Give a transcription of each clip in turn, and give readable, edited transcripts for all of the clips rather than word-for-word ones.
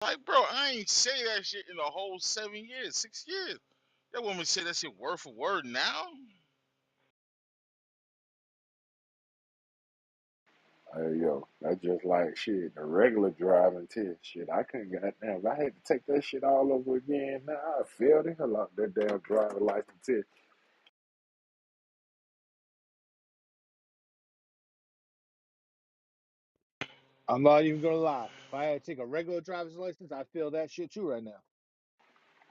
Like, bro, I ain't say that shit in the whole 7 years, 6 years. That woman say that shit word for word now. Hey yo, that's just like shit, the regular driving test. Shit, I couldn't get that damn. If I had to take that shit all over again, now I failed the hell out that damn driver license test. I'm not even gonna lie. If I had to take a regular driver's license, I'd feel that shit too right now.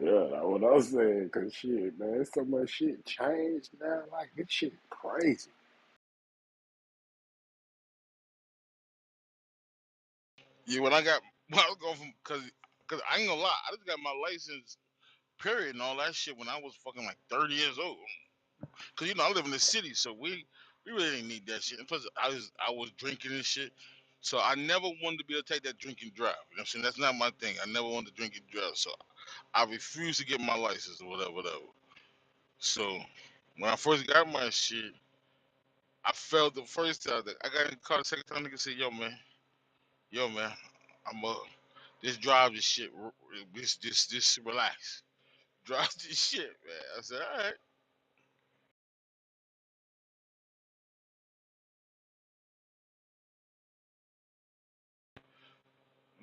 Yeah, that's what I'm saying. Cause shit, man, so much shit changed now. Like this shit crazy. Yeah, when I got when I was going from cause I ain't gonna lie, I just got my license period and all that shit when I was fucking like 30 years old. Cause I live in the city, so we really didn't need that shit. And plus, I was drinking and shit, so I never wanted to be able to take that drink and drive. You know what I'm saying? That's not my thing. I never wanted to drink and drive, so I refused to get my license or whatever, whatever. So when I first got my shit, I felt the first time that I got in the car. The second time, nigga said, yo, man, I'm just drive this shit, just relax, drive this shit, man." I said, "All right."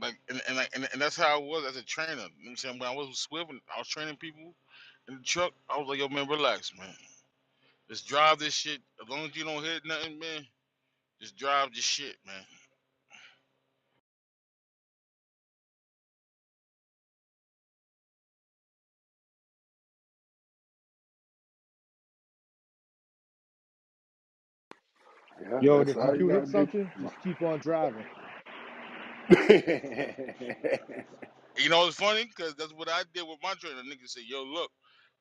Like and that's how I was as a trainer. You know what I'm saying? When I was with Swift and I was training people in the truck, I was like, yo man, relax, man. Just drive this shit. As long as you don't hit nothing, man, just drive this shit, man. Yeah, Yo, and that's if you all you do hit gotta do. something, just keep on driving. You know what's funny? Cause that's what I did with my trainer. Nigga said, yo, look,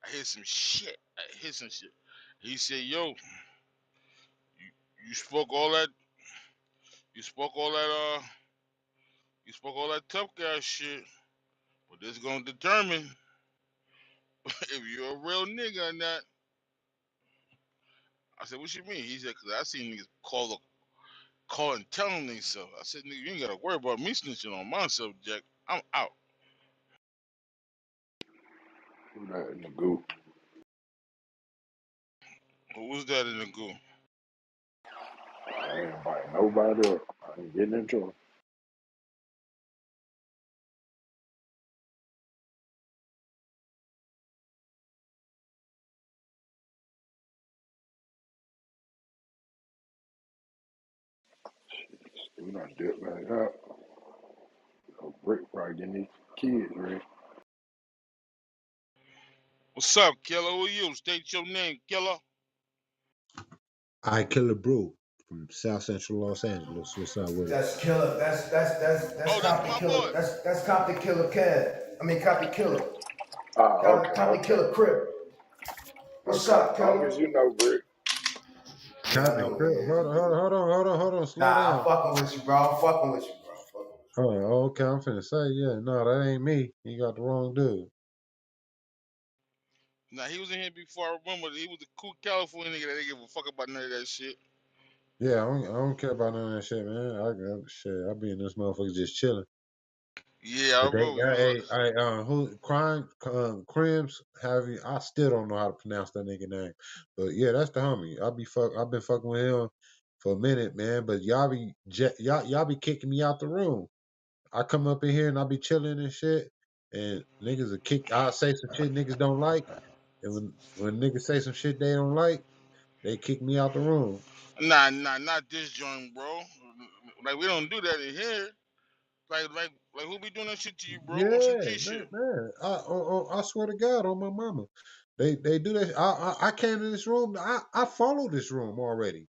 I hit some shit. I hit some shit. He said, yo, you spoke all that you spoke all that you spoke all that tough guy shit, but this gonna determine if you're a real nigga or not. I said, what you mean? He said, because I seen niggas call and telling me so. I said, nigga, you ain't got to worry about me snitching on my subject. I'm out. Who that in the goo? Who was that in the goo? I ain't inviting nobody up. I ain't getting in trouble. We done dip back out. So Brick probably getting these kids ready. What's up, killer? Who you? State your name, killer. I Killer Brew from South Central Los Angeles. What's up with it? That's killer. That's Oh, that's Compton my killer. boy. That's Compton killer Cat. I mean Compton killer. Ah, okay, Compton okay, killer Crip. What's okay. up, Long as killer? you know, Brick. Yeah, I Captain know who Crip. it is, man. Hold on, slow Nah, I'm down. fucking with you, bro. I'm fucking with you, bro. I'm fucking with Oh, okay, I'm finna say, yeah, no, that ain't me. You got the wrong dude. Now, he was in here before. I remember he was a cool California nigga that didn't give a fuck about none of that shit. Yeah, I don't care about none of that shit, man. I be in this motherfucker just chilling. Yeah, I But they, remember he was who, Crims, have you? I still don't know how to pronounce that nigga name. But yeah, that's the homie. I've been fucking with him for a minute, man. But y'all be kicking me out the room. I come up in here and I be chilling and shit, and niggas will kick. I say some shit niggas don't like, and when niggas say some shit they don't like, they kick me out the room. not this joint, bro. Like, we don't do that in here. Like, who be doing that shit to you, bro? On some Yeah, G shit. man. I swear to God, on my mama, they do that. I came in this room. I follow this room already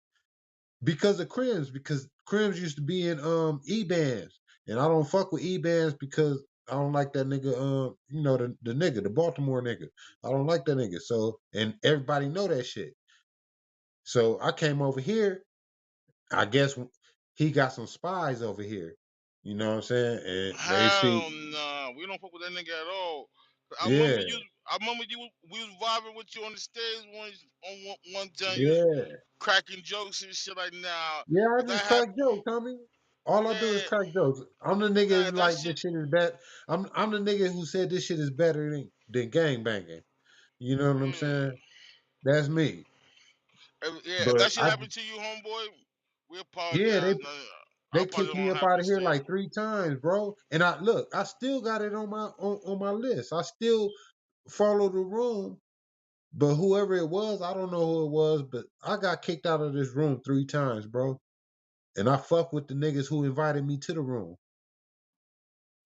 because of Crims. Because Crims used to be in E-bands, and I don't fuck with E-bands because I don't like that nigga. The nigga, the Baltimore nigga. I don't like that nigga. So and everybody know that shit. So I came over here. I guess he got some spies over here. You know what I'm saying? And they see, Hell nah, we don't fuck with that nigga at all. yeah, I remember you. We was vibing with you on the stage one time. You was yeah. cracking jokes and shit like now. Yeah, I If that just crack happened, jokes, homie. All I do is Man, crack jokes. I'm the nigga that like shit. this shit is bad. I'm the nigga who said this shit is better than gang banging. You know what I'm saying? Yeah. That's me. Yeah, if But that shit I happened to you, homeboy, we yeah, apologize. No, I they apologize kicked me on up behalf of out the of here state. like 3 times, bro. And I look, I still got it on my list. I still follow the room. But whoever it was, I don't know who it was, but I got kicked out of this room 3 times, bro. And I fuck with the niggas who invited me to the room.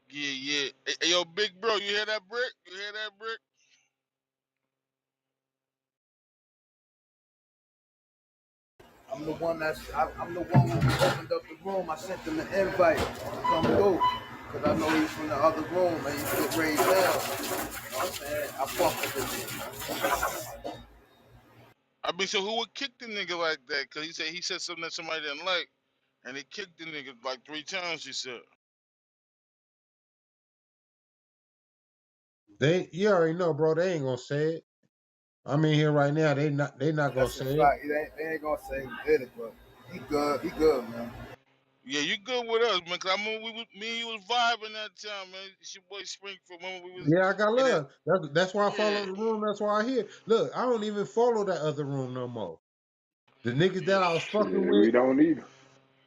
Yeah, yeah. Hey, yo, big bro, you hear that brick? You hear that brick? I'm the one who opened up the room. I sent them an invite to come through. Cause I know he's from the other room and he's get raised down. You know what I'm saying? I fuck with this nigga. I mean, so who would kick the nigga like that? Cause he said something that somebody didn't like, and he kicked the nigga like 3 times. He said, You already know, bro. They ain't gonna say it. I'm in here right now. They not gonna That's a say it. fact. They ain't gonna say he did it, but he good. He good, man. "Yeah, you good with us, man? Cause I mean, me and you was vibing that time, man. It's your boy Springfield when we was Yeah, I got in it. love. That's why I follow Yeah, the room. That's why I hear. Look, I don't even follow that other room no more. The niggas that I yeah. was fucking Shit, with, we don't either.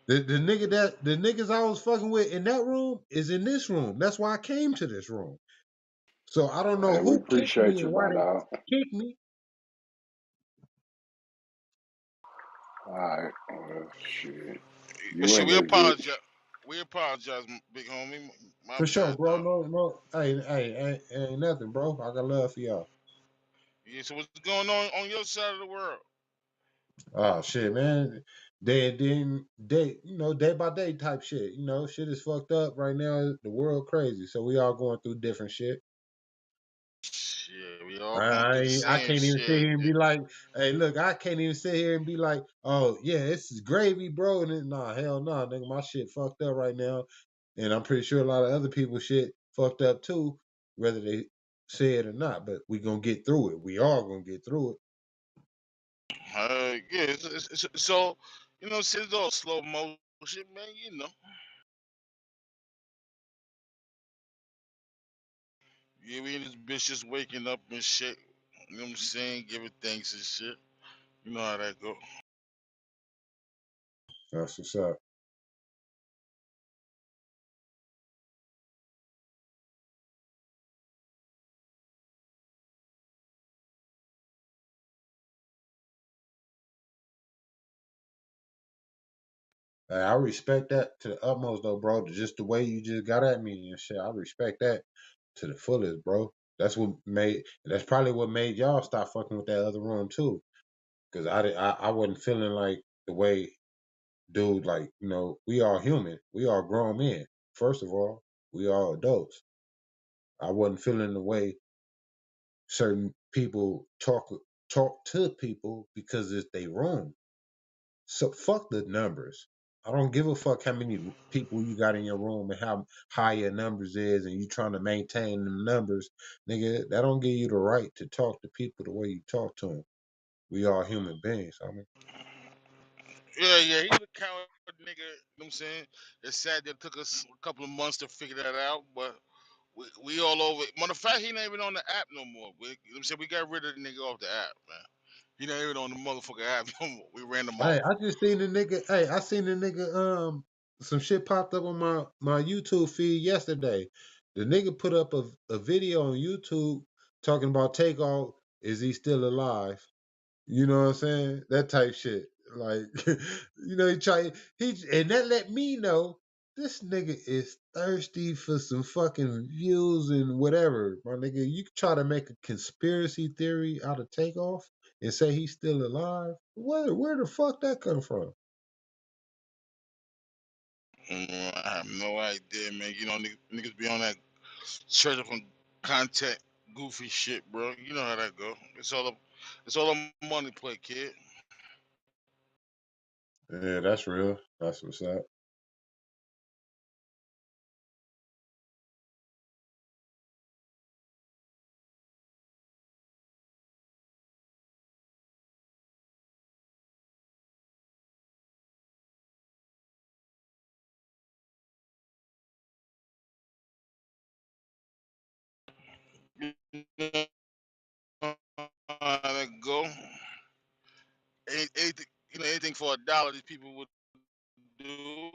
the niggas I was fucking with in that room is in this room. That's why I came to this room. So I don't know Hey, we who kicked me appreciate you, and why my they dog. kicked me. All right. Well, shit. But You shit, in we this bitch. apologize. We apologize, big homie. My For sure, bad, bro. dog. No. Ain't nothing, bro. I got love for y'all. Yeah. So what's going on your side of the world? Oh shit, man. Day by day type shit. Shit is fucked up right now. The world crazy. So we all going through different shit. Shit, we all going through the I same can't even sit shit. here and be like, hey, look, I can't even sit here and be like, oh yeah, this is gravy, bro. And then, nah, hell nah, nigga, my shit fucked up right now. And I'm pretty sure a lot of other people's shit fucked up too, whether they say it or not. But we gonna get through it. We all gonna get through it. Yeah. So, since all slow motion, man. Yeah, we in this bitch just waking up and shit. You know what I'm saying? Giving thanks and shit. You know how that go. That's what's up. Hey, I respect that to the utmost though, bro. Just the way you just got at me and shit. I respect that to the fullest, bro. That's probably what made y'all stop fucking with that other room too. Cause I wasn't feeling like the way, dude, like, we all human. We all grown men. First of all, we all adults. I wasn't feeling the way certain people talk to people because it's their room. So fuck the numbers. I don't give a fuck how many people you got in your room and how high your numbers is, and you trying to maintain them numbers, nigga. That don't give you the right to talk to people the way you talk to them. We all human beings. I mean, Yeah, he's a coward nigga. You know what I'm saying? It's sad that it took us a couple of months to figure that out, but we all over it. Matter of fact, he not even on the app no more. You know what I'm saying? We got rid of the nigga off the app, man. He not even on the motherfucking app no more. We ran him hey, off. I just seen the nigga. Hey, I seen the nigga. Some shit popped up on my YouTube feed yesterday. The nigga put up a video on YouTube talking about Takeoff. Is he still alive? You know what I'm saying? That type shit. Like, and that let me know this nigga is thirsty for some fucking views and whatever. My nigga, you try to make a conspiracy theory out of Takeoff and say he's still alive? Where the fuck that come from? I have no idea, man. Niggas be on that searching for content, goofy shit, bro. You know how that go. It's all a money play, kid. Yeah, that's real. That's what's up. You know how that go. Anything, anything for $1, these people would do.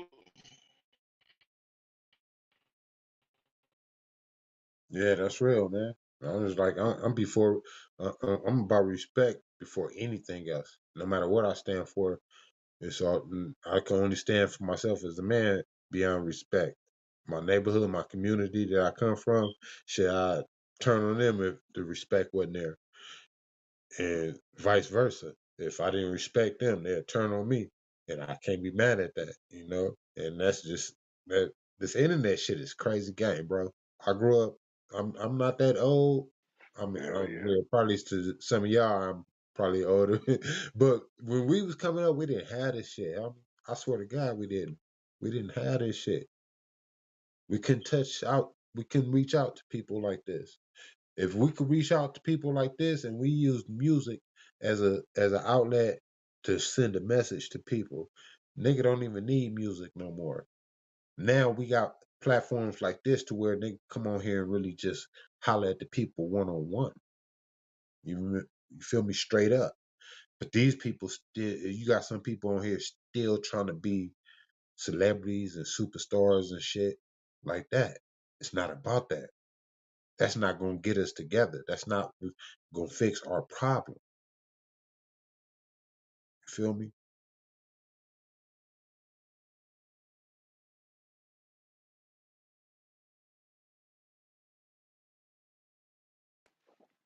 Yeah, that's real, man. I was like, I'm before, I'm about respect before anything else. No matter what I stand for, it's all I can only stand for myself as a man beyond respect. My neighborhood, my community that I come from, should I turn on them if the respect wasn't there, and vice versa. If I didn't respect them, they'd turn on me, and I can't be mad at that, you know. And that's just that. This internet shit is crazy game, bro. I grew up. I'm not that old. I mean, Hell yeah. yeah, probably to some of y'all, I'm probably older. But when we was coming up, we didn't have this shit. I swear to God, we didn't. We didn't have this shit. We couldn't touch out. We couldn't reach out to people like this. If we could reach out to people like this and we use music as an outlet to send a message to people, nigga don't even need music no more. Now we got platforms like this to where they come on here and really just holler at the people one on one. You feel me, straight up. But these people still, you got some people on here still trying to be celebrities and superstars and shit like that. It's not about that. That's not gonna get us together. That's not gonna fix our problem. You feel me?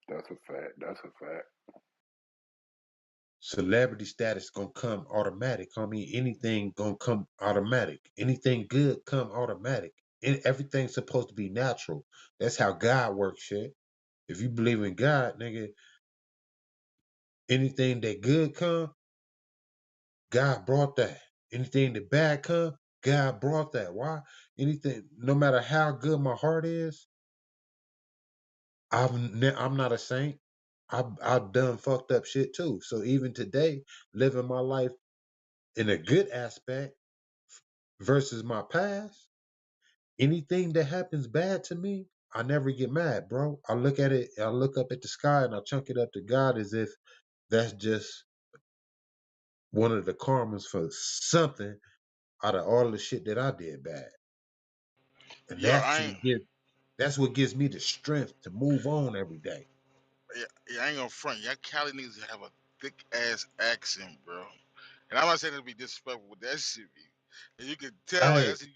That's a fact. That's a fact. Celebrity status gonna come automatic, homie. Anything gonna come automatic. Anything good come automatic. Everything's supposed to be natural. That's how God works, shit. If you believe in God, nigga, anything that good come, God brought that. Anything that bad come, God brought that. Why? Anything, no matter how good my heart is, I'm not a saint. I've done fucked up shit too. So even today, living my life in a good aspect versus my past, anything that happens bad to me, I never get mad, bro. I look at it, I look up at the sky and I chunk it up to God as if that's just one of the karmas for something out of all the shit that I did bad. And Yo, I ain't. that's what gives me the strength to move on every day. Yeah, I ain't gonna front. Y'all Cali niggas have a thick ass accent, bro. And I'm not saying to be disrespectful with that shit, and you can tell like Hey, that's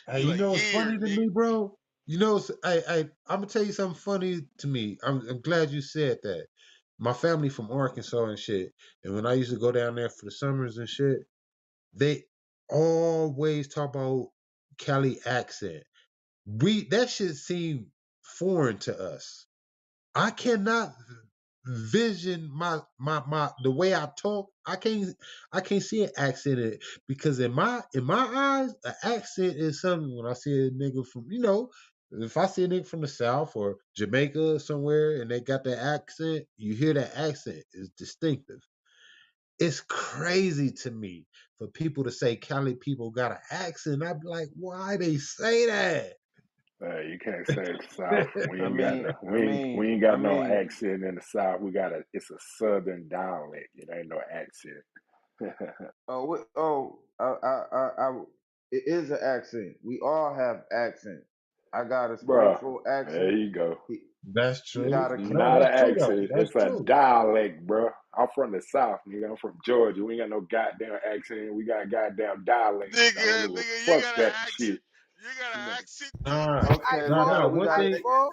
hey, you you like know what's here, funny to nigga, me, bro? You know, I'm gonna tell you something funny to me. I'm glad you said that. My family from Arkansas and shit, and when I used to go down there for the summers and shit, they always talk about Cali accent. That shit seemed foreign to us. I cannot vision my the way I talk. I can't see an accent in it because in my eyes, an accent is something when I see a nigga from if I see a nigga from the South or Jamaica or somewhere and they got that accent, you hear that accent is distinctive. It's crazy to me for people to say Cali people got an accent. I'd be like, why they say that? You can't say it's the South. We I ain't got mean, no. I We mean, ain't I got no mean, accent in the South. We got a. It's a Southern dialect. It ain't no accent. it is an accent. We all have accents. I got a Bruh, Springfield there accent. you go. He, That's he true. got a It's No, not Cali. an that's true though. accent. That's It's a true. dialect, bruh. I'm from the South, nigga. I'm from Georgia. We ain't got no goddamn accent. We got goddamn dialects. I don't give a nigga, you fuck got an that accent. shit. You got an You know. accent too, Nah, nigga. Okay, nah, nah. we One got Hey, thing, fool.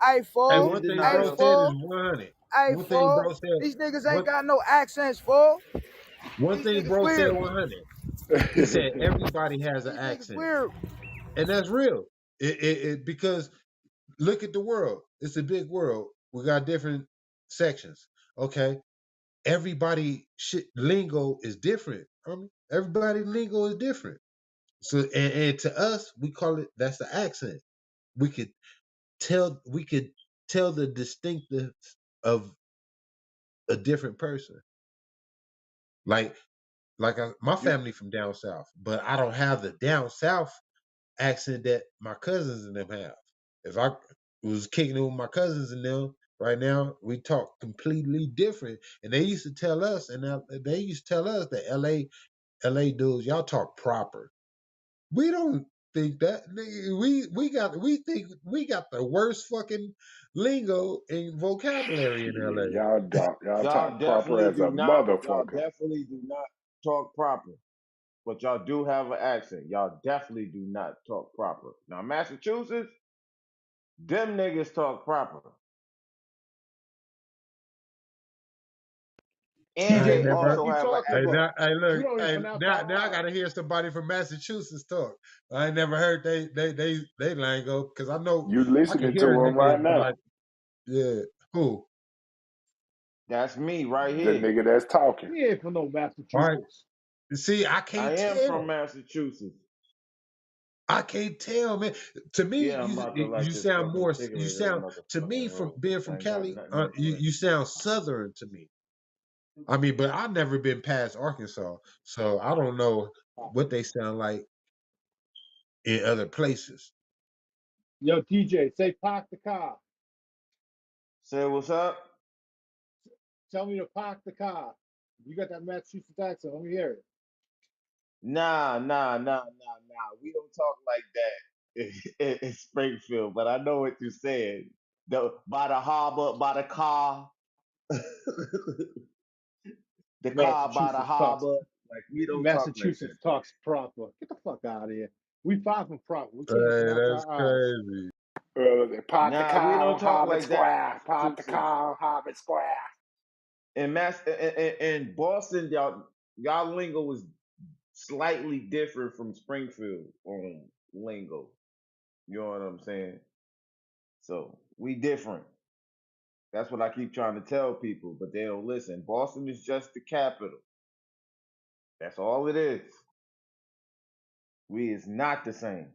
Hey, hey, we fool. in one thing Hey, bro denial. said is fool. 100. Hey, One thing fool. bro said, These niggas ain't one, got no accents, fool. one These thing niggas bro said weird. 100. He said everybody has an These niggas accent, weird. and that's real. Because look at the world. It's a big world. We got different sections. Okay, everybody shit lingo is different. Everybody lingo is different. So and to us, we call it that's the accent. We could we could tell the distinctive of a different person. Like my You family from down south, but I don't have the down south accent that my cousins and them have. If I was kicking it with my cousins and them. Right now, we talk completely different. And they used to tell us, they used to tell us that LA dudes, y'all talk proper. We don't think that. We think we got the worst fucking lingo and vocabulary in Shit, LA. y'all Y'all talk proper definitely as do a not. Y'all motherfucker. definitely do not talk proper. But y'all do have an accent. Y'all definitely do not talk proper. Now, Massachusetts, them niggas talk proper. And I TJ, ain't they what the never. fuck also you have an talking Hey, accent. about? now, hey, You look, don't even hey, pronounce now, our now I R. gotta hear somebody from Massachusetts talk. I ain't never heard they lingo because I know You I can listening to hear a him nigga right and be now. like, yeah, who? That's me right The here. nigga that's talking. He ain't from no All right. Massachusetts. See, I am from Massachusetts. I can't tell, man. To me, Yeah, I'm about to you light this sound fucking more. You cigarette in a sound to me motherfucking from roll. being from I ain't got Cali. nothing else lit. You sound southern to me. I mean, but I've never been past Arkansas, so I don't know what they sound like in other places. Yo, TJ, say park the car. Say what's up? Tell me to park the car. You got that Massachusetts accent. Let me hear it. Nah. We don't talk like that in Springfield, but I know what you're saying. By the harbor, by the car, the car by the Massachusetts talks. harbor. Like we don't talk like that Massachusetts there. talks proper. Get the fuck out of here. We far from proper. We can't even Hey, pronounce that's our R's. crazy. Park the Nah, we car don't on talk Harvard like that Square. in Park the Massachusetts. car on Harvard Square. In Boston, y'all lingo was slightly different from Springfield on lingo. You know what I'm saying? So we different. That's what I keep trying to tell people, but they don't listen. Boston is just the capital. That's all it is. We is not the same.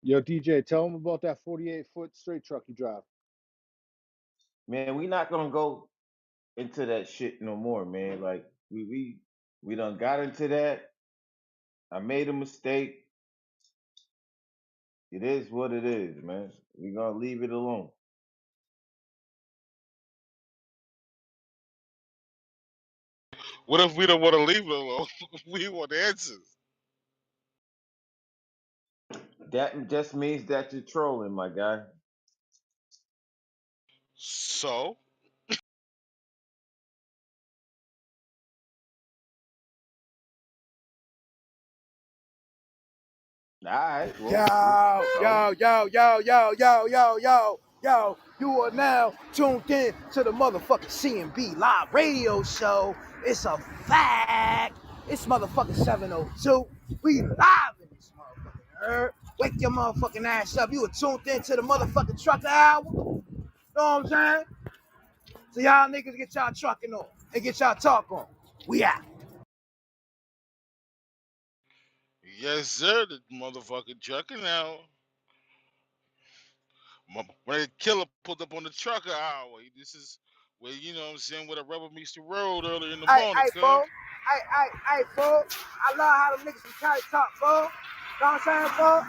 Yo, DJ, tell them about that 48-foot straight truck you drive. Man, we not gonna go into that shit no more, man. Like we done got into that. I made a mistake. It is what it is, man. We gonna leave it alone. What if we don't want to leave it alone? We want answers. That just means that you're trolling, my guy. So, All right, Yo, well, so yo, yo, yo, yo, yo, yo, yo, yo. You are now tuned in to the motherfucking C.M.B. live radio show. It's a fact. It's motherfucking 702. We live in this motherfucking herb. Wake your motherfucking ass up. You are tuned in to the motherfucking trucker hour. Know what I'm saying? So y'all niggas get y'all trucking on and get y'all talk on. We out. yes, sir, the motherfucking trucker now. When the killer pulled up on the trucker highway, this is where, you know what I'm saying, where the rubber meets the road early in the morning, Hey, cuz. fool. Hey, fool. I love how the niggas be trying to talk, fool. Know what I'm saying, fool?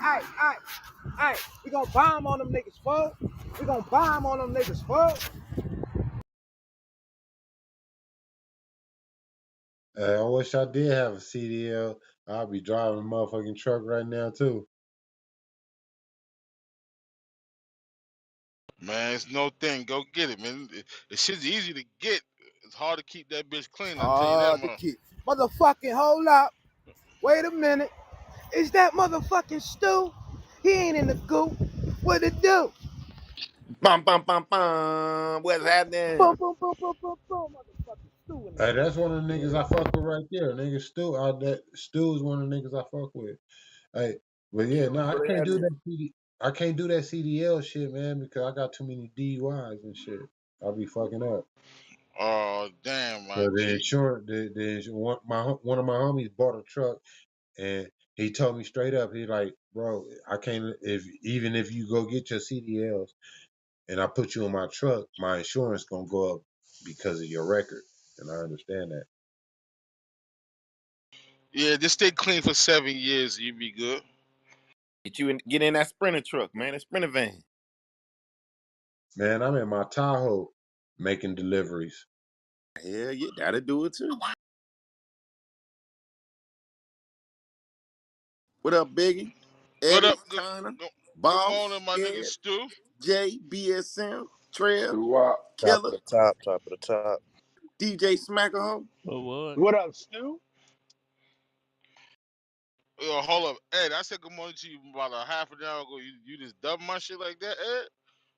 Hey. We gonna bomb on them niggas, fool. We gonna bomb on them niggas, fool. I wish I did have a CDL. I'd be driving a motherfucking truck right now too. Man, it's no thing. Go get it, man. The shit's easy to get. It's hard to keep that bitch clean. I tell you that, The man. kid. Motherfucking hold up. Wait a minute. Is that motherfucking Stu? He ain't in the goop. What it do? Bum bum bum bum. What's happening? Boom, boom, boom, boom, boom, boom. Motherfucking Stu in the Hey, that's one motherfucking of the niggas I building. fuck with right there. Nigga Stu, that Stu is one of the niggas I fuck with. Hey, but yeah, Q, no, I what's can't do happening? that I can't do that CDL shit, man, because I got too many DUIs and shit. I'll be fucking up. Oh, damn, So my the G. insurance, one of my homies bought a truck, and he told me straight up, he's like, bro, I can't even if you go get your CDLs and I put you in my truck, my insurance gonna go up because of your record, and I understand that. Yeah, just stay clean for 7 years, you be good. Get in that sprinter truck, man. That sprinter van. Man, I'm in my Tahoe making deliveries. Hell yeah, that'll do it too. What up, Biggie? What Eddie, up? Connor, Good, good Boss, morning, my nigga Ed, Stu. Jay, BSM, Trev, Do what? Top of Killer, the top, top of the top. DJ Smackerhole. What? What up, Stu? Yo, hold up, Ed. I said good morning to you about a half an hour ago. You just dubbed my shit like that, Ed?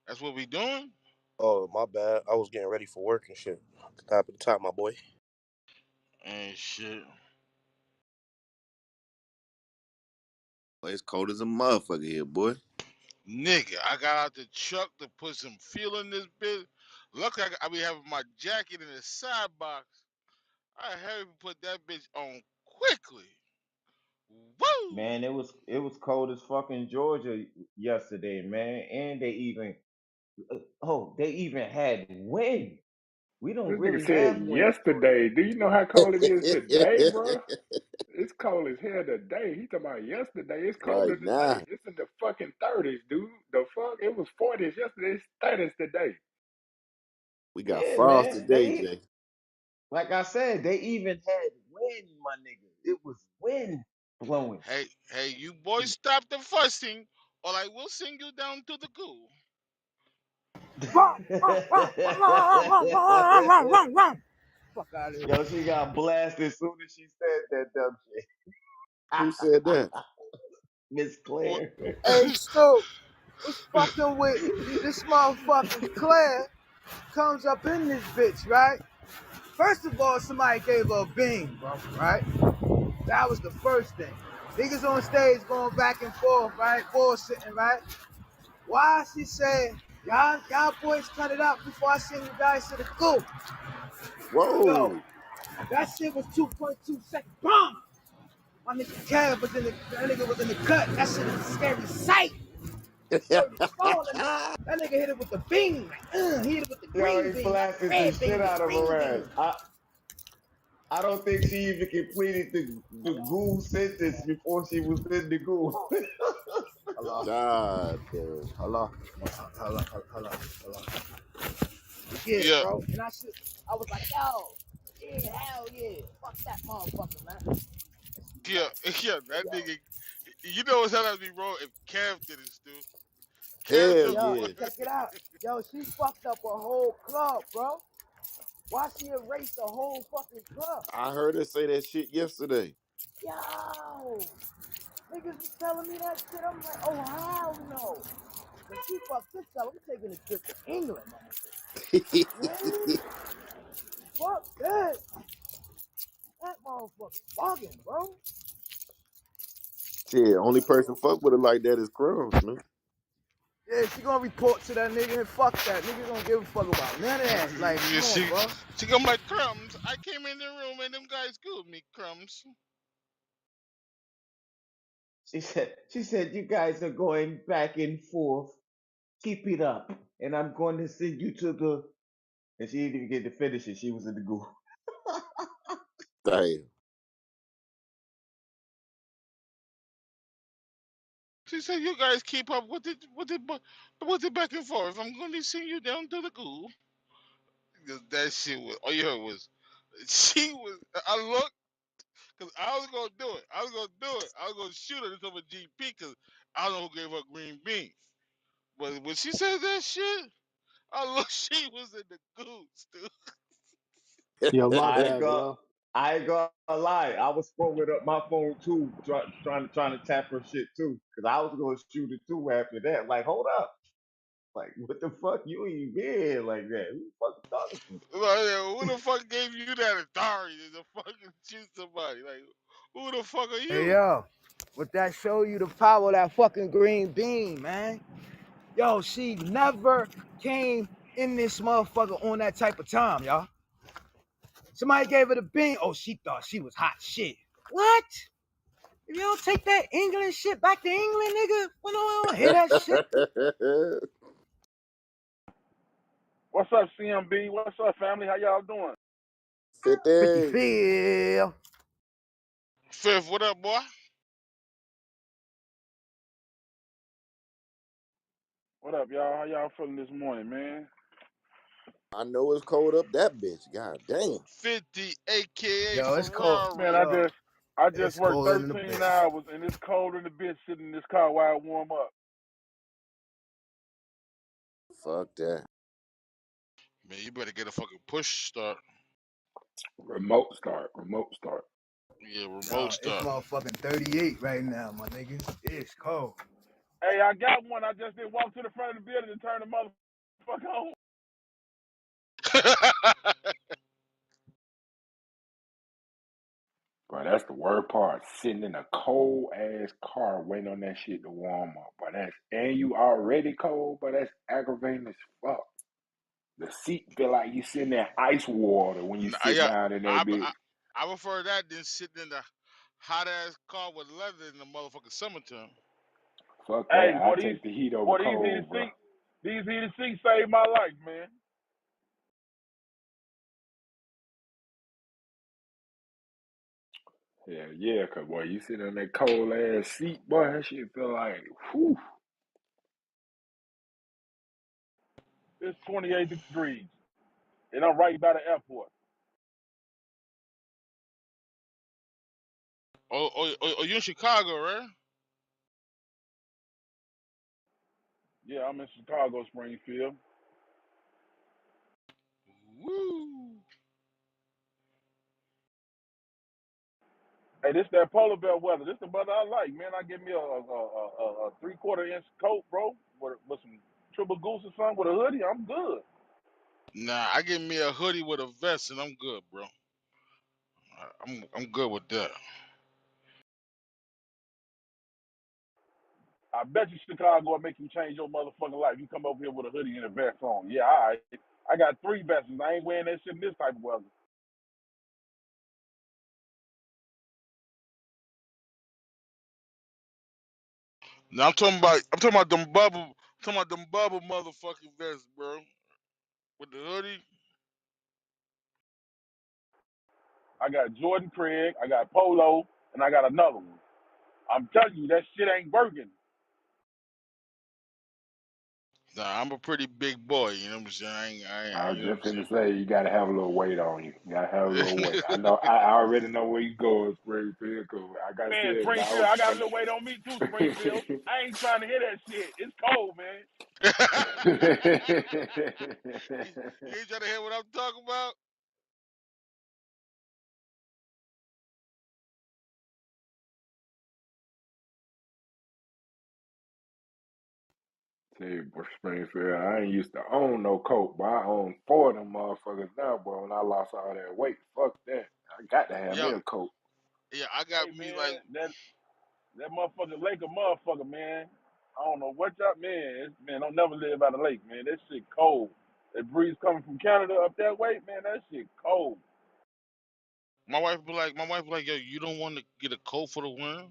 That's what we doing? Oh, my bad. I was getting ready for work and shit. Top of the top, my boy. And shit. Boy, it's cold as a motherfucker here, boy. Nigga, I got out the truck to put some fuel in this bitch. Luckily, I be having my jacket in the side box. I had to put that bitch on quickly. Woo! Man, it was cold as fucking Georgia yesterday, man. And they even had wind. We don't This nigga really said have wind in Georgia. yesterday. Do you know how cold it is today, bro? It's cold as hell today. He talking about yesterday. It's colder Right today. now, It's in the fucking 30s, dude. The fuck? It was 40s yesterday. It's 30s today. we got Yeah, frost man. today, Jay. Like I said, they even had wind, my nigga. It was wind blowing. Hey, you boys stop the fussing, or I will send you down to the goo. Fuck out of here. Yo, she got blasted as soon as she said that dumb shit. Who said that? Miss What? Claire. Hey, Stu, what's fucking with this motherfucking Claire comes up in this bitch, right? First of all, somebody gave her a bean, bro, right? That was the first thing. Niggas on stage going back and forth, right? Bullshitting, right? Why she said, y'all boys cut it out before I send you guys to the coop. Yo, Whoa. that shit was 2.2 seconds. Bomb! My nigga Kev was in the, that nigga was in the cut. That shit is a scary sight. Word is falling. That nigga hit it with the beam. Like, he hit it with the Yo, green he beam, not the blasted the red shit beam, the out of green her ass. beam. I don't think she even completed the ghoul sentence before she was in the ghoul. Allah, God damn. Allah, Allah, Allah, Allah. Yeah, Yeah, bro. And I was like, yo, yeah, hell yeah. Fuck that motherfucker, man. yeah, yeah. That Yo, nigga. You know what's how to be wrong if Kev did it, Stu. Kev Hell took. yo, yeah. and check it out. Yo, she fucked up a whole club, bro. Why she erased a whole fucking club? I heard her say that shit yesterday. Yo, niggas was telling me that shit. I'm like, oh, hell no. When she fucked this up, I'm taking a trip to England, man. Yeah, fuck that. That motherfucker bugging, bro. Shit, only person fuck with her like that is Crumbs, man. Yeah, she gonna report to that nigga and fuck that. Nigga gonna give a fuck about none of that. Like, Yeah, come on, bro. she got my crumbs. I came in the room and them guys good me crumbs. She said, you guys are going back and forth. Keep it up. And I'm going to send you to the. And she didn't even get to finish it. She was in the ghoul. Damn. She said, "You guys keep up with it back and forth. I'm going to send you down to the goo." That shit was. All you heard was, she was. I looked because I was gonna do it. I was gonna do it. I was gonna shoot her over GP because I don't know who gave her green bean. But when she said that shit, I looked. She was in the goose, dude. Yo, my I ain't bad, got. bro. I ain't gonna lie. I was scrolling up my phone too, trying to tap her shit too, because I was gonna shoot it too after that. Like, hold up, like what the fuck? You ain't been like that. Who the fuck you talking to? Like, who the fuck gave you that authority to fucking shoot somebody? Like, who the fuck are Hey, you? yo, would that show you the power of that fucking green bean, man? Yo, she never came in this motherfucker on that type of time, y'all. Somebody gave her the bean. Oh, she thought she was hot shit. What? If you don't take that England shit back to England, nigga, we don't hear that shit. What's up, C.M.B? What's up, family? How y'all doing? 50 50. Phil. Fifth, what up, boy? What up, y'all? How y'all feeling this morning, man? I know it's cold up that bitch. God damn. 50, aka Yo, it's cold. Man, Ferrari. Yo, I just it's worked colder than the 13 bitch. hours and it's cold in the bitch sitting in this car while I warm up. Fuck that. Man, you better get a fucking push start. Remote start. Remote start. Yeah, remote Yo, it's start. motherfucking 38 right now, my nigga. It's cold. Hey, I got one. I just didn't walk to the front of the building and turn the motherfucker on. But that's the worst part. Sitting in a cold ass car waiting on that shit to warm up. But that's and you already cold, but that's aggravating as fuck. The seat feel like you sitting in ice water when you sit Yeah, down in I, that I bitch. I prefer that than sitting in the hot ass car with leather in the motherfucking summertime. Fuck that. Hey, I take the heat over these heated cold, bro. seats, these heated seats saved my life, man. Yeah, yeah, cause boy, you sit in that cold ass seat, boy, that shit feel like, whew. It's 28 degrees, and I'm right by the airport. Oh, you in Chicago, right? Yeah, I'm in Chicago, Springfield. Woo. Hey, this that polar bear weather. This the weather I like, man. I give me a 3/4 inch coat, bro, with some triple goose or something with a hoodie. I'm good. Nah, I give me a hoodie with a vest and I'm good, bro. I'm good with that. I bet you Chicago will make you change your motherfucking life. You come over here with a hoodie and a vest on. Yeah, all right. I got 3 vests. I ain't wearing that shit in this type of weather. Now I'm talking about them bubble motherfucking vests, bro. With the hoodie. I got Jordan Craig, I got Polo, and I got another one. I'm telling you, that shit ain't working. Nah, I'm a pretty big boy, you know what I'm saying? I was You know what just I'm finna saying? say you gotta have a little weight on you. You gotta have a little weight. I already know where you going, Springfield, 'cause I gotta say Man, it, Springfield, dog. I got a little weight on me too, Springfield. I ain't trying to hear that shit. It's cold, man. You ain't trying to hear what I'm talking about? Tell you, Springfield, I ain't used to own no coat, but I own 4 of them motherfuckers now, boy. When I lost all that weight, fuck that. I got to have Yeah, me a coat. yeah, I got Hey, me like man, that motherfucking lake a motherfucker, man. I don't know what y'all, man. Man, don't never live by the lake, man. That shit cold. That breeze coming from Canada up that way, man, that shit cold. my wife be like, yo, you don't want to get a coat for the winter?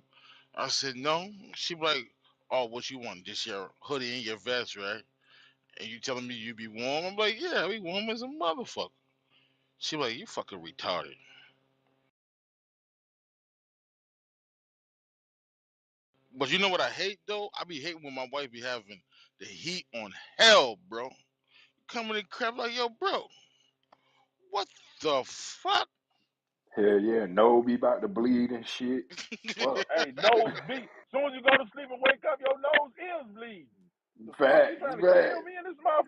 I said no. She be like, oh, what you want? Just your hoodie and your vest, right? And you telling me you be warm? I'm like, yeah, I be warm as a motherfucker. She be like, you fucking retarded. But you know what I hate though? I be hating when my wife be having the heat on hell, bro. Coming in crap like, yo, bro, what the fuck? Hell yeah, no be about to bleed and shit. Fuck. Hey, nose beat. Soon as you go to sleep and wake up, your nose is bleeding. The fuck, you Facts, trying to kill facts. me in this mouth?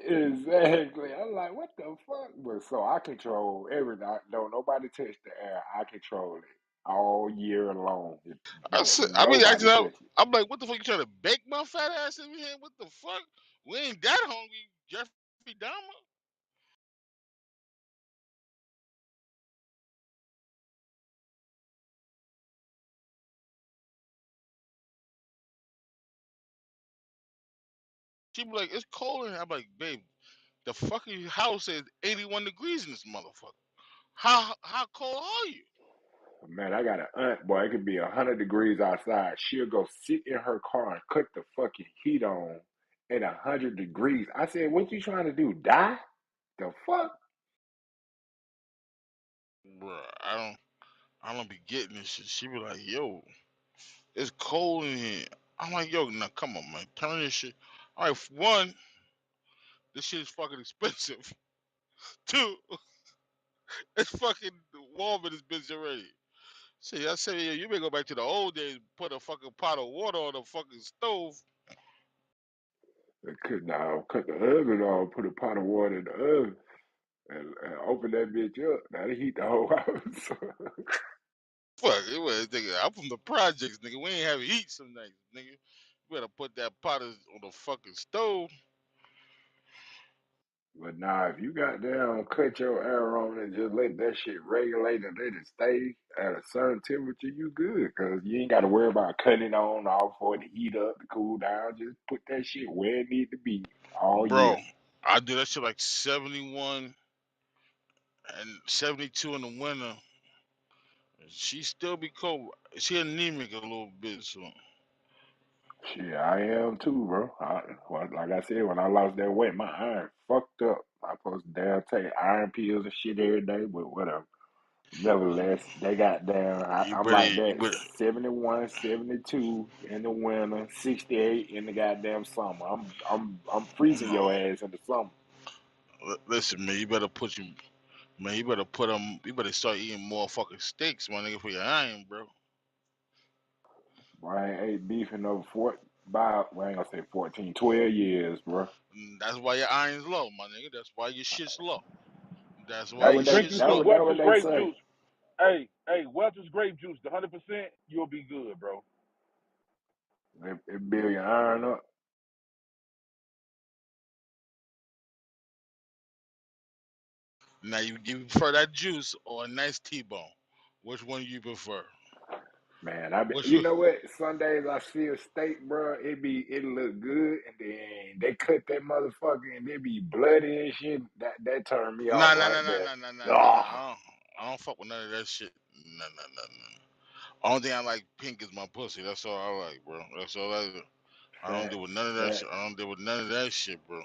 Exactly. I'm like, what the fuck? But so I control everything. Don't nobody touch the air. I control it all year long. Don't I mean, nobody touch it. I'm like, what the fuck? You trying to bake my fat ass in here? What the fuck? We ain't that hungry, Jeffrey Dahmer. She be like, it's cold in here. I'm like, babe, the fucking house is 81 degrees in this motherfucker. How cold are you? Man, I got an aunt, boy. It could be 100 degrees outside. She'll go sit in her car and cut the fucking heat on at 100 degrees. I said, "What you trying to do? Die? The fuck?" Bro, I don't be getting this shit. She be like, yo, it's cold in here. I'm like, yo, now come on, man, turn this shit. All right, one, this shit is fucking expensive. Two, it's fucking warm in this bitch already. See, I said, yeah, you may go back to the old days, put a fucking pot of water on the fucking stove. Cut the oven on, put a pot of water in the oven, and open that bitch up. That'll heat the whole house. Fuck, it was, nigga. I'm from the projects, nigga. We ain't have heat some nights, nigga. You better put that pot on the fucking stove. But nah, if you got down, cut your air on and just let that shit regulate and let it stay at a certain temperature, you good. Cause you ain't got to worry about cutting it on off for it to heat up, to cool down. Just put that shit where it need to be all Bro, year. I do that shit like 71 and 72 in the winter. She still be cold. She anemic a little bit, so. Shit, I am too, bro. Like I said, when I lost that weight, my iron fucked up. I supposed to damn take iron pills and shit every day, but whatever. Nevertheless, they got down. You I'm better, like you that better. 71, 72 in the winter, 68 in the goddamn summer. I'm freezing your ass in the summer. Listen, man, you better put you, man, you better put them, you better start eating more fucking steaks, my nigga, for your iron, bro. Boy, I ain't ate beef in over well, I ain't gonna say 14, 12 years, bro. That's why your iron's low, my nigga. That's why your shit's low. That's why That your what Hey, they drink you shit's some low. that what Welch's they grape say. juice. Hey, Welch's grape juice, the 100%, you'll be good, bro. It build your iron up. Now you prefer that juice or a nice T-bone? Which one do you prefer? Man, Which you one? know what? Sundays I feel steak, bro. It look good, and then they cut that motherfucker, and it be bloody and shit. That turned me off Nah, nah, right nah, nah, there. nah, nah, nah, nah, nah. Oh, I don't fuck with none of that shit. Nah, nah, nah, nah. Only thing I like pink is my pussy. That's all I like, bro. That's all I do. I don't deal facts, with none of that shit. facts. I don't deal with none of that shit, bro.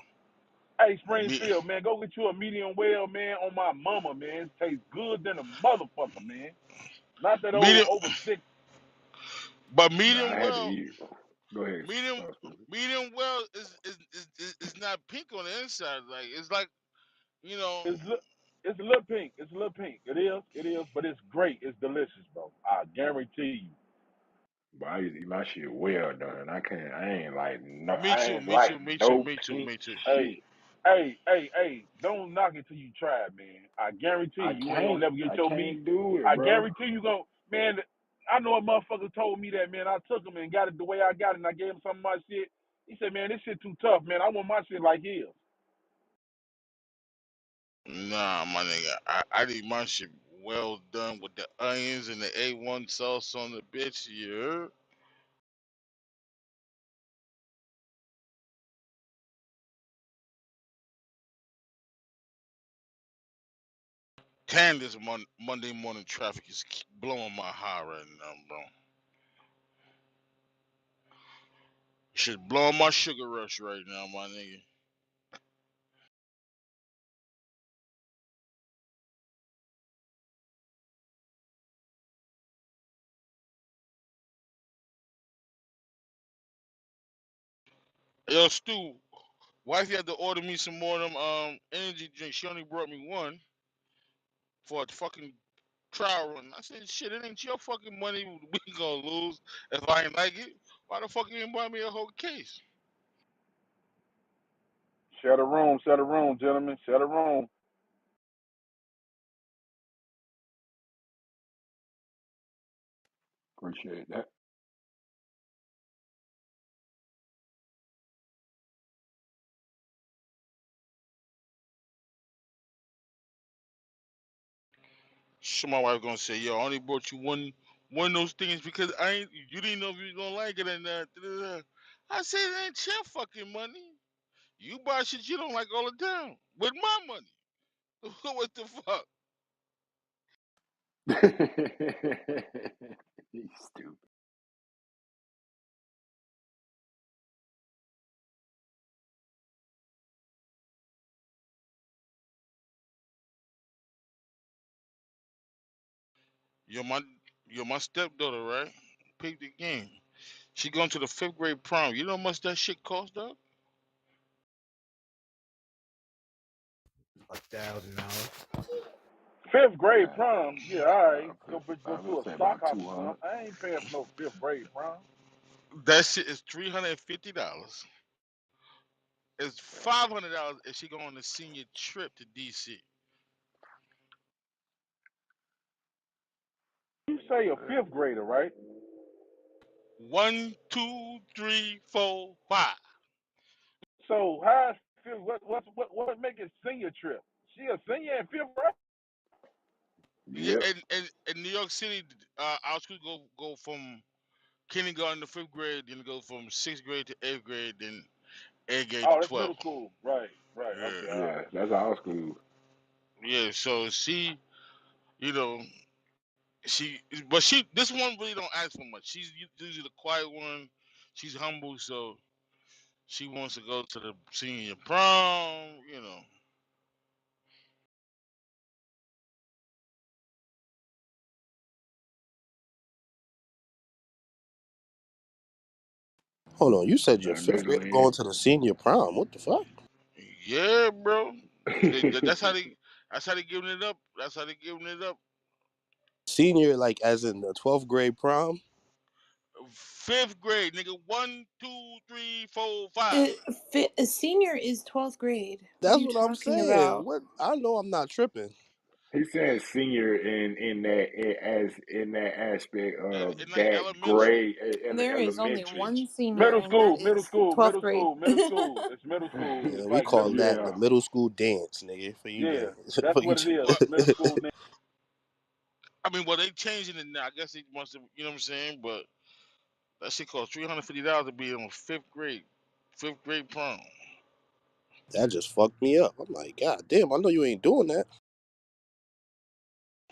Hey, Me, Springfield, man, go get you a medium well, man, on my mama, man. It tastes good than a motherfucker, man. Not that old medium, over six. but Nah, medium I had to well, eat. Go ahead. medium, medium well is not pink on the inside. Like it's like you know. It's a little pink. It's a little pink. It is, but it's great. It's delicious, bro. I guarantee you. But I used to eat my shit well done. Me I too. ain't Me like too. Me too. no Me too. pink Me too. Hey, shit. hey, don't knock it till you try it, man. I guarantee you ain't gonna never get I your meat. can't do it, I bro. guarantee you gon' man, I know a motherfucker told me that, man. I took him and got it the way I got it and I gave him some of my shit. He said, man, this shit too tough, man. I want my shit like his. Nah, my nigga. I need my shit well done with the onions and the A1 sauce on the bitch. Yeah. Candace Monday morning traffic is blowing my high right now, bro. Shit blowing my sugar rush right now, my nigga. Yo, Stu, wife had to order me some more of them energy drinks. She only brought me one for a fucking trial run. I said, shit, it ain't your fucking money we gonna lose if I ain't like it. Why the fuck you didn't buy me a whole case? Share the room, gentlemen. Share the room. Appreciate that. So my wife gonna say, yo, I only brought you one of those things because I ain't you didn't know if you was gonna like it and that. I said it ain't your fucking money. You buy shit you don't like all the time with my money. What the fuck? He's stupid. You're my you're my stepdaughter, right? Peep the game. She going to the fifth grade prom. You know how much that shit cost, dog? $1,000. Fifth grade Man, prom, yeah, all right. Go bitch, I go would to a say stock about house or 200. something. I ain't paying for no fifth grade prom. That shit is $350. It's $500 if she go on the senior trip to DC. You say a fifth grader, right? One, two, three, four, five. So how's fifth? What make it senior trip? She a senior in fifth grade? Yeah, Yep. in New York City, our school go from kindergarten to fifth grade, then go from sixth grade to eighth grade, then eighth grade to Oh, that's 12th. middle school. Right, right. Okay, Yeah, all Yeah, right. that's our school. yeah. So she, you know, she, but she, this one really don't ask for much. She's usually the quiet one. She's humble, so she wants to go to the senior prom. You know, Hold on, you said your That fifth middle grader end. going to the senior prom. What the fuck? yeah, bro. That's how they. That's how they giving it up. That's how they giving it up. Senior, like as in the 12th grade prom? Fifth grade, nigga. One, two, three, four, five. A senior is 12th grade. What are That's you what I'm talking saying. about? What? I know I'm not tripping. He's saying senior in that as in that aspect of In like that elementary. grade in the There is only elementary. one senior, Middle and that school, middle is school, 12th middle grade. school, middle school. It's middle school. It's We like call middle that school. the Yeah, middle school dance, nigga. For you Yeah, niggas. that's For you. what it is. Well, Middle school. I mean, well, they changing it now. I guess they must have, you know what I'm saying? But that shit cost $350 to be on fifth grade prom. That just fucked me up. I'm like, God damn, I know you ain't doing that.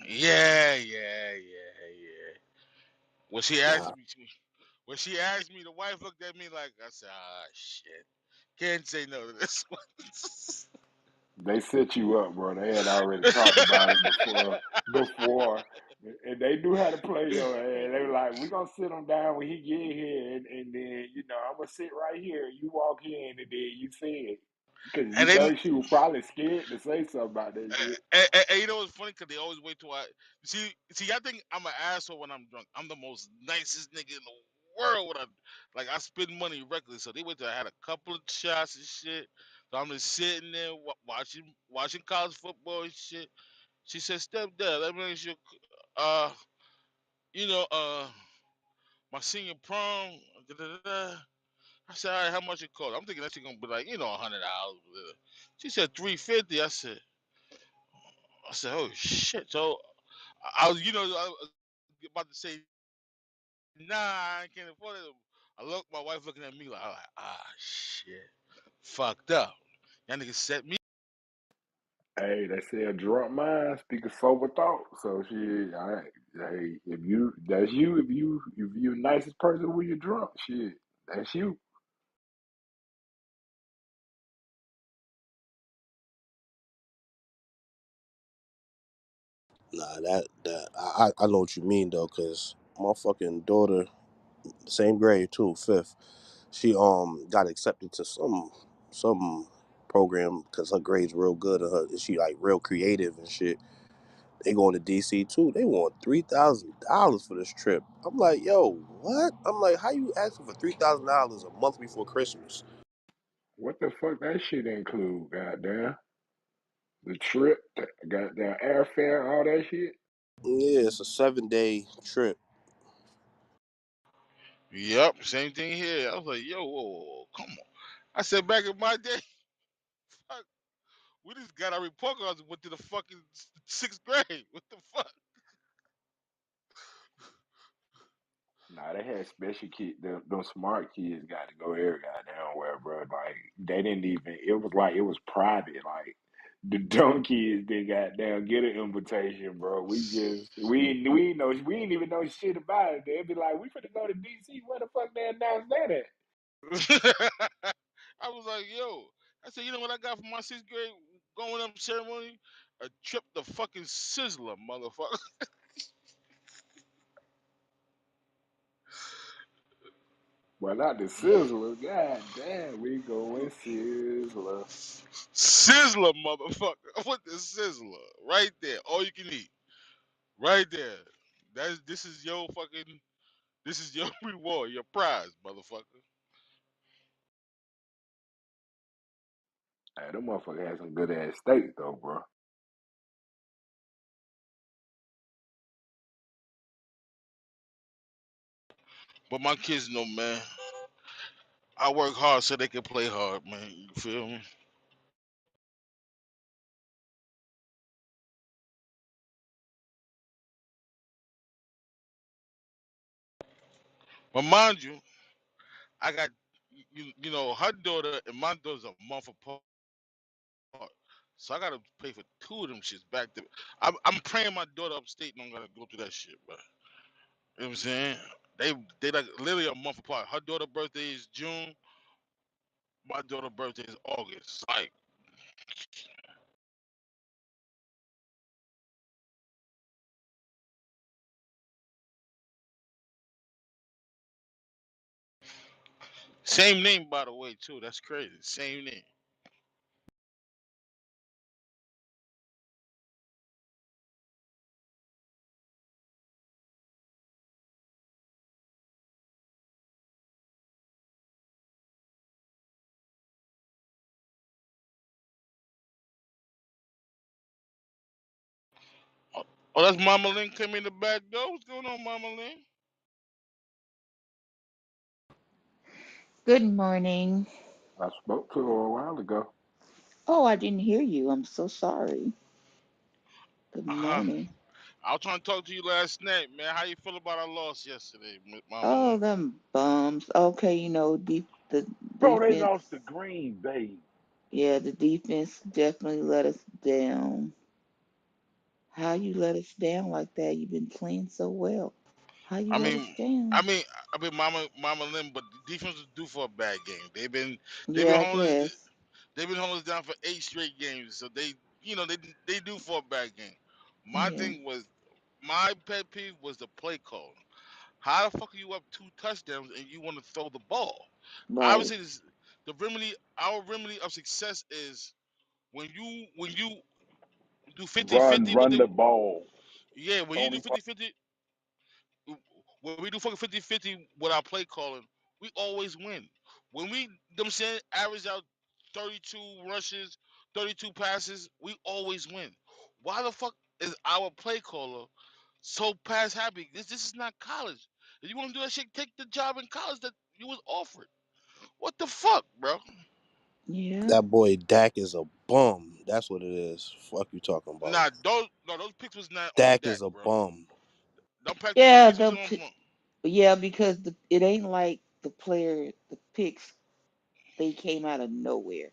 Yeah, yeah, yeah, yeah. When she asked Nah, me, the wife looked at me like I said, "Ah, shit, can't say no to this one." they set you up, bro. They had already talked about it before, and they knew how to play your ass. They were like, "We gonna sit him down when he get here, and then I'm gonna sit right here. You walk in, and then you say it, because and then she was probably scared to say something about that shit." And you know what's funny? Cause they always wait till I see. I think I'm an asshole when I'm drunk. I'm the most nicest nigga in the world when I like I spend money reckless. So they wait till I had a couple of shots and shit. So I'm just sitting there watching college football and shit. She said, "Stepdad, let me ask you, uh, you know, my senior prom." Da, da, da, da." I said, "All right, how much it cost?" I'm thinking that shit gonna be like, $100. She said 350. I said, "Oh shit!" So I was, I was about to say, nah, I can't afford it. My wife looking at me like, shit, fucked up. That nigga set me. Hey, they say a drunk mind speak a sober thought. So hey, if you the nicest person when you're drunk, shit, that's you. nah, I know what you mean though, cause my fucking daughter, same grade too, fifth. She got accepted to some program because her grades real good and she like real creative and shit. They going to DC too. They want $3,000 for this trip. I'm like, yo, what? I'm like, how you asking for $3,000 a month before Christmas? What the fuck that shit include? Goddamn, the trip, the goddamn airfare, all that shit. Yeah, it's a 7 day trip. Yep, same thing here. I was like, yo, whoa, whoa, whoa, come on. I said back in my day, fuck, we just got our report cards and went to the fucking sixth grade. What the fuck? Nah, they had special kids. Those smart kids got to go every goddamn where, bro. Like they didn't even. It was like it was private. Like the dumb kids didn't goddamn get an invitation, bro. We ain't even know shit about it. They'd be like, "We finna go to DC. Where the fuck they announced that at?" I was like, yo. I said, you know what I got for my sixth grade going up ceremony? A trip to fucking Sizzler, motherfucker. Well, not the Sizzler. God damn, we going Sizzler. Sizzler, motherfucker. What the Sizzler? Right there. All you can eat. Right there. This is your fucking. This is your reward, your prize, motherfucker. Hey, them motherfucker had some good ass steak though, bro. But my kids know, man. I work hard so they can play hard, man. You feel me? But mind you, I got you know her daughter and my daughter's a month apart, so I gotta pay for two of them shits back to. I'm praying my daughter upstate don't gotta go through that shit, bro. You know what I'm saying? They like literally a month apart. Her daughter's birthday is June. My daughter's birthday is August. Like same name by the way too. That's crazy. Same name. Oh, oh, that's Mama Lynn came in the back door. What's going on, Mama Lynn? Good morning. I spoke to her a while ago. Oh, I didn't hear you. I'm so sorry. Good Uh-huh. morning. I was trying to talk to you last night, man. How you feel about our loss yesterday, Mama Oh, Lynn? them bums. Okay, the Bro, they defense. lost to Green Bay. Yeah, the defense definitely let us down. How you let us down like that? You've been playing so well. How you I let us mean, I down? mean, Mama Lynn, but the defense is due for a bad game. They've been Yeah, I holding us, guess. they've been holding us down for 8 straight games. So they do for a bad game. My Yeah, thing was, my pet peeve was the play call. How the fuck are you up 2 touchdowns and you want to throw the ball? right. Obviously, the remedy, our remedy of success is when you do 50-50 with Run the the ball. yeah when you do Tony. 50-50 when we do fucking 50-50 with our play calling, we always win. When we them saying average out 32 rushes, 32 passes, we always win. Why the fuck is our play caller so pass happy? This is not college. If you want to do that shit, take the job in college that you was offered. What the fuck, bro? Yeah. That boy Dak is a bum. That's what it is. Fuck you talking about. Nah, those picks was not on Dak Dak, is a bro. bum. Them Yeah, picks was on. yeah, because it ain't like the picks, they came out of nowhere.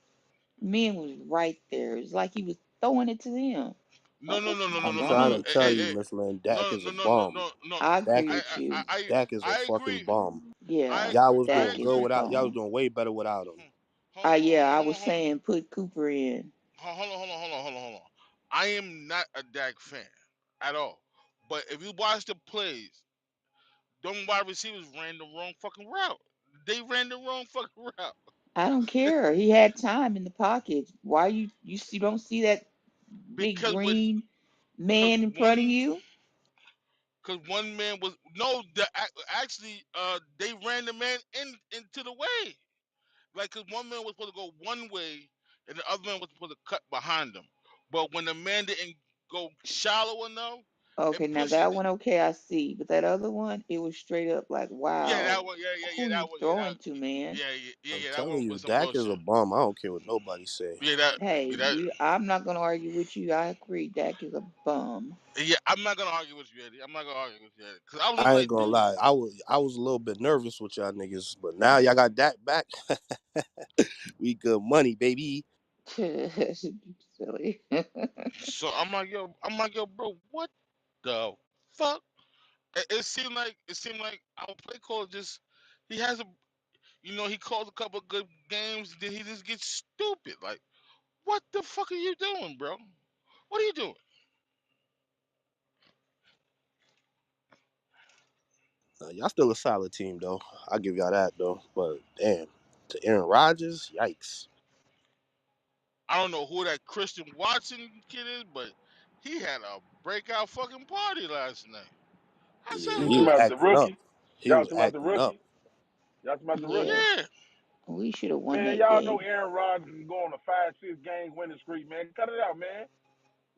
Men was right there. It's like he was throwing it to them. No, Like, no, what's no, no, no, I'm no, going no, no, trying no. to on? tell you, Miss Lynn, Dak No, is no, a no, no, bum. no, no. I Dak agree is with you. Dak is a I fucking agree. bum. Yeah, Y'all was I Dak doing is good a agree. without. Y'all was bum. doing way better without him. Yeah, I Hold was on, hold on, saying put Cooper in. hold on. I am not a Dak fan at all. But if you watch the plays, them wide receivers ran the wrong fucking route. They ran the wrong fucking route. I don't care. He had time in the pocket. Why don't see that big Because with green cause man in front of one you? cause one man was no actually they ran the man into the way. Like, cause one man was supposed to go one way, and the other man was supposed to cut behind him. But when the man didn't go shallow enough, it Okay, now pushed. that one, okay, I see. But that other one, it was straight up like, Yeah, wow, that one. Yeah, who you that one. throwing to, man? That telling one you, was some Dak is a bullshit. bum. I don't care what nobody say. Yeah, Hey, that. I'm not gonna argue with you. I agree. Dak is a bum. Yeah, I'm not gonna argue with you, Eddie. I'm not gonna argue with you, Eddie. Cause I was just I ain't like, gonna dude. lie. I was a little bit nervous with y'all niggas, but now y'all got Dak back. We good money, baby. Silly. So I'm like, yo, bro, what the fuck? It seemed like our play call just he has a he calls a couple of good games, then he just gets stupid. Like, what the fuck are you doing, bro? What are you doing? Y'all still a solid team though. I'll give y'all that though. But damn, to Aaron Rodgers, yikes. I don't know who that Christian Watson kid is, but he had a breakout fucking party last night. I Yeah, said, You he talking was what? about the acting up. rookie? He Y'all was talking about the acting up. rookie? Y'all talking about the rookie? Yeah, Yeah. we should have won Man, that y'all know game. Aaron Rodgers can go on a 5-6 game winning streak, man. Cut it out, man.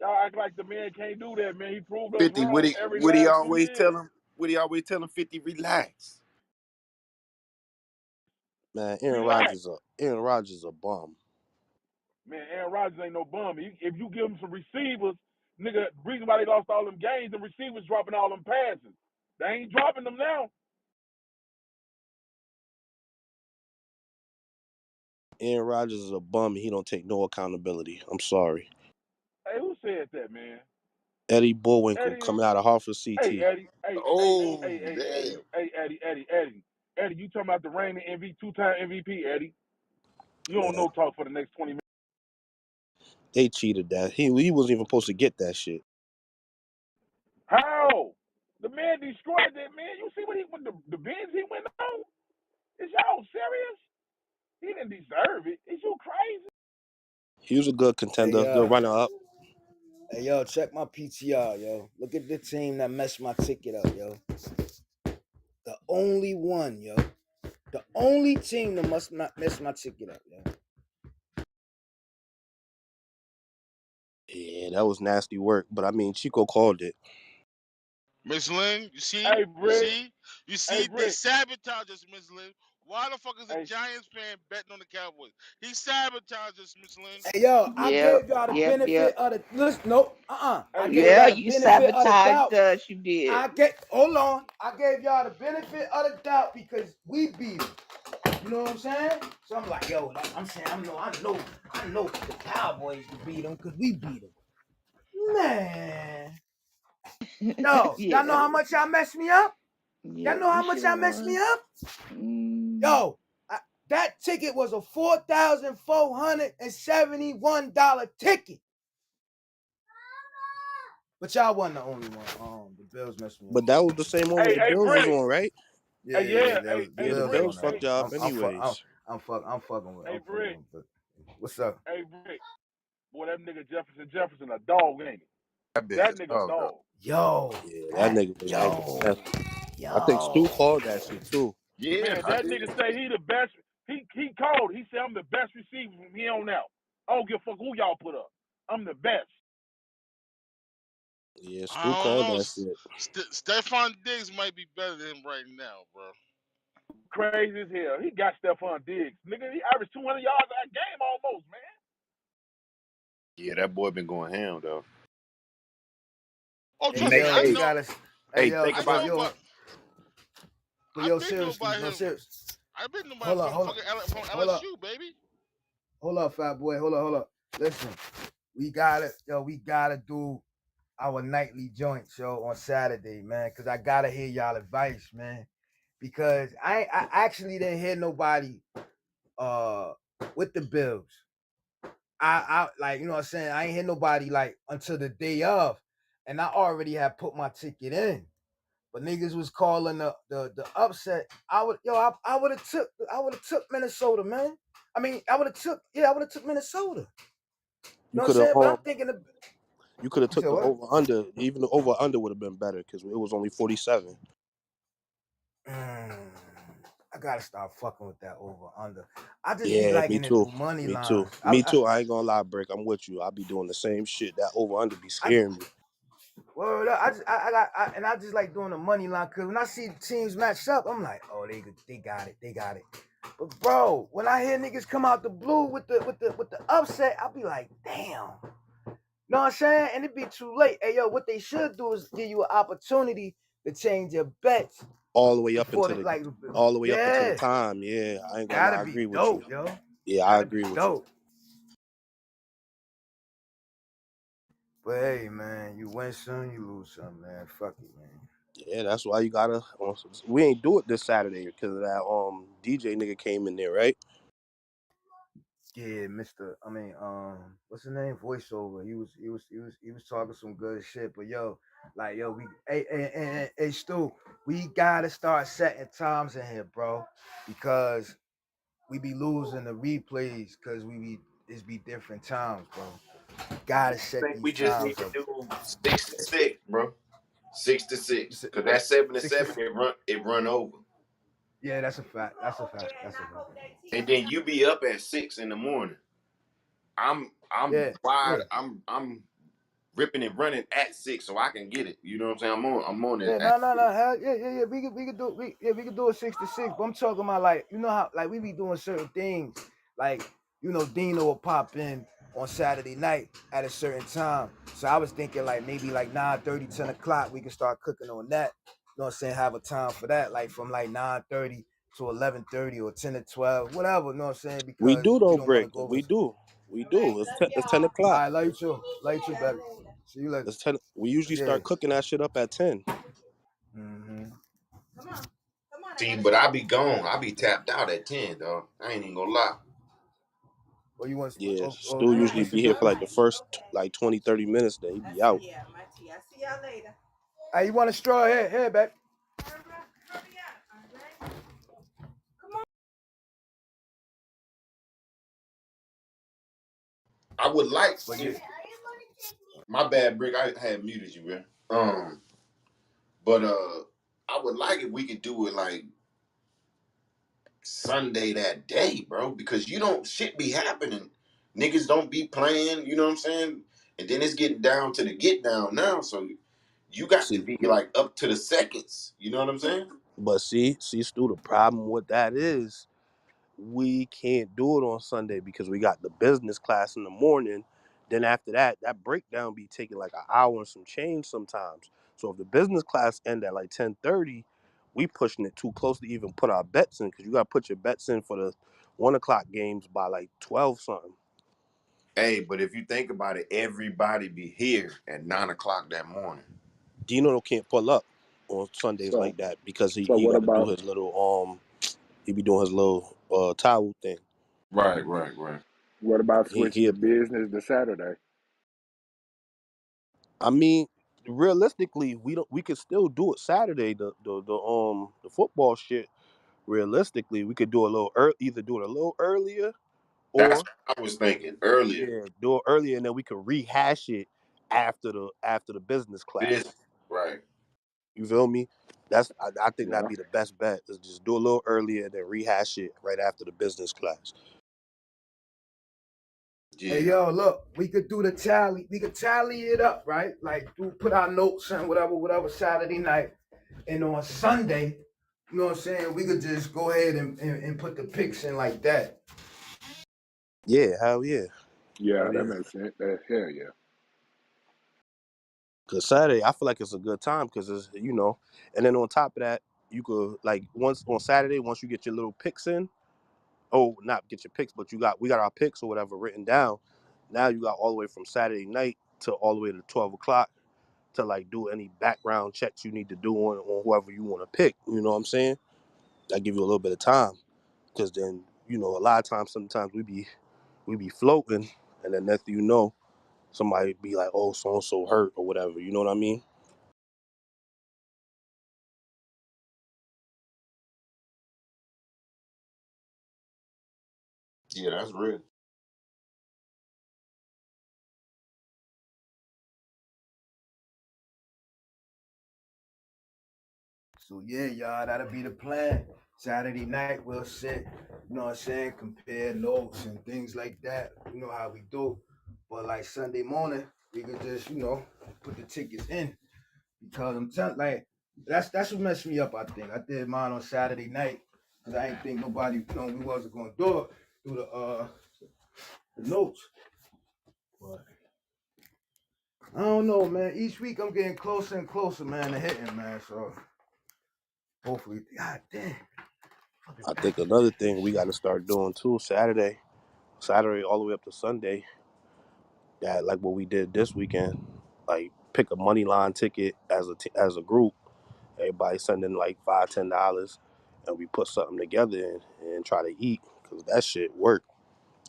Y'all act like the man can't do that, man. He proved us 50, wrong every Woody last 2 always tell years. him, Woody always tell him 50, relax. Man, Relax. Aaron Rodgers a bum. Man, Aaron Rodgers ain't no bum. If you give him some receivers, nigga, reason why they lost all them games, the receivers dropping all them passes. They ain't dropping them now. Aaron Rodgers is a bum and he don't take no accountability. I'm sorry. Hey, who said that, man? Eddie Bullwinkle Eddie. coming out of Hartford Hey, CT. Eddie. Oh, damn. Eddie. Eddie, you talking about the reigning MVP, two-time MVP, Eddie? You don't Man, know talk for the next 20 minutes. they cheated that. He wasn't even supposed to get that shit. How? The man destroyed that man. You see what the bins he went on? Is y'all serious? He didn't deserve it. Is you crazy? He was a good Hey, contender, good runner up. hey, yo, check my PTR, yo. Look at the team that messed my ticket up, yo. The only one, yo. The only team that must not mess my ticket up, yo. Yeah, that was nasty work. But I mean, Chico called it. Miss Lynn, you see? Hey, You Brick. see? You Hey, see? They Brick. sabotage us, Miss Lynn. Why the fuck is a Hey, Giants fan betting on the Cowboys? He sabotaged us, Miss Lynn. Hey, yo, I Yep, gave y'all the yep, benefit yep. of the listen. Nope, I hey, gave Brick. Yeah, y'all the you benefit of the sabotaged doubt. us. You did. Hold on. I gave y'all the benefit of the doubt because we beat them. You know what I'm saying? So I'm like, yo, I'm saying, I know the Cowboys can beat them because we beat them. Man, yo, y'all know Yeah, how much y'all messed me up? Y'all yep. know We how much should have y'all messed me won. up? Mm. Yo, that ticket was a $4,471 ticket. But y'all wasn't the only one. The Bills messed me up But too. that was the same one Hey, the hey, Bills was Brick. on, right? Yeah, Hey, yeah, yeah. yeah. The Hey, Yeah, the Bills was Brick. on Bills that Hey, fucked one. y'all up anyways. I'm fucking with hey, Brick. them. But what's up? Hey, Brick. Boy, that nigga Jefferson a dog, ain't he? That bitch That is nigga a dog, though. dog. Yo, Yeah, that nigga was acting yo, nasty. I think Stu yo. called that shit too. Yeah, Man, I that did. nigga say he the best. He called. He said I'm the best receiver from here on out. I don't give a fuck who y'all put up. I'm the best. Yeah, Stu I don't called know. that shit. Stephon Diggs might be better than him right now, bro. Crazy as hell. He got Stephon Diggs. Nigga, he averaged 200 yards a game almost, man. Yeah, that boy been going ham, though. Oh, Hey trust me, Hey, yo, I you hey, know. gotta. Hey hey, yo, think I about know it. about. I've been know seriously, about no him. serious. I've been know about him Hold up, from hold up, fucking from hold up, LSU, baby. hold up, fat boy, hold up. Listen, we gotta do our nightly joints, yo, on Saturday, man, because I gotta hear y'all advice, man. Because I actually didn't hear nobody uh with the Bills. I like, you know what I'm saying? I ain't hear nobody like until the day of, and I already had put my ticket in. But niggas was calling the upset. I would have took Minnesota, man. I mean, I would have took Minnesota. You You know what I'm could have saying? But I'm thinking of you could have you took said the what? over under. Even the over under would have been better because it was only 47. Mm, I gotta start fucking with that over under. I just be Yeah, me liking to too. do money Me too. lines. Me too. I ain't gonna lie, Brick. I'm with you. I'll be doing the same shit. That over under be I scaring me. Word up. I just like doing the money line because when I see the teams matched up, I'm like, oh, they got it. But bro, when I hear niggas come out the blue with the upset, I'll be like, damn. Know what I'm saying? And it be too late. Hey yo, what they should do is give you an opportunity to change your bets All the way up before into they the like, all the way up into the yeah, time. Yeah, I ain't gonna lie. that'd I be agree with you. dope, yo. Yeah, I That'd be agree with you. dope. But hey, man, you win some, you lose some, man. Fuck it, man. Yeah, that's why you gotta. We ain't do it this Saturday because of that DJ nigga came in there, right? Yeah, Mister. I mean, what's his name? Voiceover. He was talking some good shit. But yo, like yo, hey, Stu, we gotta start setting times in here, bro, because we be losing the replays because it's be different times, bro. Gotta I set think we these just need times to up. do 6 to 6, bro. 6 to 6, Si- cause that 7 to 7 66. it run over, Yeah, that's a fact. That's a fact. That's a fact. and then you be up at 6 in the morning. I'm Yeah, wide. yeah. I'm ripping and running at 6 so I can get it. You know what I'm saying? I'm on it Yeah, at no, no, 6. no. Hell, yeah. We could do a 6 to 6. But I'm talking about like you know how like we be doing certain things. Like Dino will pop in on Saturday night at a certain time. So I was thinking like maybe like 9:30, 10 o'clock. We can start cooking on that. You know what I'm saying? Have a time for that, like from like 9:30 to 11:30 or 10 to 12, whatever. You know what I'm saying? We Because do we though, don't want to Brick. go over. We do. We do. It's 10 All o'clock. right, love you too. Love you too, baby. See you later. It's 10. We usually Yeah. start cooking that shit up at 10. Mm-hmm. See, but I be gone. I be tapped out at 10, dog. I ain't even gonna lie. Or you want? Yeah, Or Stu usually what's the be here good? for like the first like 20, 30 minutes, then he be out. Hey, you want a straw? Here, babe. I would like But yeah, if my bad, Brick. I had muted you, man. But I would like if we could do it like Sunday that day, bro, because you don't shit be happening. Niggas don't be playing, you know what I'm saying? And then it's getting down to the get down now, so you got to See, be like up to the seconds. You know what I'm saying? but see, Stu, the problem with that is we can't do it on Sunday because we got the business class in the morning. Then after that, that breakdown be taking like an hour and some change sometimes. So if the business class end at like 10:30, we pushing it too close to even put our bets in because you got to put your bets in for the 1 o'clock games by like 12 something. Hey, but if you think about it, everybody be here at 9 o'clock that morning. Dino can't pull up on Sundays So like that because he, so he what got to do about his little he be doing his little towel thing. Right. switching He the business to Saturday? I mean, realistically, we could still do it Saturday. The football shit. Realistically, we could do a little either do it a little earlier That's or what I was thinking earlier. yeah, do it earlier and then we could rehash it after the business This class. right. You feel me? I think that'd Yeah. be the best bet is just do a little earlier and then rehash it right after the business class. hey Yeah. yo, look, we could do the tally. We could tally it up, right? Like put our notes and whatever Saturday night, and on Sunday, you know what I'm saying? We could just go ahead and put the picks in like that. Yeah, hell yeah, Yeah, hell that yeah. makes sense. That hell yeah. Cause Saturday, I feel like it's a good time because it's and then on top of that, you could like once on Saturday, once you get your little picks in, oh, not get your picks, but we got our picks or whatever written down. Now you got all the way from Saturday night to all the way to 12 o'clock to like do any background checks you need to do on whoever you want to pick. You know what I'm saying? That give you a little bit of time because then a lot of times sometimes we be floating and then next thing you know somebody be like, oh, so and so hurt or whatever. You know what I mean? Yeah, that's real. So yeah, y'all, that'll be the plan. Saturday night we'll sit, you know what I'm saying, compare notes and things like that. You know how we do. But like Sunday morning, we could just, put the tickets in. Because I'm telling like that's what messed me up, I think. I did mine on Saturday night because I didn't think nobody, we wasn't gonna do it through the notes. But I don't know, man. Each week I'm getting closer and closer, man, to hitting, man. So hopefully, god damn, fucking I back think itching another and thing we got shit. to start doing too Saturday all the way up to Sunday, that like what we did this weekend, like pick a money line ticket as a group. Everybody send in like $5, $10, and we put something together and try to eat because that shit work.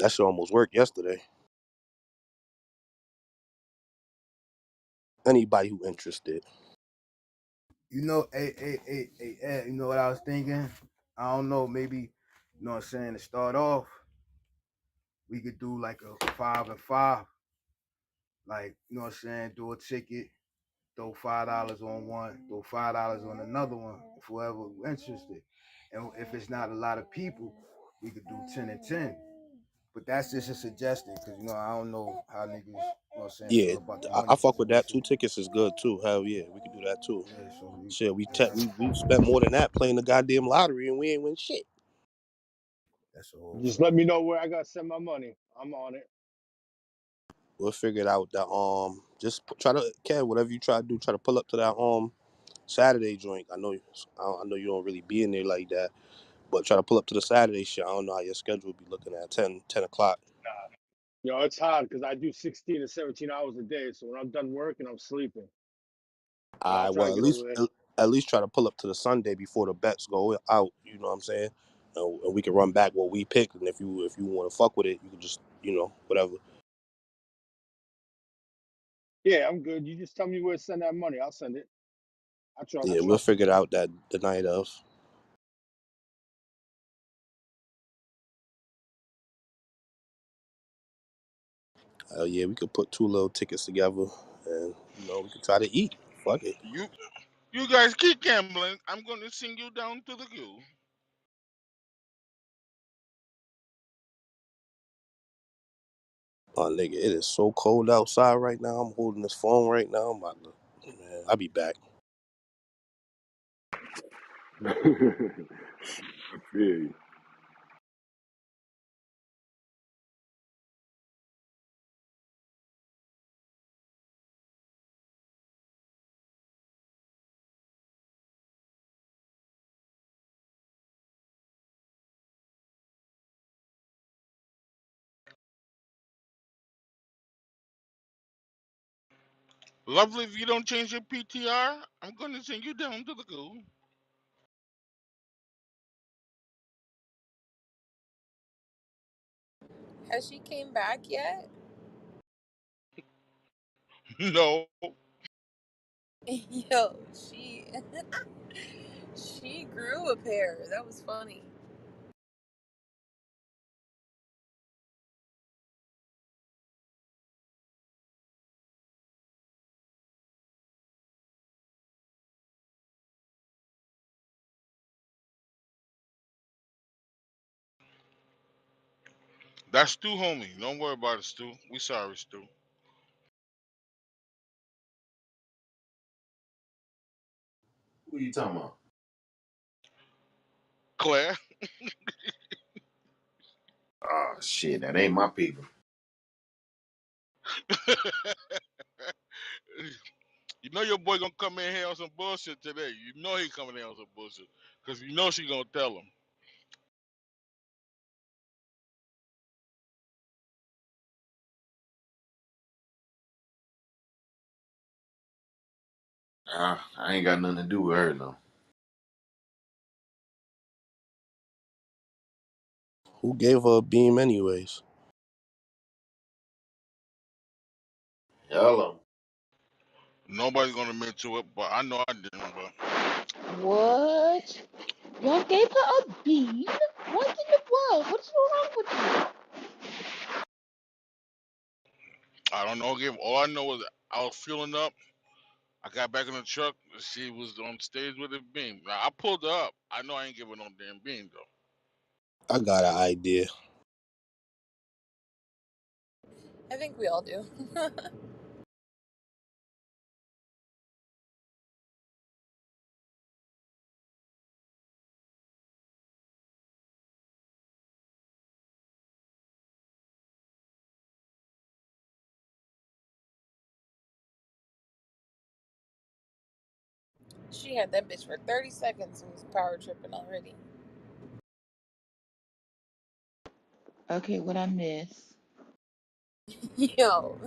That shit almost worked yesterday. Anybody who interested. You know, hey, you know what I was thinking? I don't know, maybe, you know what I'm saying, to start off, we could do like a 5 and 5. Like, you know what I'm saying, do a ticket, throw $5 on one, throw $5 on another one, if whoever interested. And if it's not a lot of people, we could do 10 and 10. But that's just a suggestion, because, you know, I don't know how niggas, you know what I'm saying, Yeah, feel about the I money fuck with that. situation. 2 tickets is good too. Hell yeah, we could do that too. Yeah, so Shit, yeah, we spent more than that playing the goddamn lottery and we ain't win shit. that's a whole Just let fact. me know where I gotta send my money. I'm on it. We'll figure it out. That just try to, Kev, whatever you try to do, try to pull up to that Saturday joint. I know you don't really be in there like that, but try to pull up to the Saturday shit. I don't know how your schedule will be looking at 10 o'clock. Yo, it's hard because I do 16 to 17 hours a day. So when I'm done working, I'm sleeping. But I'll I try to well get over there. at least try to pull up to the Sunday before the bets go out. You know what I'm saying? And we can run back what we picked. And if you want to fuck with it, you can just whatever. Yeah, I'm good. You just tell me where to send that money. I'll send it. I Yeah, we'll trust you. figure it out that the night of. Yeah, we could put 2 little tickets together, and we could try to eat. Fuck it. You guys keep gambling. I'm going to sing you down to the goo. Oh, nigga, it is so cold outside right now. I'm holding this phone right now. I'm about to, man, I'll be back. I feel you. Lovely, if you don't change your PTR, I'm going to sing you down to the goo. Has she came back yet? No. Yo, she grew a pair. That was funny. That's Stu, homie. Don't worry about it, Stu. We sorry, Stu. Who you talking about? Claire. Oh shit, that ain't my people. You know your boy gonna come in here on some bullshit today. You know he coming in on some bullshit. Because you know she gonna tell him. I ain't got nothing to do with her no. Who gave her a beam anyways? Hello. Nobody's gonna admit to it, but I know I didn't. But What? Y'all gave her a bean? What in the world? What's wrong with you? I don't know. Again, all I know is I was fueling up. I got back in the truck. She was on stage with a beam. Now I pulled her up. I know I ain't giving no damn beam though. I got an idea. I think we all do. She had that bitch for 30 seconds and was power tripping already. Okay, what I miss? Yo,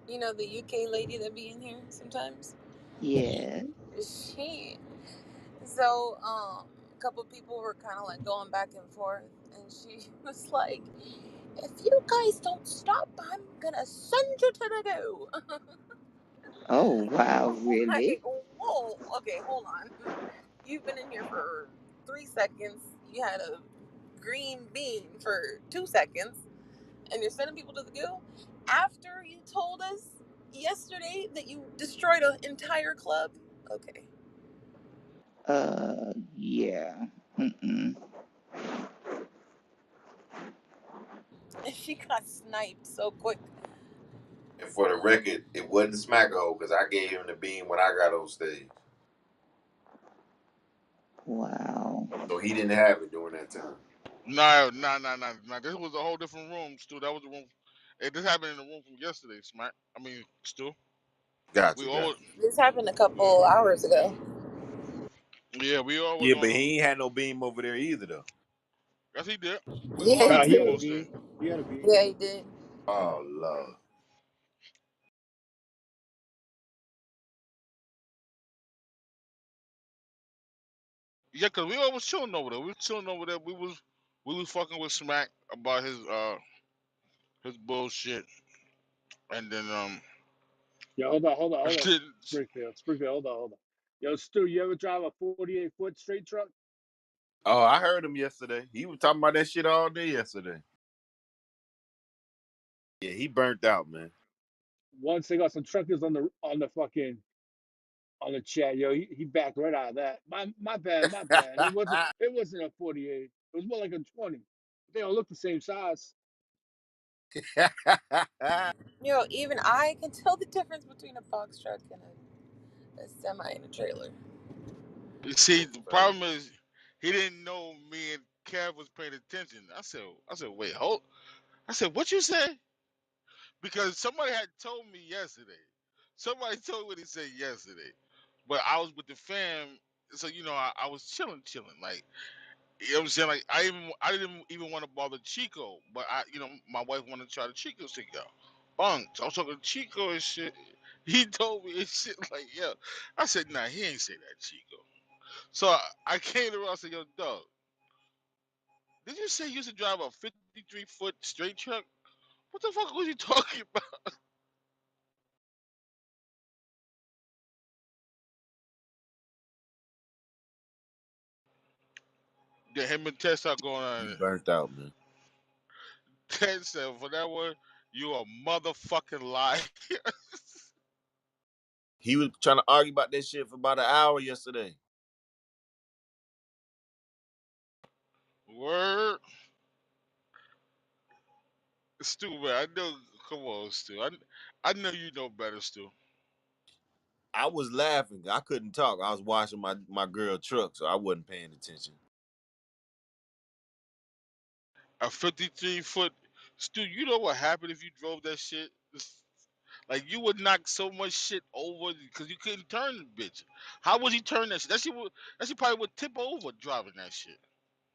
you know the UK lady that be in here sometimes? Yeah. She, so, a couple people were kind of like going back and forth, and she was like, If you guys don't stop, I'm gonna send you to the goo. Oh, wow, I'm really? like, whoa, okay, hold on. You've been in here for 3 seconds. You had a green bean for 2 seconds, and you're sending people to the goo after you told us yesterday that you destroyed an entire club. Okay, Yeah. Mm-mm. and she got sniped so quick. And for the record, it wasn't Smacko because I gave him the beam when I got on stage. Wow. So he didn't have it during that time. No, no, no, no, no. This was a whole different room, Stu. That was the room. This happened in the room from yesterday, Smack. I mean, Stu. We Gotcha, all, gotcha. This happened a couple hours ago. yeah, we all was Yeah, but on. he ain't had no beam over there either though. Yes, he did. We Yeah, all he Nah, had he beam had a did. on stage. bean. He had a bean. Yeah, he did. Oh Lord. Yeah, cause we all was chilling over there. We was chilling over there. We was fucking with Smack about his bullshit, and then Yo, hold on. then, Springfield, hold on. Yo, Stu, you ever drive a 48-foot straight truck? Oh, I heard him yesterday. He was talking about that shit all day yesterday. Yeah, he burnt out, man. Once they got some truckers on the fucking on the chat, yo, he backed right out of that. My bad, my bad. It wasn't a 48. It was more like a 20. They don't look the same size. Even I can tell the difference between a box truck and a semi and a trailer. you see, That's the a fact. problem is he didn't know me and Kev was paying attention. I said, wait, hold. I said, what you say? Because somebody had told me yesterday. Somebody told me what he said yesterday. But I was with the fam, so I was chilling. Like, you know what I'm saying? Like, I didn't even want to bother Chico, but my wife wanted to try the Chico stick out. Bunk. So I was talking to Chico and shit. He told me and shit like, yo. I said, nah, he ain't say that, Chico. So I came around and said, yo, dog, did you say you used to drive a 53-foot straight truck? What the fuck was you talking about? Then him and Tess are going He on. burnt out, man. Ted said, for that one, you a motherfucking liar. He was trying to argue about that shit for about an hour yesterday. Word. Stu, man, I know. Come on, Stu. I know you know better, Stu. I was laughing. I couldn't talk. I was washing my girl truck, so I wasn't paying attention. A 53-foot. Stu, you know what happened if you drove that shit? Like, you would knock so much shit over because you couldn't turn the bitch. How would he turn that shit? That shit probably would tip over driving that shit.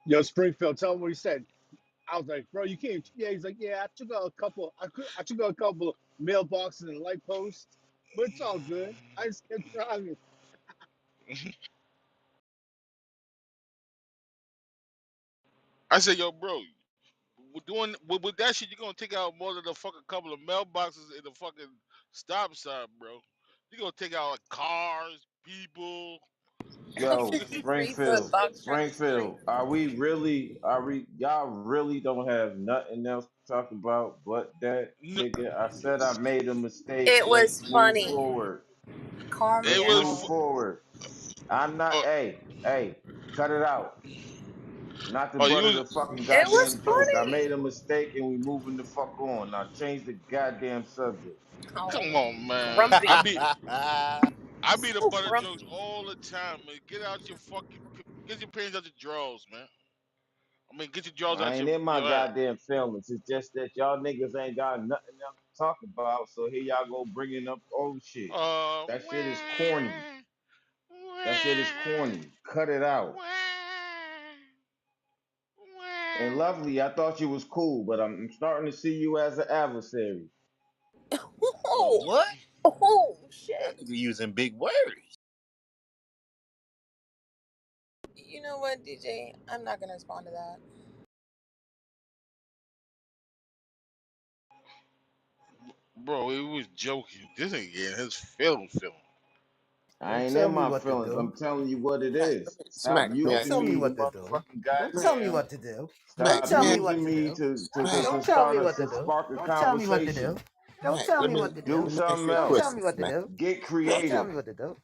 Yo, Springfield, tell him what he said. I was like, bro, you can't. Yeah, he's like, yeah, I took out a couple. I took out a couple mailboxes and light posts, but it's all good. I just kept driving. I said, yo, bro, with that shit, you're gonna take out more than a fucking couple of mailboxes in the fucking stop sign, bro. You're gonna take out like cars, people. A Yo, 53-foot box truck is crazy. Springfield, y'all really don't have nothing else to talk about but that, No, nigga? I said I made a mistake. It Let's was move funny. forward. Calm it Let's was. move down. forward. I'm not, Uh, hey, cut it out. Not the oh, you butt of was. the fucking It was goddamn joke. I funny. made a mistake and we moving the fuck on. Now change the goddamn subject. Oh, Come on, man. I grumpy. be I be the So butt of jokes grumpy. all the time, man. Get your pants out your drawers, man. I mean, get your drawers I out ain't in my your ass. goddamn feelings. It's just that y'all niggas ain't got nothing else to talk about. So here y'all go bringing up old shit. That shit is corny. Wah, That shit is wah, corny. Cut it out. wah, And wah. lovely, I thought you was cool, but I'm starting to see you as an adversary. Oh, Oh, what? oh, That shit. nigga using big words. You know what, DJ? I'm not gonna respond to that. Bro, he was joking. This ain't getting his feeling. I Don't ain't tell in me my what to feelings. do. I'm telling you what it Smack, is. Stop smack. Let me Don't ask using tell you. me me, what to do. motherfucking Don't tell me goddamn. what to do. Don't Stop Let tell me me ask what using to me do. smack. to Don't tell me start what to to do. spark a Don't tell me what to conversation. do. Don't Smack. tell Let me me what to Do do. ask something you a Don't tell else. me question, what to smack. do. Get Don't tell creative. me what to do.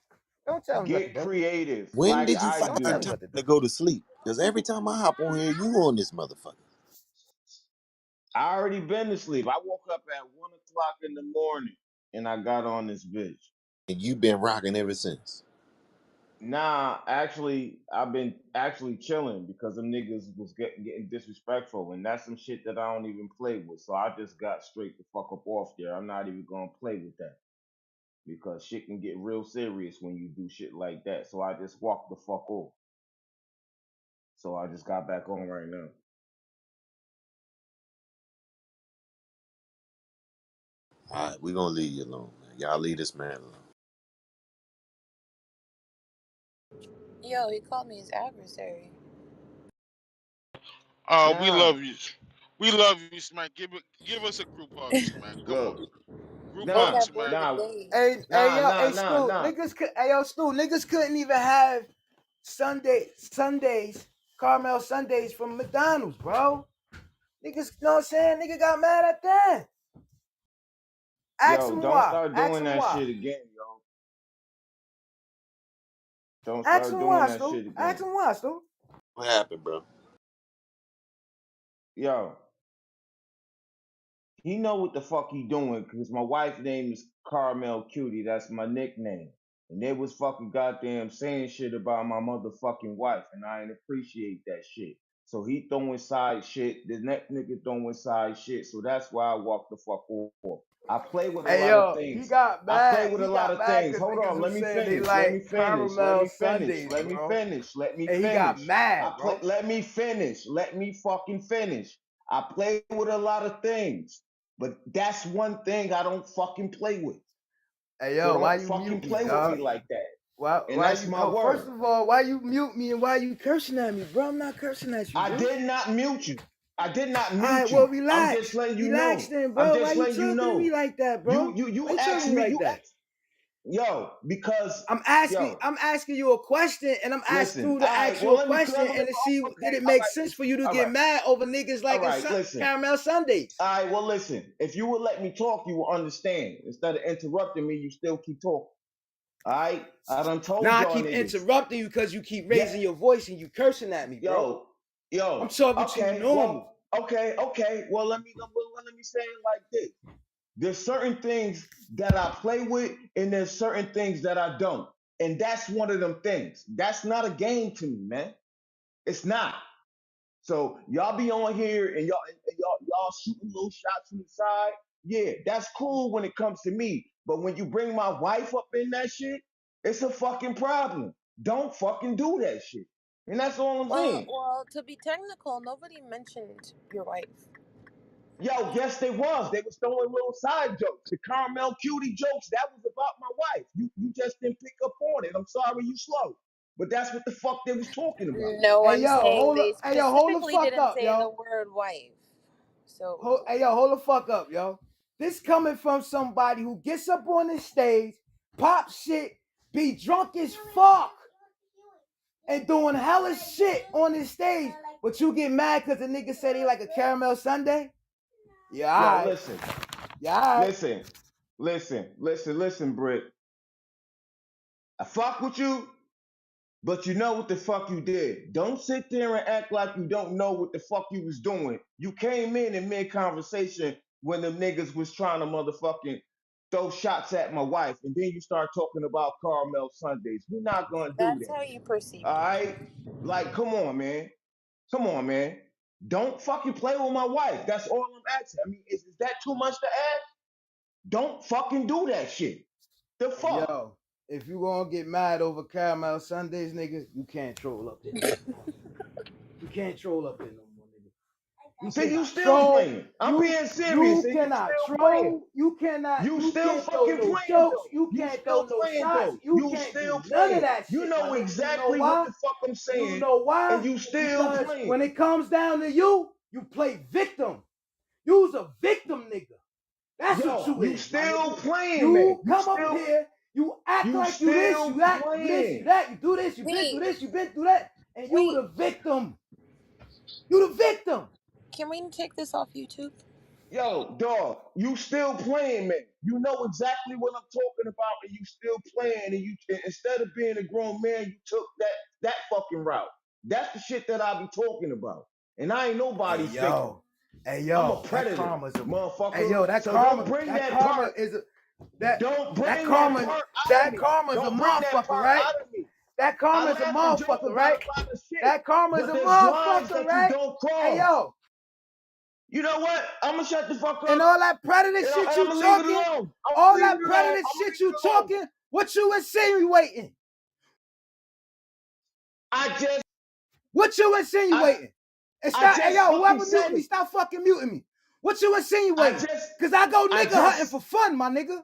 Don't tell me what to Get do. creative When like did you I find Don't tell do. me time what to do. to go to sleep? Because every time I hop on here, you on this motherfucker, I already been to sleep. I woke up at 1 o'clock in the morning and I got on this bitch. and you been rocking ever since. Nah, actually, I've been actually chilling because them niggas was getting disrespectful, and that's some shit that I don't even play with. So I just got straight the fuck up off there. I'm not even gonna play with that because shit can get real serious when you do shit like that. So I just walked the fuck off. So I just got back on right now. All right, we gonna leave you alone, man. Y'all leave this man alone. Yo, he called me his adversary. We Nah, love you. We love you, Smack. Give us a group hug, Smack. Come on. look, Group hug, nah, Vocab Smack. word of the nah, day. Stu, nah. niggas could, hey, yo, Stu, niggas couldn't even have Sundays, Carmel Sundays from McDonald's, bro. Niggas, know what I'm saying? Nigga got mad at that. Ask Yo, him don't why. start Ask doing him that why. shit again, yo. Don't Ask start him doing why, that Stu. shit again. Ask him why, Stu. What happened, bro? Yo, he know what the fuck he doing because my wife's name is Carmel Cutie. That's my nickname. And they was fucking goddamn saying shit about my motherfucking wife, and I ain't appreciate that shit. So he throwing side shit. The next nigga throwing side shit. So that's why I walk the fuck off. I play with a Hey, lot of yo, he things. got I play mad. with a He lot got of mad things. because Hold niggas on. Let was me saying they finish. Let like me finish. Let caramel me finish. Sundays, Let me bro. finish. Let me And he got finish. mad, I play. bro. Let me finish. Let me fucking finish. I play with a lot of things. But that's one thing I don't fucking play with. Hey, So yo, why don't you fucking mute me, play with me dog? like that. And Why that's you? my Oh, first word. of all, why you mute me and why you cursing at me, bro? I'm not cursing at you, I bro. did not mute you. I did not All right, mute well, you. I'm just relax. letting you Relax know. then, I'm bro. Why just you letting you talking to me know. like that, You bro? you Why you you talking asked to me me. like You that? asked. Yo, because I'm yo, asking you a question, and I'm asking listen. you All to ask right. you Well, a let me question and to see did okay. it All make right. sense for Listen. you to All get right. mad over niggas All like right. Listen. caramel Sundays. All right. Well, listen. If you would let me talk, you will understand. Instead of interrupting me, you still keep talking. All right. I done told Now I y'all keep niggas. interrupting you because you keep Yeah. raising your voice and you cursing at me, bro. Yo. I'm Yo. talking to you Okay. normal. Well. Okay. Okay. Well, let me say it like this. There's certain things that I play with, and there's certain things that I don't. And that's one of them things. That's not a game to me, man. It's not. So y'all be on here and y'all shooting little shots from the side. Yeah, that's cool when it comes to me. But when you bring my wife up in that shit, it's a fucking problem. Don't fucking do that shit. And that's all I'm saying. Well, to be technical, nobody mentioned your wife. Yo, yes, they was. They was throwing little side jokes. The Carmel Cutie jokes, that was about my wife. You just didn't pick up on it. I'm sorry you slow. But that's what the fuck they was talking about. No, Hey I'm yo, saying hold they up. Hey yo, hold the specifically fuck didn't up, say the yo. word wife. Hey So yo, hold the fuck up, yo. This coming from somebody who gets up on the stage, pop shit, be drunk as fuck, and doing hella shit on the stage, but you get mad because the nigga said he like a caramel sundae? Yeah, Yo, alright. listen, Yeah, alright. listen, listen, Britt. I fuck with you, but you know what the fuck you did. Don't sit there and act like you don't know what the fuck you was doing. You came in mid conversation when them niggas was trying to motherfucking throw shots at my wife, and then you start talking about Carmel Sundays. We're not gonna do that's that. how you perceived All it. right? Like, come on, man. Come on, man. Don't fucking play with my wife. That's all I'm asking. I mean, is that too much to ask? Don't fucking do that shit. The Hey fuck? yo, if you gonna get mad over caramel Sundays, nigga, you can't troll up there no more. You can't troll up there no more, nigga. You See, you cannot still troll. playing. I'm being serious, You and you cannot still playing. troll. You cannot. You You still can't throw fucking no playing jokes. though. You You can't still throw no playing shots. though. You You can't do still none of playing. that You shit, my know nigga. You know exactly what why? the fuck I'm You saying, know and why? you still Because playing. when it comes down to you, you play victim. You's a victim, nigga. That's what Yo, you you is, my still nigga. playing, man. You come up here, you act You like you this, still you act you this, you playing. that, you do this, you been through Wait, this, you been through that, and you wait. the victim. You the victim. Can we take this off YouTube? Yo, dog, you still playing, man. You know exactly what I'm talking about, and you still playing, and you instead of being a grown man, you took that fucking route. That's the shit that I be talking about. And I ain't Hey nobody's victim. yo, hey I'm a yo, that predator, karma's a hey motherfucker. yo, that So don't karma, bring that that karma part. is a that Don't that bring that karma, part out of that me. karma's a Don't bring that motherfucker, part right? out of me. That I karma's a laugh and joke motherfucker, about right? a lot of shit, That karma's but a there's lines motherfucker, that you right? don't Hey cross. yo, You know what? I'm gonna shut the fuck and up, all that predator and shit I'm you gonna leave it talking, alone. I'm gonna all leave that it alone. predator I'm gonna shit leave you it alone. talking, what you insinuating? I just, What you I, insinuating? And I stop, hey just yo, fucking whoever said muting me, it. stop fucking muting me. What you I insinuating? just, Cause I go I nigga hunting just, for fun, my nigga.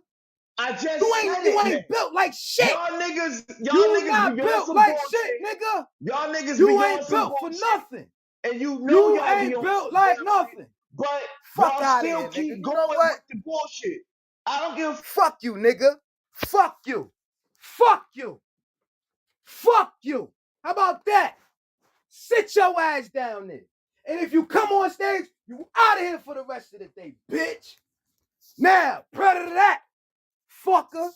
I just said You it, man. ain't built like shit. Y'all You niggas not be on built some like shit, bullshit. nigga. Y'all niggas You be on ain't some built for bullshit, nothing. and you know You y'all be ain't on built some like bullshit, nothing. but Fuck y'all out of still here, nigga. keep You going know what? with the bullshit. I don't give a Fuck you, nigga. Fuck you. Fuck you. Fuck you. How about that? Sit your ass down there. And if you come on stage, you out of here for the rest of the day, bitch. Now, predator that, fucker.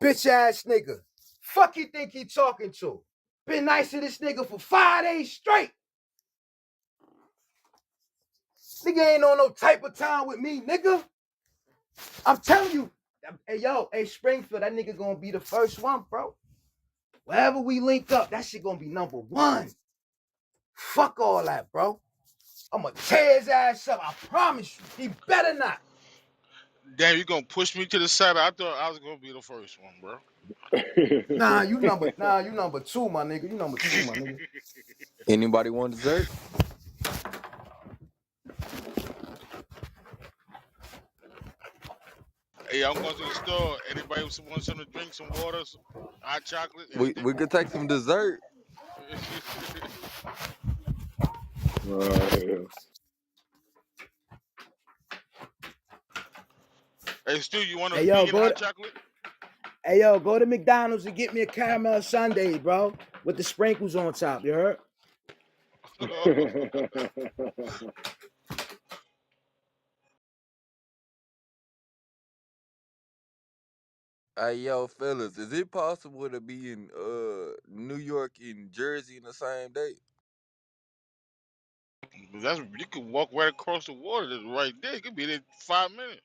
Bitch ass nigga. Fuck you think he talking to? Been nice to this nigga for 5 days straight. Nigga ain't on no type of time with me, nigga. I'm telling you. Hey, yo, hey, Springfield, that nigga gonna be the first one, bro. Wherever we link up, that shit gonna be number one. Fuck all that, bro. I'ma tear his ass up. I promise you. He better not. Damn, you gonna push me to the side? I thought I was gonna be the first one, bro. You number two, my nigga. You number two, my nigga. Anybody want dessert? Hey, I'm going to the store. Anybody wants something to drink, some water, some hot chocolate, anything? We could take some dessert. Yeah. Hey, Stu, you want a Hey yo, vegan go hot to chocolate? go to McDonald's and get me a caramel sundae, bro, with the sprinkles on top. You heard? Hey yo, fellas, is it possible to be in New York and Jersey in the same day? That's you can walk right across the water. That's right there. You could be there in 5 minutes.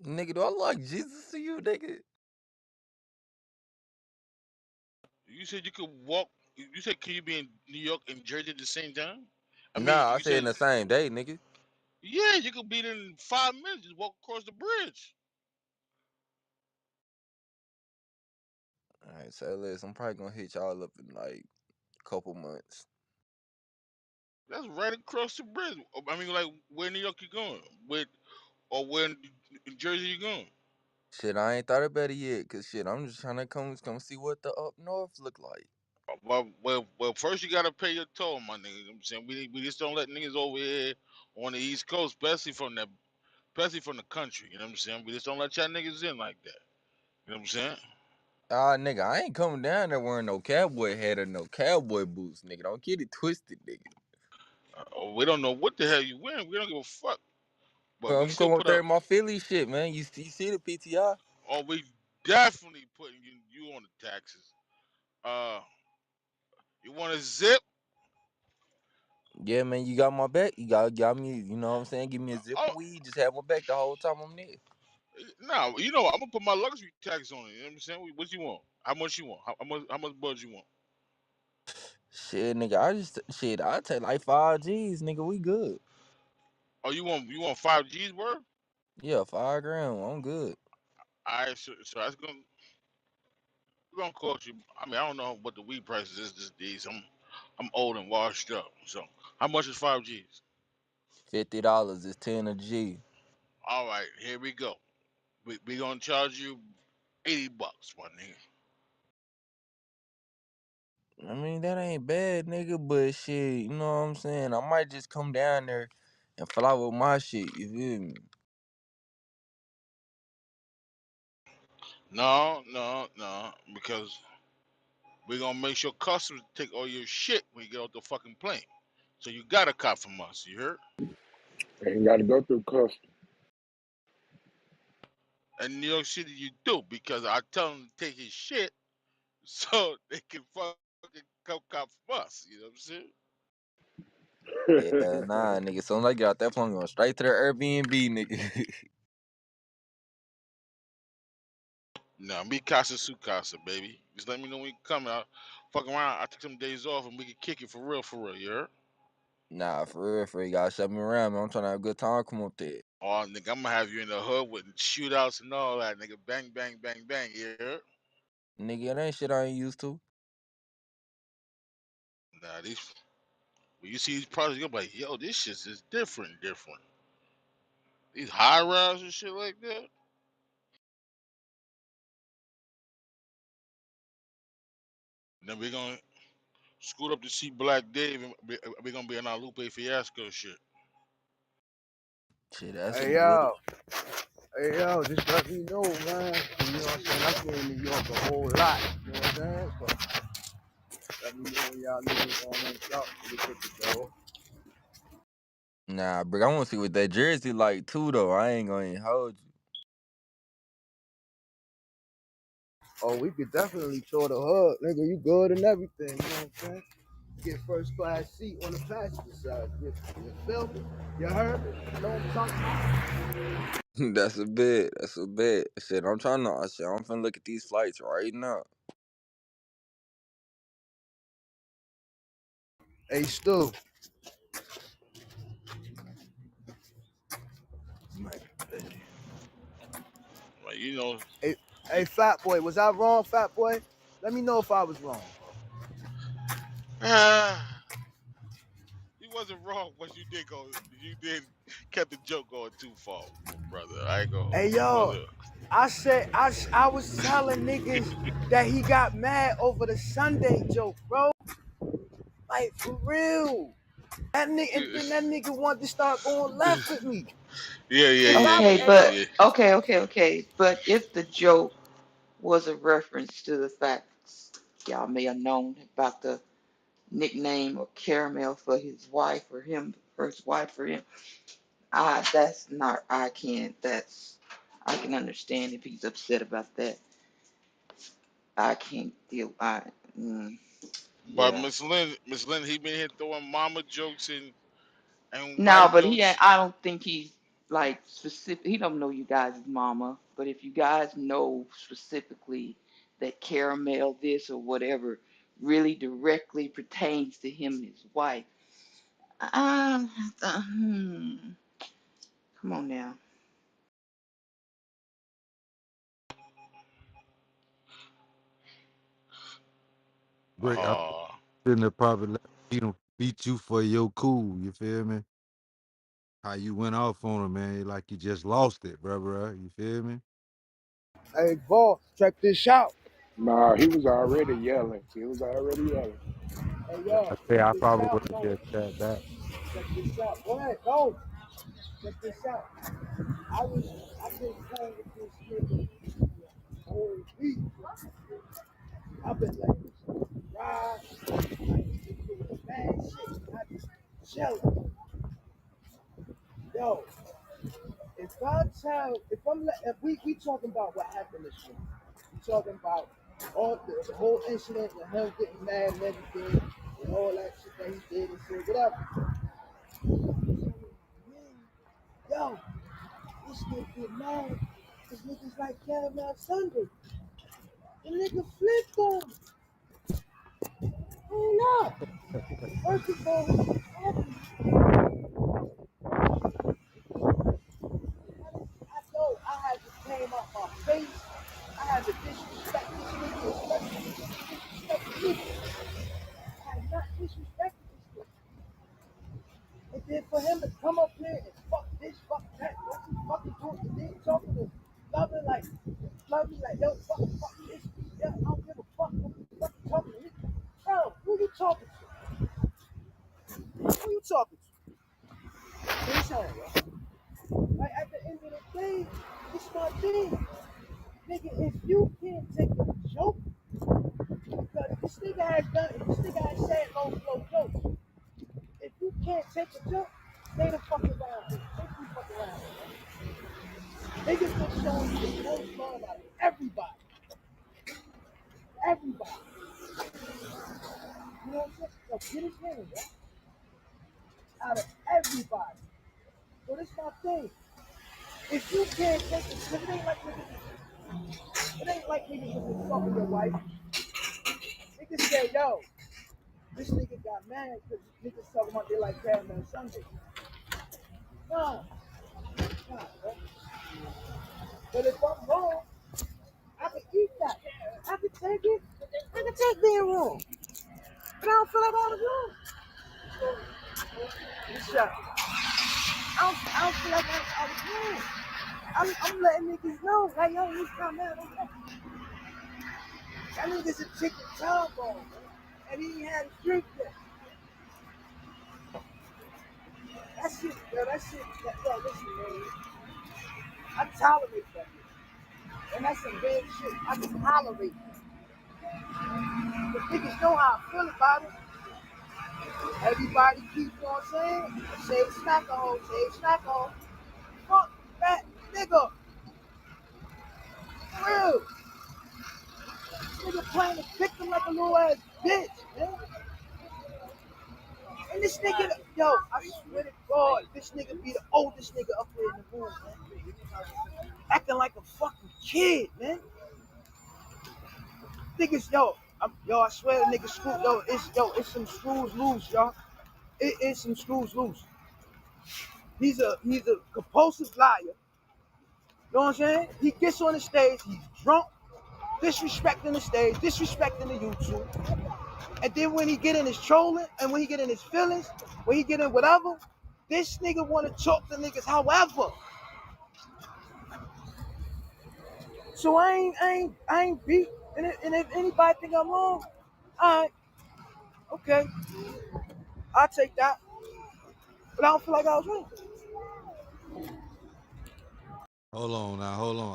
Nigga, do I like Jesus to you, nigga? You said you could walk. You said can you be in New York and Jersey at the same time? I mean, Nah, I you said said in the same day, nigga. yeah. You could be there in 5 minutes. Just walk across the bridge. Alright, so listen, I'm probably gonna hit y'all up in like a couple months. That's right across the bridge. I mean, like where in New York you going? Where in Jersey you going? Shit, I ain't thought about it yet, cause shit, I'm just trying to come see what the up north look like. Well, first you gotta pay your toll, my nigga. You know what I'm saying we just don't let niggas over here on the East Coast, especially from the country. You know what I'm saying? We just don't let y'all niggas in like that. You know what I'm saying? Ah, nigga, I ain't coming down there wearing no cowboy hat or no cowboy boots, nigga. Don't get it twisted, nigga. We don't know what the hell you wearing. We don't give a fuck. But we I'm still coming up put there up. in my Philly shit, man. You see the PTI? Or we definitely putting you on the taxes. Uh, you want to zip? Yeah, man, you got my back. Got me, you know what I'm saying? Give me a zip Oh, of weed. Just have my back the whole time I'm there. no. You know what? I'm gonna put my luxury tax on it. You know what I'm saying? What you want? How much you want? How much budget you want? Shit, nigga, I take like 5 G's, nigga. We good. Oh, you want 5 G's worth? Yeah, 5 grand. I'm good. All right, so that's gonna cost you. I mean, I don't know what the weed prices is these days. I'm old and washed up. So how much is 5 G's? $50 is 10 a G. All right, here we go. We gonna charge you $80, my nigga. I mean, that ain't bad, nigga, but shit, you know what I'm saying? I might just come down there and follow my shit. You feel me? No, no, no, because we're gonna make sure customs take all your shit when you get off the fucking plane. So you got a cop from us, you heard? Ain't got to go through custom. In New York City, you do because I tell him to take his shit so they can fucking come cop from us. You know what I'm saying? Yeah, nah, nigga. Soon as I get out that phone, going straight to the Airbnb, nigga. Nah, me casa su casa, baby. Just let me know when you come out. Fuck around. I take some days off and we can kick it for real, you heard? Nah, for real, you gotta shut me around, man. I'm trying to have a good time. Come up there. Oh, nigga, I'm gonna have you in the hood with shootouts and all that, nigga. Bang, bang, bang, bang, you heard? Nigga, it ain't shit I ain't used to. Nah, when you see these projects, you're like, yo, this shit is different. These high rise and shit like that. And then we're gonna scoot up to see Black Dave and we're gonna be in our Lupe Fiasco shit. Shit, that's a Hey bit. yo, hey yo, just let me know, man. You know what I'm saying? I've been in New York a whole lot. You know what I'm saying? So let me know when y'all niggas on that out. We get to go. Nah, bro, I want to see what that jersey like too, though. I ain't gonna even hold you. Oh, we could definitely tour the hub, nigga. You good and everything. You know what I'm saying? Get first class seat on the passenger side. You feel me? You heard me? You know what I'm talking about? That's a bit. That's a bit. Shit, I'm trying to. Shit, I'm finna look at these flights right now. Hey, Stu. Like, you know, Hey, you, hey, Fat Boy. Was I wrong, Fat Boy? Let me know if I was wrong, bro. ah, you wasn't wrong, but you did kept the joke going too far, brother. I ain't gonna hold Hey, you. You yo. wasn't. I said I was telling niggas that he got mad over the Sunday joke, bro. Like for real. That nigga and then that nigga wanted to start going left with me. Cause I Okay, and but Yeah. okay. But if the joke was a reference to the fact y'all may have known about the nickname or caramel for his wife or him for his wife for him, that's not I can't that's I can understand if he's upset about that. I can't deal. Mm, But yeah. Miss Lynn, he been here throwing mama jokes and No, wife but he jokes. ain't, I don't think he's like specific. He don't know you guys' mama, but if you guys know specifically that caramel this or whatever really directly pertains to him and his wife, um, hmm, come on now. Great. I Oh, shouldn't have probably let him beat you for your cool. You feel me? How you went off on him, man? Like you just lost it, bro. You feel me? hey, boss, check this out. Nah, he was already yelling. He was already yelling. Hey, Yeah, yo, I say check I this probably out, would have though. just sat back. Check this out. Go ahead, go. Check this out. I've been cool with this nigga whole week. I've been like, ride, like, he been doing bad shit. I just chilling. Yo, if we talking about what happened this week, we talking about all the whole incident with him getting mad and everything, and all that shit that he did and shit, whatever. Yo, this nigga get mad because niggas like Caramel Sunday. The nigga flipped on him. Hold up. First of all, I know I had to came out my face. I had to disrespect this nigga, especially disrespect me. I had not disrespected this nigga. And then for him to come up here and fuck this, fuck that, what's he fucking doing? And then talking to loving like, yo, fuck this, yeah, I don't give a fuck what you fucking talking to me. Bro, who you talking to? Who you talking to? nigga, if you can't take a joke, because this nigga has said low flow jokes. If you can't take a joke, stay the fuck around. Stay the fuck around. Niggas been showing you the most love out of everybody. Everybody. You know what I'm saying? So get his name, right? Out of everybody. So this my thing. If you can't take it, cause it ain't like niggas just been fucking your wife. Niggas say, yo, this nigga got mad because niggas talking about they like caramel Sunday. No, no, bro. But if I'm wrong, I can eat that. I can take it. I can take being wrong. But I don't feel like I was wrong. So, I don't feel like I was wrong. I'm letting niggas know, like, yo, this come out. That nigga's a chicken jawbone, man. And he ain't had a drink yet. That shit, yo, listen, man. I tolerate that. And that's some bad shit. I can tolerate that. The niggas know how I feel about it. Everybody keeps on saying, say snack a hole, say snack a hole. Fuck that nigga. For real. This nigga playing the victim like a little ass bitch, man. And this nigga, yo, I swear to God, this nigga be the oldest nigga up here in the room, man. Acting like a fucking kid, man. Niggas, I swear the nigga screw, it's some screws loose, y'all. It is some screws loose. He's a compulsive liar. You know what I'm saying? He gets on the stage, he's drunk, disrespecting the stage, disrespecting the YouTube. And then when he get in his trolling and when he get in his feelings, when he get in whatever, this nigga wanna talk to niggas however. So I ain't beat. And if anybody think I'm wrong, alright, okay, I'll take that. But I don't feel like I was wrong. Hold on.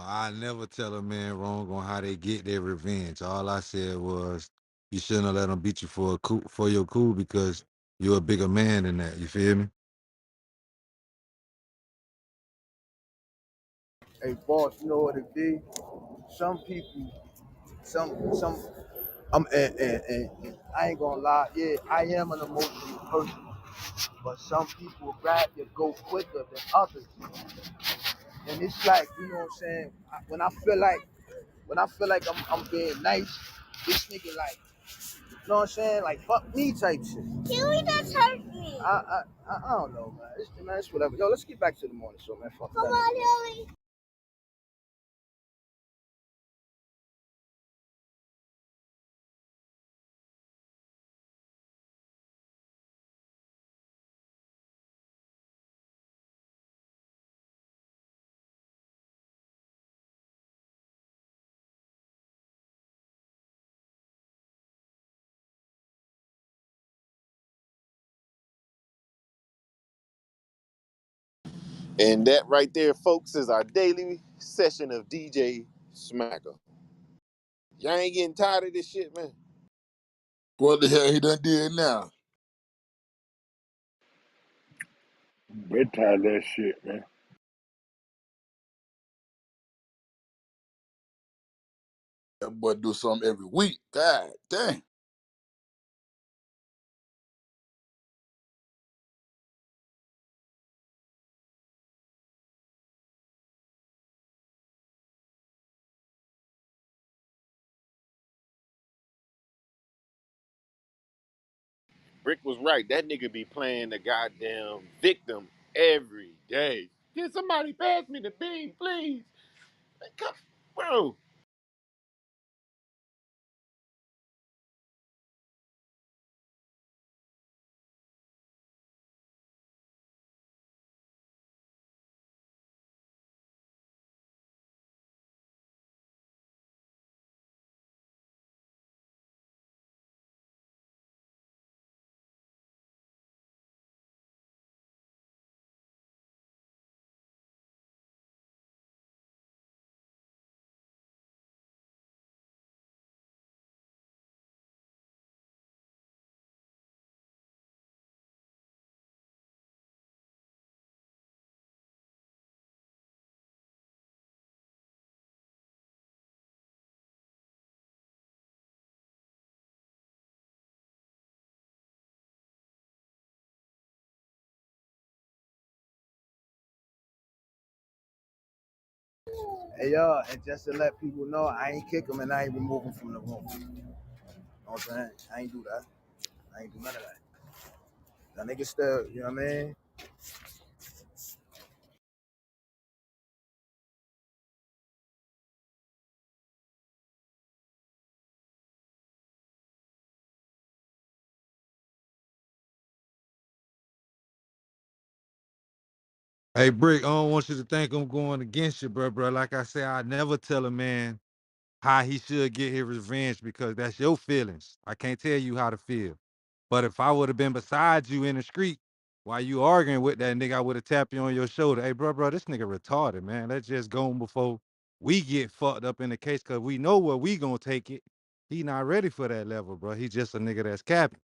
I never tell a man wrong on how they get their revenge. All I said was you shouldn't have let them beat you for for your cool because you're a bigger man than that. You feel me? Hey boss, you know what it be? Some people, some and I ain't gonna lie, yeah, I am an emotional person, but some people rather go quicker than others. And it's like, you know what I'm saying? When I feel like I'm being nice, this nigga like, you know what I'm saying? Like fuck me type shit. Kiwi just hurt me. I don't know, man. It's whatever. Yo, let's get back to the morning show, man. Fuck Come that. On, Huey. And that right there, folks, is our daily session of DJ Smacker. Y'all ain't getting tired of this shit, man. What the hell he done did now? Bedtime that shit, man. That boy do something every week. God damn. Brick was right. That nigga be playing the goddamn victim every day. Can somebody pass me the bean, please? Bro, Hey, yo, and just to let people know, I ain't kick him and I ain't remove him from the room. You know what I'm saying? I ain't do that. I ain't do none of that. That nigga still, you know what I mean? Hey, Brick, I don't want you to think I'm going against you, bro. Like I say, I never tell a man how he should get his revenge because that's your feelings. I can't tell you how to feel. But if I would have been beside you in the street while you arguing with that nigga, I would have tapped you on your shoulder. Hey, bro, this nigga retarded, man. Let's just go on before we get fucked up in the case because we know where we gonna take it. He not ready for that level, bro. He just a nigga that's capping.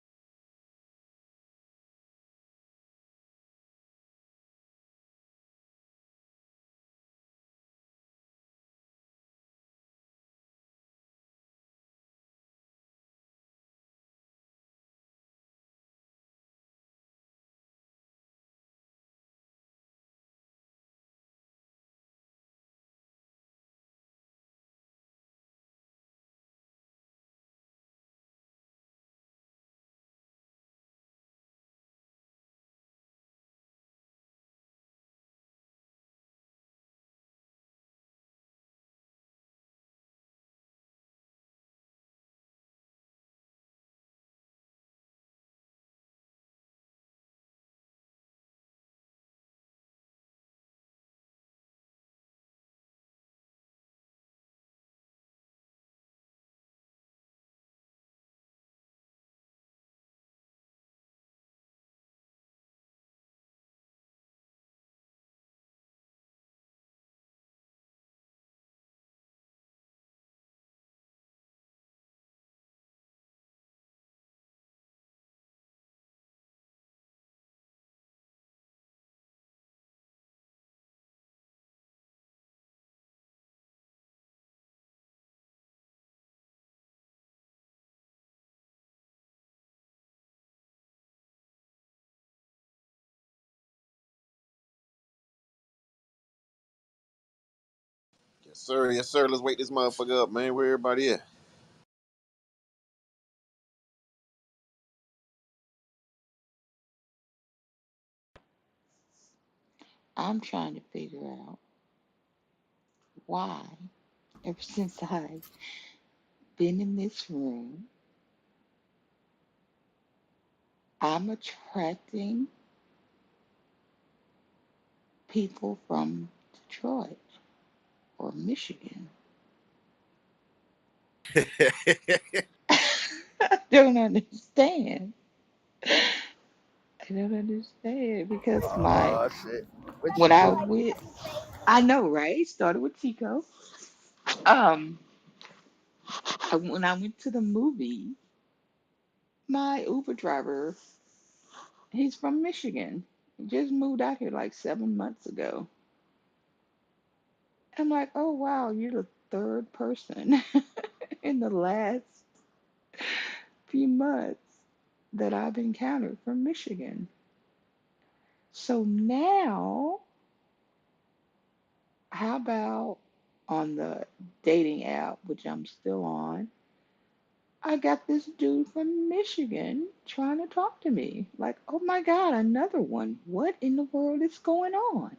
Yes, sir. Yes, sir. Let's wake this motherfucker up, man. Where everybody at? I'm trying to figure out why, ever since I've been in this room, I'm attracting people from Detroit or Michigan. I don't understand. I don't understand because my Oh, shit. With when I Chico. went, I know, right? Started with Chico. Um, when I went to the movie, my Uber driver, he's from Michigan. He just moved out here like 7 months ago. I'm like, oh wow, you're the third person in the last few months that I've encountered from Michigan. So now, how about on the dating app, which I'm still on, I got this dude from Michigan trying to talk to me. Like, oh my God, another one. What in the world is going on?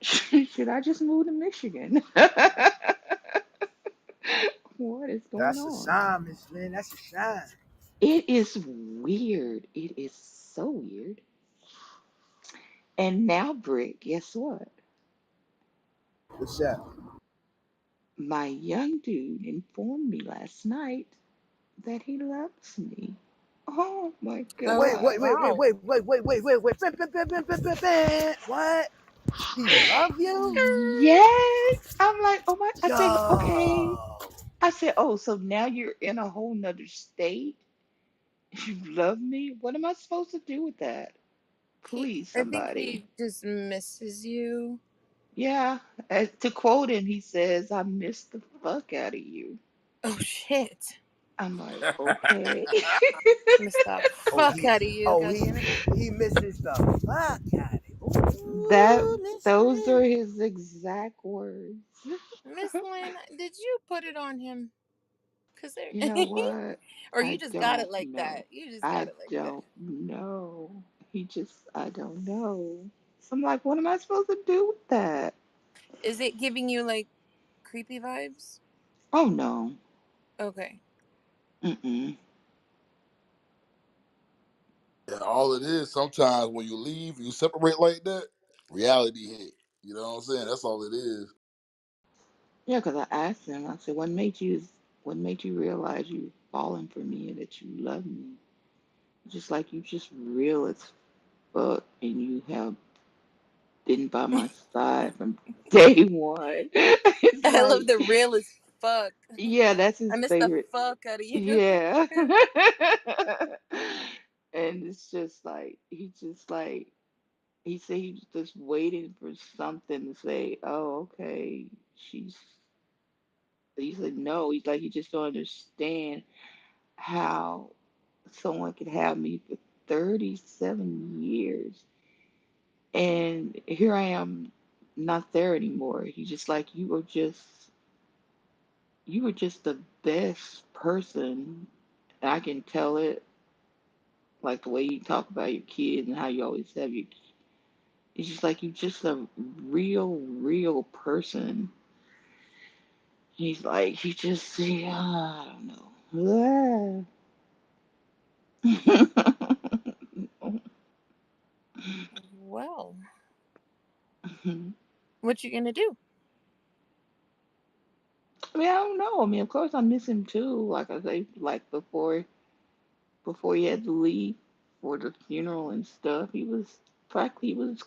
Should I just move to Michigan? What is going That's a on? sign, Miss Lynn. That's a sign. It is weird. It is so weird. And now, Brick, guess what? What's that? My young dude informed me last night that he loves me. Oh my Oh, Wait, God. wait, wait, wait, wow. wait, wait, wait, wait, wait, wait. What? He love you? Yes. I'm like, oh my, I said, okay. Yo. I said, oh, so now you're in a whole nother state? You love me? What am I supposed to do with that? Please, I think somebody. he just misses you. Yeah. To quote him, he says, I miss the fuck out of you. Oh, shit. I'm like, okay. Miss the Oh, fuck he, out of you, oh, he, goddammit. he misses the fuck out of it. That Ooh, Miss those are Lynn. his exact words. Miss Lynn, did you put it on him? Cause there, You know what? or you I just got it don't like know. that. You just got I it like that. don't know. I don't know. So I'm like, what am I supposed to do with that? Is it giving you like creepy vibes? Oh no. Okay. Mm-mm. And all it is, sometimes when you leave, you separate like that, reality hit. You know what I'm saying? That's all it is. Yeah, 'cause I asked him, I said, what made you realize you falling for me and that you love me? Just like you just real as fuck and you have been by my side from day one. It's I love like, the real as fuck. yeah, that's I his miss the favorite. fuck out of you. Yeah. And it's just like he said he was just waiting for something to say, oh, okay, she's he said no. He's like he just don't understand how someone could have me for 37 years and here I am not there anymore. He's just like you were just the best person. I can tell it like the way you talk about your kids and how you always have your it's just like you just a real person. He's like he just yeah, I don't know. Well, I what you gonna do? mean, I don't know. I mean, of course, I miss him too. Like I say, like before he had to leave for the funeral and stuff, he was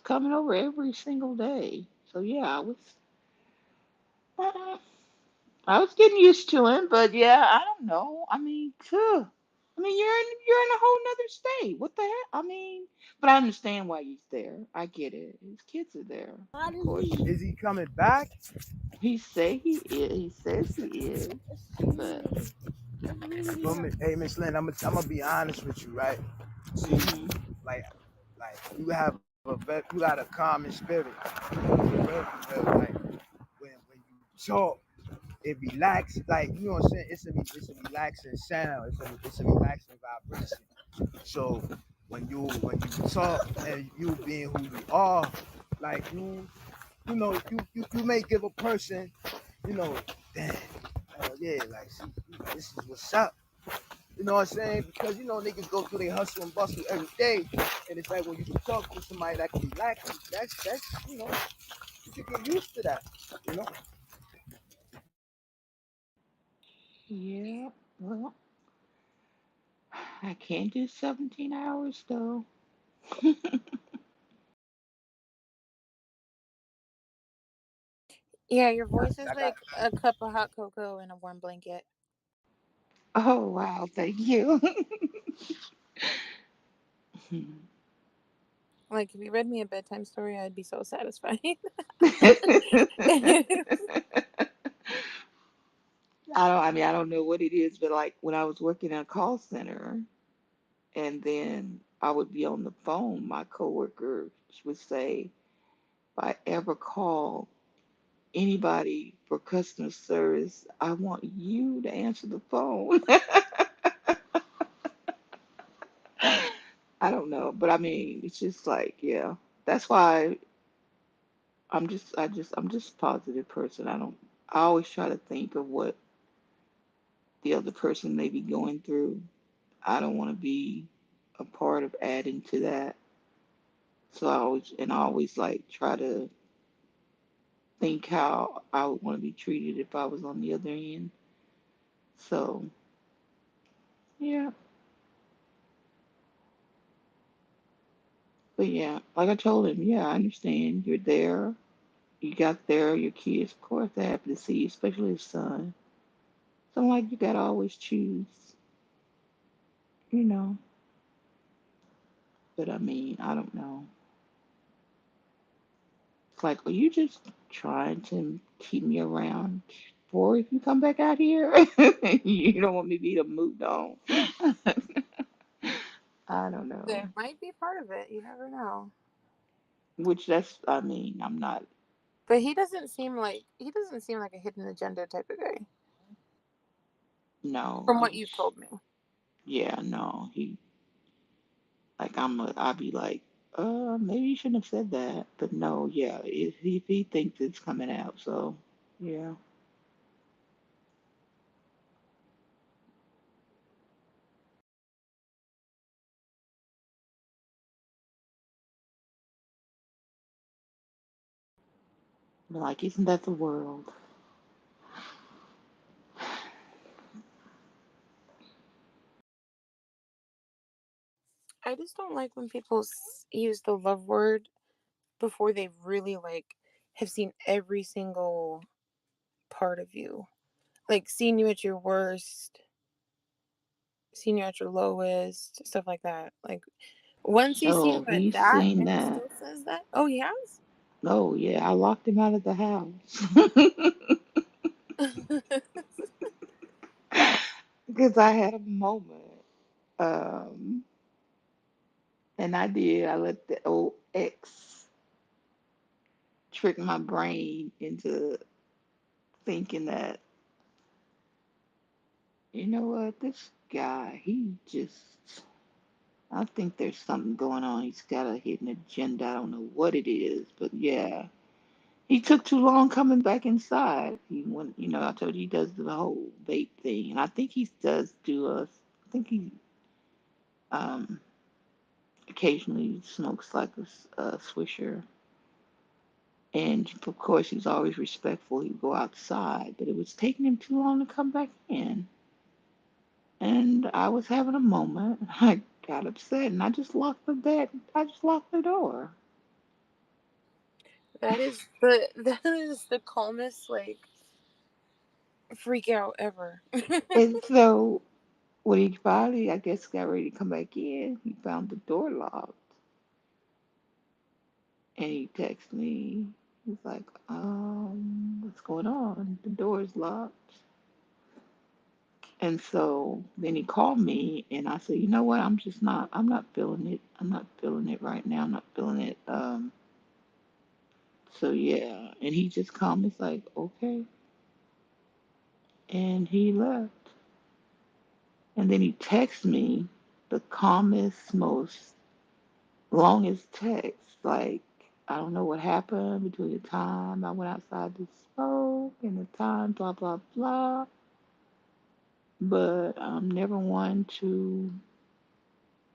coming over every single day. So yeah, uh, I was getting used to him, but yeah, I don't know. I mean, phew. I mean, you're in a whole nother state. What the heck? I mean, but I understand why he's there. I get it. His kids are there, of course. Is he coming back? He say he is. He says he is, but Well, hey, Miss Lynn, I'm gonna be honest with you, right? See, hmm like, like you got a common spirit, for real, like when you talk, it relax, like you know what I'm saying. It's a relaxing sound. It's a relaxing vibration. So when you talk and you being who you are, like you may give a person, you know, damn, yeah, like see, this is what's up. You know what I'm saying? Because niggas go through their hustle and bustle every day, and it's like when you can talk to somebody that can relax you, that's you can get used to that. You know. yeah. Well, I can't do 17 hours though. Yeah, your voice is I got like a cup of hot cocoa in a warm blanket. Oh wow, thank you. Like if you read me a bedtime story, I'd be so satisfied. I mean I don't know what it is, but like when I was working in a call center and then I would be on the phone, my coworker would say, if I ever call anybody for customer service, I want you to answer the phone. I don't know, but I mean, it's just like, yeah. That's why I'm just a positive person. I always try to think of what the other person may be going through. I don't want to be a part of adding to that. So I always like try to think how I would want to be treated if I was on the other end. So, yeah. But yeah, like I told him, yeah, I understand. You're there. You got there, your kids, of course, they're happy to see you, especially his son. So I'm like, you gotta always choose, you know. But I mean, I don't know. It's like, are you just trying to keep me around for if you come back out here? You don't want me to be the moved on. I don't That know. might be part of it. You never know. which that's, I mean, I'm not, But he doesn't seem like a hidden agenda type of guy, no, from what he's, you've told me. yeah, no, he, like, I'd be like, maybe you shouldn't have said that. But no, yeah, if he thinks it's coming out, so, yeah. Like, isn't that the world? I just don't like when people use the love word before they really like have seen every single part of you. Like seen you at your worst, seen you at your lowest, stuff like that. Like once he seen Oh, you at he's that seen and he that. still says that. Oh, he has? Oh, yeah, I locked him out of the house. Because I had a moment. Um, and I did. I let the old ex trick my brain into thinking that, you know what, this guy, I think there's something going on. He's got a hidden agenda. I don't know what it is, but yeah. He took too long coming back inside. He went, I told you he does the whole vape thing. And I think he does do I think he um, occasionally smokes like a swisher. And of course, he's always respectful. He'd go outside, but it was taking him too long to come back in. And I was having a moment. I got upset and I just locked the bed. I just locked the door. That is the calmest like freak out ever. And so when he finally, I guess, got ready to come back in, he found the door locked. And he texted me. He's like, what's going on? The door's locked. And so then he called me and I said, you know what? I'm not feeling it. I'm not feeling it right now. I'm not feeling it. So yeah. And he just calmed. He's like, okay. And he left. And then he texted me the calmest, most longest text. Like, I don't know what happened between the time I went outside to smoke and the time, blah, blah, blah. But I'm never one to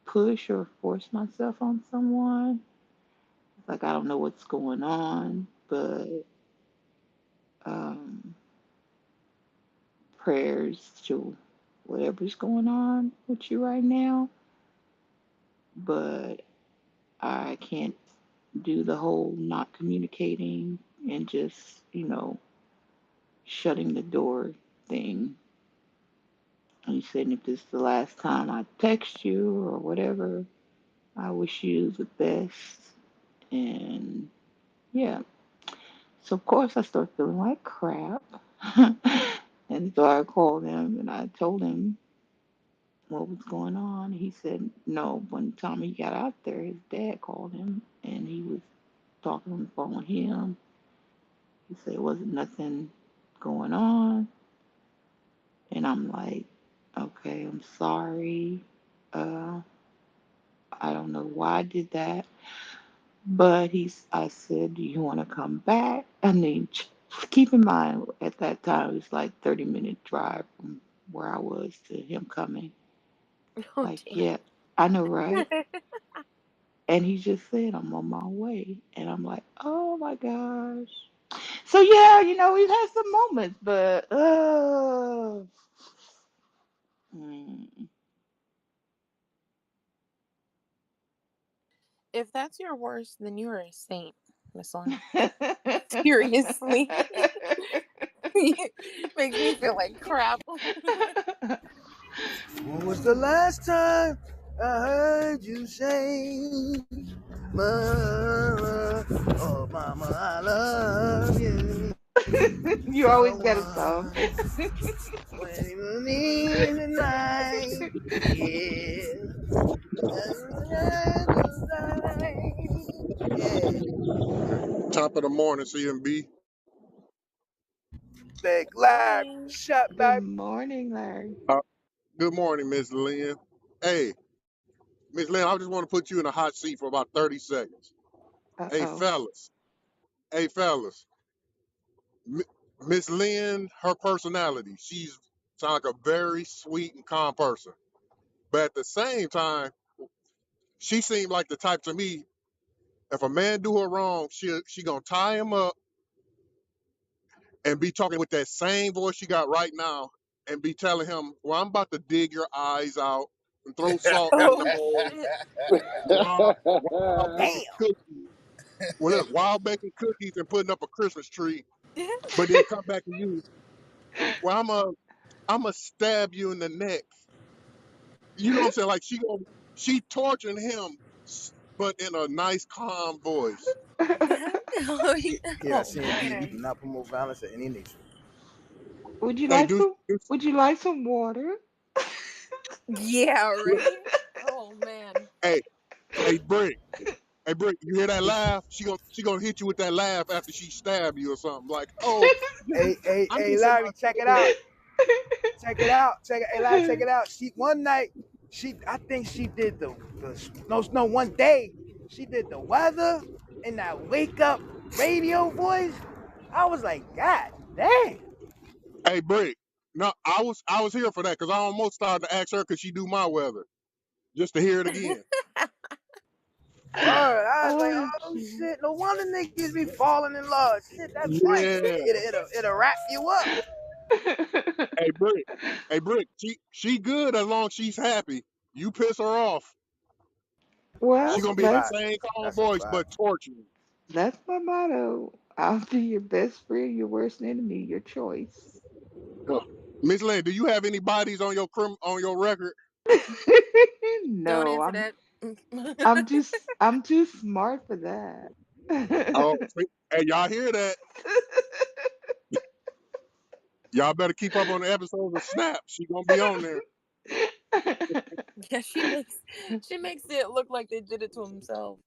push or force myself on someone. It's like I don't know what's going on, but um, prayers to whatever's going on with you right now. But I can't do the whole not communicating and just, shutting the door thing. And he said, if this is the last time I text you or whatever, I wish you the best. And yeah, so of course I started feeling like crap. And so I called him and I told him what was going on. He said no. One time he got out there, his dad called him and he was talking on the phone with him. He said it wasn't nothing going on. And I'm like, okay, I'm sorry. Uh, I don't know why I did that. But I said, do you want to come back? I mean, keep in mind, at that time, it was like 30-minute drive from where I was to him coming. Oh Like, damn. yeah, I know, right? And he just said, I'm on my way. And I'm like, oh my gosh. So, yeah, we've had some moments, but, mm. If that's your worst, then you are a saint, Miss Lynn. Seriously. Makes me feel like crap. When was the last time I heard you say, Mama, oh mama, I love you You so always got a song. much. When you need in the night, yeah. Yeah. Top of the morning, C.M.B. Big Larry, Morning. shut Good back. morning, Larry. Good morning, Miss Lynn. Hey, Miss Lynn, I just want to put you in a hot seat for about 30 seconds. Hey, Uh-oh. fellas. Hey, fellas. M- Miss Lynn, her personality, she's sounds like a very sweet and calm person. But at the same time, she seemed like the type to me, if a man do her wrong, she gonna tie him up and be talking with that same voice she got right now and be telling him, well, I'm about to dig your eyes out and throw salt in the Oh bowl shit. while Damn. baking cookies. Well, look, while baking cookies and putting up a Christmas tree, but then come back to you. Well, I'm a stab you in the neck. You know what I'm saying? Like she torturing him, but in a nice, calm voice. Here at Oh C.M.B, we do man. not promote violence at any nature. Would you Hey, like some would you like some water? Yeah, right? Oh man. hey, hey, Brick. Hey, Brick, you hear that laugh? She gonna hit you with that laugh after she stab you or something. Like, oh, I'm Hey, just in my Larry, check it feelings. out. Check it out. Check it. Hey, Larry, check it out. She one night, I think she did no one day, she did the weather in that wake up radio voice. I was like, God damn. Hey, Brick. No, I was here for that because I almost started to ask her could she do my weather just to hear it again. Word. I was like, Oh, oh gee. shit. No wonder niggas be falling in love. Shit, that voice, Yeah. it'll wrap you up. Hey, Brick. Hey, Brick. She good as long as she's happy. You piss her off, she Well, That's a gonna be that that's fact. same calm That's a voice fact. but torturing. that's my motto. I'll be your best friend, your worst enemy, your choice. Huh. Miss Lane, do you have any bodies on on your record? Don't No, answer I'm that. I'm too I'm too smart for that. Oh, hey, y'all hear that? Y'all better keep up on the episodes of Snap. She gonna be on there. Yeah, she makes it look like they did it to himself.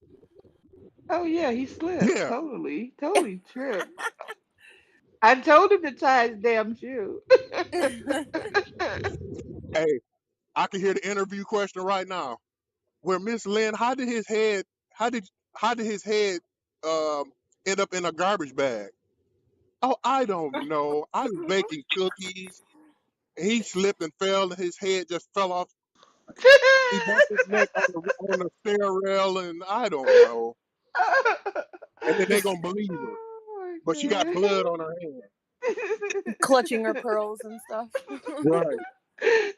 Oh yeah, he slipped. Yeah. Totally tripped. I told him to tie his damn shoe. Hey, I can hear the interview question right now. Where Miss Lynn, how did how did his head um end up in a garbage bag? Oh, I don't know. I was baking cookies. He slipped and fell, and his head just fell off. He bumped his neck on the stair rail, and I don't know. And then they gonna believe her, Oh but she got my blood on her hand. Clutching her pearls and stuff. Right. god.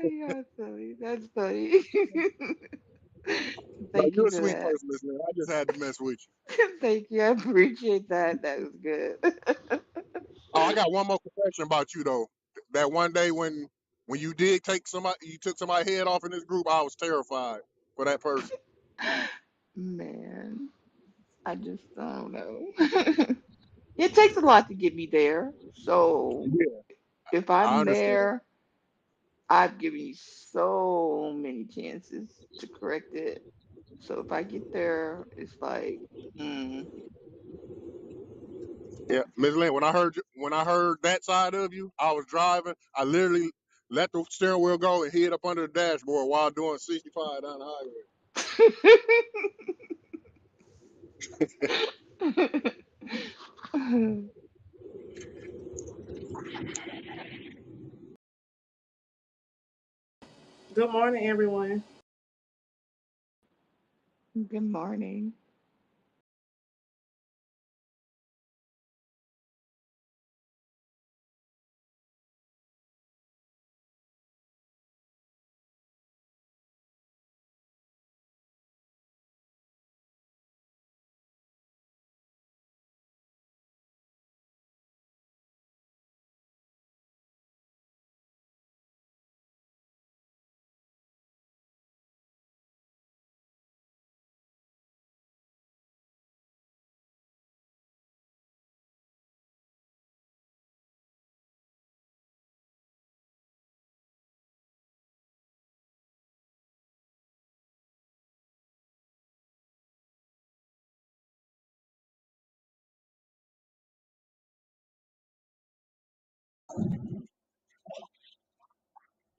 Yeah, silly. That's funny. Like Thank you're you a for sweet that. person, Miss Lynn. I just had to mess with you. Thank you. I appreciate that. That was good. Oh, I got one more confession about you though. That one day when you took somebody's head off in this group, I was terrified for that person. Man, I just don't know. It takes a lot to get me there. So Yeah, if I I'm understand. there, I've given you so many chances to correct it. So if I get there, it's like, mm. Yeah, Miss Lynn, when I heard that side of you, I was driving. I literally let the steering wheel go and hid up under the dashboard while doing 65 down the highway. Good morning, everyone. Good morning.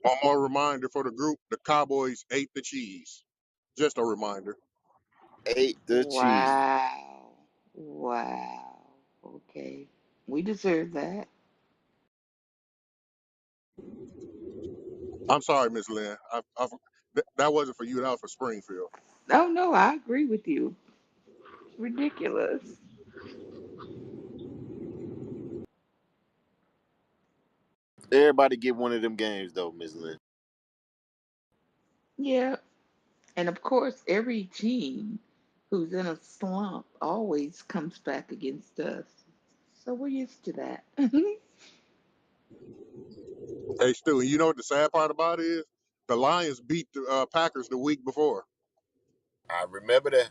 One more reminder for the group: the Cowboys ate the cheese. Just a reminder. Ate the cheese. Wow. Wow. Okay. We deserve that. I'm sorry, Miss Lynn. That wasn't for you. That was for Springfield. Oh no, I agree with you. Ridiculous. Everybody get one of them games though, Miss Lynn. Yeah. And of course, every team who's in a slump always comes back against us. So we're used to that. Hey, Stu, you know what the sad part about it is? The Lions beat the Packers the week before. I remember that.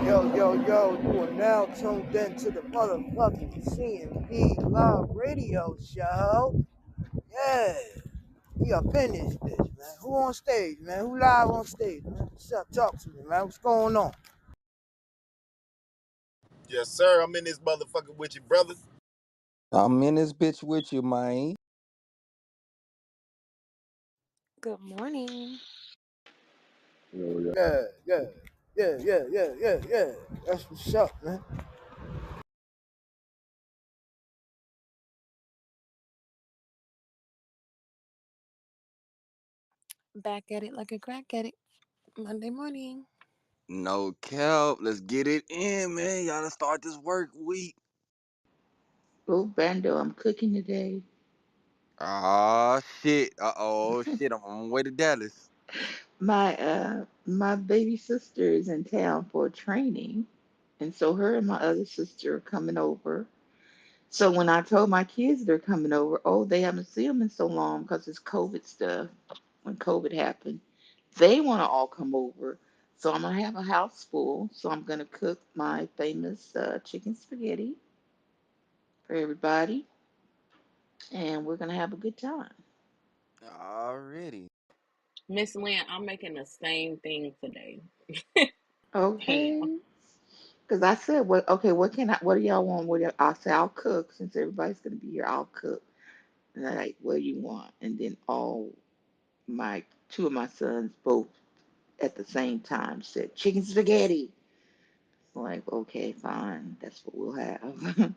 Yo, yo, yo, you are now tuned in to the motherfucking C.M.B. Live Radio Show. Yeah, we up in this bitch, man. Who on stage, man? Who live on stage, man? What's up? Talk to me, man. What's going on? Yes, sir. I'm in this motherfucker with you, brother. I'm in this bitch with you, man. Good morning. Yo, yo. Yeah, yeah, yeah. That's what's up, man. Back at it like a crack at it. Monday morning. No cap. Let's get it in, man. Y'all to start this work week. Oh, Bando, I'm cooking today. Ah, shit. Uh-oh, shit. I'm on my way to Dallas. My baby sister is in town for training, and so her and my other sister are coming over. So when I told my kids they're coming over, oh, they haven't seen them in so long because it's COVID stuff. When COVID happened, they want to all come over. So I'm gonna have a house full. So I'm gonna cook my famous chicken spaghetti for everybody, and we're gonna have a good time. Already. Miss Lynn, I'm making the same thing today. Ham. Okay. Because I said, what? Okay, what do y'all want? I say I'll cook since everybody's gonna be here. I'll cook. And they're like, what do you want? And then all my two of my sons both at the same time said chicken spaghetti. I'm like, okay, fine, that's what we'll have.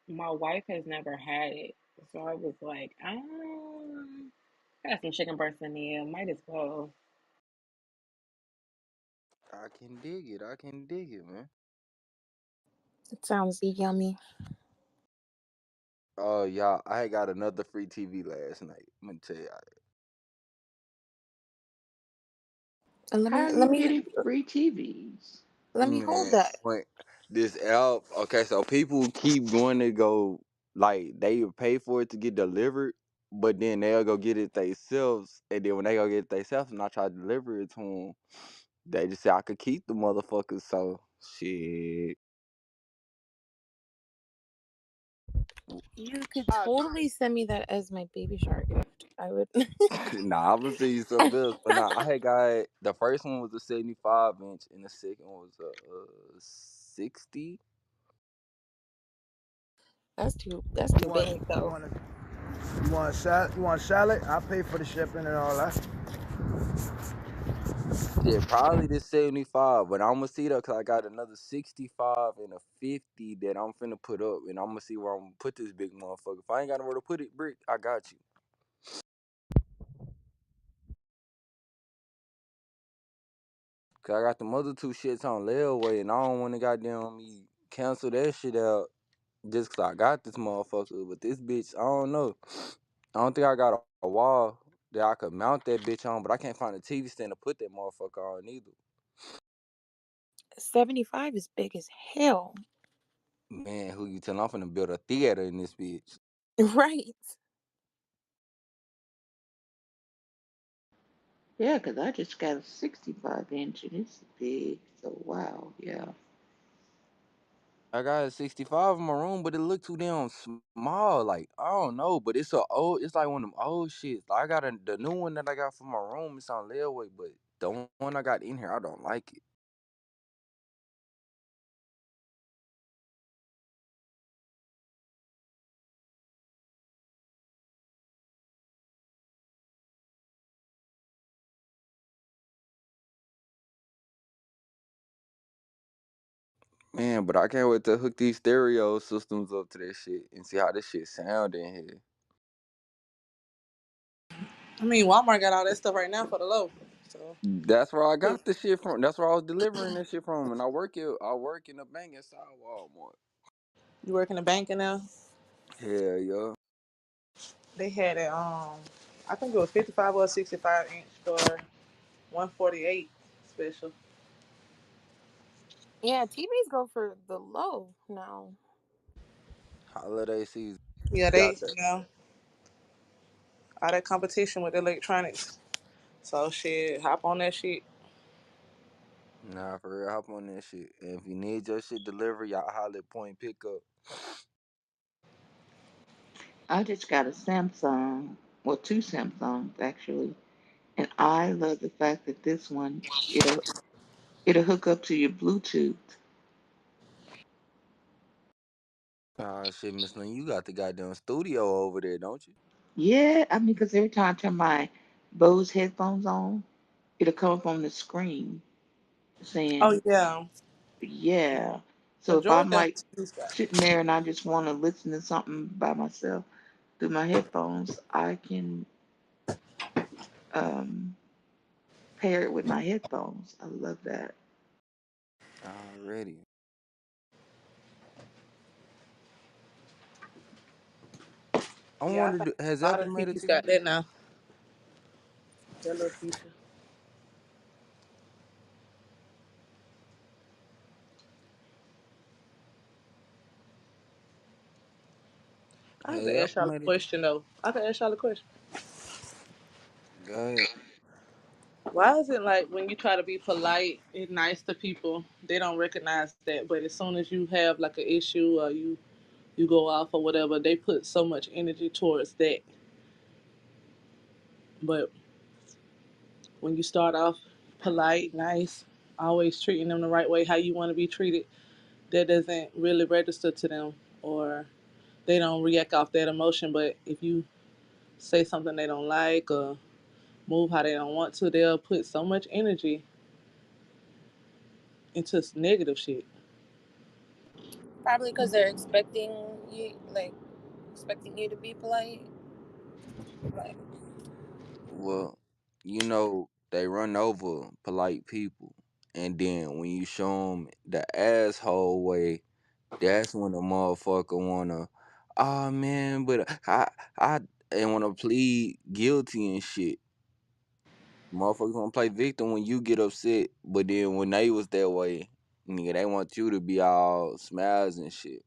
My wife has never had it. So I was like, I got some chicken breast in there. Might as well. I can dig it. I can dig it, man. It sounds yummy. Oh, y'all, I had got another free TV last night. I'm gonna tell y'all. And let How me are let you me getting free TVs? let me hold Man, that. when this app, okay, so people keep going to go, like, they will pay for it to get delivered, but then they'll go get it themselves, and then when they go get it themselves and I try to deliver it to them, they just say I could keep the motherfuckers, so shit. You could I do. totally send me that as my baby shower gift. I would. Nah, I'm gonna see you something else, but nah, I had got, the first one was a 75 inch, and the second one was a 60. That's You too want big you though. want to you want salad? You want salad? I'll pay for the shipping and all that. Shit, probably this 75, but I'm gonna see though, cause I got another 65 and a 50 that I'm finna put up, and I'm gonna see where I'm gonna put this big motherfucker. If I ain't got nowhere to put it, Brick, I got you. Cause I got the other two shits on layaway, and I don't wanna goddamn me cancel that shit out just cause I got this motherfucker. But this bitch, I don't know. I don't think I got a wall that I could mount that bitch on, but I can't find a TV stand to put that motherfucker on either. 75 is big as hell. Man, who you telling? I'm finna build a theater in this bitch. Right. Yeah, 'cause I just got a 65 inch and it's big. So wow, yeah. I got a 65 in my room, but it look too damn small. Like, I don't know, but it's like one of them old shits. Like, the new one that I got for my room, it's on layaway, but the one I got in here, I don't like it. Man, but I can't wait to hook these stereo systems up to that shit and see how this shit sound in here. I mean, Walmart got all that stuff right now for the low. So That's where I got the shit from. That's where I was delivering that shit from. And I work in a bank inside Walmart. you work in the bank now? Hell yeah. They had it. I think it was 55 or 65 inch for 148 special. Yeah, TVs go for the low now. Holiday season. Yeah, Got they that. all that competition with electronics. So shit, hop on that shit. Nah, for real, hop on that shit. And if you need your shit delivered, y'all holler at point pickup. I just got a Samsung, well, two Samsungs actually, and I love the fact that this one it'll hook up to your Bluetooth. Ah, shit, Miss Lynn, you got the goddamn studio over there, don't you? Yeah, I mean, 'cause every time I turn my Bose headphones on, it'll come up on the screen Oh saying, yeah, yeah. So if majority I'm of like these guys. sitting there and I just want to listen to something by myself through my headphones, I can um, pair it with my headphones. I love that. Already. I Yeah, I wondered, think has a lot Apple of made a TVs got TV? that now. That little feature. I have Has to ask Apple y'all a made a TV? question though. I can ask y'all a question. Go ahead. Why is it like when you try to be polite and nice to people, they don't recognize that, but as soon as you have like an issue or you go off or whatever, they put so much energy towards that. But when you start off polite, nice, always treating them the right way, how you want to be treated, that doesn't really register to them, or they don't react off that emotion. But if you say something they don't like or move how they don't want to, they'll put so much energy into negative shit. Probably because they're expecting you to be polite. Like, Well, they run over polite people. And then when you show them the asshole way, that's when the motherfucker wanna, oh man, but I, and wanna plead guilty and shit. Motherfuckers wanna play victim when you get upset, but then when they was that way, nigga, they want you to be all smiles and shit.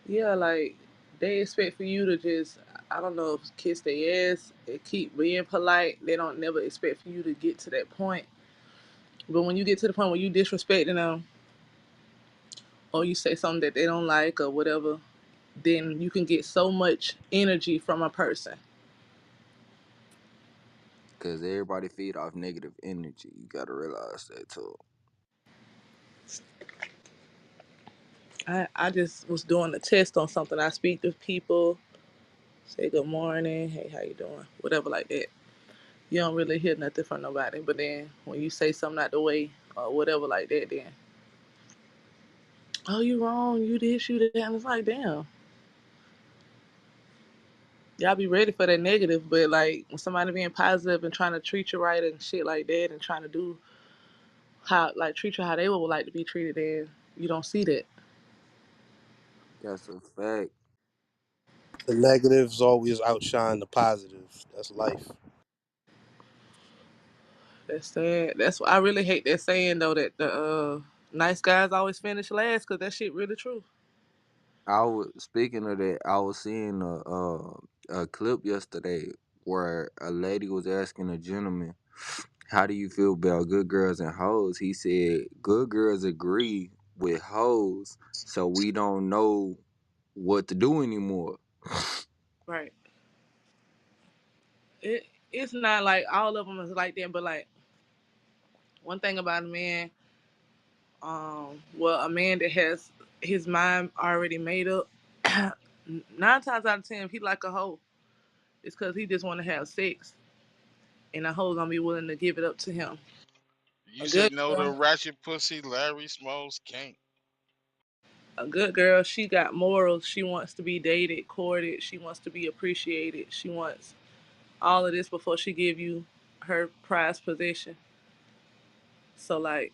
Yeah, like they expect for you to just, I don't know, kiss their ass and keep being polite. They don't never expect for you to get to that point. But when you get to the point where you disrespecting them or you say something that they don't like or whatever, then you can get so much energy from a person. Cause everybody feed off negative energy. You gotta realize that too. I just was doing a test on something. I speak to people, say good morning, hey, how you doing? Whatever like that. You don't really hear nothing from nobody. But then when you say something out the way or whatever like that, then oh, you wrong, you this, you that. And it's like, damn, y'all be ready for that negative, but like when somebody being positive and trying to treat you right and shit like that and trying to do how like treat you how they would like to be treated, then you don't see that. That's a fact. The negatives always outshine the positives. That's life. That's sad. That's why I really hate that saying though that the nice guys always finish last because that shit really true. I was speaking of that. I was seeing a clip yesterday where a lady was asking a gentleman, "How do you feel about good girls and hoes?" He said, "Good girls agree with hoes, so we don't know what to do anymore." Right. It's not like all of them is like that, but like one thing about a man, well, a man that has his mind already made up, 9 times out of 10, if he like a hoe, it's because he just want to have sex, and a hoe gonna be willing to give it up to him. You A say good no to girl, ratchet pussy, Larry Smalls can't. a good girl, she got morals. She wants to be dated, courted. She wants to be appreciated. She wants all of this before she give you her prized possession. So like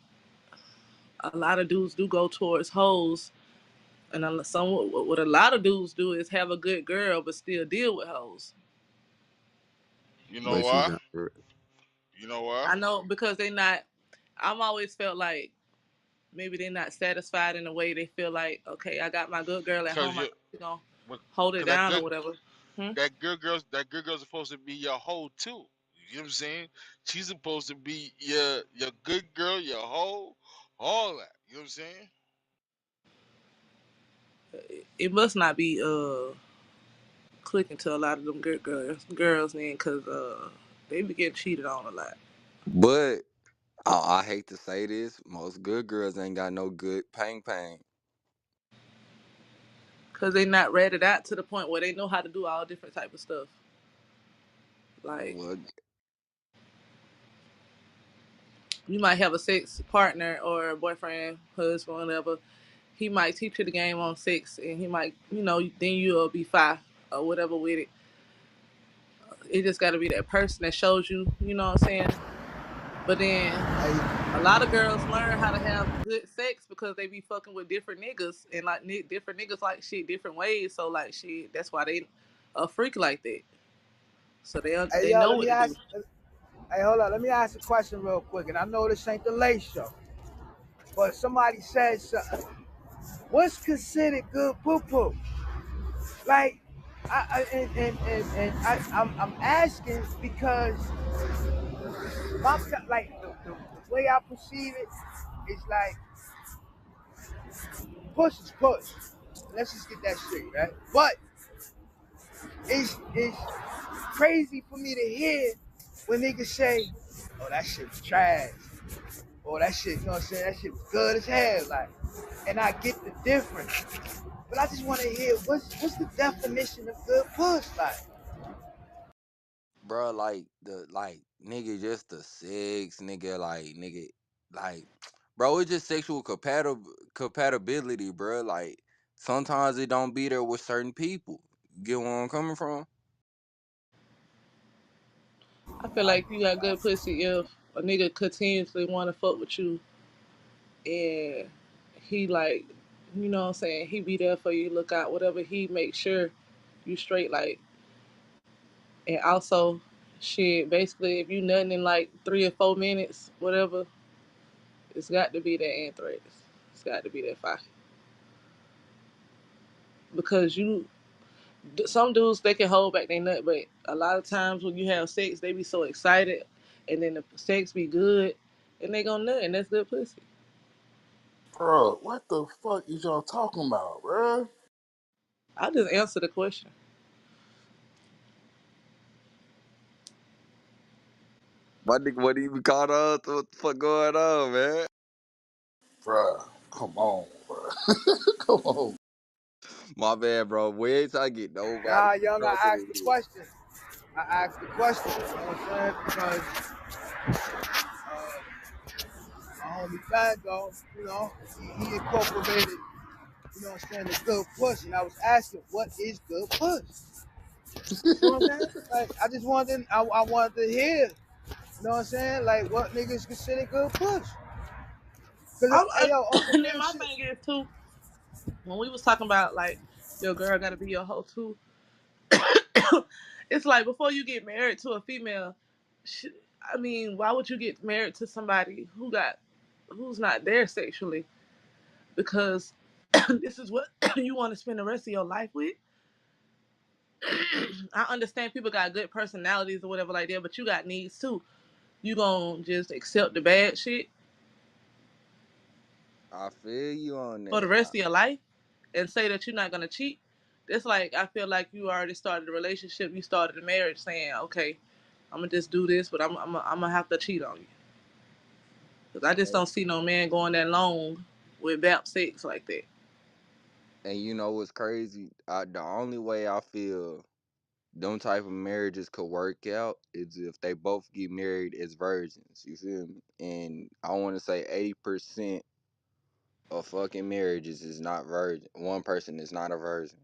a lot of dudes do go towards hoes, and some what a lot of dudes do is have a good girl but still deal with hoes. You know But you why? got You know why? I know because they not. I'm always felt like maybe they're not satisfied in a way they feel like okay, I got my good girl at Cause home. I you, know she gonna hold it cause that down or good whatever. Hmm? that good girl's supposed to be your hoe too. You know what I'm saying? She's supposed to be your good girl, your hoe, all that. You know what I'm saying? It must not be clicking to a lot of them good girls then because they be getting cheated on a lot but I hate to say this, most good girls ain't got no good pang. because they not ratted out to the point where they know how to do all different type of stuff. Like Well, you might have a sex partner or a boyfriend, husband, whatever. He might teach you the game on sex, and he might, then you'll be fine or whatever with it. It just got to be that person that shows you, you know what I'm saying? But then Hey, a lot of girls learn how to have good sex because they be fucking with different niggas and like different niggas like shit different ways. So like shit, that's why they a freak like that. So hey, they yo, know let what me to do. ask. Hey, hold on. Let me ask a question real quick. And I know this ain't the late show, but somebody said something. What's considered good poo poo? Like, I'm asking because the way I perceive it is like push is push. Let's just get that straight, right? But it's crazy for me to hear when niggas say, "Oh, that shit was trash," or "That shit," you know what I'm saying? That shit was good as hell, like. And I get the difference, but I just want to hear what's the definition of good push, like. bro, like the like nigga, just the sex, nigga, like, bro, it's just sexual compatibility, bro. Like sometimes it don't be there with certain people. You get where I'm coming from? I feel like you got good pussy if a nigga continuously want to fuck with you and he like, you know what I'm saying? He be there for you, look out, whatever. He make sure you straight, like, and also, shit. Basically, if you nothing in like 3 or 4 minutes, whatever, it's got to be that anthrax. It's got to be that fire because some dudes they can hold back their nut, but a lot of times when you have sex, they be so excited, and then the sex be good, and they gonna nut, and that's good pussy. Bro, what the fuck is y'all talking about, bro? I just answer the question. My nigga wasn't even caught on to what the fuck going on, man. Bro, come on, bro. Come on. My bad, bro. We ain't trying to get nobody Nah, in young, I trouble asked in the here. question. I asked the question. You know what I'm saying? Because my homie Fando, he incorporated, you know what I'm saying, the good push. And I was asking, what is good push? You know what I'm saying? Like, I just wanted, I wanted to hear, you know what I'm saying? Like, what niggas consider good push. Because, hey, yo, on some And then real my shit. thing is too, when we was talking about like your girl gotta be your hoe too, it's like before you get married to a female, sh I mean, why would you get married to somebody who's not there sexually? Because this is what you want to spend the rest of your life with. I understand people got good personalities or whatever like that, but you got needs too. You gonna just accept the bad shit I feel you on for the that. rest of your life and say that you're not gonna cheat? It's like I feel like you already started a relationship, you started a marriage saying, okay, I'm gonna just do this, but I'm gonna have to cheat on you. Cause I just And, don't see no man going that long with bap sex like that. and you know what's crazy? The only way I feel them type of marriages could work out is if they both get married as virgins. You feel me? And I want to say 80% of fucking marriages is not virgin. One person is not a virgin.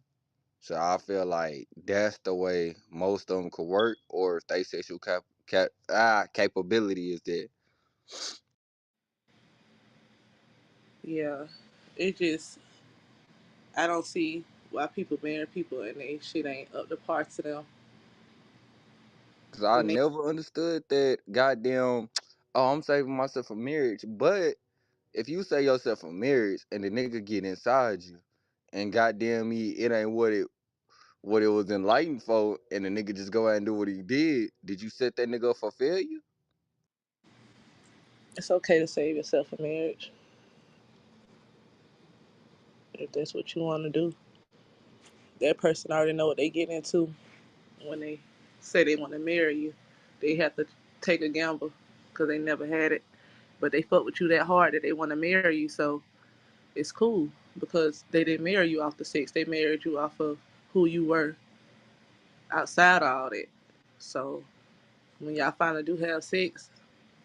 So I feel like that's the way most of them could work, or if they sexual capability is there. Yeah, it just I don't see why people marry people and they shit ain't up to par to them Cause I when they. never understood that goddamn. Oh, I'm saving myself for marriage. But if you save yourself for marriage and the nigga get inside you, and goddamn me, it ain't what it was enlightened for, and the nigga just go out and do what he did you set that nigga up for failure? It's okay to save yourself for marriage if that's what you want to do. That person already know what they get into when they say they want to marry you. They have to take a gamble because they never had it, but they fuck with you that hard that they want to marry you. So it's cool because they didn't marry you off the sex. They married you off of who you were outside of all that. So when y'all finally do have sex,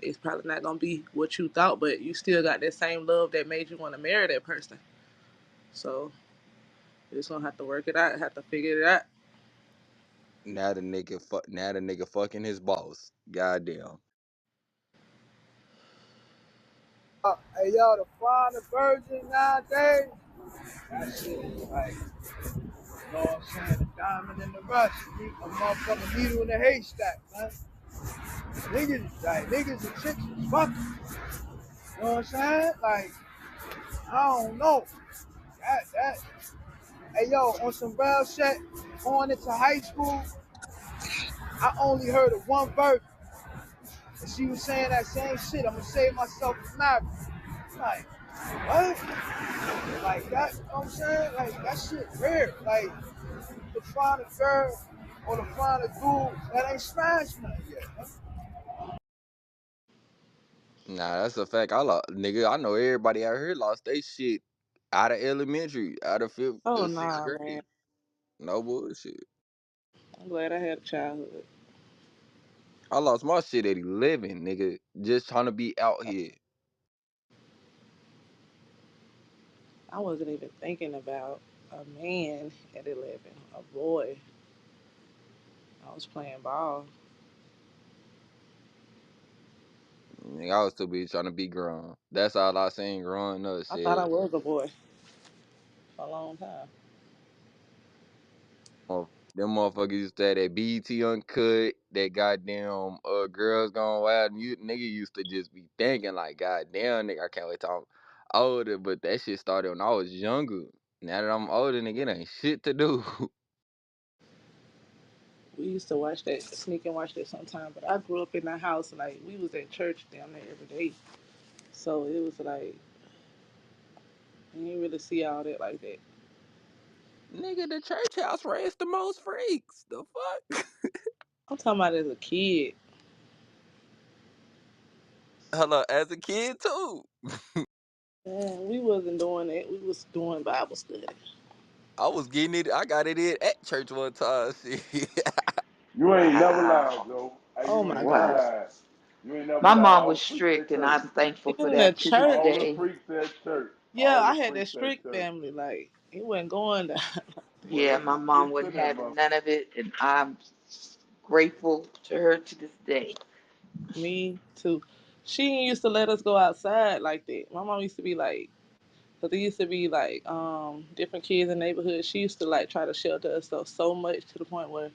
it's probably not gonna be what you thought, but you still got that same love that made you want to marry that person. So you're just gonna have to work it out, have to figure it out. Now the nigga fucking his boss. Goddamn. Hey, yo, the finer virgin nowadays, that shit is like, you know what I'm saying, the diamond in the rough. You need a motherfucking needle in the haystack, man. Niggas and chicks is fucking. You know what I'm saying? Like, I don't know. That. Hey, yo, on some real shit, going into high school, I only heard of one verse, and she was saying that same shit. I'm gonna save myself from marriage. Like, what? Like that, you know what I'm saying? Like, that shit rare. Like, the find a girl or the find a dude that ain't smashed nothing yet. Huh? Nah, that's a fact. Nigga, I know everybody out here lost they shit out of elementary, out of fifth Oh or sixth nah, man. grade. No bullshit. I'm glad I had a childhood. I lost my shit at 11, nigga. Just trying to be out here. I wasn't even thinking about a man at 11, a boy. I was playing ball. Nigga, I was too busy trying to be grown. That's all I seen growing up. I thought I Shit. was a boy for a long time. Them motherfuckers used to have that BT uncut, that goddamn girls gone wild. And you nigga used to just be thinking like, goddamn, nigga, I can't wait till I'm older. But that shit started when I was younger. Now that I'm older, nigga, it ain't shit to do. We used to watch that, sneak and watch that sometime. But I grew up in the house, like we was at church down there every day. So it was like you didn't really see all that like that. Nigga, the church house raised the most freaks. The fuck? I'm talking about as a kid. Hello, as a kid too. Man, we wasn't doing that. We was doing Bible study. I was getting it. I got it in at church one time. Shit. You ain't never lied, Wow. Joe. Hey, Oh you my ain't never God. Wow. lied. You ain't never My lied. mom All was the freaks at strict, and church. I'm thankful for Even the that to this All church. the day. freaks at church. Yeah, All I the had that freaks at strict church. family. Like, it wasn't going down. Boy, Yeah, them my some mom freaks wasn't in that having motherfucker. none of it, and I'm grateful to her to this day. Me too. She ain't used to let us go outside like that. My mom used to be like, because there used to be like different kids in the neighborhood. She used to like try to shelter us so much to the point where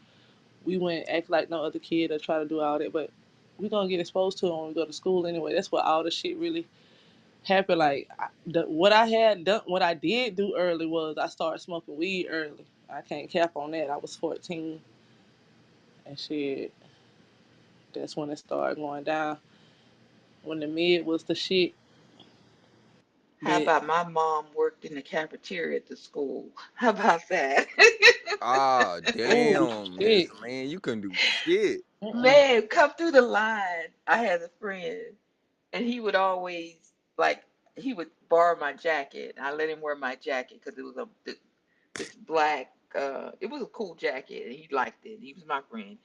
we wouldn't act like no other kid or try to do all that. But we gonna get exposed to it when we go to school anyway. That's what all the shit really happened. Like what I had done, what I did do early was I started smoking weed early. I can't cap on that. I was 14 and shit. That's when it started going down. When the mid was the shit. How But about my mom worked in the cafeteria at the school? How about that? Ah, oh damn, Miss shit. Lynn, you couldn't do shit. Mm-mm. Man, come through the line. I had a friend, and he would always like he would borrow my jacket. I let him wear my jacket because it was this black. It was a cool jacket, and he liked it. He was my friend,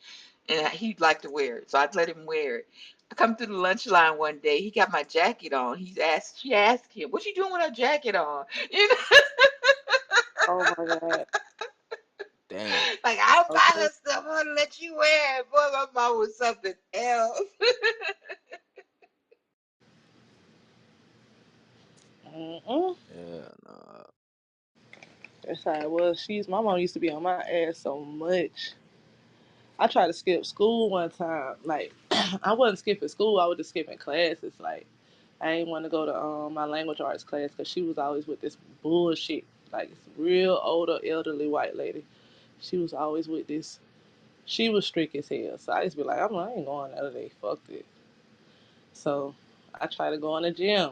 and he'd like to wear it, so I'd let him wear it. I come through the lunch line one day. He got my jacket on. She asked him, "What you doing with her jacket on?" You know, Oh my god. Damn. like I'll buy Okay. her stuff. I'm gonna let you wear it. Boy, my mom was something else. Mm-mm. Yeah, nah. That's how it was. My mom used to be on my ass so much. I tried to skip school one time. Like I wasn't skipping school. I was just skipping classes. Like I didn't want to go to my language arts class because she was always with this bullshit. Like this real older elderly white lady. She was always with this. She was strict as hell. So I used to be like, I ain't going the other day. Fuck it. So I tried to go in the gym.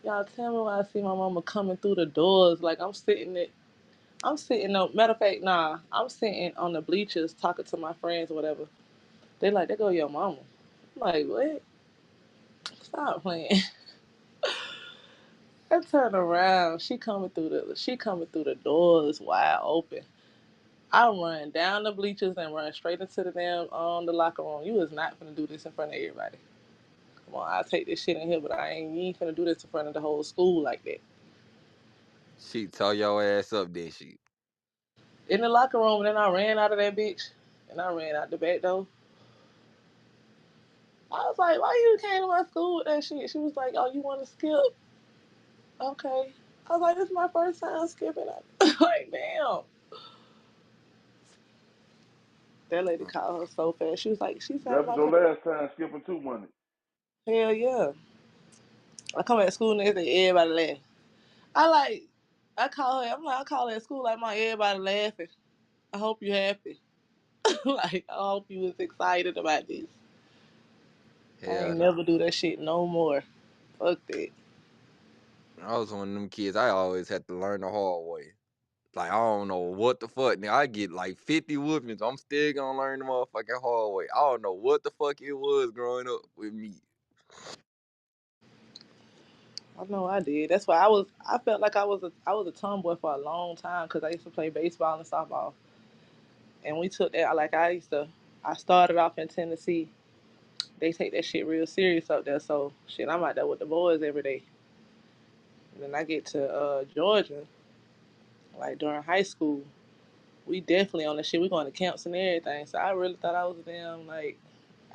Y'all tell me why I see my mama coming through the doors. Like I'm sitting on, matter of fact, nah, I'm sitting on the bleachers talking to my friends or whatever. They like, there go your mama. I'm like, what? Stop playing. I turn around. She coming through the doors wide open. I run down the bleachers and run straight into the damn the locker room. You is not gonna do this in front of everybody. Come on, I'll take this shit in here, but you ain't finna do this in front of the whole school like that. She tore your ass up, did she? In the locker room, and then I ran out of that bitch. And I ran out the back door. I was like, why you came to my school with that shit? She was like, oh, you want to skip? Okay. I was like, this is my first time skipping. Like, damn. That lady called her so fast. She was like, she sat in That was my your class. last time skipping 2 money. Hell yeah. I come at school next day, everybody laugh. I like, I call her at school like my everybody laughing. I hope you happy. Like, I hope you was excited about this. I Hell ain't nah. never do that shit no more. Fuck that. I was one of them kids. I always had to learn the hard way. Like I don't know what the fuck. Now I get like 50 whoopings. I'm still gonna learn the motherfucking hard way. I don't know what the fuck it was growing up with me. I know I did. That's why I felt like I was a tomboy for a long time because I used to play baseball and softball, and we took that like I used to. I started off in Tennessee. They take that shit real serious up there. So shit, I'm out there with the boys every day. And then I get to Georgia, like during high school. We definitely on the shit. We going to camps and everything. So I really thought I was damn like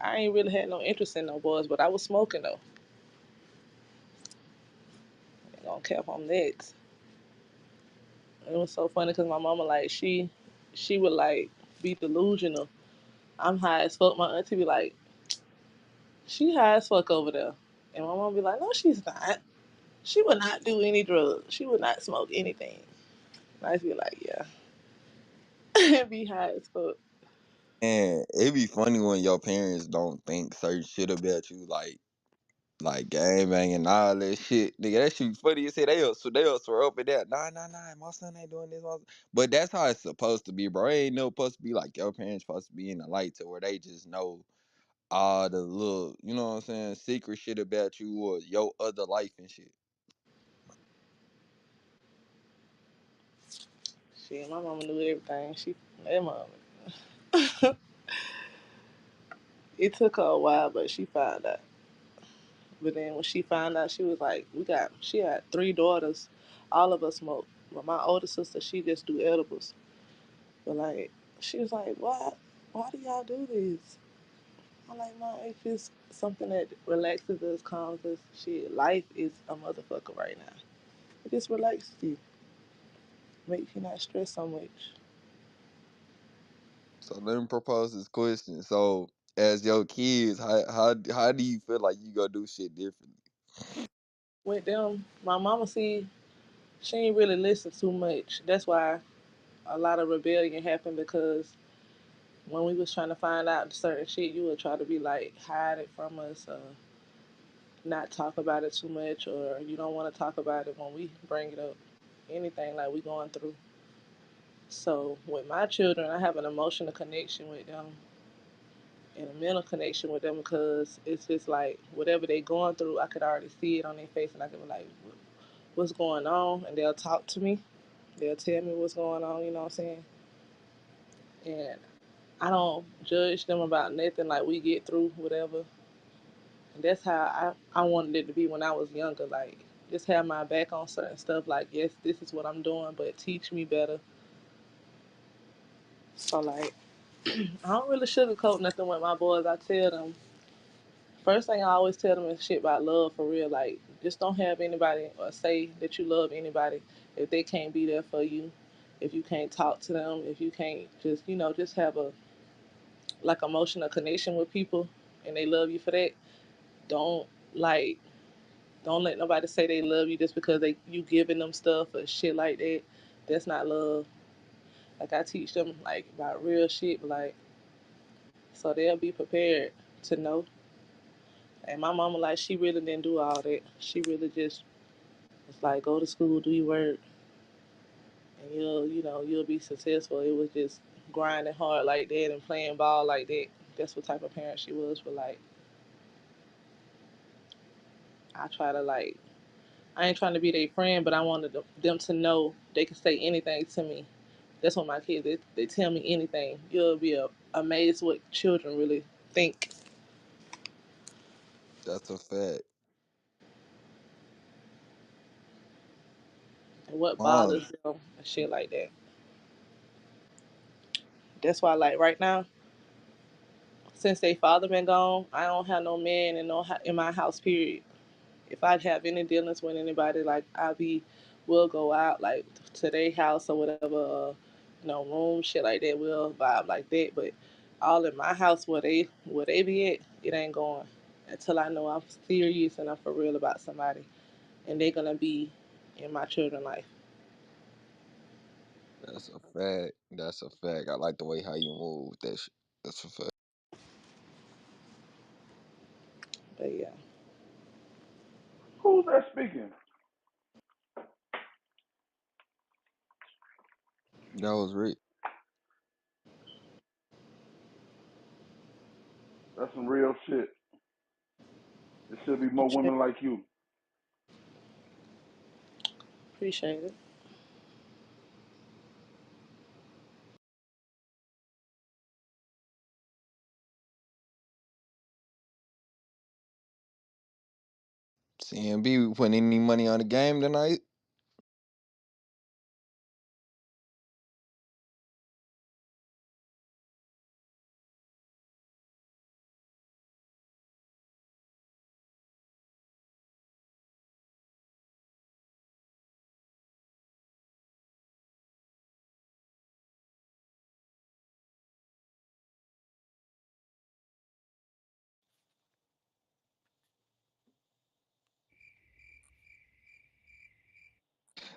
I ain't really had no interest in no boys, but I was smoking though. Ain't gonna cap on that. It was so funny because my mama like she would like be delusional. I'm high as fuck. My auntie be like, she high as fuck over there, and my mom be like, no, she's not. She would not do any drugs. She would not smoke anything. And I just be like, yeah, be high as fuck. And it be funny when your parents don't think certain shit about you, like gang banging and all that shit. Nigga, that shit funny as hell. They up swear up and down. Nah, my son ain't doing this. But that's how it's supposed to be, bro. It ain't no supposed to be like your parents supposed to be in the light to where they just know all the little, you know what I'm saying, secret shit about you or your other life and shit. Shit, my mama knew everything. That mama. It took her a while, but she found out. But then when she found out, she was like, she had 3 daughters. All of us smoke. But my older sister, she just do edibles. But like, she was like, why do y'all do this? I'm like, Mom, it's just something that relaxes us, calms us. Shit, life is a motherfucker right now. It just relaxes you, makes you not stress so much. So let me propose this question. So as your kids, how do you feel like you gonna do shit differently? With them, my mama she ain't really listen too much. That's why a lot of rebellion happened because when we was trying to find out certain shit, you would try to be like hide it from us, not talk about it too much, or you don't want to talk about it when we bring it up. Anything like we going through. So with my children, I have an emotional connection with them and a mental connection with them because it's just like whatever they going through, I could already see it on their face, and I could be like, "What's going on?" And they'll talk to me. They'll tell me what's going on. You know what I'm saying? And I don't judge them about nothing. Like we get through whatever. And that's how I wanted it to be when I was younger. Like just have my back on certain stuff. Like yes, this is what I'm doing, but teach me better. So like I don't really sugarcoat nothing with my boys. I tell them first thing I always tell them is shit about love for real. Like just don't have anybody or say that you love anybody if they can't be there for you. If you can't talk to them, if you can't just just have a like emotional connection with people and they love you for that. Don't like don't let nobody say they love you just because you giving them stuff or shit like that. That's not love. Like I teach them like about real shit, like so they'll be prepared to know. And my mama like she really didn't do all that. She really just was like go to school, do your work, and you'll be successful. It was just grinding hard like that and playing ball like that. That's what type of parent she was. But like I try to like I ain't trying to be their friend, but I wanted them to know they can say anything to me. That's what my kids they tell me anything. You'll be amazed what children really think That's a fact. and what Mom, bothers them and shit like that. That's why like right now, since they father been gone, I don't have no man in in my house. Period. If I have any dealings with anybody, like we'll go out like to their house or whatever, room shit like that. We'll vibe like that. But all in my house where they be at, it ain't going until I know I'm serious and I'm for real about somebody, and they're gonna be in my children's life. that's a fact. That's a fact. I like the way how you move with that shit. That's a fact. But yeah, Who's that speaking? That was Rick. That's some real shit. There should be more appreciate women like you. appreciate it. C.M.B. we putting any money on the game tonight?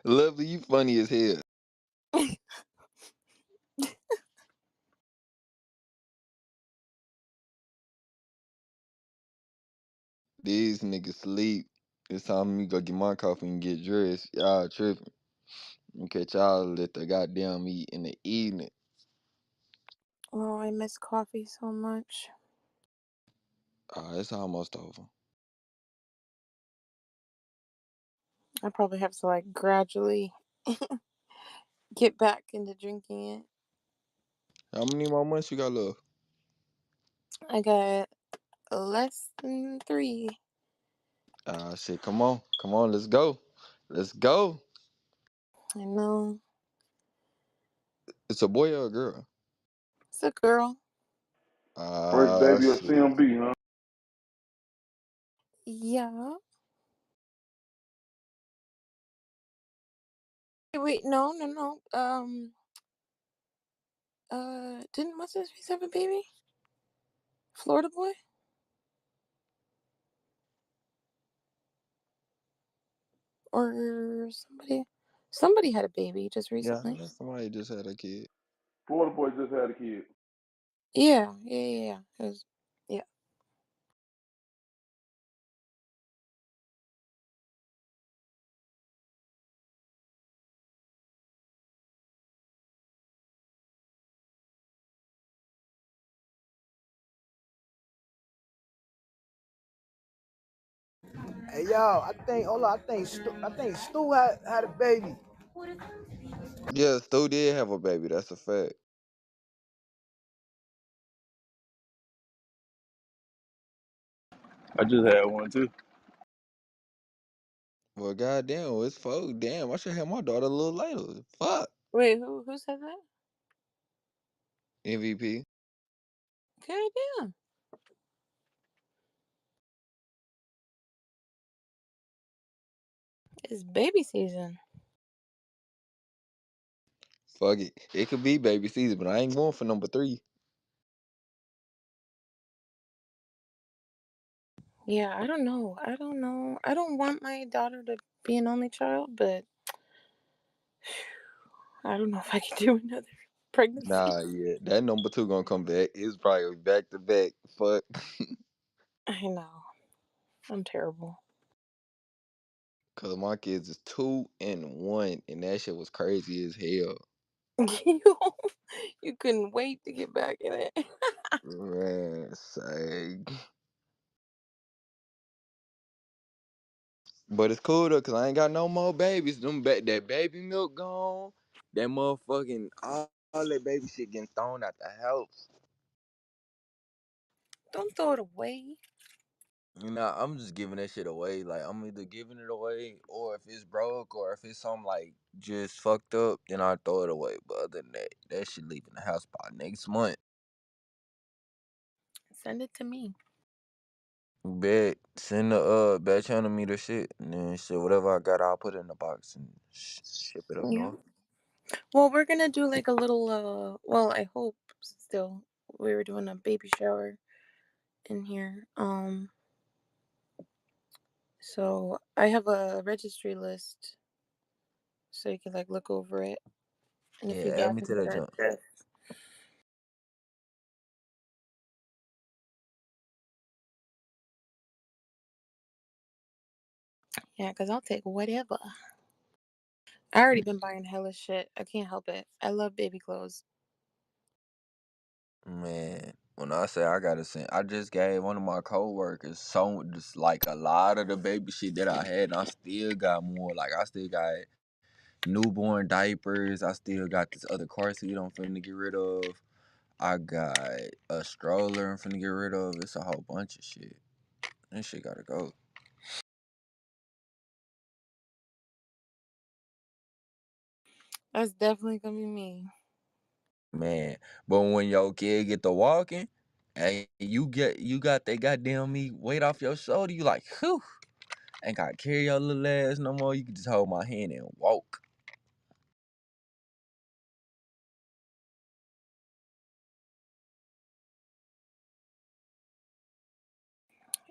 Lovely, you funny as hell. These niggas sleep. It's time for me to go get my coffee and get dressed. Y'all tripping. You catch y'all at the goddamn meet in the evening. Oh, I miss coffee so much. It's almost over. I probably have to like gradually get back into drinking it. How many more months you got left? I got less than 3. Shit, come on, let's go. Let's go. I know. It's a boy or a girl? It's a girl. First baby of Shit. C.M.B., huh? Yeah. Wait, no, no, no. Didn't what's his face have a baby? Florida boy? Or somebody? Somebody had a baby just Yeah, I recently. know somebody just had a kid. Florida boy just had a kid. Yeah, yeah, yeah, yeah. It was, yeah. Hey yo, I think Stu had a baby. Yeah, Stu did have a baby. That's a fact. I just had one too. Well, goddamn, it's 4. Damn, I should have my daughter a little later. Fuck. Wait, who said that? MVP. God damn. It's baby season. Fuck it. It could be baby season, but I ain't going for number 3. Yeah, I don't know. I don't know. I don't want my daughter to be an only child, but I don't know if I can do another pregnancy. Nah, yeah. That number 2 gonna come back. It's probably back to back. Fuck. I know. I'm terrible. Cause my kids is 2 and 1, and that shit was crazy as hell. you you couldn't wait to get back in it. Man, say. But it's cool though, cause I ain't got no more babies. That baby milk gone. That motherfucking all that baby shit getting thrown out the house. Don't throw it away. You know, I'm just giving that shit away. Like I'm either giving it away, or if it's broke, or if it's something like just fucked up, then I throw it away. But other than that, that shit leaving the house by next month. Send it to me. Bet send the back channel me the shit, and then shit whatever I got, I'll put it in the box and ship it up Yeah. north. Well, we're gonna do like a little well, I hope still we were doing a baby shower in here. So I have a registry list so you can like look over it. And if you Yeah, add got me any to that that jump. yeah, because I'll take whatever. I already been buying hella shit. I can't help it. I love baby clothes. Man, when I say I gotta send, I just gave one of my coworkers just like a lot of the baby shit that I had, and I still got more. Like I still got newborn diapers. I still got this other car seat I'm finna get rid of. I got a stroller I'm finna get rid of. It's a whole bunch of shit. That shit gotta go. That's definitely gonna be me. Man, but when your kid get to walking, and you got that goddamn me weight off your shoulder, you like, whew, ain't gotta carry your little ass no more. You can just hold my hand and walk.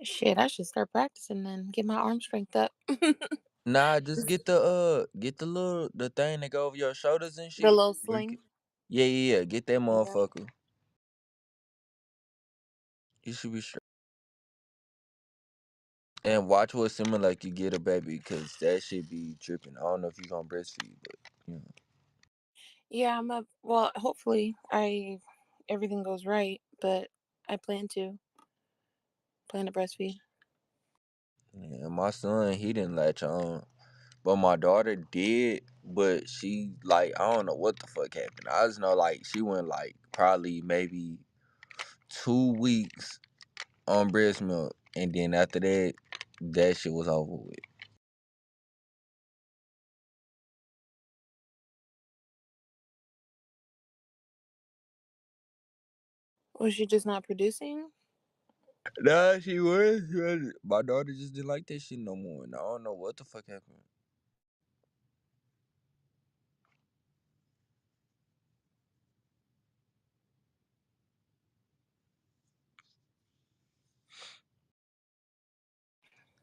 Shit, I should start practicing then. Get my arm strength up. Nah, just get the little the thing that go over your shoulders and The shit. little sling. Yeah, yeah, yeah. Get that Yeah. motherfucker. You should be straight. And watch what similar like you get a baby, cause that shit be tripping. I don't know if you gonna breastfeed, but you know. Yeah, well, hopefully everything goes right, but I plan to breastfeed. Yeah, my son, he didn't latch on. But my daughter did, but she like I don't know what the fuck happened. I just know like she went like probably maybe 2 weeks on breast milk, and then after that, that shit was over with. Was she just not producing? Nah, she was. My daughter just didn't like that shit no more, and I don't know what the fuck happened.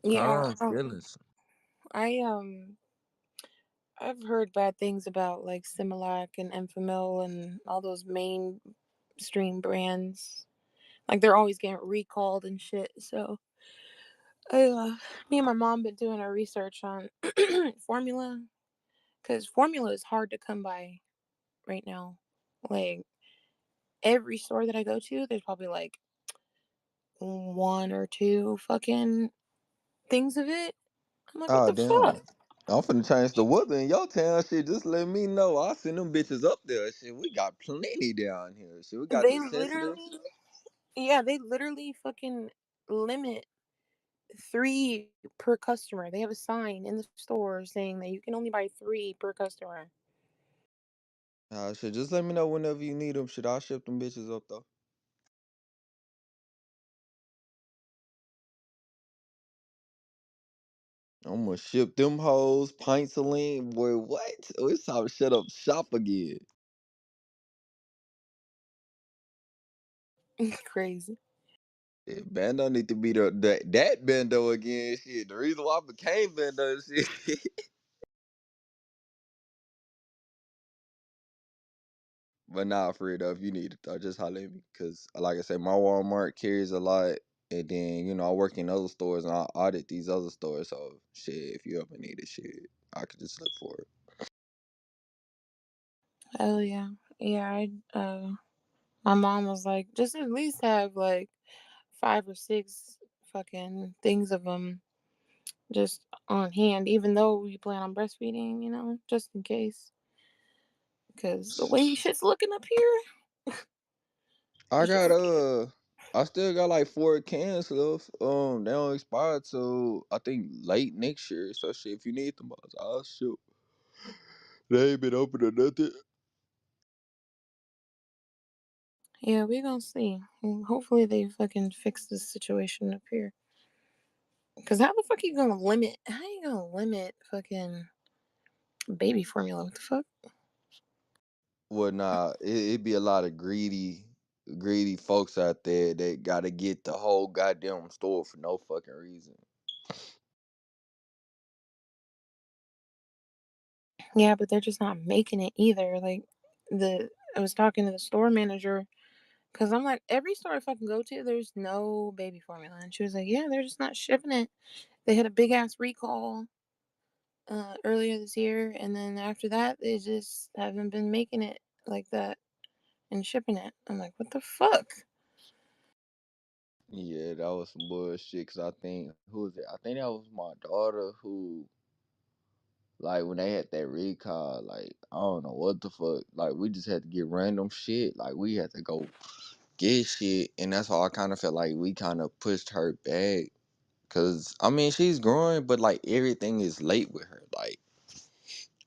How Yeah. long feelings? I I've heard bad things about like Similac and Enfamil and all those mainstream brands. Like they're always getting recalled and shit. So me and my mom been doing our research on formula because formula is hard to come by right now. Like every store that I go to, there's probably like one or two fucking things of it. I'm like, what Oh the fuck? damn. I'm finna change the weather in your town. Shit, just let me know. I'll send them bitches up there. Shit, we got plenty down here. Shit, we got They necessities. literally, yeah, they literally fucking limit three per customer. They have a sign in the store saying that you can only buy three per customer. Shit, just let me know whenever you need them. Shit, I'll ship them bitches up though. I'm gonna ship them hoes, pints of lean. Boy, what? Oh, it's time to shut up shop again. Crazy. Yeah, Bando need to be that Bando again. Shit, the reason why I became Bando, shit. But nah, for real though, if you need it though, just holler at me. Cause like I said, my Walmart carries a lot. And then, I work in other stores and I audit these other stores. So shit, if you ever need it, shit, I could just look for it. Hell yeah. Yeah, my mom was like, just at least have like five or six fucking things of them just on hand, even though we plan on breastfeeding, just in case. Because the way shit's looking up here, I you should. got I still got like 4 cans left. They don't expire till I think late next year. So shit, if you need them, I'll shoot. They ain't been open or nothing. Yeah, we gonna see. Hopefully they fucking fix this situation up here. Because how the fuck are you gonna limit? How you gonna limit fucking baby formula? What the fuck? Well, nah, it be a lot of greedy folks out there that gotta get the whole goddamn store for no fucking reason. Yeah, but they're just not making it either. Like I was talking to the store manager because I'm like, every store I fucking go to, there's no baby formula, and she was like, yeah, they're just not shipping it. They had a big ass recall earlier this year, and then after that, they just haven't been making it like that and shipping it. I'm like, what the fuck? Yeah, that was some bullshit. Cause I think who was it? I think that was my daughter who, like, when they had that recall, like, I don't know what the fuck. Like, we just had to get random shit. Like, we had to go get shit, and that's why I kind of felt like we kind of pushed her back. Cause I mean, she's growing, but like everything is late with her. Like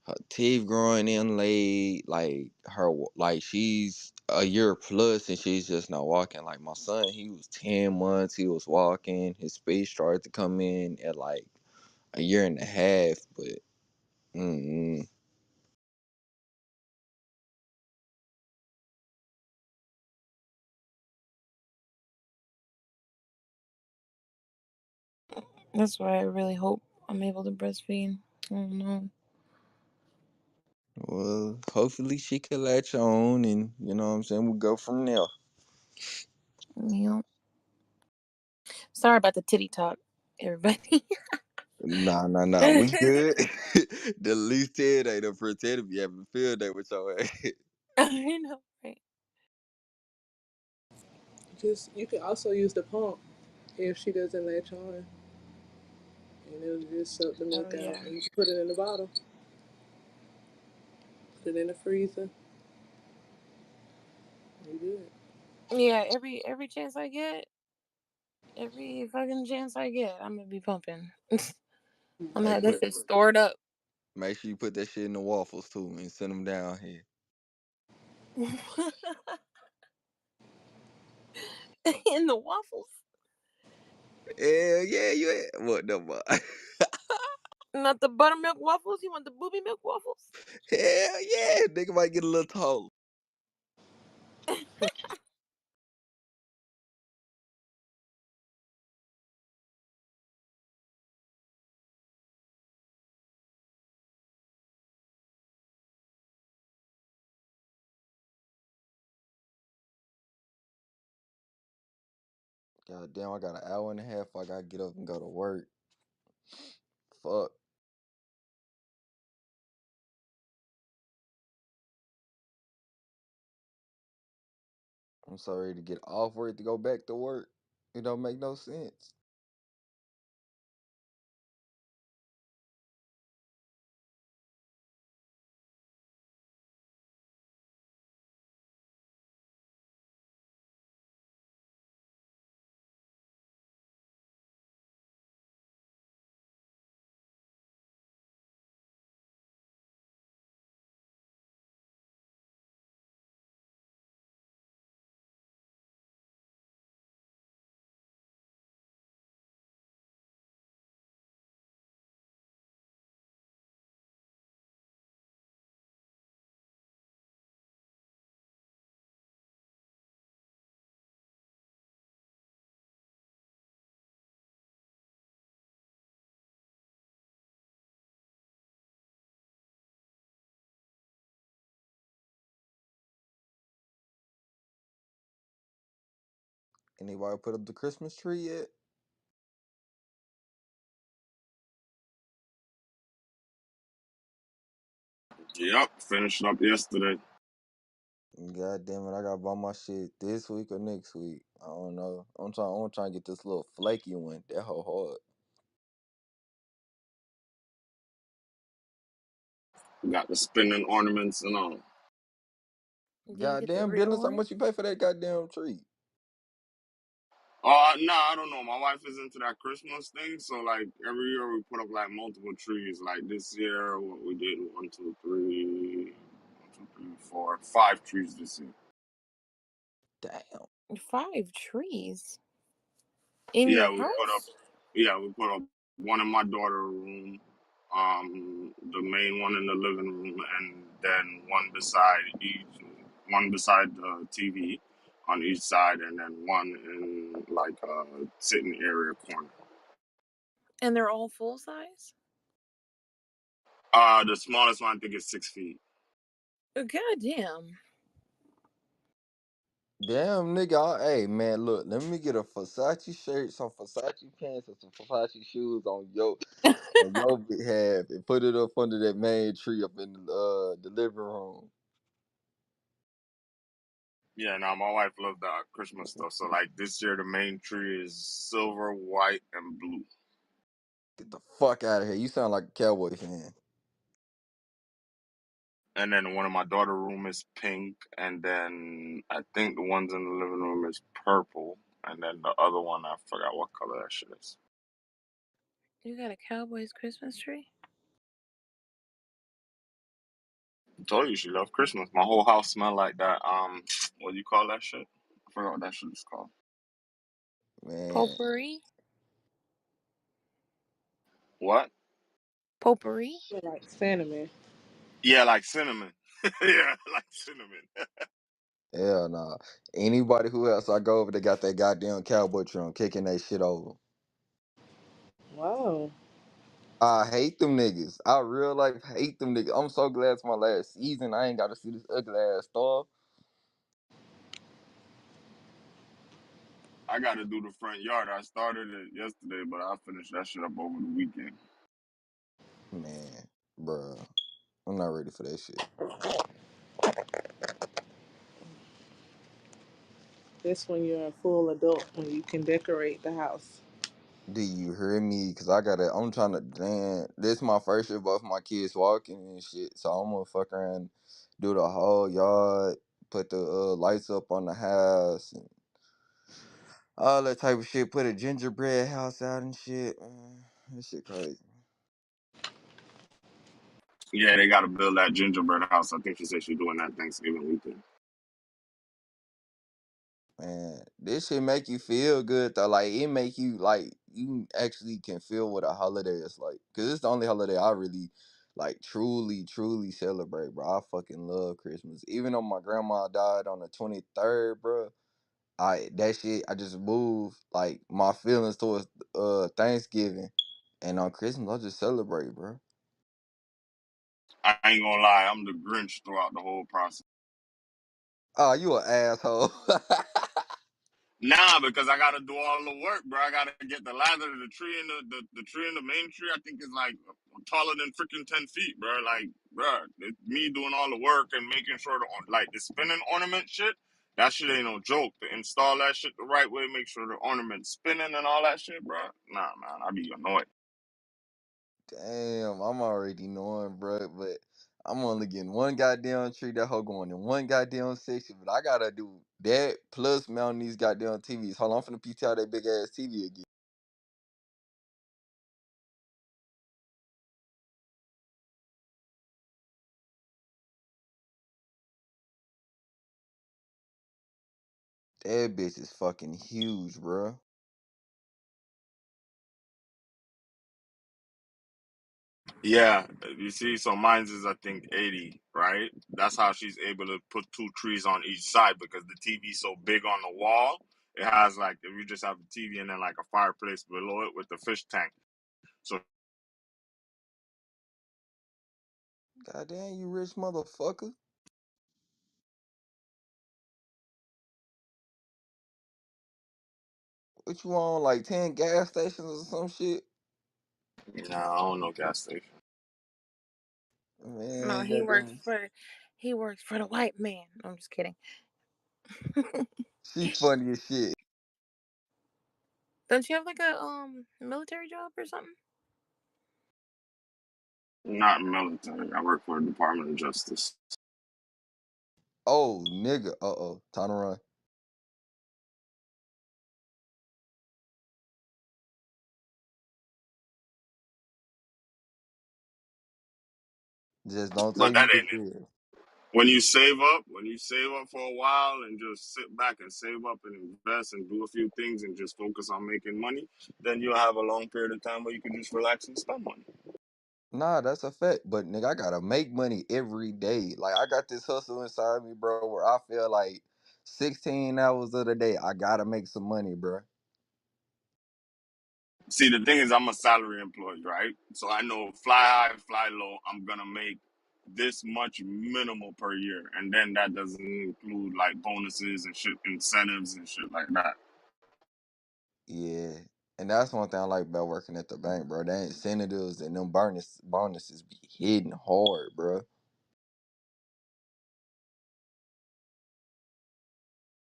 her teeth growing in late. Like she's a year plus, and she's just not walking. Like my son, he was 10 months. He was walking. His speech started to come in at like a year and a half. But mm-mm. That's why I really hope I'm able to breastfeed. I don't know. Well, hopefully she can latch on, and you know what I'm saying. We'll go from there. Yeah. Sorry about the titty talk, everybody. Nah, nah, nah. We good. The least Ted ain't up for Ted to be having a field day with your ass. I know, right? Just you can also use the pump if she doesn't latch on, and it'll just suck the Oh milk out. yeah. And you can put it in the bottle, put it in the freezer. You good? Yeah, every chance I get, every fucking chance I get, I'm gonna be pumping. I'm gonna Hey, have that shit stored up. make sure you put that shit in the waffles too and send them down here. In the waffles. Hell yeah, what the fuck? Not the buttermilk waffles. You want the booby milk waffles? Hell yeah, nigga might get a little taller. God damn, I got an hour and a half. I gotta get up and go to work. Fuck. I'm so ready to get off work to go back to work. It don't make no sense. Anybody put up the Christmas tree yet? Yep, finished up yesterday. God damn it, I gotta buy my shit this week or next week. I don't know. I'm trying to get this little flaky one. That whole hard. Got the spinning ornaments and all. Do you get the Goddamn real business, how one? much you pay for that goddamn tree? Nah, I don't know. My wife is into that Christmas thing, so like every year we put up like multiple trees. Like this year, what we did, one, two, three, four, five trees this year. Damn. 5 trees in Yeah, your we put up. house? Yeah, we put up one in my daughter's room, the main one in the living room, and then one beside the TV on each side, and then one in like a sitting area corner. And they're all full size? The smallest one I think is 6 feet. God damn. Damn, nigga. Hey, man, look, let me get a Versace shirt, some Versace pants, and some Versace shoes on your behalf and put it up under that main tree up in the living room. Yeah, now my wife loves the Christmas stuff. So like this year, the main tree is silver, white, and blue. Get the fuck out of here. You sound like a Cowboy fan. And then one of my daughter room is pink, and then I think the ones in the living room is purple, and then the other one I forgot what color that shit is. You got a Cowboys Christmas tree? I told you she loved Christmas. My whole house smelled like that. What do you call that shit? I forgot what that shit is called. Man, Potpourri? What? Potpourri? Like cinnamon. Yeah, like cinnamon. Yeah, like cinnamon. hell nah. Anybody who else I go over, they got that goddamn cowboy tree kicking that shit over. Wow. I hate them niggas. I real life hate them niggas. I'm so glad it's my last season. I ain't got to see this ugly ass stuff. I got to do the front yard. I started it yesterday, but I finished that shit up over the weekend. Man, bruh. I'm not ready for that shit. That's when you're a full adult when you can decorate the house. Do you hear me? Cause I gotta. I'm trying to. Damn, this my first year, both my kids walking and shit. So I'm gonna fuck around, do the whole yard. put the lights up on the house and all that type of shit. Put a gingerbread house out and shit. Man, that shit crazy. Yeah, they got to build that gingerbread house. I think she said she's doing that Thanksgiving weekend. Man, this shit make you feel good though. Like it make you like you actually can feel what a holiday is like. Cause it's the only holiday I really like truly celebrate, bro. I fucking love Christmas. Even though my grandma died on the 23rd, bro. That shit I just moved like my feelings towards Thanksgiving and on Christmas I just celebrate, bro. I ain't gonna lie, I'm the Grinch throughout the whole process. Oh, you an asshole. Nah, because I gotta do all the work, bro. I gotta get the ladder to the tree and the tree and the main tree. I think is like taller than freaking 10 feet, bro. Like, bro, it's me doing all the work and making sure the spinning ornament shit. That shit ain't no joke. To install that shit the right way, make sure the ornament's spinning and all that shit, bro. Nah, man, I be annoyed. Damn, I'm already knowing, bro, but I'm only getting one goddamn tree. That hoe going in one goddamn section, but I gotta do that plus mounting these goddamn TVs. Hold on, I'm finna PTR that big ass TV again. That bitch is fucking huge, bro. Yeah, you see, so mine's is I think 80, right? That's how she's able to put two trees on each side because the TV's so big on the wall. It has like if you just have the TV and then like a fireplace below it with the fish tank. So Goddamn, you rich motherfucker. What you on, like 10 gas stations or some shit? I don't know gas station. No, Man, goddamn. he works for the white man. I'm just kidding. She funny as shit. Don't you have like a military job or something? Not military. I work for the Department of Justice. Oh, nigga. Uh-oh. Time to run. Just don't But say you that was ain't it. there. When you save up for a while and just sit back and save up and invest and do a few things and just focus on making money, then you'll have a long period of time where you can just relax and spend money. Nah, that's a fact. But nigga, I gotta make money every day. Like I got this hustle inside me, bro, where I feel like 16 hours of the day, I gotta make some money, bro. See, the thing is, I'm a salary employee, right? So I know fly high, fly low, I'm gonna make this much minimal per year, and then that doesn't include like bonuses and shit, incentives and shit like that. Yeah. And that's one thing I like about working at the bank, bro. They incentives and them bonuses be hitting hard, bro.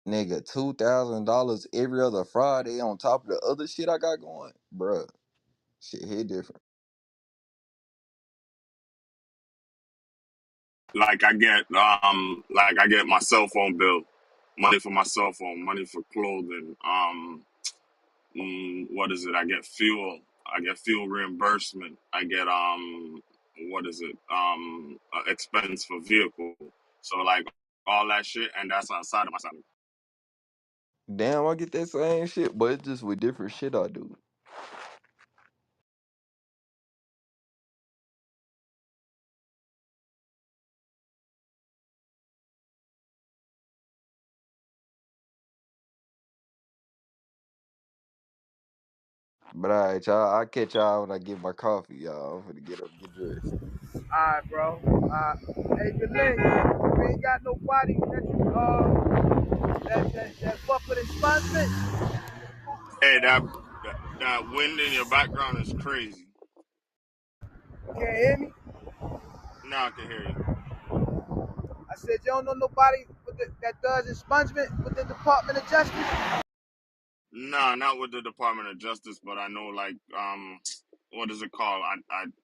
Nigga, $2,000 every other Friday on top of the other shit I got going, bro. Shit hit different. Like I get my cell phone bill, money for my cell phone, money for clothing. What is it? I get fuel reimbursement. I get what is it? Expense for vehicle. So like all that shit, and that's outside of my salary. Damn, I get that same shit, but it's just with different shit I do. But alright, y'all. I'll catch y'all when I get my coffee, y'all. I'm finna get up and get dressed. Alright, bro. Hey, Delay, you ain't got nobody that you that fuck with expungement? Hey, that wind in your background is crazy. You can't hear me? Now I can hear you. I said you don't know nobody that does expungement with the Department of Justice? Nah, not with the Department of Justice, but I know like what is it called?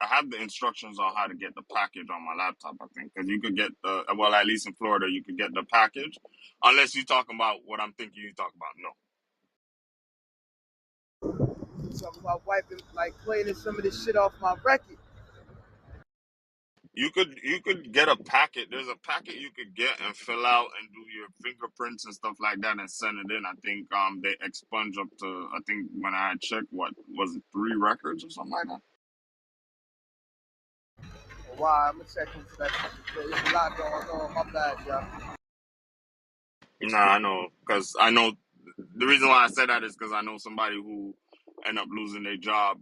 I have the instructions on how to get the package on my laptop. I think because you could get the well, at least in Florida, you could get the package, unless you're talking about what I'm thinking you talk about. No, Talking about wiping, like cleaning some of this shit off my record. you could get a packet. There's a packet you could get and fill out and do your fingerprints and stuff like that and send it in. I think they expunge up to I think when I had checked what was it 3 records or something like that. Why? I'm gonna check into that. There's a lot going on. My bad, y'all. Nah, I know because I know the reason why I said that is because I know somebody who end up losing their job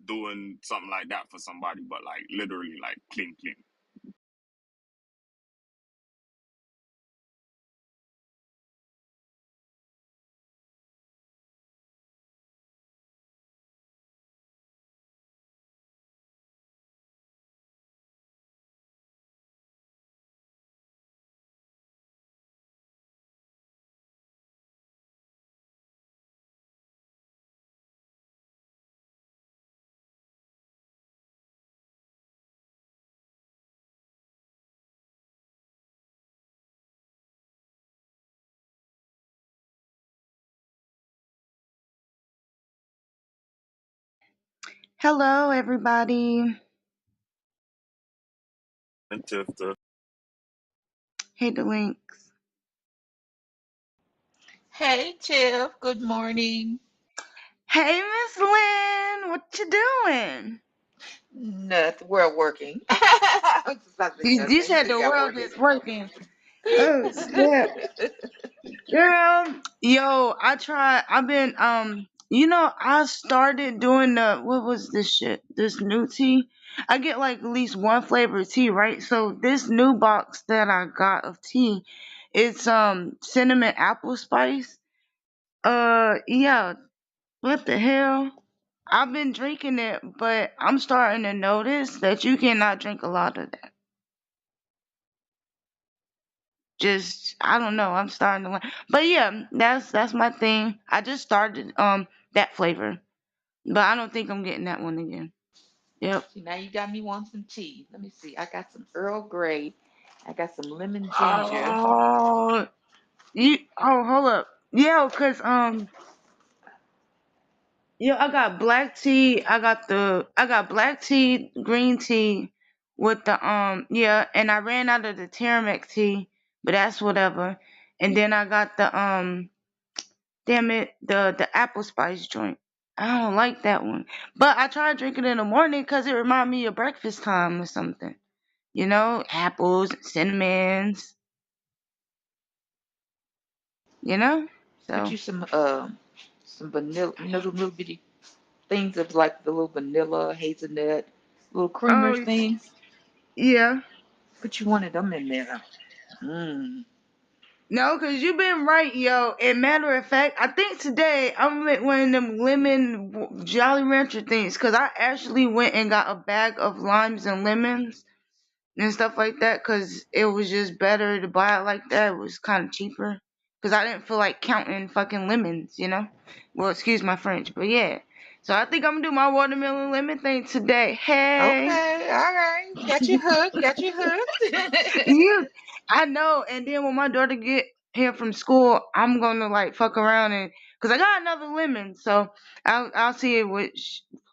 doing something like that for somebody, but like literally like clean, clean. Hello, everybody. And to Hit the links. Hey, Tiff. Good morning. Hey, Miss Lynn, what you doing? Nothing. We're working. I was just about to say You nothing. said So the yeah, world working. is working. Oh snap, girl. Yo, I've been I started doing the what was this shit? This new tea. I get like at least one flavor of tea, right? So this new box that I got of tea, it's cinnamon apple spice. Yeah, what the hell? I've been drinking it, but I'm starting to notice that you cannot drink a lot of that. Just I don't know. I'm starting to learn. But yeah, that's my thing. I just started that flavor, but I don't think I'm getting that one again. Yep. See, now you got me wanting some tea. Let me see. I got some Earl Grey. I got some lemon ginger. Oh, you. Oh, hold up. Yeah, cause yeah, I got black tea. I got black tea, green tea with the yeah, and I ran out of the Terramec tea, but that's whatever. And then I got the damn it, the apple spice joint. I don't like that one. But I try drinking it in the morning because it remind me of breakfast time or something. You know, apples, cinnamons, you know? Put So, you some vanilla, little bitty things of like the little vanilla, hazelnut, little creamer oh, things. yeah. Put you one of them in there. Mmm. No, because you've been right, yo. And matter of fact, I think today I'm with one of them lemon Jolly Rancher things because I actually went and got a bag of limes and lemons and stuff like that because it was just better to buy it like that. It was kind of cheaper because I didn't feel like counting fucking lemons, you know? Well, excuse my French, but yeah. So I think I'm gonna do my watermelon lemon thing today. Hey. Okay, all right. Got you hooked. Got you hooked. You, I know. And then when my daughter get here from school, I'm gonna like fuck around and cause I got another lemon, so I'll see it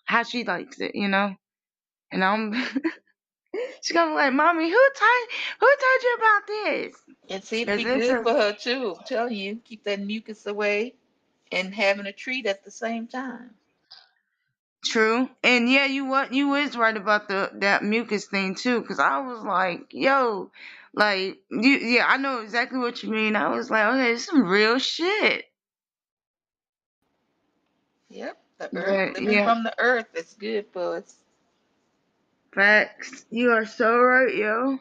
how she likes it, you know. And I'm she's gonna be like, mommy, who told you about this? And see, it'd Cause be it's good a for her too. I'm telling you, keep that mucus away and having a treat at the same time. true. And yeah, you is right about that mucus thing too, cause I was like, yo, like yeah, I know exactly what you mean. I was like, okay, this is some real shit. Yep, the earth, But living yeah. from the earth is good for us. Facts. You are so right, yo.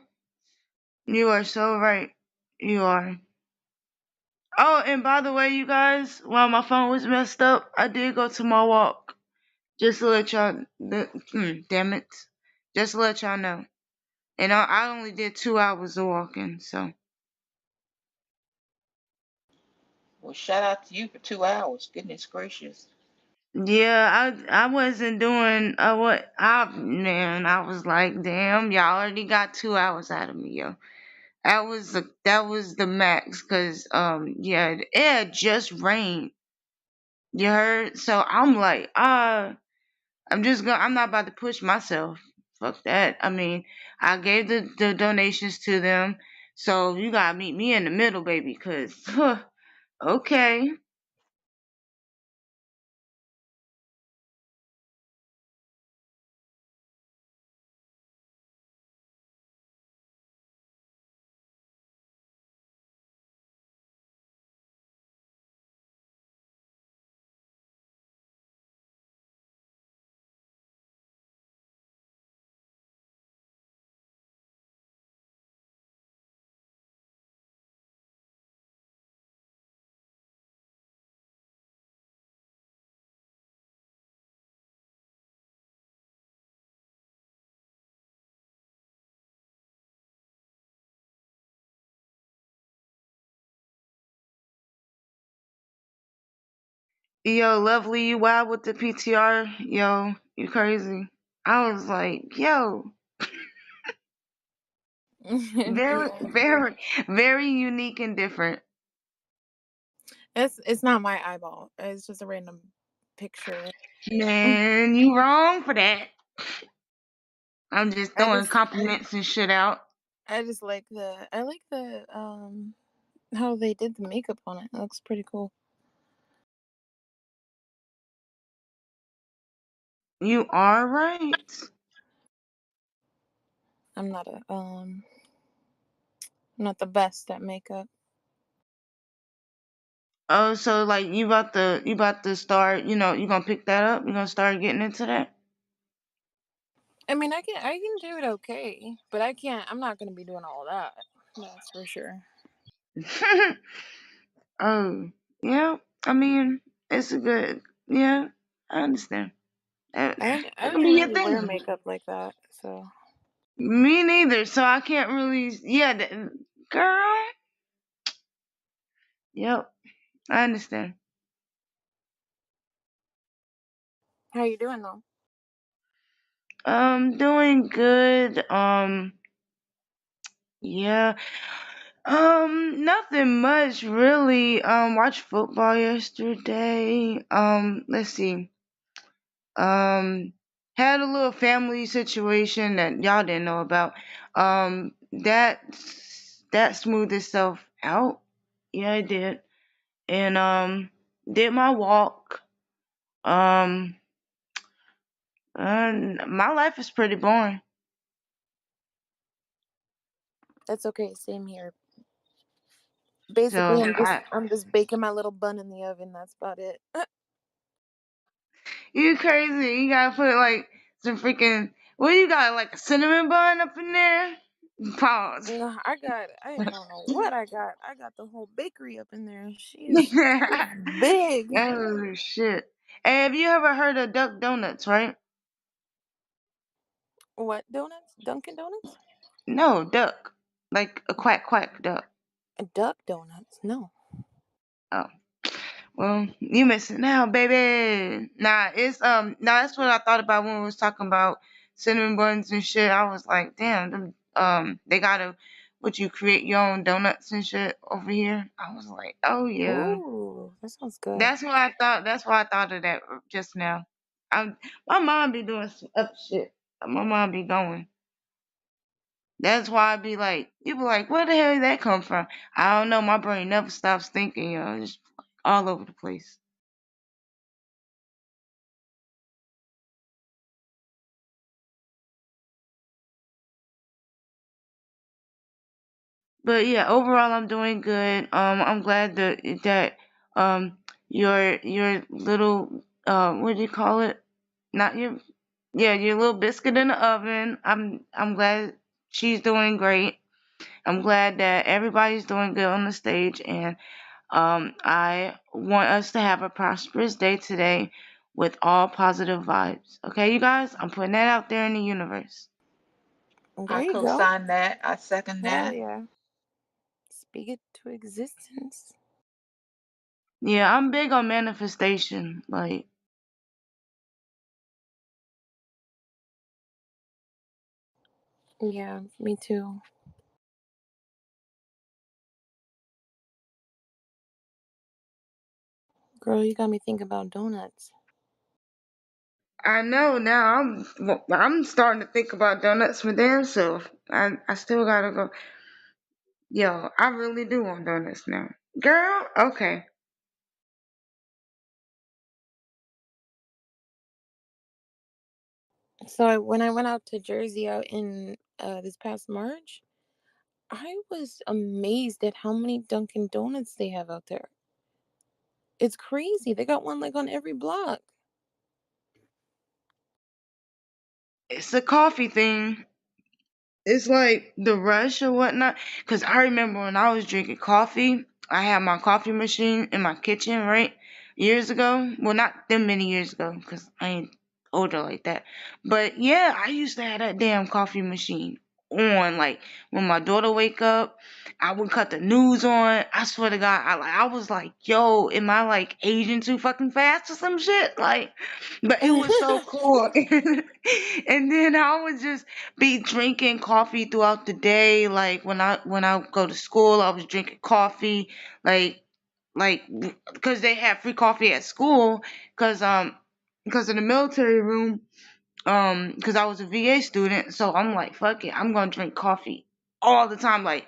You are so right. You are. Oh, and by the way, you guys, while my phone was messed up, I did go to my walk. Just to let y'all, damn it. Just to let y'all know. And I only did 2 hours of walking, so. Well, shout out to you for 2 hours. Goodness gracious. Yeah, I wasn't doing what I man, I was like, damn, y'all already got 2 hours out of me, yo. That was the max, cause yeah, it had just rained. You heard? So I'm like, I'm not about to push myself. Fuck that. I mean, I gave the donations to them, so you gotta meet me in the middle, baby, cause okay. Yo, lovely, you wild with the PTR? Yo, you crazy? I was like, yo, very, Yeah. very, very unique and different. It's not my eyeball. It's just a random picture. Man, you wrong for that. I'm just I throwing just compliments and shit out. I like the how they did the makeup on it. It looks pretty cool. You are right. I'm not the best at makeup. Oh, so like you about to start, you gonna pick that up? You gonna start getting into that? I mean, I can do it okay, but I'm not gonna be doing all that. That's for sure. Oh, yeah. I mean, it's a good. Yeah, I understand. That, I that can don't be your really wear thing. makeup like that, so. Me neither. So I can't really. Yeah, girl. Yep, I understand. How you doing though? Doing good. Yeah. Nothing much really. Watched football yesterday. Let's see. Um, had a little family situation that y'all didn't know about. That smoothed itself out. Yeah, it did. And did my walk. Um, my life is pretty boring. That's okay. Same here. So Basically, I, I'm just baking my little bun in the oven. That's about it. you crazy? You gotta put like some freaking. What you got? Like a cinnamon bun up in there? Pause. No, I don't know what I got. I got the whole bakery up in there. She's big. Oh shit. Hey, have you ever heard of Duck Donuts, right? What donuts? Dunkin' Donuts? No, duck. Like a quack quack duck. Duck donuts? No. Oh. Well, you missing out, baby. Nah, that's what I thought about when we was talking about cinnamon buns and shit. I was like, damn, they gotta would you create your own donuts and shit over here? I was like, oh yeah. Ooh, that sounds good. That's what I thought. That's why I thought of that just now. My mom be doing some up shit. My mom be going. That's why I be like, people like, where the hell did that come from? I don't know. My brain never stops thinking, It's all over the place. But yeah, overall, I'm doing good. I'm glad that your little what do you call it? Not your yeah, your little biscuit in the oven. I'm glad she's doing great. I'm glad that everybody's doing good on the stage, and I want us to have a prosperous day today with all positive vibes. Okay, you guys? I'm putting that out there in the universe. There I you go. co-sign that. I second Hell that. yeah. Speak it to existence. Yeah, I'm big on manifestation. Like, Yeah, me too. Girl, you got me thinking about donuts. I know now. I'm starting to think about donuts my damn self. I still gotta go. Yo, I really do want donuts now, girl. Okay. So when I went out to Jersey out in this past March, I was amazed at how many Dunkin' Donuts they have out there. It's crazy. They got one like on every block. It's a coffee thing. It's like the rush or whatnot. Cause I remember when I was drinking coffee, I had my coffee machine in my kitchen, right? Years ago. Well, not them many years ago, cause I ain't older like that. But yeah, I used to have that damn coffee machine on. Like when my daughter wake up, I would cut the news on. I swear to God, I was like, yo, am I like aging too fucking fast or some shit? Like, but it was so cool. And then I would just be drinking coffee throughout the day. Like when I go to school, I was drinking coffee. Like because they had free coffee at school. Because in the military room, because I was a VA student, so I'm like, fuck it, I'm gonna drink coffee all the time. Like,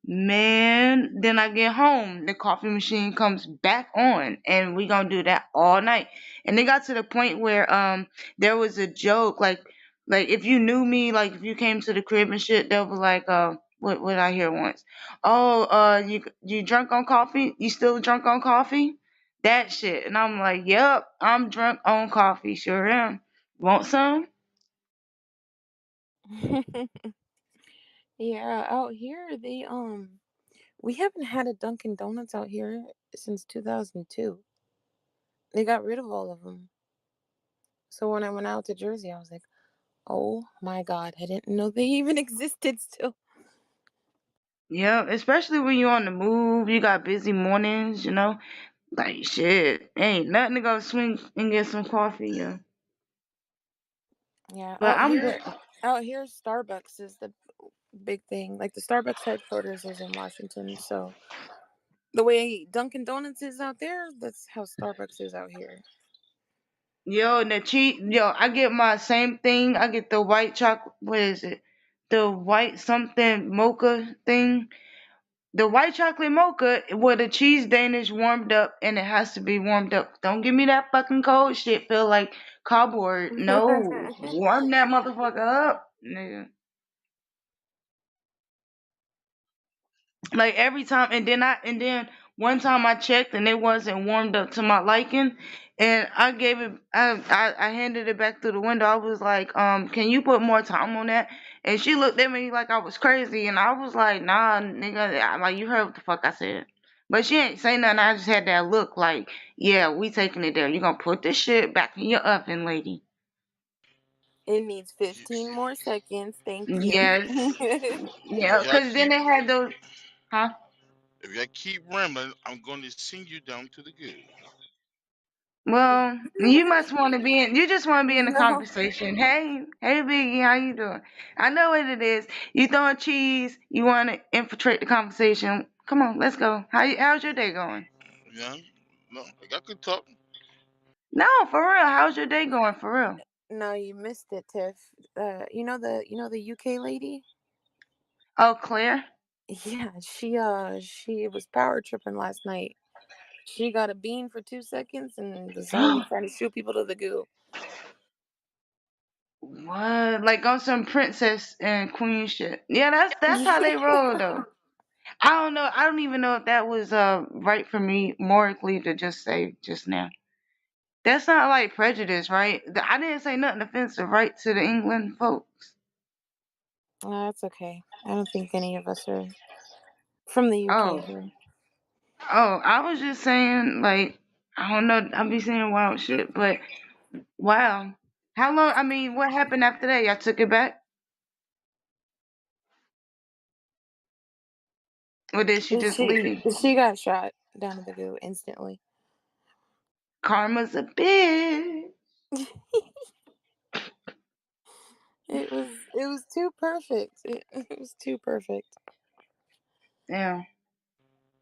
man, then I get home, the coffee machine comes back on, and we gonna do that all night. And it got to the point where there was a joke, like if you knew me, like if you came to the crib and shit, they'll be like, what I hear once? Oh, you drunk on coffee? You still drunk on coffee? That shit. And I'm like, yep, I'm drunk on coffee, sure am. Want some? Yeah, out here we haven't had a Dunkin' Donuts out here since 2002. They got rid of all of them. So when I went out to Jersey, I was like, "Oh my God, I didn't know they even existed still." Yeah, especially when you're on the move, you got busy mornings, you know. Like shit, ain't nothing to go swing and get some coffee, yeah. Yeah, But I'm good. out here Starbucks is the big thing. Like the Starbucks headquarters is in Washington, so the way Dunkin' Donuts is out there, that's how Starbucks is out here. Yo, and the cheap, yo, I get my same thing. I get the white chocolate. What is it? The white something mocha thing. The white chocolate mocha with the cheese Danish warmed up, and it has to be warmed up. Don't give me that fucking cold shit. Feel like cardboard. No, warm that motherfucker up, nigga. Like every time, and then one time I checked and it wasn't warmed up to my liking, and I gave it. I handed it back through the window. I was like, can you put more time on that? And she looked at me like I was crazy, and I was like, nah, nigga. Like you heard what the fuck I said. But she ain't say nothing. I just had that look like, yeah, we taking it there. You gonna put this shit back in your oven, lady? It needs 15 more seconds. Thank you. Yes, yeah. If y'all Cause then keep it had those, huh? if y'all keep rambling, I'm going to send you down to the goo. Well, you must want to be in. You just want to be in the No. conversation. Hey, Biggie, how you doing? I know what it is. You throwing cheese. You want to infiltrate the conversation. Come on, let's go. How's your day going? Yeah, no, y'all could talk. No, for real. How's your day going? For real. No, you missed it, Tiff. You know the UK lady? Oh, Claire. Yeah, she was power tripping last night. She got a bean for 2 seconds and was already trying to shoot people to the goo. What? Like on some princess and queen shit. Yeah, that's how they roll though. I don't know. I don't even know if that was right for me morally to just say just now. That's not like prejudice, right? I didn't say nothing offensive, right, to the England folks. That's okay. I don't think any of us are from the UK Oh, here. I was just saying, like, I don't know. I be saying wild shit, but wow. How long? I mean, what happened after that? Y'all took it back, or did she just She leave? she got shot down to the goo instantly. Karma's a bitch. It was too perfect. It was too perfect. Yeah.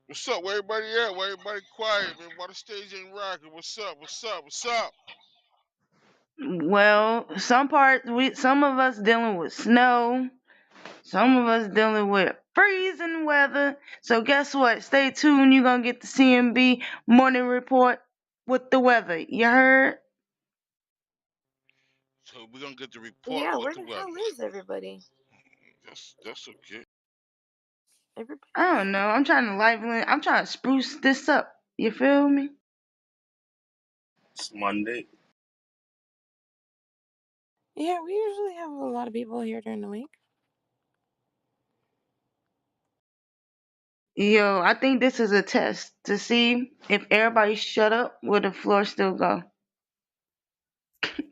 What's up? Where everybody at? Where everybody quiet, man? Why the stage ain't rocking? What's up? What's up? What's up? Well, some of us dealing with snow, some of us dealing with freezing weather. So guess what? Stay tuned. You're gonna get the C.M.B. morning report with the weather. You heard? So we're gonna get the report Yeah, with where the the weather. hell is everybody? That's okay. I Everybody's. don't know. I'm trying to I'm trying to spruce this up. You feel me? It's Monday. Yeah, we usually have a lot of people here during the week. Yo, I think this is a test to see if everybody shut up, will the floor still go?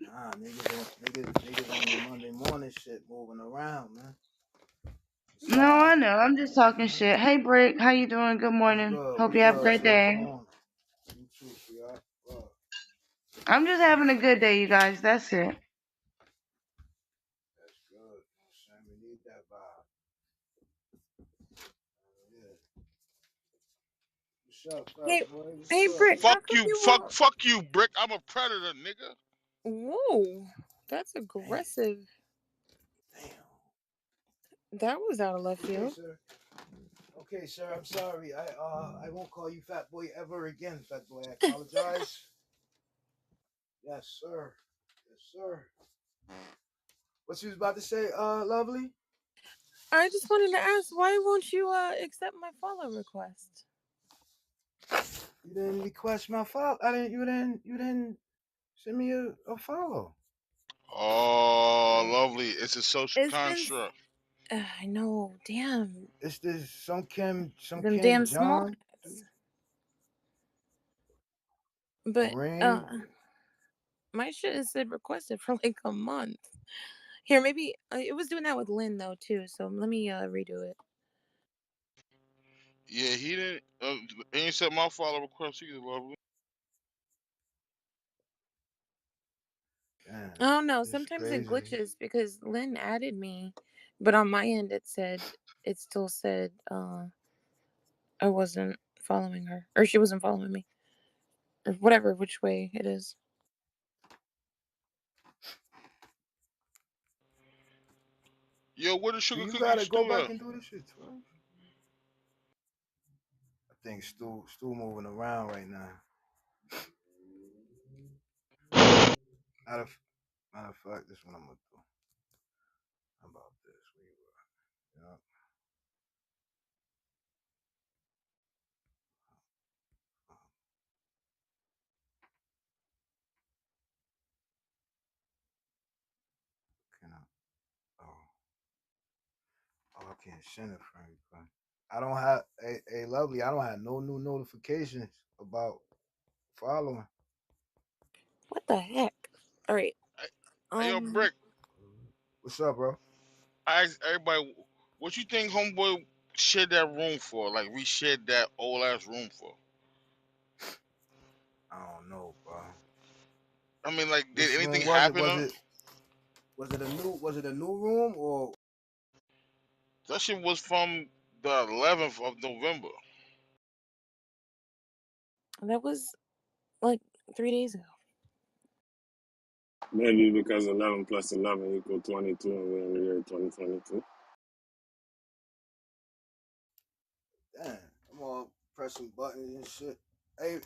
Nah, niggas on the Monday morning shit moving around, man. It's No, hard. I know. I'm just talking Mhm. shit. Hey, Brick, how you doing? Good What's morning. good? Hope What's you have a good? great Top of the day. morning. You too, sweetheart. Fuck. I'm just having a good day, you guys. That's it. That's good. Sam, we need that vibe. Yeah. What's up, Hey, fat boy? What's hey, good? Brick, how come you won't? Fuck you, Brick. I'm a predator, nigga. Whoa, that's Damn. aggressive. Damn. That was out of left Okay, field. sir. Okay, sir. I'm sorry. I won't call you fat boy ever again, fat boy. I apologize. Yes, sir. Yes, sir. What you was about to say, lovely? I just wanted to ask, why won't you accept my follow request? You didn't request my follow. I didn't. You didn't send me a follow. Oh, lovely. It's a social It's been. construct. I know. Damn. It's this some Them Kim damn small John hats. But Kareem. my shit has said requested for like a month. Here, maybe it was doing that with Lynn though too. So let me redo it. Yeah, he didn't. Ain't accept my follow request either, lovely. Damn, I don't know. it's Sometimes it crazy. glitches because Lynn added me, but on my end it still said I wasn't following her or she wasn't following me or whatever which way it is. Yo, where the Do sugar you cookie gotta go stew back at? and do this shit, too? I think Stu moving around right now. Matter of, matter of fact, this is what I'm gonna do. How about this? Yeah, can I? Oh, oh, I can't send it from everybody. I don't have a lovely. I don't have no new notifications about following. What the heck? All right. Hey, yo, Brick. What's up, bro? I asked everybody, what you think homeboy shared that room for? Like, we shared that old ass room for? I don't know, bro. I mean, like, did Which anything room was it? happen? Was it a new room or That shit was from the 11th of November. That was like 3 days ago. Maybe because 11 plus 11 equal 22 and we're in the year 2022. damn? I'm all pressing buttons and shit. Hey,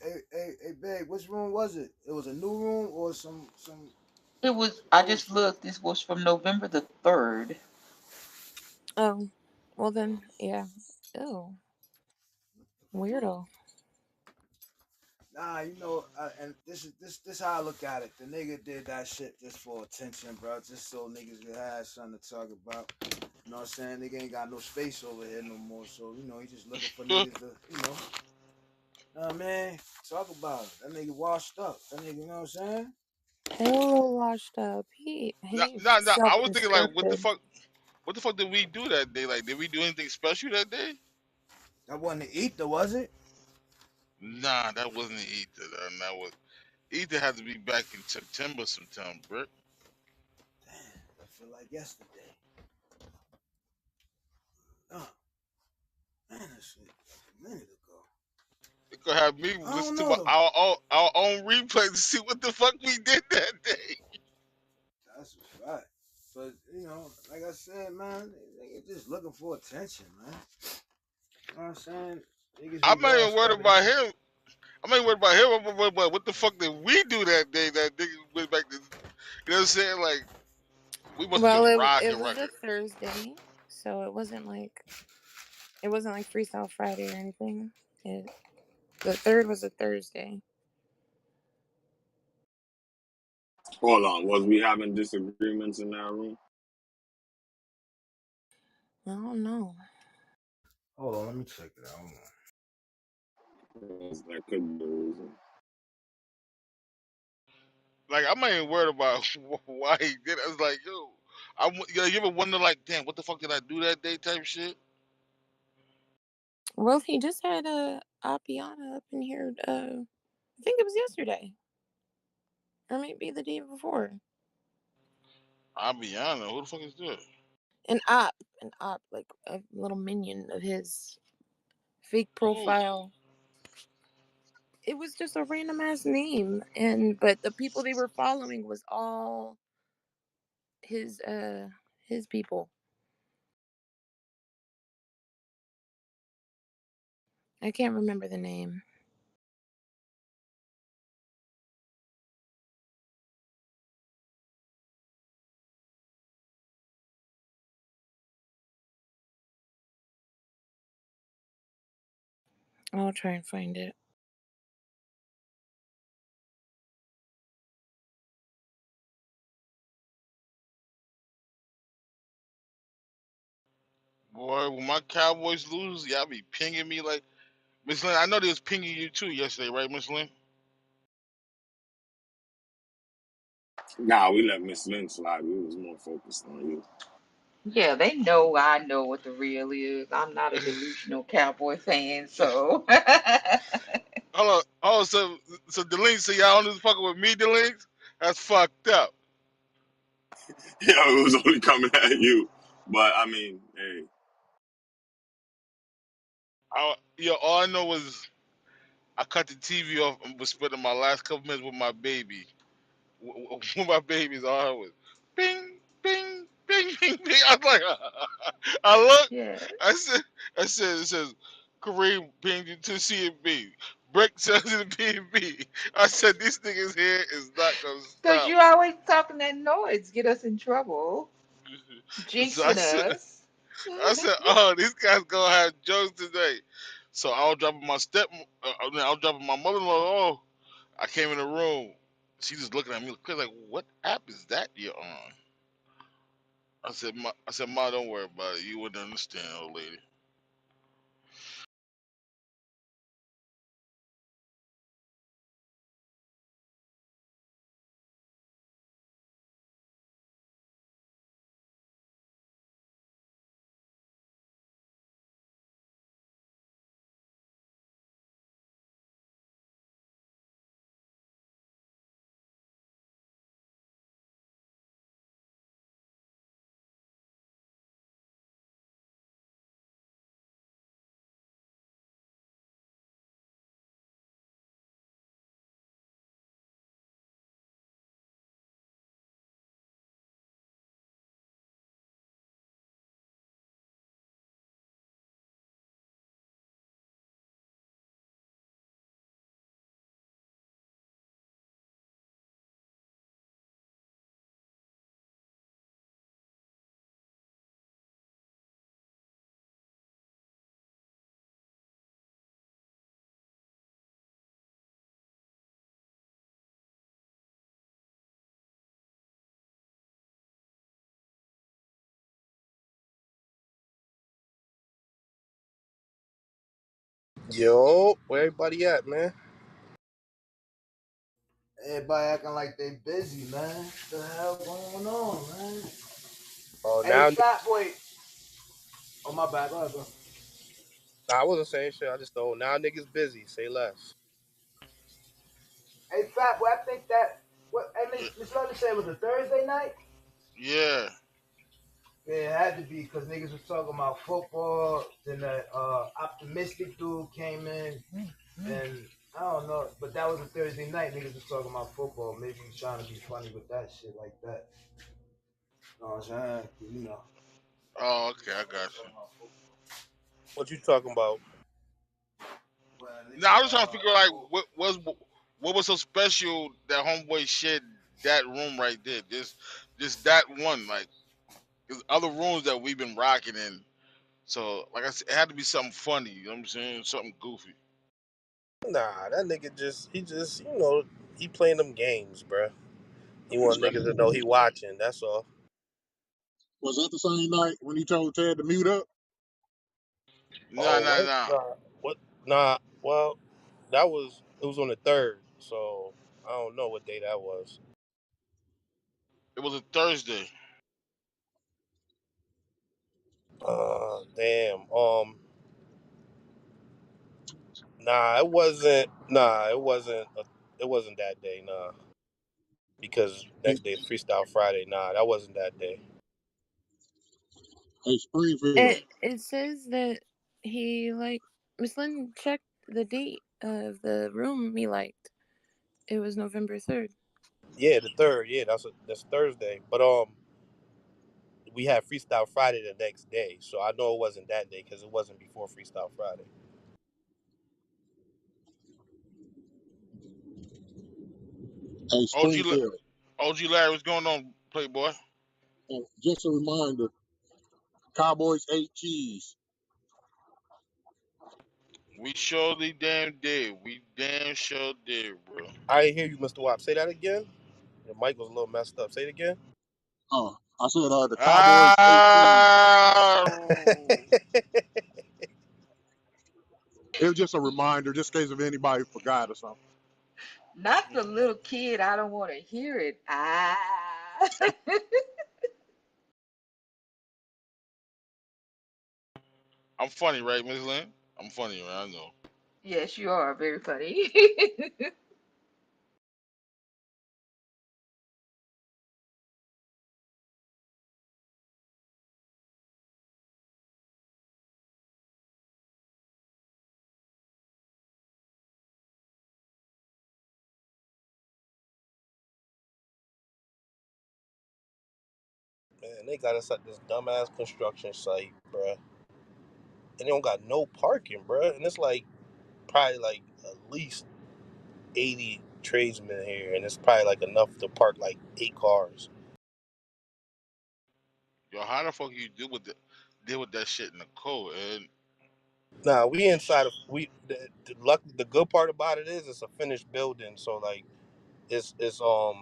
babe, which room was it? It was a new room or some It was, I old just shit? looked, this was from November the 3rd. Oh, well then, yeah. Oh, Fuck. weirdo. Nah, and this how I look at it. The nigga did that shit just for attention, bro. Just so niggas could have something to talk about. You know what I'm saying? Nigga ain't got no space over here no more. So, he just looking for niggas to, know what I mean? Talk about it. That nigga washed up. That nigga, you know what I'm saying? Hella washed up. He Nah. I was thinking, like, what the self-destructed. fuck? What the fuck did we do that day? Like, did we do anything special that day? That wasn't the ether, was it? Nah, that wasn't Ether. That was Ether had to be back in September sometime, Brick. Damn, I feel like yesterday. Oh, man, that shit a minute ago. They gonna have me I listen don't to know though. our own replay to see what the fuck we did that day. That's a fact. But like I said, man, they just looking for attention, man. You know what I'm saying? Niggas be I'm not even lost worried without about attention. him. I'm not even worried about him. But what the fuck did we do that day? That nigga went back to, you know what I'm saying? Like, we must have Well, been it rocking was a record. Thursday, so it wasn't like Freestyle Friday or anything. The third was a Thursday. Hold on, was we having disagreements in that room? I don't know. Hold on, let me check it out. Hold on. Yes, that could be the reason. Like, I'm not even worried about why he did it. I was like, yo, you ever wonder, like, damn, what the fuck did I do that day type shit? Well, he just had Appiana up in here. I think it was yesterday, or maybe the day before. I'll be honest, who the fuck is that? An op, like a little minion of his fake Who? profile. It was just a random ass name, but the people they were following was all his people. I can't remember the name. I'll try and find it. Boy, when my Cowboys lose, y'all be pinging me like, Miss Lynn, I know they was pinging you too yesterday, right, Miss Lynn? Nah, we let Miss Lynn slide. We was more focused on you. Yeah, they know I know what the real is. I'm not a delusional cowboy fan, so Hold on. Oh, so Deline, so y'all only fucking with me, Deline? That's fucked up. Yeah, it was only coming at you. But I mean, hey, All I know was I cut the TV off and was spending my last couple minutes with my baby. With my babies, all I heard was bing, bing, bing, bing, bing. I was like, I looked, yeah. I said, it says, Kareem pinged you to C.M.B. Break says to the B&B. I said, this nigga's here is not going to Because stop. you always talking that noise, get us in trouble, So I jinxing said, us. oh, these guys gonna have jokes today. So I was dropping I was dropping my mother-in-law. Oh, I came in the room. She just looking at me like, what app is that you're on? Ma, don't worry about it. You wouldn't understand, old lady. Yo, where everybody at, man? Everybody acting like they busy, man. What the hell going on, man? Oh, Hey, now, Fat Boy. Oh, my bad. Go ahead, bro. nah, I wasn't saying shit. I just know now niggas busy. Say less. Hey, Fat Boy, I think that, what, hey, Miss London said it was a Thursday night? Yeah. had to be because niggas was talking about football. Then the optimistic dude came in, and I don't know, but that was a Thursday night. Niggas was talking about football. Maybe he's trying to be funny with that shit like that. You know what I'm saying? You know. Oh, okay, I got you. What you talking about? Well, Now I was nigga, trying to figure out like what was so special that homeboy shared that room right there. Just that one. Like there's other rooms that we've been rocking in. So like I said, it had to be something funny. You know what I'm saying? Something goofy. Nah, that nigga just he playing them games, bruh. He want niggas to know he watching. That's all. Was that the same night when he told Ted to mute up? Nah, Oh nah, what? nah. Nah, what? Nah. Well, it was on the third, so I don't know what day that was. It was a Thursday. Damn. Nah, it wasn't. Nah, it wasn't. It wasn't that day. Nah, because Hey, next day is Freestyle Friday. Nah, that wasn't that day. hey, Springfield. It says that he like Miss Lynn checked the date of the room he liked. It was November 3rd. Yeah, the third. Yeah, that's Thursday. But we had Freestyle Friday the next day, so I know it wasn't that day because it wasn't before Freestyle Friday. Hey, OG Springfield. OG Larry, what's going on, Playboy? Just a reminder: Cowboys ate cheese. We surely damn did. We damn sure did, bro. I didn't hear you, Mr. Wap. Say that again. Your mic was a little messed up. Say it again. I said the Cowboys ate cheese. Ah, It was just a reminder, just in case if anybody forgot or something. Not the little kid. I don't want to hear it. Ah. I'm funny, right, Miss Lynn? I'm funny, right? I know. Yes, you are very funny. Man, they got us at this dumbass construction site, bruh. And they don't got no parking, bruh. And it's like probably like at least 80 tradesmen here, and it's probably like enough to park like 8 cars. Yo, how the fuck you deal with that shit in the cold, and Nah, we inside of the good part about it is it's a finished building, so like it's the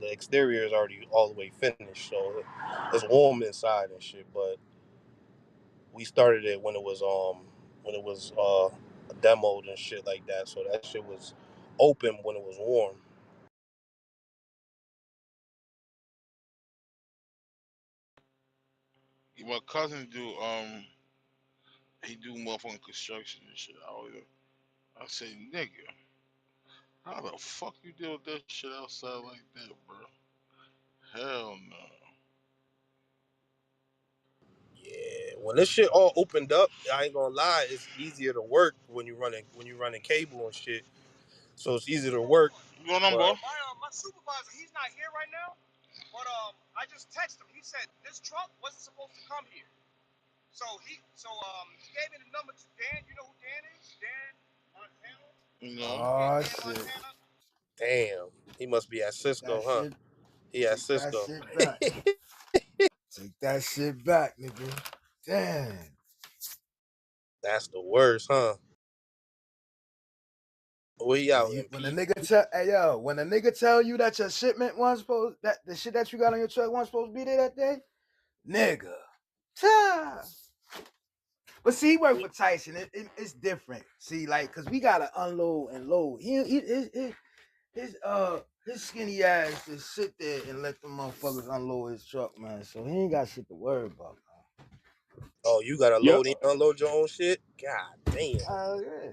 exterior is already all the way finished, so it's warm inside and shit. But we started it when it was demoed and shit like that, so that shit was open when it was warm. my cousin do he do motherfucking construction and shit. I say, nigga, how the fuck you deal with that shit outside like that, bro? Hell no. Yeah, when this shit all opened up, I ain't gonna lie, it's easier to work when you running cable and shit. So it's easier to work, What's going on, but boy? My supervisor, he's not here right now, but I just texted him. He said this truck wasn't supposed to come here. He gave me the number to Dan. You know who Dan is? Dan Montana. You know, Oh shit! Montana. damn, he must be at Take that Cisco, huh? shit. He at Take that Cisco. shit back. Take that shit back, nigga. Damn. That's the worst, huh? Where he out in When a P? nigga tell, hey yo, when a nigga tell you that your shipment wasn't supposed, that the shit that you got on your truck wasn't supposed to be there that day, nigga. Ta. But see, he worked for Tyson. It's different. See, like, cause we gotta unload and load. His skinny ass just sit there and let them motherfuckers unload his truck, man. So he ain't got shit to worry about, Oh, you gotta Yep. load and unload your own shit? God damn. man. Yeah.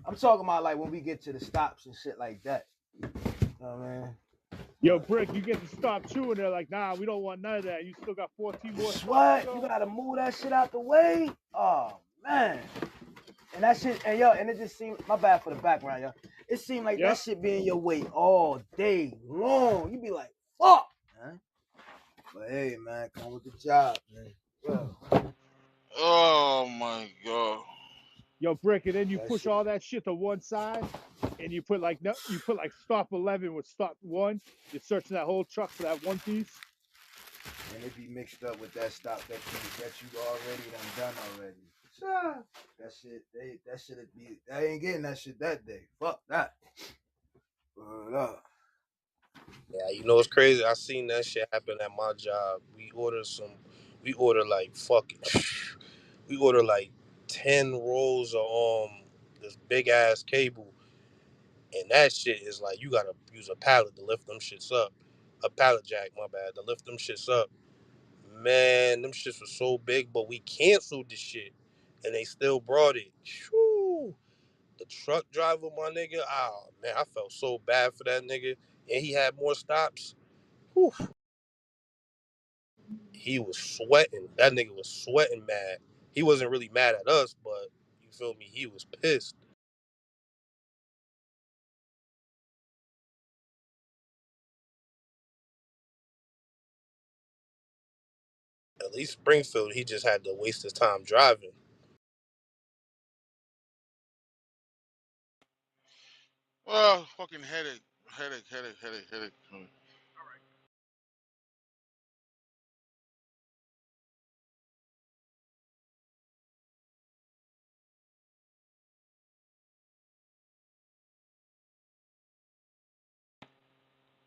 I'm talking about like when we get to the stops and shit like that. You know what I mean? Yo, Brick, you get to stop chewing. They're like, nah, we don't want none of that. You still got 14 more spots to What? You go. gotta move that shit out the way. Oh man. And that shit, and yo, and it just seemed, my bad for the background, yo. It seemed like that Yep. shit be in your way all day long. You be like, fuck, man. But hey, man, come with the job, man. Yo, Oh my god. Yo, Brick, and then you that push shit, all that shit to one side, and you put like no, you put like stop 11 with stop one. You're searching that whole truck for that one piece. and it be mixed up with that stop that you already done already. Sure. That shit, that shit be, they ain't getting that shit that day. Fuck that. Word up. Yeah, you know what's crazy? I seen that shit happen at my job. We ordered like fucking, we ordered like 10 rolls of this big ass cable, and that shit is like you gotta use a pallet to lift them shits up, a pallet jack, my bad, to lift them shits up. Man, them shits was so big, but we canceled the shit, and they still brought it. Whew. The truck driver, my nigga, oh man, I felt so bad for that nigga, and he had more stops. Whew. He was sweating. That nigga was sweating mad. He wasn't really mad at us, but you feel me? He was pissed. At least Springfield, he just had to waste his time driving. Well, fucking headache, headache.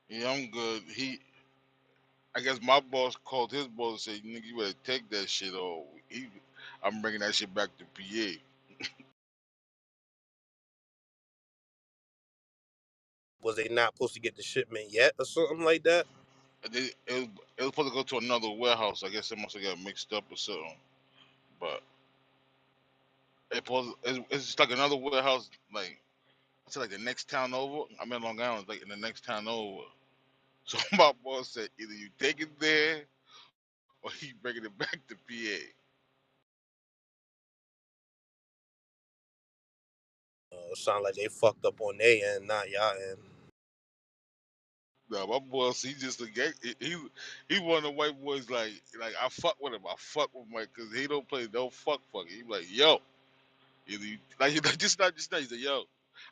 Yeah, I'm good. I guess my boss called his boss and said, "Nigga, you better take that shit." Or I'm bringing that shit back to PA. Was they not supposed to get the shipment yet or something like that? It was supposed to go to another warehouse. I guess it must have got mixed up or something. But it's just like another warehouse, like it's like the next town over. I'm in Long Island, like in the next town over. So my boss said either you take it there or he bringing it back to PA. Sound like they fucked up on their end, not y'all end. No, my boss, he just a gay. He one of the white boys like I fuck with him. I fuck with him because he don't play no fuck. He be like yo, either you, like just not. He said yo.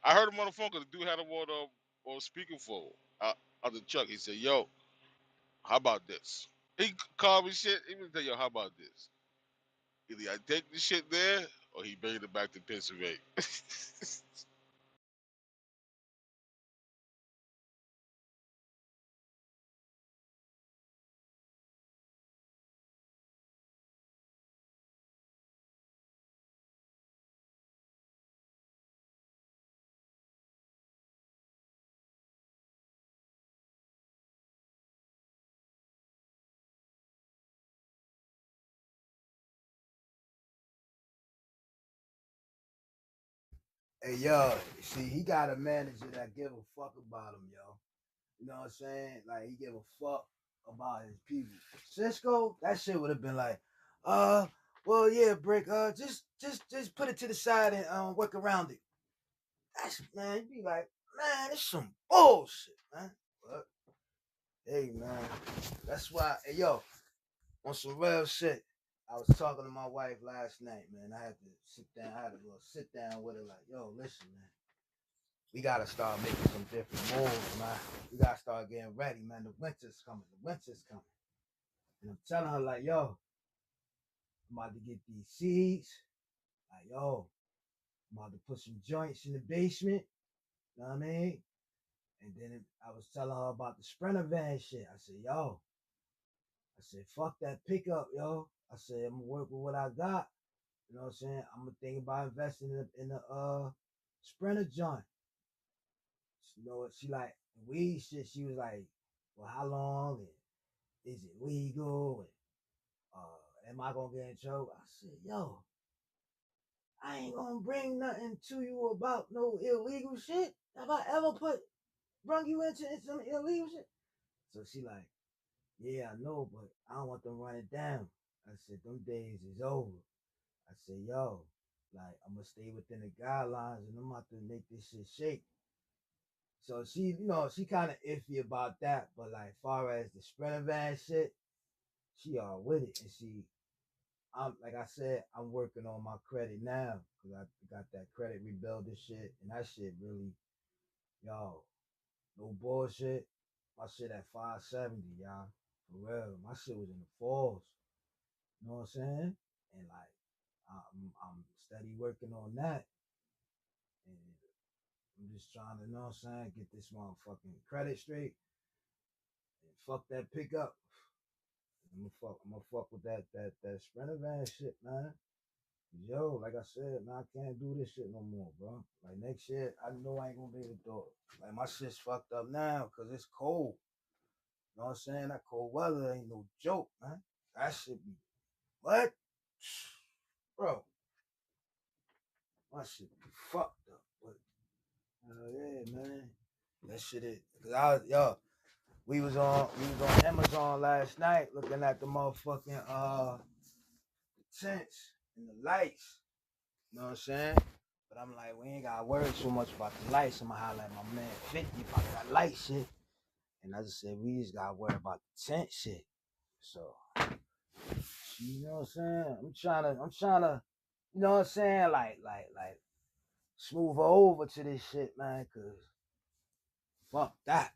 I heard him on the phone because the dude had him on speakerphone out the truck. He said yo, how about this? He called me shit. He was like yo, how about this? Either I take the shit there or he bring it back to Pennsylvania. Hey, yo, see, he got a manager that give a fuck about him, yo. You know what I'm saying? Like, he give a fuck about his people. Cisco, that shit would have been like, well, yeah, Brick, just put it to the side and work around it. That's, man, you be like, man, it's some bullshit, man. But, hey, man, that's why, hey, yo, on some real shit. I was talking to my wife last night, man. I had to sit down. I had a little sit down with her, like, yo, listen, man. We gotta start making some different moves, man. We gotta start getting ready, man. The winter's coming. The winter's coming. And I'm telling her, like, yo, I'm about to get these seeds. Like, yo, I'm about to put some joints in the basement. You know what I mean? And then I was telling her about the Sprinter van shit. I said, yo, I said, fuck that pickup, yo. I said, I'm gonna work with what I got. You know what I'm saying? I'm gonna think about investing in the Sprinter joint. You know what? She like weed shit. She was like, well, how long? And is it legal? And am I gonna get in trouble? I said, yo, I ain't gonna bring nothing to you about no illegal shit. Have I ever brung you into some illegal shit? So she like, yeah, I know, but I don't want them running down. I said, them days is over. I said, yo, like I'm gonna stay within the guidelines and I'm about to make this shit shake. So she, she kind of iffy about that, but like far as the sprinter van shit, she all with it. And I'm like I said, I'm working on my credit now because I got that credit rebuilder shit, and that shit really, yo, no bullshit. My shit at 570, y'all. For real, my shit was in the falls. You know what I'm saying? And like, I'm steady working on that, and I'm just trying to, know what I'm saying, get this motherfucking credit straight and fuck that pickup. I'm gonna fuck with that Sprinter van shit, man. Yo, like I said, man, I can't do this shit no more, bro. Like next year, I know I ain't gonna be able to do it. Like my shit's fucked up now because it's cold. You know what I'm saying? That cold weather ain't no joke, man. That shit be what? Bro, my shit be fucked up. But yeah, man. That shit is cause we was on Amazon last night looking at the motherfucking tents and the lights. You know what I'm saying? But I'm like, we ain't gotta worry so much about the lights. I'm gonna holler at my man 50 about that light shit. And I just said, we just gotta worry about the tent shit. So, you know what I'm saying? I'm trying to, you know what I'm saying? Like, smooth her over to this shit, man, cause fuck that.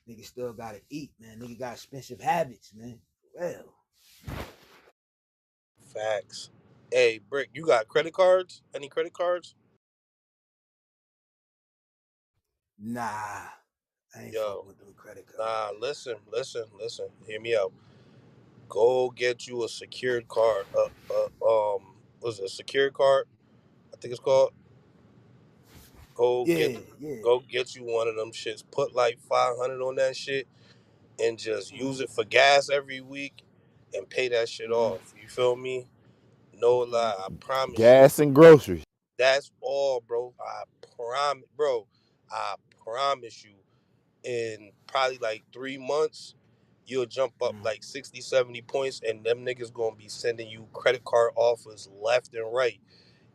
Nigga still gotta eat, man. Nigga got expensive habits, man. Well, Facts. Hey, Brick, you got credit cards? Any credit cards? nah, I ain't Yo, fucking with them credit cards. nah, listen. Hear me out. Go get you a secured card. Was it a secured card? I think it's called. Go get, Yeah, yeah. go get you one of them shits. Put like 500 on that shit and just use it for gas every week and pay that shit Mm-hmm. off. You feel me? No Mm-hmm. lie, I promise you. Gas and groceries. That's all, bro. I promise, bro. I promise you. In probably like 3 months, you'll jump up Mm-hmm. like 60, 70 points, and them niggas gonna be sending you credit card offers left and right.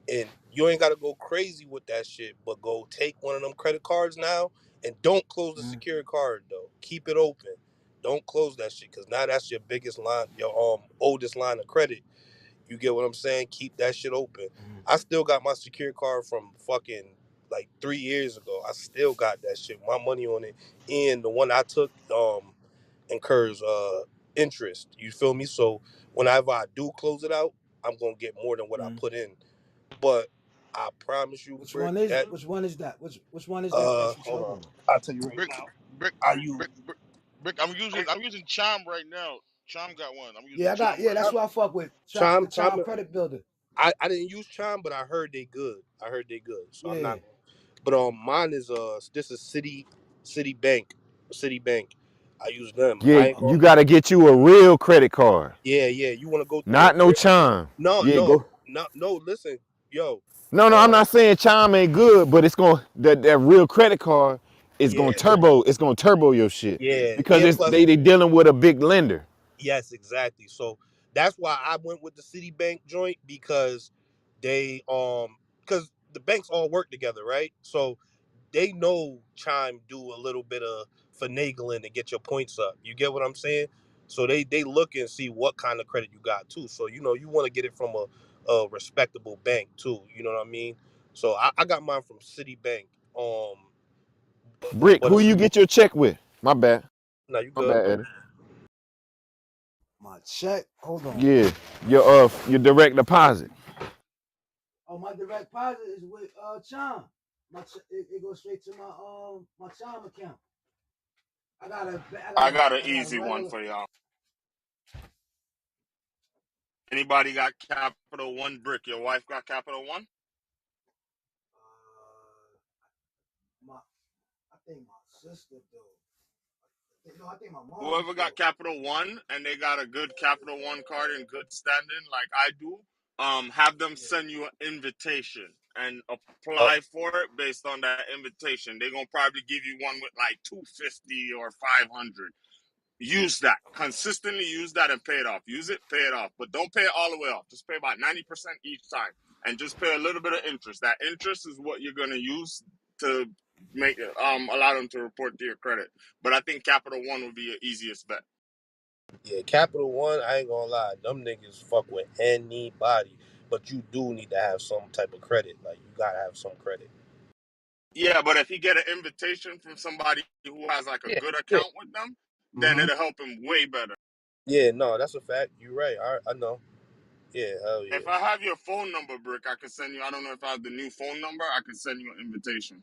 And you ain't gotta go crazy with that shit, but go take one of them credit cards now and don't close the Mm-hmm. secured card though. Keep it open. Don't close that shit, cause now that's your biggest line, your oldest line of credit. You get what I'm saying? Keep that shit open. Mm-hmm. I still got my secure card from fucking like 3 years ago. I still got that shit. My money on it. And the one I took incurs interest. You feel me? So whenever I do close it out, I'm gonna get more than what I Mm-hmm. put in. But I promise you, Which Brick, one is that which one is that? Which one is that you hold talking on. about? I'll tell you right Brick, now. brick, I use brick. I'm using Chime right now. Chime got one. I'm using Yeah, Chime yeah, right that's now. what I fuck with. The Chime Chime Chime Credit Builder. I didn't use Chime, but I heard they good. I heard they good. So I'm Yeah. not. But mine is this is Citibank, Citibank. I use them. Yeah, I ain't you going. gotta get you a real credit card, Yeah. You want to go through not a no real? chime. No, Yeah, no, go. no, no. Listen, yo. No, I'm Um. not saying chime ain't good, but it's going that real credit card is Yeah. gonna turbo. It's gonna turbo your shit because And it's plus, they dealing with a big lender. yes, exactly. So that's why I went with the Citibank joint because because the banks all work together, right? So they know Chime do a little bit of finagling to get your points up. You get what I'm saying? So they look and see what kind of credit you got too. So you want to get it from a respectable bank too. You know what I mean? So I got mine from Citibank. Brick, But who you get your check with? My bad. no, you My good. bad, Eddie. My check. Hold on. Yeah, your direct deposit. Oh, my direct deposit is with Chime. It goes straight to my Chime account. I got a I got an I got a easy one regular. for y'all. Anybody got Capital One Brick? Your wife got Capital One? My I think my sister though. No, I think my mom's Whoever got though. Capital One and they got a good Capital One card in good standing, like I do, have them Yeah. send you an invitation and Uh, apply for it based on that invitation. They're gonna probably give you one with like 250 or 500. use that consistently. Use that and pay it off. Use it, pay it off, but don't pay it all the way off. Just pay about 90% each time, and just pay a little bit of interest. That interest is what you're gonna use to make allow them to report to your credit. But I think Capital One would be your easiest bet. Yeah, Capital One, I ain't gonna lie, them niggas fuck with anybody. But you do need to have some type of credit. Like you gotta have some credit. Yeah, but if he get an invitation from somebody who has like a Yeah, good yeah. account with them, then Hmm. it'll help him way better. Yeah, no, that's a fact. You're right. I know. Yeah, hell yeah. If I have your phone number, Brick, I could send you. I don't know if I have the new phone number. I could send you an invitation.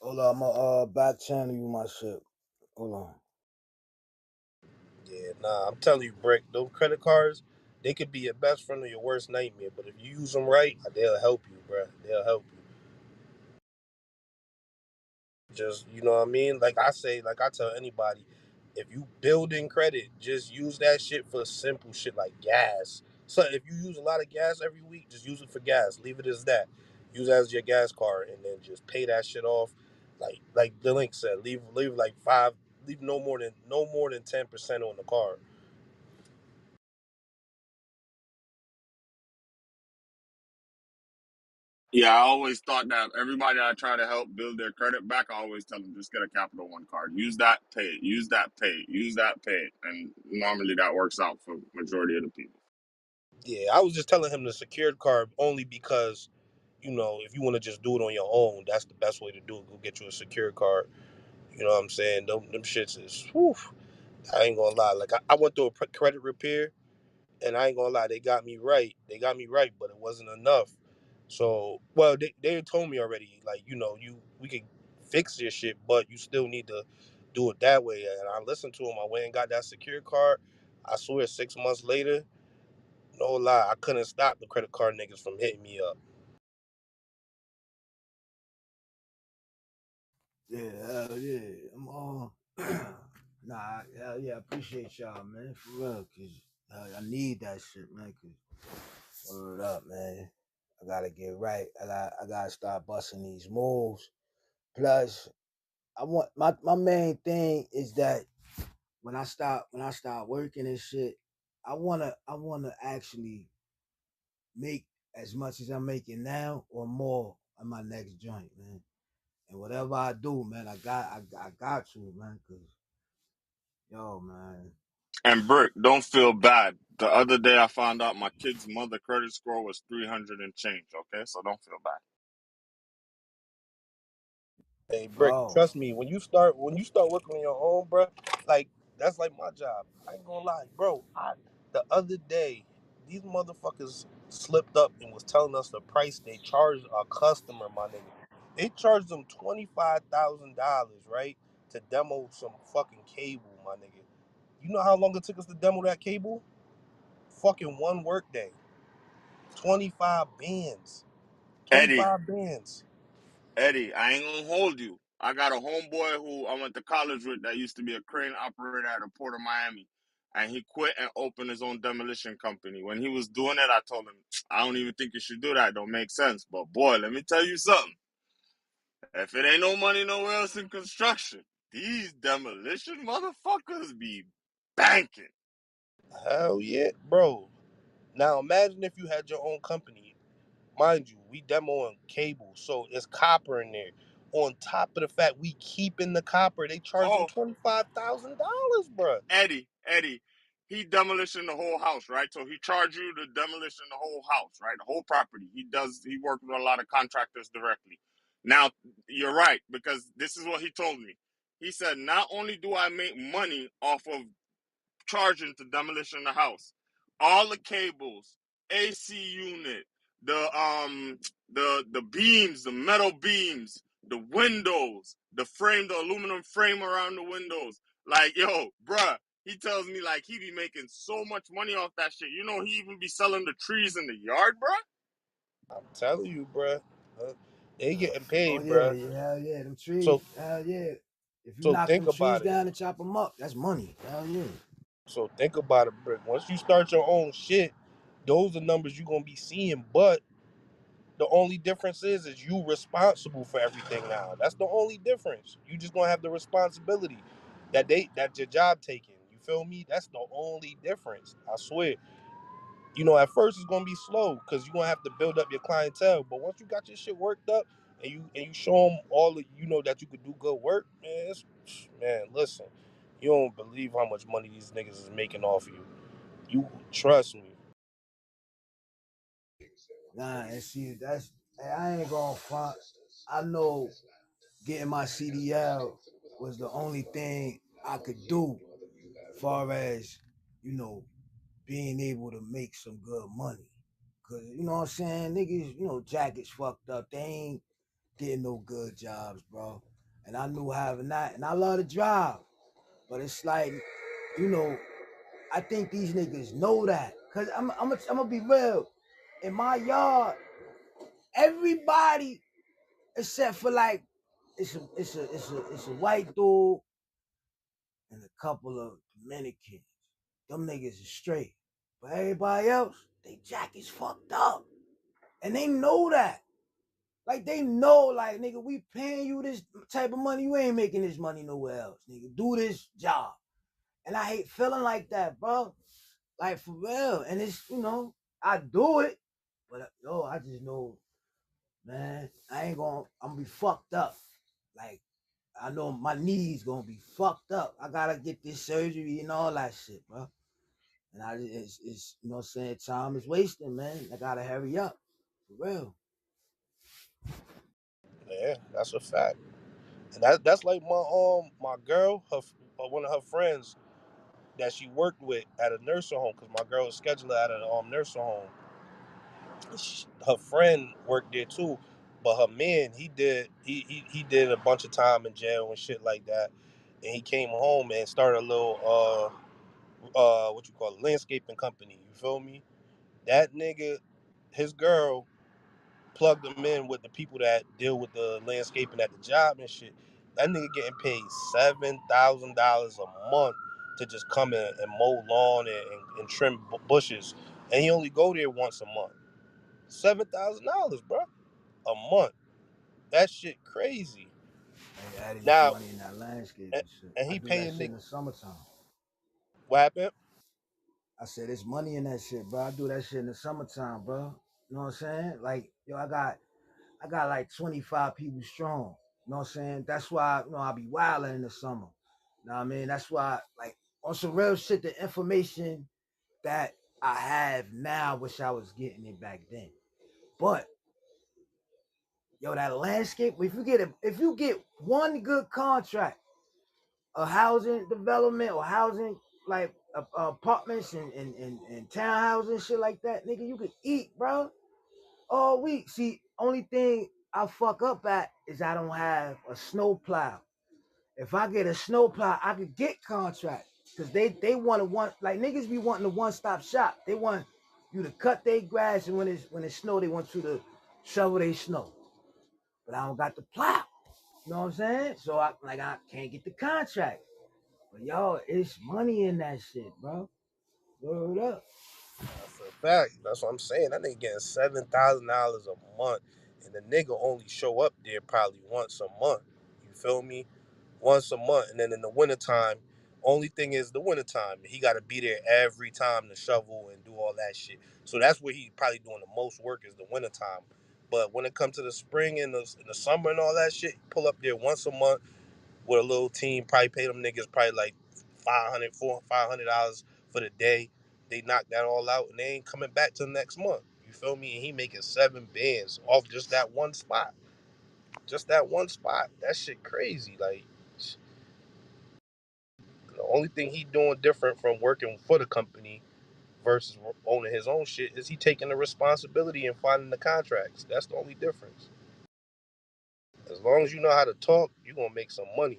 Hold on, I'm gonna back channel you my shit. Hold on. Yeah, nah, I'm telling you, Brick, those credit cards, they could be your best friend or your worst nightmare. But if you use them right, they'll help you, bruh. They'll help you. Just, you know what I mean? Like I say, like I tell anybody, if you building credit, just use that shit for simple shit like gas. So if you use a lot of gas every week, just use it for gas. Leave it as that. Use it as your gas card, and then just pay that shit off. Like the link said, leave like leave no more than 10% on the card. Yeah, I always thought that everybody I try to help build their credit back, I always tell them just get a Capital One card. Use that, pay it. Use that, pay it. Use that, pay it. And normally that works out for majority of the people. Yeah, I was just telling him the secured card only because, if you want to just do it on your own, that's the best way to do it. Go get you a secured card. You know what I'm saying? Them shits is, whew, I ain't gonna lie. Like I went through a credit repair, and I ain't gonna lie, they got me right. They got me right, but it wasn't enough. So, well, they told me already, like, we could fix your shit, but you still need to do it that way. And I listened to him. I went and got that secure card. I swear, 6 months later, no lie, I couldn't stop the credit card niggas from hitting me up. Yeah, hell yeah. I'm all nah, hell yeah, I appreciate y'all, man, for real, cause I need that shit, man, cause word up, man. I gotta get right. I gotta start busting these moves. Plus, I want my main thing is that when I start working and shit, I wanna actually make as much as I'm making now or more on my next joint, man. And whatever I do, man, I got you, man, cause yo, man. And Brick, don't feel bad. The other day I found out my kid's mother credit score was 300 and change, okay? So don't feel bad. Hey, Brick, Oh, trust me, when you start working on your own, bro, like that's like my job. I ain't gonna lie, bro. The other day, these motherfuckers slipped up and was telling us the price they charged our customer, my nigga. They charged them $25,000, right, to demo some fucking cable, my nigga. You know how long it took us to demo that cable? Fucking one work day. 25 bands. Eddie, 25 bands. Eddie, I ain't gonna hold you. I got a homeboy who I went to college with that used to be a crane operator at a port of Miami. And he quit and opened his own demolition company. When he was doing it, I told him, I don't even think you should do that. It don't make sense. But boy, let me tell you something. If it ain't no money nowhere else in construction, these demolition motherfuckers be banking. Hell yeah, bro. Now imagine if you had your own company. Mind you, we demoing cable, so it's copper in there. On top of the fact we keeping the copper, they charge them Oh, $25,000, bro. Eddie, he demolition the whole house, right? So he charge you to demolition the whole house, right? The whole property. He works with a lot of contractors directly. Now, you're right, because this is what he told me. He said, not only do I make money off of charging to demolition the house. All the cables, AC unit, the beams, the metal beams, the windows, the frame, the aluminum frame around the windows. Like, yo, bruh, he tells me like he be making so much money off that shit. You know, he even be selling the trees in the yard, bruh. I'm telling you, bro. They getting oh paid, yeah, bro. yeah, hell yeah, them trees, So, hell yeah. If you so knock think them trees about it. down and chop them up, that's money, hell yeah. So think about it, Brick. Once you start your own shit, those are numbers you're gonna be seeing. But The only difference is you responsible for everything now. That's the only difference. You just gonna have the responsibility that your job taking. You feel me? That's the only difference. I swear. At first it's gonna be slow because you're gonna have to build up your clientele. But once you got your shit worked up and you show them all that that you could do good work, man. Man, listen, you don't believe how much money these niggas is making off you. You trust me. Nah, and see, I ain't gonna front. I know getting my CDL was the only thing I could do, far as you know, being able to make some good money. Cause you know what I'm saying, niggas, jackets fucked up. They ain't getting no good jobs, bro. And I knew having that, and I love to drive, but it's like, you know, I think these niggas know that. Cause I'm gonna be real. In my yard, everybody except for like it's a white dude and a couple of Dominicans. Them niggas is straight. But everybody else, they jackets fucked up. And they know that. Like they know, like, nigga, we paying you this type of money. You ain't making this money nowhere else, nigga. Do this job. And I hate feeling like that, bro. Like for real. And it's, I do it. But I just know, man, I'm gonna be fucked up. Like, I know my knees gonna be fucked up. I gotta get this surgery and all that shit, bro. And it's you know what I'm saying, time is wasting, man. I gotta hurry up. For real. Yeah, that's a fact. And that's like my girl, one of her friends that she worked with at a nursing home, because my girl was scheduler at a nursing home. Her friend worked there too, but her man, he did a bunch of time in jail and shit like that, and he came home and started a little what you call it, landscaping company. You feel me? That nigga, his girl plugged him in with the people that deal with the landscaping at the job and shit. That nigga getting paid $7,000 a month to just come in and mow lawn and trim bushes, and he only go there once a month. $7,000, bro, a month. That shit crazy. Hey, Addy, it's Now, money in that landscape and, and shit. and I he do that paying shit Nick. in the summertime. What happened? I said it's money in that shit, bro. I do that shit in the summertime, bro. You know what I'm saying? Like, yo, I got like 25 people strong. You know what I'm saying? That's why, I be wilding in the summer. You know what I mean? That's why, like, on some real shit, the information that I have now, wish I was getting it back then. But yo, that landscape, if you get one good contract, a housing development or housing like apartments and townhouses, shit like that, nigga, you could eat, bro, all week. See, only thing I fuck up at is I don't have a snow plow. If I get a snow plow, I could get contracts. Cause they want to like niggas be wanting a one-stop shop. They want you to cut their grass, and when it's snow, they want you to shovel their snow. But I don't got the plow. You know what I'm saying? So I can't get the contract. But yo, it's money in that shit, bro. Word up. That's a fact. That's what I'm saying. That nigga getting $7,000 a month, and the nigga only show up there probably once a month. You feel me? Once a month, and then in the wintertime, only thing is the wintertime. He got to be there every time to shovel and do all that shit. So that's where he probably doing the most work is the wintertime. But when it comes to the spring and the summer and all that shit, pull up there once a month with a little team. Probably pay them niggas probably like $500 for the day. They knock that all out and they ain't coming back till next month. You feel me? And he making 7 bands off just that one spot. Just that one spot. That shit crazy. Like, the only thing he doing different from working for the company versus owning his own shit is he taking the responsibility and finding the contracts. That's the only difference. As long as you know how to talk, you gonna make some money.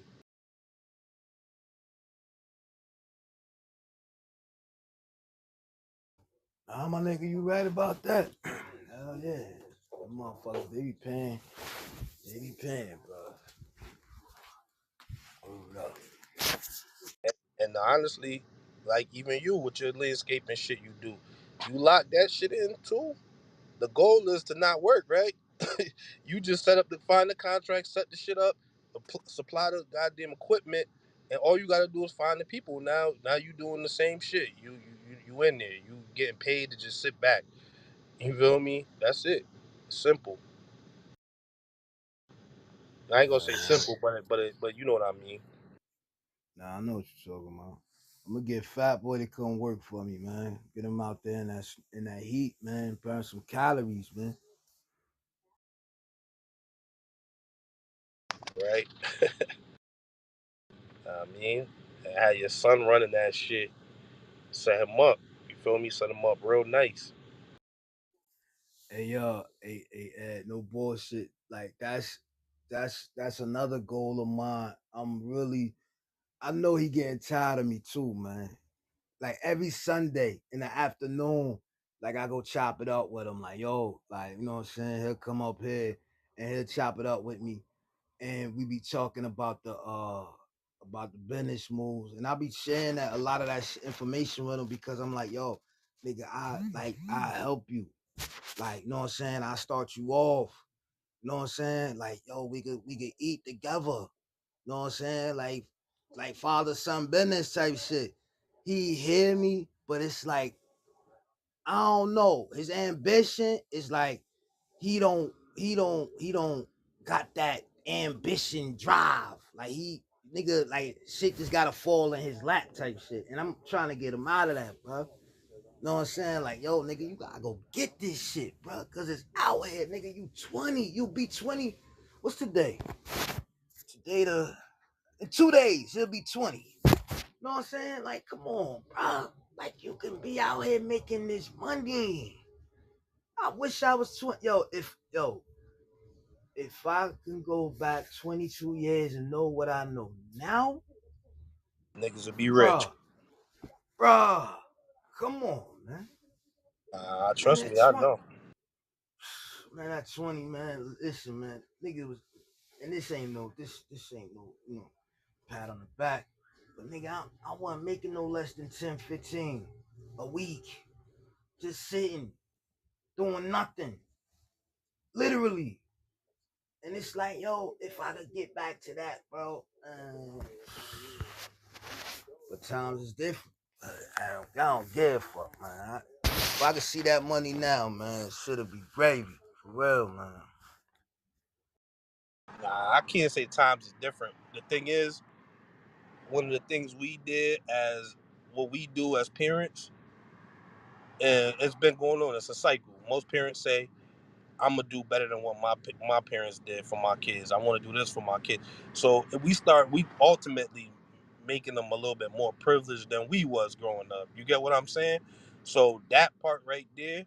Nah, my nigga, you right about that. Hell yeah. Them motherfuckers, they be paying, bro. Word up. And honestly, like even you with your landscaping shit you do, you lock that shit in too. The goal is to not work, right? You just set up the find the contract, set the shit up, supply the goddamn equipment, and all you gotta do is find the people. Now you doing the same shit. You in there. You getting paid to just sit back. You feel me? That's it. Simple. I ain't gonna say Nah, simple, but you know what I mean. nah, I know what you're talking about. I'm gonna get Fat Boy to come work for me, man. Get him out there in that heat, man. Burn some calories, man. Right? I mean, have your son running that shit. Set him up. You feel me? Set him up real nice. Hey yo, hey Ed, no bullshit. Like that's another goal of mine. I know he getting tired of me too, man. Like every Sunday in the afternoon, like I go chop it up with him. Like, yo, like, you know what I'm saying? He'll come up here and he'll chop it up with me. And we be talking about the business moves. And I'll be sharing that a lot of that information with him because I'm like, yo, nigga, I help you. Like, you know what I'm saying? I start you off. You know what I'm saying? Like, yo, we could eat together. You know what I'm saying? Like father son business type shit. He hear me, but it's like I don't know. His ambition is like he don't got that ambition drive. Like he nigga like shit just gotta fall in his lap type shit. And I'm trying to get him out of that, bro. Know what I'm saying? Like, yo, nigga, you gotta go get this shit, bro. Cause it's out here, nigga. You 20. You be 20. What's today? Today in 2 days, he'll be 20. Know what I'm saying? Like, come on, bro. Like, you can be out here making this money. I wish I was 20. If I can go back 22 years and know what I know now, Niggas will be rich. bro, bro, come on, man. Man, Trust at me, I 20, know. man, at 20, man. Listen, man, nigga was, and this ain't no, pat on the back, but nigga, I wasn't making no less than 10, 15 a week, just sitting, doing nothing, literally. And it's like, yo, if I could get back to that, bro, but times is different. I don't give a fuck, man. If I could see that money now, man, it should be gravy. For real, man. Nah, I can't say times is different. The thing is, one of the things we did as what we do as parents, and it's been going on. It's a cycle. Most parents say, "I'm gonna do better than what my parents did for my kids. I want to do this for my kids." So if we ultimately making them a little bit more privileged than we was growing up. You get what I'm saying? So that part right there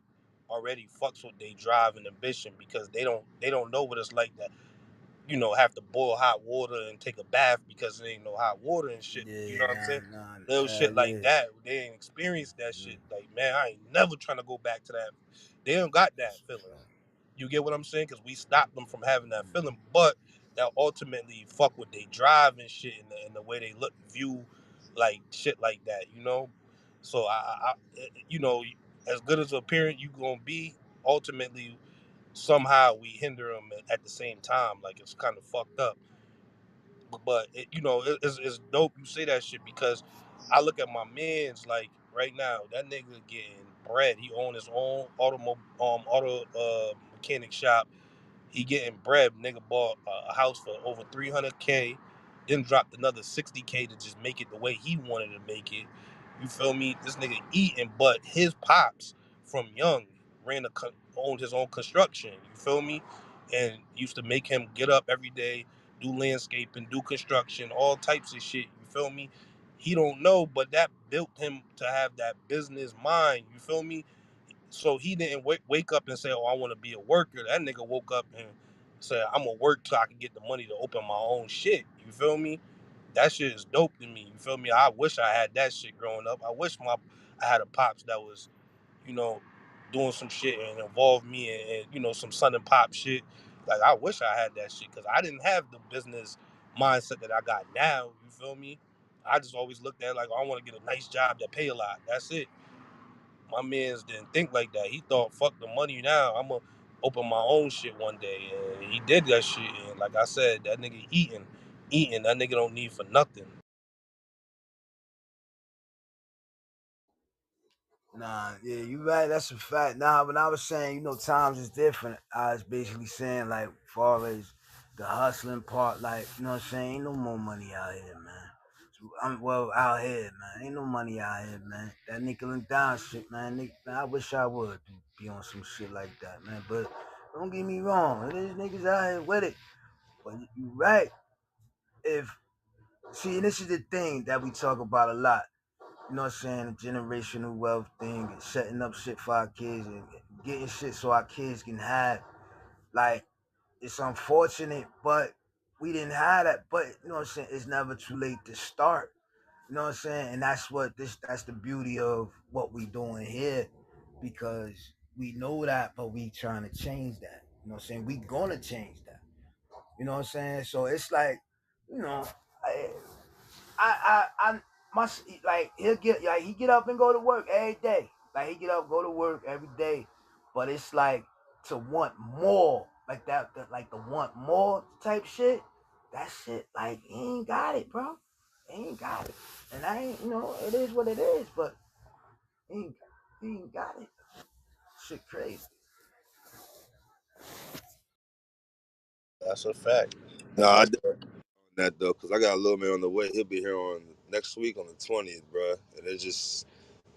already fucks with their drive and ambition because they don't know what it's like to have to boil hot water and take a bath because there ain't no hot water and shit. You Yeah, know what I'm saying? nah, Little hell shit like yeah. that. They ain't experienced that Mm, shit. Like, man, I ain't never trying to go back to that. They don't got that that's feeling. a fact. You get what I'm saying? Because we stopped them from having that feeling. But that ultimately fuck with they drive and shit and the way they view like shit like that. So as good as a parent you gonna be, ultimately somehow we hinder them at the same time. Like it's kind of fucked up. But it's dope you say that shit because I look at my man's like right now. That nigga getting bread. He own his own auto mechanic shop. He getting bread. Nigga bought a house for over 300K, then dropped another 60K to just make it the way he wanted to make it. You feel me? This nigga eating, but his pops from young owned his own construction. You feel me? And used to make him get up every day, do landscaping, do construction, all types of shit. You feel me? He don't know, but that built him to have that business mind. You feel me? So he didn't wake up and say, "Oh, I want to be a worker." That nigga woke up and said, "I'm gonna work till I can get the money to open my own shit." You feel me? That shit is dope to me. You feel me? I wish I had that shit growing up. I wish I had a pops that was, you know, doing some shit and involved me in some son and pop shit. Like I wish I had that shit because I didn't have the business mindset that I got now. You feel me? I just always looked at it like I want to get a nice job that pay a lot. That's it. My man's didn't think like that. He thought, fuck the money now. I'm gonna open my own shit one day, and he did that shit. And like I said, that nigga eating. That nigga don't need for nothing. Nah, yeah, you right. That's a fact. Nah, when I was saying, times is different, I was basically saying, like, far as the hustling part, like, you know what I'm saying? Ain't no more money out here, man. Out here, man. Ain't no money out here, man. That nickel and dime shit, man. Man, I wish I would be on some shit like that, man. But don't get me wrong. There's niggas out here with it. But you right. If, see, and this is the thing that we talk about a lot. You know what I'm saying, the generational wealth thing, and setting up shit for our kids and getting shit so our kids can have, like, it's unfortunate, but we didn't have that. But you know what I'm saying, it's never too late to start. You know what I'm saying? And that's the beauty of what we doing here, because we know that, but we trying to change that. You know what I'm saying? We gonna change that. You know what I'm saying? So it's like, you know, I, I must, like, he get up and go to work every day. Like, he get up, go to work every day, but it's like, to want more, like like the want more type shit. That shit, like, he ain't got it, bro. He ain't got it, and I ain't, it is what it is, but he ain't got it. Shit crazy. That's a fact. No, I That's definitely on that though, cause I got a little man on the way. He'll be here on next week on the 20th, bro. And it just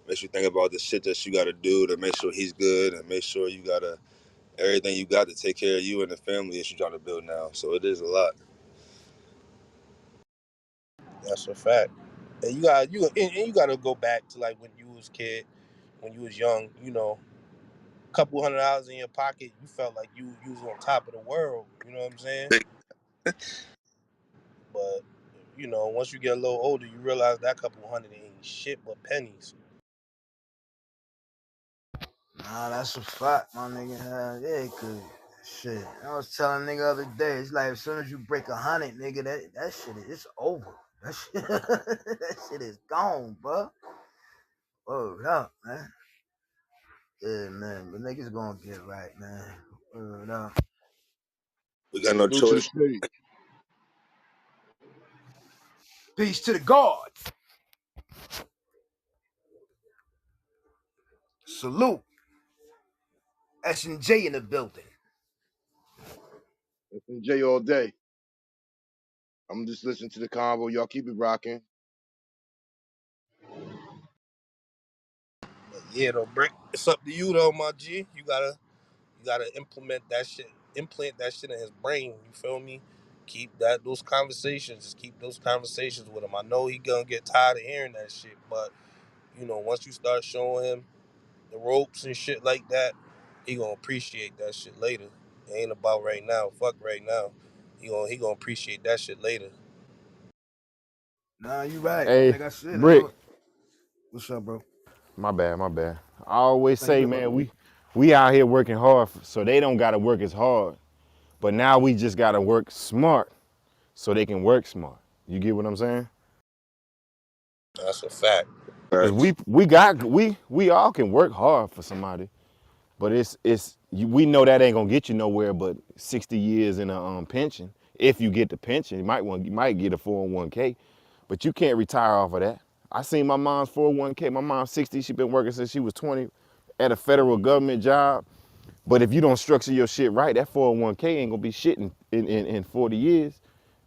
makes you think about the shit that you got to do to make sure he's good and make sure you got to everything you got to take care of you and the family that you trying to build now. So it is a lot. that's a fact. And you gotta go back to like when you was a kid, when you was young. A couple $100 in your pocket, you felt like you was on top of the world. You know what I'm saying? But once you get a little older, you realize that couple hundred ain't shit but pennies. Nah, that's a fact, my nigga. Yeah, cause shit. I was telling a nigga the other day, it's like as soon as you break 100, nigga, that shit is over. That shit, that shit is gone, bro. Word up, man. Yeah, man. But niggas gonna get right, man. Word up. We got no Salute to the choice. stage. Peace to the guards. Salute. S&J in the building. J all day. I'm just listening to the convo. Y'all keep it rocking. But yeah, though, Brick, it's up to you though, my G. You gotta implant that shit in his brain. You feel me? Keep those conversations. Just keep those conversations with him. I know he gonna get tired of hearing that shit, but once you start showing him the ropes and shit like that, he gonna appreciate that shit later. It ain't about right now. Fuck right now. He gonna appreciate that shit later. Nah, you right. Hey, Like I said, Brick, what's up, bro? my bad. I always Nah, you say, good, bro? man, we out here working hard, so they don't gotta work as hard. But now we just gotta work smart so they can work smart. You get what I'm saying? That's a fact. Cause Facts. we all can work hard for somebody, but we know that ain't gonna get you nowhere. But 60 years in a pension, if you get the pension, you might get a 401k, but you can't retire off of that. I seen my mom's 401k. My mom's 60. She been working since she was 20 at a federal government job. But if you don't structure your shit right, that 401k ain't gonna be shit in 40 years.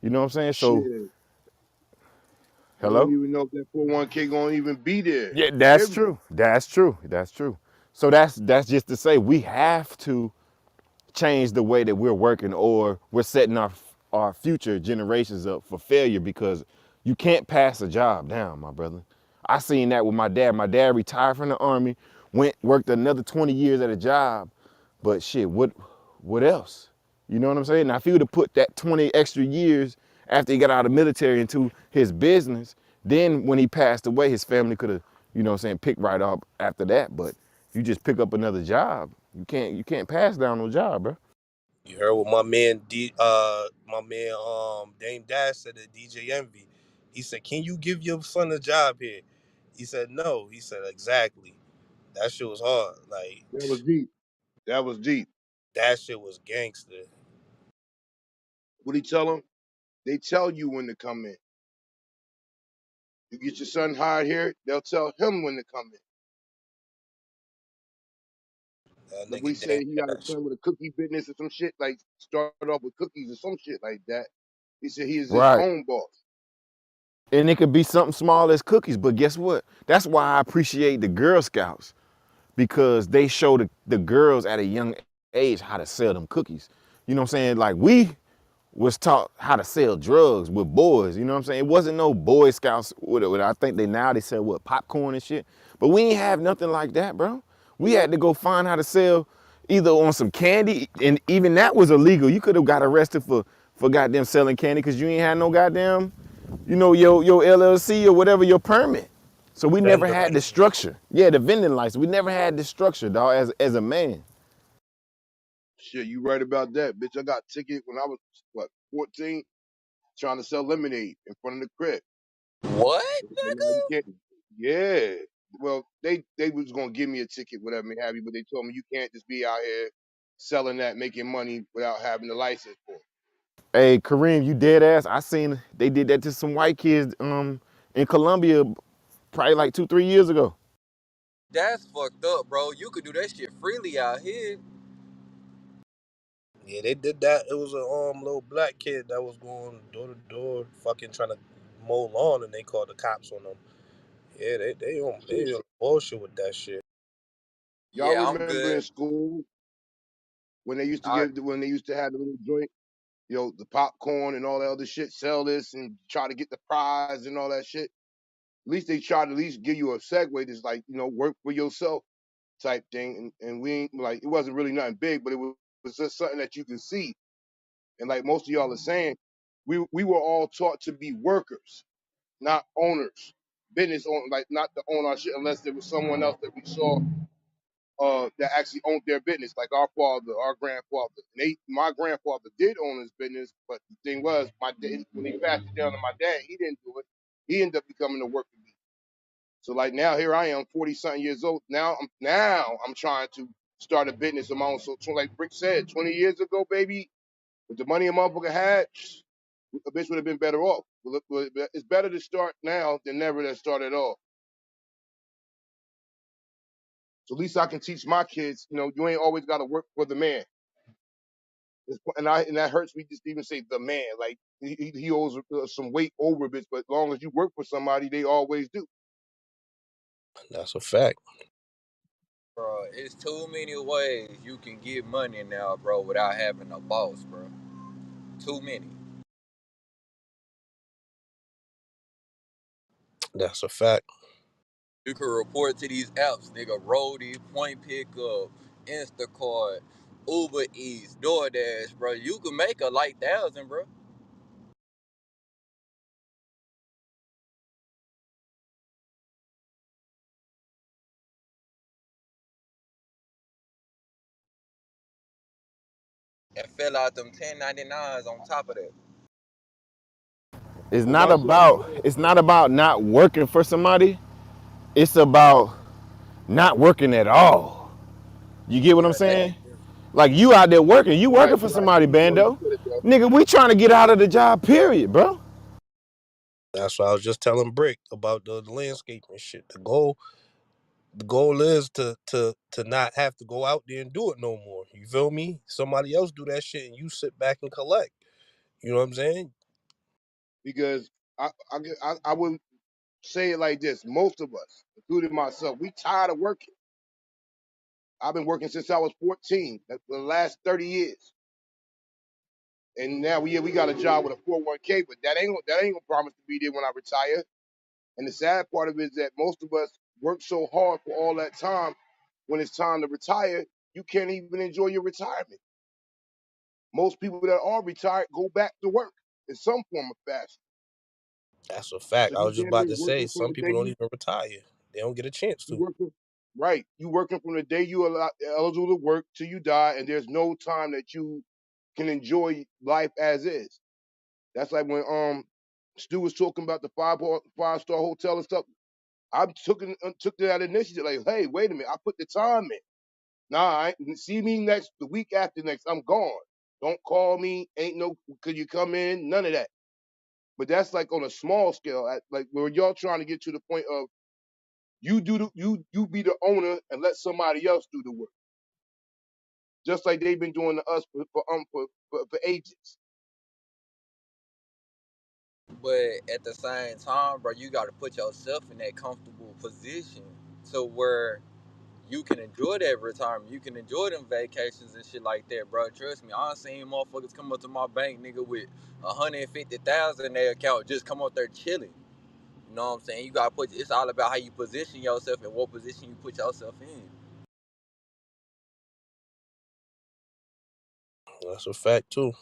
You know what I'm saying? So, Shit. You don't hello? even know if that 401k gonna even be there. Yeah, that's Period. true. That's true. So that's just to say we have to change the way that we're working, or we're setting our future generations up for failure, because you can't pass a job down, my brother. I seen that with my dad. My dad retired from the army, worked another 20 years at a job, but shit, what else? You know what I'm saying? Now, if he would have put that 20 extra years after he got out of the military into his business, then when he passed away, his family could have, picked right up after that. But you just pick up another job. You can't pass down no job, bro. You heard what my man Dame Dash said to DJ Envy. He said, "Can you give your son a job here?" He said, "No." He said, "Exactly." That shit was hard. Like That was deep. That was deep. that shit was gangster. What he tell him? They tell you when to come in. You get your son hired here, they'll tell him when to come in. That Like we nigga say Dan he got a Dash. son with a cookie business or some shit, like started off with cookies or some shit like that. He said he is his Right. own boss. And it could be something small as cookies, but guess what? That's why I appreciate the Girl Scouts because they show the girls at a young age how to sell them cookies. You know what I'm saying? Like we was taught how to sell drugs with boys. You know what I'm saying? It wasn't no Boy Scouts with I think they sell what popcorn and shit. But we ain't have nothing like that, bro. We had to go find how to sell either on some candy, and even that was illegal. You could have got arrested for goddamn selling candy because you ain't had no goddamn, your LLC or whatever your permit. So we never Vendor had the license. structure. Yeah, the vending license. We never had the structure, dog, as a man. Shit, you right about that, bitch. I got a ticket when I was what 14, trying to sell lemonade in front of the crib. What, They said, no, you nigga? can't. Yeah. Well, they was gonna give me a ticket, whatever may have you, but they told me you can't just be out here selling that, making money without having the license for it. Hey, Kareem, you dead ass. I seen they did that to some white kids in Colombia probably like 2, 3 years ago. That's fucked up, bro. You could do that shit freely out here. Yeah, they did that. It was a little black kid that was going door to door, fucking trying to mow lawn, and they called the cops on them. Yeah, Shit. they on bullshit with that shit. Y'all Yeah, I'm remember in good. school when I when they used to have the little joint, the popcorn and all that other shit, sell this and try to get the prize and all that shit. At least they try to at least give you a segue that's like, work for yourself type thing. And we ain't like it wasn't really nothing big, but was just something that you can see. And like most of y'all are saying, we were all taught to be workers, not owners. Business owners, like not to own our shit unless there was someone else that we saw that actually owned their business, like our father, our grandfather. My grandfather did own his business, but the thing was, my dad, when he passed it down to my dad, he didn't do it. He ended up becoming a worker bee. So like now, here I am, 40 something years old. Now I'm trying to start a business of my own. So like Brick said, 20 years ago, baby, with the money a motherfucker had, a bitch would have been better off. It's better to start now than never to start at all. So at least I can teach my kids, you ain't always got to work for the man. And that hurts me just to even say the man. Like he owes some weight over a bitch, but as long as you work for somebody, they always do. That's a fact. Bro, it's too many ways you can get money now, bro, without having a boss, bro. Too many. That's a fact. You can report to these apps, nigga. Roadie, Point Pickup, Instacart, Uber Eats, DoorDash, bro. You can make a like thousand, bro. And fill out them 1099s on top of that. It's But not watch this. about it's not about not working for somebody. It's about not working at all. You get what I'm Yeah, that. saying? Like you out there working, you Right, working for but I somebody, see how you Bando. put it, though. Nigga, we trying to get out of the job, period, bro. That's what I was just telling Brick about the landscaping shit. The goal is to not have to go out there and do it no more. You feel me? Somebody else do that shit and you sit back and collect. You know what I'm saying? Because I would say it like this: most of us, including myself, we tired of working. I've been working since I was 14, for the last 30 years, and now we got a job with a 401k, but that ain't gonna promise to be there when I retire. And the sad part of it is that most of us work so hard for all that time. When it's time to retire, you can't even enjoy your retirement. Most people that are retired go back to work in some form of fashion. That's a So fact. I you was just damn about near to say working from some the people day don't even retire. They don't get a chance you to. working right. You working from the day you are eligible to work till you die, and there's no time that you can enjoy life as is. That's like when Stu was talking about the five-star hotel and stuff. I took that initiative. Like, hey, wait a minute, I put the time in. Nah, see me the week after next. I'm gone. Don't call me. Ain't no. Could you come in? None of that. But that's like on a small scale. Like where y'all trying to get to the point of you be the owner and let somebody else do the work, just like they've been doing to us for ages. But at the same time, bro, you got to put yourself in that comfortable position to where you can enjoy that retirement. You can enjoy them vacations and shit like that, bro. Trust me, I seen motherfuckers come up to my bank, nigga, with 150,000 in their account, just come up there chilling. You know what I'm saying? You gotta put. It's all about how you position yourself and what position you put yourself in. That's a fact too.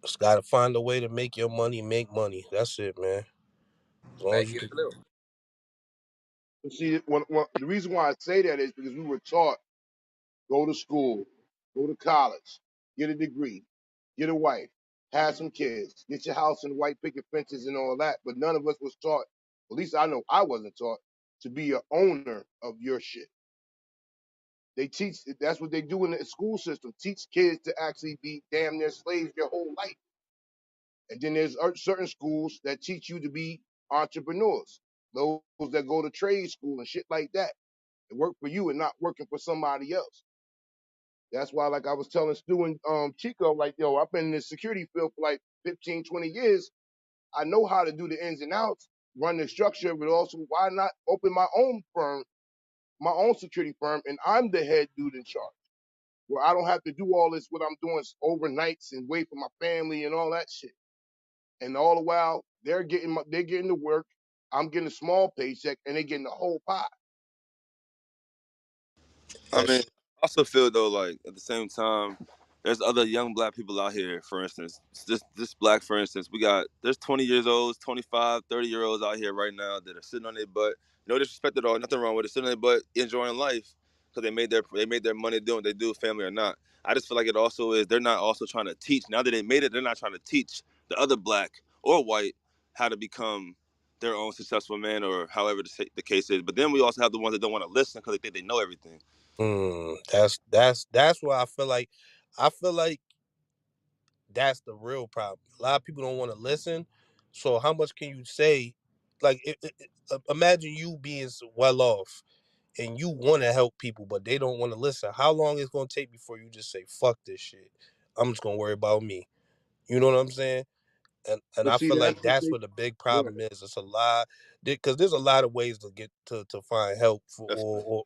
Just gotta find a way to make your money make money. That's it, man. As long as Make you it can. flip. See, the reason why I say that is because we were taught go to school, go to college, get a degree, get a wife, have some kids, get your house and white picket fences and all that. But none of us was taught, at least I know I wasn't taught, to be an owner of your shit. They teach, that's what they do in the school system, teach kids to actually be damn near slaves their whole life. And then there's certain schools that teach you to be entrepreneurs, those that go to trade school and shit like that, and work for you and not working for somebody else. That's why, like I was telling Stu and Chico, like, yo, I've been in the security field for like 15, 20 years. I know how to do the ins and outs, run the structure, but also why not open my own firm, my own security firm, and I'm the head dude in charge, where I don't have to do all this, what I'm doing overnights and wait for my family and all that shit. And all the while, they're getting to work, I'm getting a small paycheck, and they're getting the whole pie. I mean, That's I also feel though, like at the same time, there's other young black people out here. For instance, this black, for instance, there's 20 years olds, 25, 30-year olds out here right now that are sitting on their butt. No disrespect at all, nothing wrong with it. Sitting on their butt, enjoying life because they made their money doing what they do, family or not. I just feel like it also is they're not also trying to teach. Now that they made it, they're not trying to teach the other black or white how to become their own successful man or however the case is. But then we also have the ones that don't want to listen because they think they know everything. that's why I feel like that's the real problem. A lot of people don't want to listen. So how much can you say? Like, imagine you being well off and you want to help people, but they don't want to listen. How long is going to take before you just say, "Fuck this shit. I'm just gonna worry about me." You know what I'm saying? And But I see, feel that's like what that's they, what the big go problem is. It's a lot because there's a lot of ways to get to find help for Definitely.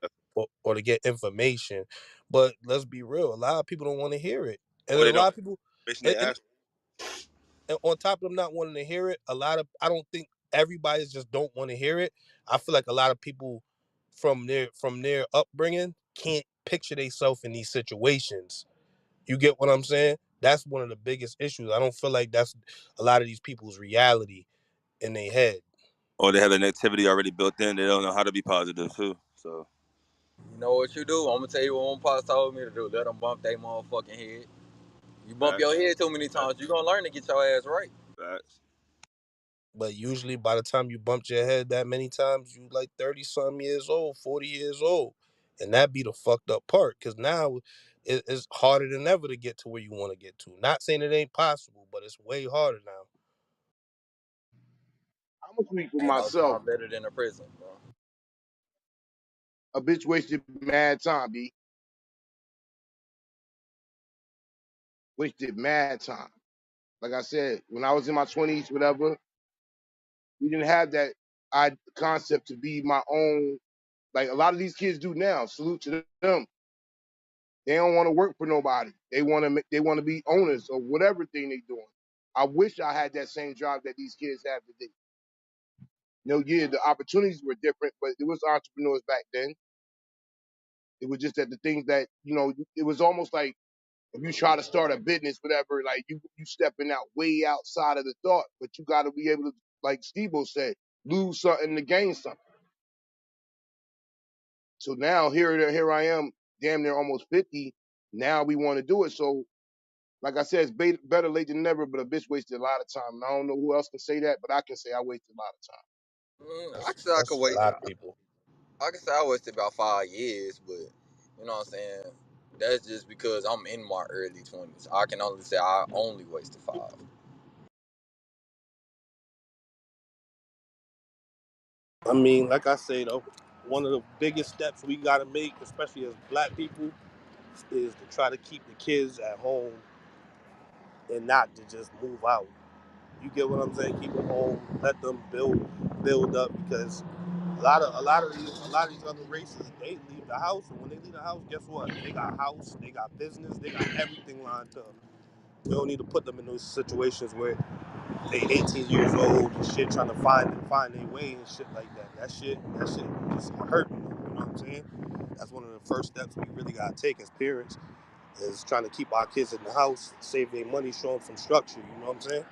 or to get information, but let's be real. A lot of people don't want to hear it, and Or then they a don't lot have of people, the information and, they and, ask. and on top of them not wanting to hear it, I don't think everybody just don't want to hear it. I feel like a lot of people from their upbringing can't picture themselves in these situations. You get what I'm saying? That's one of the biggest issues. I don't feel like that's a lot of these people's reality in their head. Or they have the negativity already built in. They don't know how to be positive too. So You know what you do? I'm gonna tell you what one pops told me to do. Let them bump their motherfucking head. You bump facts, your head too many times, you gonna learn to get your ass right. facts. But usually by the time you bumped your head that many times, you like 30 some years old, 40 years old. And that be the fucked up part. Cause now it's harder than ever to get to where you want to get to. Not saying it ain't possible, but it's way harder now. I'm gonna speak for Ain't no myself. time better than a prison, bro. A bitch wasted mad time, B. Wasted mad time. Like I said, when I was in my 20s, whatever, we didn't have that concept to be my own. Like a lot of these kids do now. Salute to them. They don't want to work for nobody. They want to be owners of whatever thing they doing. I wish I had that same drive that these kids have today. Yeah, the opportunities were different, but it was entrepreneurs back then. It was just that the things that it was almost like if you try to start a business, whatever, like you stepping out way outside of the thought, but you got to be able to, like Steve said, lose something to gain something. So now here I am, damn near almost 50. Now we want to do it. So Like I said, it's better late than never, but a bitch wasted a lot of time. And I don't know who else can say that, but I can say I wasted a lot of time. I can say I could That's a wait. lot of people. I can say I wasted about 5 years, but you know what I'm saying. That's just because I'm in my early 20s. I can only say I only wasted 5. I mean, like I say though, one of the biggest steps we gotta make, especially as black people, is to try to keep the kids at home and not to just move out. You get what I'm saying? Keep them home, let them build up because a lot of these other races they leave the house, and when they leave the house, guess what? They got house, they got business, they got everything lined up. We don't need to put them in those situations where they 18 years old and shit trying to find their way and shit like that. That shit is hurting them. You know what I'm saying? That's one of the first steps we really gotta take as parents is trying to keep our kids in the house, save their money, show them some structure. You know what I'm saying?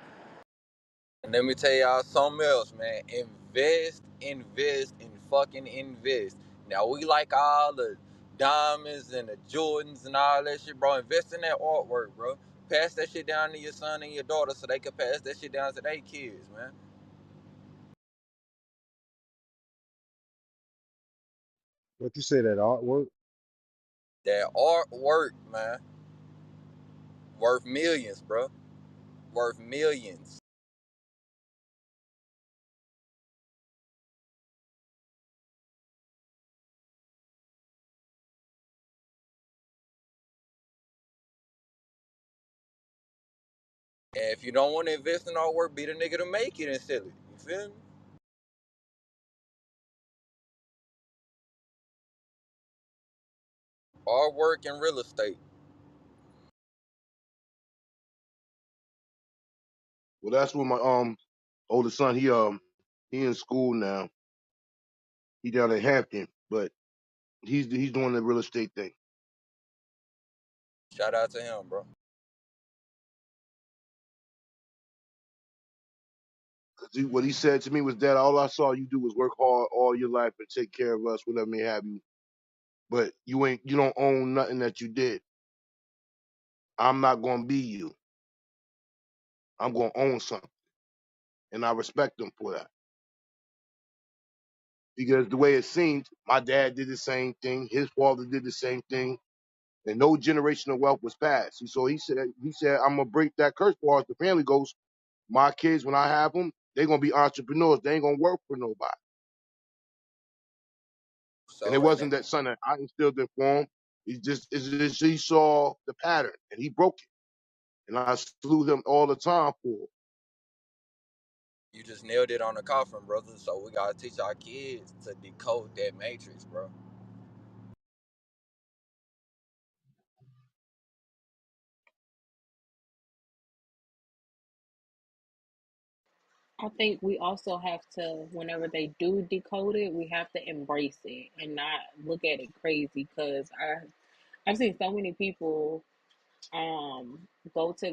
And let me tell y'all something else, man. Invest, and fucking invest. Now we like all the diamonds and the Jordans and all that shit, bro. Invest in that artwork, bro. Pass that shit down to your son and your daughter so they can pass that shit down to their kids, man. What you say that artwork? That artwork, man, worth millions, bro. Worth millions. And if you don't want to invest in artwork, be the nigga to make it and sell it. You feel me? Artwork and real estate. Well, that's what my oldest son, he in school now. He down in Hampton, but he's doing the real estate thing. Shout out to him, bro. 'Cause what he said to me was that all I saw you do was work hard all your life and take care of us, whatever may have you. But you don't own nothing that you did. I'm not gonna be you. I'm gonna own something, and I respect him for that. Because the way it seemed, my dad did the same thing, his father did the same thing, and no generational wealth was passed. So he said, I'm gonna break that curse as far as the family goes. My kids, when I have them, they're gonna be entrepreneurs. They ain't gonna work for nobody. And it So, and then wasn't that son that I instilled it for him. It's just he saw the pattern and he broke it. And I salute him all the time for it. you just nailed it on the coffin, brother. So we gotta teach our kids to decode that matrix, bro. I think we also have to, whenever they do decode it, we have to embrace it and not look at it crazy. Because I've seen so many people um go to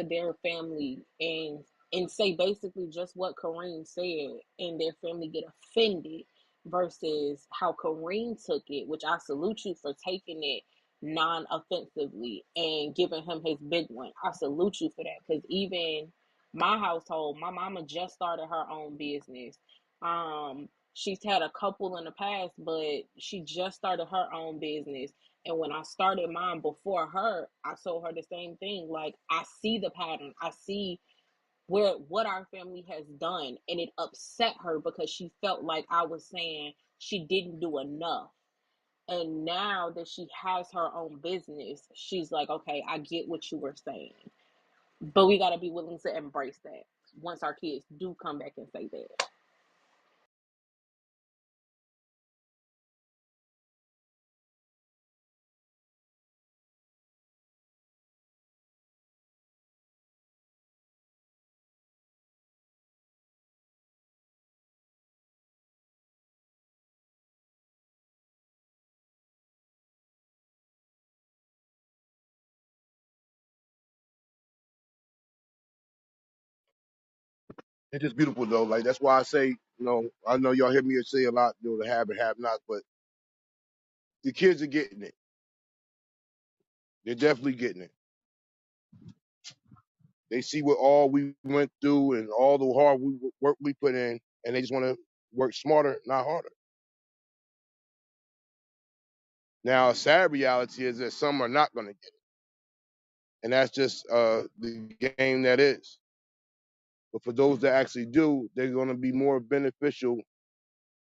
their family and say basically just what Kareem said, and their family get offended versus how Kareem took it, which I salute you for taking it non-offensively and giving him his big one. I salute you for that, because even my household, my mama just started her own business. She's had a couple in the past, but she just started her own business, and when I started mine before her, I told her the same thing. Like, I see the pattern. I see what our family has done. And it upset her because she felt like I was saying she didn't do enough. And now that she has her own business, she's like, okay, I get what you were saying. But we gotta be willing to embrace that once our kids do come back and say that. It's just beautiful though. Like that's why I say, I know y'all hear me say a lot, the have and have nots, but the kids are getting it. They're definitely getting it. They see what all we went through and all the hard work we put in, and they just want to work smarter, not harder. Now, a sad reality is that some are not going to get it, and that's just the game that is. But for those that actually do, they're going to be more beneficial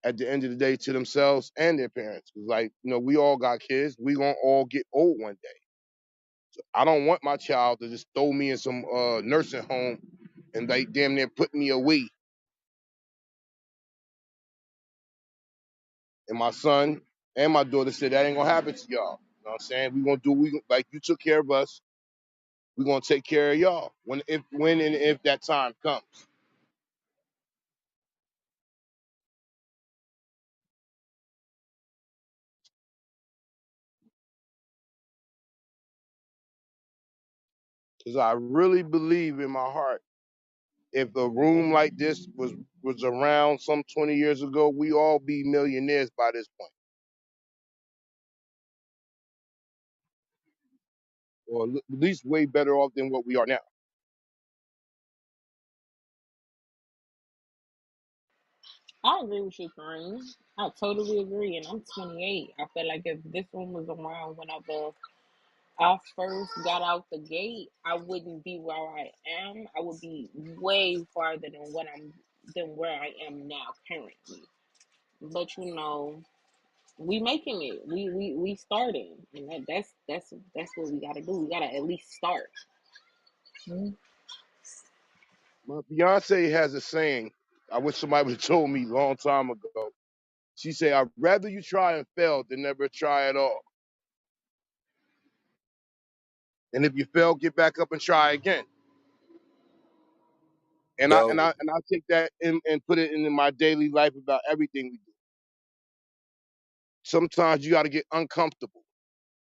at the end of the day to themselves and their parents. 'Cause like, we all got kids. We gonna all get old one day. I don't want my child to just throw me in some nursing home and like damn near put me away. And my son and my daughter said that ain't gonna happen to y'all. You know what I'm saying? We gonna do like you took care of us. We gonna take care of y'all when and if that time comes. Because I really believe in my heart, if a room like this was around some 20 years ago, we all be millionaires by this point, or at least way better off than what we are now. I agree with you, Kareem. I totally agree, and I'm 28. I feel like if this one was around whenever I first got out the gate, I wouldn't be where I am. I would be way farther than where I am now currently. But we making it. We starting, and that's what we gotta do. We gotta at least start. Mhm. My Beyonce has a saying. I wish somebody would have told me a long time ago. She said, "I'd rather you try and fail than never try at all. And if you fail, get back up and try again." And I and Yo, I and I take that and put it into my daily life about everything we do. Sometimes you got to get uncomfortable.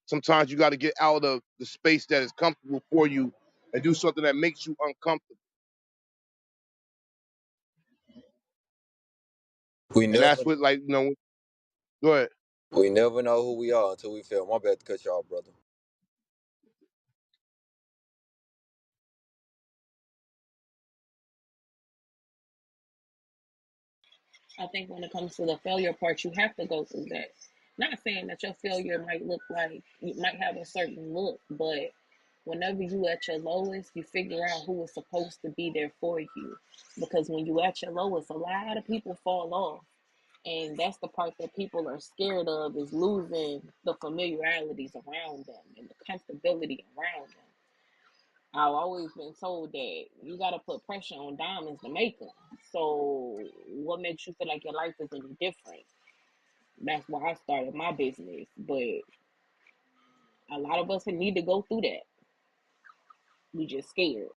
Sometimes you got to get out of the space that is comfortable for you and do something that makes you uncomfortable. we And that's never what, like, go ahead. we never know who we are until we fail. My bad to cut you off, brother. I think when it comes to the failure part, you have to go through that. Not saying that your failure might look like you might have a certain look, but whenever you at your lowest, you figure out who is supposed to be there for you. Because when you at your lowest, a lot of people fall off. And that's the part that people are scared of, is losing the familiarities around them and the comfortability around them. I've always been told that you got to put pressure on diamonds to make them. So, what makes you feel like your life is any different? That's why I started my business. But a lot of us need to go through that. We just scared.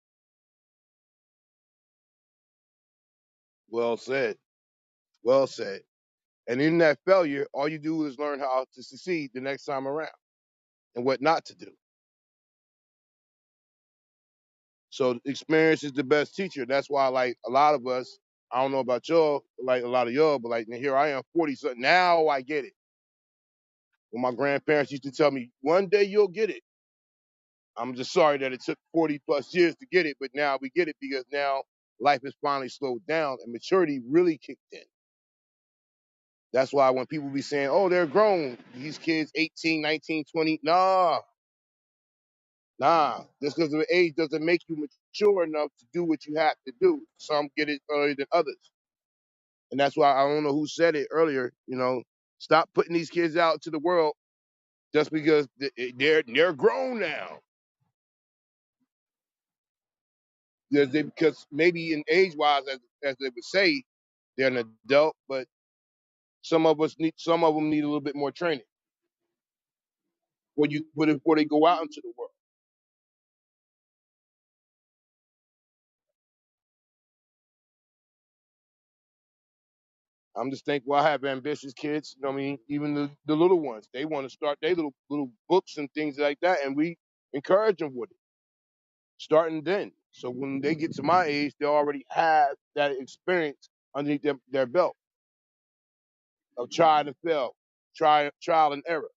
Well said. Well said. And in that failure, all you do is learn how to succeed the next time around and what not to do. So experience is the best teacher. That's why, like, a lot of us, I don't know about y'all, like a lot of y'all, but like here I am, 40 something. Now I get it. When my grandparents used to tell me, one day you'll get it. I'm just sorry that it took 40 plus years to get it, but now we get it because now life has finally slowed down and maturity really kicked in. That's why when people be saying, oh, they're grown, these kids 18, 19, 20, nah. Just because of age doesn't make you mature enough to do what you have to do. Some get it earlier than others. And that's why I don't know who said it earlier, stop putting these kids out to the world just because they're grown now. Because maybe in age wise, as they would say, they're an adult, but some of them need a little bit more training before they go out into the world. I'm just thankful I have ambitious kids. You know what I mean? Even the little ones, they want to start their little books and things like that, and we encourage them with it, starting then. So when they get to my age, they already have that experience underneath their belt of trying to fail, trial and error.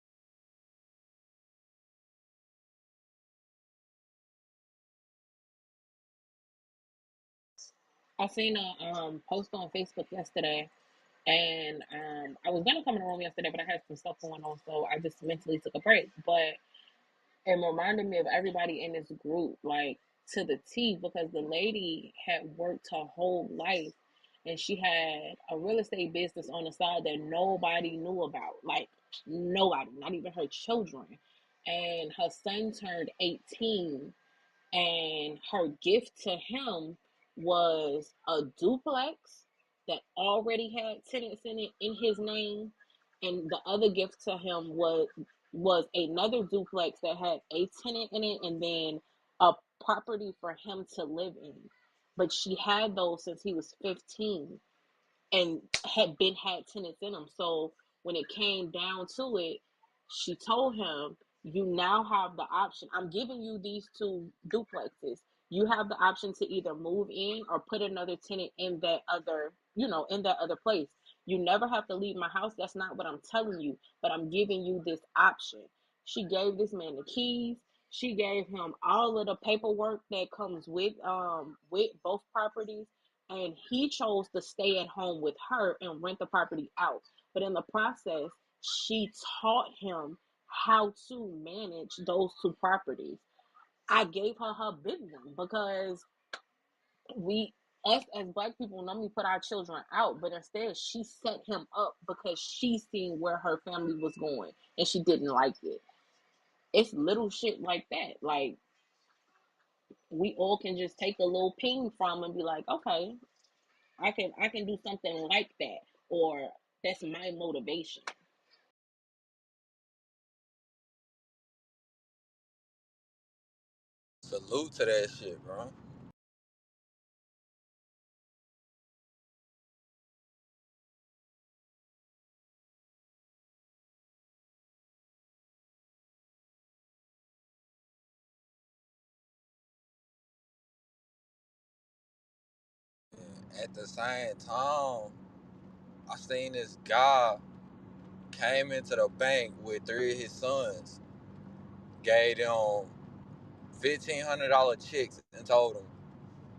I seen a post on Facebook yesterday, and I was gonna come in the room yesterday, but I had some stuff going on, so I just mentally took a break. But it reminded me of everybody in this group, like to the T, because the lady had worked her whole life and she had a real estate business on the side that nobody knew about. Like nobody, not even her children. And her son turned 18, and her gift to him was a duplex that already had tenants in it in his name, and the other gift to him was another duplex that had a tenant in it, and then a property for him to live in. But she had those since he was 15 and had tenants in them. So when it came down to it, she told him, "You now have the option. I'm giving you these two duplexes. You have the option to either move in or put another tenant in that other, in that other place. You never have to leave my house. That's not what I'm telling you, but I'm giving you this option." She gave this man the keys. She gave him all of the paperwork that comes with both properties, and he chose to stay at home with her and rent the property out. But in the process, she taught him how to manage those two properties. I gave her big one because we us as black people normally put our children out, but instead she set him up because she seen where her family was going and she didn't like it. It's little shit like that. Like we all can just take a little ping from and be like, okay, I can do something like that, or that's my motivation. Salute to that shit, bro. At the same time, I seen this guy came into the bank with three of his sons, gave them $1,500 checks, and told them,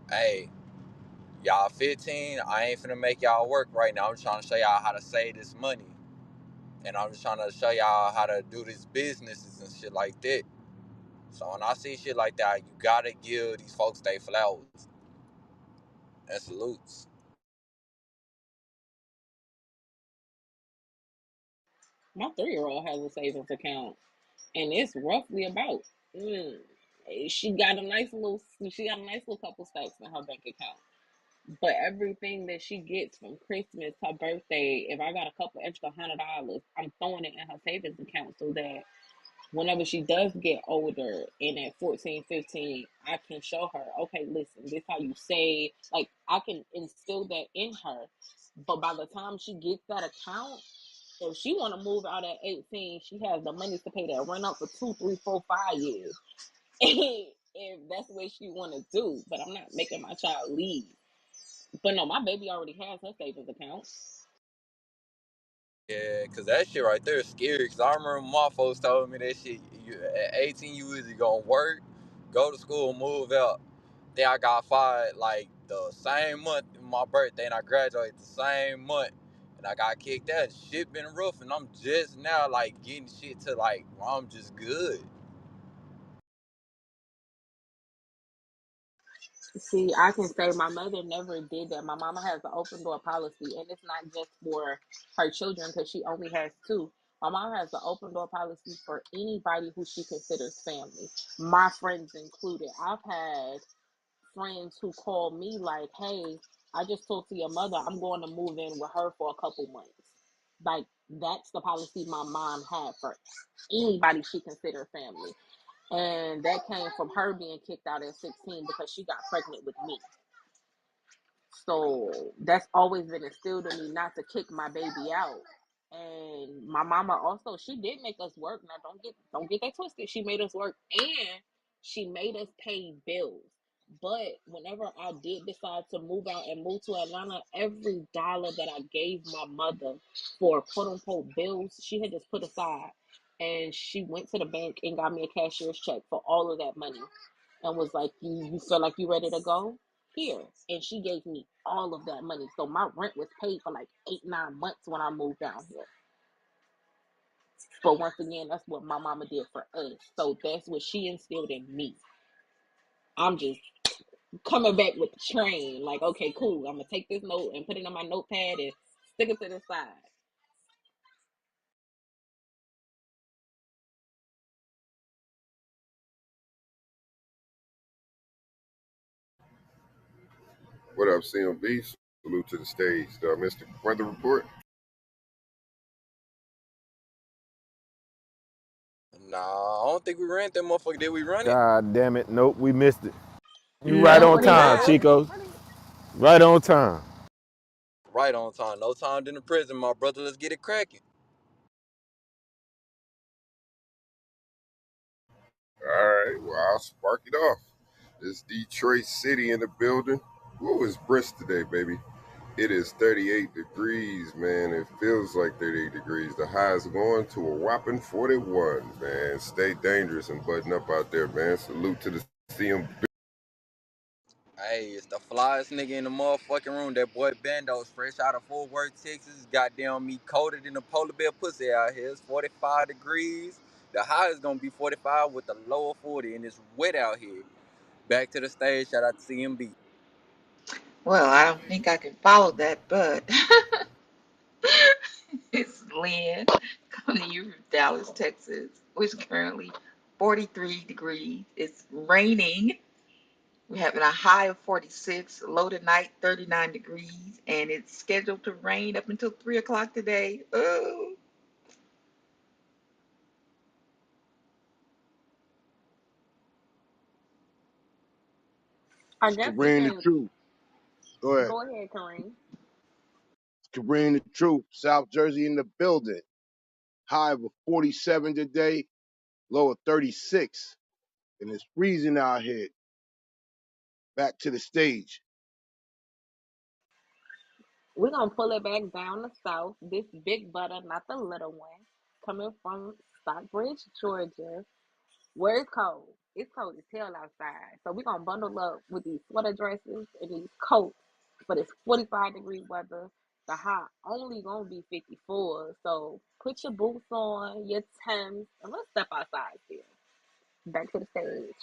"Hey, y'all 15. I ain't finna make y'all work right now. I'm trying to show y'all how to save this money, and I'm just trying to show y'all how to do these businesses and shit like that." So when I see shit like that, you gotta give these folks they flowers and salutes. My 3 year old has a savings account, and it's roughly about. Mm, she got a nice little couple stacks in her bank account. But everything that she gets from Christmas, her birthday, if I got a couple extra $100, I'm throwing it in her savings account so that whenever she does get older and at 14, 15, I can show her, okay, listen, this how you save. Like I can instill that in her. But by the time she gets that account, if she want to move out at 18, she has the money to pay that rent up for 2, 3, 4, 5 years. If that's what she want to do. But I'm not making my child leave. But no, my baby already has her savings account. Yeah, cause that shit right there is scary. Cause I remember my folks told me that shit. At 18, you either gonna work, go to school, move out. Then I got fired like the same month of my birthday, and I graduated the same month, and I got kicked out. Shit been rough, and I'm just now like getting shit to like where I'm just good. See, I can say my mother never did that. My mama has an open door policy, and it's not just for her children because she only has two. My mom has an open door policy for anybody who she considers family, my friends included. I've had friends who call me like, "Hey, I just talked to your mother. I'm going to move in with her for a couple months." Like that's the policy my mom had for anybody she considered family. And that came from her being kicked out at 16 because she got pregnant with me. So that's always been instilled in me not to kick my baby out. And my mama also, she did make us work. Now don't get that twisted. She made us work and she made us pay bills. But whenever I did decide to move out and move to Atlanta, every dollar that I gave my mother for quote unquote bills, she had just put aside. And she went to the bank and got me a cashier's check for all of that money and was like, you feel like you ready to go? here. And she gave me all of that money. So my rent was paid for like 8, 9 months when I moved down here. But once again, that's what my mama did for us. So that's what she instilled in me. I'm just coming back with the train. Like, okay, cool. I'm gonna take this note and put it on my notepad and stick it to the side. What up, C.M.B? Salute to the stage. Mr. Weather Report. Nah, I don't think we ran that motherfucker. Did we run it? God damn it. Nope, we missed it. You right That's on what he time, Nah. said. Chico. Right on time. Right on time. No time in the prison, my brother. Let's get it cracking. All right, well, I'll spark it off. This Detroit City in the building. Woo, it's brisk today, baby. It is 38 degrees, man. It feels like 38 degrees. The high is going to a whopping 41, man. Stay dangerous and button up out there, man. Salute to the C.M.B. Hey, it's the flyest nigga in the motherfucking room. That boy Bando's fresh out of Fort Worth, Texas. Goddamn me coated in a polar bear pussy out here. It's 45 degrees. The high is gonna be 45 with the low of 40, and it's wet out here. Back to the stage. Shout out to C.M.B. Well, I don't think I can follow that, but it's Lynn coming to you from Dallas, Texas, which is currently 43 degrees. It's raining. We're having a high of 46, low tonight 39 degrees, and it's scheduled to rain up until 3 o'clock today. Oh, I It's guess we Kareem the can Truth. Go ahead. go ahead, Kareem. Kareem the Truth. South Jersey in the building. High of 47 today, low of 36. And it's freezing out here. Back to the stage. We're gonna pull it back down the south. This big butter, not the little one, coming from Stockbridge, Georgia, where it's cold. It's cold as hell outside. So we're gonna bundle up with these sweater dresses and these coats. But it's 45-degree weather. The high only gonna be 54. So put your boots on, your Timbs, and let's step outside still. Back to the stage.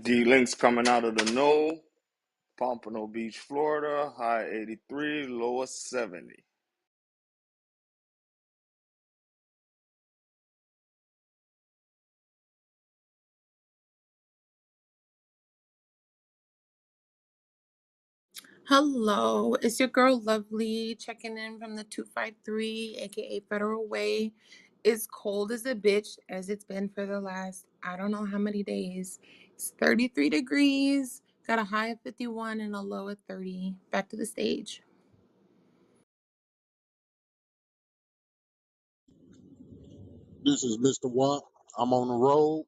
D Links coming out of the know. Pompano Beach, Florida. High 83, lower 70. Hello, it's your girl Lovely checking in from the 253, aka Federal Way. It's cold as a bitch, as it's been for the last I don't know how many days. It's 33 degrees, got a high of 51 and a low of 30. Back to the stage. This is Mr. Watt. I'm on the road.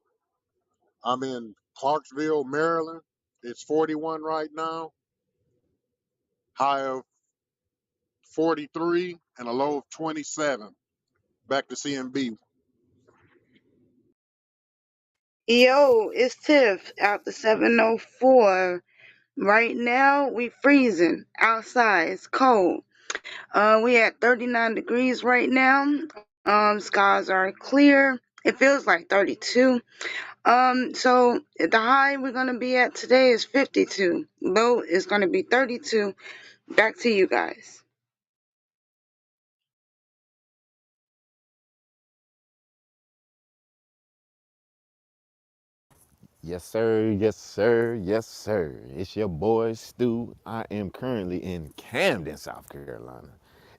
I'm in Clarksville, Maryland. It's 41 right now. High of 43 and a low of 27. Back to C.M.B. Yo, it's Tiff out the 704. Right now, we freezing outside. It's cold. We at 39 degrees right now. Skies are clear. It feels like 32. So the high we're gonna be at today is 52. Low is gonna be 32. Back to you guys. Yes, sir. Yes, sir. Yes, sir. It's your boy Stu. I am currently in Camden, South Carolina.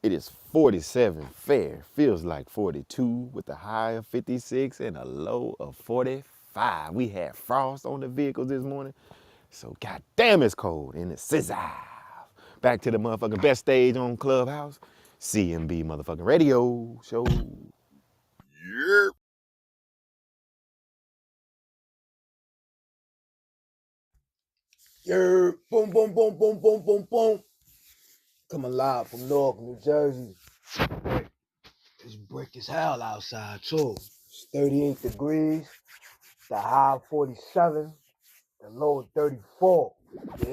It is 47 fair, feels like 42 with a high of 56 and a low of 45. We had frost on the vehicles this morning, so goddamn it's cold and it's scissor. Back to the motherfucking best stage on Clubhouse, C.M.B. motherfucking radio show. Yeah. Boom, boom, boom, boom, boom, boom, boom. Coming live from Newark, New Jersey. It's brick as hell outside too. It's 38 degrees, the high 47, the low 34. Yeah.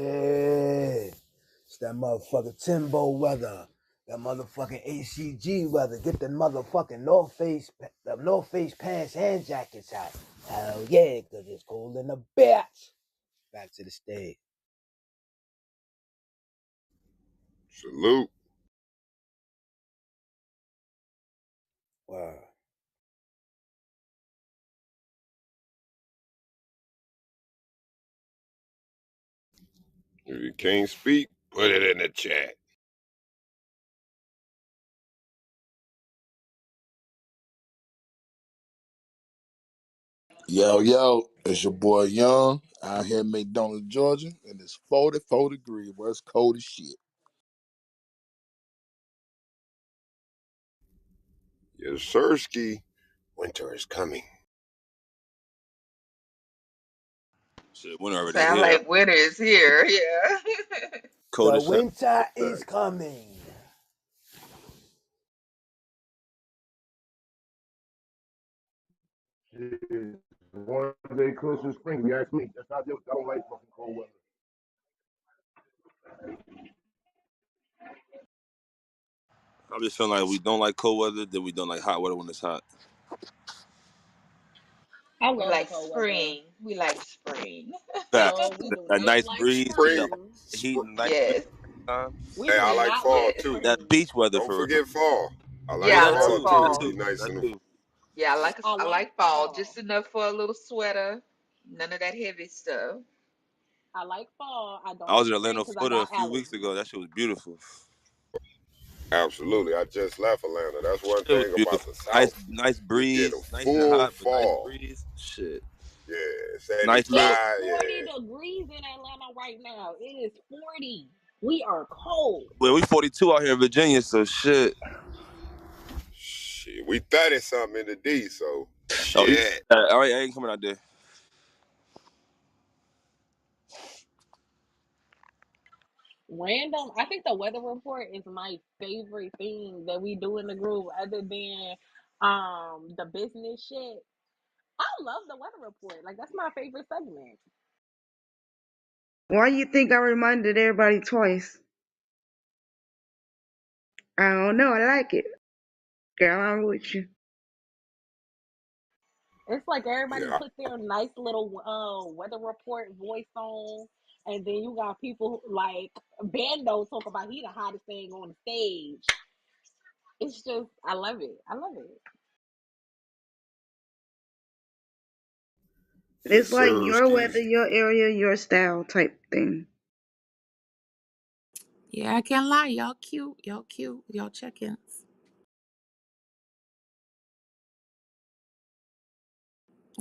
It's that motherfucking Timbo weather. That motherfucking ACG weather. Get the motherfucking North Face pants and jackets out. Hell yeah, cause it's cold in the bitch. Back to the stage. Salute. Wow. If you can't speak, put it in the chat. Yo, it's your boy Young out here in McDonough, Georgia, and it's 44 degrees, bro. It's cold as shit. Yes, Sirski. Winter is coming. Shit, winter already Sound here. like winter is here. Yeah. Cold The as hell. winter is Outside. coming. Shit. One day Christmas spring, you ask me. That's not just, I don't like fucking cold weather. I'm just feeling like we don't like cold weather, then we don't like hot weather when it's hot. I We love the like cold weather. spring. We like spring. Facts. No, we That, do that not nice like breeze, the Spring. spring. heat, and nice breeze Yes. time. We Hey, do I like not like fall Yes. too. That spring. beach weather Don't for real. forget fall. I like Yeah, Yeah, I that love fall too. too. That Be fall. too. nice That and too. Yeah, I I like like fall. Just fall. enough for a little sweater. None of that heavy stuff. I like fall. I I don't was like in spring Orlando, because I Florida a got few weeks allergies. ago. That shit was beautiful. absolutely. I just left Atlanta. That's one It was thing about beautiful. the Nice, South. nice We get a breeze. Nice and full hot, but nice fall. breeze. Shit. Yeah, Nice 75. little. It's 40 Yeah. degrees in Atlanta right now. It is 40. We are cold. Well, we 42 out here in Virginia, so shit. Shit, we 30 something in the D, so Oh, shit. all right, I ain't coming out there. Random. I think the weather report is my favorite thing that we do in the group, other than the business shit. I love the weather report. Like that's my favorite segment. Why you think I reminded everybody twice? I don't know. I like it. Girl, I'm with you. It's like everybody Yeah, put their nice little weather report voice on, and then you got people like Bando talk about he the hottest thing on the stage. It's just I love it. I love it. yes, It's like sir, your skis. weather, your area, your style type thing. Yeah, I can't lie. Y'all cute. Y'all cute. Y'all check-ins.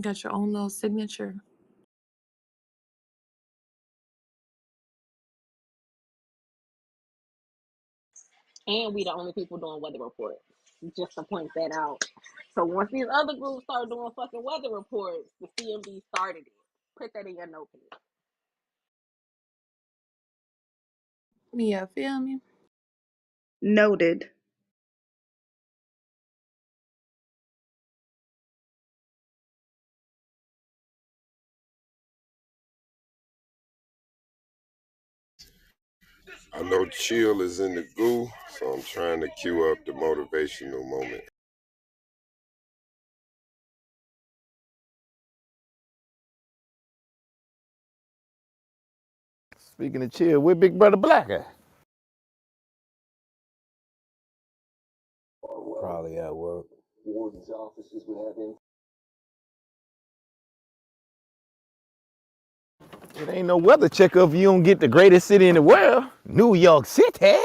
Got your own little signature. And we the only people doing weather reports. Just to point that out. So once these other groups start doing fucking weather reports, the C.M.B. started it. Put that in your notebook. Yeah, feel me? Noted. I know chill is in the goo, so I'm trying to cue up the motivational moment. Speaking of chill, where Big Brother Black at? Probably at work. It ain't no weather checker if you don't get the greatest city in the world, New York City.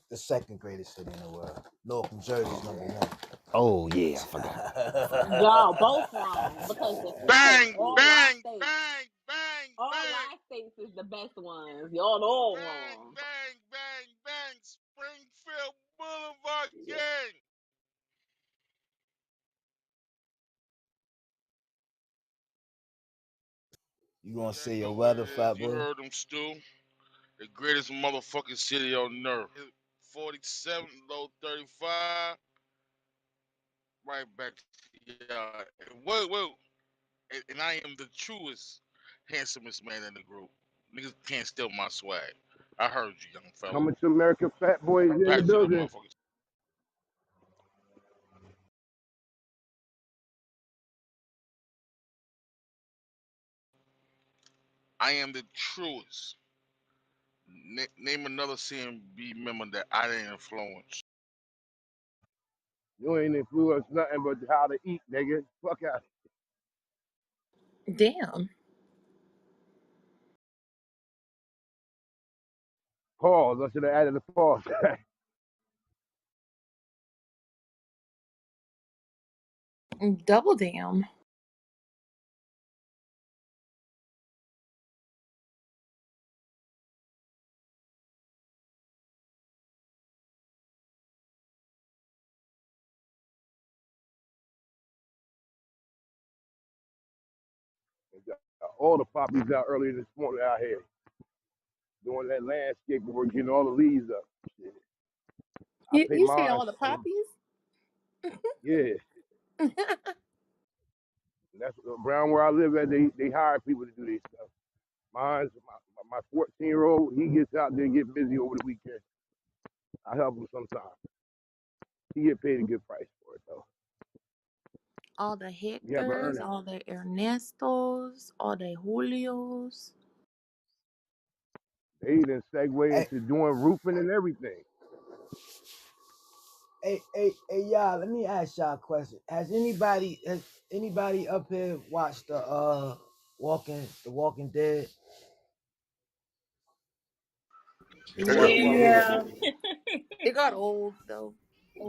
The second greatest city in the world. Newark, New Jersey's number one. Oh yeah, I forgot. I forgot. Y'all both wrong because Bang, bang, bang, bang, all bang, our states is the best ones. Y'all all bang, wrong. bang, bang, bang. Springfield Boulevard gang. You gonna Y'all say your know what weather, it is. fat You boy? heard them, Stu. The greatest motherfucking city on earth. 47, low 35. Right back to y'all. And I am the truest, handsomest man in the group. Niggas can't steal my swag. I heard you, young fella. Coming to America, Fat Boys in the Back to the building. motherfuckers. I am the truest. Name another C.M.B member that I didn't influence. You ain't influenced nothing but how to eat, nigga. Fuck out. Damn. Pause. I should have added a pause. Double damn. All the poppies out early this morning out here doing that landscape work, getting all the leaves up. Shit. I pay You say mine. all the poppies? Yeah, that's around where I live at. They hire people to do this stuff. Mine's my 14-year-old. He gets out there and get busy over the weekend. I help him sometimes. He get paid a good price for it though. All the You have to earn Hectors, it. all the Ernestos, all the Julios. They then segue Hey, into doing roofing and everything. hey, y'all. Let me ask y'all a question. Has anybody up here watched the Walking Dead? Yeah, Yeah. well, Yeah. Yeah. It got old though.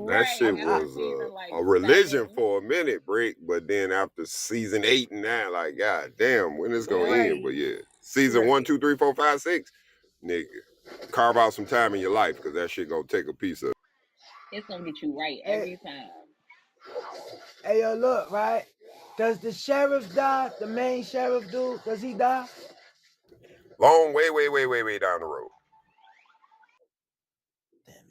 That Right. I, shit After I was season like a religion 7. for a minute, Brick. But then after season 8 and 9, like, god damn, when it's gonna end? Right. But yeah, season one, Right. 2, 3, 4, 5, 6, nigga, carve out some time in your life because that shit gonna take a piece of. It's gonna get you right hey, every time. hey, yo, look, right? Does the sheriff die? The main sheriff dude? Does he die? Long way down the road. Damn it!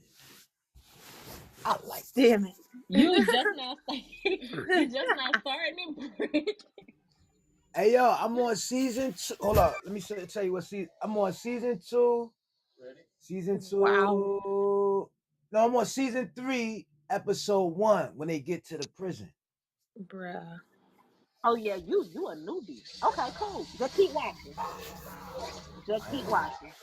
I like this. Damn You just it. now you just now starting it. Hey, yo, I'm on season 2. Hold up, let me tell you what season. I'm on season 2. Season Wow. 2. No, I'm on season 3, episode 1. When they get to the prison. Bruh. Oh yeah, you a newbie. Okay, cool. Just keep watching. Just keep watching.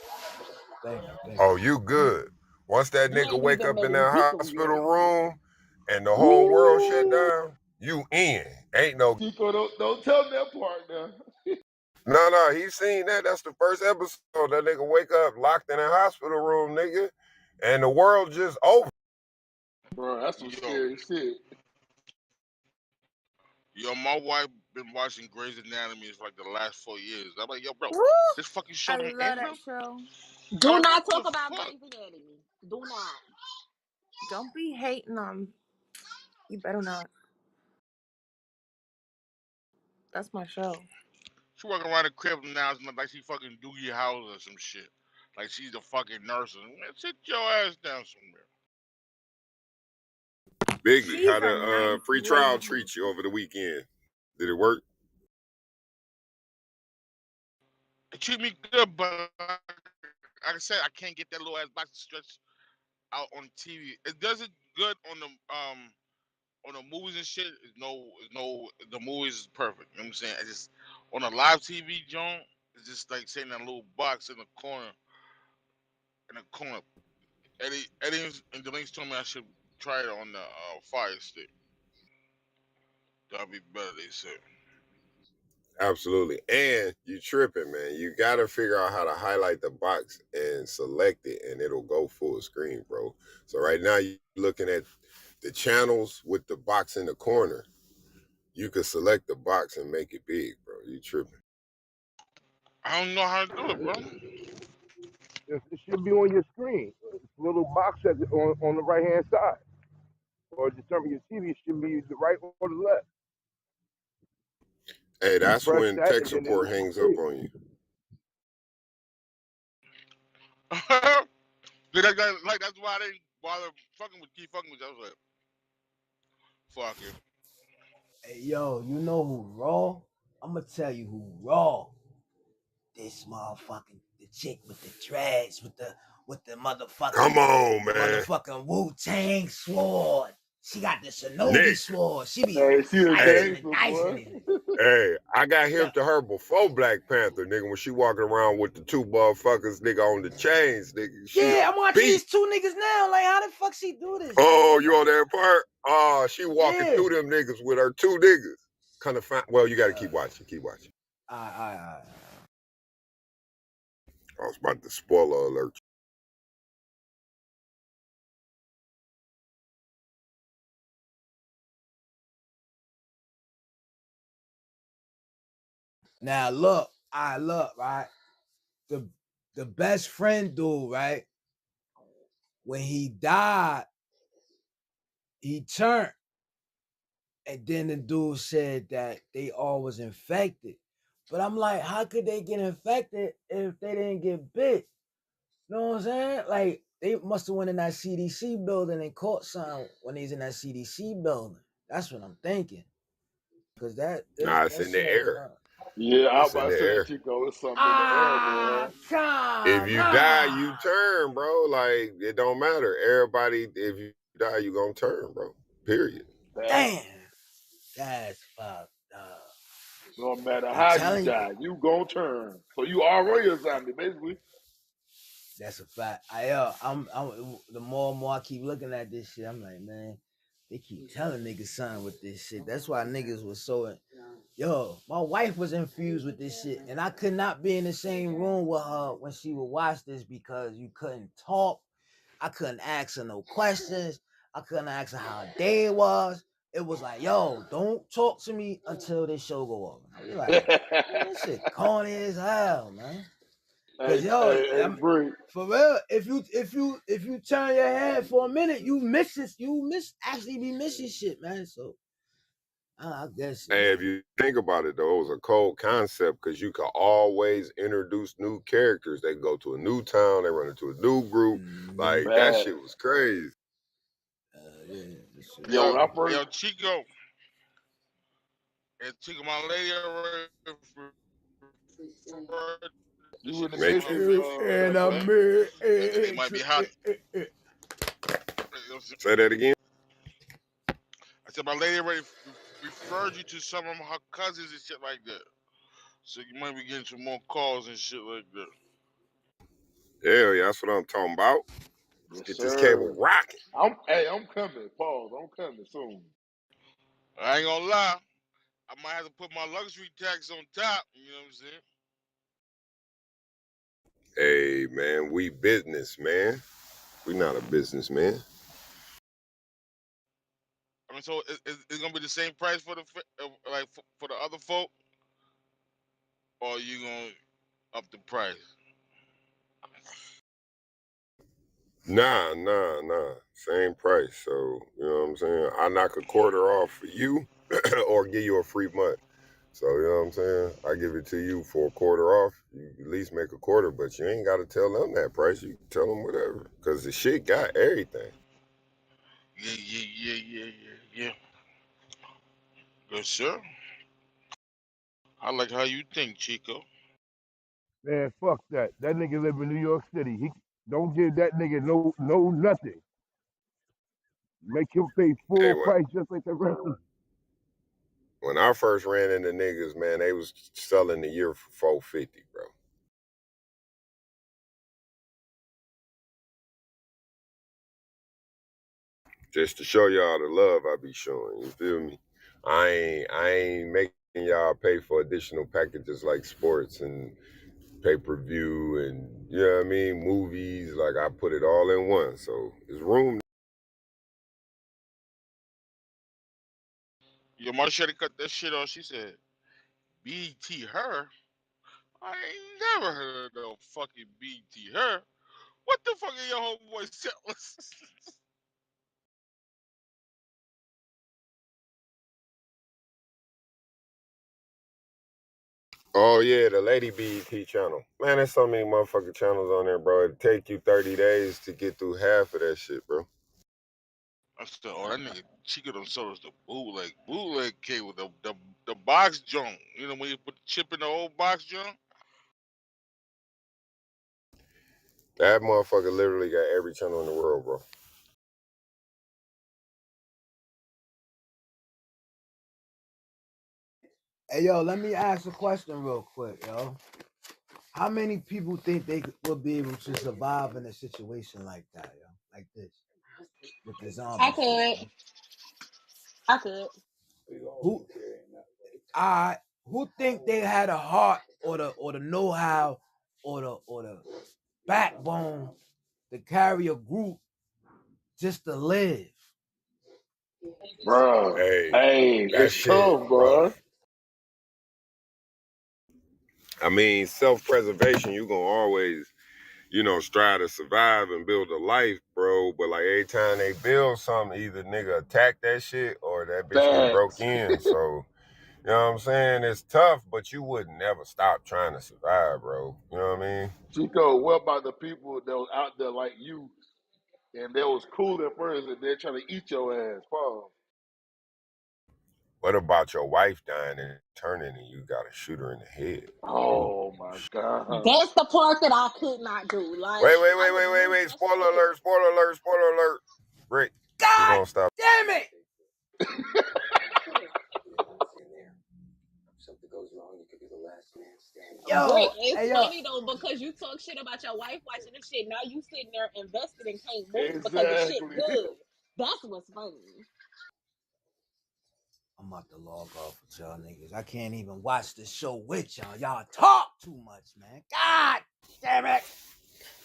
Thank you, thank Oh, you. you good? Once that You nigga ain't wake even up in made that Ezekiel hospital yet. room and the whole world shut Ooh. down, you in? Ain't no. Chico, don't tell me that part now. No, he seen that. That's the first episode. That nigga wake up locked in a hospital room, nigga, and the world just over. Bro, that's some Yo, scary shit. my wife been watching Grey's Anatomy for like the last 4 years. I'm like, yo, bro, Woo! this fucking show I don't love end that now? show. I'm Do like, what not the talk about fuck? Grey's Anatomy. Do not. Don't be hating on. You better not. That's my show. She walking around the crib now like she fucking Doogie House or some shit. Like she's a fucking nurse. Man, sit your ass down somewhere. Biggie, She's how a the nice free trial lady. treat you over the weekend? Did it work? It treat me good, but like I said, I can't get that little ass box stretch out on TV. It does it good on the movies and shit. The movies is perfect. You know what I'm saying? I just on a live TV joint, it's just like sitting in a little box in the corner. Eddie and Denise told me I should try it on the Fire Stick. That'll be better, they said. Absolutely. And you tripping, man. You gotta figure out how to highlight the box and select it, and it'll go full screen, bro. So right now you're looking at the channels with the box in the corner. You could select the box and make it big, bro. You tripping. I don't know how to do it, bro. It should be on your screen. It's a little box on the right hand side, or determine your TV. It should be the right or the left. Hey, You that's press when that, tech and then it support will hangs up big. on you. Like that's why they bother keep fucking with you. I was like, fuck it. Hey, yo, you know who raw? I'm gonna tell you who raw. This motherfucking the chick with the dreads with Come on, the man. motherfucking Wu Tang sword. She got the Shinobi Nick. sword. She be Hey, she a Hey, slicing and gangster, dicing boy. it. hey, I got Yeah. hip to her before Black Panther, nigga, when she walking around with the two motherfuckers, nigga, on the chains, nigga. She a Yeah, I'm watching beast. these two niggas now. Like, how the fuck she do this, man? Oh, you on that part? Oh, she walking Yeah. through them niggas with her two niggas. Kind of fine. Well, you got to Uh, keep watching. Keep watching. I. I was about to spoiler alert. Now look, I look, right? The the best friend dude, right? When he died, he turned. And then the dude said that they all was infected. But I'm like, how could they get infected if they didn't get bit? You know what I'm saying? Like they must have went in that CDC building and caught something when he's in that CDC building. That's what I'm thinking. Cause Nah, it's that in the shit was air. Yeah, I was It's in about the to say, air. Chico, it's something in the air, boy. ah If come you die, on. you turn, bro. Like, it don't matter. Everybody, if you die, you gonna turn, bro. Period. Damn. Damn. That's fucked up. No matter I'm how you telling you. die, you gon' turn. So you already a zombie, basically. That's a fact. I'm the more and more I keep looking at this shit, I'm like, man, they keep telling niggas something with this shit. That's why niggas was so yo, my wife was infused with this shit, and I could not be in the same room with her when she would watch this because you couldn't talk. I couldn't ask her no questions. I couldn't ask her how her day was. It was like, yo, don't talk to me until this show go off. I be like, hey, man, this shit corny as hell, man. hey, Cause yo, hey, I'm Bree. for real. If you turn your head for a minute, you miss actually be missing shit, man. So I guess And if you think about it, though, it was a cold concept because you could always introduce new characters. They go to a new town, they run into a new group. mm-hmm. Like, that Bad. shit was crazy. Yeah, this shit Yo, Yo, when I crazy. first, yo, Chico, and Chico, my lady already referred this you shit in to the some of her Matrix, Matrix. And Fat I Boy. friends made that they might be hot. Say that again. I said my lady already referred you to some of her cousins and shit like that. So you might be getting some more calls and shit like that. Hell yeah, that's what I'm talking about. Let's Yes, get this cable sir. rocking. I'm coming. Pause. I'm coming soon. I ain't gonna lie. I might have to put my luxury tax on top. You know what I'm saying? Hey, man, we business, man. We not a businessman. I mean, so it's gonna be the same price for like for the other folk, or you gonna up the price? Nah. Same price. So, you know what I'm saying? I knock a quarter off for you or give you a free month. So, you know what I'm saying? I give it to you for a quarter off. You at least make a quarter, but you ain't got to tell them that price. You can tell them whatever. Because the shit got everything. Yeah. Good sir. I like how you think, Chico. Man, fuck that. That nigga live in New York City. He don't give that nigga no nothing. Make him pay Hey, full price just like the rest of when I first ran into niggas, man, they was selling the year for 450, bro. Just to show y'all the love I be showing. You feel me? I ain't making y'all pay for additional packages like sports and pay-per-view and you know what I mean, movies. Like I put it all in one. So it's room. Your mother should have cut that shit off. She said, BT her? I ain't never heard of no fucking BT her. What the fuck are your homeboys selling? Oh yeah, the Lady BET channel. Man, there's so many motherfucking channels on there, bro. It'd take you 30 days to get through half of that shit, bro. I said, oh, that nigga Chico done sold us the bootleg cable, the box junk. You know when you put the chip in the old box junk. That motherfucker literally got every channel in the world, bro. Hey yo, let me ask a question real quick, yo. How many people think they will be able to survive in a situation like that, yo? Like this, with the I zombie shit, could. yo? I could. Who I who think they had a heart or the know-how or the backbone to carry a group just to live? Bruh. Hey, Hey, that it's shit tough, bruh. rough. I mean, self-preservation, you gonna always, strive to survive and build a life, bro. But like every time they build something, either nigga attack that shit or that bitch get broke Facts. in. So, you know what I'm saying? It's tough, but you would never stop trying to survive, bro. You know what I mean? Chico, what about the people that was out there like you and that was cool at first and they're trying to eat your ass? Pause. What about your wife dying and turning and you gotta shoot her in the head? Ooh. Oh my God. That's the part that I could not do. Like Wait, wait, I wait, would wait, wait, lose wait. my Spoiler shit. alert, spoiler alert, spoiler alert. Rick, we're God gonna stop. damn it! Brick, Yo, it's hey yo, funny though because you talk shit about your wife watching this shit. Now you sitting there invested and can't move because the shit Exactly. good. That's what's funny. I'm about to log off with y'all niggas. I can't even watch the show with y'all. Y'all talk too much, man. God damn it!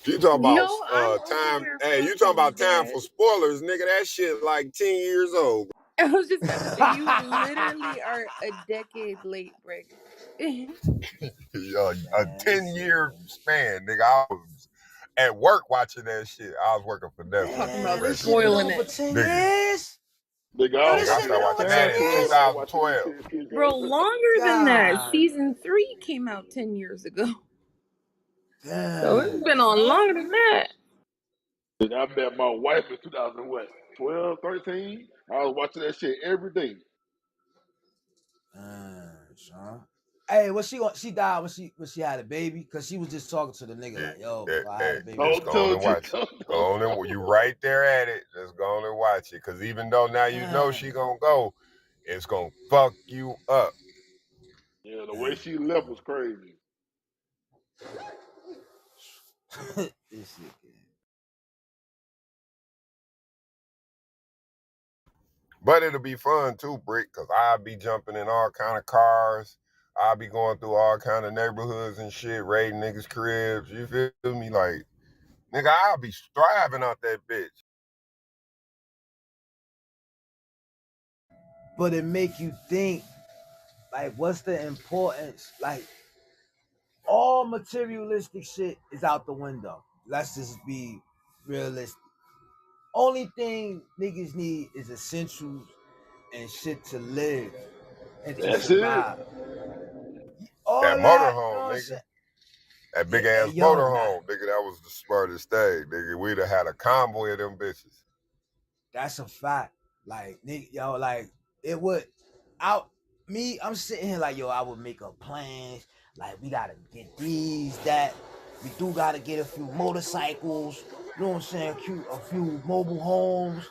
You talking about No, I'm over time? here Hey, you talking fucking about time dead. for spoilers, nigga? That shit like 10 years old. I was just about to say, you literally are a decade late, Brick. A Man, 10-year span, nigga. I was at work watching that shit. I was working for Netflix Talking for about man, this regular shit been pay, spoiling on for it. 10 nigga. years. Nigga, Yo, I was this Nigga, I shit watching been started that on for watching 10 that time in period years. like watching this 2012. shit, Chico. Bro, longer than that. God Season 3 came out 10 years ago. So it's damn, been on son. longer than that. And I met my wife in 2000, what, 12, 13? I was watching that shit every day. Damn, son. Hey, what she died when she had a baby? Cause she was just talking to the nigga Yeah, like, yo, yeah, before I had yeah. a baby, I Just Don't was go on tell and watch it. Chico. Go Don't on tell and you right there at it. Just go on and watch it. Cause even though now you know damn, she gonna go, it's gonna fuck you up. Yeah, the way damn. she left was crazy. This shit, But it'll be fun too, Brick, cause I'll be jumping in all kind of cars. I'll be going through all kind of neighborhoods and shit, raiding niggas' cribs. You feel me? Like, nigga, I'll be striving out that bitch. but it make you think like, what's the importance? Like, all materialistic shit is out the window. Let's just be realistic. Only thing niggas need is essentials and shit to live and to That's it. survive. That All that, you know motorhome, what I'm nigga. saying? That Yeah, big hey, ass yo, nah, motorhome, nigga. That was the smartest thing, nigga. We'd have had a convoy of them bitches. that's a fact. Like, nigga, yo, like, it would out me, I'm sitting here like, yo, I would make up plans. Like, we gotta get these, that. We do gotta get a few motorcycles, you know what I'm saying? A few mobile homes,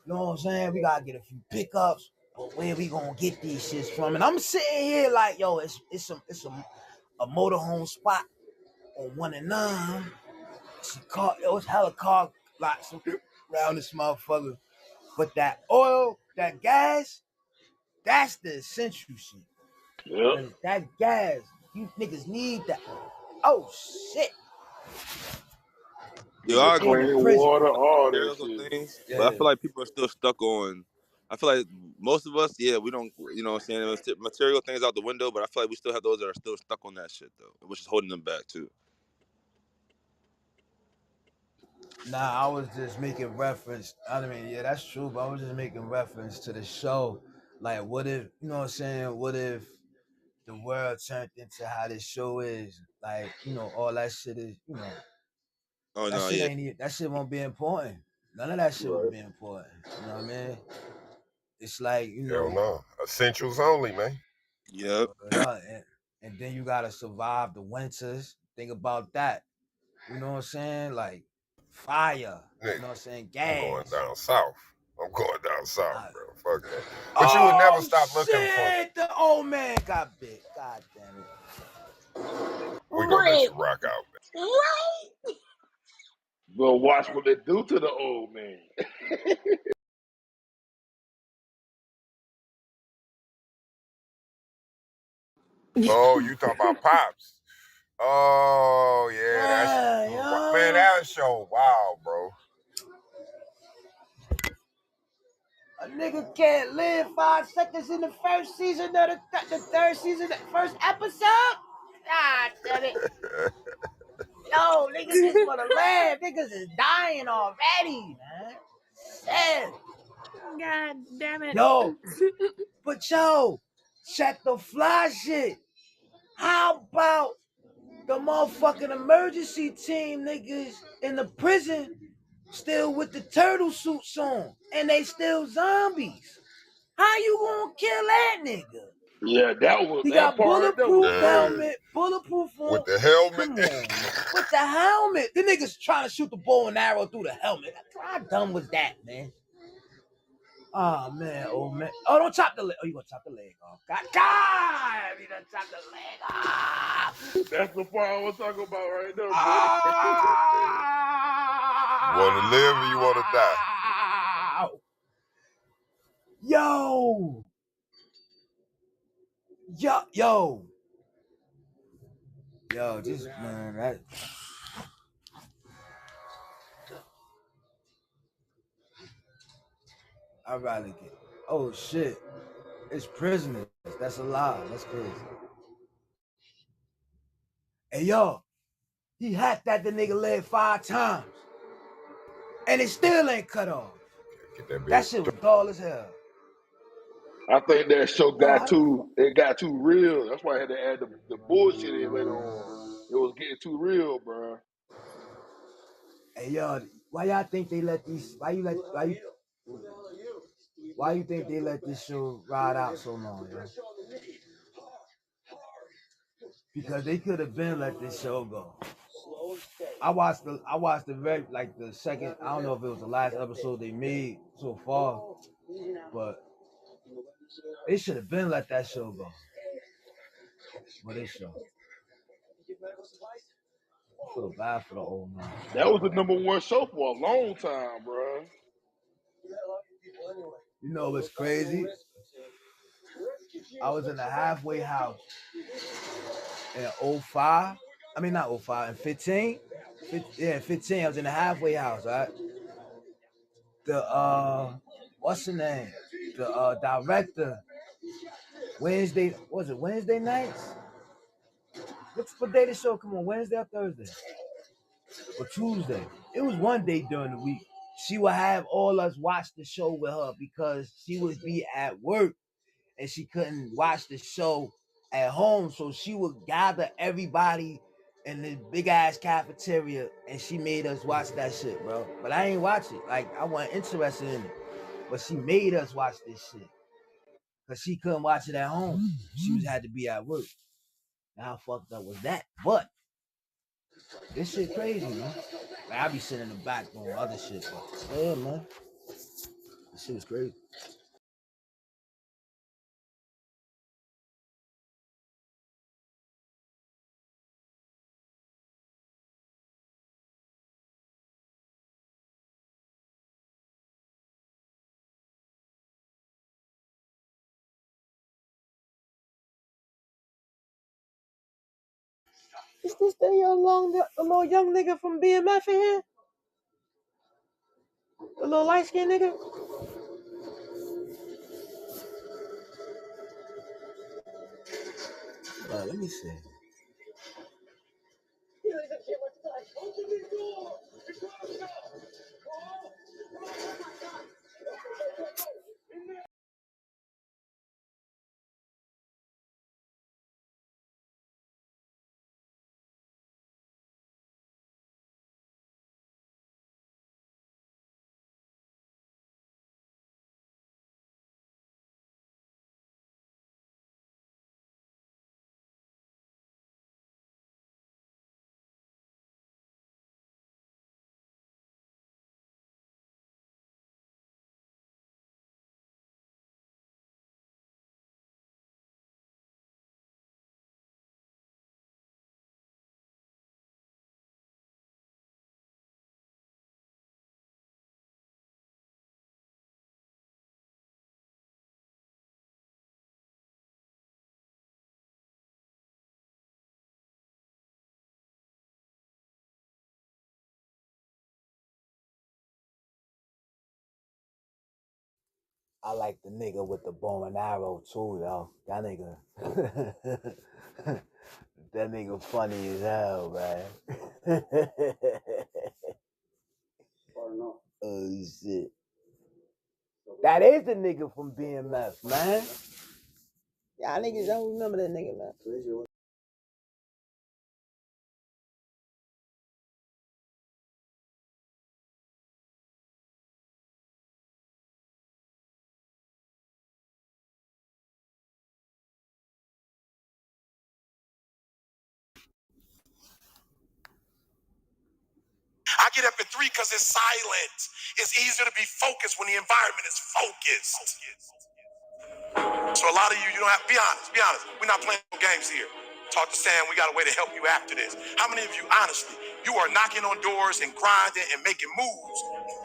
you know what I'm saying? We gotta get a few pickups. But where we gonna get these shits from? And I'm sitting here like, yo, it's a motorhome spot on 1 and 9. It was hella car lots around this motherfucker. But that oil, that gas, that's the essential shit. Yep. Cause that gas, you niggas need that. Oh shit. Yo, Nigga, I agree And in clean prison. water, all that with shit. things, but I Yeah. feel like people are still stuck on. I feel like most of us, yeah, we don't, what I'm saying, material things out the window, but I feel like we still have those that are still stuck on that shit though, which is holding them back too. Nah, I was just making reference. I mean, yeah, that's true, but I was just making reference to the show. Like, what if, you know what I'm saying? What if the world turned into how this show is. Like, all that shit is, Oh that no, shit yeah, ain't that shit won't be important. None of that shit will Right. be important. You know what I mean? It's like, Hell no. Essentials only, man. yep. and then you gotta survive the winters. Think about that. You know what I'm saying? Like fire. You Nigga, know what I'm saying? I'm going Gas. down south. I'm going down south, Uh, bro. Fuck that. But you would never oh stop looking for. shit! The old man got bit. God damn it. We gonna let Right. you rock out, man. Right. But watch what they do to the old man. Oh, you talking about pops? Oh yeah, that's Yeah, man. yo. That show, wow, bro. A nigga can't live 5 seconds in the first season of the third season, the first episode. God damn it. Yo, niggas just wanna live. Niggas is dying already, man. Shit. God damn it. Yo, but yo, check the fly shit. How about the motherfucking emergency team niggas in the prison still with the turtle suits on and they still zombies? How you gonna kill that nigga? Yeah, He that got part right there was bulletproof Uh, crazy. helmet, bulletproof with on. the helmet. Come on, man. With the helmet. The niggas trying to shoot the bow and arrow through the helmet. How dumb was that, man? Oh man, oh man. Oh, don't chop the leg. Oh, you gonna chop the leg off. God, you done chop the leg off. That's the part I was talking about right there, boy. You want to live or you want to die? Oh, yo, yo, yo, just man, I'd rather get. Oh shit, it's prisoners. That's a lie. That's crazy. Hey yo, he hacked at the nigga leg 5 times, and it still ain't cut off. Get that That bitch. shit was dull as hell. I think that show Yo, got too real. That's why I had to add the bullshit in later on. It was getting too real, bro. hey yo, why y'all think they let these? Why you think they let this show ride out so long, yo? Because they could have been let this show go. I watched the very like the second. I don't know if it was the last episode they made so far, but they should have been let that show go. But they show. I feel bad for the old man. That was the #1 show for a long time, bro. You know what's crazy? I was in a halfway house in '05. I mean not '05, in 15. Yeah, 15. I was in the halfway house, right? The what's the name? The director Wednesday, was it Wednesday nights? What day the show come on? Wednesday or Thursday? Or Tuesday? It was one day during the week. She would have all us watch the show with her because she would be at work and she couldn't watch the show at home. So she would gather everybody in the big ass cafeteria and she made us watch that shit, bro. But I ain't watch it. Like I wasn't interested in it. But she made us watch this shit. Cause she couldn't watch it at home. She was had to be at work. How fucked up was that? But this shit crazy, man. Like, I be sitting in the back doing other shit, but yeah, man. This shit was crazy. Is this the little young nigga from BMF in here? The little light skinned nigga? Let me see. I like the nigga with the bow and arrow too, yo. That nigga, that nigga funny as hell, man. Oh shit, that is the nigga from BMF, man. Y'all niggas don't remember that nigga, man. I get up at 3 because it's silent. It's easier to be focused when the environment is focused. So a lot of you, you don't have, be honest, be honest. We're not playing no games here. Talk to Sam, we got a way to help you after this. How many of you, honestly, you are knocking on doors and grinding and making moves,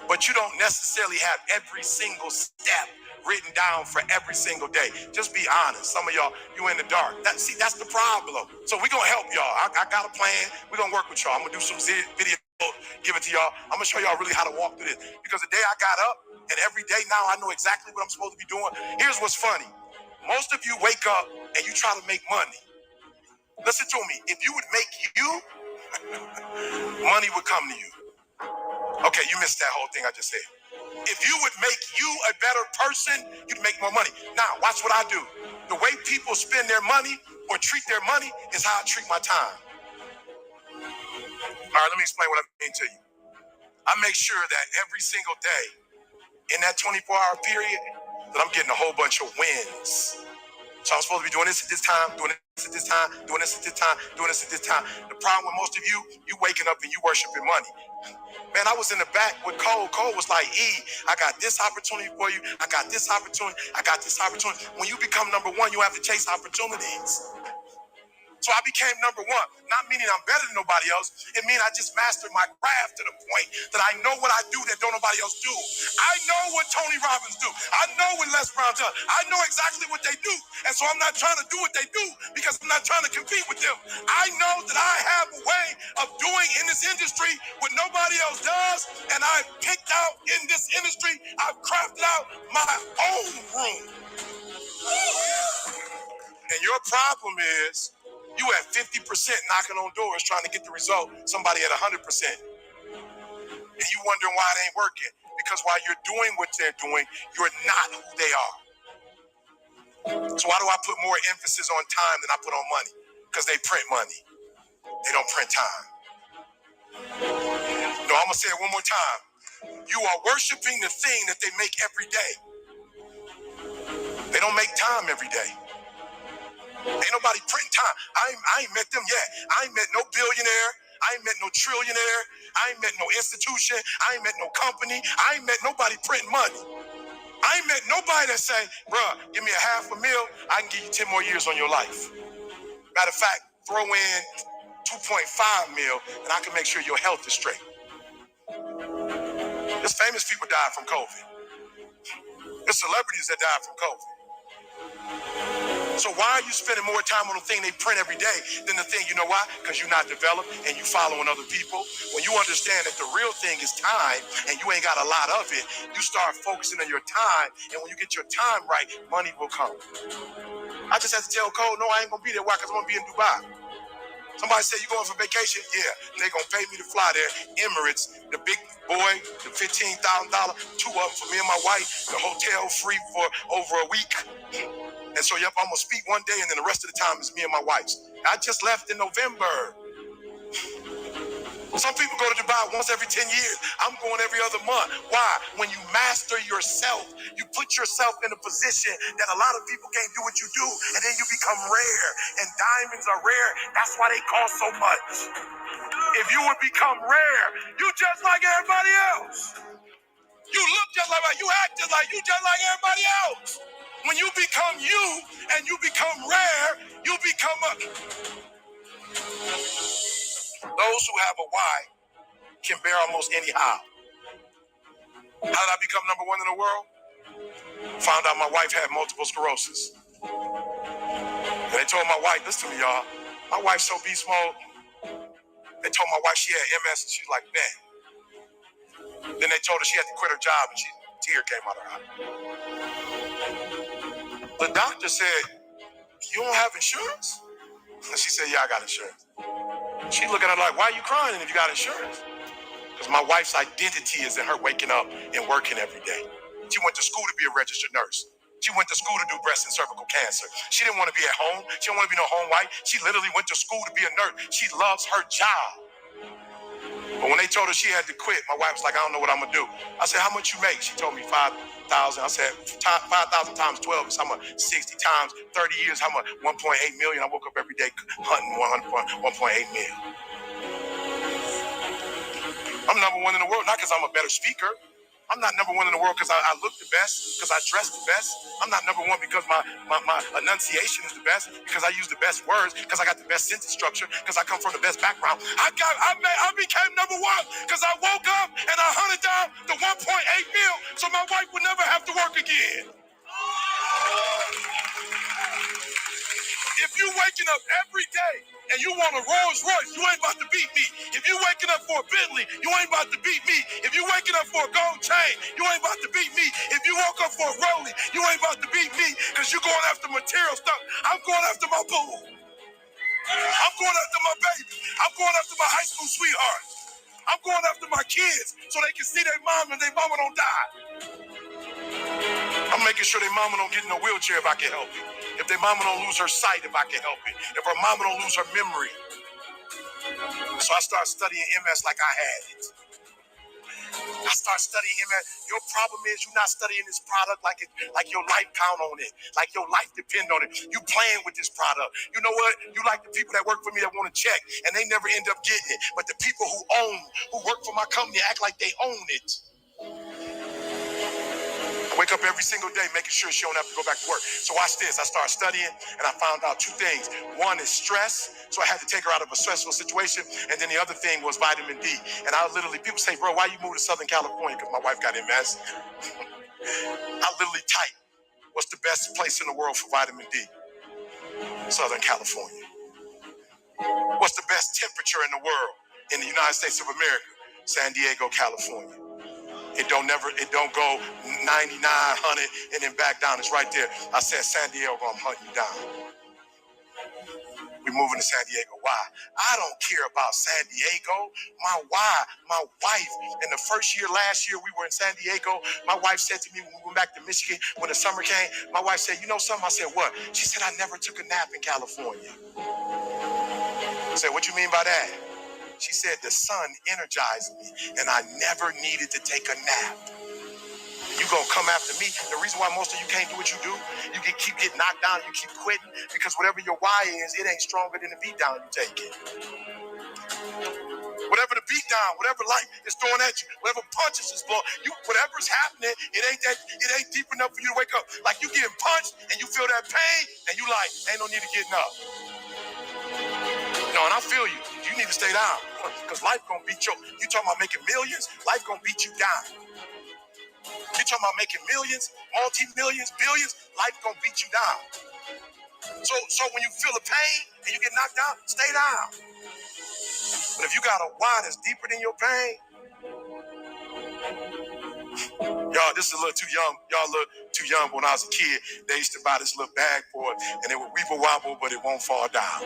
but you don't necessarily have every single step written down for every single day? Just be honest. Some of y'all, you in the dark. That's the problem. So we're going to help y'all. I got a plan. We're going to work with y'all. I'm going to do some video, give it to y'all. I'm going to show y'all really how to walk through this. Because the day I got up, and every day now I know exactly what I'm supposed to be doing. Here's what's funny. Most of you wake up and you try to make money. Listen to me. If you would make you, money would come to you. Okay, you missed that whole thing I just said. If you would make you a better person, you'd make more money. Now, watch what I do. The way people spend their money or treat their money is how I treat my time. All right, let me explain what I mean to you. I make sure that every single day in that 24-hour period that I'm getting a whole bunch of wins. So I'm supposed to be doing this at this time, doing this at this time, doing this at this time, doing this at this time. The problem with most of you waking up and you worshiping money. Man, I was in the back with Cole. Cole was like, E, I got this opportunity for you. I got this opportunity. I got this opportunity. When you become number one, you have to chase opportunities. So I became number one, not meaning I'm better than nobody else. It means I just mastered my craft to the point that I know what I do that don't nobody else do. I know what Tony Robbins do. I know what Les Brown does. I know exactly what they do. And so I'm not trying to do what they do because I'm not trying to compete with them. I know that I have a way of doing in this industry what nobody else does. And I've picked out in this industry, I've crafted out my own room. And your problem is you at 50% knocking on doors trying to get the result, somebody at 100%. And you wondering why it ain't working. Because while you're doing what they're doing, you're not who they are. So why do I put more emphasis on time than I put on money? Because they print money. They don't print time. No, I'm going to say it one more time. You are worshiping the thing that they make every day. They don't make time every day. Ain't nobody printing time. I ain't met them yet. I ain't met no billionaire. I ain't met no trillionaire. I ain't met no institution. I ain't met no company. I ain't met nobody printing money. I ain't met nobody that say, bruh, give me a $500,000, I can give you 10 more years on your life. Matter of fact, throw in 2.5 mil and I can make sure your health is straight. There's famous people died from COVID. There's celebrities that died from COVID. So why are you spending more time on the thing they print every day than the thing, you know why? Because you're not developed and you following other people. When you understand that the real thing is time and you ain't got a lot of it, you start focusing on your time. And when you get your time right, money will come. I just have to tell Cole, no, I ain't gonna be there. Why? Because I'm gonna be in Dubai. Somebody say, you going for vacation? Yeah, they gonna pay me to fly there. Emirates, the big boy, the $15,000, 2 of them for me and my wife, the hotel free for over a week. And so, yep, I'm gonna speak one day, and then the rest of the time is me and my wife. I just left in November. Some people go to Dubai once every 10 years. I'm going every other month. Why? When you master yourself, you put yourself in a position that a lot of people can't do what you do, and then you become rare. And diamonds are rare. That's why they cost so much. If you would become rare, you just like everybody else. You look just like, you act just like, you just like everybody else. When you become you and you become rare, you become those who have a why can bear almost any how. How did I become number one in the world? Found out my wife had multiple sclerosis. And they told my wife, listen to me, y'all. My wife's so beast mode. They told my wife she had MS and she's like, man. Then they told her she had to quit her job and Tear came out of her eye. The doctor said, "You don't have insurance?" She said, "Yeah, I got insurance." She looking at her like, "Why are you crying if you got insurance?" Because my wife's identity is in her waking up and working every day. She went to school to be a registered nurse. She went to school to do breast and cervical cancer. She didn't want to be at home. She didn't want to be no home wife. She literally went to school to be a nurse. She loves her job. But when they told her she had to quit, my wife was like, "I don't know what I'm gonna do." I said, "How much you make?" She told me 5,000. I said, 5,000 times 12 is how much? 60 times 30 years, how much? 1.8 million. I woke up every day hunting 1.8 million. I'm number one in the world, not because I'm a better speaker. I'm not number one in the world because I look the best, because I dress the best. I'm not number one because my enunciation is the best, because I use the best words, because I got the best sentence structure, because I come from the best background. I became number one because I woke up and I hunted down the 1.8 mil so my wife would never have to work again. If you waking up every day and you want a Rolls Royce, you ain't about to beat me. If you waking up for a Bentley, you ain't about to beat me. If you waking up for a gold chain, you ain't about to beat me. If you woke up for a Rollie, you ain't about to beat me because you going after material stuff. I'm going after my boo. I'm going after my baby. I'm going after my high school sweetheart. I'm going after my kids so they can see their mom and their mama don't die. I'm making sure their mama don't get in a wheelchair if I can help it. If their mama don't lose her sight if I can help it. If her mama don't lose her memory. So I started studying MS like I had it. I started studying MS. Your problem is you're not studying this product like your life count on it, like your life depend on it. You playing with this product. You know what? You like the people that work for me that want to check and they never end up getting it. But the people who work for my company act like they own it. I wake up every single day making sure she don't have to go back to work. So watch this. I started studying and I found out two things. One is stress. So I had to take her out of a stressful situation. And then the other thing was vitamin D. And I literally, people say, "Bro, why you moved to Southern California?" Because my wife got MS. I literally type, "What's the best place in the world for vitamin D?" Southern California. What's the best temperature in the world in the United States of America? San Diego, California. It don't go 99, 100, and then back down. It's right there. I said, "San Diego, I'm hunting you down." We're moving to San Diego. Why? I don't care about San Diego. My wife, in the first year, last year, we were in San Diego. My wife said to me when we went back to Michigan, when the summer came, my wife said, "You know something?" I said, "What?" She said, "I never took a nap in California." I said, "What you mean by that?" She said, "The sun energized me, and I never needed to take a nap." You gonna come after me. The reason why most of you can't do what you do, keep getting knocked down, you keep quitting, because whatever your why is, it ain't stronger than the beat down you take it. Whatever the beat down, whatever life is throwing at you, whatever punches is blowing, whatever's happening, it ain't deep enough for you to wake up. Like you getting punched and you feel that pain and you like, ain't no need to getting up. No, and I feel you. You need to stay down. Because life gonna beat you talking about making millions, life gonna beat you down. You talking about making millions, multi-millions, billions, life gonna beat you down. So when you feel the pain and you get knocked down, stay down. But if you got a why that's deeper than your pain, y'all, this is a little too young. Y'all look too young. When I was a kid, they used to buy this little bag for it, and it would weeble wobble, but it won't fall down.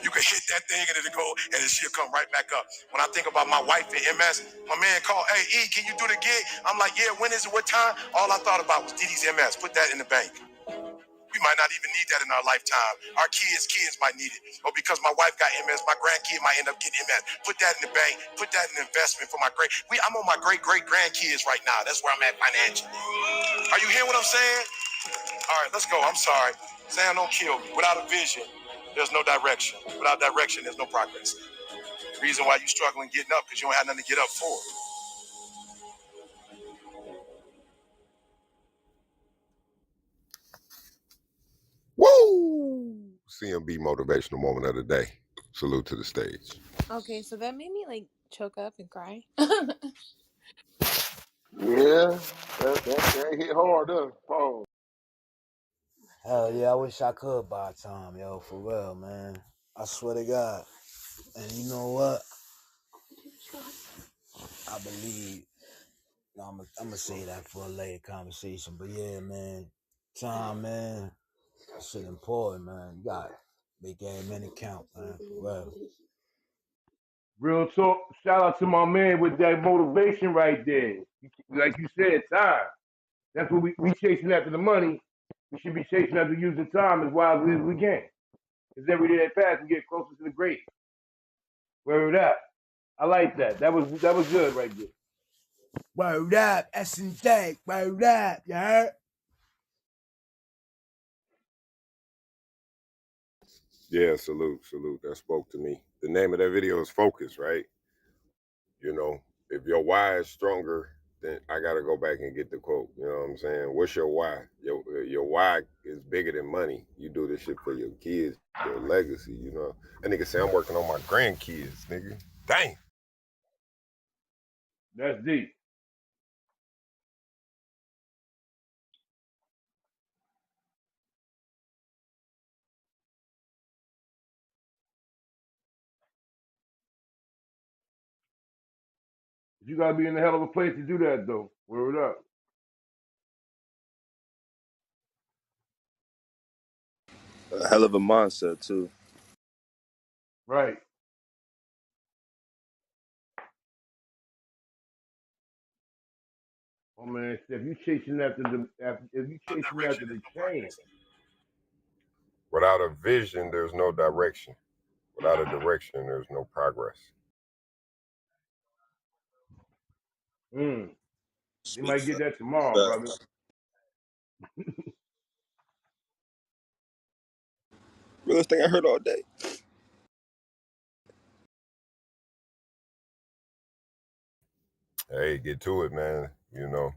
You can hit that thing and it'll go, and she'll come right back up. When I think about my wife in MS, my man called, "Hey, E, can you do the gig?" I'm like, "Yeah, when is it? What time?" All I thought about was Diddy's MS. Put that in the bank. We might not even need that in our lifetime. Our kids might need it. Or because my wife got MS, my grandkid might end up getting MS. Put that in the bank. Put that in investment for my I'm on my great grandkids right now. That's where I'm at financially. Are you hearing what I'm saying? All right, let's go. I'm sorry. Sam, don't kill me. Without a vision, there's no direction. Without direction, there's no progress. The reason why you struggling getting up because you don't have nothing to get up for. Woo! C.M.B. motivational moment of the day. Salute to the stage. Okay, so that made me like choke up and cry. Yeah, that hit hard, though. Pause. Hell yeah, I wish I could buy time, yo, for real, man. I swear to God. And you know what? I believe No, I'm gonna say that for a later conversation. But yeah, man, time, man, that shit important, man. You got to make every minute count, man. Well, Real talk. Shout out to my man with that motivation right there. Like you said, time. That's what we chasing after the money. We should be chasing after using time as wisely as we can. Because every day that passes, we get closer to the grave. Where it at? I like that. That was good right there. word up, S&J, word up, you heard? Yeah, salute, salute. That spoke to me. The name of that video is Focus, right? You know, if your why is stronger, then I gotta go back and get the quote. You know what I'm saying? What's your why? Your why is bigger than money. You do this shit for your kids, your legacy. You know, that nigga say I'm working on my grandkids, nigga. Dang. That's deep. You gotta be in a hell of a place to do that though. Where it up? A hell of a mindset too. Right. Oh man, if you chasing if you chasing after the change, Without a vision, there's no direction. Without a direction, there's no progress. mm, you Speak might get for that tomorrow, brother. facts. Realest thing I heard all day. Hey, get to it, man. You know,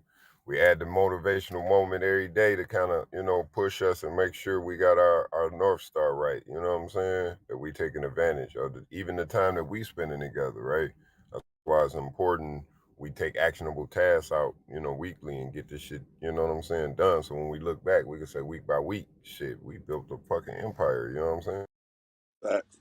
we add the motivational moment every day to kind of, push us and make sure we got our North Star right. You know what I'm saying? That we taking advantage of even the time that we spending together, right? That's why it's important we take actionable tasks out, weekly and get this shit, you know what I'm saying, done. So when we look back, we can say week by week, shit, we built a fucking empire, you know what I'm saying? Facts.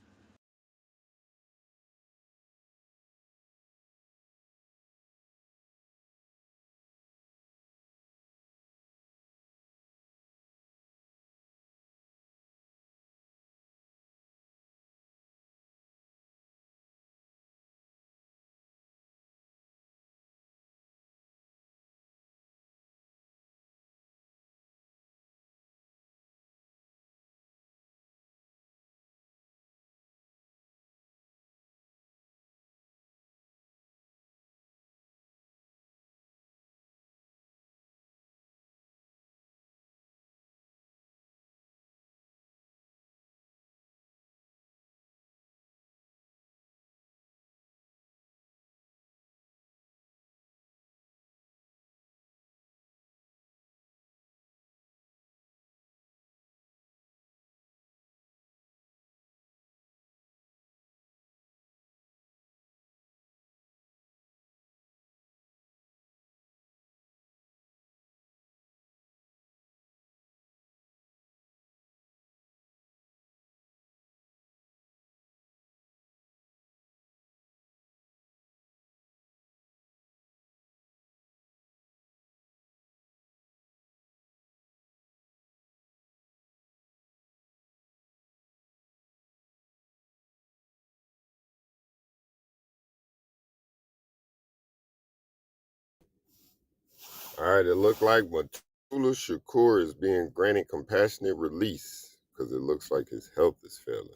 All right, it looked like Matula Shakur is being granted compassionate release because it looks like his health is failing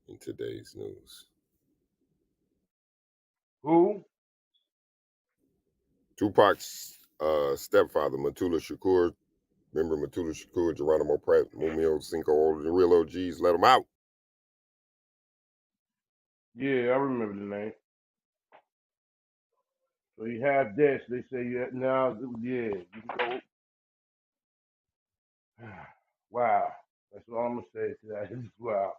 in today's news. Who? Tupac's stepfather, Matula Shakur, remember Matula Shakur, Geronimo Pratt, Mumio Cinco, all the real OGs, let him out. Yeah, I remember the name. So he half dead. So they say yeah, now, yeah, you can go. Wow, that's all I'm gonna say to that. Wow.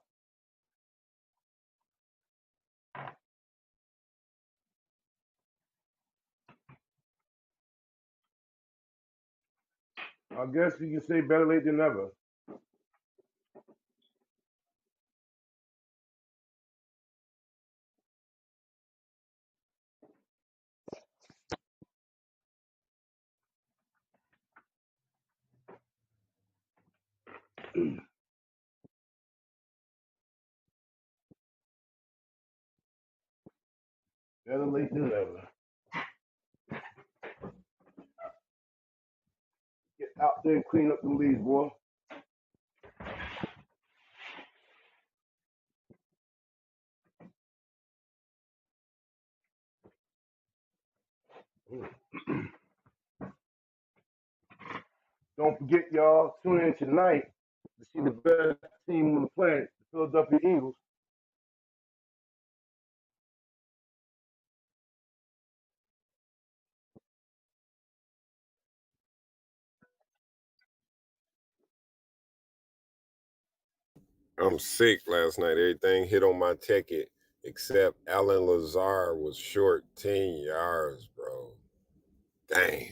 I guess you can say better late than never. Better late than never. Get out there and clean up the leaves, boy. Don't forget, y'all, tune in tonight to see the best team on the planet, the Philadelphia Eagles. I'm sick last night. Everything hit on my ticket except Alan Lazar was short 10 yards, bro. Damn.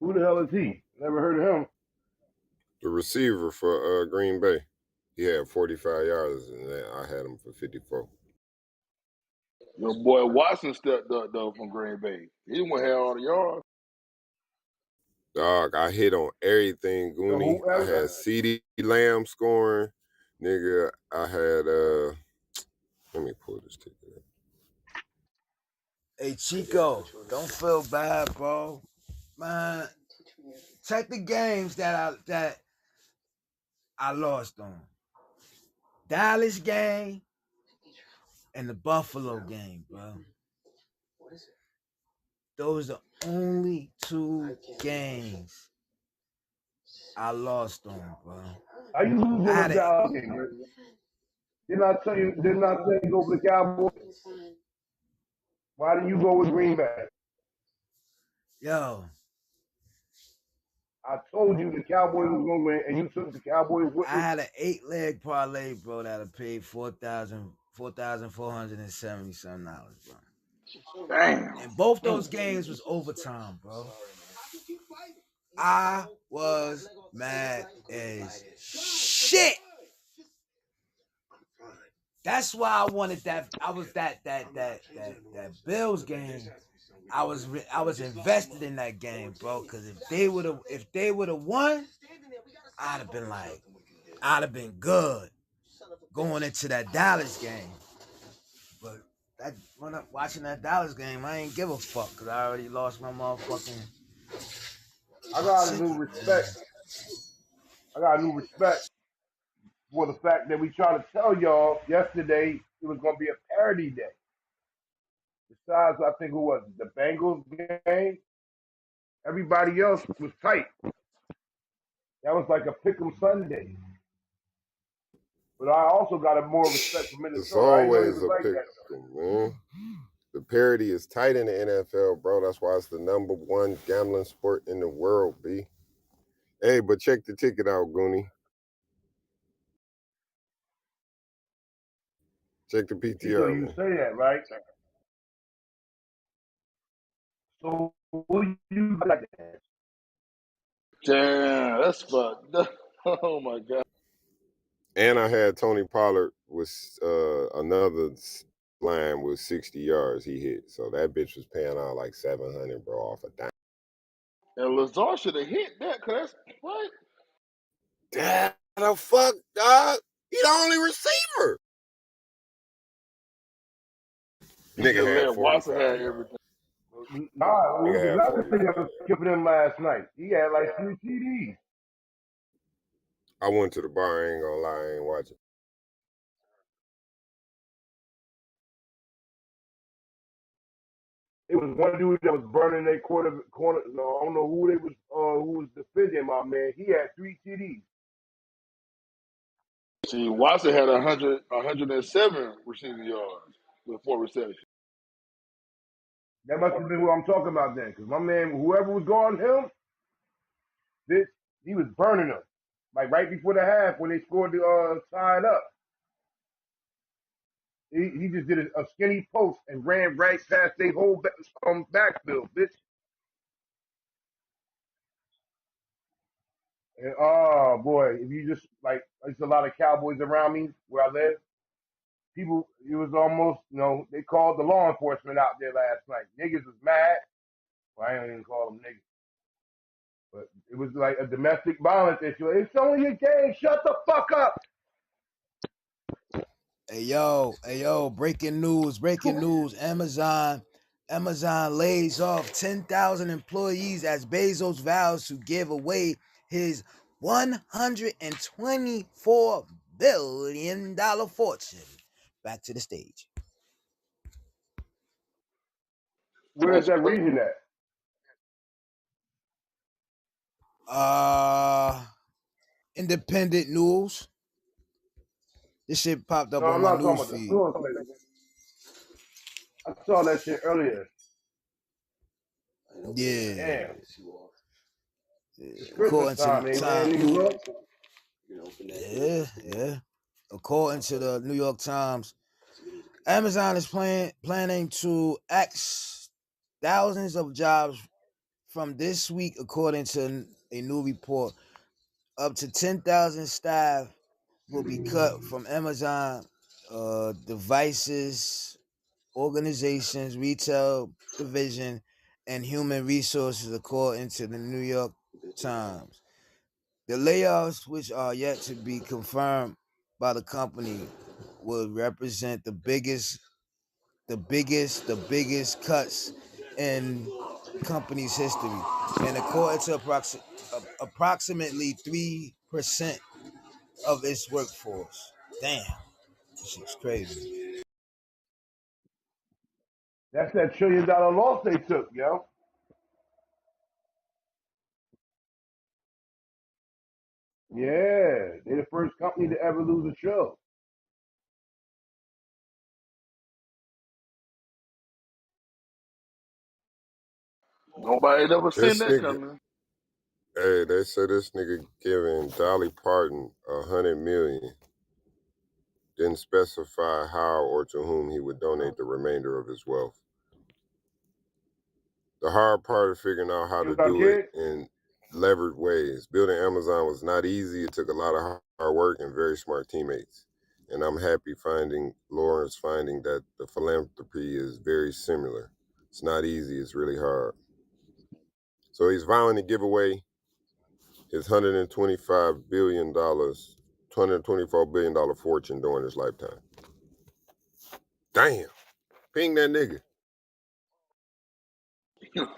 Who the hell is he? Never heard of him. The receiver for Green Bay. He had 45 yards, and I had him for 54. Your boy Watson stepped up though from Green Bay. He went had all the yards. Dog, I hit on everything, Yo, Goonie. who I else? had CeeDee Lamb scoring. Nigga, I had, let me pull this ticket up. Hey Chico, don't feel bad, bro. Man, check the games that I lost on. Dallas game and the Buffalo game, bro. Those are the only two games I lost on, bro. How you lose I on had the a Dallas game, man? Didn't I tell you go for the Cowboys? Why did you go with Green Bay? yo. I told you the Cowboys was gonna win, and you took the Cowboys with I me. had an 8-leg parlay, bro, that I paid $4,470 something dollars, bro. Damn. And both those games was overtime, bro. I was mad as shit. That's why I wanted that. I was that Bills game. I was invested in that game, bro. Because if they would have won, I'd have been like, I'd have been good going into that Dallas game. But that when I'm watching that Dallas game, I ain't give a fuck because I already lost my motherfucking I got a new ticket, man. respect. I got a new respect for the fact that we tried to tell y'all yesterday it was gonna be a parody day. Besides, I think who was it? The Bengals game. Everybody else was tight. That was like a pick'em Sunday. But I also got a more respect for It's Minnesota. I didn't know they always was a like pick, that. man. The parity is tight in the NFL, bro. That's why it's the number one gambling sport in the world, B. Hey, but check the ticket out, Goonie. Check the Chico, PTR, you man. say that, right? So what do you like that? Damn, that's fucked up. Oh my god. And I had Tony Pollard with another line with 60 yards he hit. So that bitch was paying out like 700, bro, off a dime. And Lazar should have hit that, cause that's what? Damn, the fuck, dog? He the only receiver. He should Nigga have had let Watson 45 have yards. everything. Nah, it was Nigga had another thing 45 that was yards. good for them last night. He had like 3 TDs. I went to the bar, I ain't gonna lie, I ain't watching. It was one dude that was burning their corner. No, I don't know who they was. Who was defending my man? He had 3 TDs. See, Watson had 107 receiving yards with 4 receptions. That must have been who I'm talking about then, because my man, whoever was guarding him, this he was burning them. Like right before the half when they scored the tied up, he just did a skinny post and ran right past their whole backfield, bitch. And oh boy, if you just like, there's a lot of cowboys around me where I live. People, it was almost, they called the law enforcement out there last night. Niggas was mad. Well, I ain't even call them niggas, but it was like a domestic violence issue. It's only a game. Shut the fuck up. Hey yo, breaking news. Amazon lays off 10,000 employees as Bezos vows to give away his $124 billion fortune. Back to the stage. Where's That's that crazy. reason at? Uh Independent news. This shit popped up No, on I'm my not talking news about the feed. source, nigga. I saw that shit earlier. Yeah. Damn. It's Christmas According to time, ain't time, niggas up? yeah. According to the New York Times, Amazon is planning to axe thousands of jobs from this week, according to a new report. Up to 10,000 staff will be cut from Amazon devices, organizations, retail division, and human resources, according to the New York Times. The layoffs, which are yet to be confirmed by the company, will represent the biggest cuts in company's history, and according to approximately 3% of its workforce. Damn, this shit's crazy. That's that $1 trillion loss they took, yo. Yeah, they the first company to ever lose a show. Nobody ever seen This that nigga, coming. hey, they said this nigga giving Dolly Parton 100 million. Didn't specify how or to whom he would donate the remainder of his wealth. The hard part of figuring out how You to got a do it kid? in levered ways. Building Amazon was not easy. It took a lot of hard work and very smart teammates. And I'm happy Lawrence finding that the philanthropy is very similar. It's not easy, it's really hard. So he's vowing to give away his $124 billion fortune during his lifetime. Damn. Ping that nigga.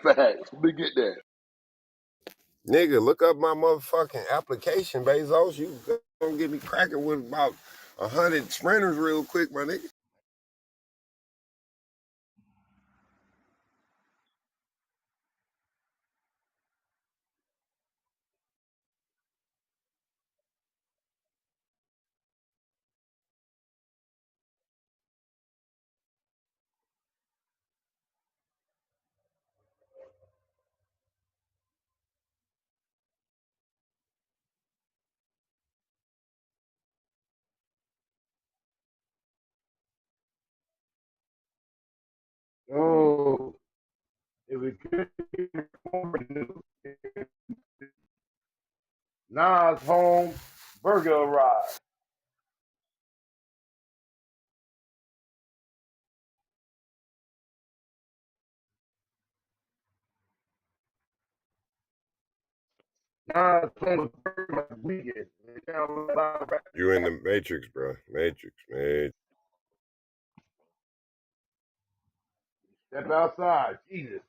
Facts. We get that. Nigga, look up my motherfucking application, Bezos. You gonna get me cracking with about 100 sprinters real quick, my nigga. Oh, if we could Nas home, burger arrived. Nas home, burger weekend. You in the Matrix, bro. Matrix, man. Step outside, Jesus.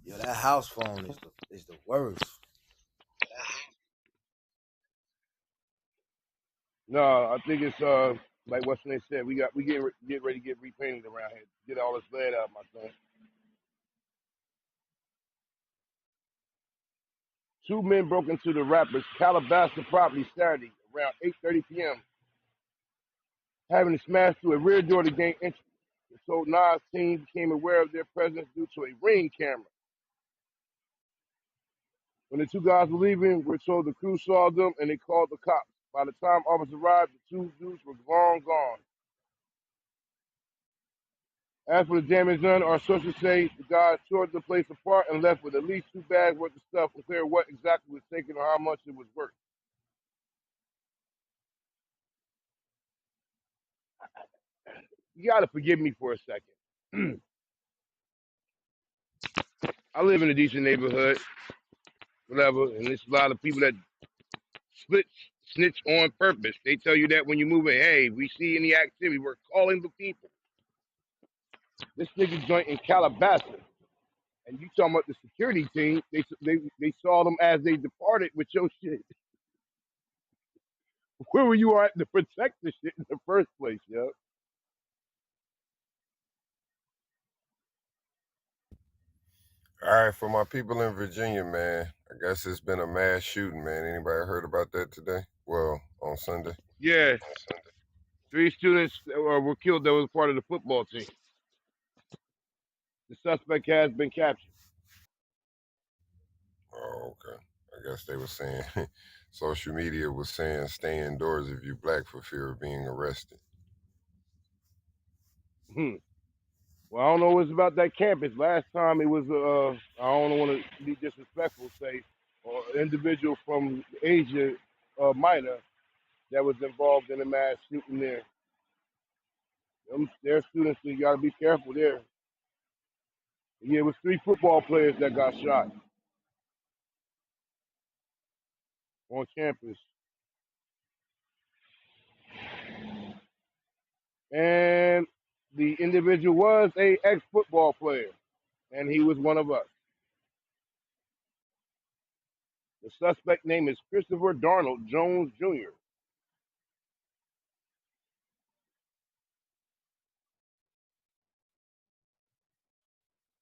Yo, that house phone is the worst. No, I think it's like what's they said. We get ready to get repainted around here. Get all this lead out, my son. Two men broke into the rapper's Calabasas property Saturday around 8:30 p.m., having to smash through a rear door to gain entry. The so Nas team became aware of their presence due to a ring camera. When the two guys were leaving, we're told the crew saw them and they called the cops. By the time officers arrived, the two dudes were long gone. As for the damage done, our sources say the guys tore the place apart and left with at least 2 bags worth of stuff. Unclear what exactly was taken or how much it was worth. You gotta forgive me for a second. I live in a decent neighborhood, whatever, and there's a lot of people that split snitch on purpose. They tell you that when you're moving, hey, we see any activity, we're calling the people. This nigga joint in Calabasas, and you talking about the security team? They saw them as they departed with your shit. Where were you at to protect the shit in the first place, yo? All right, for my people in Virginia, man, I guess it's been a mass shooting, man. Anybody heard about that today? Well, on Sunday. Yeah, 3 students were killed that was part of the football team. The suspect has been captured. Oh, okay. I guess they were saying, social media was saying, stay indoors if you black for fear of being arrested. Well, I don't know what's about that campus. Last time it was, I don't want to be disrespectful, say, an individual from Asia, minor, that was involved in a mass shooting there. Their students, you got to be careful there. Yeah, it was 3 football players that got shot on campus. And the individual was a ex-football player, and he was one of us. The suspect name is Christopher Darnold Jones Jr.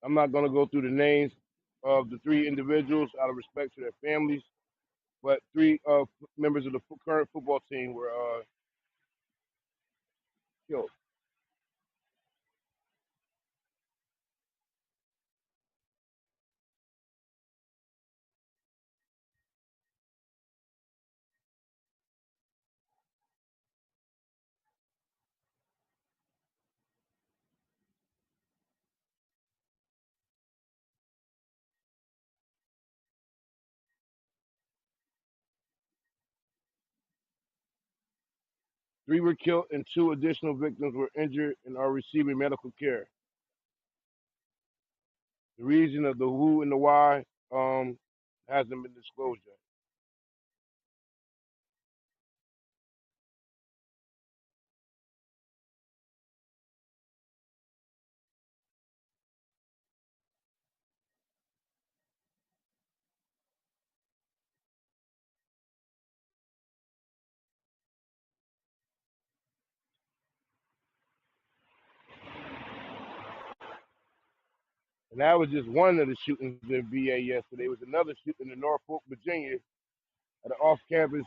I'm not going to go through the names of the 3 individuals out of respect to their families, but 3 members of the current football team were killed. 3 were killed and 2 additional victims were injured and are receiving medical care. The reason of the who and the why hasn't been disclosed yet. And that was just one of the shootings in VA yesterday. There was another shooting in Norfolk, Virginia, at an off-campus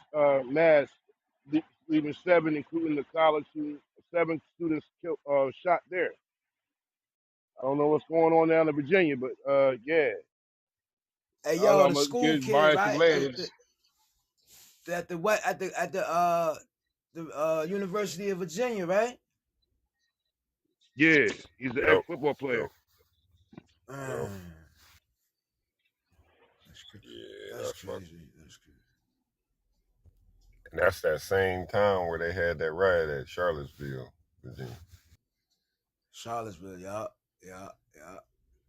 mass, leaving 7, including the college student, 7 students killed, shot there. I don't know what's going on down in Virginia, but yeah, Hey I don't know. yo, I'm the gonna school get kids, biased right? Atlantis. At the what at the University of Virginia, right? Yeah, he's an Yep, ex-football player. yep, yep. Mm, that's crazy. Yeah, That's that's fucked. crazy. That's crazy. And that's that same town where they had that riot at Charlottesville, Virginia. Charlottesville, yeah.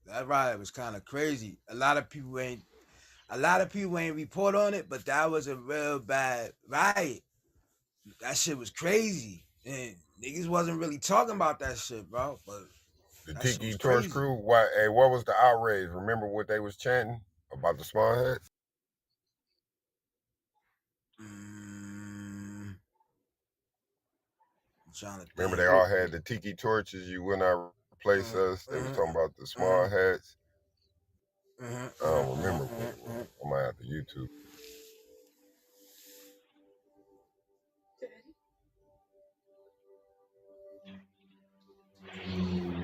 That riot was kind of crazy. A lot of people ain't report on it, but that was a real bad riot. That shit was crazy. And niggas wasn't really talking about that shit, bro. But The that shit Tiki was Torch crazy. crew, why? Hey, what was the outrage? Remember what they was chanting about the small hats? Mm, I'm trying to Remember think. they Hey, all had the Tiki Torches. You will not replace us. They was talking about the small Uh-huh, hats. I don't remember what it was. uh-huh. I might have to YouTube.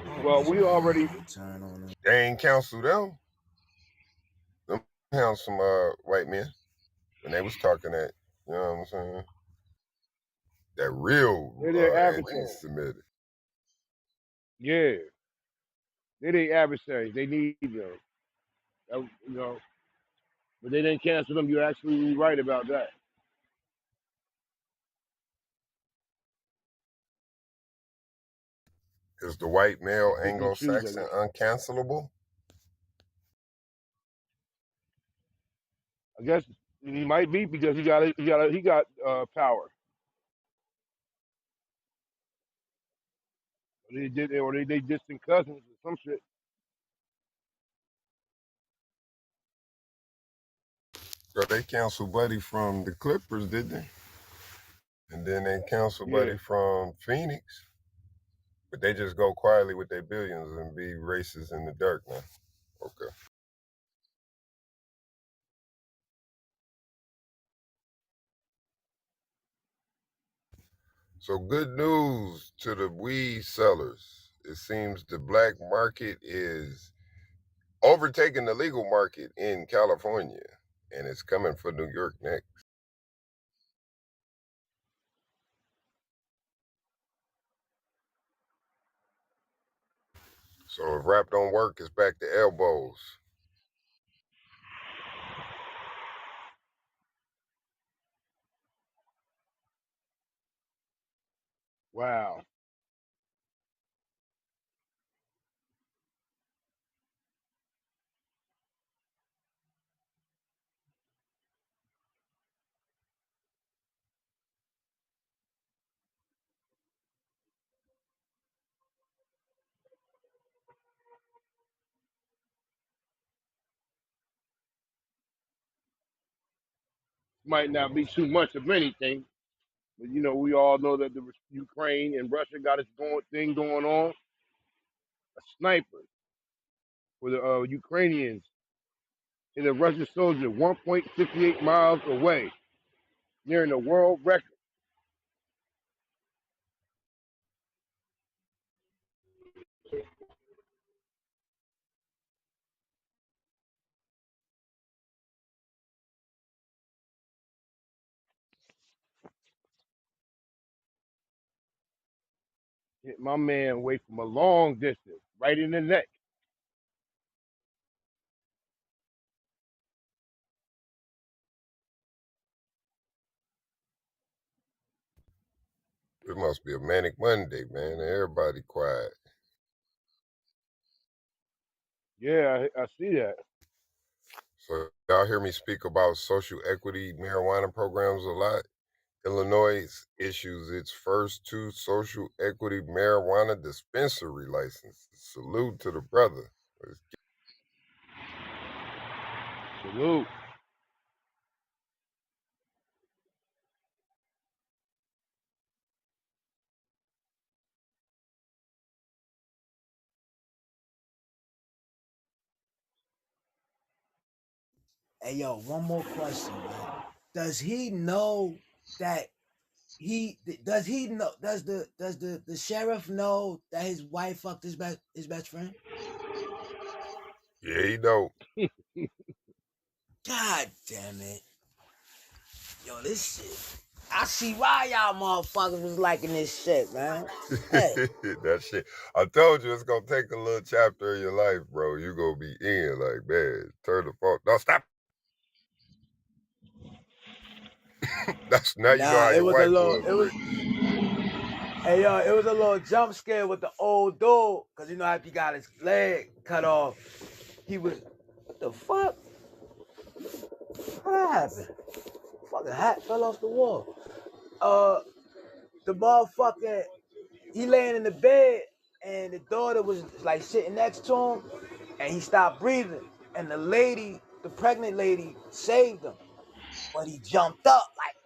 I hope well, this we already, motherfucker don't turn on us. They ain't counsel them. Them handsome white men when they was talking that. You know what I'm saying? That real they're their advocates. anti-Semitic. Yeah. They their adversaries. They need them. You know, but they didn't cancel them. You're absolutely right about that. Is the white male They pick and choose, I Anglo-Saxon guess. uncancelable? I guess he might be because he got power. Or they distant cousins or some shit. Girl, they canceled Buddy from the Clippers, did they? And then they canceled Yeah. Buddy from Phoenix. But they just go quietly with their billions and be racist in the dark now. Okay. So good news to the weed sellers. It seems the black market is overtaking the legal market in California, and it's coming for New York next. So if rap don't work, it's back to elbows. Wow. Might not be too much of anything, but we all know that the Ukraine and Russia got its thing going on. A sniper for the Ukrainians hit a Russian soldier 1.58 miles away, nearing the world record. Hit my man away from a long distance, right in the neck. It must be a manic Monday, man. Everybody quiet. Yeah, I see that. So y'all hear me speak about social equity marijuana programs a lot. Illinois issues its first two social equity marijuana dispensary licenses. Salute to the brother. Salute. Hey yo, one more question, right? Does he know that he know does the sheriff know that his wife fucked his best friend? Yeah, he know. God damn it. Yo, this shit. I see why y'all motherfuckers was liking this shit, man. Hey. That shit. I told you it's gonna take a little chapter of your life, bro. You gonna be in like, man, turn the phone. No, stop. That's now you know Nah, how it your was a wife little was, it was Rich. hey yo, it was a little jump scare with the old dude, cause after he got his leg cut off, he was what the fuck? What happened? Fucking hat fell off the wall. The motherfucker, he laying in the bed and the daughter was like sitting next to him and he stopped breathing. And the pregnant lady saved him. But he jumped up like,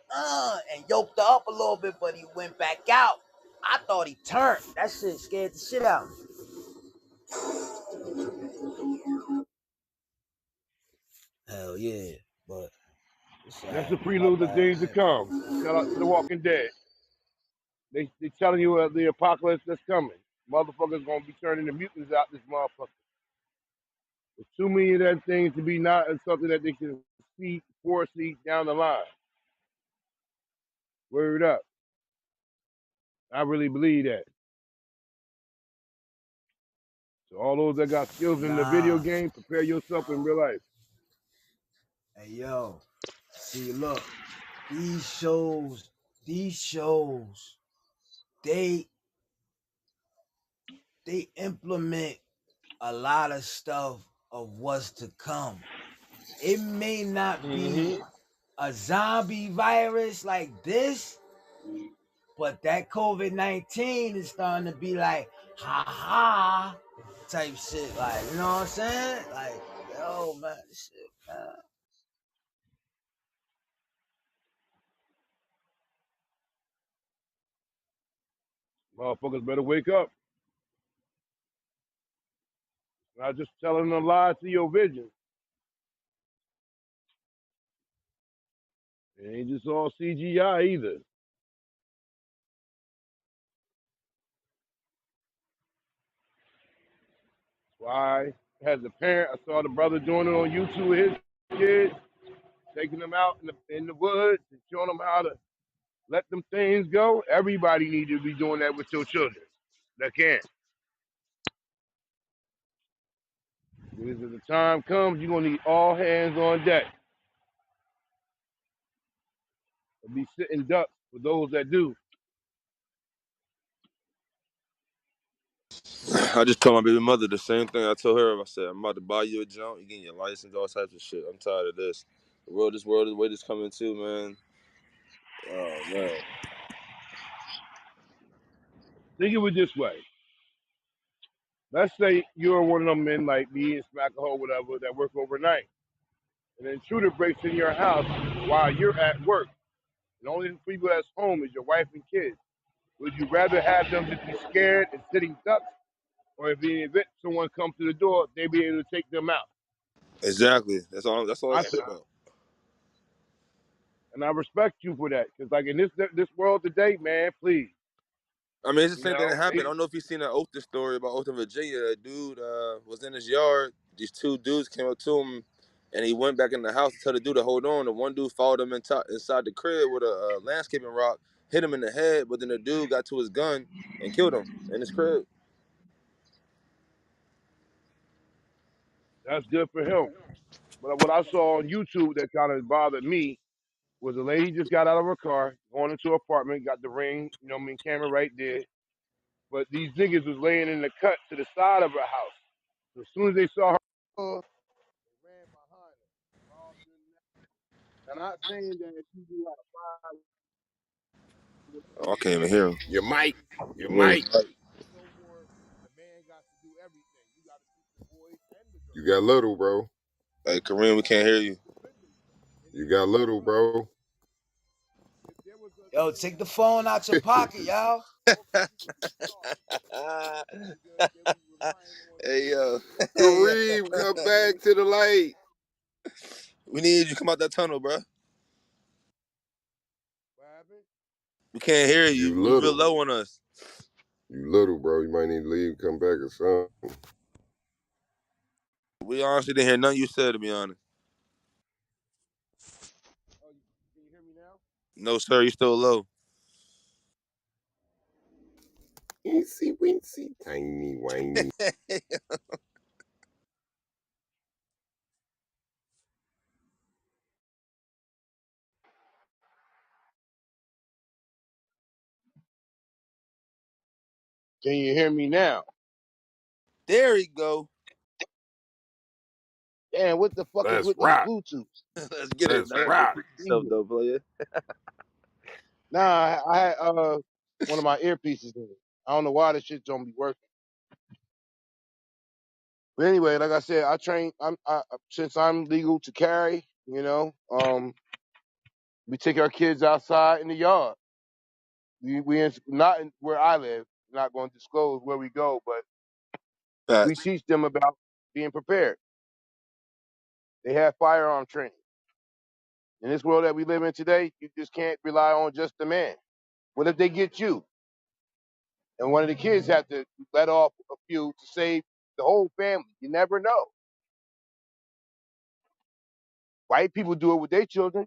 and yoked her up a little bit, but he went back out. I thought he turned. That shit scared the shit out of me. Hell yeah. But it's all That's right, the man. My prelude to bad, things to man. come. Shout out to the Walking Dead. They telling you the apocalypse that's coming. Motherfuckers gonna be turning the mutants out this motherfucker. There's too many of that things to be not something that they can foresee down the line. Word up. I really believe that. So all those that got skills in the video Nah. game, prepare yourself in real life. Hey yo. See, look, these shows, these shows, they they implement a lot of stuff of what's to come. It may not Hmm. be a zombie virus like this, but that COVID-19 is starting to be like, ha ha, type shit. Like, you know what I'm saying? Like, yo, man, this shit, man. Motherfuckers better wake up. Not just telling a lie to your vision. It ain't just all CGI either. Why? As a parent, I saw the brother doing it on YouTube with his kids, taking them out in the woods and showing them how to let them things go. Everybody needs to be doing that with your children. That can. Because if the time comes, you're gonna need all hands on deck. There'll be sitting ducks for those that do. I just told my baby mother the same thing I told her. I said, I'm about to buy you a jump. You getting your license, all types of shit. I'm tired of this. This world, the way this coming to, man. Oh man. Think of it this way. Let's say you're one of them men like me and Smack a hole, whatever, that work overnight. And an intruder breaks in your house while you're at work. The only people that's home is your wife and kids. Would you rather have them just be scared and sitting ducks, or if in the event someone comes to the door, they be able to take them out? Exactly. That's all I it's said, about. and I respect you for that, because like in this world today, man, please, I mean, it's the you same thing that know, happened. I don't know if you've seen that Oakton story about Oakton, Virginia. A dude was in his yard. These two dudes came up to him, and he went back in the house to tell the dude to hold on. The one dude followed him inside the crib with a landscaping rock, hit him in the head, but then the dude got to his gun and killed him in his crib. that's good for him. But what I saw on YouTube that kind of bothered me was a lady just got out of her car, going into her apartment, got the ring, you know what I mean, camera right there. But these niggas was laying in the cut to the side of her house. So as soon as they saw her, they ran behind her. Robbed her neck. I'm not saying that if you do have a fire with Oh, I can't even hear him. Your mic. Your Yeah, mic. he's no more, the man got to do everything. You got to keep the boys and the You girls. got little, bro. like Kareem, we can't hear you. Listen, in You this got world, little, bro. if there was a Yo, thing take the that phone out your pocket, y'all. all people could be sorry, because they was relying on Hey yo, hey yo, Kareem, come back to the light. we need you to come out that tunnel, bro. what happened. We can't hear you. You You real little. low on us. You little, bro. You might need to leave and come back or something. We honestly didn't hear nothing you said, to be honest. Oh, can you hear me now? No, sir, you still low. Eensy weensy, tiny whiny. Can you hear me now? There he go. Damn, what the fuck is Let's with these rock. Bluetooths? Let's get it. Let's Don't rock. repeat yourself, Jesus. though, player. Nah, I had one of my earpieces in. I don't know why this shit don't be working. But anyway, like I said, I train. Since I'm legal to carry, we take our kids outside in the yard. Not in, where I live. Not going to disclose where we go, but we Facts. teach them about being prepared. They have firearm training. In this world that we live in today, you just can't rely on just the man. What if they get you? And one of the kids have to let off a few to save the whole family. You never know. White people do it with their children.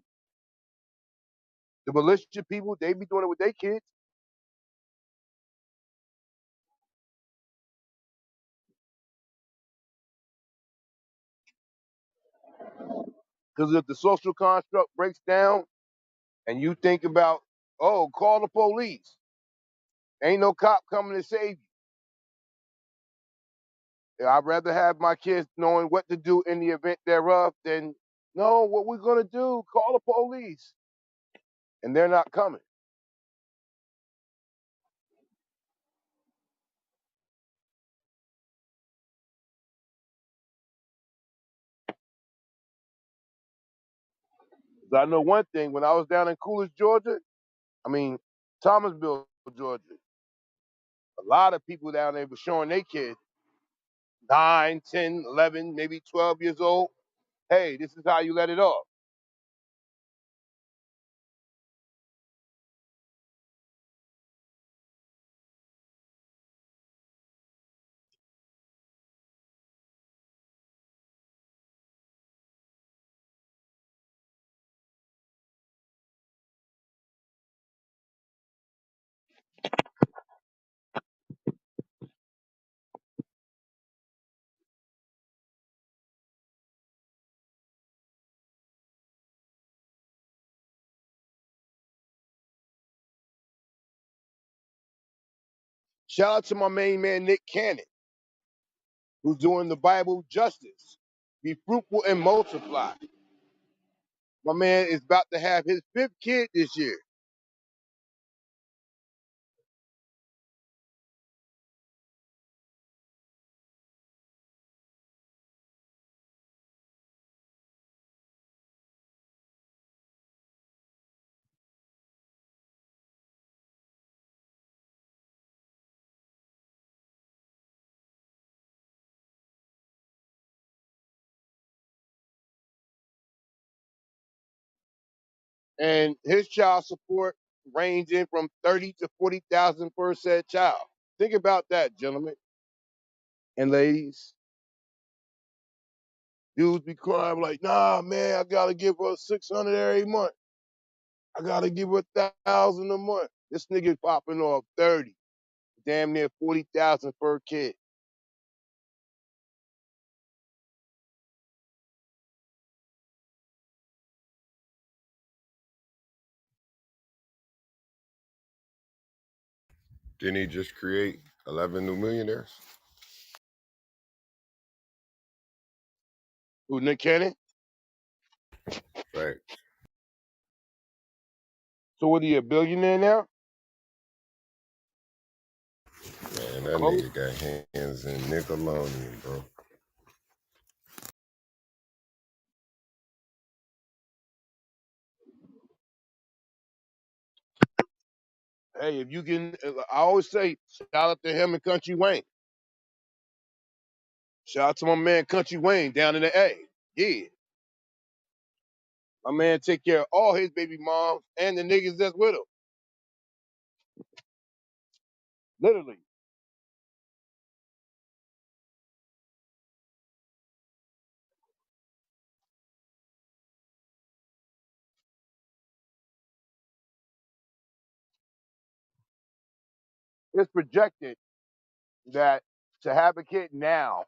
The militia people, they be doing it with their kids. Because if the social construct breaks down and you think about, oh, call the police, ain't no cop coming to save you. I'd rather have my kids knowing what to do in the event thereof than, no, what we're going to do, call the police. And they're not coming. 'Cause I know one thing, when I was down in Coolidge, Georgia, I mean, Thomasville, Georgia, a lot of people down there were showing their kids 9, 10, 11, maybe 12 years old. Hey, this is how you let it off. 'Shout out to my main man, Nick Cannon, who's doing the Bible justice. Be fruitful and multiply. My man is about to have his 5th kid this year. And his child support ranging from 30 to 40,000 per said child. Think about that, gentlemen and ladies. Dudes be crying like, nah, man, I gotta give her 600 every month. I gotta give her 1,000 a month. This nigga popping off 30, damn near 40,000 per kid. Didn't he just create 11 new millionaires? Who, Nick Cannon? Right. So what, are you a billionaire now? Man, that Close. nigga got hands in Nickelodeon, bro. Hey, if you can, I always say, shout out to him and Country Wayne. Shout out to my man Country Wayne down in the A. Yeah. My man take care of all his baby moms and the niggas that's with him. Literally. It's projected that to have a kid now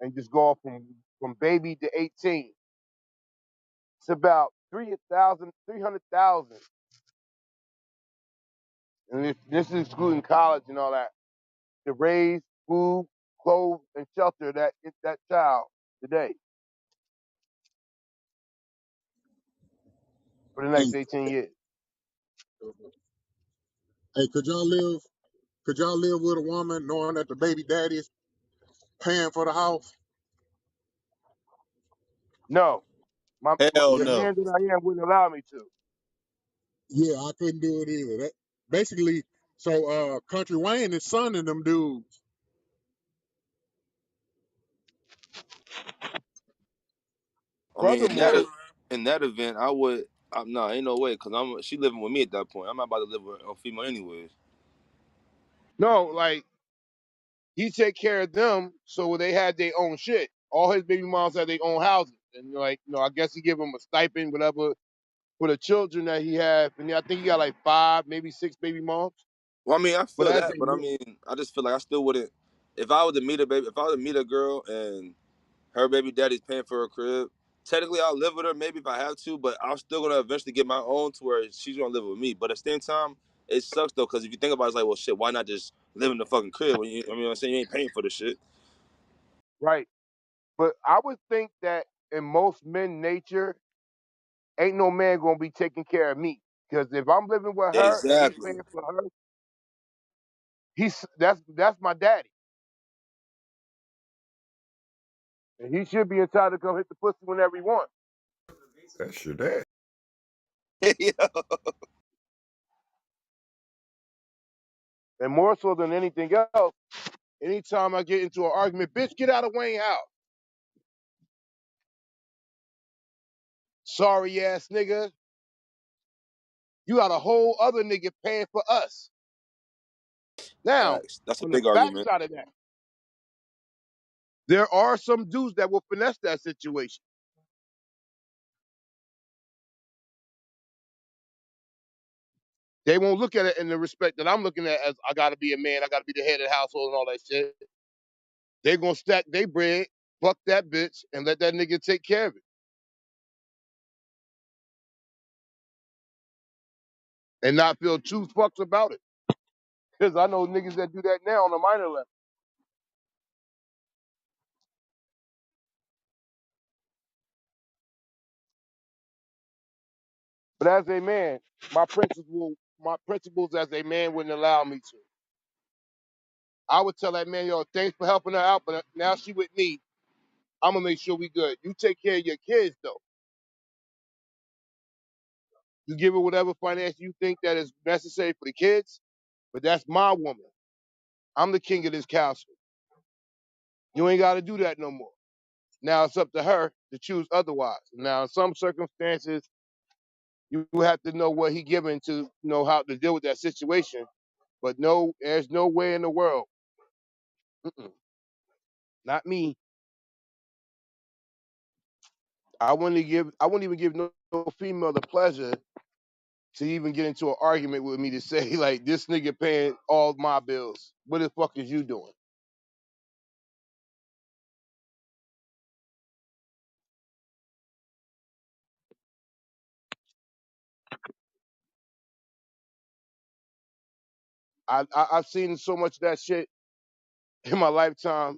and just go off from baby to 18, it's about 300,000. And this is excluding college and all that, to raise food, clothes, and shelter that child today for the Hey, next 18 years. hey, could y'all live with a woman knowing that the baby daddy is paying for the house? No, Hell the no. man that I am wouldn't allow me to. Yeah, I couldn't do it either. That basically, so Country Wayne is son and them dudes. I mean, Furthermore, in that event, I would. No, ain't no way, cause she living with me at that point. I'm not about to live with a female anyways. no, like he take care of them so they had their own shit. All his baby moms had their own houses, and like I guess he give them a stipend, whatever, for the children that he had. And I think he got like 5, maybe 6 baby moms. Well, I mean, I But feel as that, they but I mean, I just feel like I still wouldn't. If I was to meet a girl and her baby daddy's paying for her crib, technically I'll live with her maybe if I have to, but I'm still gonna eventually get my own to where she's gonna live with me. But at the same time, it sucks though, because if you think about it, it's like, well, shit, why not just live in the fucking crib when you? I mean, what I'm saying, you ain't paying for the shit. Right. But I would think that in most men nature, ain't no man gonna be taking care of me. Because if I'm living with her and he's Exactly. paying for her, that's my daddy. And he should be entitled to come hit the pussy whenever he wants. That's your dad. Yeah. And more so than anything else, anytime I get into an argument, bitch, get out of Wayne house. Sorry ass nigga. You got a whole other nigga paying for us. Now, Facts. That's a on the big argument. backside of that, there are some dudes that will finesse that situation. They won't look at it in the respect that I'm looking at as I gotta be a man, I gotta be the head of the household and all that shit. They're gonna stack their bread, fuck that bitch, and let that nigga take care of it. And not feel two fucks about it. Because I know niggas that do that now on a minor level. But as a man, my principles as a man wouldn't allow me to. I would tell that man, yo, thanks for helping her out, but now she with me. I'm gonna make sure we good. You take care of your kids though. You give her whatever finance you think that is necessary for the kids, but that's my woman. I'm the king of this castle. You ain't gotta do that no more. Now it's up to her to choose otherwise. Now in some circumstances, you have to know what he given to know how to deal with that situation. But no, there's no way in the world. Mm-mm, not me. I wouldn't even give no female the pleasure to even get into an argument with me to say like this nigga paying all my bills. What the fuck is you doing? I've seen so much of that shit in my lifetime,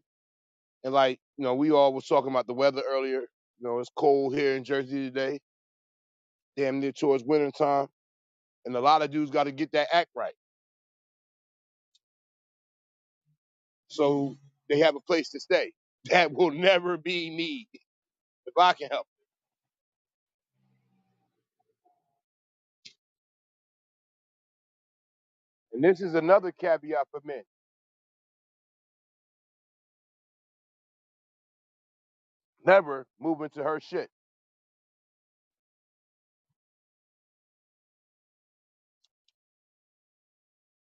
and like we all was talking about the weather earlier. It's cold here in Jersey today, damn near towards winter time, and a lot of dudes got to get that act right, so they have a place to stay. That will never be me if I can help. And this is another caveat for men: never move into her shit.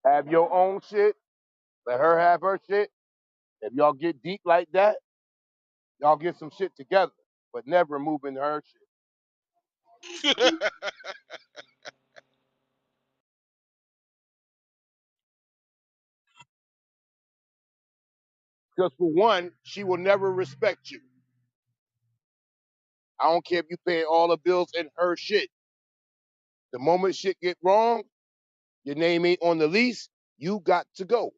Have your own shit. Let her have her shit. If y'all get deep like that, y'all get some shit together, but never move into her shit. Because for one, she will never respect you. I don't care if you pay all the bills in her shit. The moment shit get wrong, your name ain't on the lease, you got to go.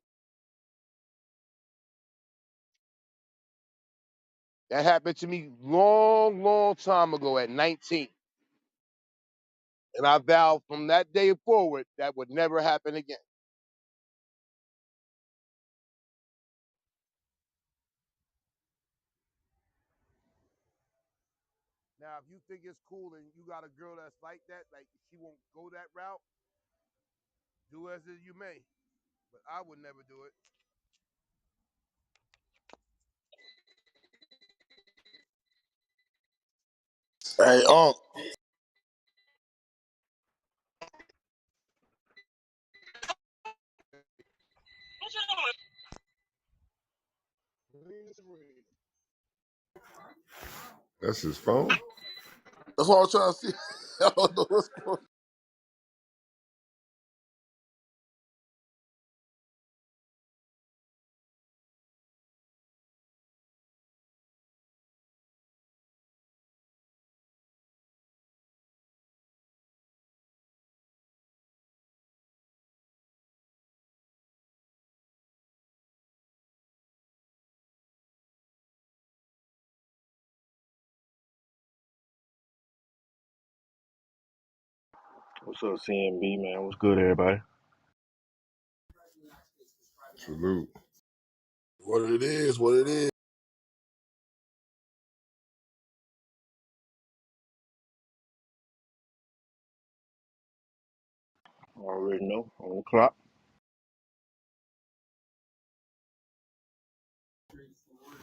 That happened to me long, long time ago at 19. And I vowed from that day forward that would never happen again. Now, if you think it's cool and you got a girl that's like that, like she won't go that route, do as you may. But I would never do it. Hey, That's his phone. that's what I was trying to see. I don't know what's going What's up, C.M.B, man? What's good, everybody? Salute. What it is, what it is. Already know. On the clock.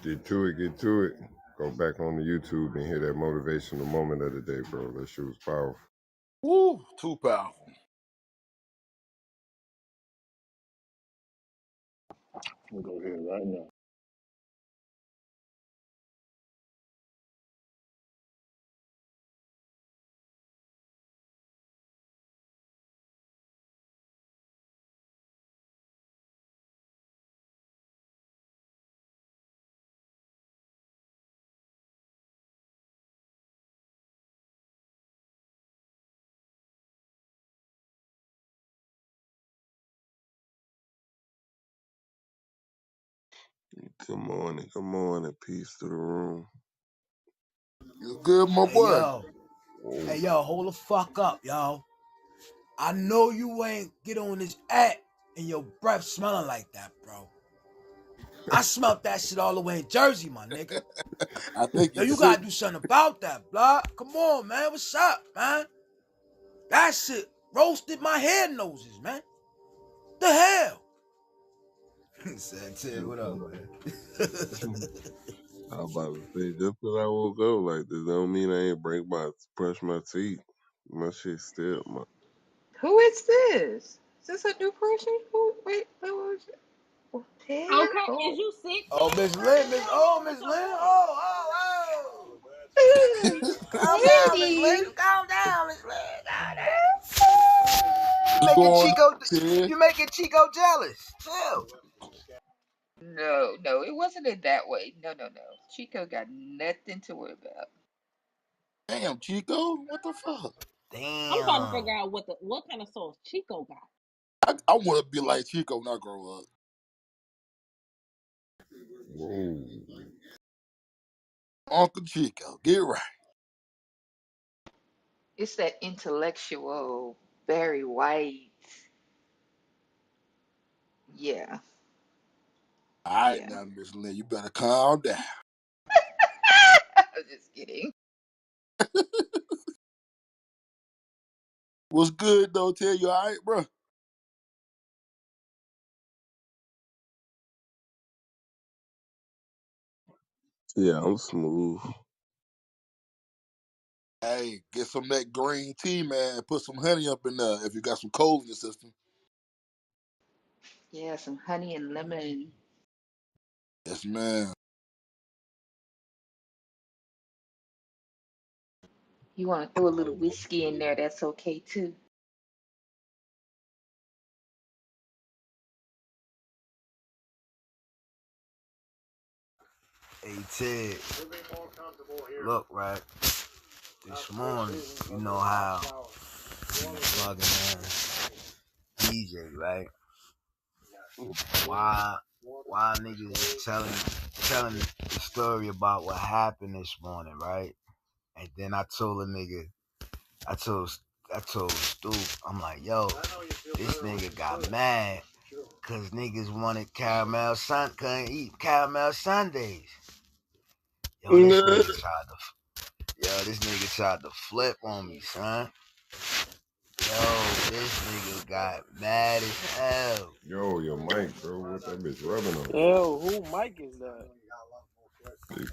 Get to it, get to it. Go back on the YouTube and hear that motivational moment of the day, bro. That shit was powerful. Woo, too powerful. We'll go here right now. Good morning. Peace to the room. You good, my Hey boy? yo, Whoa. hey yo, hold the fuck up, yo. I know you ain't get on this app and your breath smelling like that, bro. I smelt that shit all the way in Jersey, my nigga. I think Yo, you you sick. gotta do something about that, blah. Come on, man. What's up, man? That shit roasted my hair noses, man. The hell? Said, Ted, what up, man? I was about to say, just because I woke up like this don't mean I ain't brush my teeth. My shit still, my. Who is this? Is this a new person? Who? Wait, who was it? Oh, Ted? Okay, is Oh. you sick, Oh, Ted? Miss What Lynn, is Miss going oh, on with Miss Lynn. your voice? Oh. Calm down, Miss Randy. Lynn. Calm down, Miss Lynn. Calm down. You What's making going on, Chico Ted? you making Chico jealous. Chill. No, no, it wasn't in that way. No, no, no. Chico got nothing to worry about. Damn, Chico, what the fuck? I'm trying to Damn. figure out what kind of sauce Chico got. I want to be like Chico when I grow up. Whoa. Uncle Chico, get right. It's that intellectual, Barry White. Yeah, All right, yeah. now, Miss Lynn, you better calm down. I'm just kidding. What's good, though, Ted? You all right, bro? Yeah, I'm smooth. Hey, get some of that green tea, man, and put some honey up in there if you got some cold in your system. Yeah, some honey and lemon. Yes, man. You want to throw a little whiskey in there, that's okay too. Hey Ted, look, right. This morning, you know how fucking DJ, right? Why niggas is telling the story about what happened this morning, right? And then I told a nigga, I told I told Stu, I'm like, yo, this nigga got mad cause niggas wanted couldn't eat caramel Sundays. Yo, this nigga tried to flip on me, son. Yo, this nigga got mad as hell. Yo, your mic, bro. What that bitch rubbing on? Yo, who mic is that? Big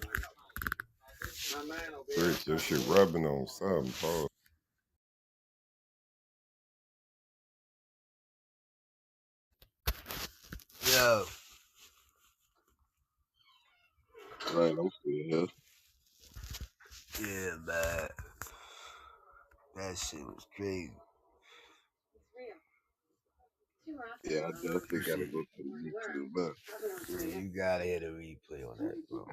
Rich, your shit rubbing on something, pause. Yo, Right, I'm still here. yeah, man. That shit was crazy. Yeah, I definitely gotta Appreciate go it. to the YouTube, man. Yeah, you gotta hear the replay on that, bro.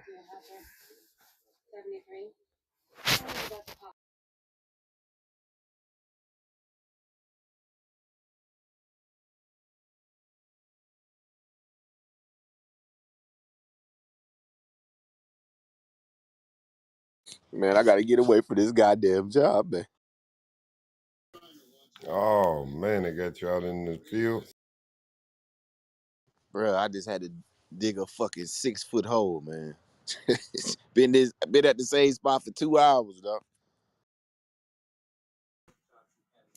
Man, I gotta get away from this goddamn job, man. Oh man, they got you out in the field. Bro, I just had to dig a fucking 6 foot hole, man. Been at the same spot for 2 hours, dog.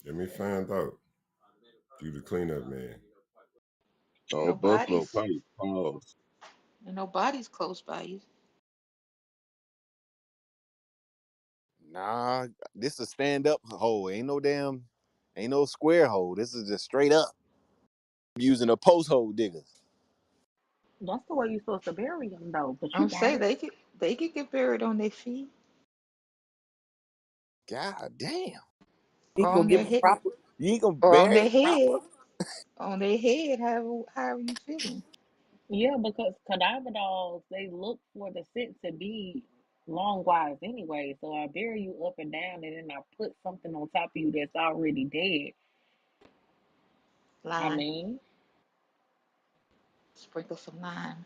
Let me find out. You the cleanup man. No Oh, Buffalo bodies. Pipe. Pause. No bodies close by you. Nah, this a stand up hole. Ain't no square hole. This is just straight up. Using a post hole digger. That's the way you're supposed to bury them, though. But you I'm got say it. they could get buried on their feet God damn. You or ain't gonna on give their them head proper. You ain't gonna or on bury their it proper. head. On their head, however you feeling. Yeah, because cadaver dogs, they look for the scent to be long wise anyway. So I bury you up and down, and then I put something on top of you that's already dead. I Lime. mean, Sprinkle some lime.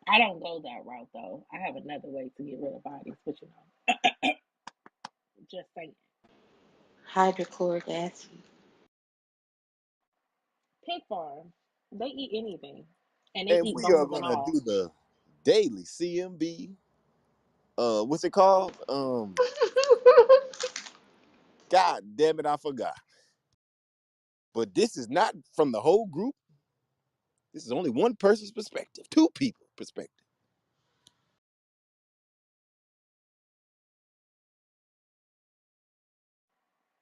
I don't go that route though. I have another way to get rid of bodies, but just saying. Hydrochloric acid. Pig farm, they eat anything, and they And eat we are bones and gonna do all. the daily C.M.B. What's it called? God damn it, I forgot. But this is not from the whole group. This is only one person's perspective, two people perspective.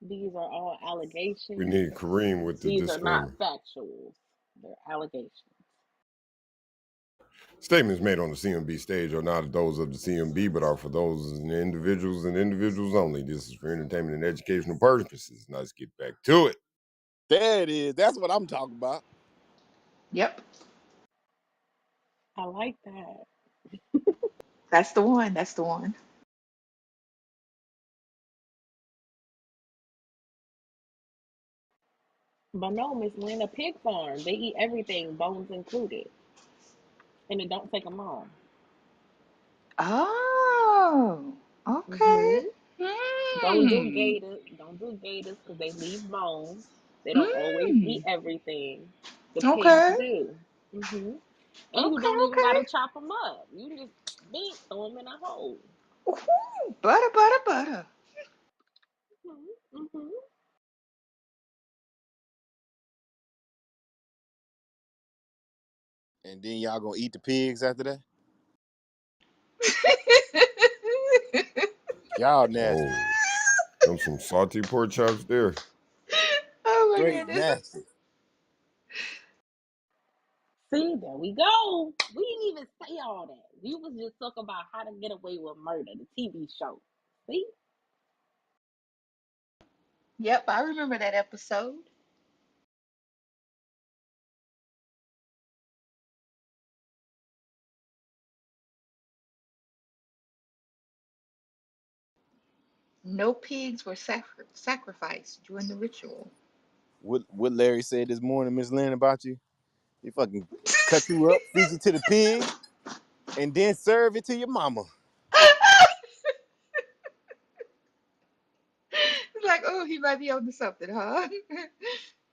These are all We allegations. need Kareem with the These are not disclaimer. factuals. They're allegations. Statements made on the CMB stage are not those of the CMB, but are for those individuals and individuals only. This is for entertainment and educational purposes. Now let's get back to it. There it is. That's what I'm talking about. Yep, I like that. that's the one. That's the one. But no, Miss Lynn, a pig farm. They eat everything, bones included, and it don't take them long. Oh, okay. Hmm Don't do Hmm. gators. Don't do gators because they leave bones. They don't always Hmm. eat everything. The pigs Okay. do. And you Okay. don't even Okay. gotta chop them up. You just beat throw them in a hole. Ooh, butter, butter, butter. Hmm And then y'all gonna eat the pigs after that? Y'all nasty. Oh, them some salty pork chops there. Oh my Straight goodness. nasty. See, there we go. We didn't even say all that. We was just talking about how to get away with murder, the TV show. See? Yep, I remember that episode. No pigs were sacrificed during the ritual. What Larry said this morning, Miss Lynn, about you? He fucking cut you up, feed you to the pigs, and then serve it to your mama. It's like, oh, he might be onto something, huh?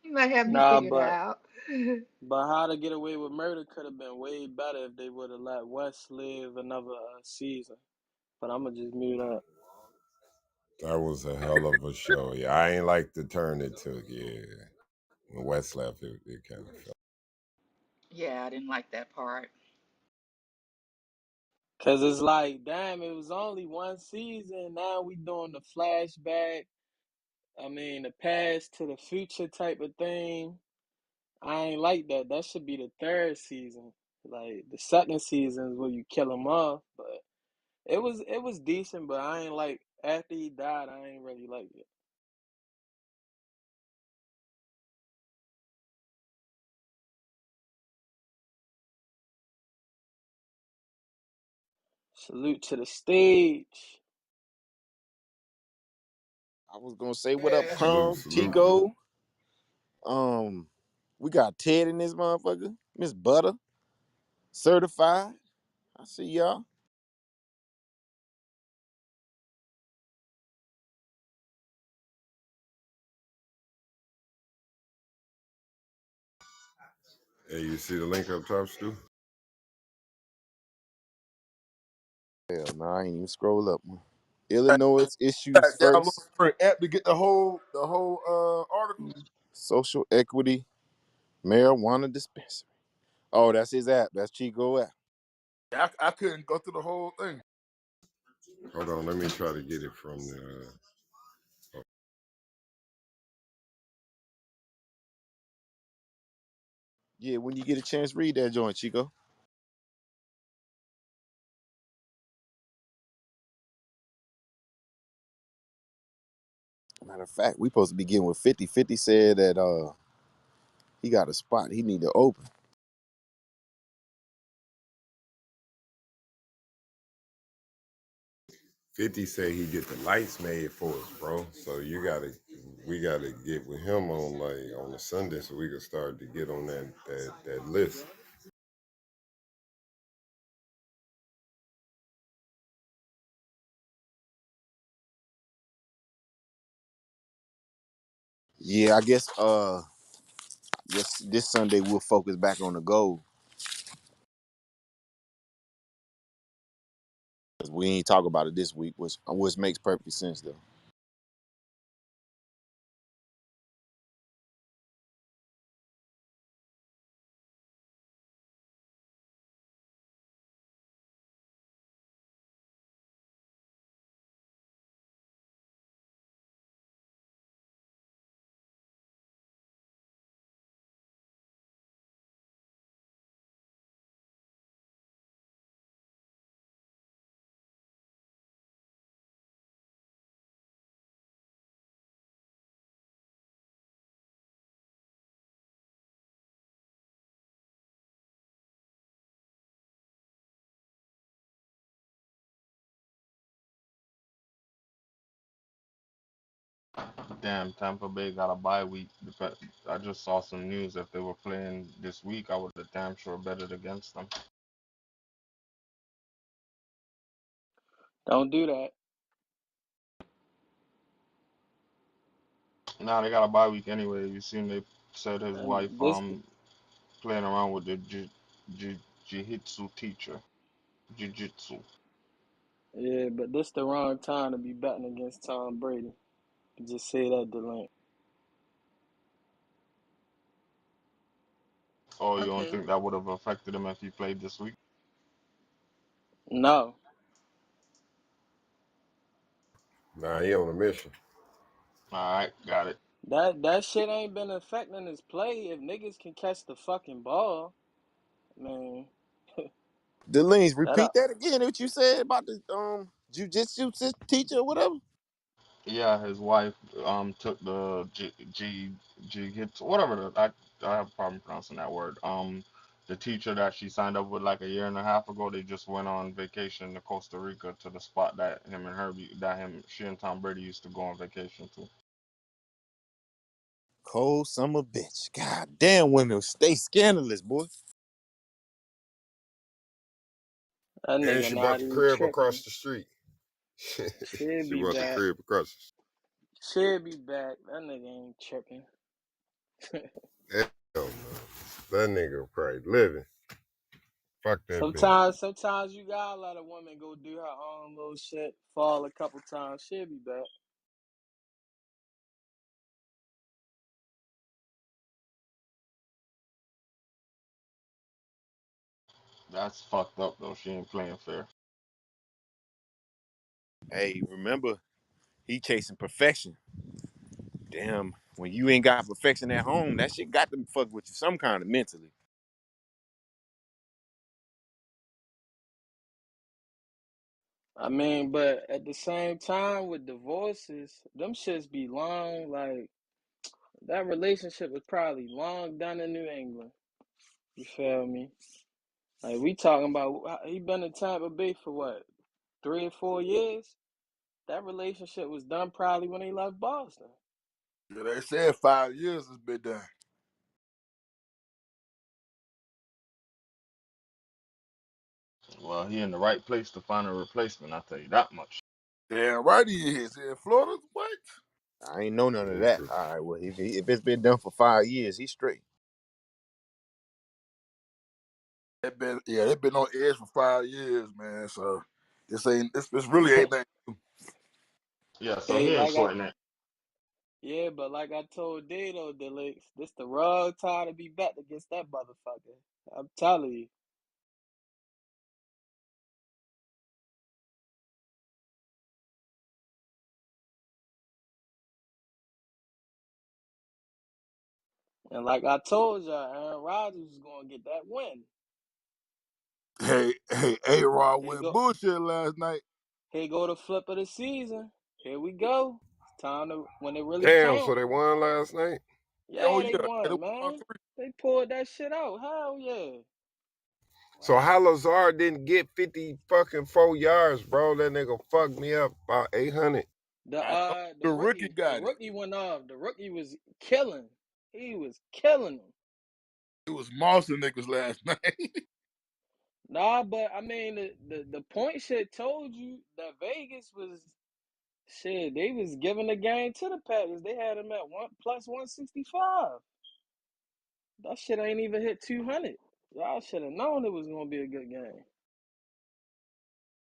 He might have me Nah, figured but out. but how to get away with murder could have been way better if they would have let Wes live another season. But I'm gonna just mute up. That was a hell of a show. Yeah, I ain't like the turn it took. Yeah, when West left, it kind of felt. Yeah, I didn't like that part. Cause it's like, damn, it was only one season. Now we doing the flashback. I mean, the past to the future type of thing. I ain't like that. That should be the third season. Like the second season is where you kill him off. But it was decent. But I ain't like after he died. I ain't really like it. Salute to the stage. I was gonna say what up, Salute, Pump, salute. Chico. Um, we got Ted in this motherfucker. Miss Butter, certified. I see y'all. Hey, you see the link up top, Stu? Hell no, I ain't even scroll up. Illinois issues Download first. her app to get the whole article. Social equity marijuana dispensary. Oh, that's his app. That's Chico app. I couldn't go through the whole thing. Hold on, let me try to get it from the. Yeah, when you get a chance, read that joint, Chico. Matter of fact, we supposed to be getting with 50. 50 said that he got a spot he need to open. 50 say he get the lights made for us, bro. So we gotta get with him on like on a Sunday so we can start to get on that list. Yeah, I guess this Sunday we'll focus back on the goal. 'Cause we ain't talk about it this week, which makes perfect sense though. Damn, Tampa Bay got a bye week. I just saw some news. If they were playing this week, I would have damn sure betted against them. Don't do that. Now they got a bye week anyway. You seen they said his And wife this, playing around with the jiu-jitsu teacher. Jiu-jitsu. yeah, but this the wrong time to be betting against Tom Brady. Just say that, Delane. Oh, you don't Okay. think that would have affected him if he played this week? No, Nah, he on a mission. All right, got it. that shit ain't been affecting his play. If niggas can catch the fucking ball, man, Delines, that repeat that again. What you said about the jujitsu teacher or whatever. Yeah, his wife took the jiu-jitsu, whatever I have a problem pronouncing that word. The teacher that she signed up with like a year and a half ago, they just went on vacation to Costa Rica to the spot that she and Tom Brady used to go on vacation to. Cold summer bitch. God damn, women stay scandalous, boy. And nigga she bought not the even crib across tripping. the street. Should She be bought the back. crib across the Should be back. That nigga ain't tripping. street. Hell no. That nigga probably living. Fuck that bitch. Sometimes you gotta let a woman go do her own little shit, fall a couple times. She'll be back. That's fucked up though. She ain't playing fair. Hey, remember, he chasing perfection. Damn, when you ain't got perfection at home, that shit got to fuck with you some kind of mentally. I mean, but at the same time with divorces, them shits be long. Like that relationship was probably long done in New England. You feel me? Like we talking about he been in Tampa Bay for what, 3 or 4 years? That relationship was done probably when he left Boston. Yeah, they said 5 years has been done. Well, he in the right place to find a replacement. I tell you that much. Damn right he is. In Florida, what? I ain't know none of Yeah, that. true. All right, well, if it's been done for 5 years, he's straight. They've been on edge for 5 years, man. So this really ain't that. Yeah, so Hey, he ain't like I sweating that. yeah, but like I told Dado, Delix, this the wrong time to be bet against that motherfucker. I'm telling you. And like I told y'all, Aaron Rodgers is gonna get that win. Hey, A-Rod Here went go bullshit last night. here go the flip of the season. Here we go. It's time to when it really Damn, so count. they won last night? Oh Yeah, they yeah, they won, won man. three. They pulled that shit out. Hell yeah. So Wow. how Lazard didn't get 50 fucking 4 yards, bro? That nigga fucked me up about 800. I know The the rookie the got it. rookie went off. The rookie was killing. He was killing them. It was Moss and niggas last night. Nah, but I mean the point shit told you that Vegas was shit. They was giving the game to the Packers. They had them at one plus 165. That shit ain't even hit 200. Y'all should have known it was gonna be a good game.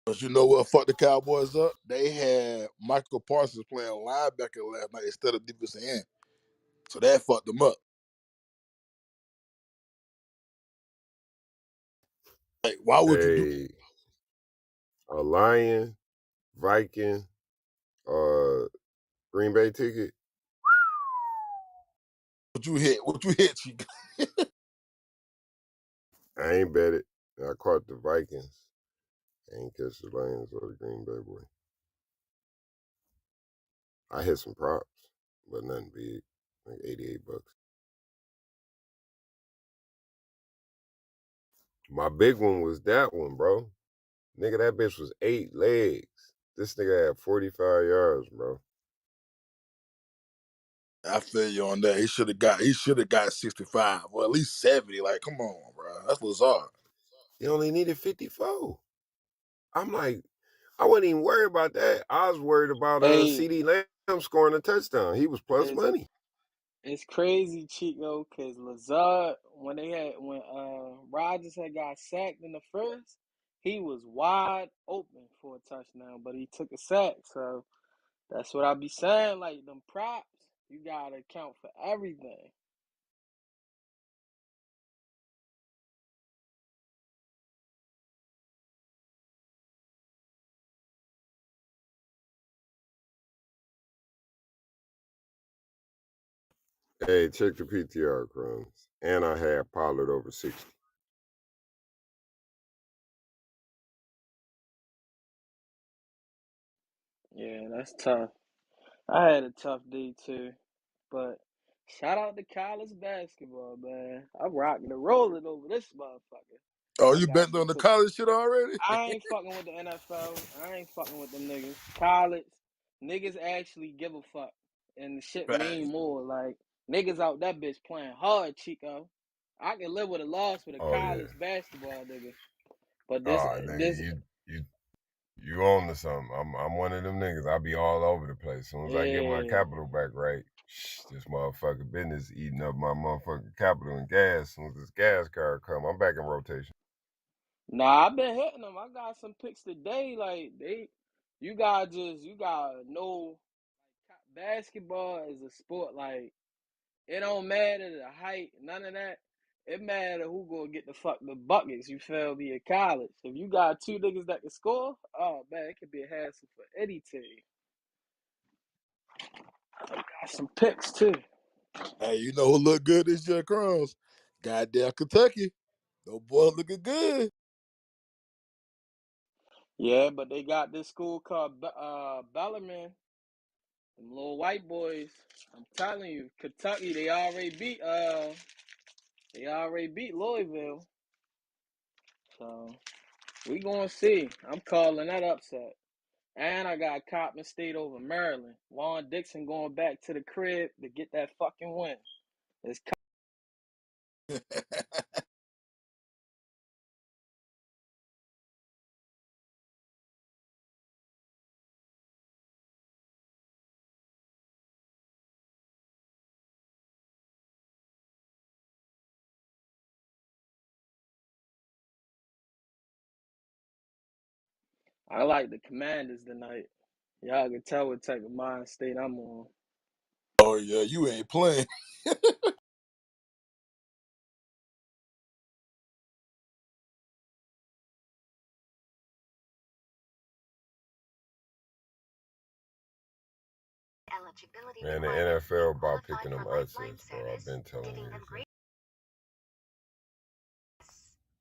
But you know what fucked the Cowboys up? They had Michael Parsons playing linebacker last night instead of defensive end. So that fucked them up. Like, why would you do A Lion, Viking, uh, Green Bay ticket. what you hit? What you hit, Chico? I ain't bet it. I caught the Vikings. I ain't catch the Lions or the Green Bay boy. I hit some props, but nothing big. Like $88. My big one was that one, bro. Nigga, that bitch was 8 legs. This nigga had 45 yards, bro. I feel you on that. He should have got 65 or at least 70. Like, come on, bro. That's Lazard. He only needed 54. I'm like, I wasn't even worried about that. I was worried about Hey, CD Lamb scoring a touchdown. He was plus it's money. it's crazy, Chico, because Lazard when Rodgers had got sacked in the first, he was wide open for a touchdown, but he took a sack. So that's what I be saying. Like them props, you gotta account for everything. Hey, check the PTR, Crumbs. And I had Pollard over 60. Yeah, that's tough. I had a tough day too, but shout out to college basketball, man. I'm rocking and rolling over this motherfucker. Oh, I you got been some. doing the college shit already? I ain't fucking with the NFL. I ain't fucking with them niggas. College niggas actually give a fuck, and the shit mean Facts. more. Like niggas out that bitch playing hard, Chico. I can live with a loss with a Oh yeah. college basketball nigga, but Oh nigga, this you on to something. I'm one of them niggas. I be all over the place. As soon as I get my yeah. capital back right, this motherfucking business eating up my motherfucking capital and gas. As soon as this gas card come, I'm back in rotation. Nah, I've been hitting them. I got some picks today. Like you gotta know basketball is a sport. Like it don't matter the height, none of that. It matter who gonna get the buckets. You feel me? In college, if you got two niggas that can score, oh man, it could be a hassle for any team. I got some picks too. Hey, you know who look good this year, Crumbs? Goddamn Kentucky. Those boys looking good. Yeah, but they got this school called Bellarmine. Them little white boys. I'm telling you, Kentucky. They already beat Louisville. So we gonna see. I'm calling that upset. And I got Coppin State over Maryland. Juan Dixon going back to the crib to get that fucking win. It's I like the Commanders tonight. Y'all can tell what type of mind state I'm on. Oh yeah, you ain't playing. Man, the NFL about picking them upsets, bro. I've been telling you.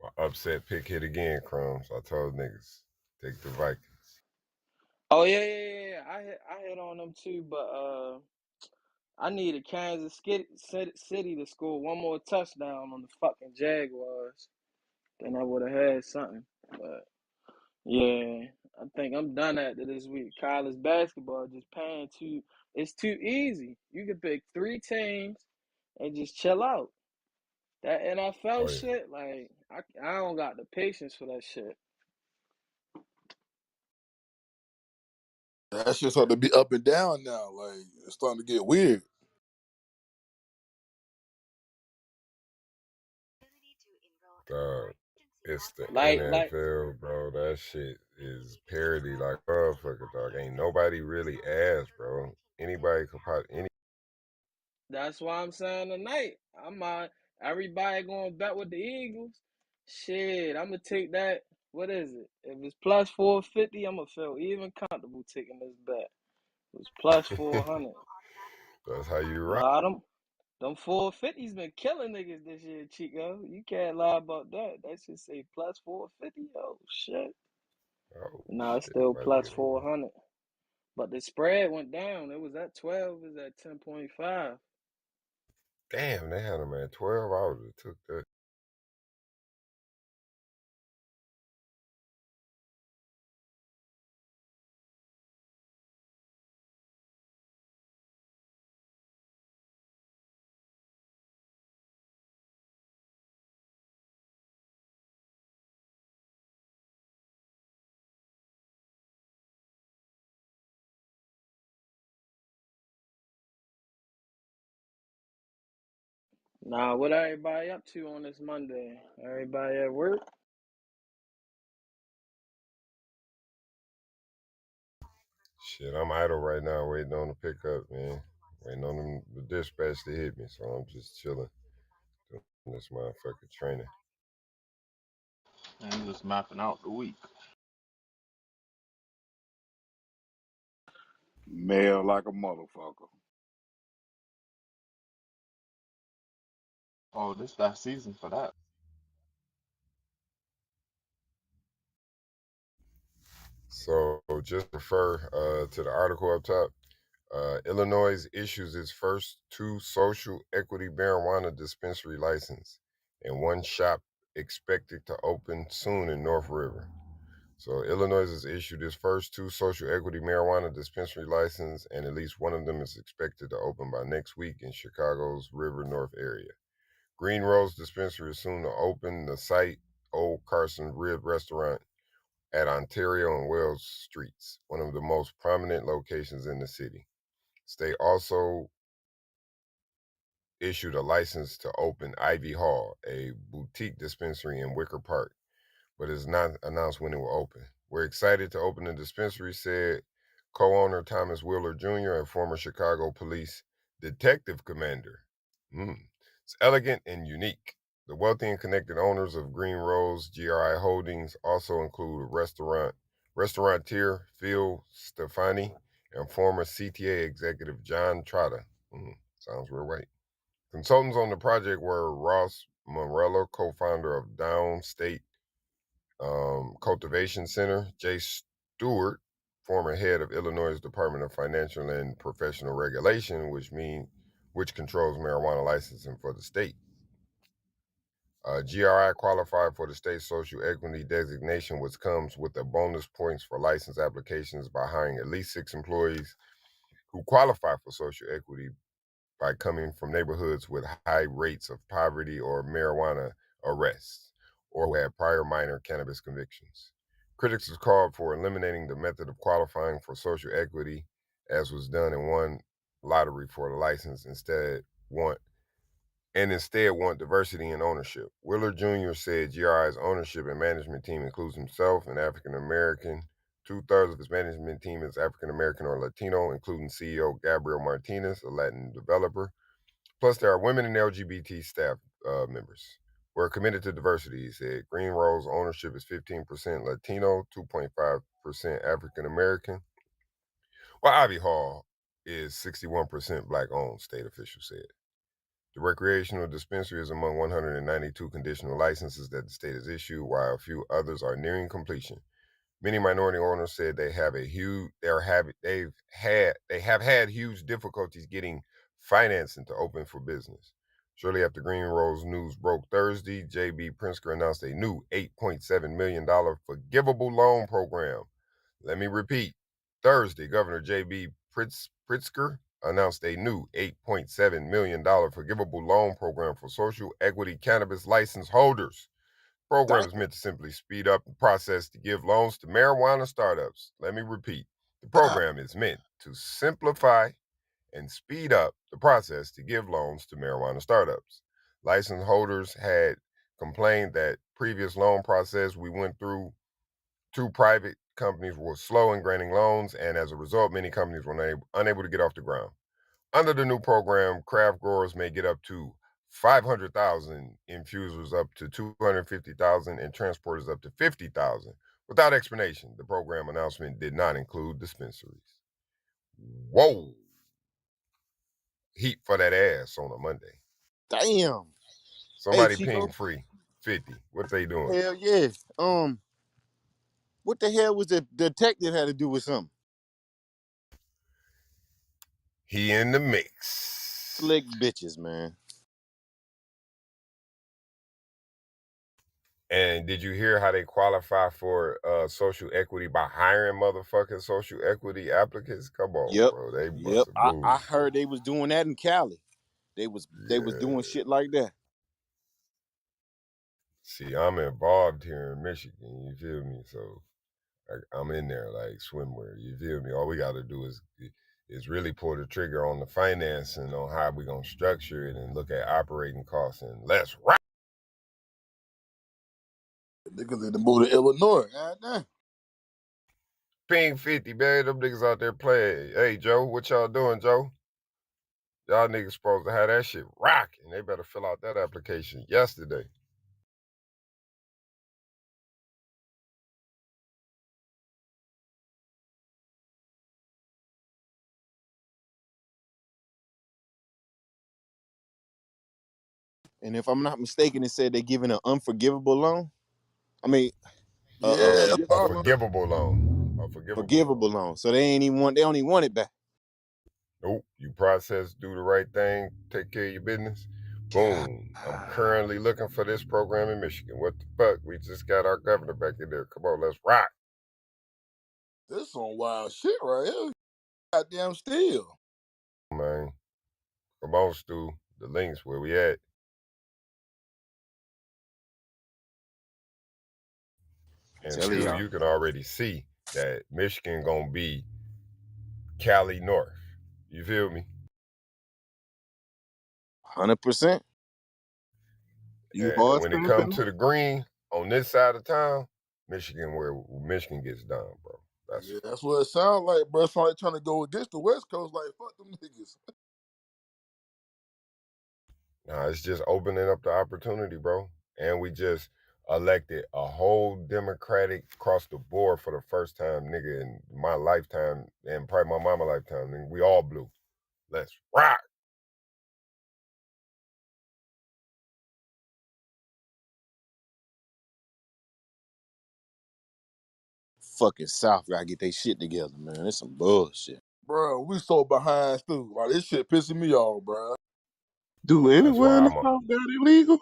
My upset pick hit again, Crumbs. I told niggas, take the Vikings. Oh yeah. I hit on them too, but I needed City to score one more touchdown on the fucking Jaguars. Then I would have had something. But yeah, I think I'm done after this week. College basketball just paying too. It's too easy. You can pick 3 teams and just chill out. That NFL Oh yeah. shit, like I don't got the patience for that shit. That shit's starting to be up and down now. Like it's starting to get weird. Dog, it's the Like NFL, bro. That shit is parody like motherfucker, dog. Ain't nobody really asked, bro. Anybody could pop any. that's why I'm saying tonight. I'm everybody going bet with the Eagles. Shit, I'm gonna take that. What is it? If it's plus 450, I'm gonna feel even comfortable taking this bet. It's plus 400. That's how you rock. Nah, them 450's been killing niggas this year, Chico. You can't lie about that. That should say plus 450. Oh shit. Oh Nah, it's shit, still about to plus get a 400. But the spread went down. It was at 12. It was at 10.5. damn. They had them at 12 hours. It took that. Nah, what everybody up to on this Monday? Everybody at work? Shit, I'm idle right now, waiting on the pickup, man. Waiting on them the dispatch to hit me, so I'm just chilling, doing this motherfucker training. And just mapping out the week. Mail like a motherfucker. Oh, this that season for that. So just refer to the article up top. Illinois issues its first 2 social equity marijuana dispensary license, and 1 shop expected to open soon in North River. So Illinois has issued its first 2 social equity marijuana dispensary license, and at least one of them is expected to open by next week in Chicago's River North area. Green Rose Dispensary is soon to open the site Old Carson Rib Restaurant at Ontario and Wells Streets, one of the most prominent locations in the city. State also issued a license to open Ivy Hall, a boutique dispensary in Wicker Park, but it's not announced when it will open. We're excited to open the dispensary, said co-owner Thomas Wheeler Jr., a former Chicago police detective commander. It's elegant and unique. The wealthy and connected owners of Green Rose GRI Holdings also include restaurateur Phil Stefani and former CTA executive John Trotta. Sounds real right. Consultants on the project were Ross Morello, co-founder of Downstate Cultivation Center, Jay Stewart, former head of Illinois Department of Financial and Professional Regulation, which controls marijuana licensing for the state. GRI qualified for the state social equity designation, which comes with a bonus points for license applications by hiring at least 6 employees who qualify for social equity by coming from neighborhoods with high rates of poverty or marijuana arrests, or who have prior minor cannabis convictions. Critics have called for eliminating the method of qualifying for social equity, as was done in one lottery for the license, instead want diversity in ownership. Wheeler Jr. said GRI's ownership and management team includes himself, an African American Two-thirds of its management team is African American or Latino, including CEO Gabriel Martinez, a Latin developer. Plus, there are women and LGBT staff members. We're committed to diversity, he said. Green Rose ownership is 15% Latino, 2.5% African American, while Ivy Hall is 61% black owned, state officials said. The recreational dispensary is among 192 conditional licenses that the state has issued, while a few others are nearing completion. Many minority owners said they have had huge difficulties getting financing to open for business. Shortly after Green Rose news broke Thursday, J.B. Pritzker announced a new $8.7 million forgivable loan program. Let me repeat. Thursday, Governor J.B. Pritzker announced a new $8.7 million forgivable loan program for social equity cannabis license holders. The Damn. program is meant to simply speed up the process to give loans to marijuana startups. Let me repeat. The program is meant to simplify and speed up the process to give loans to marijuana startups. License holders had complained that previous loan process we went through two private companies were slow in granting loans, and as a result, many companies were unable to get off the ground. Under the new program, craft growers may get up to 500,000, infusers up to 250,000, and transporters up to 50,000. Without explanation, the program announcement did not include dispensaries. Whoa! Heat for that ass on a Monday. Damn. Hey, Somebody ping Chico. free 50. What they doing? Hell yeah. What the hell was the detective had to do with something? He in the mix. Slick bitches, man. And did you hear how they qualify for social equity by hiring motherfucking social equity applicants? Come on, Yep. bro. They Yep. bust a I move, bro. heard they was doing that in Cali. They was doing Yeah. shit like that. See, I'm involved here in Michigan. You feel me? So I'm in there like swimwear. You feel me? All we got to do is really pull the trigger on the financing on how we gonna structure it and look at operating costs and let's rock. Niggas in the mood of Illinois. God damn. Ping 50, man. Them niggas out there playing. Hey, Joe, what y'all doing, Joe? Y'all niggas supposed to have that shit rocking. They better fill out that application yesterday. And if I'm not mistaken, it said they're giving an unforgivable loan. I mean, Yeah, a that's A all I heard. forgivable loan. A forgivable forgivable loan. loan. So they don't even want it back. Nope. You process, do the right thing, take care of your business. God. Boom. I'm currently looking for this program in Michigan. What the fuck? We just got our governor back in there. Come on, let's rock. This some wild shit right here. Goddamn still. Man. Come on, Stu. The links where we at. And Telling Stu, y'all. you can already see that Michigan gonna be Cali North. You feel me? 100%. You And hard when it stamping? comes to the green on this side of town, where Michigan gets done, bro. That's a Yeah, fact. that's what it sounds like, bro. It's like trying to go against the West Coast. Like, fuck them niggas. Nah, it's just opening up the opportunity, bro. And we just elected a whole Democratic across the board for the first time, nigga, in my lifetime and probably my mama lifetime. Nigga. We all blue. Let's rock. Fucking South gotta get their shit together, man. It's some bullshit. Bro, we so behind, too. Like, this shit pissing me off, bro. Do That's anywhere why in the I'm a South got illegal?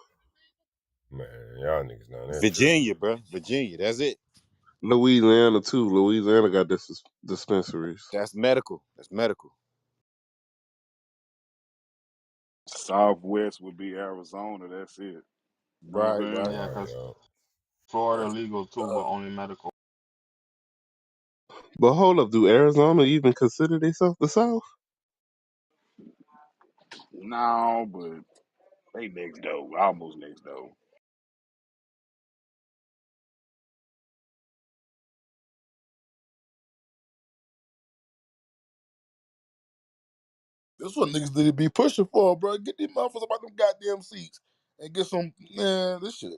man. Y'all niggas down there tripping. Virginia, bro. Virginia. That's it. Louisiana too. Louisiana got dispensaries. That's medical. That's medical. Southwest would be Arizona. That's it. You know what Right, I'm right. saying? Yeah, Right, because yo. Florida legal too, but only medical. But hold up, do Arizona even consider themselves the South? No, but they next door, almost next door. That's what niggas need to be pushing for, bro. Get these motherfuckers about them goddamn seats and get some. Man, this shit.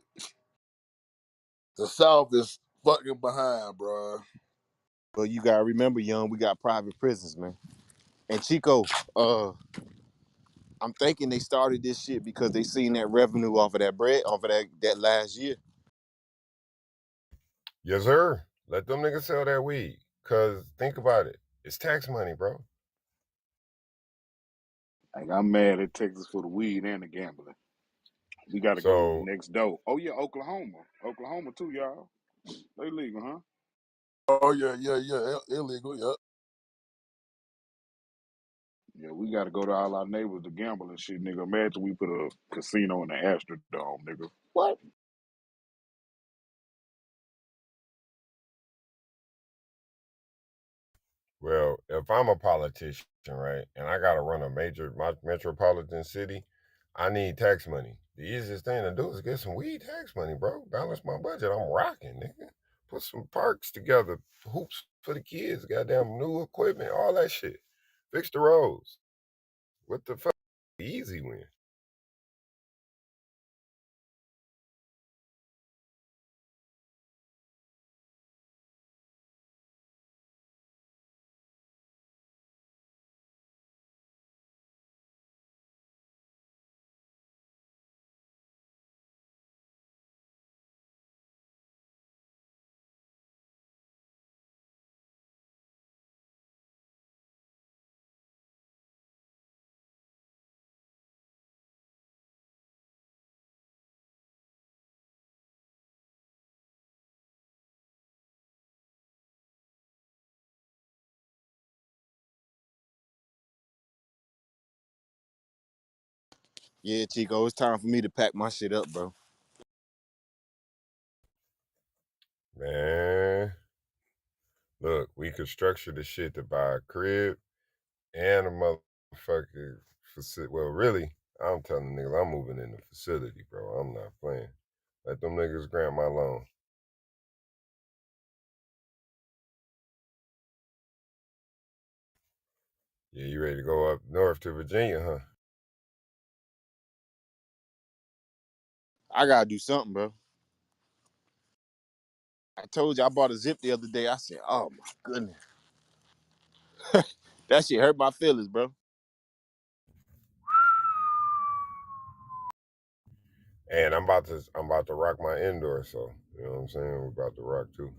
The South is fucking behind, bro. But you gotta remember, young, we got private prisons, man. And Chico, I'm thinking they started this shit because they seen that revenue off of that bread, off of that last year. Yes, sir. Let them niggas sell that weed. Cause think about it. It's tax money, bro. Like, I'm mad at Texas for the weed and the gambling. We got to go So next door. Oh yeah, Oklahoma. Oklahoma too, y'all. They legal, huh? Oh yeah, illegal. Yeah. Yeah, we got to go to all our neighbors to gamble and shit, nigga. Imagine we put a casino in the Astrodome, nigga. What? well, if I'm a politician, right, and I gotta run a major metropolitan city, I need tax money. The easiest thing to do is get some weed tax money, bro. Balance my budget. I'm rocking, nigga. Put some parks together, hoops for the kids, goddamn new equipment, all that shit. Fix the roads. What the fuck? Easy win. Yeah, Chico, it's time for me to pack my shit up, bro. Man, look, we could structure the shit to buy a crib and a motherfucking facility. Well, really, I'm telling niggas I'm moving in the facility, bro. I'm not playing. Let them niggas grant my loan. Yeah, you ready to go up north to Virginia, huh? I gotta do something, bro. I told you I bought a zip the other day. I said, oh my goodness. That shit hurt my feelings, bro. And I'm about to rock my indoor, so you know what I'm saying? We're about to rock too.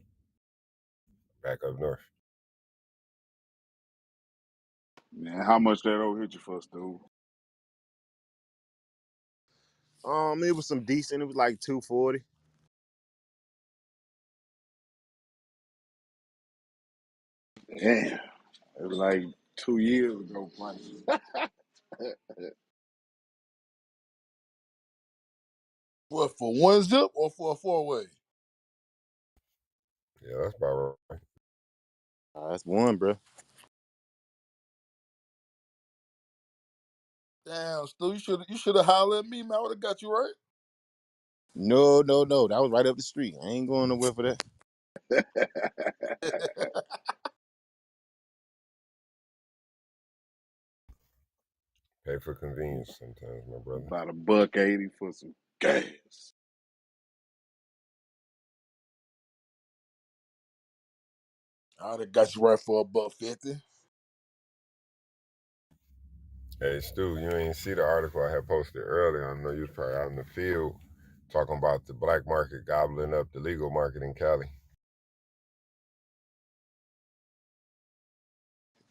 Back up north. Man, how much that old hit you for, Stu? It was some decent. It was like 240. Damn. It was like 2 years ago, prices. What, for one zip or for a four way? Yeah, that's about right. That's one, bro. Damn, Stu, you should have hollered at me, man. I would have got you right. No, no, no. That was right up the street. I ain't going nowhere for that. Pay for convenience sometimes, my brother. About a buck 80 for some gas. I would have got you right for $1.50. Hey, Stu, you ain't see the article I had posted earlier. I know you was probably out in the field talking about the black market gobbling up the legal market in Cali.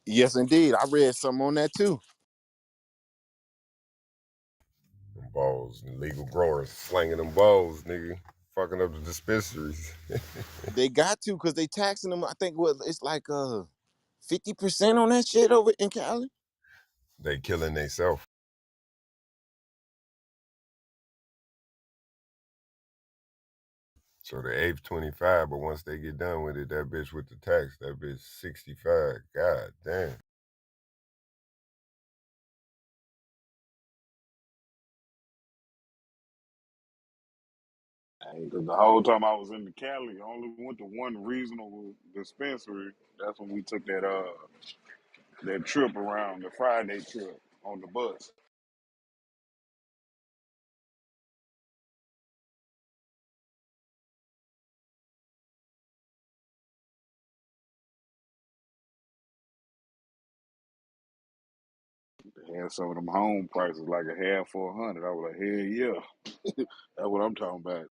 Yes, indeed. I read something on that too. Them balls, legal growers slanging them balls, nigga. Fucking up the dispensaries. They got to because they taxing them. I think what it's like 50% on that shit over in Cali. They killing theyself. So the eighth 25, but once they get done with it, that bitch with the tax, that bitch 65. God damn. Because the whole time I was in the Cali, I only went to one reasonable dispensary. That's when we took that That trip around the Friday trip on the bus. They had some of them home prices like a half for 100. I was like, hell yeah. That's what I'm talking about.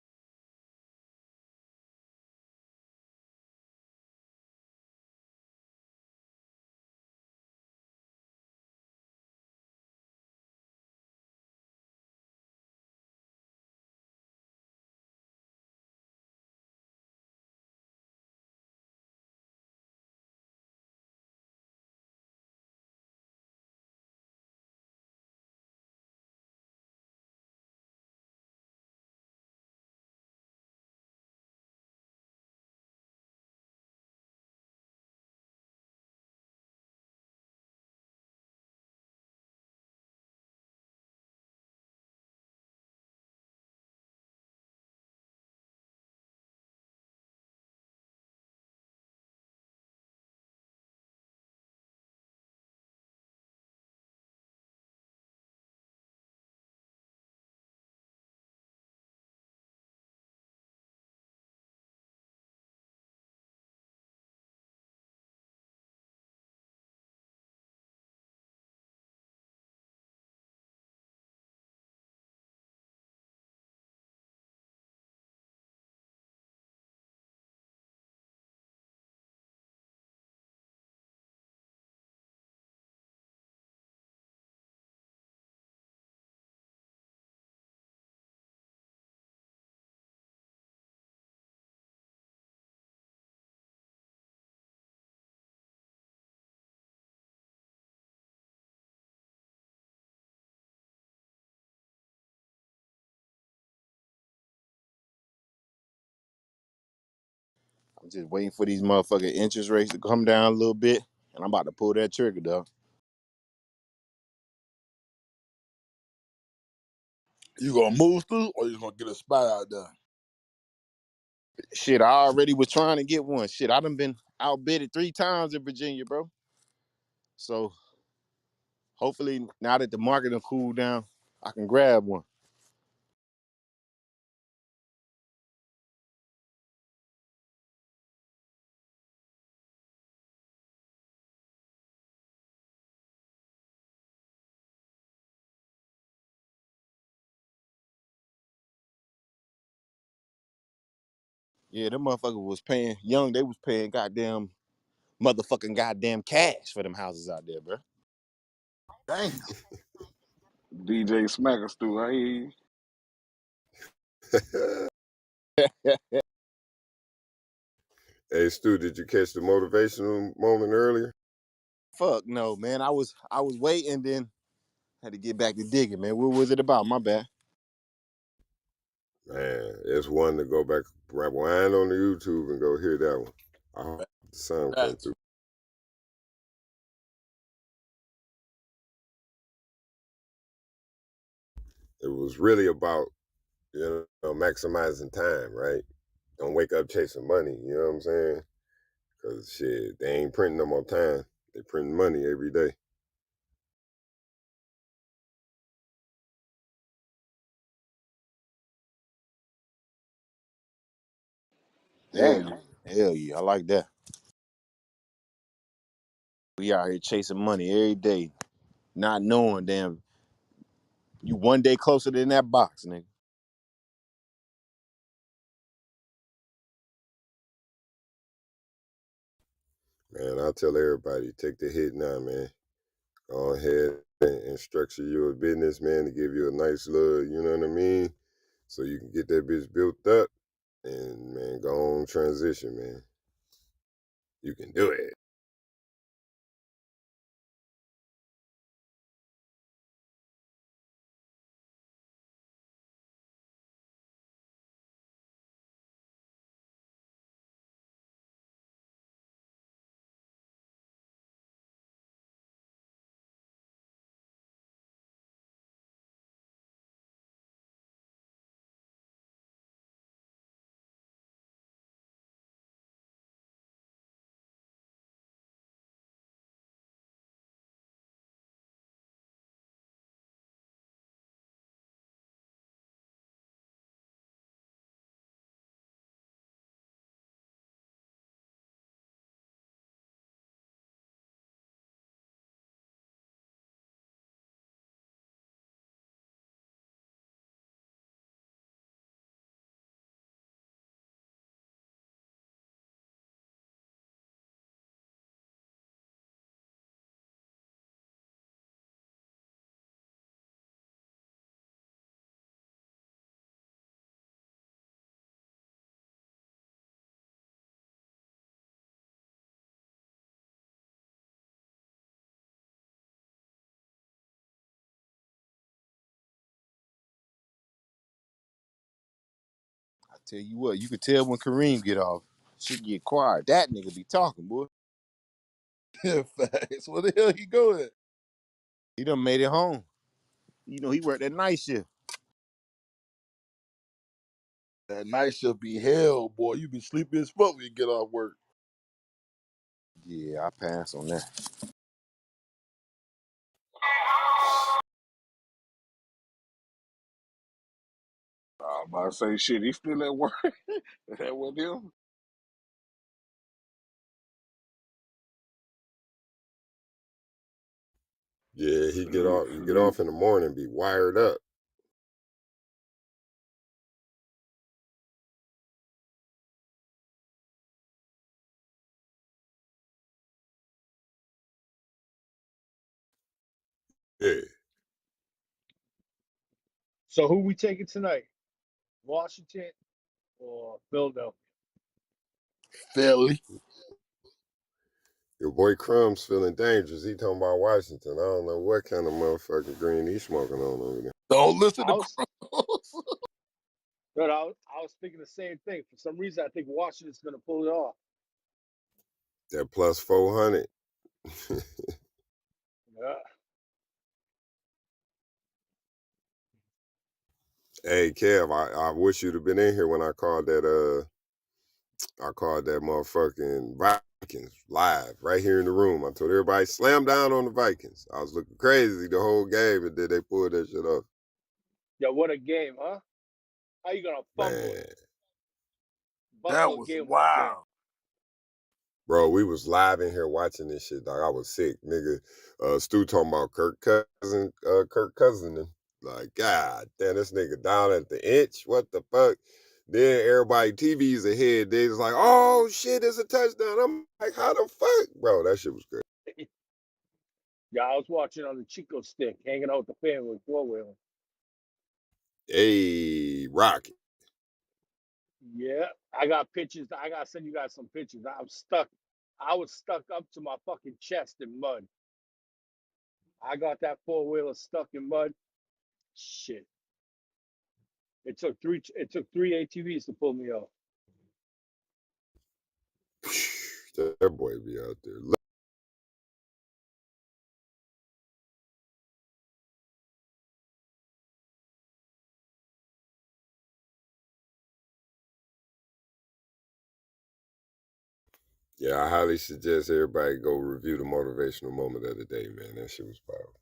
I'm just waiting for these motherfucking interest rates to come down a little bit, and I'm about to pull that trigger, though. You gonna move through, or you gonna get a spot out there? Shit, I already was trying to get one. Shit, I done been outbidded 3 times in Virginia, bro. So hopefully, now that the market done cooled down, I can grab one. Yeah, them motherfuckers was paying young. They was paying goddamn cash for them houses out there, bro. Damn. DJ Smackers through. I hear you. Hey, Stu, did you catch the motivational moment earlier? Fuck no, man. I was waiting, then had to get back to digging, man. What was it about? My bad. Man, it's one to go back, rewind on the YouTube and go hear that one. I hope the sound come Facts. through. It was really about, maximizing time, right? Don't wake up chasing money, you know what I'm saying? Because shit, they ain't printing no more time. They printing money every day. Hell Damn. yeah. Hell yeah. I like that. We out here chasing money every day, not knowing damn you one day closer than that box, nigga. Man, I tell everybody, take the hit now, man. Go ahead and structure your business, man, to give you a nice little, you know what I mean? So you can get that bitch built up and, man, go on transition, man. You can do it. Tell you what, you could tell when Kareem get off. Shit get quiet. That nigga be talking, boy. Facts. Where the hell he go at? He done made it home. You know, he worked that night shift. That night shift be hell, boy. You be sleepy as fuck when you get off work. Yeah, I pass on that. I'm about to say shit. He still at work. That with him. Yeah, he Salute, get salute. off in the morning, be wired up. Yeah. So who we taking tonight? Washington or Philadelphia? Philly. Your boy Crumb's feeling dangerous. He talking about Washington. I don't know what kind of motherfucking green he's smoking on over there. Don't listen I to was, Cross. but I was thinking the same thing. For some reason, I think Washington's going to pull it off. That plus 400. Yeah. Hey Kev, I wish you'd have been in here when I called that motherfucking Vikings live right here in the room. I told everybody slam down on the Vikings. I was looking crazy the whole game, and then they pulled that shit off. Yeah, what a game, huh? How you going to fumble Man, it? That Buffalo was gave him that game. wild. bro, we was live in here watching this shit, dog. I was sick, nigga. Stu talking about Kirk Cousin. Like, God damn, this nigga down at the inch. What the fuck? Then everybody TV's ahead. They was like, oh shit, it's a touchdown. I'm like, how the fuck? Bro, that shit was great. Yeah, I was watching on the Chico stick, hanging out with the family, four-wheeling. Hey, Rocky. Yeah, I got pictures. I got to send you guys some pictures. I'm stuck. I was stuck up to my fucking chest in mud. I got that four-wheeler stuck in mud. Shit. It took three ATVs to pull me off. That boy be out there. Yeah, I highly suggest everybody go review the motivational moment of the day, man. That shit was powerful.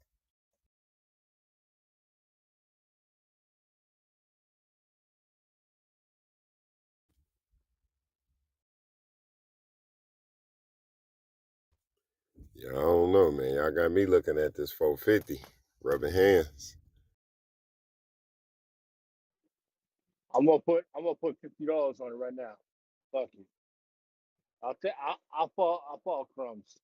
Yeah, I don't know, man. Y'all got me looking at this 450, rubbing hands. I'm gonna put $50 on it right now. Fuck you. I'll fall crumbs.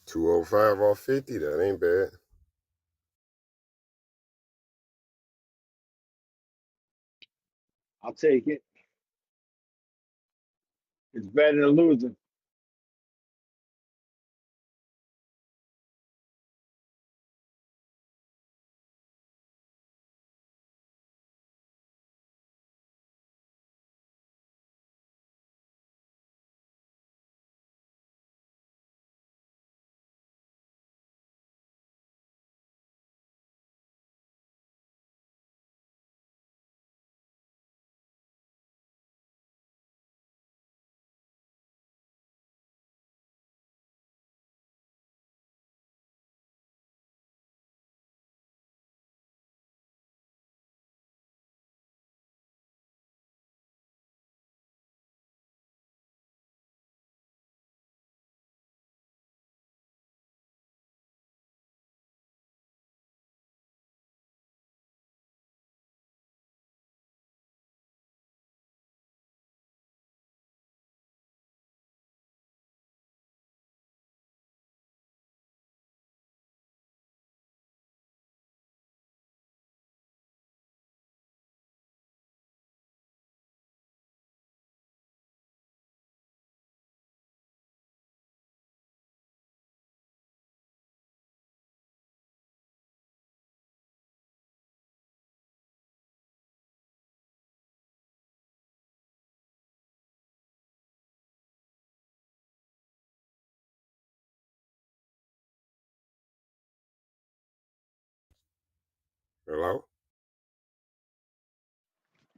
$205 off 50, that ain't bad. I'll take it. It's better than losing. Hello?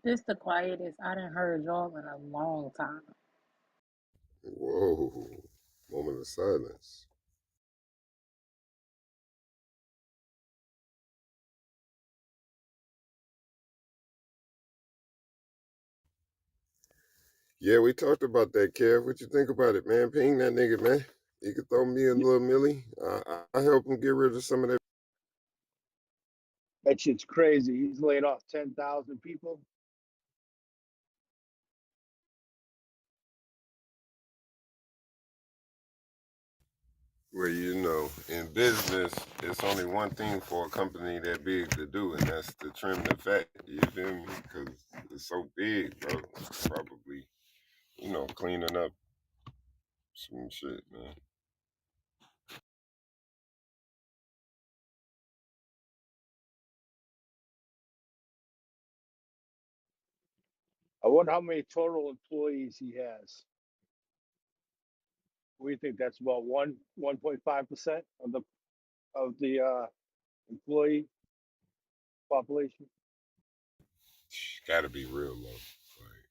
This the quietest I done heard y'all in a long time. Whoa. Moment of silence. Yeah, we talked about that, Kev. What you think about it, man? Ping that nigga, man. He could throw me a little millie. I help him get rid of some of that. That shit's crazy. He's laid off 10,000 people. Well, you know, in business, it's only one thing for a company that big to do, and that's to trim the fat. You feel me? Because it's so big, bro. It's probably, cleaning up some shit, man. I wonder how many total employees he has. What do you think? That's about 1.5% of the employee population. Gotta be real low. Like,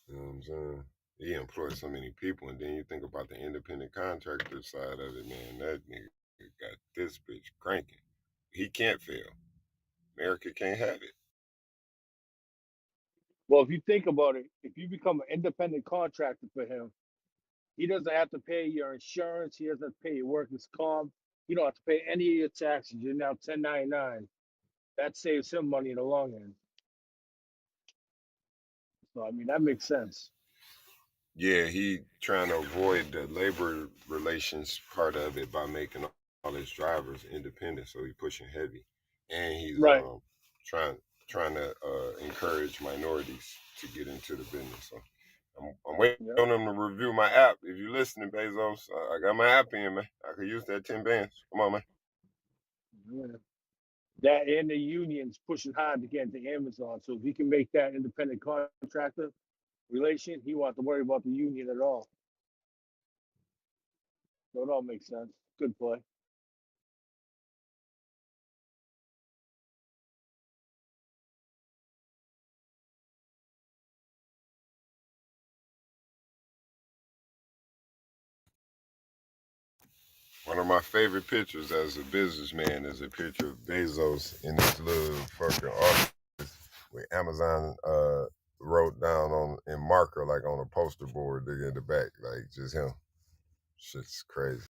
you know what I'm saying? He employs so many people, and then you think about the independent contractor side of it, man. That nigga got this bitch cranking. He can't fail. America can't have it. Well, if you think about it, if you become an independent contractor for him, he doesn't have to pay your insurance. He doesn't have to pay your workers' comp. You don't have to pay any of your taxes. You're now 1099. That saves him money in the long end. So, I mean, that makes sense. Yeah, he trying to avoid the labor relations part of it by making all his drivers independent. So he pushing heavy, and he's Right. trying trying to encourage minorities to get into the business. So I'm waiting Yeah. on him to review my app. If you're listening, Bezos, I got my app in, man. I could use that 10 bands. Come on, man. Yeah. That and the unions pushing hard to get into Amazon. So if he can make that independent contractor relation, he won't have to worry about the union at all. So it all makes sense. Good play. One of my favorite pictures as a businessman is a picture of Bezos in his little fucking office with Amazon wrote down on in marker like on a poster board in the back, like just him. Shit's crazy.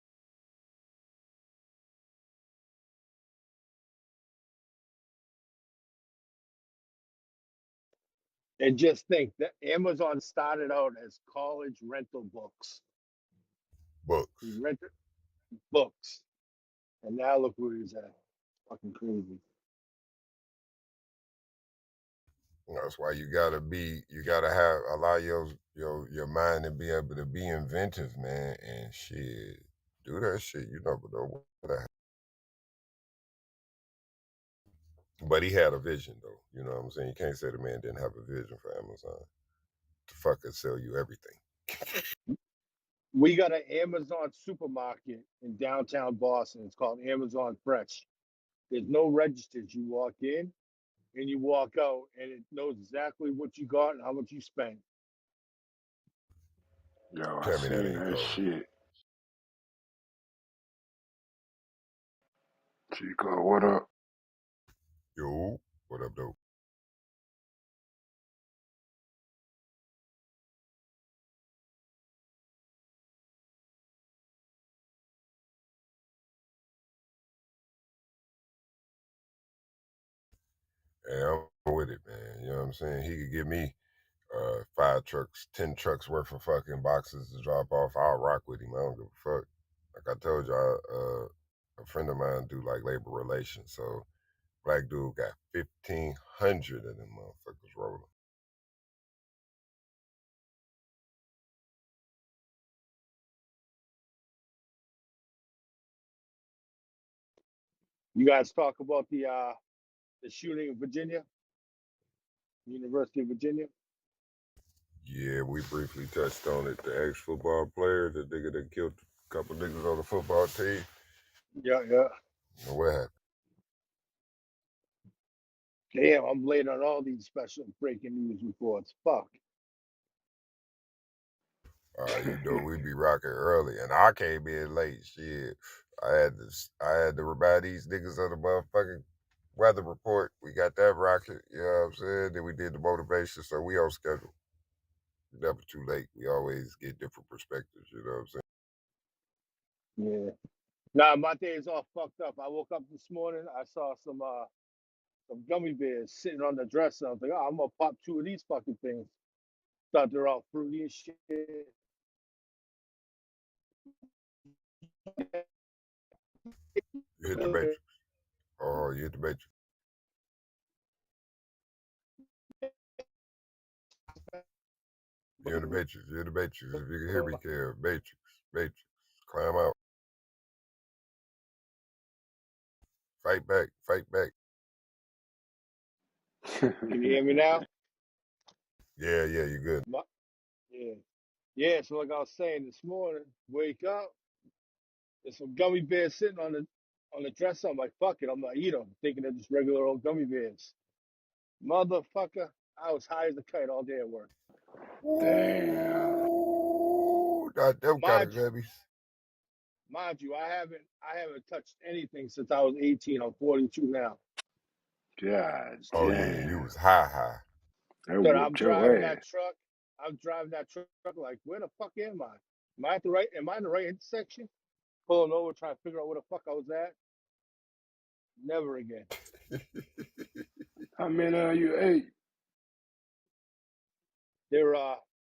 And just think that Amazon started out as college rental books. He Books. rented books. And now look where he's at. Fucking crazy. That's why you gotta have allow your mind to be able to be inventive, man, and shit. Do that shit. You never know what happen. But he had a vision though. You know what I'm saying? You can't say the man didn't have a vision for Amazon to fucking sell you everything. We got an Amazon supermarket in downtown Boston. It's called Amazon Fresh. There's no registers. You walk in and you walk out, and it knows exactly what you got and how much you spent. Yo, I Tell me that seen ain't that cold. shit. Chico, what up? Yo, what up, though? Hey, I'm with it, man. You know what I'm saying? He could give me 5 trucks, 10 trucks worth of fucking boxes to drop off. I'll rock with him. I don't give a fuck. Like I told you, a friend of mine do like labor relations. So black dude got 1,500 of them motherfuckers rolling. You guys talk about the shooting in Virginia, University of Virginia. Yeah, we briefly touched on it. The ex-football player, the nigga that killed a couple niggas on the football team. Yeah, yeah. You know what happened? Damn, I'm late on all these special breaking news reports. Fuck. You know we be rocking early, and I came in late. Shit, I had to remind these niggas of the motherfucking weather report. We got that rocking. You know what I'm saying? Then we did the motivation, so we on schedule. Never too late. We always get different perspectives. You know what I'm saying? Yeah. Nah, my day is all fucked up. I woke up this morning. I saw some gummy bears sitting on the dresser. I was like, oh, I'm gonna pop two of these fucking things. Thought they're all fruity and shit. You hit the matrix. Oh, you hit the matrix. You're in the matrix. You're in the matrix. If you can hear me, Kev. Matrix. Matrix. Climb out. Fight back. Fight back. Can you hear me now? Yeah, yeah, you're good. My, yeah. Yeah, so like I was saying this morning, wake up, there's some gummy bears sitting on the dresser. I'm like, fuck it, I'm gonna eat them, thinking they're just regular old gummy bears. Motherfucker, I was high as a kite all day at work. Damn. Ooh, not them kind of Mind you, gummies. I haven't touched anything since I was 18. I'm 42 now. God Oh yeah, you damn. was high high. That But I'm whooped driving your ass. that truck. I'm driving that truck like, where the fuck am I? Am I at the right? Am I in the right intersection? Pulling over, trying to figure out where the fuck I was at. Never again. How many you ate?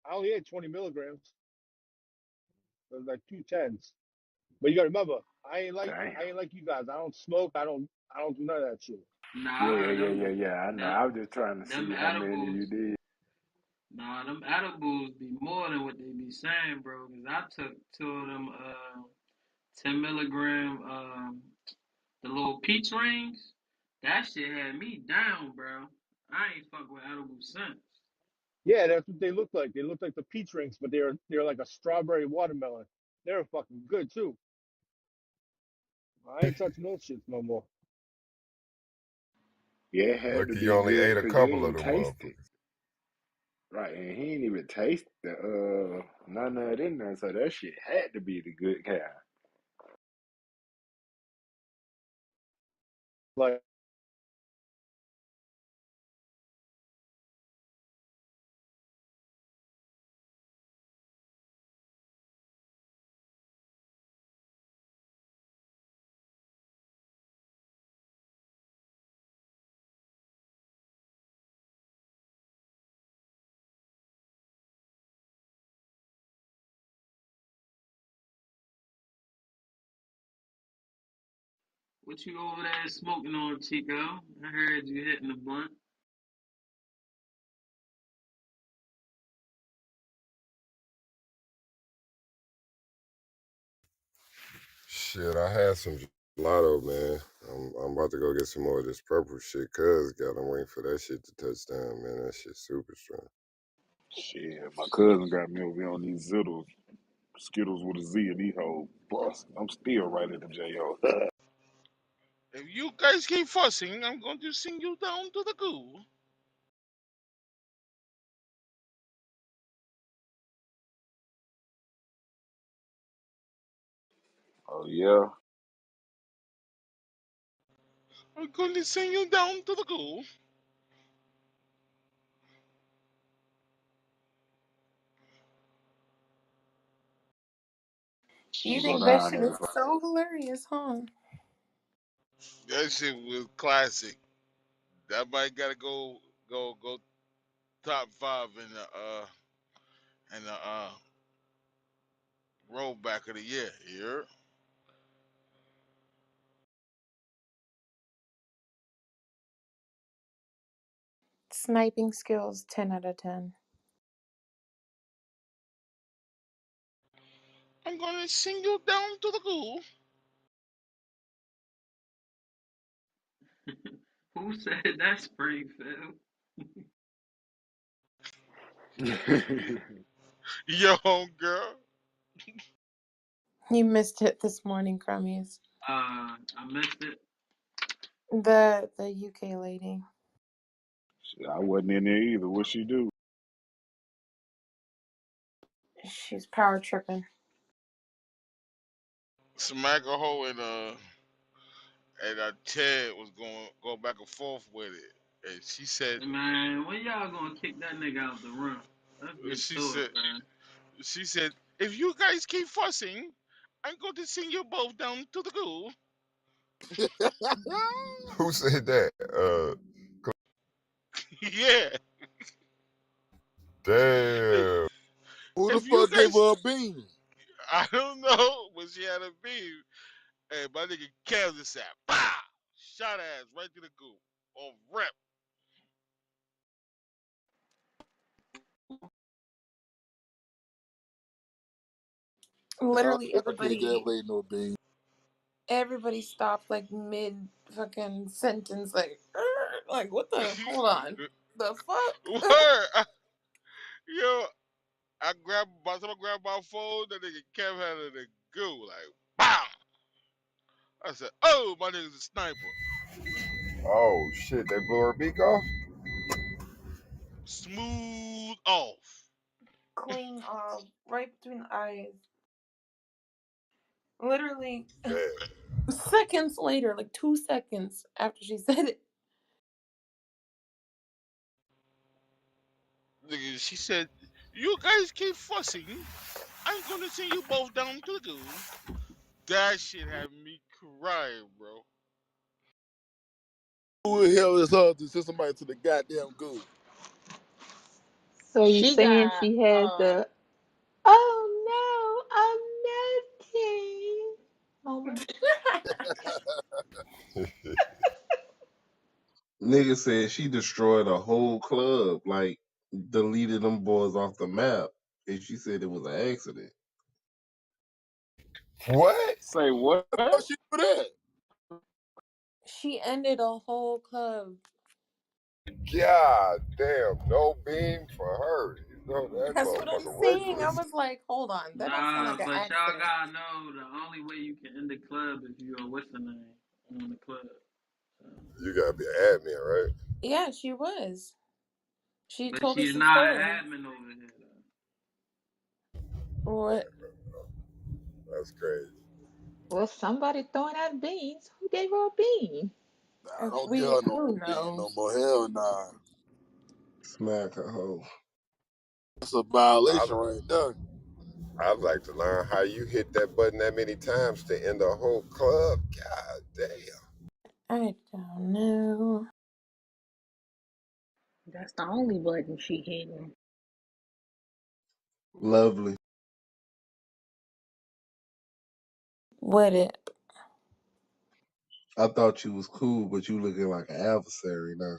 I only ate 20 milligrams. It was like 210s. But you gotta remember, Damn. I ain't like you guys. I don't smoke. I don't do none of that shit. Yeah, Nah, yeah, yeah, yeah, yeah. I know. them, I was just trying to them see how many edibles. you did. Nah, them edibles be more than what they be saying, bro. Cause I took two of them 10 milligram the little peach rings. That shit had me down, bro. I ain't fuck with edibles since. Yeah, that's what they look like. They look like the peach rings, but they're like a strawberry watermelon. They're fucking good too. I ain't touching those shits no more. Yeah, it had to Lucky you be only good ate a because you couple of ain't them taste it. motherfuckers. Right, and he ain't even taste the none of it in there, so that shit had to be the good kind. Like What you over there smoking on, Chico? I heard you hitting the blunt. Shit, I had some gelato, man. I'm about to go get some more of this purple shit. Cuz got. I'm waiting for that shit to touch down, man. That shit super strong. Shit, my cousin got me over here on these Zittles, Skittles with a Z and these whole bust. I'm still right at the J.O. If you guys keep fussing, I'm going to sing you down to the goo. Oh, yeah? I'm going to sing you down to the goo. You Go think that down shit there. is so hilarious, huh? That shit was classic. That might gotta go top five in the rollback of the year. You heard? Sniping skills, 10 out of 10. I'm gonna sing you down to the goo. Who said that Springfield? Yo, girl. You missed it this morning, Crummies. I missed it. The UK lady. Shit, I wasn't in there either. What she do? She's power tripping. Smack a hoe and Ted was going back and forth with it, and she said, Man, when y'all gonna kick that nigga out the room? Let's get she to said, it, man. she said, if you guys keep fussing, I'm going to send you both down to the goo. Who said that? Yeah, Damn. Who the if you fuck gave guys, her a bean? I don't know, but she had a beam. And my nigga Kev just said, "Pow!" Shot ass right to the goo on rep. I Literally never gave that everybody lady no bean. everybody stopped like mid fucking sentence like like what the hold on. The fuck? Word. Yo, I grabbed by the time I grabbed my phone, that nigga Kev had it in the goo, like, pow! I said, oh, my nigga's a sniper. Oh shit, they blew her beak off? Smooth off. Clean right between the eyes. Literally Damn. seconds later, like 2 seconds after she said it. Nigga, she said, you guys keep fussing, I'm gonna send you both down to the goo. That shit had me crying, bro. Who the hell is her to send somebody to the goddamn goo? So you She saying got she had the oh no, I'm melting moment? Nigga said she destroyed a whole club, like deleted them boys off the map, and she said it was an accident. What? Say what? How she do that? She ended a whole club. God damn, no beam for her. You know that That's what I'm motherfucker saying. I worthless. was like, hold on, that don't sound Nah, like an but y'all accident. gotta know the only way you can end the club if you are what's the name on the club. So, You gotta be an admin, right? Yeah, she was. She but told us she's the not an story. admin over here though. What? That's crazy. Well, somebody throwing out beans. Who gave her a bean? Nah, don't get We her no who more bean no knows? more. Hell nah. Smack a hoe. That's a I violation right there. I'd like to learn how you hit that button that many times to end a whole club. God damn. I don't know. That's the only button she hitting. Lovely. What it? I thought you was cool, but you looking like an adversary now.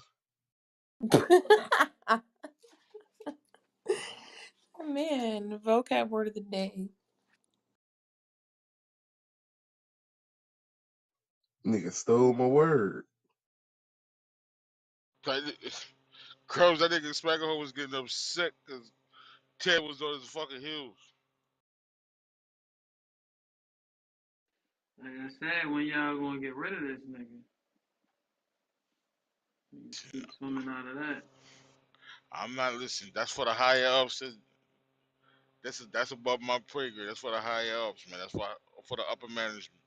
Man, vocab word of the day. Nigga stole my word. Crows, that nigga Smackerhole was getting upset because Ted was on his fucking heels. Like I said, when y'all gonna get rid of this nigga? Niggas keep swimming out of that. I'm not listening. That's for the higher ups. That's above my pay grade. That's for the higher ups, man. That's for the upper management.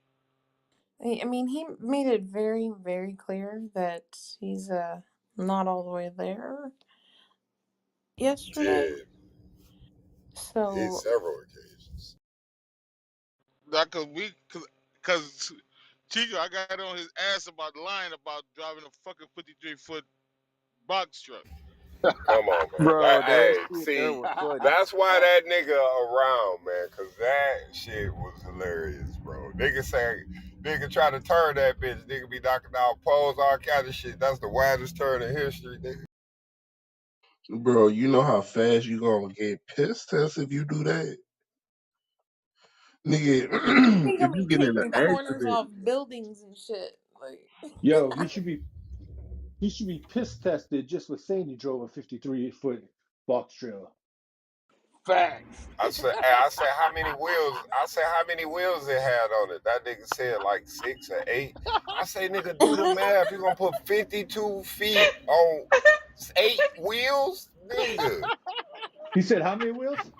I mean, he made it very, very clear that he's not all the way there yesterday. Did hit So several occasions. Not cause Chico, I got on his ass about lying about driving a fucking 53-foot box truck. Come on, man. Bro, that Hey, shit there see, was funny. that's why that nigga around, man, cause that shit was hilarious, bro. Nigga try to turn that bitch. Nigga be knocking out poles, all kind of shit. That's the widest turn in history, nigga. Bro, you know how fast you gonna get piss test if you do that? Nigga, he if gonna you be get in an taking corners accident, off buildings and shit. Like, Yo, he should be piss tested just for saying he drove a 53-foot box trailer. Facts. I said how many wheels? I said how many wheels it had on it. That nigga said like 6 or 8. I say, nigga, do the math. You gonna put 52 feet on 8 wheels, nigga? He said, how many wheels?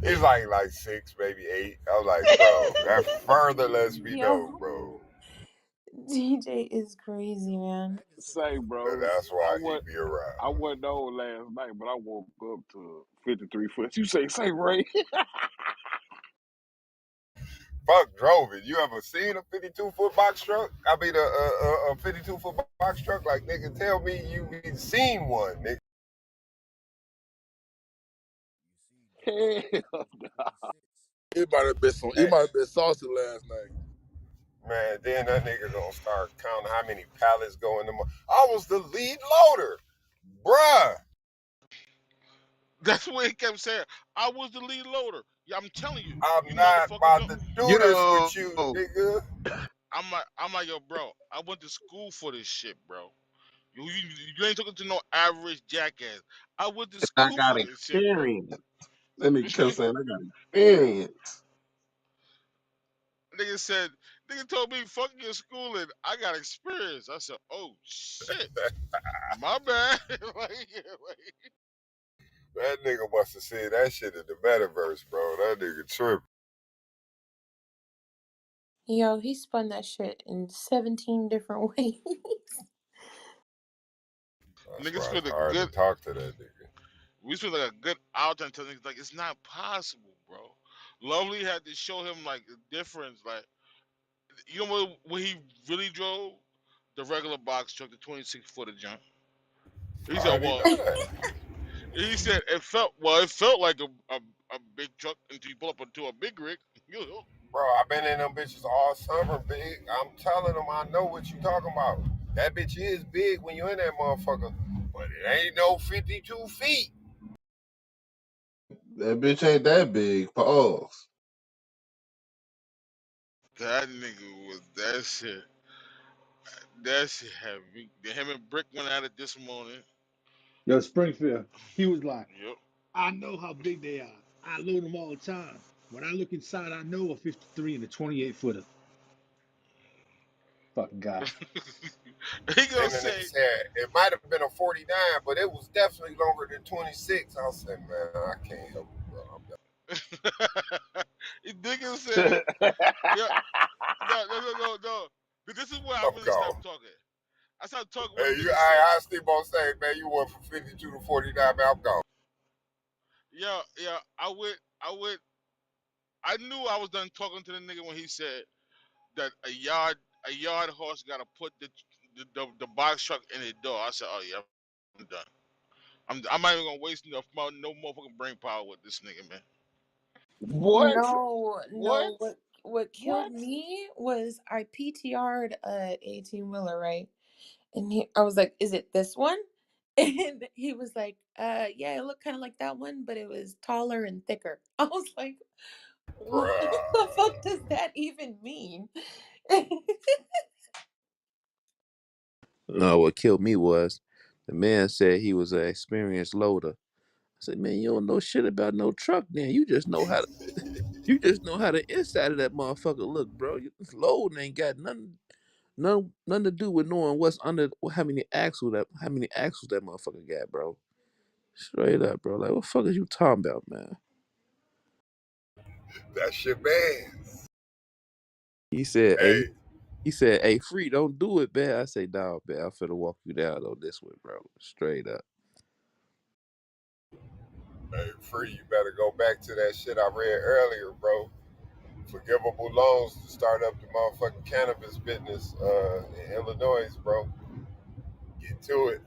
He's like 6, maybe 8. I was like, bro, that further lets me know, Yo, bro. DJ is crazy, man. Say, bro, That's I why he went be around. I wasn't old last night, but I woke up to 53 foot. You say Ray? Fuck drove it. You ever seen a 52-foot box truck? I mean, a 52-foot box truck? Like, nigga, tell me you seen one, nigga. Hell, It might have been some. It Hey, might have been saucy last night. man, then that nigga gonna start counting how many pallets go in the. I was the lead loader, bruh. That's what he kept saying. I was the lead loader. Yeah, I'm telling you. I'm You not motherfuckers about don't. to do this Yo, with you, nigga. I'm like, yo, bro. I went to school for this shit, bro. You ain't talking to no average jackass. I went to I school got for this shit, bro. experience. That nigga kept saying, I got experience. Nigga said, nigga told me, fuck your schooling. I got experience. I said, oh shit, my bad. like, That nigga must have seen that shit in the metaverse, bro. That nigga tripping. Yo, he spun that shit in 17 different ways. That's niggas why feel it's a hard to good. talk to that nigga. We feel like a good out and tell niggas like it's not possible, bro. Lovely had to show him like the difference. Like, you know what he really drove? The regular box truck, the 26 footer jump. He I said, already well, know that. he said it felt like a big truck until you pull up into a big rig. You know, Bro, I've been in them bitches all summer, big. I'm telling them I know what you talking about. That bitch is big when you in that motherfucker, but it ain't no 52 feet. That bitch ain't that big. Pause. that nigga was that shit. That shit heavy. Him and Brick went at it this morning. Yo, Springfield. He was like, Yep. I know how big they are. I load them all the time. When I look inside, I know a 53 and a 28 footer. Fucking guy. He gonna Then the nigga say, said it might have been a 49, but it was definitely longer than 26. I said, man, I can't help you, bro. I'm done. he nigga said, yeah, no, no, no, no, no. But this is where I I'm really gone. stopped talking. I stopped talking when Hey, the nigga said, I still gonna say, man, you went from 52 to 49, man, I'm gone. yeah, yeah, I knew I was done talking to the nigga when he said that a yard horse got to put the box truck in the door. I said, oh yeah, I'm done. I'm not even gonna waste no motherfucking brain power with this nigga, man. what? No, What? no. What killed What? me was I PTR'd a 18 wheeler, right? And I was like, "Is it this one?" And he was like, yeah, it looked kind of like that one, but it was taller and thicker." I was like, "What the fuck Bruh. does that even mean?" No, what killed me was the man said he was an experienced loader. I said, man, you don't know shit about no truck, then. You just know how the inside of that motherfucker look, bro. Loading ain't got nothing to do with knowing what's under how many axles that motherfucker got, bro. Straight up, bro. Like, what the fuck is you talking about, man? That shit bad. He said, hey, Hey, he said, hey, free, don't do it, man. I say, dog, man, I'm finna walk you down on this one, bro. Straight up. hey, free, you better go back to that shit I read earlier, bro. Forgivable loans to start up the motherfucking cannabis business in Illinois, bro. Get to it.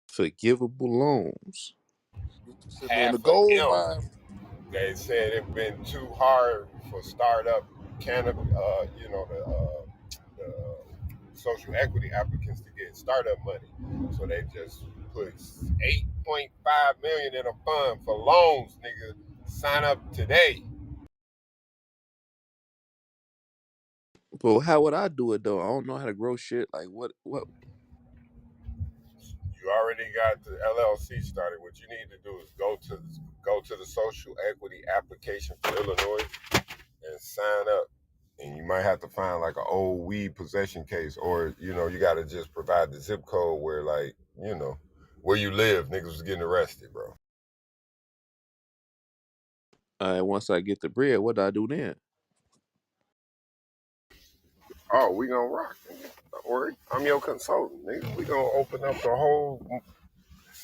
Forgivable loans. Sitting on the Half of gold M. mine. They said it been too hard for startup cannabis, the social equity applicants to get startup money. So they just put 8.5 million in a fund for loans, nigga. Sign up today. But how would I do it though? I don't know how to grow shit. Like what You already got the LLC started. What you need to do is go to the social equity application for Illinois and sign up. And you might have to find like an old weed possession case, or you got to just provide the zip code where where you live. Niggas was getting arrested, bro. Once I get the bread, what do I do then? Oh, we gonna rock. Nigga. Don't worry, I'm your consultant, nigga. We gonna open up the whole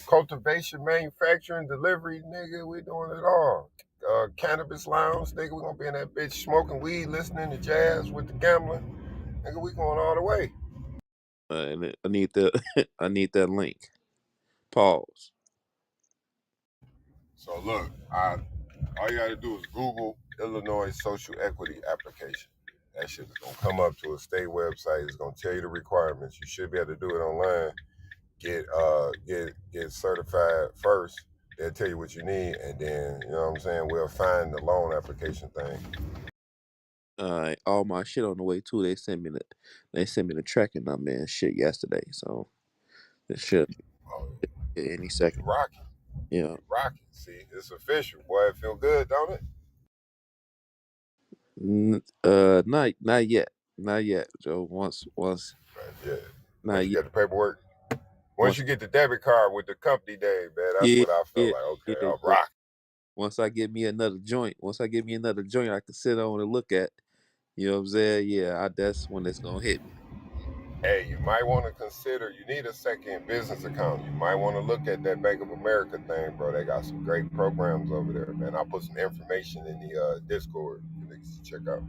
cultivation, manufacturing, delivery, nigga. We doing it all. Cannabis lounge, nigga. We gonna be in that bitch smoking weed, listening to jazz with the gambling, nigga. We going all the way. And I need the I need that link. Pause. So look, all you gotta do is Google Illinois social equity application. That shit is gonna come up to a state website. It's gonna tell you the requirements. You should be able to do it online. Get certified first. They'll tell you what you need, and then you know what I'm saying. We'll find the loan application thing. All my shit on the way too. They sent me the tracking number and shit yesterday. So it should Oh, be any you second. rocking, Yeah. you rocking. See, it's official, boy. It feel good, don't it? Not yet. Not yet, Joe. Once Yeah. not Once you yet. get the paperwork, once Once you get the debit card with the company name, man, that's yeah, what I felt yeah, like. Okay, yeah, I'm yeah. rocking. Once I get me another joint I can sit on and look at. You know what I'm saying? Yeah, that's when it's gonna hit me. Hey, you might want to consider. You need a second business account. You might want to look at that Bank of America thing, bro. They got some great programs over there, man. I'll put some information in the Discord for niggas to check out.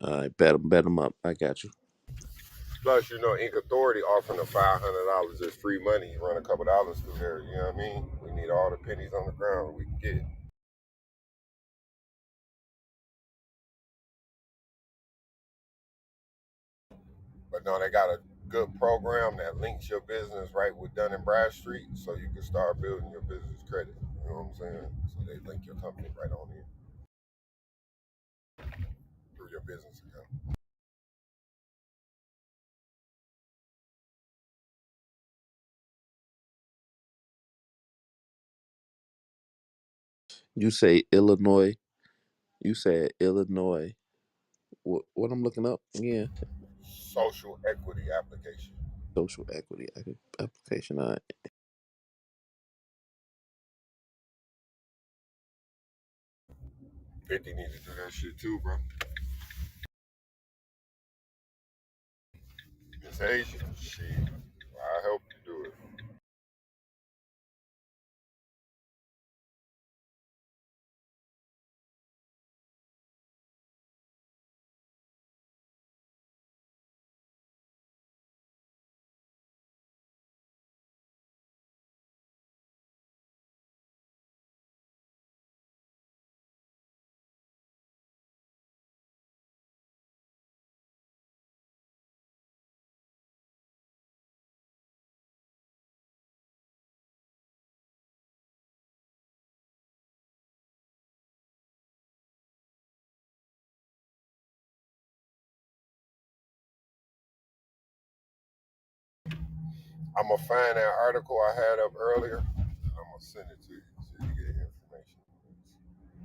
All right, bet 'em up. I got you. Plus, Ink Authority offering a $500 as free money. You run a couple dollars through there. You know what I mean? We need all the pennies on the ground we can get. But no, they got a good program that links your business right with Dun and Bradstreet, so you can start building your business credit. You know what I'm saying? So they link your company right on in through your business account. You say Illinois. You said Illinois. What I'm looking up again? Social equity application. Social equity application. All right. 50 need to do that shit too, bro. Miss Asia, I help you do it. I'm gonna find that article I had up earlier. And I'm gonna send it to you so you get information.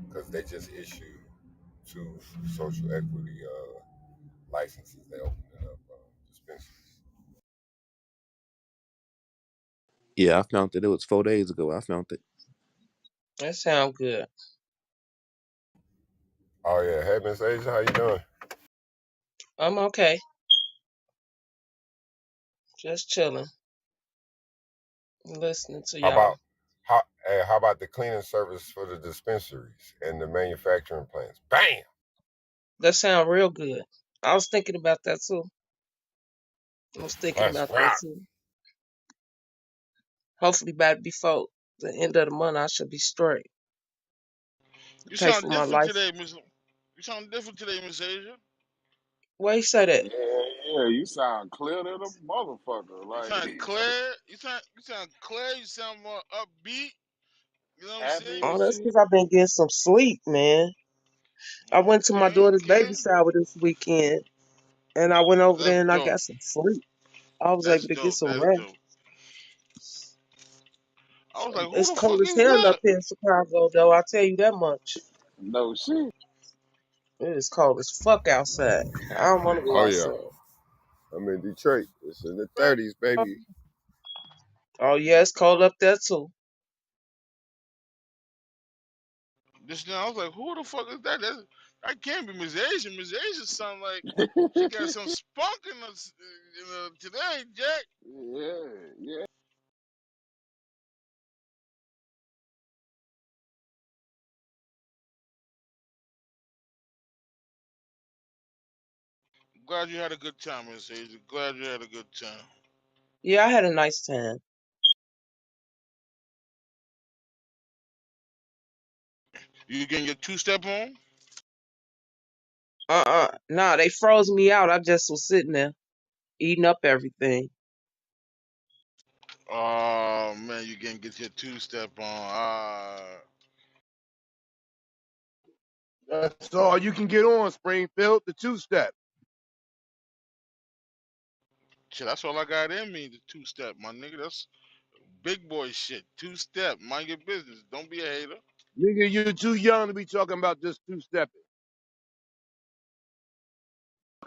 Because they just issued two social equity licenses. They opened it up dispensaries. Yeah, I found it. It was 4 days ago. I found it. That sounds good. Oh yeah, hey Miss Asia, how you doing? I'm okay. Just chilling, listening to How y'all. about how about the cleaning service for the dispensaries and the manufacturing plants? Bam! That sounds real good. I was thinking about that too. I was thinking Let's about that rock. too. Hopefully, by before the end of the month, I should be straight to You pay for sound my different life. today, Miss. You sound different today, Miss Asia. Why you say that? Yeah, yeah, you sound clear to the motherfucker. You Like sound clear. You sound clear. You sound more upbeat. You know what I'm saying? happy You and Oh, that's know. shit. because I've been getting some sleep, man. I went to my Okay, daughter's baby okay. shower this weekend, and I went over That's there and I dope. got some sleep. I was That's able to get dope. some That's rest. dope. I was like, who It's the fuck cold as is hell up that? here in Chicago, though. I'll tell you that much. No shit. It is cold as fuck outside. I don't want to go Oh yeah, outside. I'm in Detroit. It's in the 30s, baby. Oh yeah, it's cold up there too. This now I was like, who the fuck is that? That can't be Miss Asia. Miss Asia sound like she got some spunk in us today, Jack. Yeah, yeah. Glad you had a good time, Miss Asia. Glad you had a good time. Yeah, I had a nice time. You getting your two step on? Nah, they froze me out. I just was sitting there eating up everything. Oh man, you getting get your two step on. That's all you can get on Springfield, the two step. Shit, that's all I got in me. The two step, my nigga. That's big boy shit. Two step. Mind your business. Don't be a hater. Nigga, you're too young to be talking about this two stepping.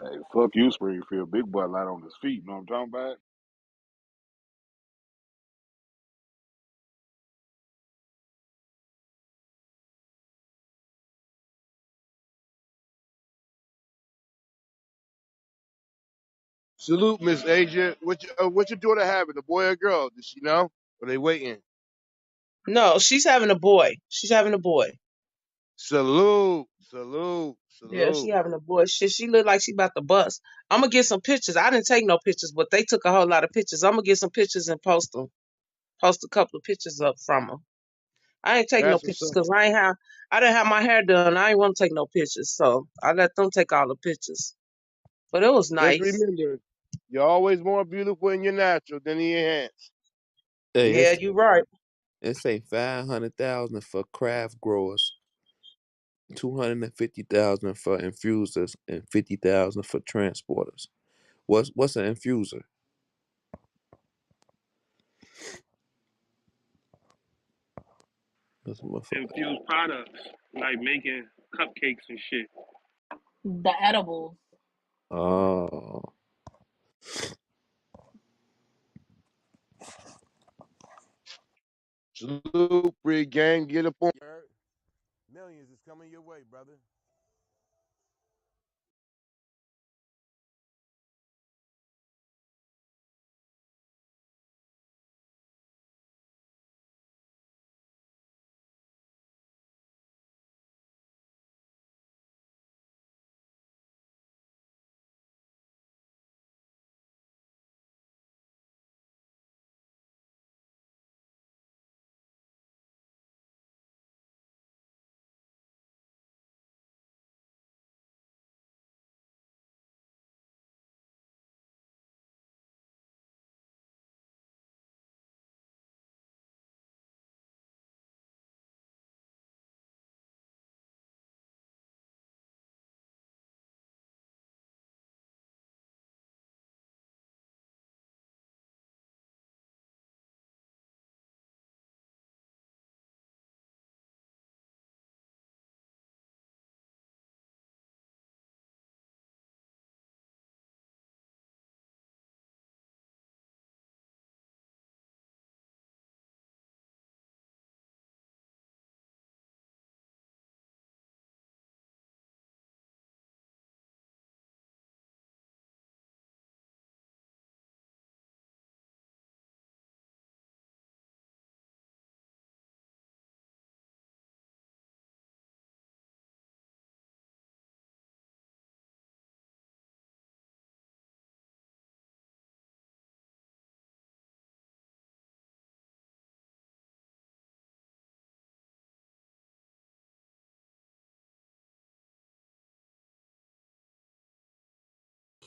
Hey, fuck you, Springfield. Big boy light on his feet. Know what I'm talking about? Salute, Miss Asia. What your daughter having? A boy or a girl? Does she know? Or they waiting? No, she's having a boy. She's having a boy. Salute, salute, Yeah, she salute. having a boy. Shit, she look like she about to bust. I'm gonna get some pictures. I didn't take no pictures, but they took a whole lot of pictures. I'm gonna get some pictures and post them. Post a couple of pictures up from her. I ain't taking no That's what's pictures up. because I didn't have my hair done. I ain't want to take no pictures, so I let them take all the pictures. But it was Just nice. remember, you're always more beautiful in your natural than in your hands. Hey, Yeah, you right. it's say 500,000 for craft growers, 250,000 for infusers, and 50,000 for transporters. What's an infuser? That's a motherfucker. Infused products like making cupcakes and shit. The edibles. Oh, Salute, free gang, get up on. Millions is coming your way, brother.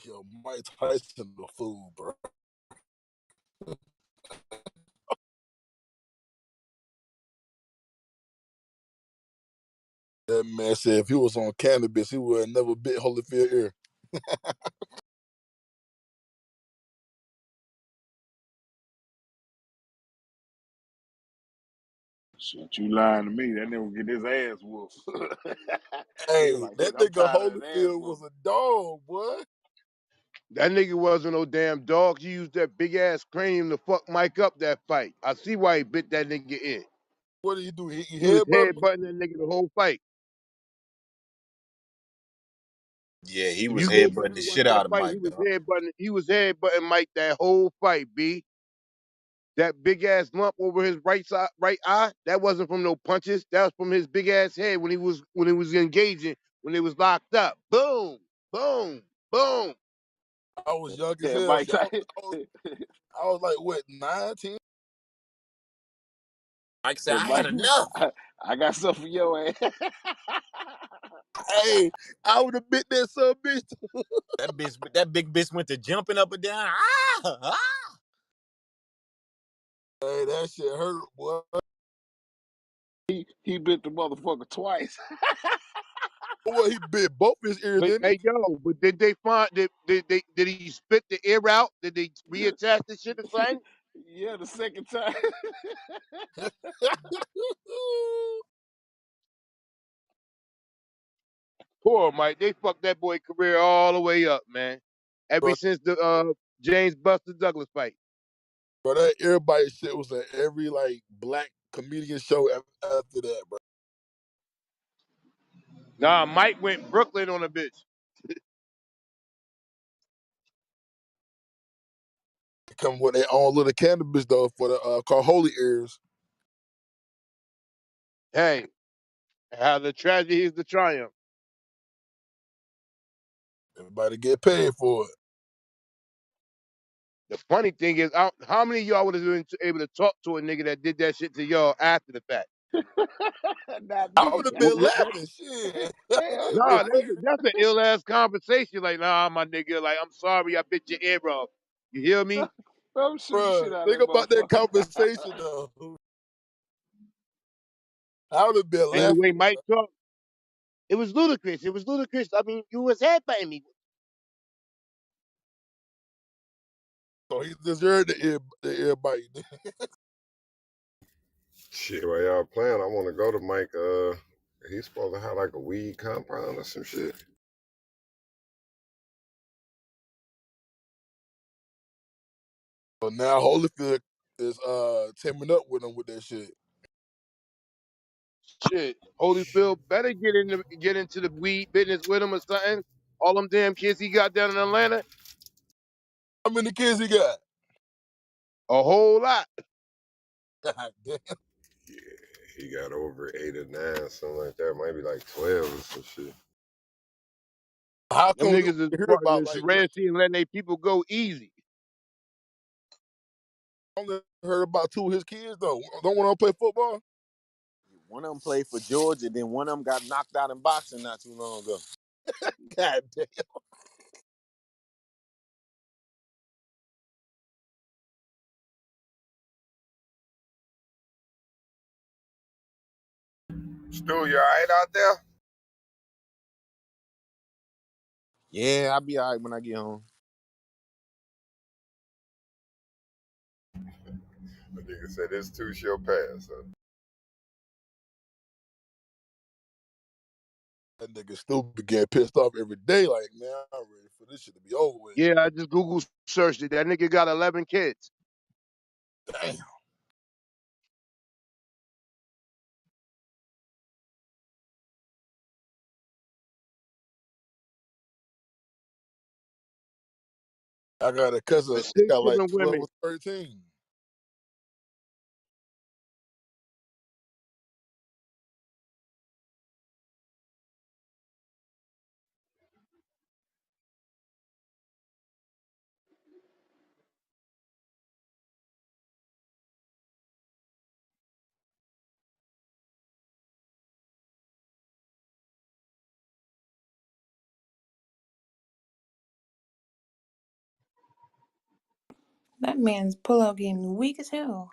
Yo, Mike Tyson the fool, bro. That man said if he was on cannabis, he would have never bit Holyfield ear. Shit, you lying to me. That nigga get his ass whooped. He was Hey, like, shit, that I'm nigga tired of that ass Holyfield was whooping. a dog, boy. That nigga wasn't no damn dog. He used that big ass cranium to fuck Mike up that fight. I see why he bit that nigga in. What did he do? He He was headbutted him? headbutting that nigga the whole fight. Yeah, he If was you go back headbutting the and watch shit that out of fight, Mike, dog. he was headbutting Mike that whole fight, B. That big ass lump over his right side, right eye, that wasn't from no punches. That was from his big ass head when he was engaging, when they was locked up. Boom, boom, boom. I was young as And hell. Mike Shit, Tyson, I was like, what, 19? Mike said, and I had Mike, enough. I got something for your ass. Hey, I would have bit that son bitch. That big bitch went to jumping up and down. Ah, ah. Hey, that shit hurt, boy. He bit the motherfucker twice. Boy, he bit both his ears, But didn't he? hey yo, but did they find did he spit the ear out? Did they reattach the shit or something? Yeah, the second time. Poor Mike. They fucked that boy career all the way up, man. Ever bro, since the James Buster Douglas fight. bro, that everybody shit was at every like black comedian show after that, bro. Nah, Mike went Brooklyn on a bitch. They come with their own little cannabis though for the called holy ears. Hey, how the tragedy is the triumph. Everybody get paid for it. The funny thing is, how many of y'all would have been able to talk to a nigga that did that shit to y'all after the fact? Not I me. would have been That, laughing, shit. I Hell would have been nah, no. cracking. that's an ill ass conversation. Like, nah, my nigga, like, I'm sorry, I bit your ear off. You hear me? I'm shoot the Bro, shit out of think that about that motherfucker. conversation though. I would have been And the way laughing. Mike talked, it was ludicrous. It was ludicrous. I mean, you was headbutting me. So he deserved the ear bite. Shit, while y'all playing, I want to go to Mike. He's supposed to have like a weed compound or some shit. So now Holyfield is teaming up with him with that shit. Shit, Holyfield better get into the weed business with him or something. All them damn kids he got down in Atlanta, How many kids he got? a whole lot. God damn. Yeah, he got over 8 or 9, something like that. Maybe like 12 or some shit. How Them come we niggas is hear part of about the like serenity and letting they people go easy. I only heard about two of his kids though? Don't want to play football? One of them played for Georgia, then one of them got knocked out in boxing not too long ago. God damn. Stu, you alright out there? Yeah, I'll be all right when I get home. The nigga said this too shall pass. Huh? That nigga stupid getting pissed off every day. Like, man, I'm ready for this shit to be over with. Yeah, I just Google searched it. That nigga got 11 kids. Damn. I got a cousin, But he 6 got of like them 12 women. or 13. That man's pullout game weak as hell.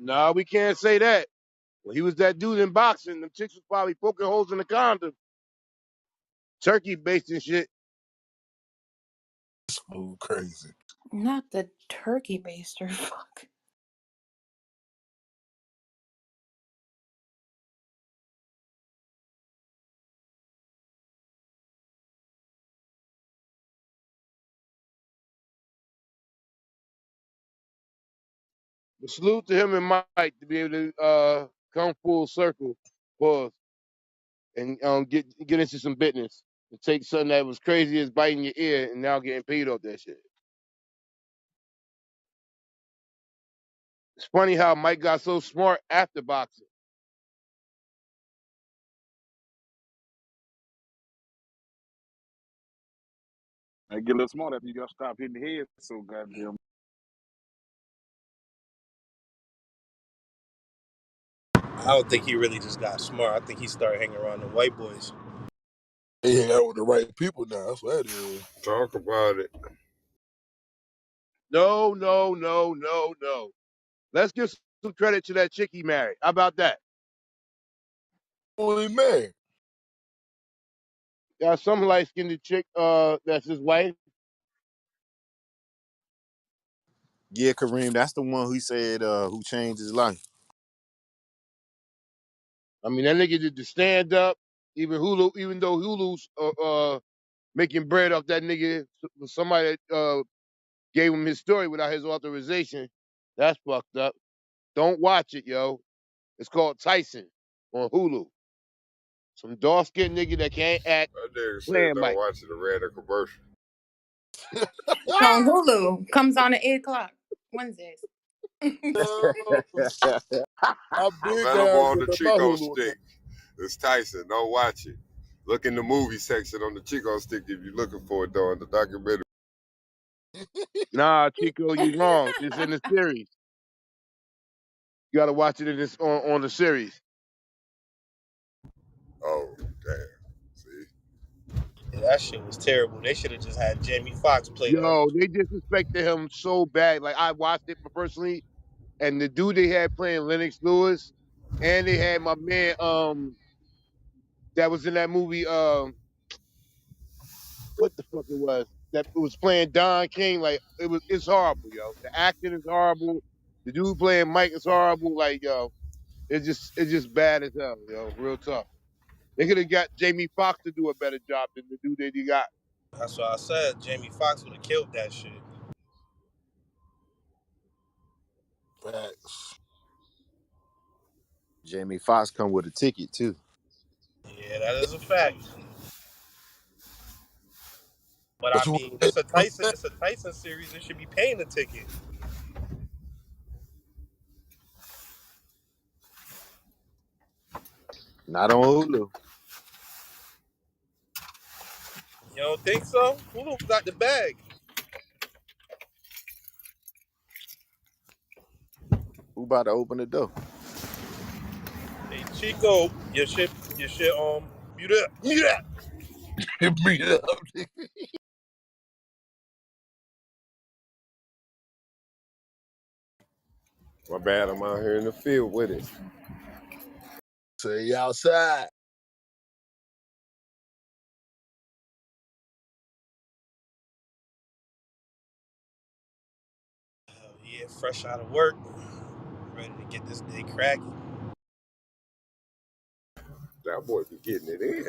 No, we can't say that. When he was that dude in boxing, the chicks was probably poking holes in the condom, turkey based and shit. Oh, crazy. Not the turkey baster. Fuck. But salute to him and Mike to be able to come full circle, pause, and get into some business. To take something that was crazy as biting your ear and now getting paid off that shit. It's funny how Mike got so smart after boxing. I get a little smart after you got to stop hitting the head so goddamn. I don't think he really just got smart. I think he started hanging around the white boys. He hang out with the right people now. That's what that is. Talk about it. No, no, no, no, no. Let's give some credit to that chick he married. How about that? Only man. Got some light skinned chick, that's his wife. Yeah, Kareem, that's the one who said who changed his life. I mean, that nigga did the stand up. Even though Hulu's making bread off that nigga, somebody gave him his story without his authorization. That's fucked up. Don't watch it, yo. It's called Tyson on Hulu. Some dark skinned nigga that can't act That nigga said playing don't Mike. watch it. I read a commercial. It's on Hulu. Comes on at 8 o'clock Wednesdays. Yo, I big Available guys on in the my Chico Hulu stick. It's Tyson. Don't watch it. Look in the movie section on the Chico stick if you're looking for it though in the documentary. Nah, Chico, you wrong. It's in the series. You gotta watch it in this on the series. Oh, damn. See? Yeah, that shit was terrible. They should have just had Jamie Foxx play that. Yo, they disrespected him so bad. Like I watched it personally, and the dude they had playing Lennox Lewis, and they had my man that was in that movie what the fuck it was that was playing Don King. Like it's horrible, yo. The acting is horrible. The dude playing Mike is horrible. Like yo, it's just bad as hell, yo. Real tough. They could have got Jamie Foxx to do a better job than the dude that he got. That's why I said Jamie Foxx would have killed that shit. facts. Jamie Foxx come with a ticket too. Yeah, that is a fact. But I But you mean, it's a Tyson series. It should be paying the ticket. Not on Hulu. You don't think so? Hulu got the bag. Who about to open the door? Hey Chico, your shit mute up. Mute up. hit me up. My bad, I'm out here in the field with it. Say outside. Yeah, fresh out of work. Ready to get this day cracking. That boy be getting it in.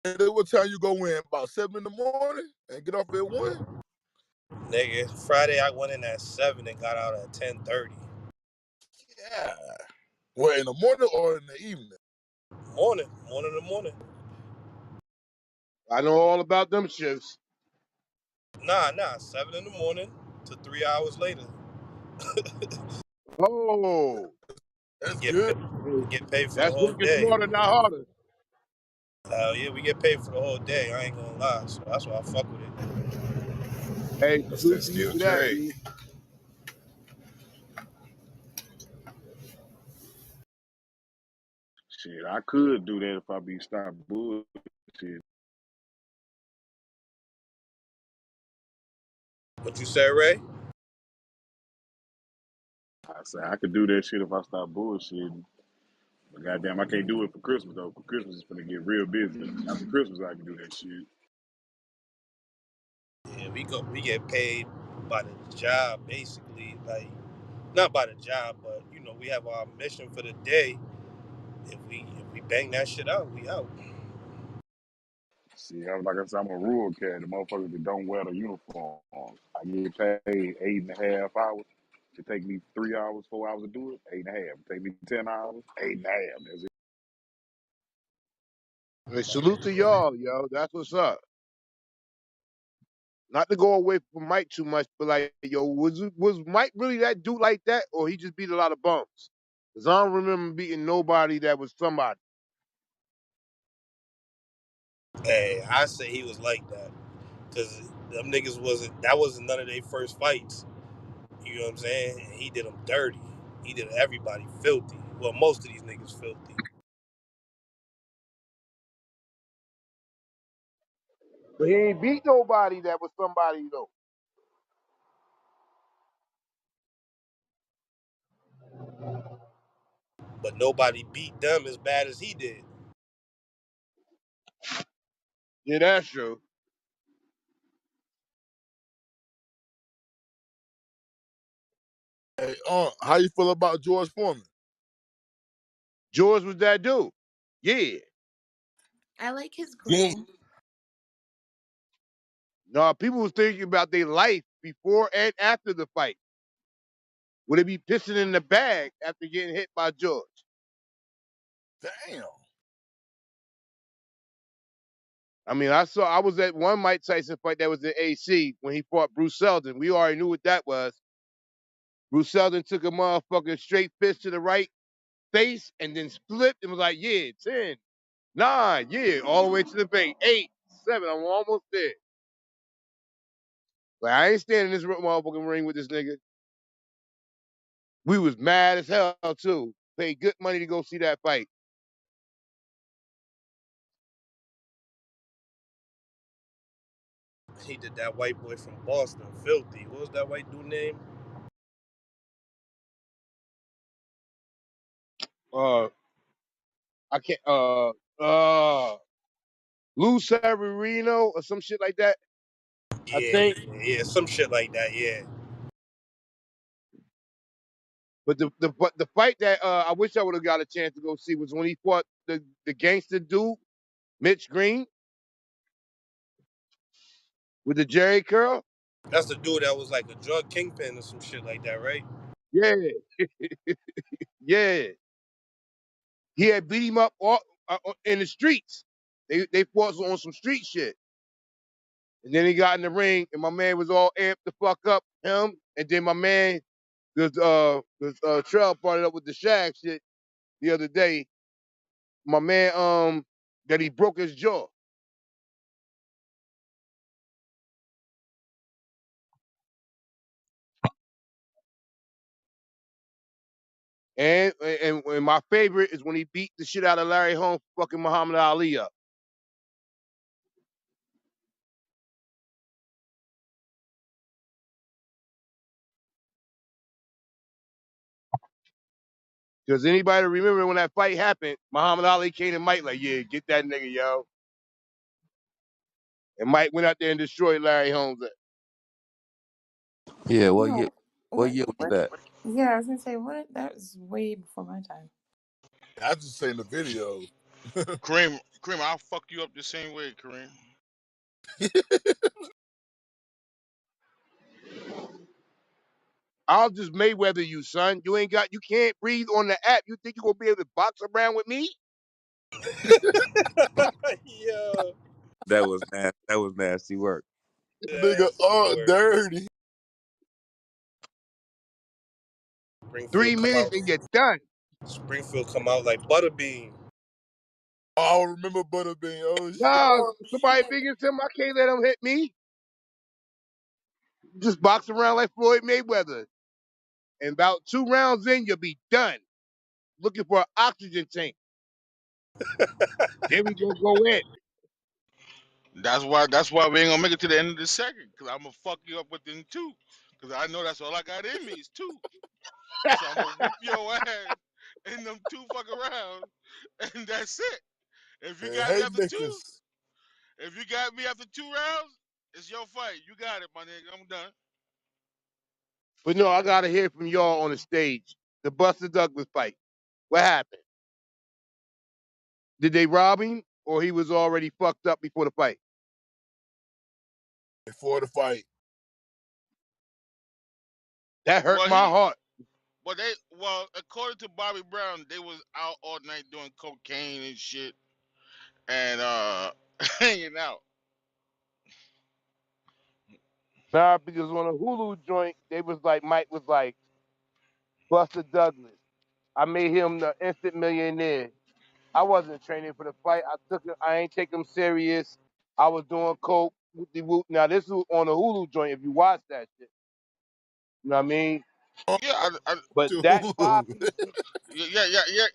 And then what time you go in? About 7 in the morning and get off at 1? Nigga, Friday I went in at 7 and got out at 10:30. Yeah. What, in the morning or in the evening? Morning to morning. I know all about them shifts. Nah, 7 in the morning to 3 hours later. Oh, And That's good. get paid for the that's whole working day. smarter, not harder. Hell yeah, we get paid for the whole day. I ain't gonna lie. So that's why I fuck with it. Hey, That's salute that to you skilled for that, trade. B. Shit, I could do that if I be stop bullshit. What you say, Ray? I say I could do that shit if I stop bullshitting. But goddamn, I can't do it for Christmas though. For Christmas, it's gonna get real busy. After Christmas, I can do that shit. Yeah, we get paid by the job basically, like not by the job, but you know we have our mission for the day. If we bang that shit out, we out. See, like I said, I'm a rural cat. The motherfuckers that don't wear the uniform. I get paid 8.5 hours. It take me 3 hours, 4 hours to do it. 8.5. It take me 10 hours. 8.5. That's it. Hey, salute to y'all, yo. That's what's up. Not to go away from Mike too much, but like, yo, was Mike really that dude like that, or he just beat a lot of bums? Cause I don't remember beating nobody that was somebody. Hey, I say he was like that because them niggas wasn't none of their first fights. You know what I'm saying? And he did them dirty. He did everybody filthy. Well, most of these niggas filthy, But he ain't beat nobody that was somebody though. but nobody beat them as bad as he did. Yeah, that's true. Hey, how you feel about George Foreman? George was that dude. Yeah. I like his Game. grill. No, people was thinking about their life before and after the fight. Would they be pissing in the bag after getting hit by George? Damn. I mean, I was at one Mike Tyson fight that was in AC when he fought Bruce Seldon. We already knew what that was. Bruce Seldon took a motherfucking straight fist to the right face and then flipped and was like, yeah, 10, 9, yeah, all the way to the bank. 8, 7, I'm almost there. Like, I ain't standing in this motherfucking ring with this nigga. We was mad as hell, too. Paid good money to go see that fight. He did that white boy from Boston, filthy. What was that white dude name? Uh, I can't, Lou Severino or some shit like that, I Yeah, think. yeah, some shit like that. Yeah, But the fight that I wish I would have got a chance to go see was when he fought the gangster dude, Mitch Green, with the Jerry curl. that's the dude that was like a drug kingpin or some shit like that, right? Yeah, yeah. He had beat him up in the streets. They fought on some street shit. And then he got in the ring, and my man was all amped the fuck up, him. And then my man, Trell brought it up with the Shag shit the other day. My man, that he broke his jaw. And my favorite is when he beat the shit out of Larry Holmes, fucking Muhammad Ali up. Because anybody remember when that fight happened, Muhammad Ali came to Mike like, yeah, get that nigga, yo. And Mike went out there and destroyed Larry Holmes. Yeah, No, what what? year was What? that? Yeah, I was gonna say what? That was way before my time. I just seen the video. Kareem, I'll fuck you up the same way, Kareem. I'll just Mayweather you, son. You can't breathe on the app. You think you gonna be able to box around with me? Yo, That was nasty. That was nasty work. Nigga, nasty work. dirty. Springfield 3 minutes and you're done. come out like butterbean. I don't remember Butterbean. Oh shit. Nah, somebody big as him, I can't let him hit me. Just box around like Floyd Mayweather. And about 2 rounds in, you'll be done. Looking for an oxygen tank. Then we gonna go in. That's why we ain't gonna make it to the end of the second. Cause I'm gonna fuck you up within two. Cause I know that's all I got in me is two. So I'm gonna whoop your ass in them two fucking rounds, and that's it. If you Hey, got me after two, haymakers. if you got me after 2 rounds, it's your fight. You got it, my nigga. I'm done. But no, I gotta hear from y'all on the stage. The Buster Douglas fight. What happened? Did they rob him, or he was already fucked up before the fight? Before the fight. That hurt Well, my heart. according to Bobby Brown, they was out all night doing cocaine and shit, and hanging out. Nah, because on a Hulu joint, they was like Mike was like Buster Douglas. I made him the instant millionaire. I wasn't training for the fight. I ain't take him serious. I was doing coke. Whoop-de whoop. Now this is on a Hulu joint. If you watch that shit, you know what I mean. Oh, Yeah, But that five dude. piece, yeah.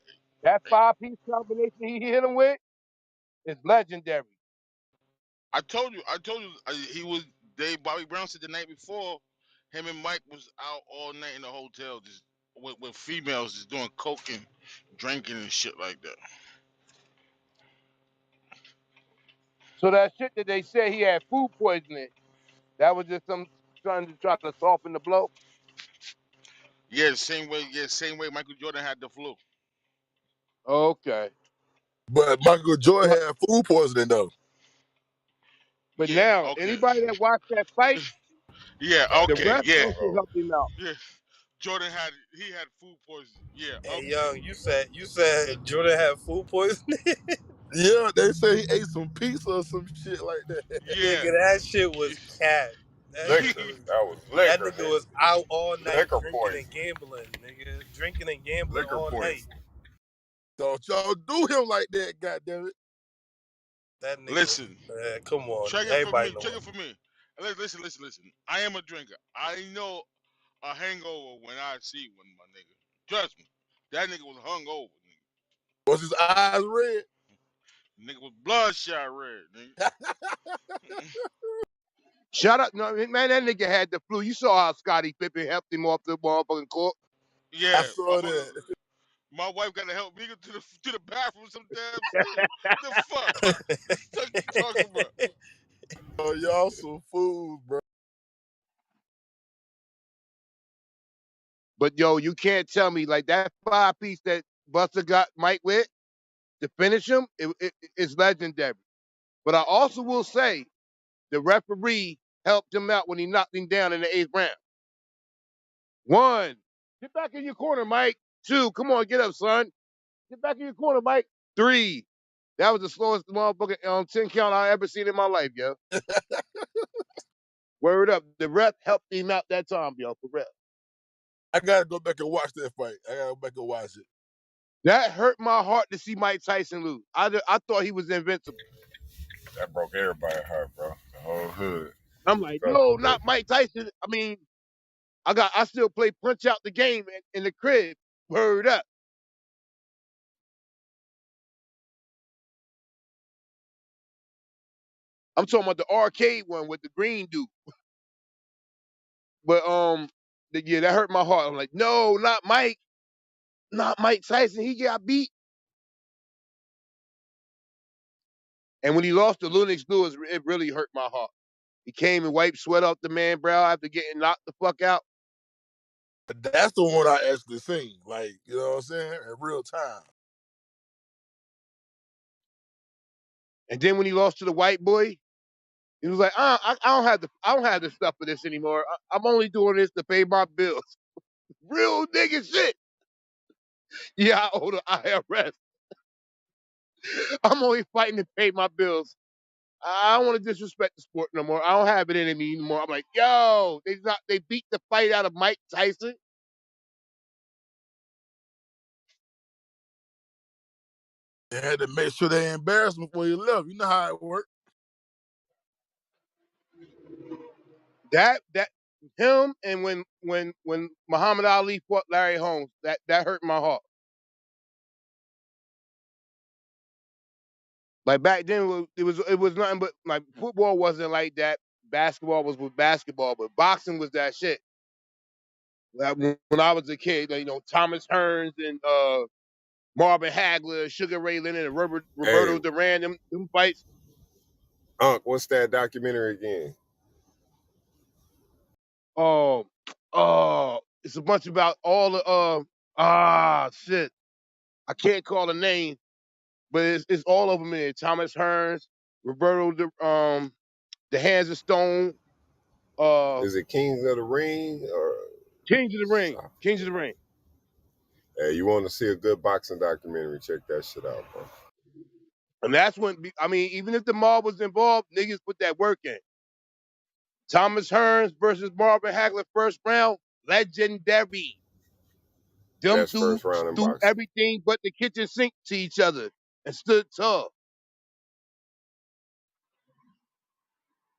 that 5 piece combination he hit him with is legendary. I told you, he was. Bobby Brown said the night before, him and Mike was out all night in the hotel, just with females, just doing coke and drinking and shit like that. So that shit that they said he had food poisoning, that was just some trying to try to soften the blow. Yeah, the same way. Yeah, same way Michael Jordan had the flu. Okay. But Michael Jordan But had food poisoning though. but Yeah. now Okay. anybody that watched that fight, Yeah. Nah, the Okay. ref Yeah. also helped him out. Yeah. Jordan had food poisoning. Yeah. Hey, Okay. young, you said Jordan had food poisoning. Yeah, they say he ate some pizza or some shit like that. Yeah. Nigga, that shit was cat. That shit liquor. was. That was That liquor, nigga nigga. was out all night Liquor drinking and poison. gambling, nigga. Drinking and gambling Liquor all night. poison. Don't y'all do him like that, goddamn it. That nigga, Listen. come on. Check it for Everybody me. know Check it. it for me. Listen. I am a drinker. I know a hangover when I see one, my nigga. Trust me. That nigga was hungover, Was his eyes red? nigga. Nigga was bloodshot red, nigga. Shut up, no man. That nigga had the flu. You saw how Scottie Pippen helped him off the motherfucking court. I Yeah, saw that. my wife got to help me get to the bathroom sometimes too. The fuck? What you talking about? Oh, y'all some fools, bro. But yo, you can't tell me like that 5 piece that Buster got Mike with to finish him. It's legendary. But I also will say the referee helped him out when he knocked him down in the 8th round. 1, get back in your corner, Mike. 2, come on, get up, son. Get back in your corner, Mike. 3, that was the slowest motherfucking 10 count I ever seen in my life, yo. Word up. The ref helped him out that time, yo, for real. I gotta go back and watch that fight. I gotta go back and watch it. That hurt my heart to see Mike Tyson lose. I thought he was invincible. That broke everybody's heart, bro. The whole hood I'm like, felt no, for not Mike Tyson. I mean, I still play punch out the game in the crib. Word up. I'm talking about the arcade one with the green dude. But yeah, that hurt my heart. I'm like, no, not Mike. Not Mike Tyson. He got beat. And when he lost to Lennox Lewis, it really hurt my heart. He came and wiped sweat off the man brow after getting knocked the fuck out. But that's the one I actually seen. Like, you know what I'm saying? In real time. And then when he lost to the white boy, he was like, I don't have the stuff for this anymore. I'm only doing this to pay my bills. Real nigga shit. Yeah, I owe the IRS. I'm only fighting to pay my bills. I don't want to disrespect the sport no more. I don't have it in me anymore. I'm like, yo, they beat the fight out of Mike Tyson. They had to make sure they embarrassed him before he left. You know how it worked. That him and when Muhammad Ali fought Larry Holmes, that hurt my heart. Like back then, it was nothing but like football wasn't like that. Basketball was with basketball, but boxing was that shit. When I was a kid, you know, Thomas Hearns and Marvin Hagler, Sugar Ray Leonard, and Hey, Roberto Duran, them fights. Unc, what's that documentary again? Um, it's a bunch about all the shit. I can't call the name, but it's all of them in there. Thomas Hearns, the Hands of Stone, uh, Is it Kings of the Ring or Kings of the Ring, so- Kings of the Ring. Hey, you want to see a good boxing documentary? Check that shit out, bro. And that's when, I mean, even if the mob was involved, niggas put that work in. Thomas Hearns versus Marvin Hagler, first round, legendary. Them Best first dudes round in threw boxing. everything but the kitchen sink to each other and stood tall.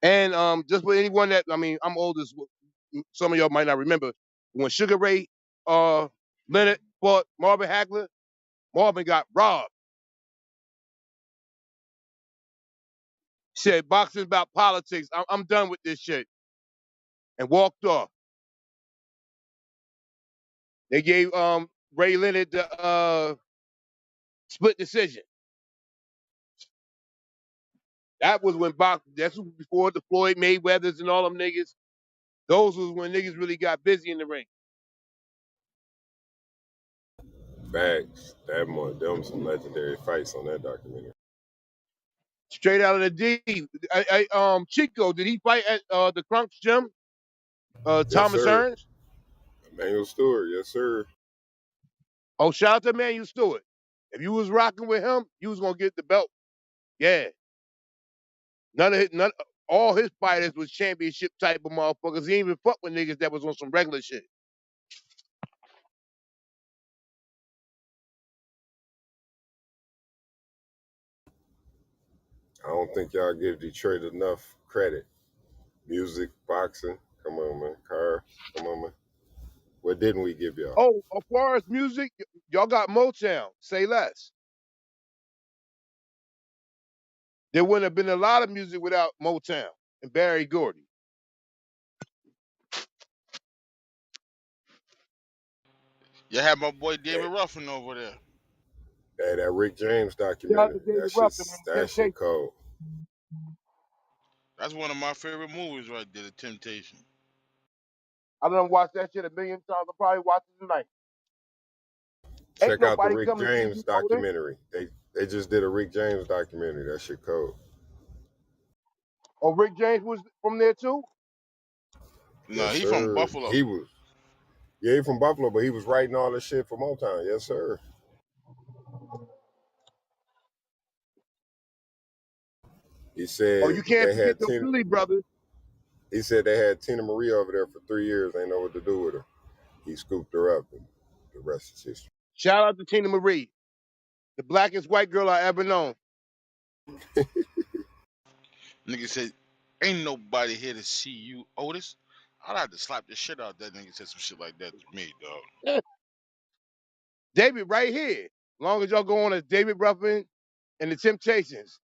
And just for anyone that, I mean, I'm old as some of y'all might not remember when Sugar Ray Leonard fought Marvin Hagler. Marvin got robbed. Said boxing about politics. I'm done with this shit, and walked off. They gave Ray Leonard the split decision. That was when that's before the Floyd Mayweathers and all them niggas. Those was when niggas really got busy in the ring. Facts. That one, them some legendary fights on that documentary. Straight out of the D. Chico, did he fight at the Crunks gym? Yes, Thomas sir. Hearns. Emmanuel Stewart. Yes, sir. Oh, shout out to Manuel Stewart. If you was rocking with him, you was gonna get the belt. Yeah. None all his fighters was championship type of motherfuckers. He ain't even fuck with niggas that was on some regular shit. I don't think y'all give Detroit enough credit. Music, boxing. Come on, man. Car. Come on, man. What didn't we give y'all? Oh, as far as music, y'all got Motown. Say less. There wouldn't have been a lot of music without Motown and Barry Gordy. You had my boy David Hey, Ruffin over there. hey, that Rick James Shout out documentary. to David That Ruffin shit's and the that shit Temptations. cold. That's one of my favorite movies right there, The Temptation. I done watched that shit a million times. I'll probably watch it tonight. Ain't Check out the nobody Rick coming to see James you, Otis. documentary. They just did a Rick James documentary. That shit cold. Oh, Rick James was from there too? No, Yes, he from sir. Buffalo. He was he from Buffalo, but he was writing all this shit for Motown. Yes, sir. He Oh, said you can't they forget had the ten. Billy brothers. He said they had Tina Marie over there for 3 years. They know what to do with her. He scooped her up, and the rest is history. Shout out to Tina Marie, the blackest white girl I ever known. Nigga said, "Ain't nobody here to see you, Otis." I'd have to slap the shit out of that nigga said some shit like that to me, dog. David right here. As long as y'all go on as David Ruffin and the Temptations.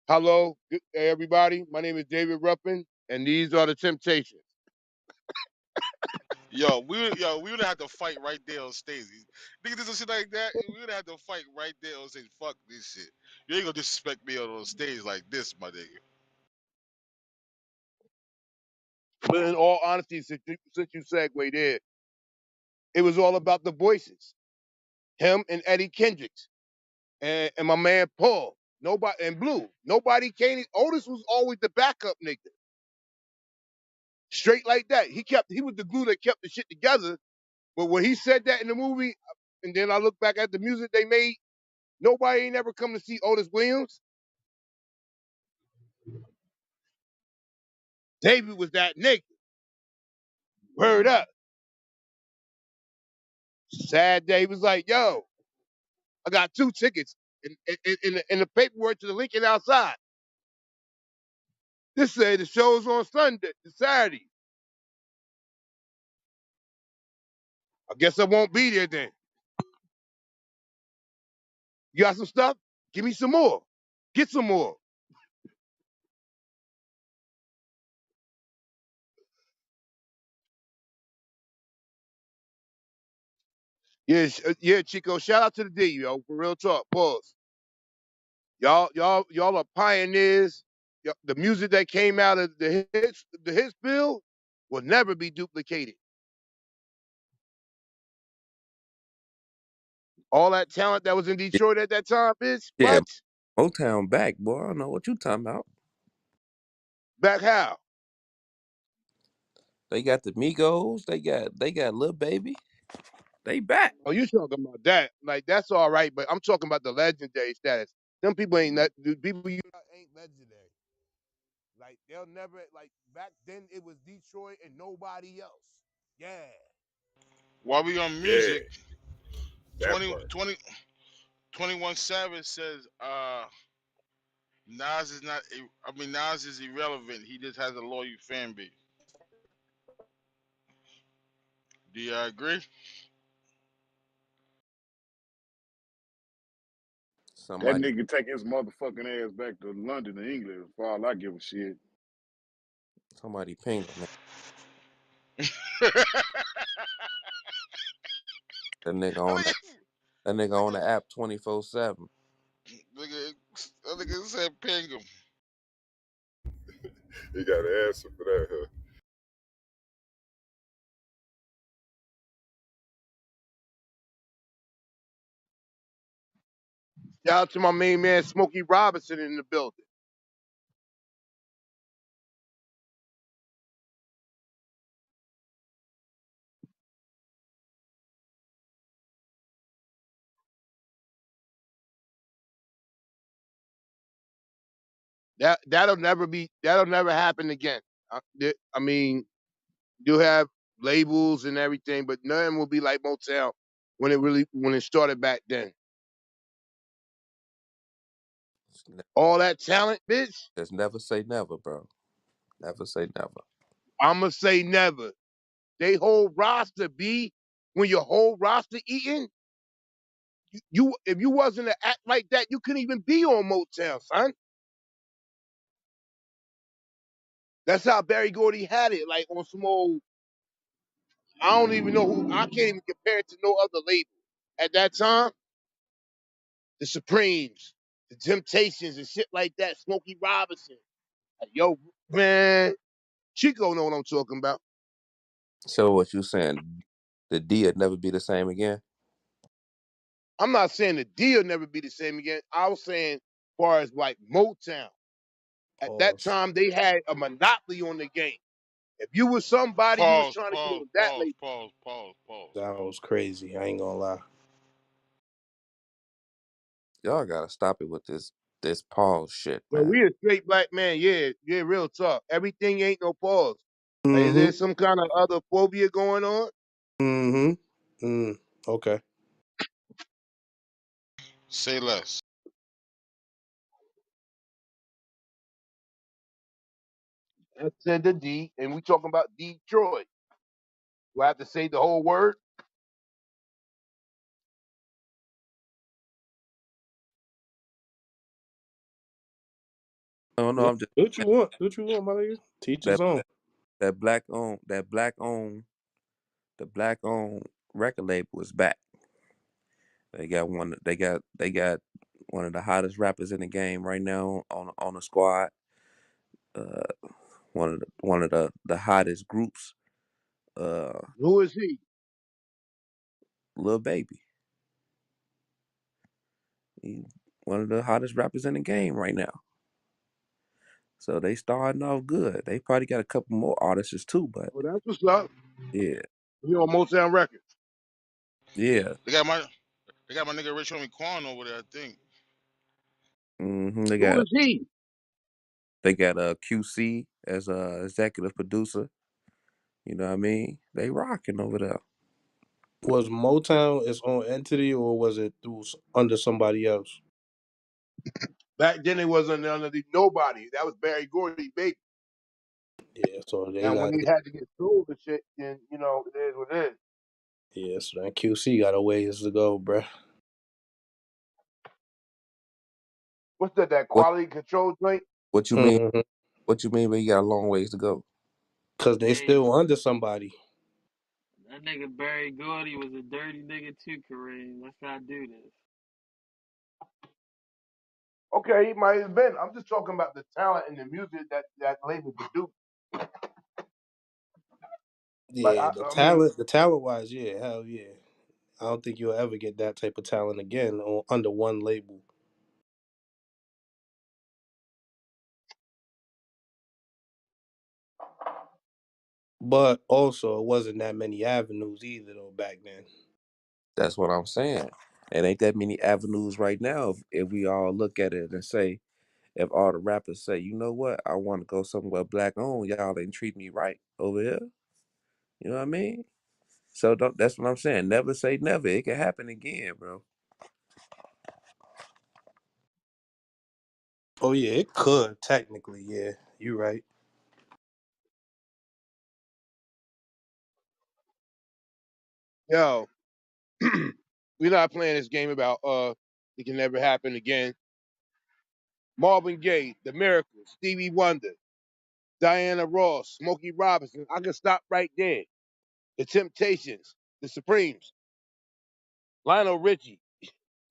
Hello, everybody. My name is David Ruffin, and these are the Temptations. We would have to fight right there on stage. Nigga did some shit like that. We would have to fight right there on stage. Fuck this shit. You ain't gonna disrespect me on stage like this, my nigga. But in all honesty, since you segued there, it was all about the voices. Him and Eddie Kendricks and my man Paul. Nobody and Blue. Nobody came. Otis was always the backup nigga. Straight like that. He was the glue that kept the shit together. But when he said that in the movie, and then I look back at the music they made, nobody ain't ever come to see Otis Williams. David was that nigga. Word up. Sad day. He was like, yo, I got 2 tickets in the paperwork to the Lincoln outside. This said the show's on Sunday, Saturday. I guess I won't be there then. You got some stuff? Give me some more. Get some more. Yeah, yeah, Chico. Shout out to the D, yo. For real talk. Pause. Y'all are pioneers. The music that came out of the hits bill will never be duplicated. All that talent that was in Detroit at that time, bitch. Yeah, What? Motown back, boy. I don't know what you talking about. Back how? They got the Migos. They got Lil Baby. They back. Oh, you talking about that? Like that's all right, but I'm talking about the legendary status. Them people ain't the people you ain't legendary. Like they'll never like back then it was Detroit and nobody else. Yeah. While we on Yeah, music, that 20, part. 20, 21 Savage says Nas is not. I mean Nas is irrelevant. He just has a loyal fan base. Do you agree? That Somebody, nigga take his motherfucking ass back to London or England for all I give a shit. somebody ping him, man. That nigga I on think, that. That nigga on the app 24/7. nigga, that nigga said ping him. You got an answer for that, huh? Shout out to my main man Smokey Robinson in the building. That'll never happen again. I mean, you have labels and everything, but none will be like Motown when it started back then. All that talent, bitch. Just never say never, bro. Never say never. I'ma say never. They whole roster be when your whole roster eating. You if you wasn't to act like that, you couldn't even be on Motown, son. That's how Barry Gordy had it, like on some old. I don't even know who. I can't even compare it to no other label at that time. The Supremes, the Temptations, and shit like that. Smokey Robinson. Like, yo, man, Chico know what I'm talking about. So what you saying? The D would never be the same again. I'm not saying the D will never be the same again. I was saying, as far as like Motown, at that Pause. time they had a monopoly on the game. If you was somebody, you was Pause, trying to get pause, on that pause, label. pause, pause, pause. That was crazy. I ain't gonna lie. Y'all gotta stop it with this pause shit, But man. we a straight black man, yeah, yeah, real talk. Everything ain't no pause. Like, is Mm-hmm. there some kind of other phobia going on? Mm-hmm. Okay. Say less. I said the D, and we talking about Detroit. Do I have to say the whole word? No, no, Do I'm just what you want. Do what you want, my nigga. Teach his that own. the black owned record label is back. They got one of the hottest rappers in the game right now on the squad. Uh, one of the hottest groups. Uh, Who is he? Lil Baby. He one of the hottest rappers in the game right now. So they starting off good. They probably got a couple more artists too, but Well, that's what's up. yeah, He on Motown Records. yeah. They got my nigga Rich Homie Quan over there. I think. They Who got is he? they got a QC as a executive producer. You know what I mean? They rocking over there. Was Motown its own entity or was it under somebody else? Back then, it wasn't under nobody. That was Barry Gordy, baby. Yeah, so they Now, when got he had to get sold and shit, then it is what it is. yeah, so that QC got a ways to go, bruh. What's that? That What quality control joint? what you mean? Mm-hmm. What you mean? But you got a long ways to go. Cause they still under somebody. That nigga Barry Gordy was a dirty nigga too, Kareem. Let's not do this. Okay, he might have been. I'm just talking about the talent and the music that label produced. Like Yeah, I mean, the talent wise, yeah, hell yeah. I don't think you'll ever get that type of talent again under one label. But also, it wasn't that many avenues either, though, back then. That's what I'm saying. It ain't that many avenues right now. If we all look at it and say, if all the rappers say, you know what, I want to go somewhere black owned, y'all ain't treat me right over here. You know what I mean? So don't. That's what I'm saying. Never say never. It can happen again, bro. Oh, yeah, it could, technically, yeah. You're right. yo, we're not playing this game about it can never happen again. Marvin Gaye, The Miracles, Stevie Wonder, Diana Ross, Smokey Robinson. I can stop right there. The Temptations, The Supremes, Lionel Richie,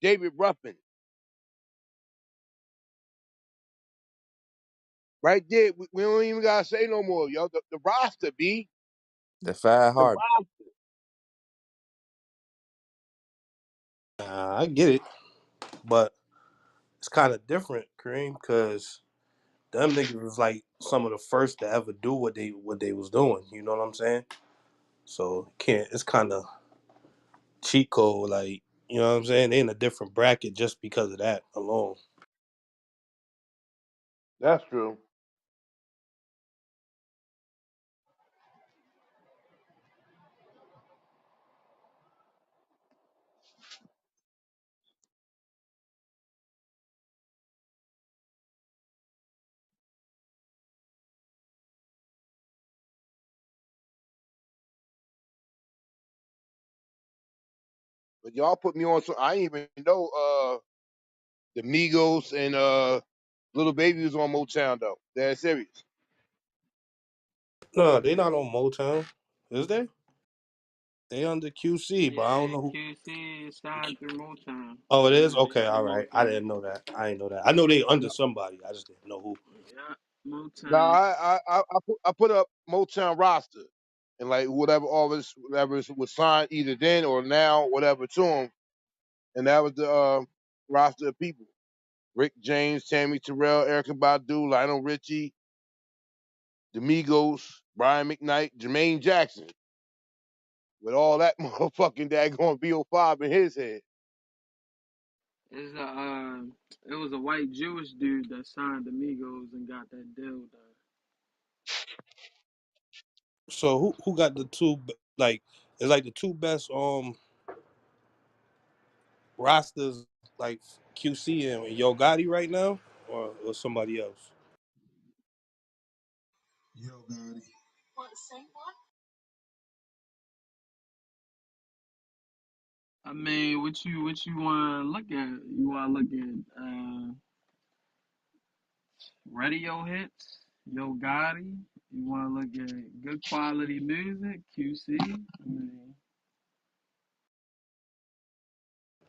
David Ruffin. Right there, we don't even gotta say no more, yo. The roster, B. The five The hard. I get it. But it's kind of different, Kareem, because them niggas was like some of the first to ever do what they was doing. You know what I'm saying? So can't. It's kind of cheat code, like you know what I'm saying. They in a different bracket just because of that alone. That's true. But y'all put me on so I didn't even know the Migos and Little Baby was on Motown though. They're serious. No, they not on Motown, is they? They under QC, but I don't Yeah, know who. QC is signed through Motown. Oh, it is. They Okay, under all right. I Motown. didn't know that. I didn't know that. I know they under No, somebody. I just didn't know who. Yeah, no, Motown. I put up Motown roster and like whatever artists whatever was signed either then or now whatever to them, and that was the roster of people: Rick James, Tammy Terrell, Erica Badu, Lionel Richie, the Migos, Brian McKnight, Jermaine Jackson, with all that motherfucking daggone VO5 in his head. It's it was a white Jewish dude that signed the Migos and got that deal done. So who got the two like? It's like the two best rosters like QC and Yo Gotti right now, or somebody else. Yo, Gotti. I mean, what you want to look at? You want to look at radio hits, Yo Gotti. You want to look at good quality music, QC. I mean,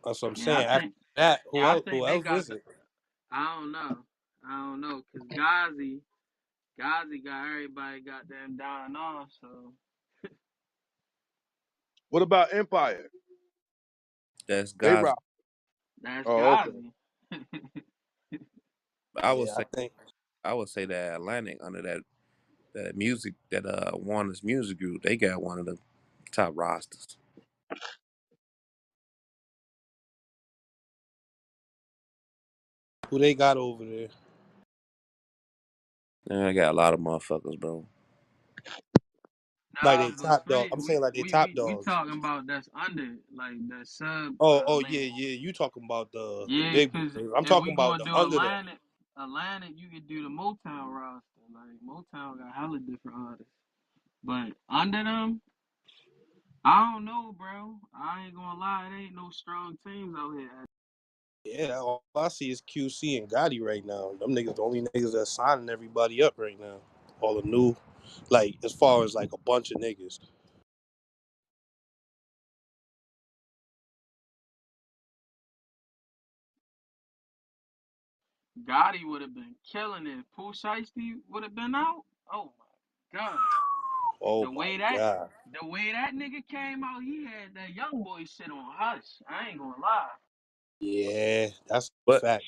That's what I'm yeah, I saying. After think that, who yeah, I else? think Who they else got. is it? I don't know. I don't know, cause Ghazi got everybody goddamn dying off. So What about Empire? That's They God's. rock. that's Oh, okay. Ghazi. I would Yeah, I say. think I would say that Atlantic under that music that Warner's Music Group. They got one of the top rosters. who they got over there. And I got a lot of motherfuckers, bro. Like Nah, they but top dog. free. I'm saying like they We top we we dogs. talking about that's under like that sub Oh yeah, label. yeah. You talking about the Yeah, big cause boys? I'm if talking we about gonna the do under them. Atlantic, you could do the Motown roster. Like Motown got hella different artists, but under them, I don't know, bro. I ain't gonna lie, it ain't no strong teams out here. Yeah, all I see is QC and Gotti right now. Them niggas the only niggas that's signing everybody up right now. All the new, like as far as like a bunch of niggas. Gotti would have been killing it. Pooh Shiesty would have been out. Oh my god. Oh The my way that god. the way that nigga came out, he had that young boy shit on hush. I ain't gonna lie. Yeah, that's a But fact.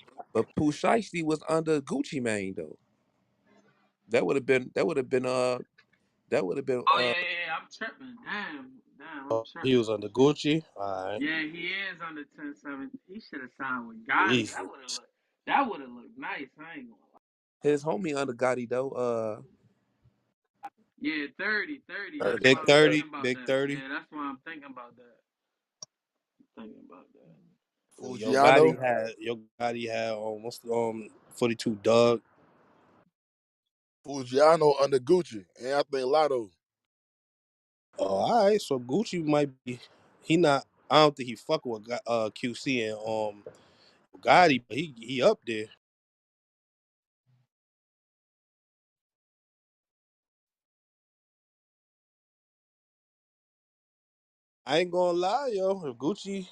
Pooh Shiesty was under Gucci Mane though. That would have been Oh yeah. I'm tripping. Damn, I'm He tripping. was under Gucci. All right. Yeah, he is under 10-7. He should have signed with Gotti. Jesus. That would have looked nice. I ain't gonna lie. his homie under Gotti though. Yeah, 30. That's 30. why Big I'm 30. 30. thinking about Big that. 30. Yeah, that's why I'm thinking about that. Thinking about that. Fugiano. Yo Gotti had almost 42 Doug. Fugiano under Gucci. And I think Lotto. Oh, all right. So Gucci might be. He not. I don't think he fucking with QC and Gotti, but he up there. I ain't gonna lie, yo. If Gucci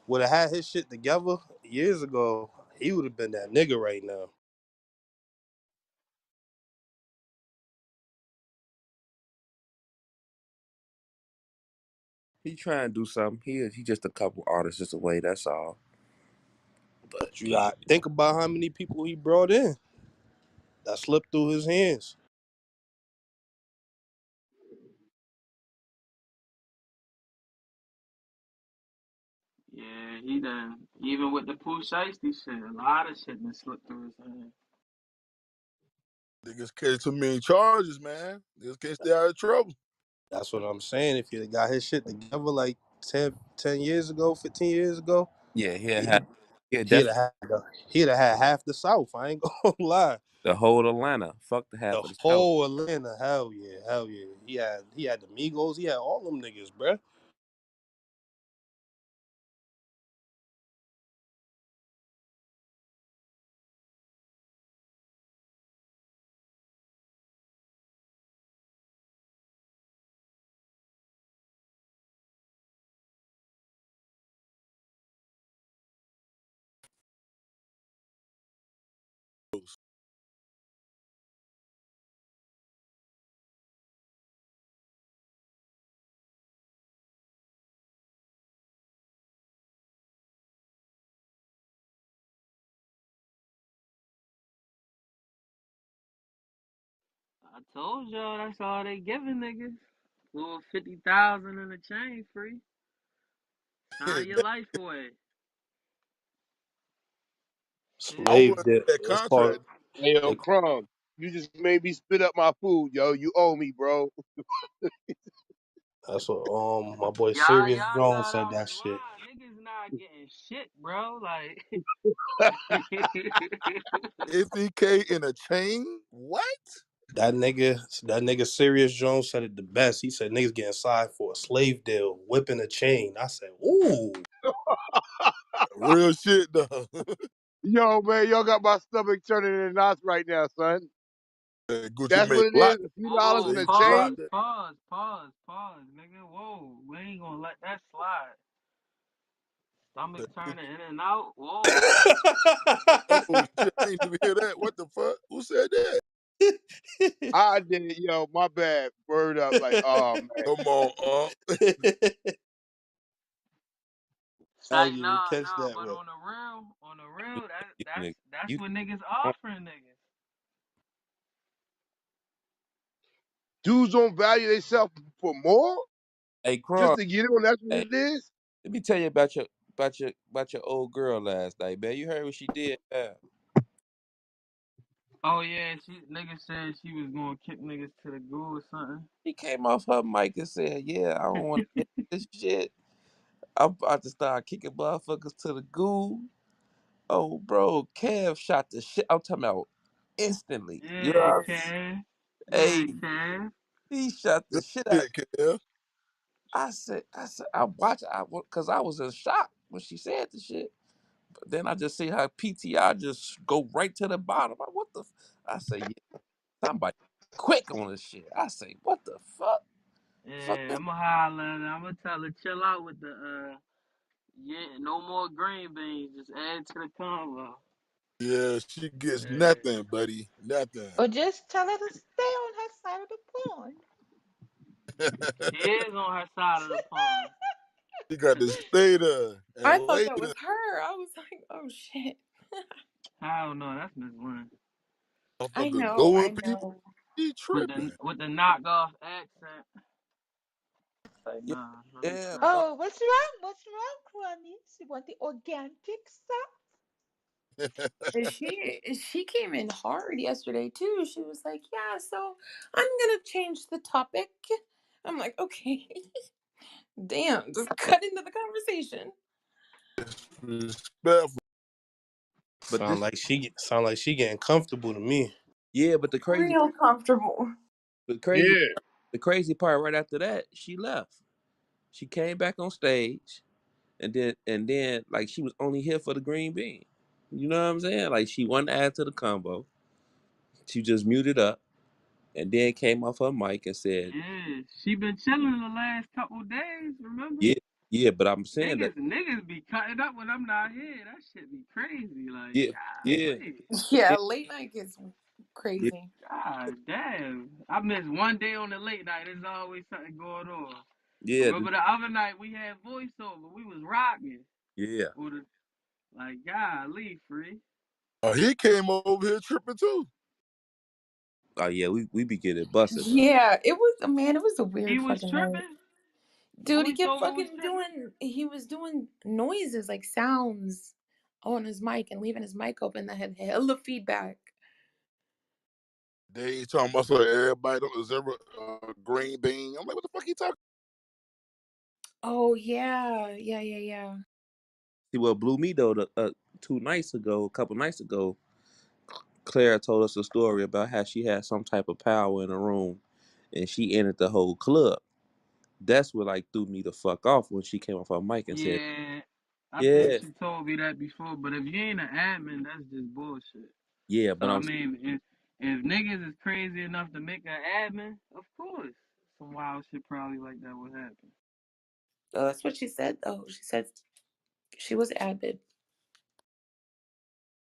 would have had his shit together years ago, he would have been that nigga right now. He trying to do something. He just a couple artists just away. That's all. But But you got think about how many people he brought in that slipped through his hands. Yeah, he done. Even with the Pooh Shiesty shit, a lot of shit done slipped through his hands. Niggas carry too many charges, man. Niggas can't stay out of trouble. That's what I'm saying. If he got his shit together like 10 years ago, 15 years ago, yeah, he he'd definitely have had he'd have had half the South. I ain't gonna lie. the whole Atlanta. Fuck the half The of the South. whole Atlanta, hell yeah, hell yeah. He had the Migos, he had all them niggas, bruh. I told y'all that's all they giving niggas. Little 50,000 in the chain free. Sign your life away. I Shit. Slave wouldn't dip. do that It's called contract. Hey, yo, it, Crumb, you just made me spit up my food, yo. You owe me, bro. that's what my boy Serious Y'all Jones thought said I that was shit. lying. Niggas not getting shit, bro. Like, 50K in a chain? What? That nigga Serious Jones said it the best. He said niggas getting signed for a slave deal, whipping a chain. I said, ooh. Real shit, though. Yo, man, y'all got my stomach turning in knots right now, son. Gucci That's made what it a lot. is. A few dollars whoa, in Say a a lot. chain. pause, nigga. Whoa, we ain't gonna let that slide. Stomach turning in and out. Whoa. Oh shit! I ain't even hear that. What the fuck? Who said that? I did it, yo. My bad. Word up. Like, oh man. Come on, I didn't Like, even catch nah, that but one. on the real, You that's nigga, what niggas you offering niggas. Dudes don't value themselves for more hey, just Kron. to get on. That's what Hey, it is. let me tell you about your old girl last night, man. You heard what she did, man. Oh yeah, niggas said she was gonna kick niggas to the goo or something. She came off her mic and said, "Yeah, I don't want to hear this shit. I'm about to start kicking motherfuckers to the goo." Oh, bro, Kev shot the shit. I'm talking about instantly. You know Yeah, what I'm saying? Cav. Yeah, Hey, Cav. he shot Good the shit out. shit, Kev. I watched, cause I was in shock when she said the shit. But then I just see her PTI just go right to the bottom. What the? I say, yeah, somebody quick on this shit. I say, what the fuck? Fuck Yeah, this. I'ma holler at her. I'ma tell her chill out with the yeah, no more green beans. Just add to the convo. Yeah, she gets Yeah. nothing, buddy. Nothing. Or just tell her to stay on her side of the pond. She is on her side of the pond. She got to stay there I and thought lay that was there. her. I was like, oh shit. I don't know. That's Miss Lynn I Motherfucker know, going I people. know. She tripping. with the knockoff accent. Like Yeah, nah, let me yeah. stop. Oh, what's wrong? What's wrong, Crummy? You want the organic stuff? And she came in hard yesterday too. She was like, "Yeah, so I'm gonna change the topic." I'm like, "Okay, damn, just cut into the conversation." Respectful. But Sound like she getting comfortable to me. yeah, but Real comfortable. the crazy Yeah. the crazy part right after that, she left. She came back on stage, and then like she was only here for the green bean. You know what I'm saying? Like she wasn't add to the combo. She just muted up and then came off her mic and said, Yeah, she been chilling the last couple days. Remember? "Yeah, yeah," but I'm saying that, Niggas be cutting up when I'm not here. That shit be crazy. Like, yeah, yeah, Yeah, yeah, late night gets yeah, crazy. God damn. I missed one day on the late night. There's always something going on. yeah, Remember the other night we had voiceover. We was rocking. yeah. With it. Like, golly, free. Oh, he came over here tripping too. Oh yeah, we be getting busted though. Yeah, it was man. It was a He weird was fucking night, tripping. dude. He kept Voiceover was fucking tripping. doing. He was doing noises like sounds on his mic and leaving his mic open that had hella feedback. They talking about so everybody don't deserve a green bean. I'm like, what the fuck he talking? Oh yeah, yeah, yeah, yeah. See what blew me though, 2 nights ago, a couple nights ago, Claire told us a story about how she had some type of power in a room, and she entered the whole club. That's what like threw me the fuck off when she came off her mic and said, Yeah. I think "Yeah, she told me that before, but if you ain't an admin, that's just bullshit. yeah," So but I I'm mean, if niggas is crazy enough to make an admin, of course, some wild shit probably like that would happen. Oh, that's what she said though. She said she was avid.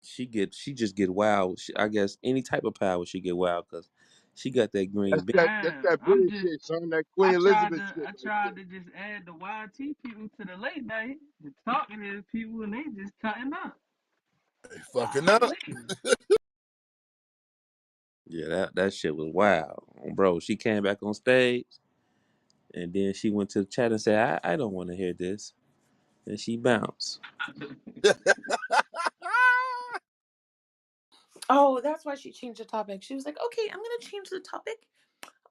she just get wild. I guess any type of power she get wild because she got that green bean. That's Damn, that I'm British just. shit, son. That Queen Elizabeth shit I right tried there. to just add the YT people to the late night, and talking to people, and they just cutting up. They fucking up. Golly. Yeah, that shit was wild, bro. She came back on stage and then she went to the chat and said, "I don't want to hear this," and she bounced. Oh, that's why she changed the topic. She was like, "Okay, I'm gonna change the topic.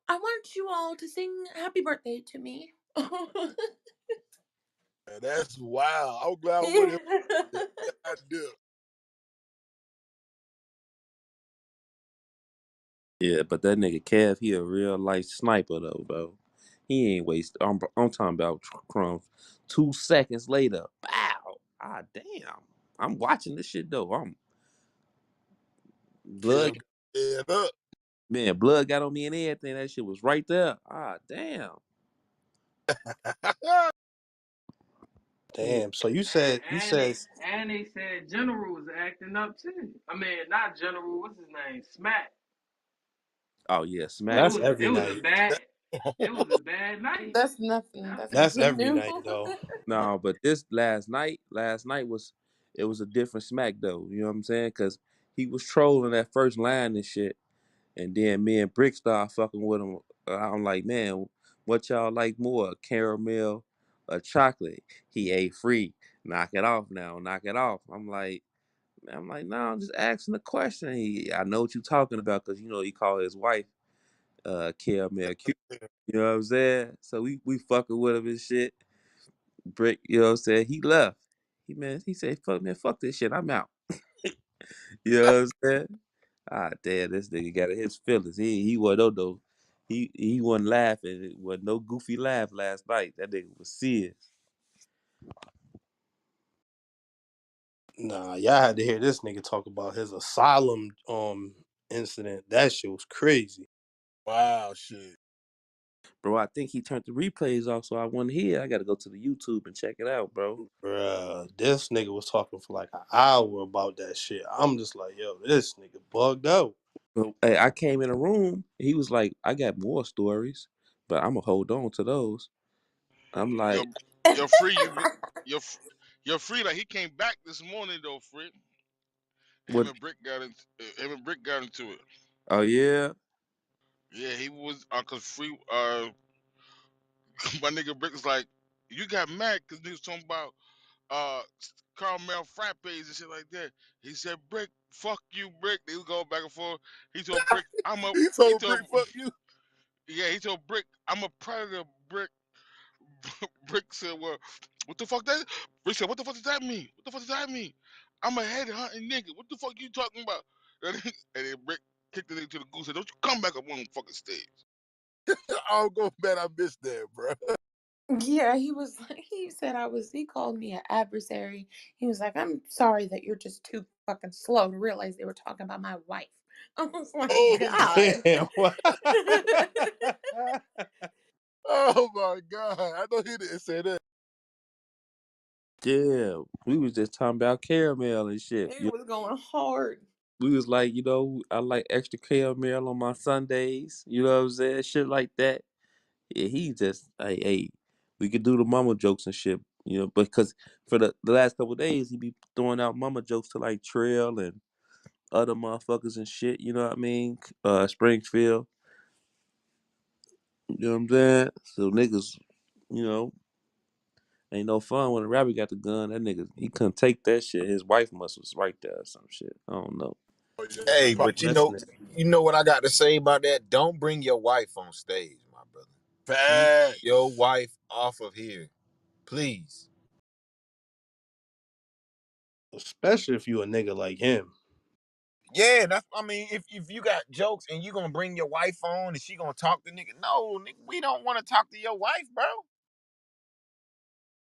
I want you all to sing Happy Birthday to me." That's wild. I'm glad I went here. God damn. Yeah, but that nigga Kev, he a real life sniper though, bro. He ain't waste. I'm talking about crumbs. 2 seconds later, bow. Ah, damn. I'm watching this shit though. I'm blood. Kev, head up. Man, blood got on me and everything. That shit was right there. Ah, damn. Damn. So you And said they said General was acting up too. I mean, not General. What's his name? Smack. Oh yeah, well, Smack. that's every night. It was a bad night. That's nothing. That's That's for That's nothing every sure. new. night though. No, but this last night was it was a different Smack though. You know what I'm saying? Because he was trolling that first line and shit. And then me and Brick started fucking with him. I'm like, man, what y'all like more, caramel or chocolate? He ate free. Knock it off now. Knock it off. No, I'm just asking the question. I know what you're talking about because you know he called his wife caramel cute. You know what I'm saying? So we fucking with him and shit. Brick, you know what I'm saying? He left. He said, fuck this shit. I'm out. You know what I'm saying? Ah, damn, this nigga got in his feelings. He wasn't no. He wasn't laughing. It wasn't no goofy laugh last night. That nigga was serious. Nah, y'all had to hear this nigga talk about his asylum incident. That shit was crazy. Wow, shit. Bro, I think he turned the replays off, so I want to hear. I got to go to the YouTube and check it out, bro. Bruh, this nigga was talking for like an hour about that shit. I'm just like, yo, this nigga bugged out. So, hey, I came in a room. He was like, "I got more stories, but I'm gonna hold on to those." I'm Yo, like, yo, free you. Yo, yo, free. Like he came back this morning though, free. Him "What? and Brick got into him and Brick got into it. Oh yeah, Yeah, he was cause free. My nigga Brick was like, you got mad because niggas talking about uh caramel frappes and shit like that. He said, Brick, fuck you, Brick. They was going back and forth. He told Brick, I'm a. He He told told Brick, fuck you. yeah. He told Brick, I'm a predator. Brick. Brick said, well, what the fuck that? Brick said, what the fuck does that mean? What the fuck does that mean? I'm a head hunting nigga. What the fuck you talking about? And then Brick kicked the nigga to the goose. Said, don't you come back up on the fucking stage. I'll go, man. I missed that, bro. Yeah, he was like, he said he called me an adversary. He was like, I'm sorry that you're just too fucking slow to realize they were talking about my wife. I was like, Oh, God. Damn, what? oh my God. I know he didn't say that. yeah." We was just talking about caramel and shit. He was going hard. We was like, I like extra caramel on my Sundays. You know what I'm saying? Shit like that. Yeah, he just, hey, we could do the mama jokes and shit. Because for the last couple of days, he be throwing out mama jokes to like Trail and other motherfuckers and shit. You know what I mean? Springfield. You know what I'm saying? So niggas, you know, ain't no fun when the rapper got the gun. That nigga, he couldn't take that shit. His wife must was right there or some shit. I don't know. Oh, yeah. Hey, Pop but Listening. you know what I got to say about that? Don't bring your wife on stage, my brother. Keep your facts. wife off of here, please. Especially if you a nigga like him. Yeah, that's. I mean, if you got jokes and you gonna bring your wife on and she gonna talk to nigga, no, nigga, we don't want to talk to your wife, bro.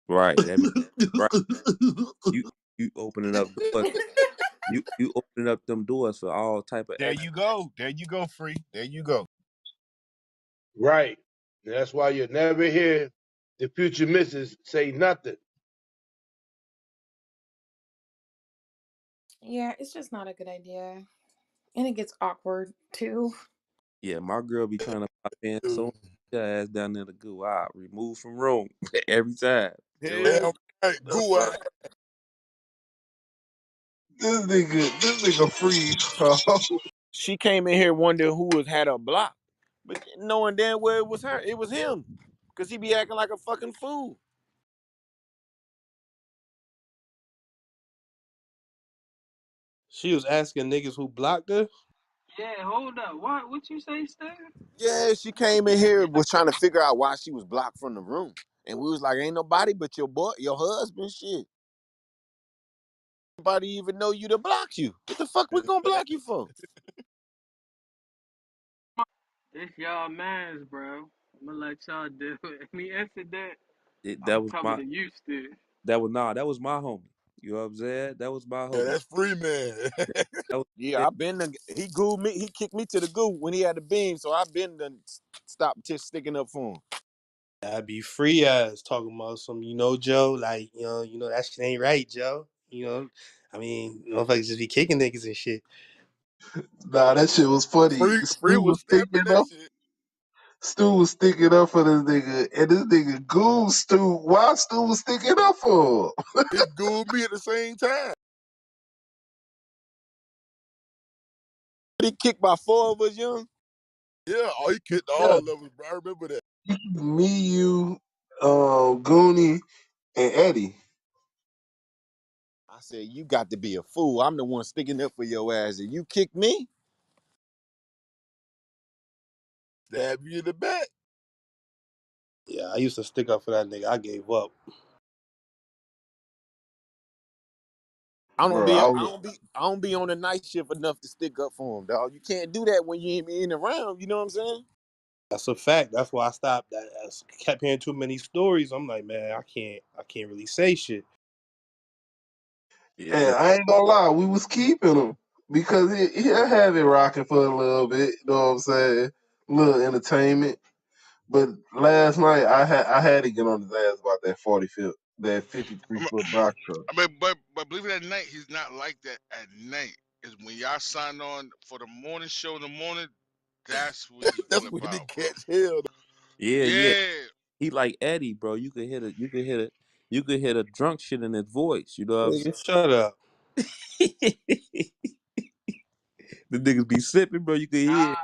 Right. That be right. You you opening up doors. You opening up them doors for all type of There you go. There you go, free. There you go. Right. And that's why you never hear the future missus say nothing. Yeah, it's just not a good idea. And it gets awkward too. Yeah, my girl be trying to pop in Dude. so your ass down there to go out, remove from room every time. Yo, Damn right. the Goo fuck? This nigga free, bro. She came in here wondering who was had her block, but knowing damn well it was her, it was him, cause he be acting like a fucking fool. She was asking niggas who blocked her. Yeah, hold up. What you say, Stan? Yeah, she came in here was trying to figure out why she was blocked from the room, and we was like, ain't nobody but your boy, your husband, shit. Nobody even know you to block you. What the fuck we gonna block you for? It's y'all mans, bro. I'm gonna let y'all do it. Any incident, That I'm was coming my to Houston. that was my homie. You know what I'm saying? That was my Yeah, homie. that's free, man. That was Yeah, I been he gooed me, he kicked me to the goo when he had the beam, so I been done stopped just sticking up for him. I'd be free ass talking about some, Joe, like, that shit ain't right, Joe. I mean, motherfuckers just be kicking niggas and shit. Nah, that shit was funny. Free was snapping that shit. Stu was sticking up for this nigga, and this nigga goon Stu. Why Stu was sticking up for him? He gooed me at the same time. He kicked by four of us, young. Yeah, oh, he kicked Yeah, all of us, bro. I remember that. me, you, Goonie, and Eddie. I said, you got to be a fool. I'm the one sticking up for your ass, and you kicked me. Stab you in the back. Yeah, I used to stick up for that nigga. I gave up. I don't Bro, be, I I was, don't be, I don't be on the night shift enough to stick up for him, dog. You can't do that when you ain't in around. You know what I'm saying? That's a fact. That's why I stopped. I kept hearing too many stories. I'm like, man, I can't really say shit. and yeah. I ain't gonna lie, we was keeping him because he'll have it rocking for a little bit. You know what I'm saying? Little entertainment. But last night I had to get on his ass about that 53 I'm, foot box truck. I mean, but believe it at night, he's not like that at night. Is when y'all sign on for the morning show in the morning, that's when he That's really when they powerful. catch hell. Yeah, yeah. Yeah, He like Eddie, bro. You could hear the drunk shit in his voice. You know what I'm saying? Nigga, shut up. The niggas be sipping, bro. You can hear Nah,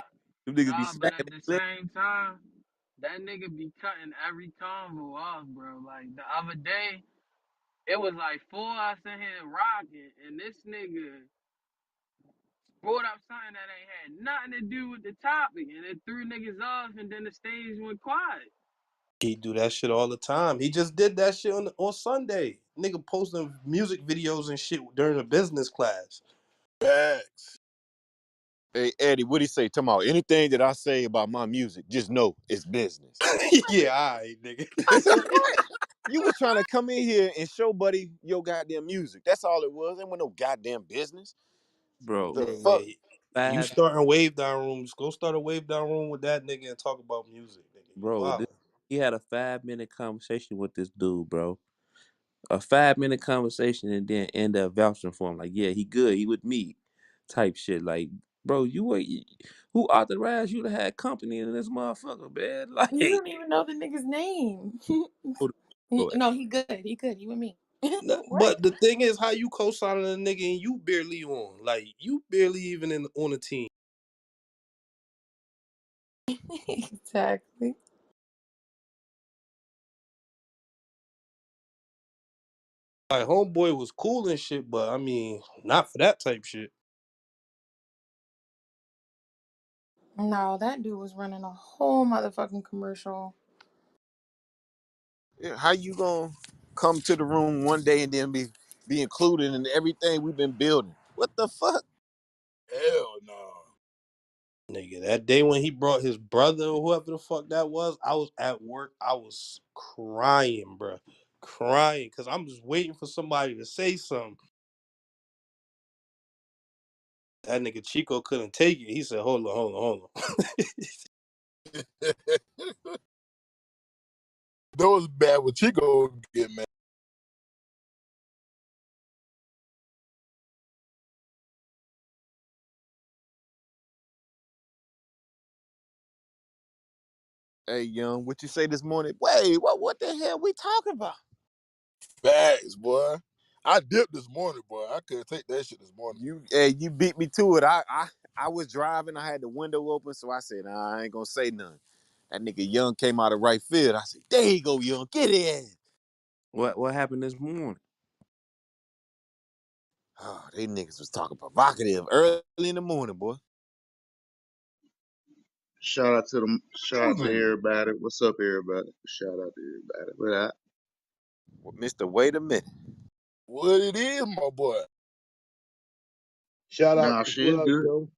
them niggas be nah, but smacking at the their same time, that nigga be cutting every convo off, bro. Like the other day, it was like four us in here rocking, and this nigga brought up something that ain't had nothing to do with the topic, and it threw niggas off, and then the stage went quiet. He do that shit all the time. He just did that shit on Sunday. Nigga posting music videos and shit during a business class. Facts. Hey Eddie, what do you say? Talking about anything that I say about my music, just know it's business. Yeah, all right, nigga. I said, what? You was trying to come in here and show buddy your goddamn music. That's all it was. Ain't no goddamn business. bro. The Man, fuck? you Five, starting wave down rooms? Go start a wave down room with that nigga and talk about music, nigga. You bro. wild. He had a 5 minute conversation with this dude, bro. A 5 minute conversation and then end up vouching for him. Like, yeah, he good. He with me, type shit. Like, bro, who authorized you to have company in this motherfucker, man? You Like, don't even know the nigga's name. bro, No, he good. He good. You and me. Right. But the thing is, how you co-signing a nigga and you barely on? Like you barely even on the team. Exactly. Like homeboy was cool and shit, but I mean, not for that type shit. No, that dude was running a whole motherfucking commercial. Yeah, how you gonna come to the room one day and then be included in everything we've been building? What the fuck? Hell no. Nigga, that day when he brought his brother or whoever the fuck that was, I was at work. I was crying, bro. Crying. Cause I'm just waiting for somebody to say something. That nigga Chico couldn't take it. He said, hold on. That was bad when Chico get mad. Hey, young, what you say this morning? Wait, what the hell we talking about? Facts, boy. I dipped this morning, boy. I couldn't take that shit this morning. You beat me to it. I was driving. I had the window open, so I said, nah, I ain't gonna say nothing. That nigga Young came out of right field. I said, there you go, Young, get in. what happened this morning? Oh, they niggas was talking provocative early in the morning, boy. Shout out to everybody. What's up, everybody? Shout out to everybody. But Mister, wait a minute. What it is, my boy. Shout out nah, to shit, it's Plug, good. yo.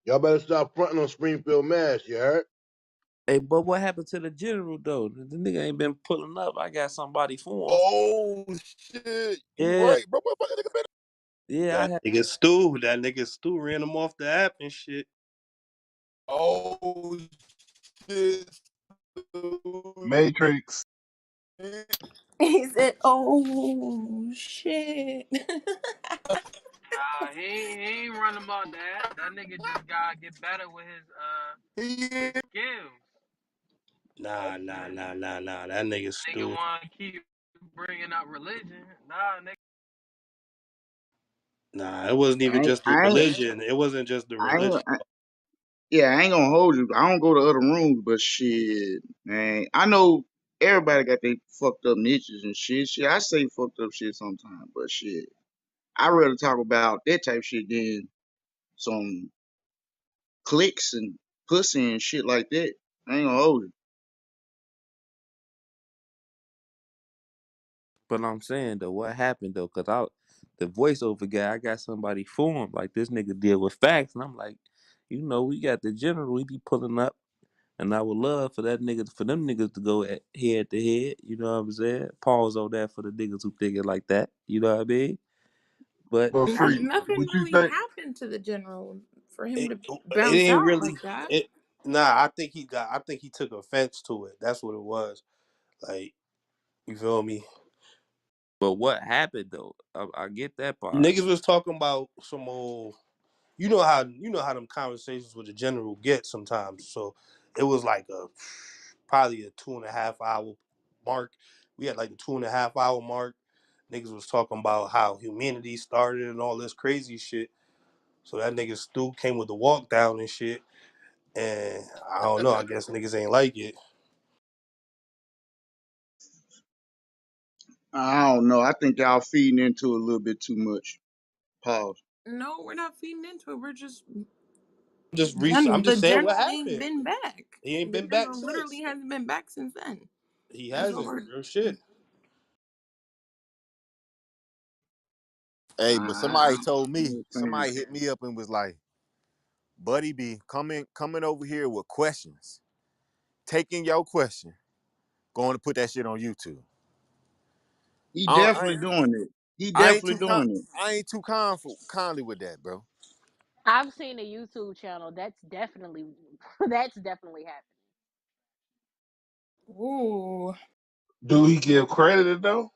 Y'all better stop fronting on Springfield, Mass. You heard? Hey, but what happened to the general though? The nigga ain't been pulling up. I got somebody for him. Oh shit, you Yeah, right, bro. What the fuck nigga been? yeah, I had. That nigga Stu ran him off the app and shit. Oh shit. Matrix. He said, "Oh shit." Nah, he ain't run about that. That nigga just gotta get better with his Yeah. skills. Nah. That nigga Nigga Stu. wanna keep bringing up religion. Nah, nigga. Nah, it wasn't even I ain't, just the I ain't, religion. It wasn't just the I religion. ain't, yeah, I ain't gonna hold you. I don't go to other rooms, but shit, man. I know everybody got their fucked up niches and shit. Shit, I say fucked up shit sometimes, but shit, I rather talk about that type of shit than some clicks and pussy and shit like that. I ain't gonna hold you. But I'm saying though, what happened though? Cause the voiceover guy, I got somebody for him. Like this nigga deal with facts, and I'm like, we got the general. He be pulling up, and I would love for them niggas to go head to head. You know what I'm saying? Pause on that for the niggas who think it like that. You know what I mean? But But free. Nothing Would you really think? happened to the general for him It, to it bounce ain't out really like that. it. Nah, I think he took offense to it. That's what it was. Like, you feel me? But what happened though? I get that part. Niggas was talking about some old. You know how them conversations with the general get sometimes. So it was like probably a 2.5 hour mark. We had like the 2.5 hour mark. Niggas was talking about how humanity started and all this crazy shit. So that nigga Stu came with the walk down and shit. And I don't know. I guess niggas ain't like it. I don't know. I think y'all feeding into it a little bit too much. Pause. No, we're not feeding into it. We're just I'm the just saying what general ain't happened. been back. He ain't The been back general literally since. hasn't been back since then. He That's what hasn't. we're. Real shit. Hey, but somebody told I'm me, just saying. somebody hit me up and was like, Buddy be coming over here with questions, taking your question, going to put that shit on YouTube. He I, I, definitely doing it. He I ain't definitely too doing it. I ain't too kindly with that, bro. I've seen a YouTube channel. That's definitely that's definitely happening. Ooh. Do he give credit though?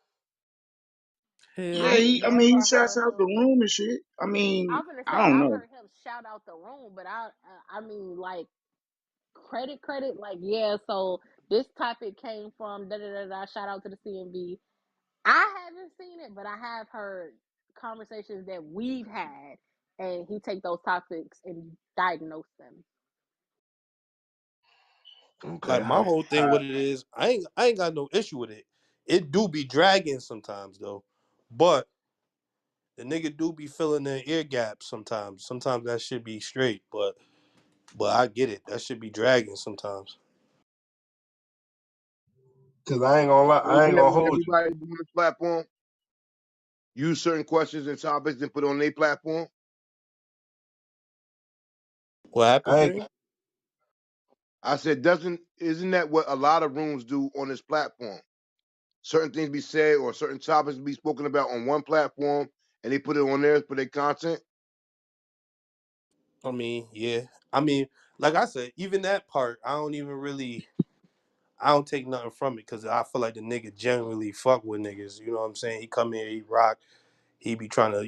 I Yeah, Hell ain't I yeah. mean, he never shouts heard out the him. room and shit. I I mean, was gonna say I don't I know. heard him shout out the room, but I mean like credit like yeah. So this topic came from da da da da. Shout out to the C.M.B. I haven't seen it, but I have heard conversations that we've had, and he take those topics and diagnose them. Like Okay. my whole thing, what it is, I ain't got no issue with it. It do be dragging sometimes though, but the nigga do be filling the ear gaps sometimes. Sometimes that should be straight, but I get it. That should be dragging sometimes. Cause I ain't gonna lie, I Isn't ain't that gonna what hold you. everybody do on this platform? Use certain questions and topics and put it on their platform. What happened, I ain't Free? I said, doesn't isn't that what a lot of rooms do on this platform? Certain things be said or certain topics be spoken about on one platform, and they put it on theirs for their content. I mean, yeah. I mean, like I said, even that part, I don't take nothing from it because I feel like the nigga generally fuck with niggas. You know what I'm saying? He come here, he rock, he be trying to,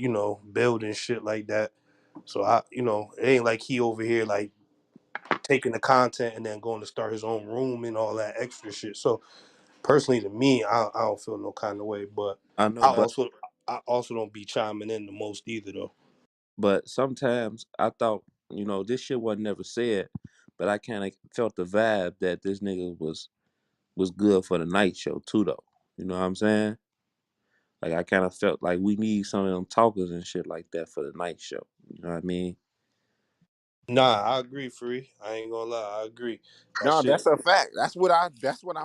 build and shit like that. So it ain't like he over here like taking the content and then going to start his own room and all that extra shit. So personally, to me, I don't feel no kind of way. But I know, I but also I also don't be chiming in the most either though. sometimes I thought, this shit wasn't never said, but I kind of felt the vibe that this nigga was good for the night show too, though. You know what I'm saying? Like I kind of felt like we need some of them talkers and shit like that for the night show. You know what I mean? Nah, I agree, Free. I ain't gonna lie, I agree. That No, shit. that's a fact. That's what I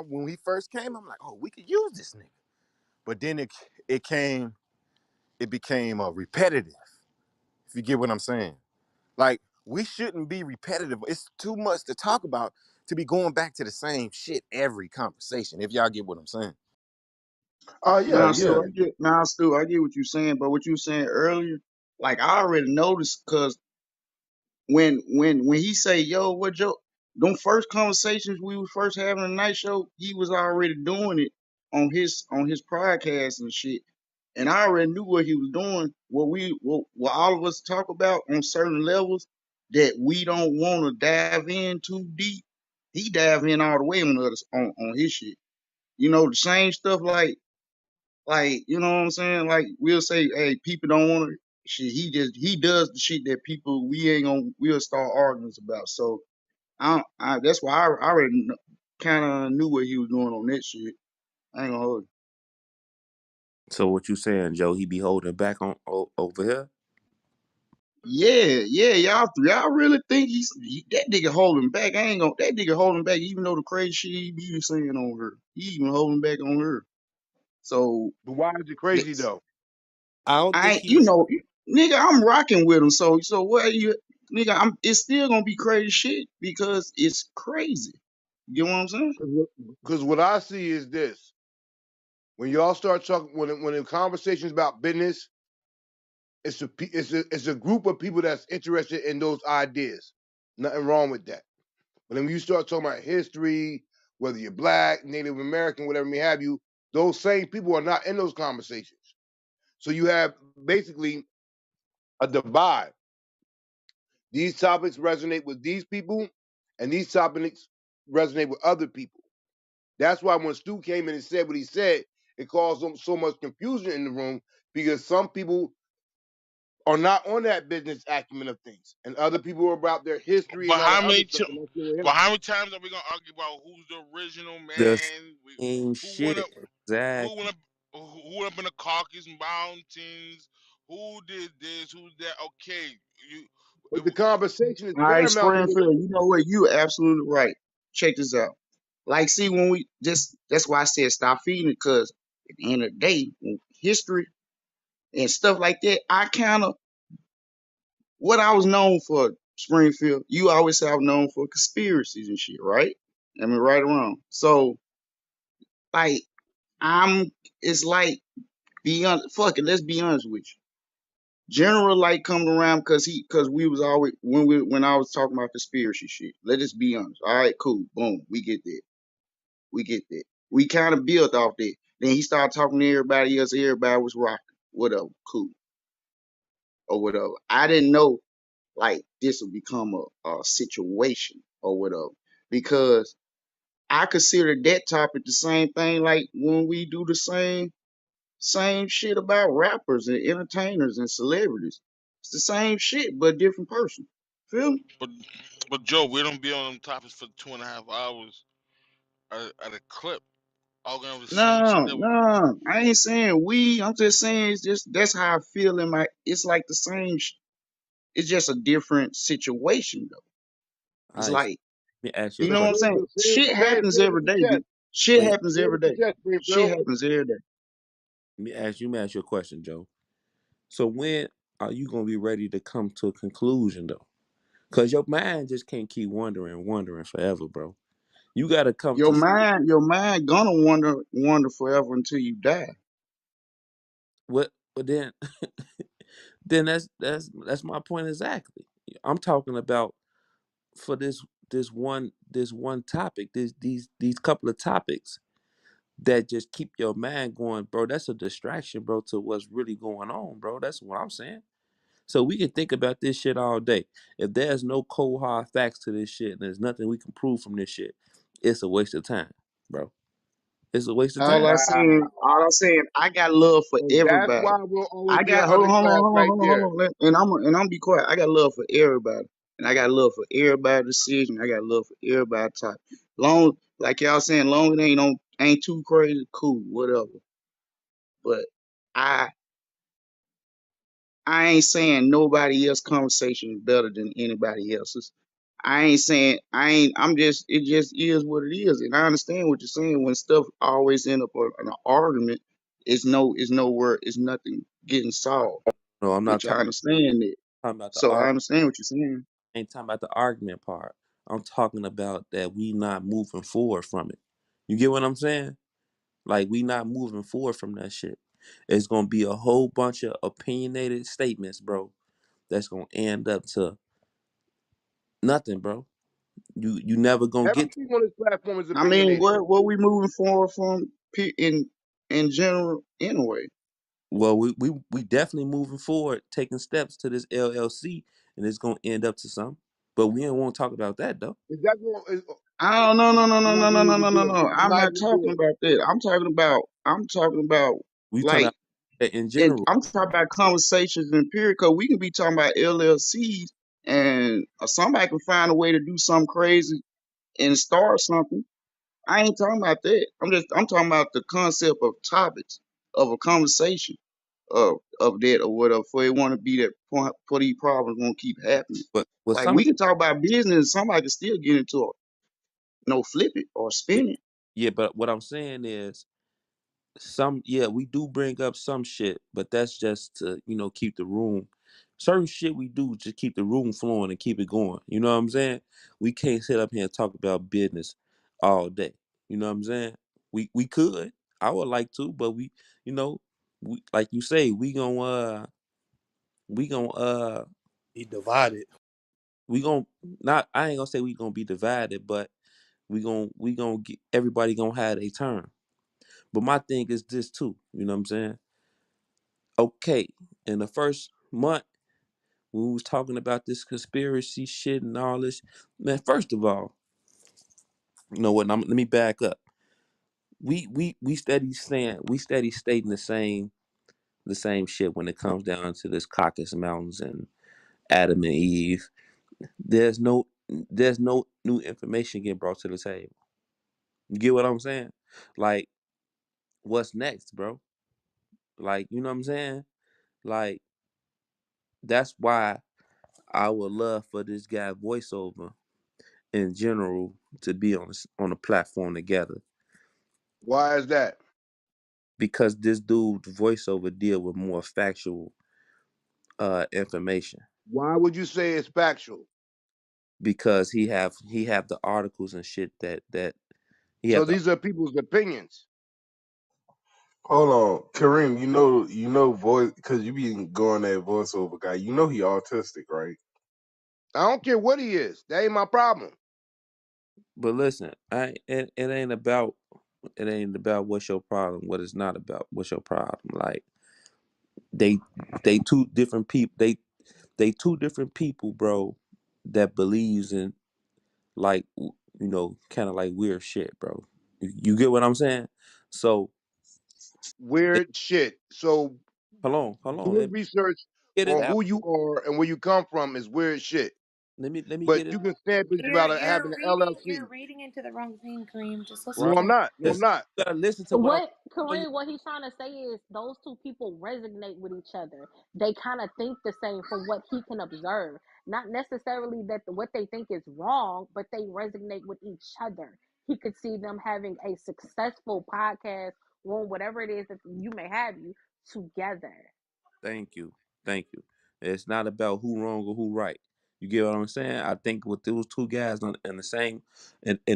when he first came, I'm like, oh, we could use this nigga. But then it became repetitive. If you get what I'm saying. Like, we shouldn't be repetitive. It's too much to talk about to be going back to the same shit every conversation, if y'all get what I'm saying. oh yeah, Now, yeah. Stu, I get what you're saying, but what you were saying earlier, like I already noticed, cause when he say, "Yo, what yo," them first conversations we was first having a night show, he was already doing it on his podcast and shit, and I already knew what he was doing. What all of us talk about on certain levels that we don't want to dive in too deep. He dive in all the way on his shit. The same stuff like, you know what I'm saying? Like we'll say, hey, people don't want to shit. He does the shit that people we ain't gonna we'll start arguments about. So that's why I already kind of knew what he was doing on that shit. I ain't gonna hold So what you saying, Joe? He be holding back on over here? you. Yeah, y'all really think that nigga holding back? I ain't gonna that nigga holding back even though the crazy shit he be saying on her. He even holding back on her. So But why is it crazy that's though? I don't think I he was. nigga, I'm rocking with him. So what you nigga, it's still gonna be crazy shit because it's crazy. You know what I'm saying? Because what I see is this: when y'all start talking, when the conversations about business, it's a group of people that's interested in those ideas. Nothing wrong with that. But then when you start talking about history, whether you're black, Native American, whatever may have you, those same people are not in those conversations. So you have basically a divide. These topics resonate with these people, and these topics resonate with other people. That's why when Stu came in and said what he said, it caused so much confusion in the room because some people are not on that business acumen of things, and other people are about their history But and all how that other many? stuff. And that's the way But him. how many times are we gonna argue about who's the original The man? same Who went shit. up? Who Exactly. went up? Who went up in the Caucasus Mountains? Who did this? Who did that? Okay, you. But the conversation is All right, paramount because Springfield, you know what? You absolutely right. Check this out. Like, see, when we just that's why I said stop feeding it, because at the end of the day, history and stuff like that, I kind of what I was known for, Springfield. You always say I was known for conspiracies and shit, right? I mean, right or wrong. So, like, I'm, it's like, fuck it, let's be honest with you. General like coming around because we was always when I was talking about conspiracy shit. Let's just be honest. All right, cool, boom, we get that. We get that. We kind of built off that. Then he started talking to everybody else. Everybody was rocking. Whatever, cool or whatever. I didn't know like this would become a situation or whatever because I consider that topic the same thing like when we do the same shit about rappers and entertainers and celebrities. It's the same shit but different person. Feel me? But Joe, we don't be on them topics for 2.5 hours at a clip, arguing over the same shit No, that we. no, I ain't saying we. I'm just saying it's just that's how I feel in my. It's like the same. It's just a different situation though. All It's right. So like let me ask you a you know what I'm question. saying. Springfield, Shit happens say it with every your day, chest. dude. Shit Wait. happens Say it every with day. your chest, Shit Springfield. happens every day. Let me ask you a question, Joe. So when are you gonna be ready to come to a conclusion though? Cause your mind just can't keep wondering forever, bro. You gotta come to Your mind gonna wonder forever until you die. what? But then that's my point exactly. I'm talking about for this one topic, these couple of topics that just keep your mind going, bro. That's a distraction, bro, to what's really going on, bro. That's what I'm saying. So we can think about this shit all day. If there's no cold hard facts to this shit and there's nothing we can prove from this shit, it's a waste of time, bro. It's a waste of All time. I Wow. saying, all I'm saying, I got love for And that's everybody. why we'll always I be an got underclass right hold there. on. And I'm be quiet. I got love for everybody, and I got love for everybody's decision. I got love for everybody type. Long, like y'all saying, long it ain't too crazy, cool, whatever. But I I ain't saying nobody else conversation is better than anybody else's. I ain't saying I'm just it just is what it is, and I understand what you're saying. When stuff always end up in an argument, it's nowhere, it's nothing getting solved, No, I'm not which I understand it. talking about the So I argument. understand what you're saying. I ain't talking about the argument part. I'm talking about that we not moving forward from it. You get what I'm saying? Like we not moving forward from that shit. It's gonna be a whole bunch of opinionated statements, bro. That's gonna end up to nothing, bro. You never gonna get. Everything on this platform is I mean, opinionated. what we moving forward from in general anyway. Well, we definitely moving forward, taking steps to this LLC, and it's gonna end up to something. But we don't want to talk about that though. Is that going? Is, I don't no no no I'm no not no gonna no no even no no do it. no. I'm I'm not not even gonna do talking it. about that. I'm talking about We talking like about that in and general. I'm talking about conversations in period because we can be talking about LLCs and somebody can find a way to do something crazy and start something. I ain't talking about that. I'm talking about the concept of topics of a conversation of that or whatever. For it want to be that point for these problems won't keep happening. But Like some we can talk about business, somebody can still get into a flip it or yeah, spin it. yeah, but what I'm saying is some we do bring up some shit, but that's just to keep the room. Certain shit we do just keep the room flowing and keep it going. You know what I'm saying? We can't sit up here and talk about business all day. You know what I'm saying? We could. I would like to, but you know we like you say we gonna He divided. We gonna not. I ain't gonna say we gonna be divided, but we gonna get everybody gonna have a turn. But my thing is this too. You know what I'm saying? Okay, in the first month when we was talking about this conspiracy shit and all this, man. First of all, you know what? Let me back up. We steady stating the same shit when it comes down to this Caucasus Mountains and Adam and Eve. There's no there's no new information getting brought to the table. You get what I'm saying? Like, what's next, bro? Like, you know what I'm saying? Like, that's why I would love for this guy voiceover in general to be on a platform together, Why is that? because this dude voiceover deal with more factual information, Why would you say it's factual? because he have the articles and shit that he So have the these are people's opinions. Hold on, Kareem. You know, voice because you be going that voiceover guy. You know he autistic, right? I don't care what he is. That ain't my problem. but listen, it ain't about what's your problem, what it's not about what's your problem. Like, they they two different people they two different people, bro, that believes in, like, kind of like weird shit, bro. You get what I'm saying? So they, Weird shit. So hold on, doing let me research get it on out. who you are and where you come from is weird shit. Let me But get it you can stand this You're about you're having an reading LLC. you're reading into the wrong thing, Kareem. Just listen right. No, to I'm me. not. No, I'm Listen, not. you gotta listen to what I'm What telling you, Kareem, what he's trying to say is those two people resonate with each other. They kind of think the same from what he can observe. Not necessarily that what they think is wrong, but they resonate with each other. He could see them having a successful podcast, room, whatever it is that you may have you together. thank you, thank you. It's not about who wrong or who right. You get what I'm saying? I think with those two guys in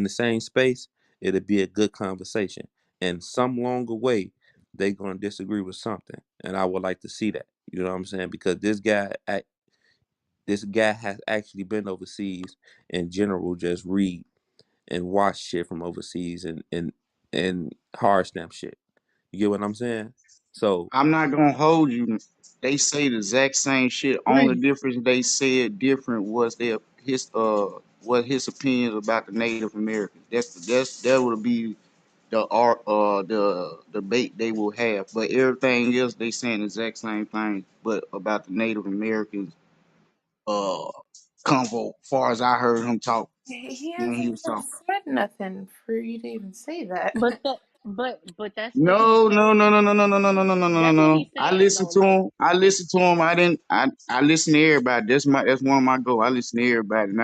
the same space, it'd be a good conversation. And some longer way, they gonna disagree with something, and I would like to see that. You know what I'm saying? Because this guy has actually been overseas in general, just read and watch shit from overseas and hard stamp shit. You get what I'm saying? So, I'm not gonna hold you. They say the exact same shit. Only Please. difference they said different was what his opinions about the Native Americans. That would be the debate they will have. But everything else they saying the exact same thing. But about the Native Americans, uh, convo. Far as I heard him talk He when he hasn't was even talking. said nothing for you to even say that. But that, but that's what he's No, no, no, saying. no, no, no, no, no, no, no, no, no, That's what no. he's I saying listened though. to Like, him. I listened to him. I didn't. I listen to everybody. That's one of my goals. I listen to everybody. And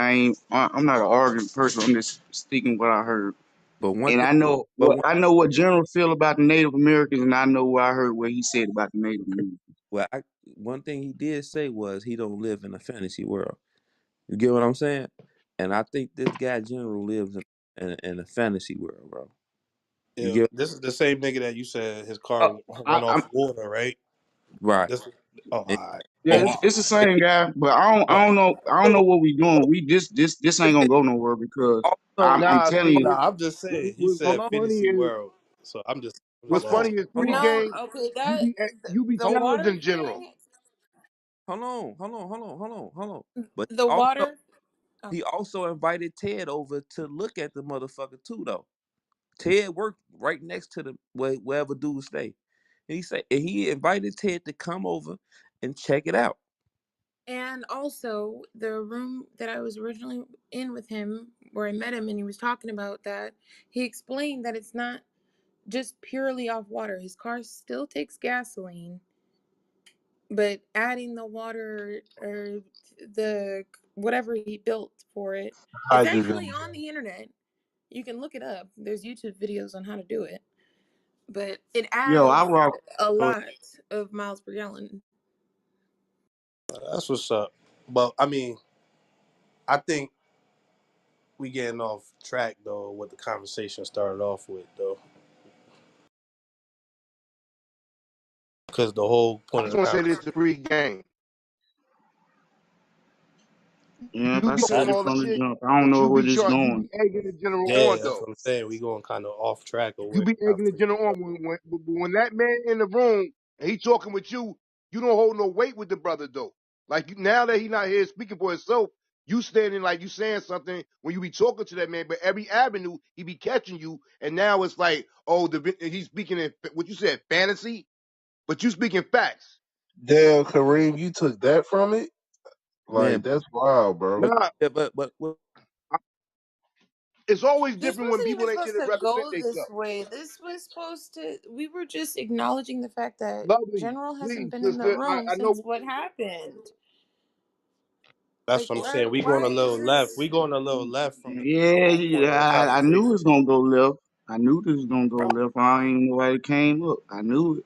I'm not an arguing person. I'm just speaking what I heard. but one And thing, but one, I know what General feel about the Native Americans, and I know what I heard what he said about the Native Americans. well, one thing he did say was he don't live in a fantasy world. You get what I'm saying? And I think this guy general lives in a fantasy world, bro. You Yeah, get this is the same nigga that you said his car Uh, run I'm off water, right? right. This. Oh, all And, right. Yeah, and Oh, he, all it's the and same he guy, but right. I don't know what we doing. We this ain't gonna go nowhere because also, I'm Nah, telling see, you. Nah, I'm just saying. He hold said on, funny fantasy is world, so I'm hold what's just on, funny asking. is hold on, No, pregame. okay, You that be you be the hold chillers water in general. thing, hold on. But the water. Oh, he also invited Ted over to look at the motherfucker too, though. Ted worked right next to the wherever dude stay. And he invited Ted to come over and check it out. and also the room that I was originally in with him, where I met him, and he was talking about that. He explained that it's not just purely off water. His car still takes gasoline, but adding the water or the whatever he built for it, it's actually Hydrogen. on the internet. You can look it up. There's YouTube videos on how to do it, but it Yo, I adds rock. a lot of miles per gallon. That's what's up. But I mean, I think we getting off track though. What the conversation started off with though, because the whole I point of just the want to say this conversation. to pregame. You Yep, I be said saying it all the from the shit, jump. I don't but know you where be this trying, you going. be egging the general Yeah, on that's though. what I'm saying. We going kind of off track of You where be y'all egging the finna general go. on when that man in the room and he talking with you don't hold no weight with the brother though. Like now that he not here speaking for himself, you standing like you saying something when you be talking to that man, but every avenue he be catching you, and now it's like, oh, he's speaking in what you said fantasy, but you speaking facts. Damn, Kareem, you took that from it? Like Man, that's wild, bro. but Nah, yeah, but well, it's always This different when wasn't people even ain't there supposed to to represent go this themselves. way. This was supposed to. We were just acknowledging the fact that Lovely, General hasn't please, been in the sister. room I know. since what happened. that's Like, what I'm saying. We going why a is little left. this? We going a little left from the Yeah, whole point of the I knew it conversation, was gonna go left. I knew this was gonna go bro. left. I ain't even know why it came up. I knew it.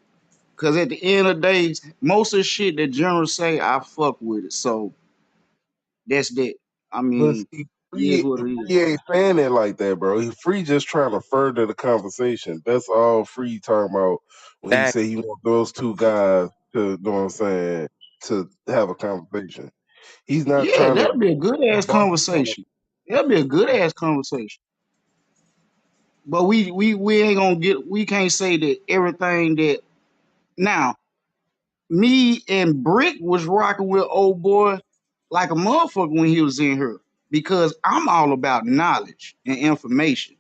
Cause at the end of the day, most of the shit that General say, I fuck with it. So that's that. I But mean, see, it is Free, what it is. Free ain't saying it like that, bro. Free just trying to further the conversation. That's all Free talking about when he That say he want those two guys to, you know what I'm saying, to have a conversation. He's not Yeah, trying to that'd be a good ass debunk each other. conversation. That'd be a good ass conversation. But we ain't gonna get. We can't say that everything that now. Me and Brick was rocking with old boy like a motherfucker when he was in here because I'm all about knowledge and information.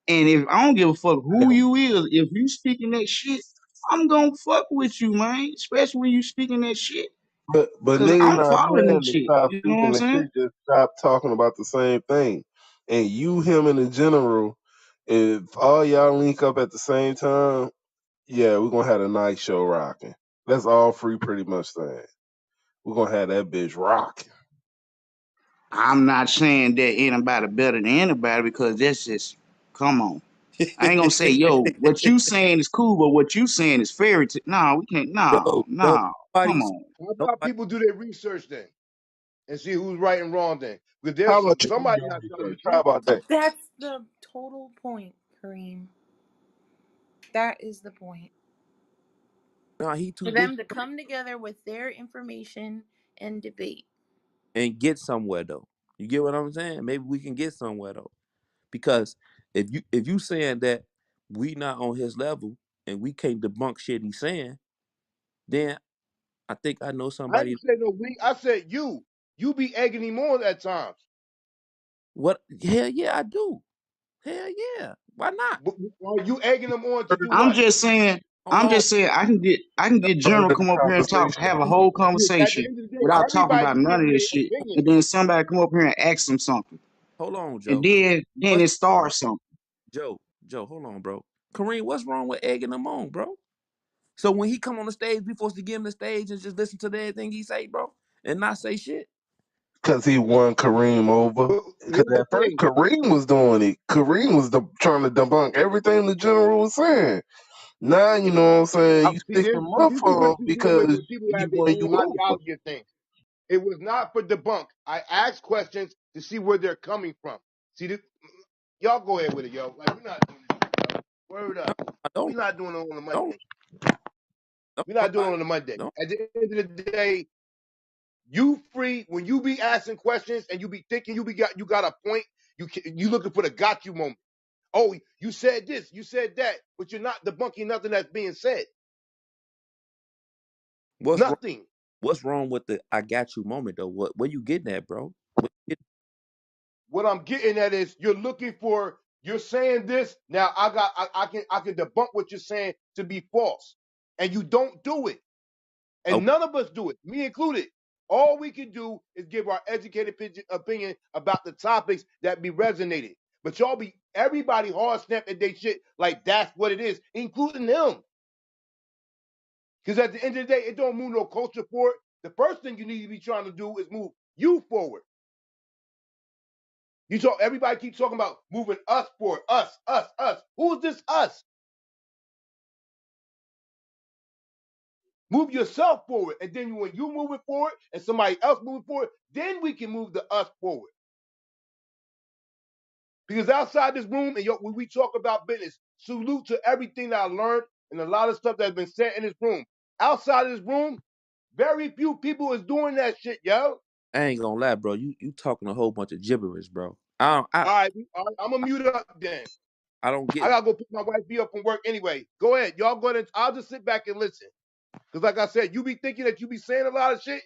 And if I don't give a fuck who you is, if you speaking that shit, I'm gonna fuck with you, man. Especially when you speaking that shit, But cause niggas I'm not following that saying to shit. stop You know what speaking I'm the saying? shit, just stop talking about the same thing. And you, him, and the general, if all y'all link up at the same time, yeah, we're gonna have a nice show rocking. That's all Free pretty much saying. We're gonna have that bitch rocking. I'm not saying that anybody better than anybody because that's just come on. I ain't gonna say, yo, what you saying is cool, but what you saying is fairy tale. No, we can't. No, no no. Come nobody's on. How about nobody. people do their research then and see who's right and wrong then? Because How there's about you do somebody your not telling the research? How truth. about that? That's the total point, Kareem. That is the point. No, he For too busy them to come together with their information and debate. and get somewhere though. You get what I'm saying? Maybe we can get somewhere though. Because if you saying that we not on his level and we can't debunk shit he's saying, then I think I know I somebody. didn't say no we. I said you. You be egging him on at times. What? Hell yeah, I do. Hell yeah. Why not? But are you egging him on to Heard do I'm what? just saying. Hold I'm on. just saying. I can get General further the come up here and talk, conversation. have a whole Because at the conversation end of the day, without talking everybody about be none giving of this their shit, opinion. and then somebody come up here and ask him something, Hold on, and Joe. then What's it starts something. Joe, hold on, bro. Kareem, what's wrong with egging him on, bro? So when he come on the stage, we supposed to give him the stage and just listen to everything he say, bro, and not say shit. Because he won Kareem over. But Because here's the at first thing. Kareem was doing it. Kareem was trying to debunk everything the general was saying. Now you know what I'm saying. You sticking See, up this is for him where because people he have their won own you over. ideology of things. It was not for debunk. I asked questions to see where they're coming from. See, y'all go ahead with it, yo. Like we're not doing this, yo. Word No, up. I We're don't. not doing it on a Don't. Monday. Don't. We're not doing it Nobody. on a Monday. Don't. At the end of the day, you free when you be asking questions and you be thinking you got a point. You looking for the got you moment. Oh, you said this, you said that, but you're not debunking nothing that's being said. What's wrong? Nothing. What's wrong with the "I got you" moment though? What? Where you getting at, bro? What you What I'm getting at is you're saying this now. I can debunk what you're saying to be false, and you don't do it, getting- and none of us do it, me included. All we can do is give our educated opinion about the topics that be resonated. But y'all be everybody hard snapped at they shit like that's what it is, including him. Because at the end of the day, it don't move no culture forward. The first thing you need to be trying to do is move you forward. Everybody keeps talking about moving us forward, us. Who is this us? Move yourself forward. And then when you move it forward and somebody else move it forward, then we can move the us forward. Because outside this room, and when we talk about business, salute to everything that I learned and a lot of stuff that's been said in this room. Outside of this room, very few people is doing that shit, yo. I ain't gonna lie, bro. You talking a whole bunch of gibberish, bro. I don't, I All right, I'm gonna mute up then. I don't I get. gotta go pick my wife B up from work anyway. Go ahead, y'all go ahead. I'll just sit back and listen. Cause like I said, you be thinking that you be saying a lot of shit,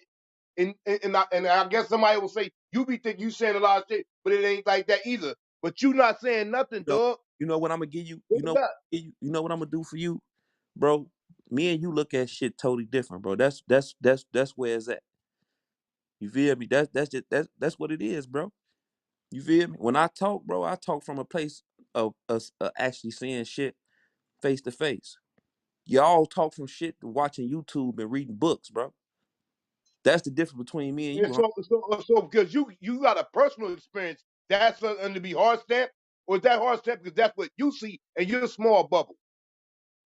and I guess somebody will say you be thinking you saying a lot of shit, but it ain't like that either. But you not saying nothing, You know, dog. you know what I'm gonna give you. What's up? You know what I'm gonna do for you, bro. Me and you look at shit totally different, bro. That's where it's at. You feel me? That's what it is, bro. You feel me? When I talk, bro, I talk from a place of us actually seeing shit face to face. Y'all talk from shit to watching YouTube and reading books, bro. That's the difference between me and And you, huh? so because you got a personal experience, that's something to be hard stamped, or is that hard stamped because that's what you see and you're a small bubble.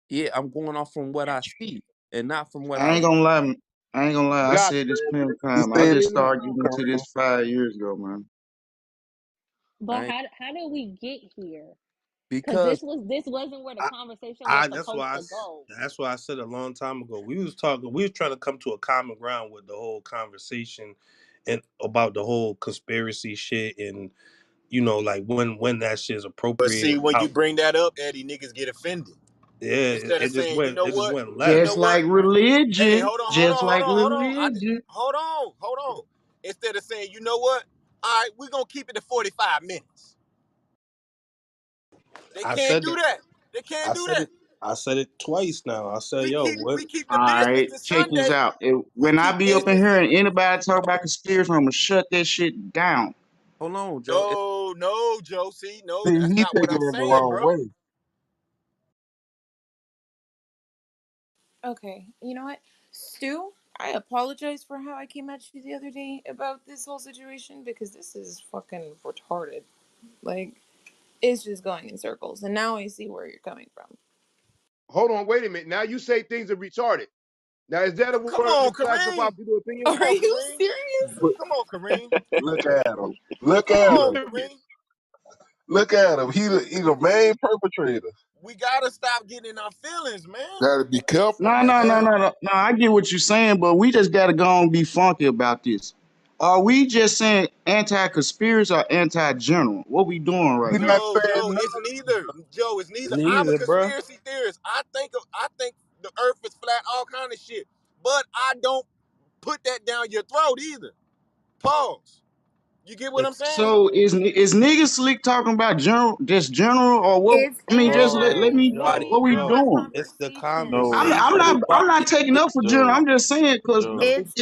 Yeah, I'm going off from what I see and not from what I I. ain't gonna lie. I ain't gonna lie. I Got said this plenty of He time. I said just it is started too, getting into Kareem. this 5 years ago, man. But I ain't, how did we get here? Because because this wasn't where the I, conversation was that's supposed why to go. that's why I said a long time ago. We was trying to come to a common ground with the whole conversation and about the whole conspiracy shit and like when that shit is But appropriate see, and when you how bring that up, Eddie, niggas get offended. yeah, Instead of it just saying, went you left. know Just what? like Hey, religion. hold on, hold Just on, hold like on, hold on. religion. Hold on. Instead of saying, you know what? All right, we're gonna keep it to 45 minutes. They I can't said do it. that. They can't I do said that. it. I said it twice now. I said, We yo, keep what? we keep All the business right, to check this Sunday. out. We When I keep be up in business. here and anybody talk about conspiracy, I'm gonna shut that shit down. Hold on, Joe. No, Joe. See, no, See, that's he not what taking I'm it the saying, wrong bro. way. Okay, you know what? Stu, I apologize for how I came at you the other day about this whole situation because this is fucking retarded. Like, it's just going in circles. And now I see where you're coming from. Hold on, wait a minute. Now you say things are retarded. Now is that a Come word to on, classify Kareem. people's opinion? Come Are on, you Kareem. serious? But Come on, Kareem. look at him. Look Come at on, him. Kareem. Look at him. He the main perpetrator. We gotta stop getting in our feelings, man. Gotta be careful, No, man. no, no, no, no. No, I get what you're saying, but we just gotta go and be funky about this. Are we just saying anti-conspiracy or anti-general? What we doing right We're now? not Joe, saying Joe, it's neither. Joe, it's neither. I'm a Neither, bruh. conspiracy theorist. I think the earth is flat, all kind of shit. But I don't put that down your throat either. Pause. You get what I'm saying? So is niggas slick talking about general, just general, or what? It's I mean, just Bro, let me. nobody, What anti-general. we Have a bro. doing? It's the conversation. No, I'm conversation. not taking up for general. Joe, I'm just saying because Joe, It's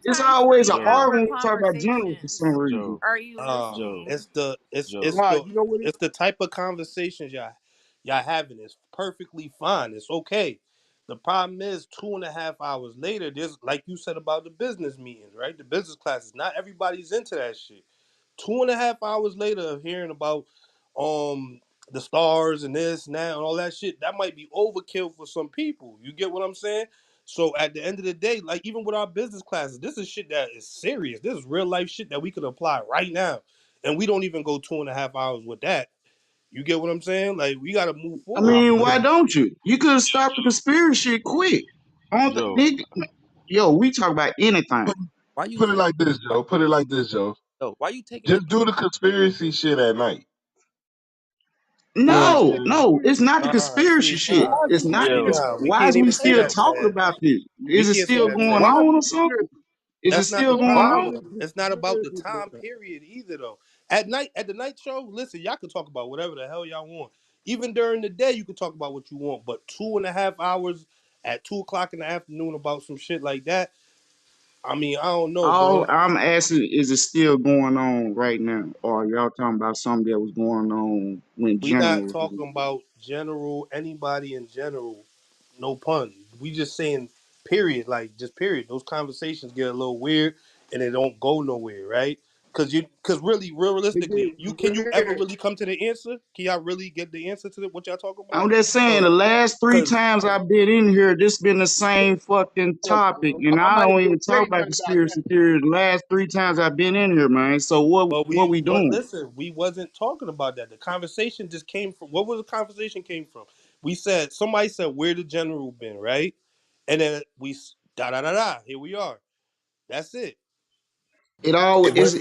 it's always an anti-free. Joe, Have a argument when we talk about general for some conversation. reason. Joe, Are you Joe, listening? It's the Joe. Nah, you know what it it's the type of conversations y'all having. It's perfectly fine. It's okay. The problem is 2.5 hours later, there's like you said about the business meetings, right? The business classes. Not everybody's into that shit. 2.5 hours later of hearing about um the stars and this and that and all that shit, that might be overkill for some people. You get what I'm saying? So at the end of the day, like even with our business classes, this is shit that is serious. This is real life shit that we could apply right now. And we don't even go 2.5 hours with that. You get what I'm saying? Like we gotta move I forward. mean, why don't you? You could have stopped the conspiracy shit quick. Joe, Nigga, yo, we talk about anything. Put, Why you put it take like this, why Joe. Put it like this, Joe. why you taking it? Just do the conspiracy shit at night. You know what I'm No, saying? no, it's not the conspiracy See, shit. nah, It's not. Yo, It's we why can't is we even say still that, talking Tad. about this? We Is it can't say still that, going Tad. Why is on or it something? conspiracy? Is it That's not still the going Why is on? problem. it It's not about the conspiracy, time bro? period either, though. At the night show, listen, y'all can talk about whatever the hell y'all want. Even during the day, you can talk about what you want. But 2.5 hours at 2 o'clock in the afternoon about some shit like that, I mean, I don't know, All bro. I'm asking is it still going on right now, or y'all talking about something that was going on when We not General was talking about general anybody in general. No pun. We just saying period, like just period. Those conversations get a little weird and they don't go nowhere, right? Cause really, realistically, you can you ever Weird. really come to the answer? Can y'all really get the answer to what y'all talking I'm about? just saying Cause, the last three cause times I've been in here, this been the same fucking topic, and I I might don't be a even talk great about one about that. conspiracy theories. The last three times I've been in here, man. So what we but doing? listen, we wasn't talking about that. The conversation just came from what was the conversation came from? We said somebody said where the general been, right? And then we da da da da. Here we are. That's it. It all But it's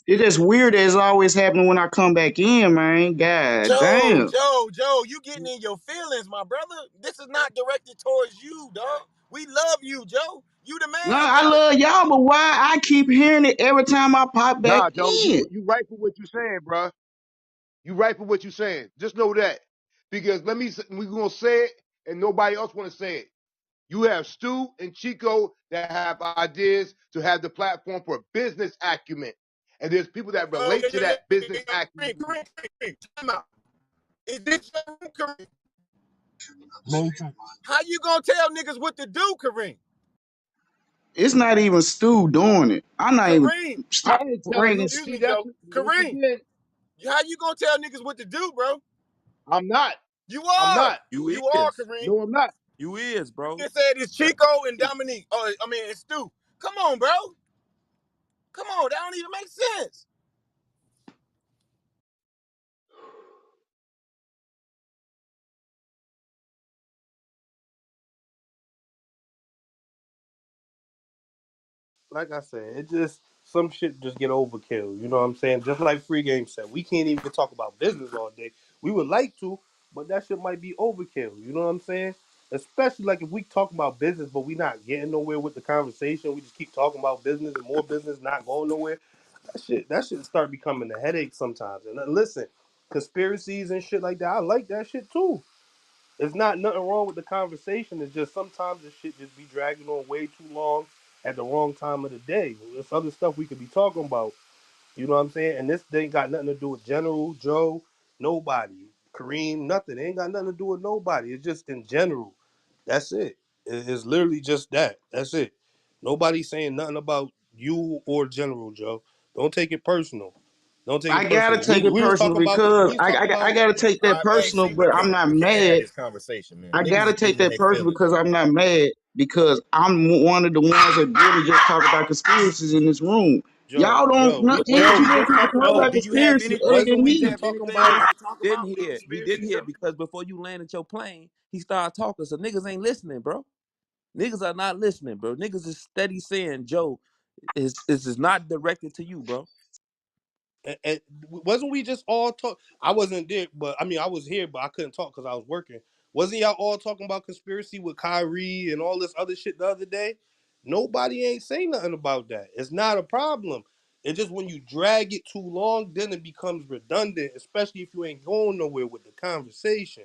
just weird that it's always happening when I come back in, man. God damn. Joe, you getting in your feelings, my brother. This is not directed towards you, dog. We love you, Joe. You the No, man, I bro. love y'all, but why I keep hearing it every time I pop back Nah, Joe, in? you right for what you saying, bruh. You right for what you saying. Just know that. Because we gonna say it and nobody else wanna say it. You have Stu and Chico that have ideas to have the platform for business acumen. And there's people that Oh, relate to that business acumen. Kareem, time out. Is this your room, Kareem? Matrix. How you gonna tell niggas what to do, Kareem? It's not even Stu doing it. I'm not even Kareem, I stop ain't telling bringing. no, excuse see, me, Joe. once Kareem, again, how you gonna tell niggas what to do, bro? I'm not. You I'm are. not. You are, Kareem. No, I'm not. You is, bro. It said it's Chico and Dominique. Oh, I mean, it's Stu. Come on, bro. Come on, that don't even make sense. Like I said, it just some shit just get overkill. You know what I'm saying? Just like Free Game said, we can't even talk about business all day. We would like to, but that shit might be overkill. You know what I'm saying? Especially like if we talk about business, but we not getting nowhere with the conversation. We just keep talking about business and more business, not going nowhere. That shit start becoming a headache sometimes. And listen, conspiracies and shit like that, I like that shit too. It's not nothing wrong with the conversation. It's just sometimes this shit just be dragging on way too long at the wrong time of the day. There's other stuff we could be talking about. You know what I'm saying? And this ain't got nothing to do with General, Joe, nobody, Kareem, nothing. It ain't got nothing to do with nobody. It's just in general. That's it. It's literally just that. That's it. Nobody's saying nothing about you or General, Joe. Don't take it personal. Don't take I it gotta personal. take it We was personal talking about because we was talking I about. gotta take All that right, man. personal, See, but I'm not we can't have mad. this conversation, man. I Niggas gotta is take getting in that their personal feelings. because I'm not mad because I'm one of the ones that really just talk about conspiracies in this room. Y'all don't. Ain't too many people talk Joe. about Do you have conspiracy other anything? than Do you me. have anything else to talk about with conspiracy stuff? Because before you landed your plane, he started talking. So niggas ain't listening, bro. Niggas are not listening, bro. Niggas is steady saying, Joe, is not directed to you, bro. And wasn't we just all talk? I wasn't there, but I mean, I was here, but I couldn't talk because I was working. Wasn't y'all all talking about conspiracy with Kyrie and all this other shit the other day? Nobody ain't saying nothing about that. It's not a problem. It's just when you drag it too long, then it becomes redundant, especially if you ain't going nowhere with the conversation.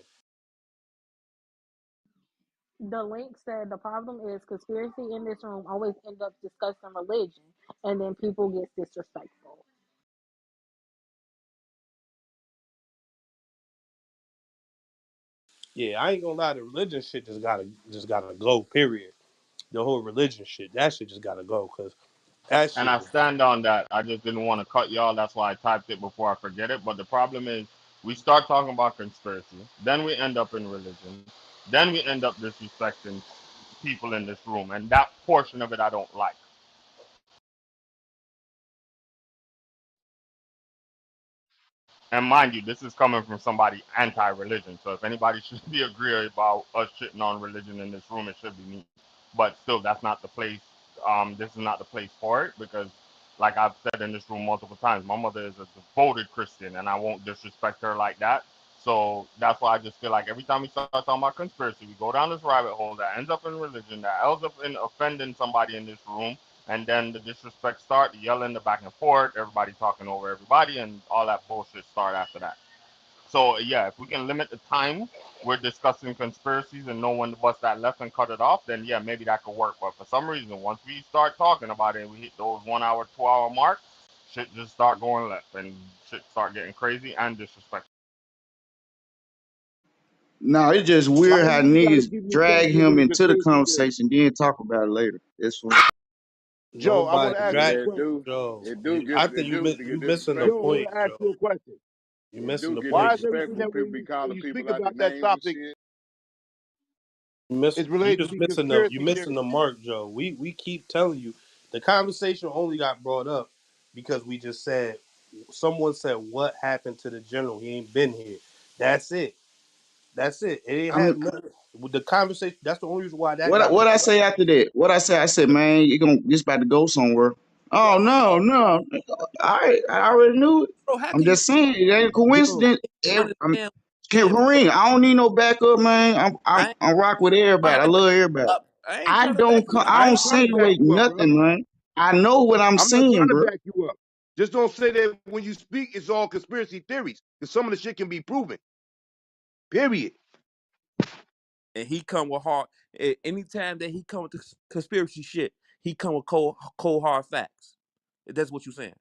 The link said the problem is conspiracy in this room always end up discussing religion, and then people get disrespectful. Yeah, I ain't gonna lie, the religion shit just gotta go. Period. The whole religion shit, that shit just gotta go because that And shit. I stand on that. I just didn't want to cut y'all. That's why I typed it before I forget it. But the problem is, we start talking about conspiracy, then we end up in religion, then we end up disrespecting people in this room, and that portion of it I don't like. And mind you, this is coming from somebody anti-religion. So if anybody should be agree about us shitting on religion in this room, it should be me. But still, that's not the place. This is not the place for it because, like I've said in this room multiple times, my mother is a devoted Christian, and I won't disrespect her like that. So that's why I just feel like every time we start talking about conspiracy, we go down this rabbit hole that ends up in religion, that ends up in offending somebody in this room, and then the disrespect start, the yelling, the back and forth, everybody talking over everybody, and all that bullshit start after that. So yeah, if we can limit the time we're discussing conspiracies and know when to bust that left and cut it off, then yeah, maybe that could work. But for some reason, once we start talking about it and we hit those 1 hour, 2 hour mark, shit just start going left and shit start getting crazy and disrespectful. No, it's just Why weird how you gotta niggas keep me drag connected with him the into the conspiracy theory? conversation, then talk about it later. It's fine. Joe, I want Nobody to ask you drag a Yeah, it question. do. Joe. It do I get think it do you get missing the Joe, I disrespectful. want point, to ask you Joe. a question. You It missing do the get Why point, is Joe. everything disrespectful. that People be when calling you people speak out their about that names and topic shit. is You related to just be missing the you conspiracy missing theory? the mark, Joe. We keep telling you the conversation only got brought up because we just said someone said what happened to the general. He ain't been here. That's it. That's it. It ain't I'm have nothing with the conversation. That's the only reason why that what got what I brought up. say after that? What I say? I said, man, it's about to go somewhere. Bro, Oh no, no. I already knew it. bro, how I'm can you just saying it ain't a Joe, coincidence. I understand what you're saying, bro. Kareem, I don't need no backup, man. I ain't I'm rock with everybody. trying I to back love everybody. you up. I ain't trying to back you up. I I don't ain't trying to back insinuate you up, bro. nothing, man. I know what I'm I'm not saying, trying to bro. back you up. Just don't say that when you speak, it's all conspiracy theories. Because some of the shit can be proven. Period. And he come with hard. Anytime that he come with conspiracy shit, he come with cold hard facts. That's what you saying.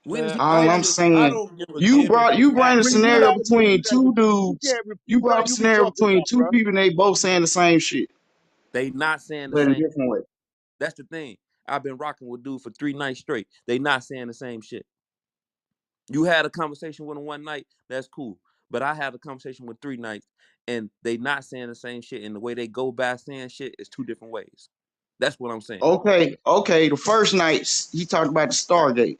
When is Man, he All I I'm actually? I saying, don't give a damn if he you bring a when actually. you scenario loud enough, between two you dudes. can't You refute brought nothing up a you be scenario talking between about, two bro. people and they both saying the same shit, They not saying the but in a same. different way. That's the thing. I've been rocking with dude for 3 nights straight. They not saying the same shit. You had a conversation with them one night, that's cool. But I had a conversation with 3 nights, and they not saying the same shit. And the way they go by saying shit is 2 different ways. That's what I'm saying. Okay. The first night he talked about the Stargate.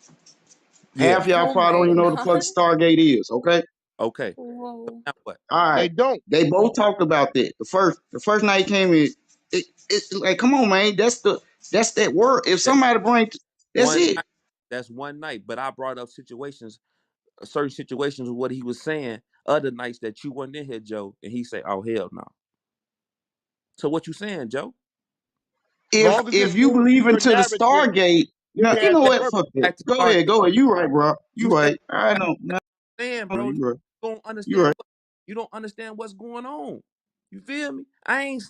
Yeah. Half y'all Oh probably don't my even know what the fuck god. Stargate is. Okay. Okay. So Whoa. now what? All They right. don't. They both talked about that. The first night he came in, it like, come on, man. That's that word. If That's somebody bring, that's one it. night. That's one night. But I brought up certain situations of what he was saying other nights that you weren't in here, Joe, and he said, "Oh hell no." So what you saying, Joe? If Long as it if you flows to believe your into the narrative, Stargate, it you has know a That what? purpose. Fuck that. back to Go Stargate. ahead. Go ahead. You right, bro. You You said right. I know. No, saying, bro, you right. you don't You understand right. you don't understand what's going on. You feel me? I ain't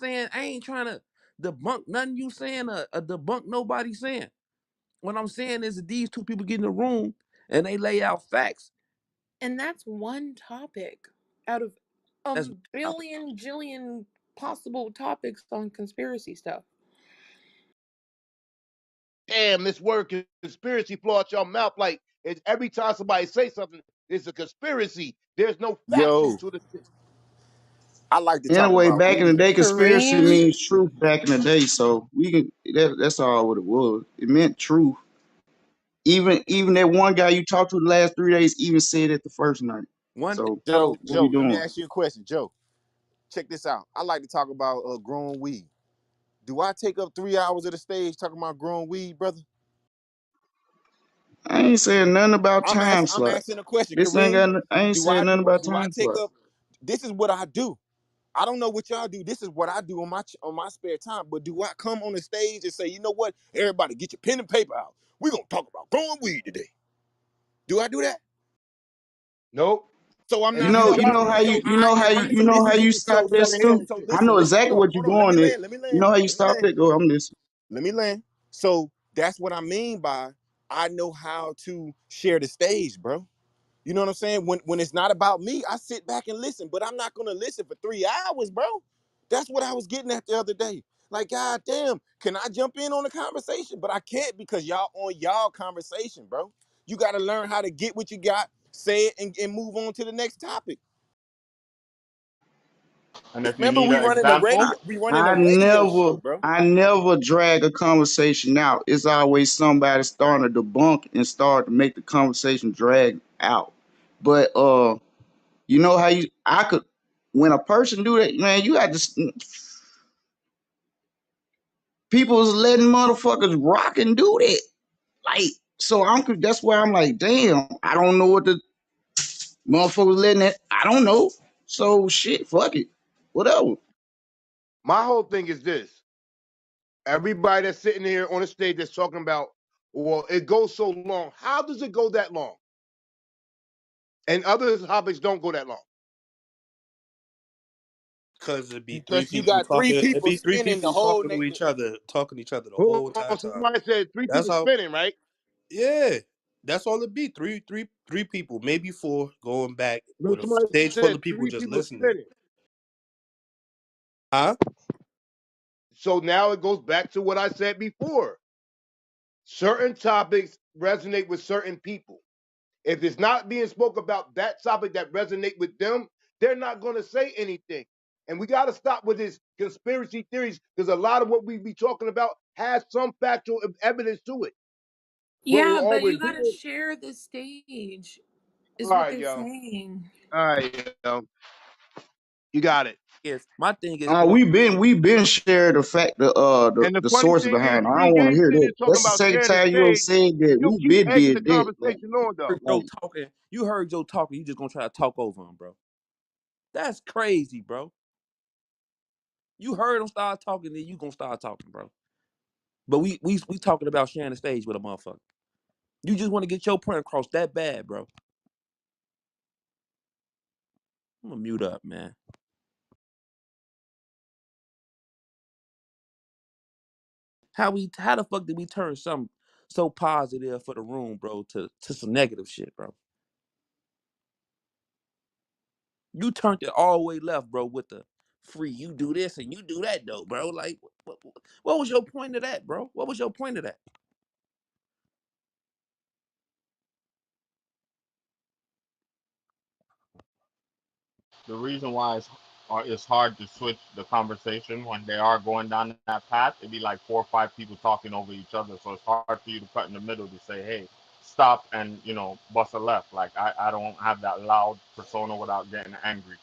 trying to debunk nothing you saying or debunk nobody saying. What I'm saying is that these two people get in the room and they lay out facts. And that's one topic out of a That's billion jillion possible topics on conspiracy stuff. Damn, this word conspiracy flew out your mouth like it's every time somebody say something, it's a conspiracy. There's no factual yo. to the shit. I like to talk Anyway, about back in the weed. day, conspiracy Kareem. means truth. Back in the day, so we can. That's all what it was. It meant truth. Even that one guy you talked to the last 3 days even said it the first night. One thing So I don't what we do. Joe, let me doing? ask you a question. Joe, check this out. I like to talk about growing weed. Do I take up 3 hours of the stage talking about growing weed, brother? I ain't saying nothing about time I'm slot. asking a question, This ain't Kareem. got. I ain't Do saying I nothing about do I time take slot. up? This is what I do. I don't know what y'all do. This is what I do on my spare time. But do I come on the stage and say, you know what? Everybody, get your pen and paper out. We're gonna talk about growing weed today. Do I do that? Nope. So I'm And You if not you know. so You try, I know how so you. You I know how and you. I You so know this how is you so stop that, so Stu. so I know listen, exactly what you're hold on, let me going at. land, let me You land, know how you let me stop land. that? Go. I'm listening. Let me land. So that's what I mean by I know how to share the stage, bro. You know what I'm saying? When it's not about me, I sit back and listen, but I'm not gonna listen for 3 hours, bro. That's what I was getting at the other day. Like, god damn, can I jump in on the conversation? But I can't because y'all on y'all conversation, bro. You gotta learn how to get what you got, say it, and move on to the next topic. And if you Remember, need we an running a example, radio. We running a I radio never, show, bro. I never drag a conversation out. It's always somebody starting to debunk and start to make the conversation drag out. But you know how I could, when a person do that, man, you got to, people's letting motherfuckers rock and do that. Like, so that's why I'm like, damn, I don't know what the motherfuckers letting that. I don't know. So shit, fuck it, whatever. my whole thing is this. Everybody that's sitting here on the stage that's talking about, well, it goes so long. How does it go that long? And other topics don't go that long. Cause it'd be three because you people got three talking. It'd people be three spinning the people whole talking to each other, talking to each other the Hold whole entire on, time. somebody said three That's people how. spinning, right? Yeah, that's all it be. Three people, maybe four, going back No, with a somebody stage full said of people three just people listening. spinning. Huh? So now it goes back to what I said before. Certain topics resonate with certain people. If it's not being spoke about that topic that resonate with them, they're not going to say anything. And we got to stop with this conspiracy theories because a lot of what we be talking about has some factual evidence to it. But Yeah, all but we're you gotta doing, share the stage, all is what right, they're yo, saying. all right, yo, you got it. My thing is for we been shared the fact And the the funny source thing is, behind it. I don't want to CJ hear sitting that. there talking That's the about second sharing the time you have stage, said and that you we keep been egging the did that. conversation on, though. Like You heard Joe talking. You just gonna try to talk over him, bro. That's crazy, bro. You heard him start talking, then you gonna start talking, bro. But we talking about sharing the stage with a motherfucker. You just want to get your point across that bad, bro. I'm gonna mute up, man. How the fuck did we turn something so positive for the room, bro, to some negative shit, bro? You turned it all the way left, bro, with the free. You do this and you do that, though, bro. Like, what was your point of that, bro? What was your point of that? The reason why it's hard to switch the conversation when they are going down that path, it'd be like four or five people talking over each other. So it's hard for you to cut in the middle to say, hey, stop and, bust a left. Like, I don't have that loud persona without getting angry.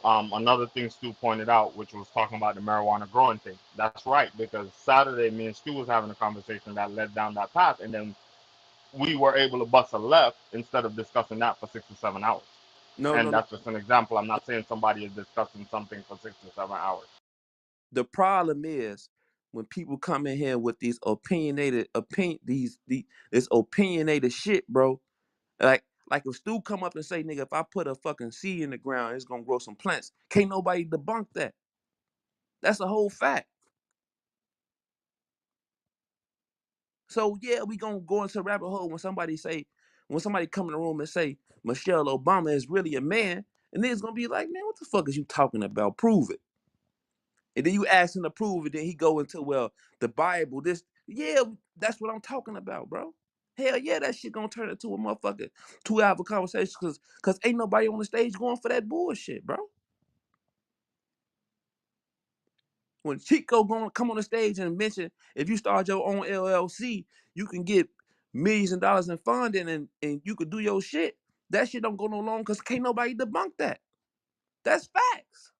Another thing Stu pointed out, which was talking about the marijuana growing thing. That's right, because Saturday, me and Stu was having a conversation that led down that path, and then we were able to bust a left instead of discussing that for 6 to 7 hours. No, And no, no. that's just an example. I'm not saying somebody is discussing something for 6 to 7 hours. The problem is when people come in here with these this opinionated shit, bro. Like if Stu come up and say, nigga, if I put a fucking seed in the ground, it's gonna grow some plants. Can't nobody debunk that. That's a whole fact. So yeah, we gonna go into a rabbit hole when somebody come in the room and say Michelle Obama is really a man, and then it's gonna be like, man, what the fuck is you talking about? Prove it. And then you ask him to prove it, then he go into, well, the Bible, this, yeah, that's what I'm talking about, bro. Hell yeah, that shit gonna turn into a motherfucking 2 hour conversation cause ain't nobody on the stage going for that bullshit, bro. When Chico gonna come on the stage and mention if you start your own LLC, you can get millions of dollars in funding and you could do your shit. That shit don't go no long because can't nobody debunk that. That's facts.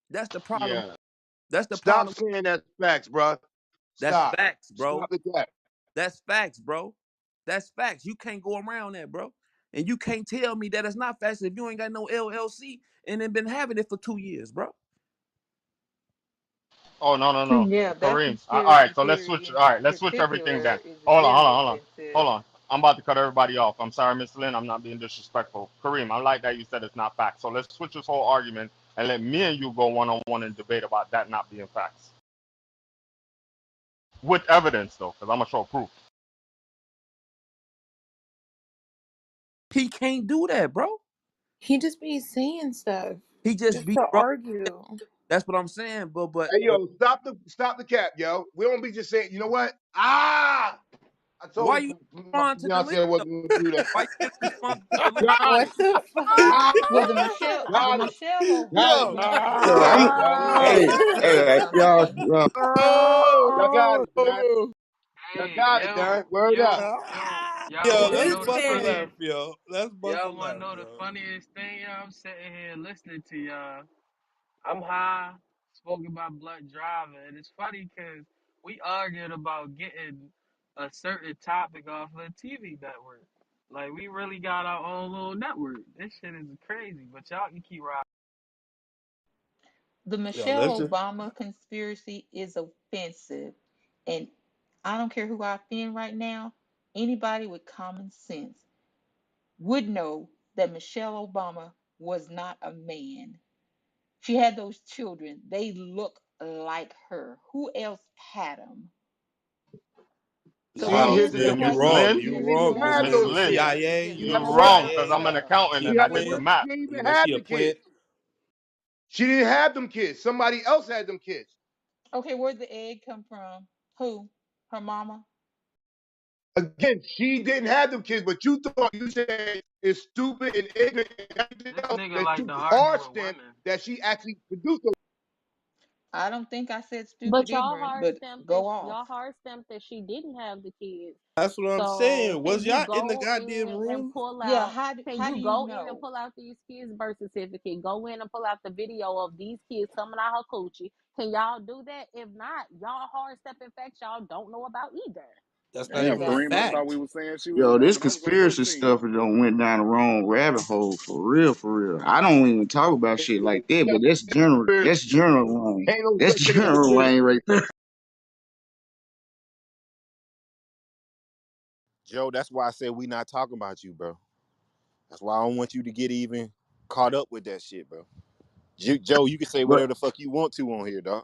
That's the problem. Yeah. That's the Stop problem. saying that's facts, bruh. That's Stop. facts, bro. Stop the cap. That's facts, bro. That's facts. You can't go around that, bro. And you can't tell me that it's not facts if you ain't got no LLC and then been having it for 2 years, bro. Oh, no, no, no. And yeah, that Kareem. All right, conspiracy so let's theory switch. in All right, let's switch everything particular then. is Hold on, hold on, very hold on. Hold offensive. on. I'm about to cut everybody off. I'm sorry, Miss Lynn. I'm not being disrespectful. Kareem, I like that you said it's not facts. So let's switch this whole argument and let me and you go one on one and debate about that not being facts. With evidence, though, because I'm going to show proof. He can't do that, bro. He just be saying stuff He just just be, to bro. argue. That's what I'm saying. But Hey, yo, stop the cap, yo. We don't be just saying, you know what? I why told you my respond to the link fiance I though? wasn't going to do that. Why you didn't respond to the link? Got What it. the fuck? Well, the Got it. Michelle Got it. Yo, Obama yo, I'm Got conspiracy it. hey, is very hey, y'all, funny. Y'all got it, man. Y'all Hey, got it, yo, man. Word up. y'all yo, want to let's know the bust a Listen. funniest? left, yo. Let's bust a Y'all want to left, know the yo. funniest thing? Y'all, I'm sitting here listening to y'all. I'm high, smoking my blunt driving, and it's funny because we arguing about getting a certain topic off of a TV network. Like we really got our own little network. This shit is crazy, but y'all can keep riding. The Yo, let's Michelle just Obama conspiracy is offensive. And I don't care who I offend right now, anybody with common sense would know that Michelle Obama was not a man. She had those children. They look like her. Who else had them? So See, wow, to here's answer the the Slim, you difference. question, wrong. Lynn, to she You didn't answer even your wrong, Miss have Lynn. question, those You kids. CIA, to She you never answer your had CIA, them. Wrong, because question, I'm an you accountant she and a I She did the plant. math. didn't You even know have she a the kids. plant. She didn't have them kids. Somebody else had them kids. okay, where'd the egg come from? Who? Her mama? Again, she didn't have them kids, but you thought you said it's stupid and ignorant and everything This else nigga that like you to argue with parsed them women. that she actually produced them. I don't think I said But stupid ignorant, but go off. y'all hard stamped that she didn't have the kids. That's what I'm So saying. can Was you y'all in the go goddamn in and room? pull Yeah, out? Can how do you you go in and know? pull out these kids' birth certificate? Go in and pull out the video of these kids coming out her coochie. Can y'all do that? If not, y'all hard stepping facts y'all don't know about either. That's not Damn, even a Kareem, I thought we Exactly. fact. were saying she was a Yo, this woman. I was on her conspiracy team. stuff has done went down the wrong rabbit hole for real, for real. I don't even talk about shit like that, but that's general. That's general lane. Ain't no That's such thing as general lane conspiracy. right there. Joe, that's why I said we not talking about you, bro. That's why I don't want you to get even caught up with that shit, bro. Joe, you can say But whatever the fuck you want to on here, dog.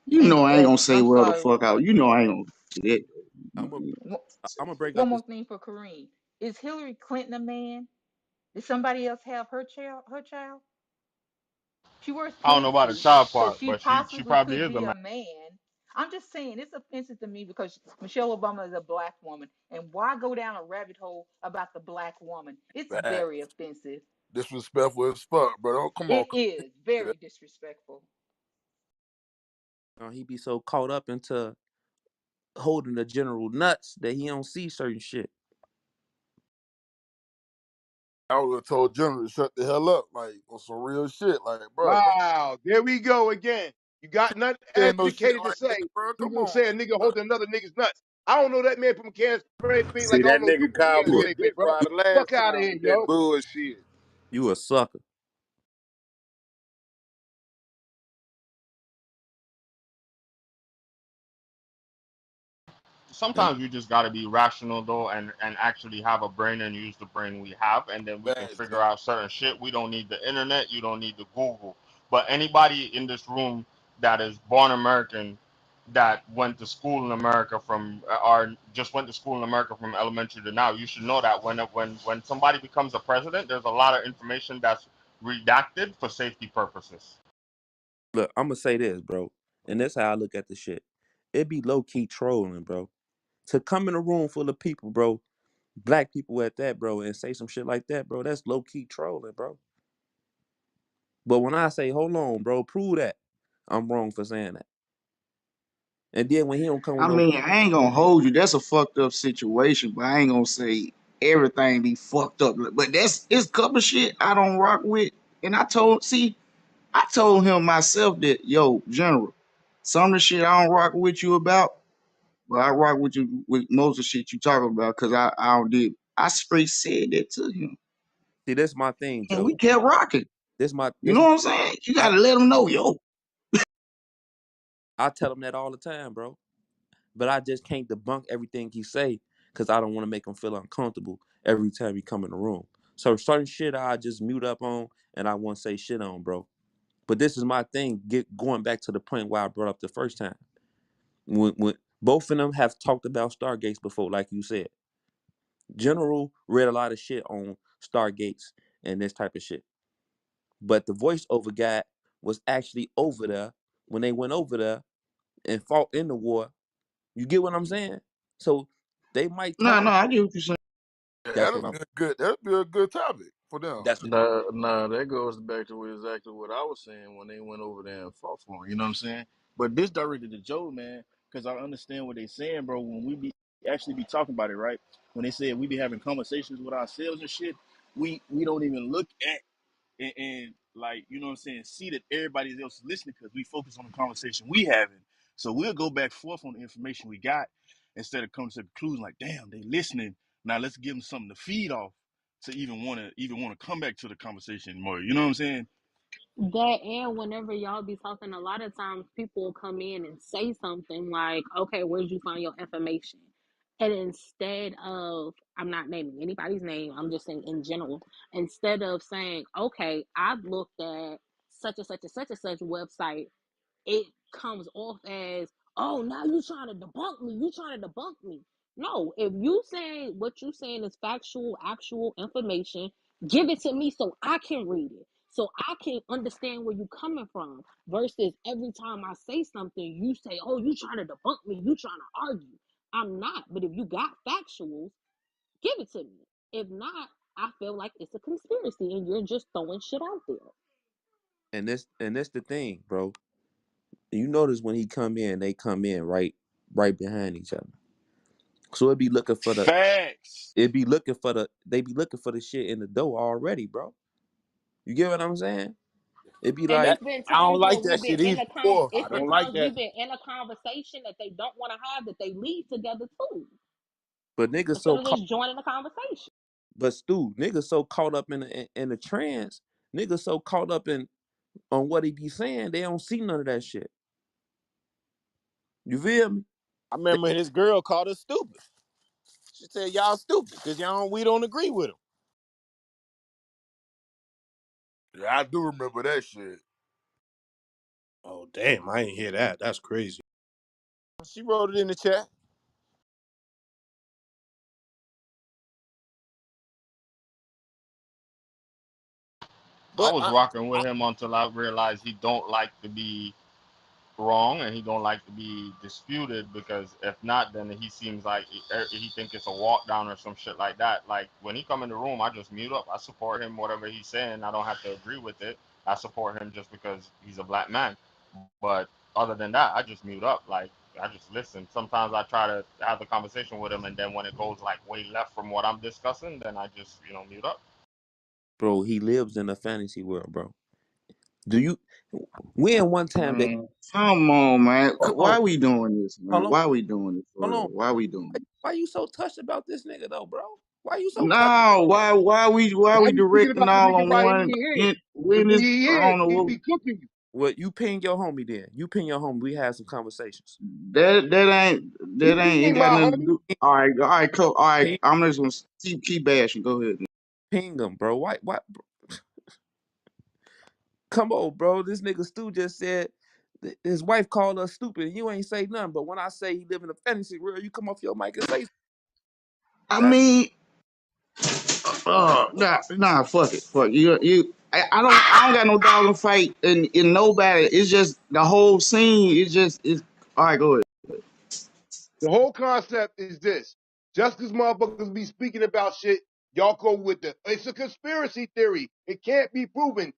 you And know I ain't gonna say I'm well the sorry. fuck out. You know I ain't gonna do that. I'm a One I'm gonna break one up more this. thing for Kareem. Is Hillary Clinton a man? Did somebody else have her child? Her child? She wears I don't know about the swimsuits, child so part, she but she possibly probably could is a be man. a man. I'm just saying it's offensive to me because Michelle Obama is a black woman, and why go down a rabbit hole about the black woman? It's Bad. very offensive. Disrespectful as fuck, bro. Don't come on. It is very disrespectful. He be so caught up into holding the general nuts that he don't see certain shit. I would have told General to shut the hell up, like on some real shit. Like, bro, come Wow, there we go again. You got nothing on, saying no shit educated to like say. that, bro. You Come gonna on, say a nigga bro. holding another nigga's nuts. I don't know that man from Kansas State See like I that don't know you nigga from Kansas You a, Cowboy State, big Dick bro. Rider last Fuck out of time here, with that yo. bullshit. you a sucker. And Sometimes we just gotta be rational though, and actually have a brain and use the brain we have, and then we can Bad, figure Joe. out certain shit. We don't need the internet. You don't need the Google. But anybody in this room that is born American, that went to school in America from, or just went to school in America from elementary to now, you should know that when somebody becomes a president, there's a lot of information that's redacted for safety purposes. look, I'm gonna say this, bro, and that's how I look at the shit. It be low key trolling, bro. To come in a room full of people, bro, black people at that, bro, and say some shit like that, bro, that's low key trolling, bro. But when I say, hold on, bro, prove that, I'm wrong for saying that. And then when he don't come with I no, mean, I ain't gonna hold you. That's a fucked up situation, but I ain't gonna say everything be fucked up. But that's it's a couple shit I don't rock with. And I told him myself that, yo, General, some of the shit I don't rock with you about, but I rock with you with most of the shit you talking about because I don't did. I straight said that to him, see, that's my thing, and Joe. we kept rocking. This my You this know what I'm saying? You I gotta let him know, yo. I tell him that all the time, bro. But I just can't debunk everything he say because I don't want to make him feel uncomfortable every time he come in the room. So certain shit I just mute up on and I won't say shit on, bro. But this is my thing. Going back to the point where I brought up the first time. When both of them have talked about Stargates before, like you said. General read a lot of shit on Stargates and this type of shit. But the voiceover guy was actually over there when they went over there and fought in the war. You get what I'm saying? So they might No, talk. no, I get what you're saying. Yeah, That's what I'm. that'd be a good topic for them. That's Nah, nah, that goes back to exactly what I was saying when they went over there and fought for him. You know what I'm saying? But this directed to Joe, man, because I understand what they saying, bro. When we be actually be talking about it, right? When they said we be having conversations with ourselves and shit, we don't even look at and like you know what I'm saying, see that everybody else is listening because we focus on the conversation we having. So we'll go back forth on the information we got instead of coming to the conclusion like, damn, they listening. Now let's give them something to feed off to even want to come back to the conversation more. You know what I'm saying? That and whenever y'all be talking, a lot of times people will come in and say something like, okay, where'd you find your information? And instead of, I'm not naming anybody's name, I'm just saying in general, instead of saying, okay, I've looked at such and such and such and such website, it comes off as, oh, now you trying to debunk me. You trying to debunk me. No, if you saying what you saying is factual, actual information, give it to me so I can read it. So I can understand where you coming from. Versus every time I say something, you say, oh, you trying to debunk me. You trying to argue. I'm not. But if you got factuals, give it to me. If not, I feel like it's a conspiracy and you're just throwing shit out there. And that's the thing, bro. You notice when he come in, they come in right behind each other. So Facts. they be looking for the shit in the door already, bro. You get what I'm saying? It be And like, it's been I don't times where like we've that been shit in either. a Boy, I it's been don't like times that. we've been in a conversation that they don't want to have that they leave together too. but niggas Instead so of caught, just joining the conversation. but Stu, niggas so caught up in the trance, niggas so caught up in on what he be saying, they don't see none of that shit. You feel me? I remember his girl called us stupid. She said y'all stupid because we don't agree with him. Yeah, I do remember that shit. Oh damn, I didn't hear that. That's crazy. She wrote it in the chat. I But was rocking with him until I realized he don't like to be wrong and he don't like to be disputed, because if not, then he seems like he think it's a walk down or some shit like that. Like when he come in the room, I just mute up. I support him whatever he's saying. I don't have to agree with it. I support him just because he's a black man. But other than that, I just mute up. Like I just listen. Sometimes I try to have the conversation with him, and then when it goes like way left from what I'm discussing, then I just mute up. Bro, he lives in a fantasy world, bro. Do you when one time that Man, come on, man. hold on, Why we doing this, man? hold on, Why we doing this for hold real? on. Why we doing this? Why you so touched about this nigga though, bro? Why you so touched? No, why Why we you speaking directing about the all nigga on while he one ain't here? in Because when when this he I here, don't know he what be cooking you. Well, you ping your homie then. You ping your homie. We had some conversations. that ain't He ain't got my nothing to homie. do. All right, cool. All right, Ping, I'm just gonna keep bashing. Go ahead. ping him, bro. Why? Come on, bro. This nigga Stu just said his wife called us stupid, and you ain't say nothing. But when I say he live in a fantasy world, you come off your mic and say I that's mean, nah, fuck you. I don't got no dog in fight in nobody. It's just the whole scene. It's all right. Go ahead. The whole concept is this. Just because motherfuckers be speaking about shit, y'all go with the, it's a conspiracy theory. It can't be proven.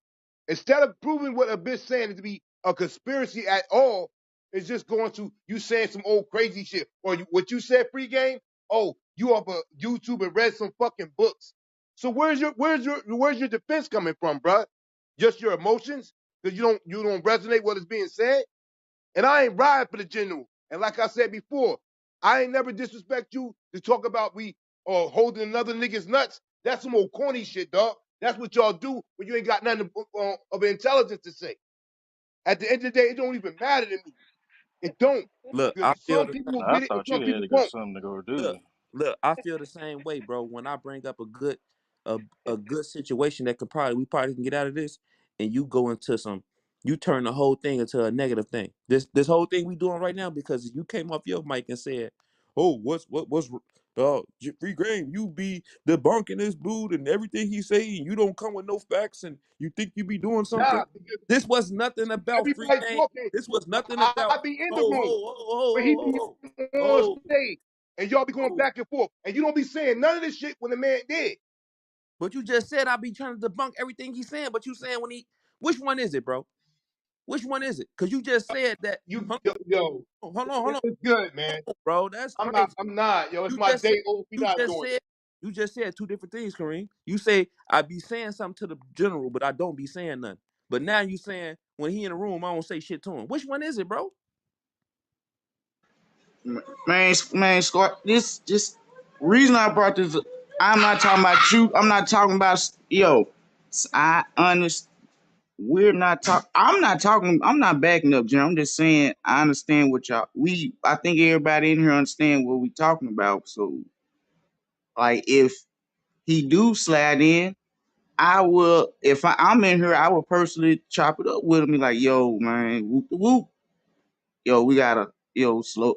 Instead of proving what a bitch saying it to be a conspiracy at all, it's just going to you saying some old crazy shit. Or what you said pregame, oh, you up a YouTube and read some fucking books. So where's your defense coming from, bruh? Just your emotions? Because you don't resonate what is being said? And I ain't riding for the general. And like I said before, I ain't never disrespect you to talk about we or holding another nigga's nuts. That's some old corny shit, dog. That's what y'all do when you ain't got nothing of intelligence to say. At the end of the day, it don't even matter to me. It don't. look. Because I feel some the people will I get it and thought you some had people to got won't. something to go look, do. look. I feel the same way, bro. When I bring up a good situation that we probably can get out of this, and you go into you turn the whole thing into a negative thing. This whole thing we doing right now because you came off your mic and said, "Oh, what's free game? You be debunking this dude and everything he say, and you don't come with no facts, and you think you be doing something." Nah, because This was nothing about free everybody game. talking. This was nothing I about be in the ho room, ho ho ho but he ho be ho on ho stage. And y'all be going ho. back and forth. And you don't be saying none of this shit when the man did. But you just said I be trying to debunk everything he's saying. But you saying which one is it, bro? Which one is it? Because you just said that. Yo, Hold it's good, man. on, bro. That's I'm not. crazy. I'm not. Yo, it's You my just said day off. We you not just doing said you just said two different things, Kareem. You say I be saying something to the general, but I don't be saying nothing. But now you saying when he in the room, I don't say shit to him. Which one is it, bro? Man, Scott, this just reason I brought this up, I'm not talking about you. I'm not talking about yo. I understand. We're not talking. I'm not talking. I'm not backing up, Jim. I'm just saying I understand what y'all. I think everybody in here understand what we talking about. So, like, if he do slide in, I will. If I'm in here, I will personally chop it up with him. Be like, yo, man, whoop the whoop. Yo, we gotta, slow,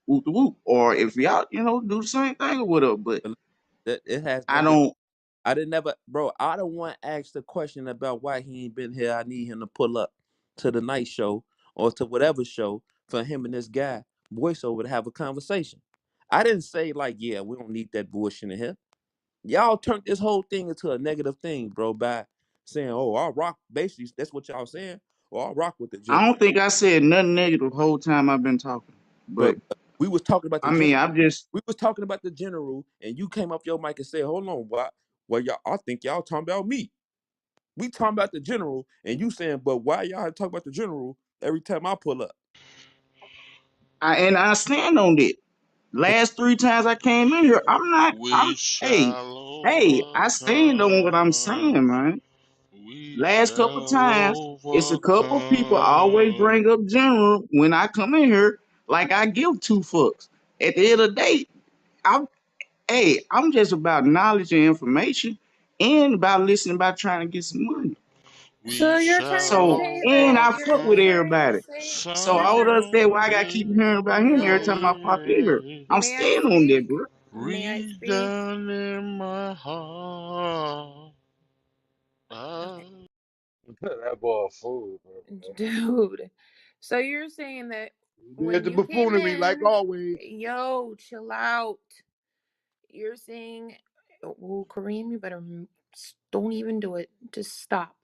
whoop the whoop. Or if y'all, do the same thing with her. But That it has I nothing. don't. I didn't never, bro. I don't want to ask the question about why he ain't been here. I need him to pull up to the night show or to whatever show for him and this guy voiceover to have a conversation. I didn't say like, yeah, we don't need that bullshit in here. Y'all turned this whole thing into a negative thing, bro. By saying, "Oh, I'll rock." Basically, that's what y'all saying. Or I'll rock with the I general. don't think I said nothing negative the whole time I've been talking. But But we was talking about the I general. mean, I'm just We was talking about the general, and you came off your mic and said, "Hold on, what? Well, y'all, I think y'all talking about me. We talking about the general, and you saying, but why y'all talk about the general every time I pull up?" I stand on it. Last three times I came in here, I'm We hey, shall hey, I stand on what I'm overcome. saying, man. We Last couple times, shall it's a couple people always overcome. bring up general when I come in here, like I give two fucks. At the end of the day, I'm I'm just about knowledge and information and about listening about trying to get some money. We So you're trying to shall So say and that I you're fuck with trying to everybody. overcome. say So you're I would trying understand why I got keep Someday. hearing about him every time I no. pop in here. I'm May I staying on that, speak? bro. May I Reach speak? down in my heart. Ah. That boy a fool, Dude. So you're saying that There's when the you came buffoonery, like in, always. yo, chill out. You're saying, well, Kareem, you better don't even do it. Just stop.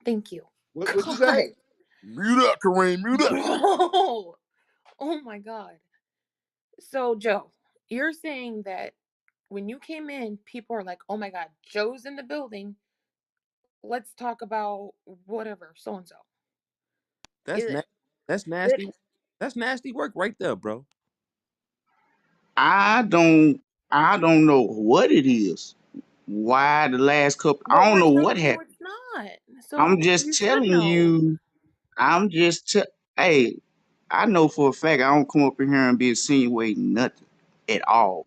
Thank you. What you say? God, Mute up, Kareem. Mute up. bro. Oh my God. So, Joe, you're saying that when you came in, people are like, oh my God, Joe's in the building. Let's talk about whatever, so and so. That's Is na- that's it? nasty. That's nasty work right there, bro. I don't I don't know what it is. Why the last couple I But don't we're know what telling you happened. it's not. I'm So just you should telling know. you, I'm just hey, I know for a fact I don't come up in here and be insinuating nothing at all.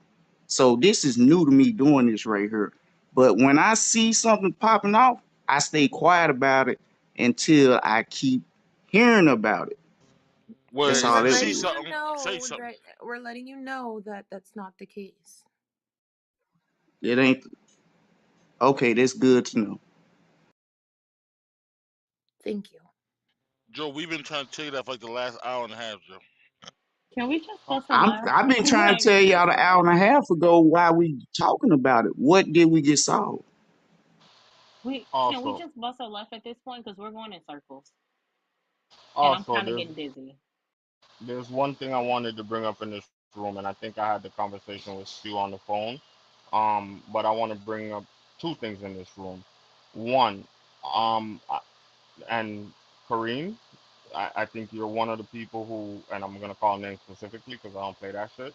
So this is new to me doing this right here. But when I see something popping off, I stay quiet about it until I keep hearing about it. Well, That's And if all we're you that see letting is. you something, say know something. that that's not the case. It ain't okay, that's good to know. Thank you. Joe, we've been trying to tell you that for like the last hour and a half, Joe. Can we just bust a laugh? I've been trying to Like, tell y'all an hour and a half ago why we talking about it. What did we get solved? can we Oh, Also, just bust a laugh at this point? Because we're going in circles. And I'm also, kind of there's getting dizzy. there's one thing I wanted to bring up in this room, and I think I had the conversation with Stu on the phone. But I want to bring up two things in this room. One, and Kareem, I think you're one of the people who, and I'm gonna call names specifically because I don't play that shit.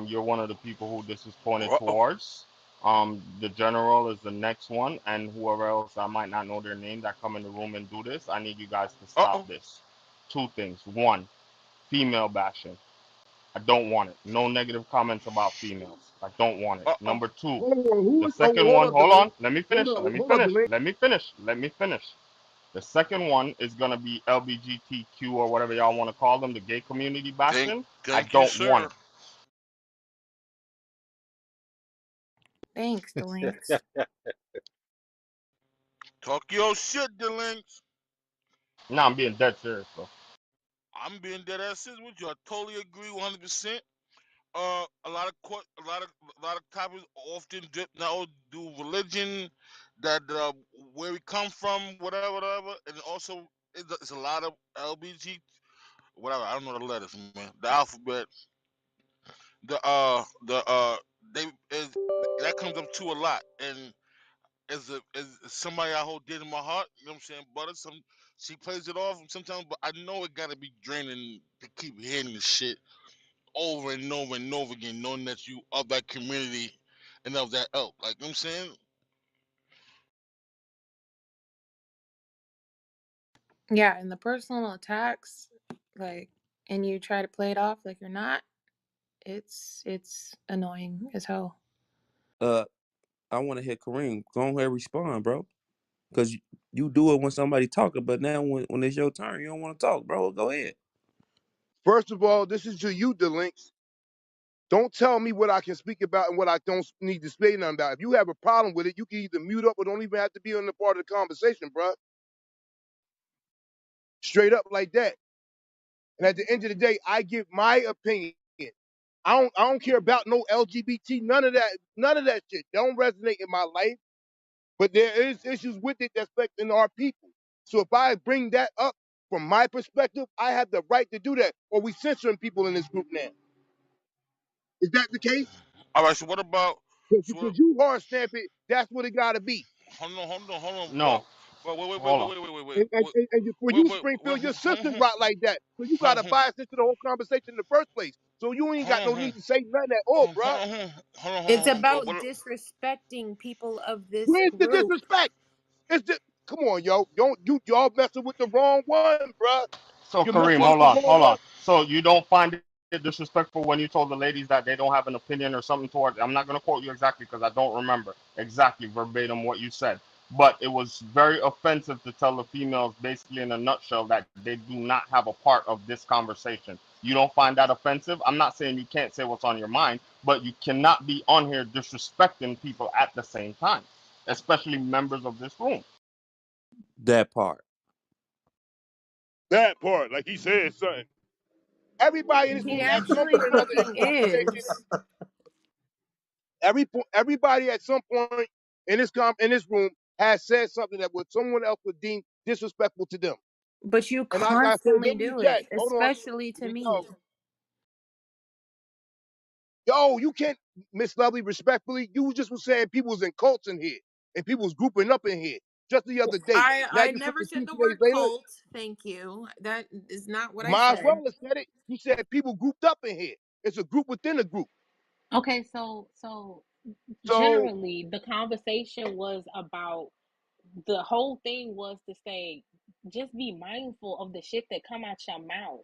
You're one of the people who this is pointed Uh-oh. towards. The general is the next one, and whoever else I might not know their name that come in the room and do this. I need you guys to stop Uh-oh. this. Two things. One, female bashing. I don't want it. No negative comments about females. I don't want it. Uh-oh. Number two, Hold on, the second hold one. up, Hold Delane. on. Let me Hold finish. up, Let me hold up, finish. Delane. Let me finish. Let me finish. The second one is gonna be LBGTQ or whatever y'all want to call them, the gay community Thank, bashing. I thank you, don't want sir. it. Thanks, the links. Talk your shit, Delinks. Nah, I'm being dead serious, bro. I'm being dead ass serious with you. I totally agree 100%. A lot of topics often dip now do religion, that where we come from, whatever, and also it's a lot of LBG, whatever. I don't know the letters, man. The alphabet, the they is that comes up to a lot, and as somebody I hold dear to my heart, you know what I'm saying? Butter, she plays it off sometimes, but I know it gotta be draining to keep hearing this shit over and over and over again, knowing that you of that community and of that elk. Like, you know what I'm saying? Yeah, and the personal attacks, like, and you try to play it off like you're not. It's annoying as hell. Uh, I want to hear Kareem. Go ahead and respond, bro. Because you do it when somebody talking, but now when it's your turn, you don't want to talk, bro. Go ahead. First of all, this is to you, Delinks. Don't tell me what I can speak about and what I don't need to speak nothing about. If you have a problem with it, you can either mute up or don't even have to be on the part of the conversation, bro. Straight up like that. And at the end of the day, I give my opinion. I don't care about no LGBT, none of that shit. Don't resonate in my life. But there is issues with it that's affecting our people. So if I bring that up from my perspective, I have the right to do that. Or we censoring people in this group now. Is that the case? All right. So what about? So what? Because you hard stamp it, that's what it gotta be. Hold on. No, But wait, wait, wait, hold wait, on. wait, wait, wait, wait, And for wait, you, wait, wait, Springfield, your hold sisters on, rock like that. So you hold gotta on, bias into the whole conversation in the first place. So you ain't got hold no on, need to say nothing at all, bruh. It's What, about what, disrespecting people of this Where's the group. disrespect? It's just come on, yo. Don't you y'all messing with the wrong one, bruh. So You're Kareem, messing with what? the wrong hold on. one. So you don't find it disrespectful when you told the ladies that they don't have an opinion or something towards? I'm not gonna quote you exactly because I don't remember exactly verbatim what you said, but it was very offensive to tell the females, basically in a nutshell, that they do not have a part of this conversation. You don't find that offensive? I'm not saying you can't say what's on your mind, but you cannot be on here disrespecting people at the same time, especially members of this room. That part. That part, like he said, son. Everybody in this He room at some actually point or another in fucking this conversation, is. everybody at some point in this room has said something that would someone else would deem disrespectful to them. But you And I gotta say, constantly look in the do chat. it, Hold on. especially Here to we me. go. Yo, you can't, Miss Lovely, respectfully, you just was saying people was in cults in here and people was grouping up in here just the other day. Now I you never switching said the 2 days word later. cult. Thank you. That is not what I Might as well said. have said it. You said people grouped up in here. It's a group within a group. Okay, so So, generally the conversation was about, the whole thing was to say, just be mindful of the shit that come out your mouth.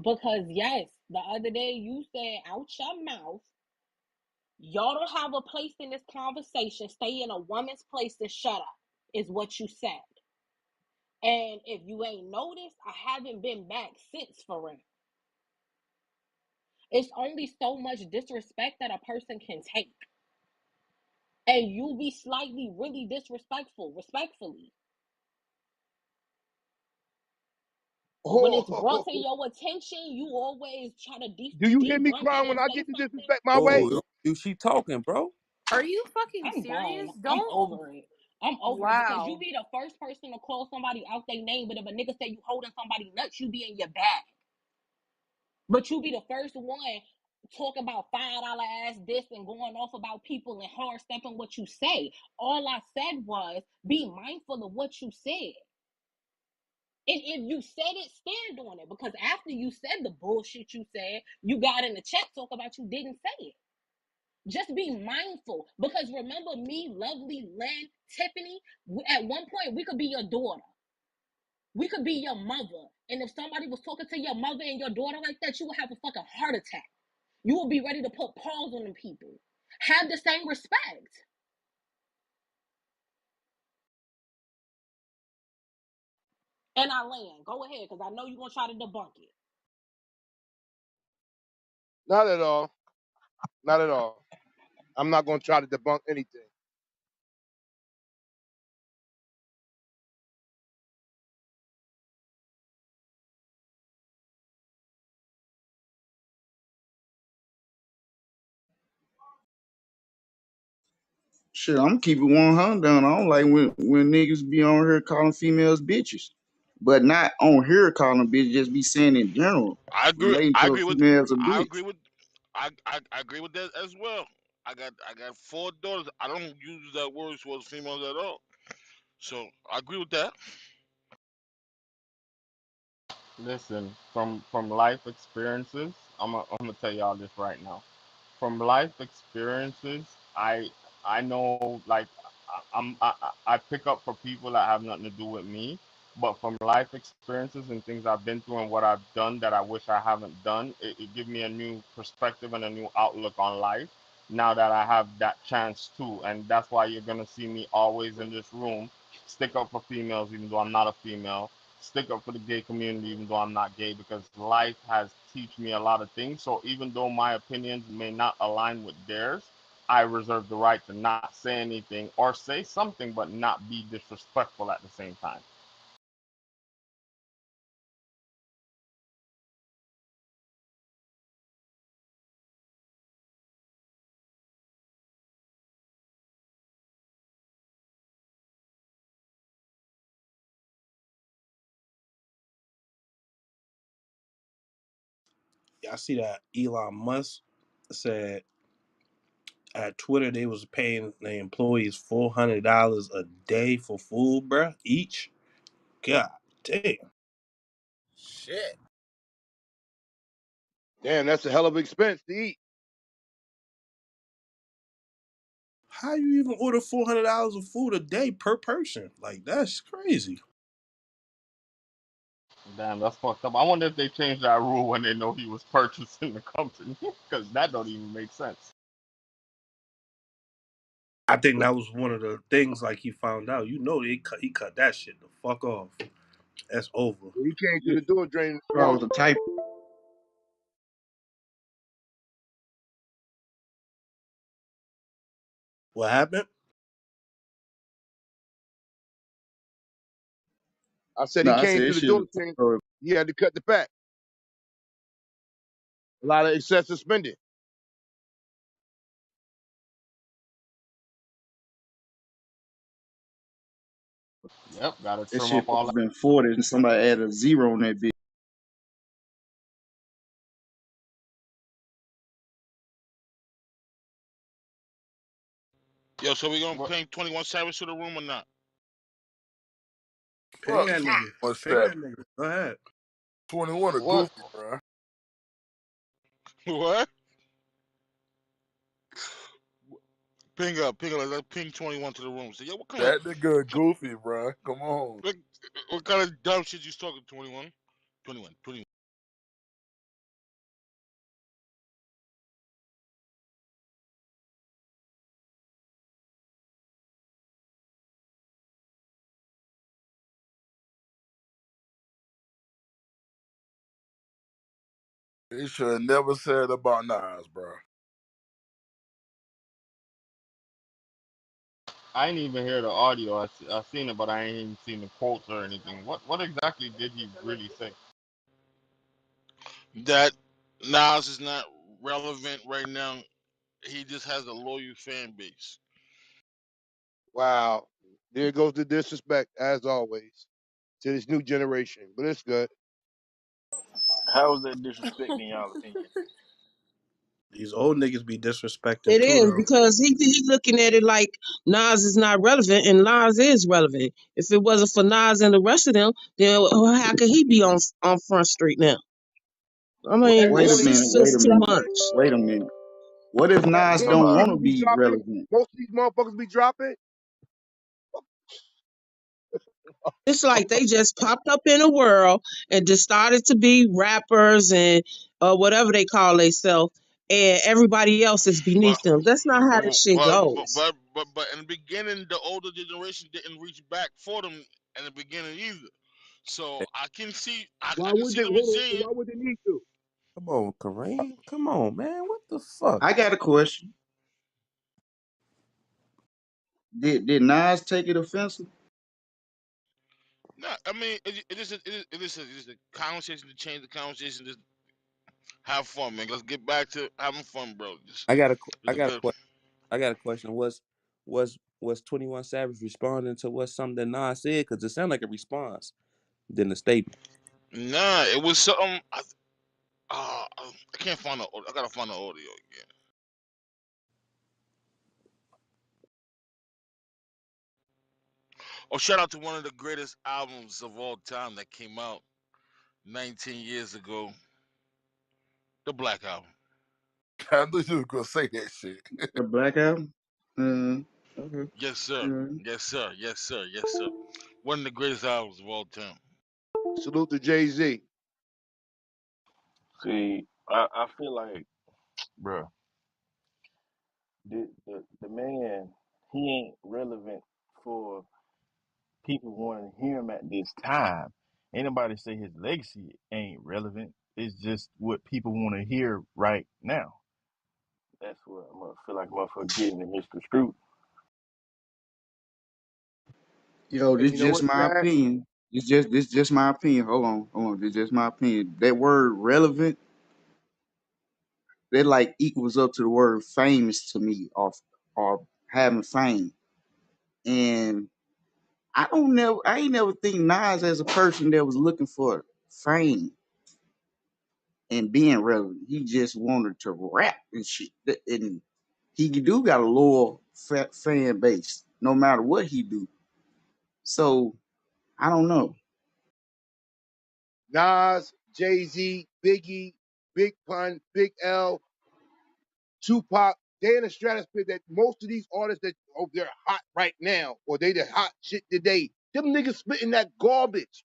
Because yes, the other day you said out your mouth, y'all don't have a place in this conversation. Stay in a woman's place and shut up, is what you said. And if you ain't noticed, I haven't been back since, for real. It's only so much disrespect that a person can take. And you be slightly really disrespectful, respectfully. When it's brought oh, to your attention, you always try to do you hear me debunk it crying and when I say get the something. disrespect my way? Oh, she talking, bro. Are you fucking I'm serious? gone. I'm Don't. over it. I'm over it because you Wow. be the first person to call somebody out their name, but if a nigga say you holding somebody nuts, you be in your bag. But you be the first one talking about $5 ass this and going off about people and hard stepping what you say. All I said was be mindful of what you said. And if you said it, stand on it. Because after you said the bullshit you said, you got in the chat talk about you didn't say it. Just be mindful. Because remember me, Lovely, Len, Tiffany, at one point we could be your daughter. We could be your mother. And if somebody was talking to your mother and your daughter like that, you would have a fucking heart attack. You will be ready to put paws on them people. Have the same respect. And I land. Go ahead, because I know you're going to try to debunk it. Not at all. Not at all. I'm not gonna try to debunk anything. Shit, I'm keeping 100 down. I don't like when niggas be on here calling females bitches, but not on here calling them bitches. Just be saying in general, I agree. relating I to a agree with. females a I bitch. agree with. I agree with that as well. I got 4 daughters. I don't use that word towards females at all. So I agree with that. Listen, from life experiences, I'm gonna tell y'all this right now. From life experiences, I know like I pick up for people that have nothing to do with me, but from life experiences and things I've been through and what I've done that I wish I haven't done, it gives me a new perspective and a new outlook on life. Now that I have that chance too, and that's why you're gonna see me always in this room, stick up for females even though I'm not a female, stick up for the gay community even though I'm not gay, because life has teach me a lot of things. So even though my opinions may not align with theirs, I reserve the right to not say anything or say something but not be disrespectful at the same time. I see that Elon Musk said at Twitter they was paying their employees $400 a day for food, bruh, each. God damn. Shit. Damn, that's a hell of an expense to eat. How you even order $400 of food a day per person? Like that's crazy. Damn, that's fucked up. I wonder if they changed that rule when they know he was purchasing the company, because that don't even make sense. I think that was one of the things like he found out. He cut that shit the fuck off. That's over. He came to the door draining the Bro, swamp. the type. What happened? I said he No, I came said to this the shit. door saying he had to cut the fat. A lot of excessive spending. Yep, gotta This trim shit up supposed all to that. been 40, and somebody added a zero on that bitch. Yo, so we gonna What? ping 21 Savage to the room or not? Ping Fuck that nigga. what's Ping that? that nigga. Go ahead. 21 a What? goofy, bro. What? Ping up. Let's ping 21 to the room. Say, yo, That nigga a goofy, bro. Come on. what, what kind of dumb shit you talking 21? 21, 21. They should have never said about Nas, bro. I ain't even hear the audio. I seen it, but I ain't even seen the quotes or anything. What exactly did he really say? That Nas is not relevant right now. He just has a loyal fan base. Wow. There goes the disrespect, as always, to this new generation. But it's good. How is that disrespect in y'all opinion? These old niggas be disrespecting It too is though. because he looking at it like Nas is not relevant, and Nas is relevant. If it wasn't for Nas and the rest of them, then how could he be on Front Street now? I mean, Wait a it's Won't he minute, just wait a too minute, much. wait a minute. What if You Nas talking Won't don't these about want to niggas be be dropping? relevant? Most of these motherfuckers be dropping. It's like they just popped up in the world and decided to be rappers and whatever they call themselves, and everybody else is But beneath them. That's not how this shit goes. but in the beginning, the older generation didn't reach back for them in the beginning either. So I can see, Why I can would see they? them Hold on. saying, Why would they need to? Come on, Kareem. Come on, man. What the fuck? I got a question. Did Nas take it offensive? no. I mean, it is a conversation to change the conversation. Just have fun, man. Let's get back to having fun, bro. Just, I got a I just got a because. question. I got a question. Was 21 Savage responding to what something that Nas said? Because it sounded like a response than a statement. Nah, it was something. I can't find the. I gotta find the audio again. Oh, shout out to one of the greatest albums of all time that came out 19 years ago, the Black Album. I knew you was gonna say that shit. The Black Album? Okay. Yes, sir. Alright. Yes, sir. Yes, sir. Yes, sir. One of the greatest albums of all time. Salute to Jay-Z. see, I feel like, bro, the man, he ain't relevant for people wanting to hear him at this time. Anybody say his legacy ain't relevant. It's just what people want to hear right now. That's what I feel like motherfucker getting the misconstrued. Yo, And this you know just what's my sad? opinion. This just my opinion. Hold on. This just my opinion. That word relevant, that like equals up to the word famous to me, or having fame. And I ain't never think Nas as a person that was looking for fame. and being relevant. He just wanted to rap and shit. And he do got a loyal fan base, no matter what he do. So I don't know. Nas, Jay Z, Biggie, Big Pun, Big L, Tupac. They're in a stratosphere that most of these artists that they're hot right now, or they the hot shit today. Them niggas spitting that garbage.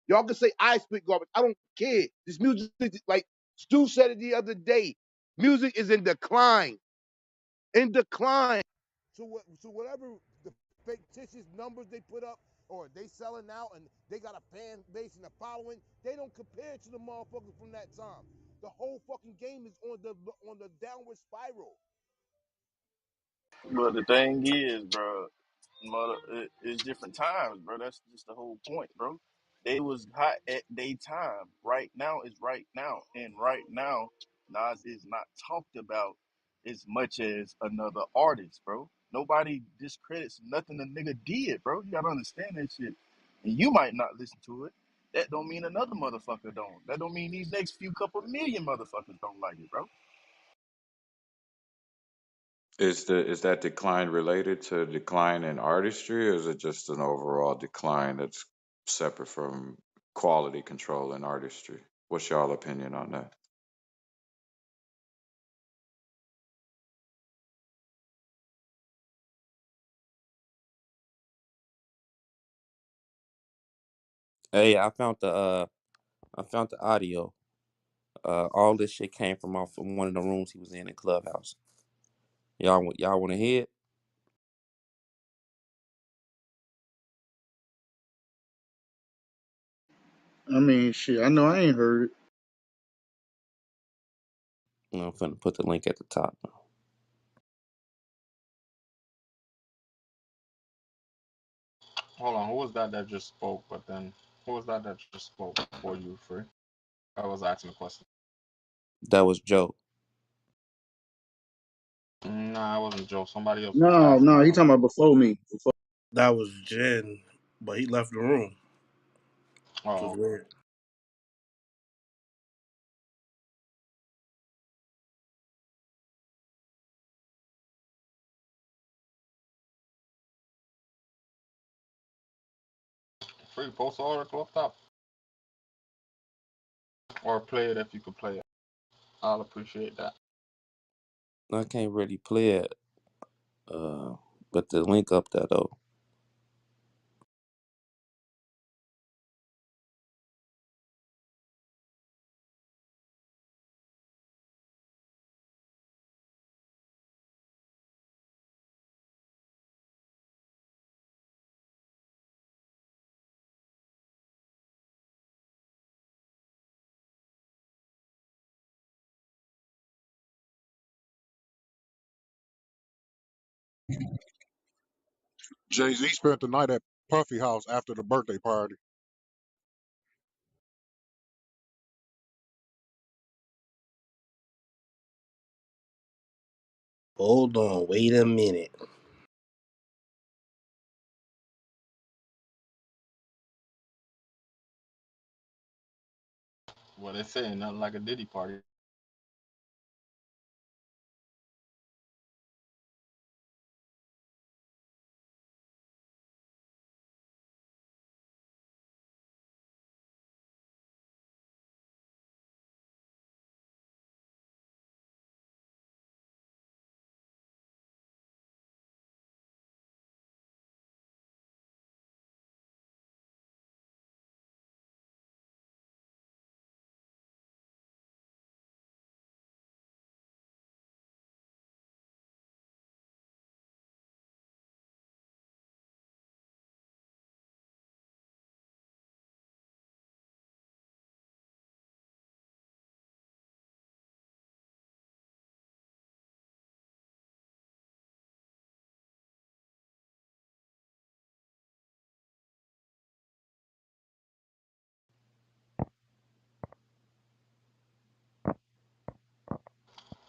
Y'all can say I spit garbage. I don't care. This music, like Stu said it the other day, music is in decline. In decline. So whatever the fictitious numbers they put up, or they selling out and they got a fan base and a following, they don't compare to the motherfuckers from that time. The whole fucking game is on the downward spiral. But the thing is, bro, it's different times, bro. That's just the whole point, bro. They was hot at they time. Right now is right now, and right now, Nas is not talked about as much as another artist, bro. Nobody discredits nothing the nigga did, bro. You gotta understand that shit. And you might not listen to it. That don't mean another motherfucker don't. That don't mean these next few couple million motherfuckers don't like it, bro. Is that decline related to decline in artistry, or is it just an overall decline that's separate from quality control in artistry? What's y'all opinion on that? Hey, I found the audio. All this shit came from off from one of the rooms he was in Clubhouse. Y'all want to hear it? I mean, shit. I know I ain't heard it. I'm finna put the link at the top. Hold on, who was that that just spoke? But then, who was that that just spoke before you, Free? I was asking a question. That was Joe. Nah, it wasn't Joe. Somebody else was No, asking no, you he something. talking about before me. Before. That was Jen, but he left the room, which was Oh, okay. weird. Free, post the article up top. Or play it if you could play it. I'll appreciate that. I can't really play it, but the link up there though. Jay Z spent the night at Puffy House after the birthday party. Hold on, wait a minute. What they say, nothing like a Diddy party.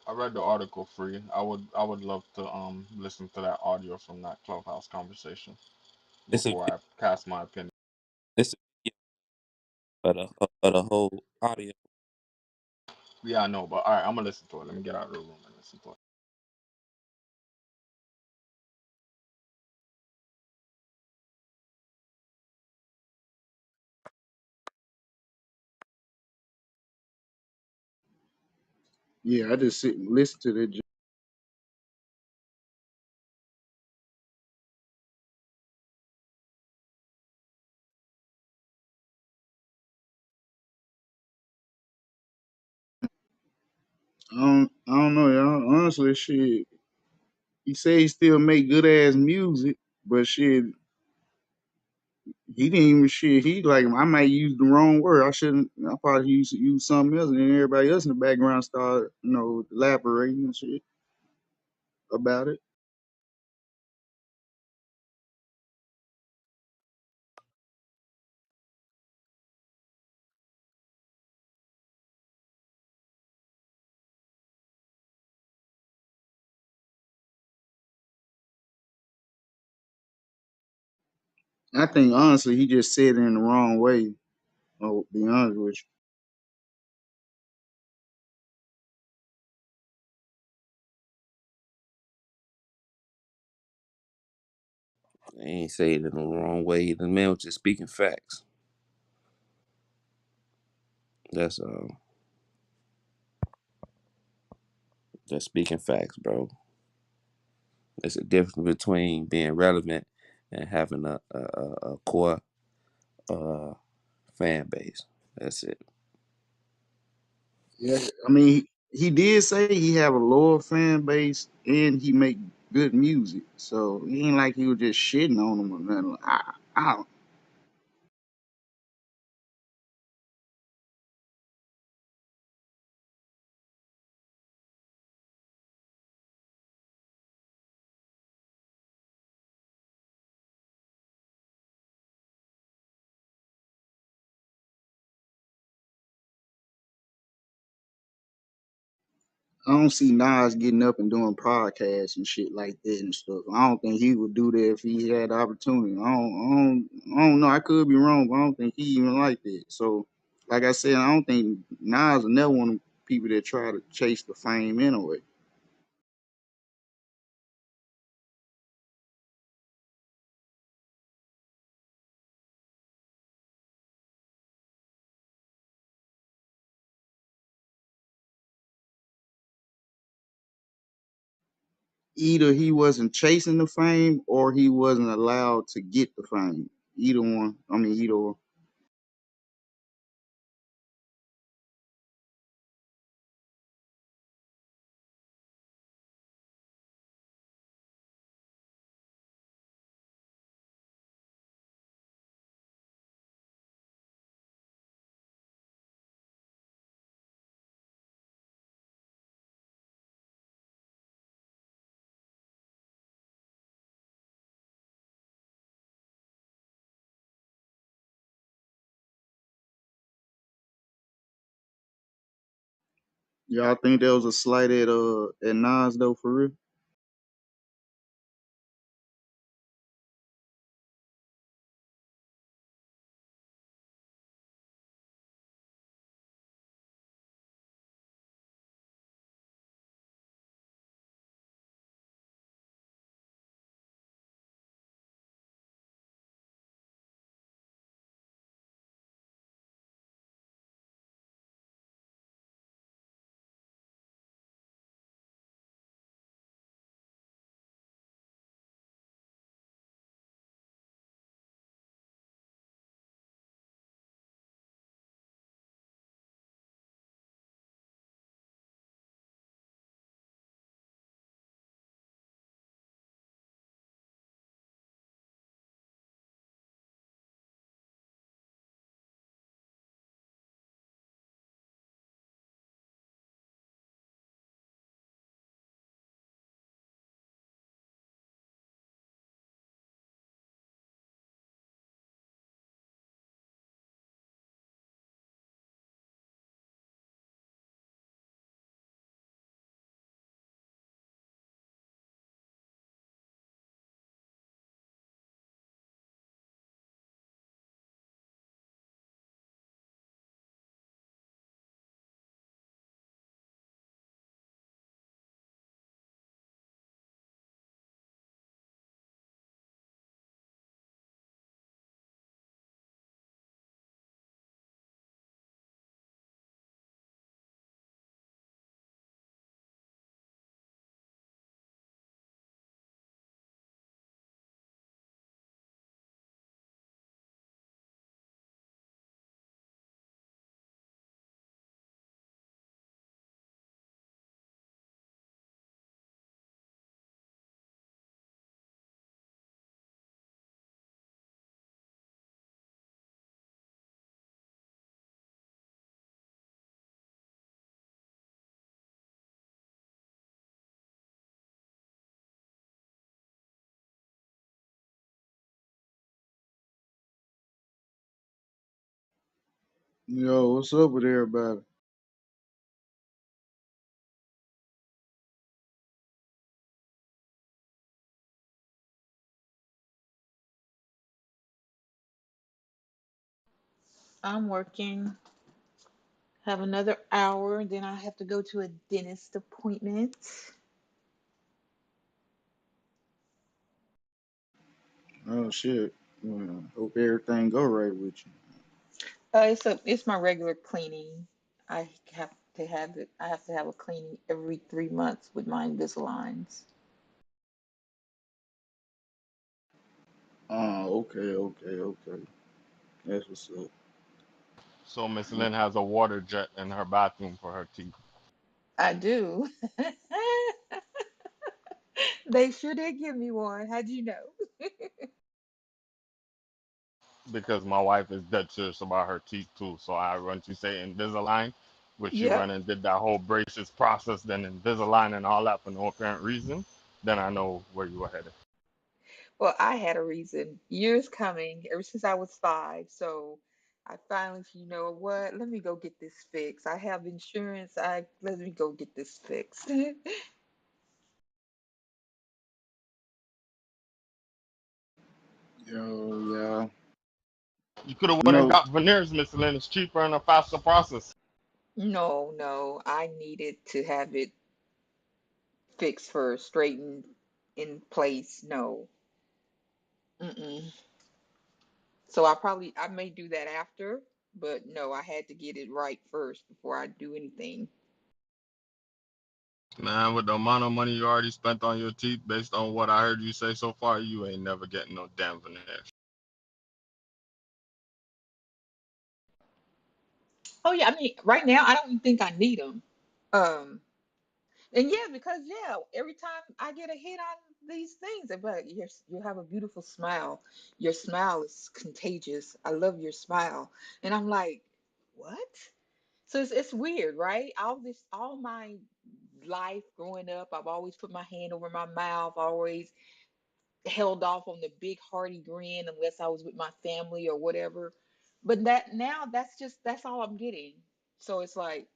I read the article, Free. I would love to listen to that audio from that Clubhouse conversation It's a before I cast my opinion. it's a video of the whole audio. Yeah, I know, but all right, I'm gonna listen to it. Let me get out of the room and listen to it. Yeah, I just sit and listen to that. I don't know, y'all. Honestly, shit. He say he still make good ass music, but shit, he didn't even shit. He like I might use the wrong word. I shouldn't. I probably use something else, and then everybody else in the background start, elaborating and shit about it. I think honestly, he just said it in the wrong way. Oh, be honest with They ain't say it in the wrong way. The man was just speaking facts. That's that's speaking facts, bro. There's a difference between being relevant and having a core uh fan base. That's it. you. Yeah, I mean, he did say he have a loyal fan base and he make good music, so he ain't like he was just shitting on him or nothing. I don't. I don't see Nas getting up and doing podcasts and shit like that and stuff. I don't think he would do that if he had the opportunity. I don't know. I could be wrong, but I don't think he even like that. So, like I said, I don't think Nas is never one of the people that try to chase the fame anyway. Either he wasn't chasing the fame or he wasn't allowed to get the fame. Either one. I mean, either or. Y'all think there was a slight at Nas though for real? Yo, what's up with everybody? I'm working. Have another hour, then I have to go to a dentist appointment. Oh shit. Well, hope everything go right with you. It's my regular cleaning. I have to have it. I have to have a cleaning every 3 months with my Invisaligns. Oh, okay, okay, okay. That's what's up. So Miss Lynn has a water jet in her bathroom for her teeth. I do. They sure did give me one. How'd you know? Because my wife is dead serious about her teeth too. So I run to say Invisalign, which she Yep. went and did that whole braces process, then Invisalign and all that for no apparent reason. Then I know where you were headed. Well, I had a reason. Years coming, ever since I was 5. So I finally, you know what? Let me go get this fixed. I have insurance. I Let me go get this fixed. Yo, yeah. You could have You went and know, got veneers, Miss Lynn. It's cheaper and a faster process. No, no, I needed to have it fixed first, straightened in place. No. Mm-mm. So I may do that after, but no, I had to get it right first before I do anything. Man, with the amount of money you already spent on your teeth, based on what I heard you say so far, you ain't never getting no damn veneers. Oh yeah, I mean, right now I don't even think I need them. Um, and yeah, because yeah, every time I get a hit on these things, they're like, you have a beautiful smile. Your smile is contagious. I love your smile. And I'm like, what? So it's weird, right? All my life growing up, I've always put my hand over my mouth, always held off on the big hearty grin unless I was with my family or whatever. But that now that's all I'm getting. So it's like,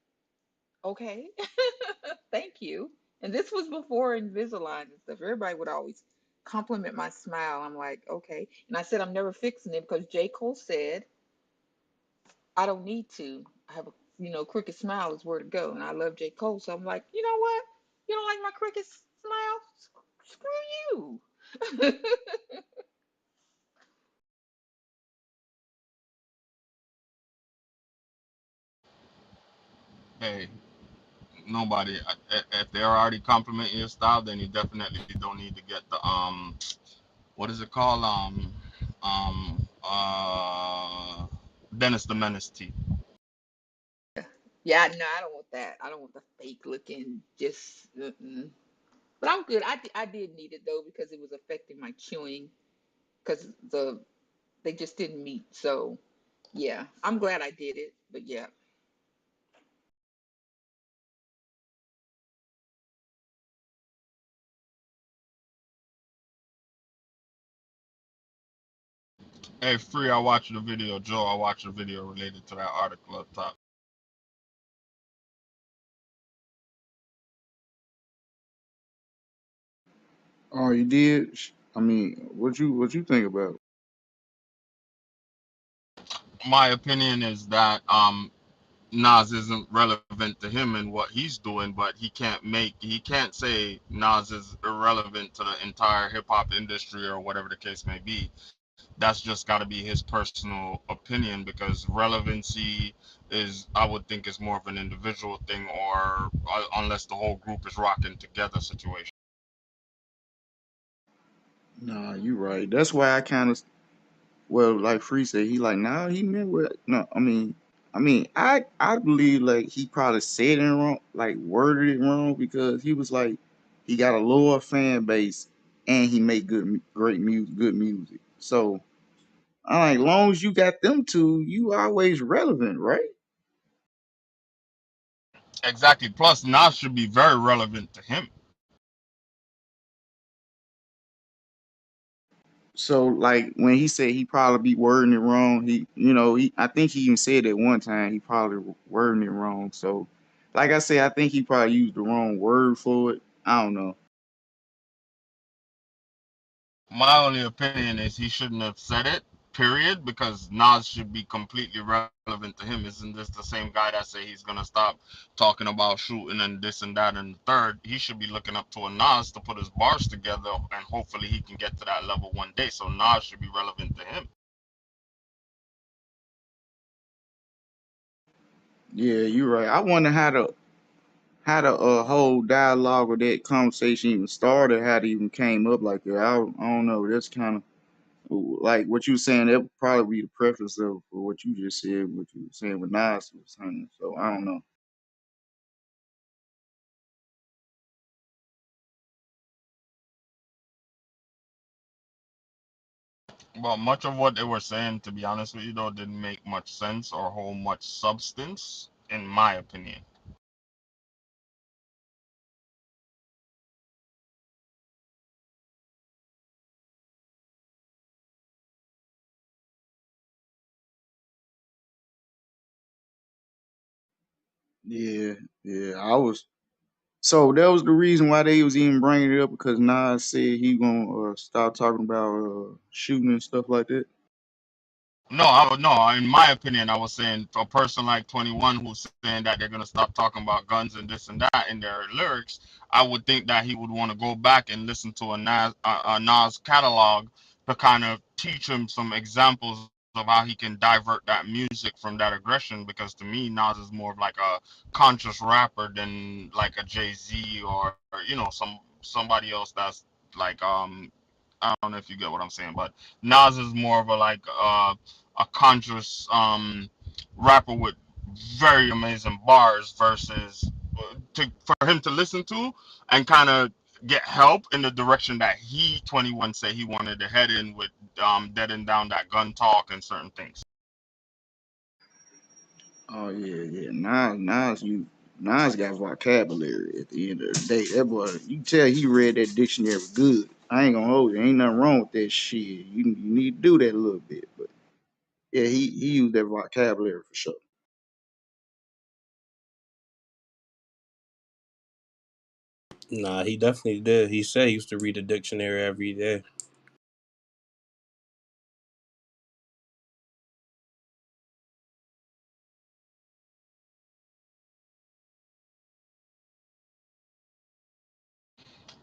okay, thank you. And this was before Invisalign and stuff. Everybody would always compliment my smile. I'm like, okay. And I said I'm never fixing it because J. Cole said I don't need to. I have a crooked smile is where to go. And I love J. Cole. So I'm like, you know what? You don't like my crooked smile? Screw you. Hey, nobody. If they're already complimenting your style, then you definitely don't need to get the what is it called? Dennis the Menace teeth. Yeah, no, I don't want that. I don't want the fake looking, just. Mm-mm. But I'm good. I did need it though because it was affecting my chewing because they just didn't meet. So yeah, I'm glad I did it. But yeah, Hey, free. I watched the video, Joe. I watched the video related to that article up top. oh, you did. I mean, what you think about it? My opinion is that Nas isn't relevant to him and what he's doing, but he can't say Nas is irrelevant to the entire hip hop industry or whatever the case may be. That's just got to be his personal opinion because relevancy is, I would think, is more of an individual thing or unless the whole group is rocking together situation. Nah, you right. That's why I kind of well, like Free said, he like, nah, he meant what? No, I believe like he probably said it wrong, like worded it wrong because he was like, he got a lower fan base and he make great music, good music. So, I like, long as you got them two, you always relevant, right? Exactly. Plus, Nas should be very relevant to him. So like when he said he probably be wording it wrong, I think he even said that one time he probably wording it wrong. So like I said, I think he probably used the wrong word for it. I don't know. My only opinion is he shouldn't have said it, period, because Nas should be completely relevant to him. Isn't this the same guy that say he's gonna stop talking about shooting and this and that and the third? He should be looking up to a Nas to put his bars together, and hopefully he can get to that level one day. So Nas should be relevant to him. Yeah, you're right. I wonder how the whole dialogue or that conversation even started, how it even came up like that. I don't know. That's kind of like what you saying. That would probably be the preface of for what you just said, what you were saying with Nas was saying. So I don't know. Well, much of what they were saying, to be honest with you, though, didn't make much sense or hold much substance, in my opinion. Yeah, yeah. So that was the reason why they was even bringing it up because Nas said he gonna stop talking about shooting and stuff like that. No, no. In my opinion, I was saying a person like 21 who's saying that they're gonna stop talking about guns and this and that in their lyrics, I would think that he would want to go back and listen to a Nas catalog to kind of teach him some examples of how he can divert that music from that aggression. Because to me, Nas is more of like a conscious rapper than like a Jay Z or somebody else that's like I don't know if you get what I'm saying, but Nas is more of a conscious rapper with very amazing bars versus for him to listen to and kind of get help in the direction that he 21 said he wanted to head in with deading down that gun talk and certain things. Oh yeah, yeah. Nas got vocabulary at the end of the day. That boy, you can tell he read that dictionary good. I ain't gonna hold you. Ain't nothing wrong with that shit. You need to do that a little bit, but yeah, he used that vocabulary for sure. Nah, he definitely did. He said he used to read the dictionary every day.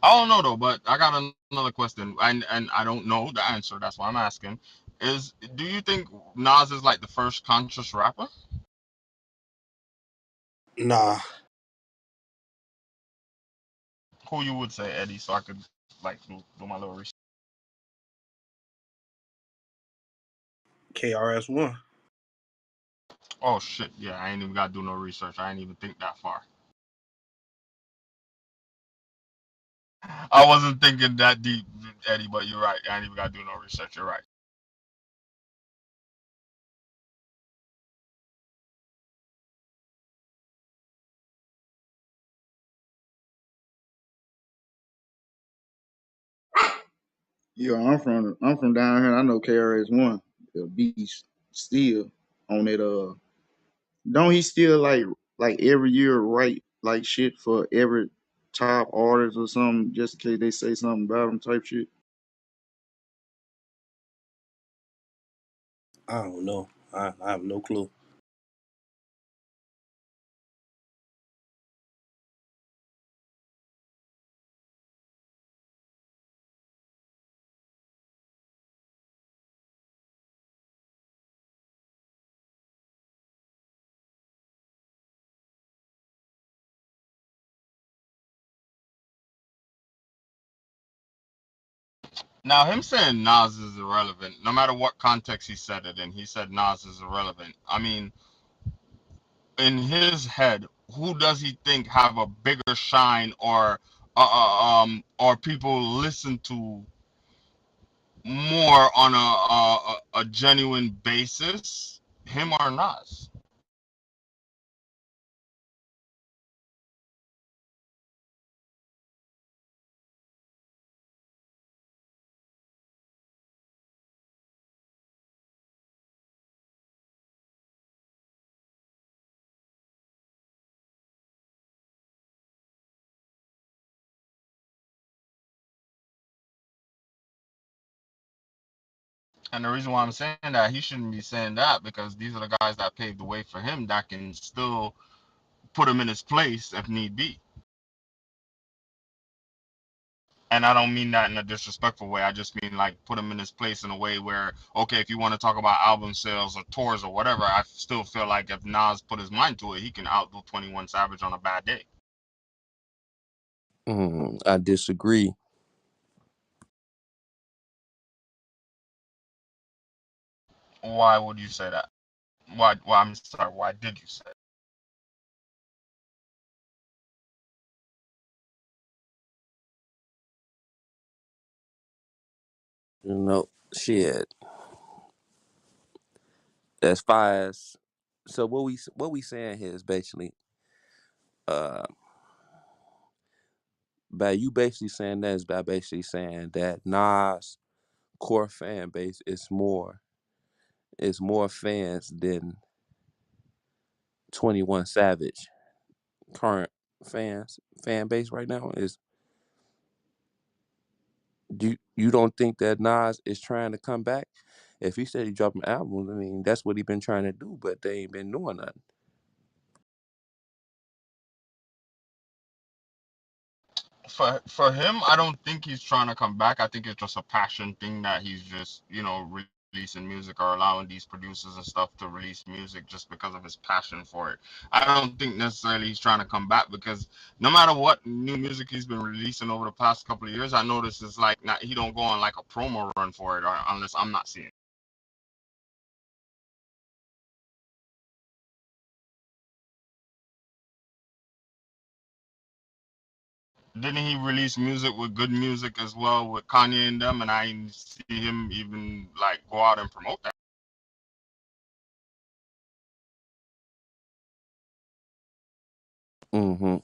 I don't know though, but I got another question, and I don't know the answer. That's why I'm asking. Do you think Nas is like the first conscious rapper? Nah, Who you would say, Eddie, so I could like do my little research. KRS-One. Oh shit, yeah, I ain't even gotta do no research. I ain't even think that far. I wasn't thinking that deep, Eddie, but you're right. I ain't even gotta do no research. You're right. Yeah, I'm from down here. I know KRS-One, the beast, still on it. Don't he still like every year write like shit for every top artist or something just in case they say something about him type shit? I don't know. I have no clue. Now him saying Nas is irrelevant, no matter what context he said it in, he said Nas is irrelevant. I mean, in his head, who does he think have a bigger shine or people listen to more on a genuine basis, him or Nas? And the reason why I'm saying that, he shouldn't be saying that because these are the guys that paved the way for him that can still put him in his place if need be. And I don't mean that in a disrespectful way. I just mean like put him in his place in a way where, okay, if you want to talk about album sales or tours or whatever, I still feel like if Nas put his mind to it, he can outdo 21 Savage on a bad day. I disagree. Why would you say that? Why I'm sorry, why did you say it? You know, shit. As far as so, what we saying here is basically, uh, by you basically saying that is by basically saying that Nas core fan base is more fans than 21 Savage current fan base right now. Is you don't think that Nas is trying to come back? If he said he dropping albums, I mean that's what he been trying to do, but they ain't been doing nothing. For him, I don't think he's trying to come back. I think it's just a passion thing that he's just, releasing music or allowing these producers and stuff to release music just because of his passion for it. I don't think necessarily he's trying to come back because no matter what new music he's been releasing over the past couple of years, I notice it's like not he don't go on like a promo run for it or unless I'm not seeing it. Didn't he release music with good music as well with Kanye and them, and I didn't see him even like go out and promote that. hmm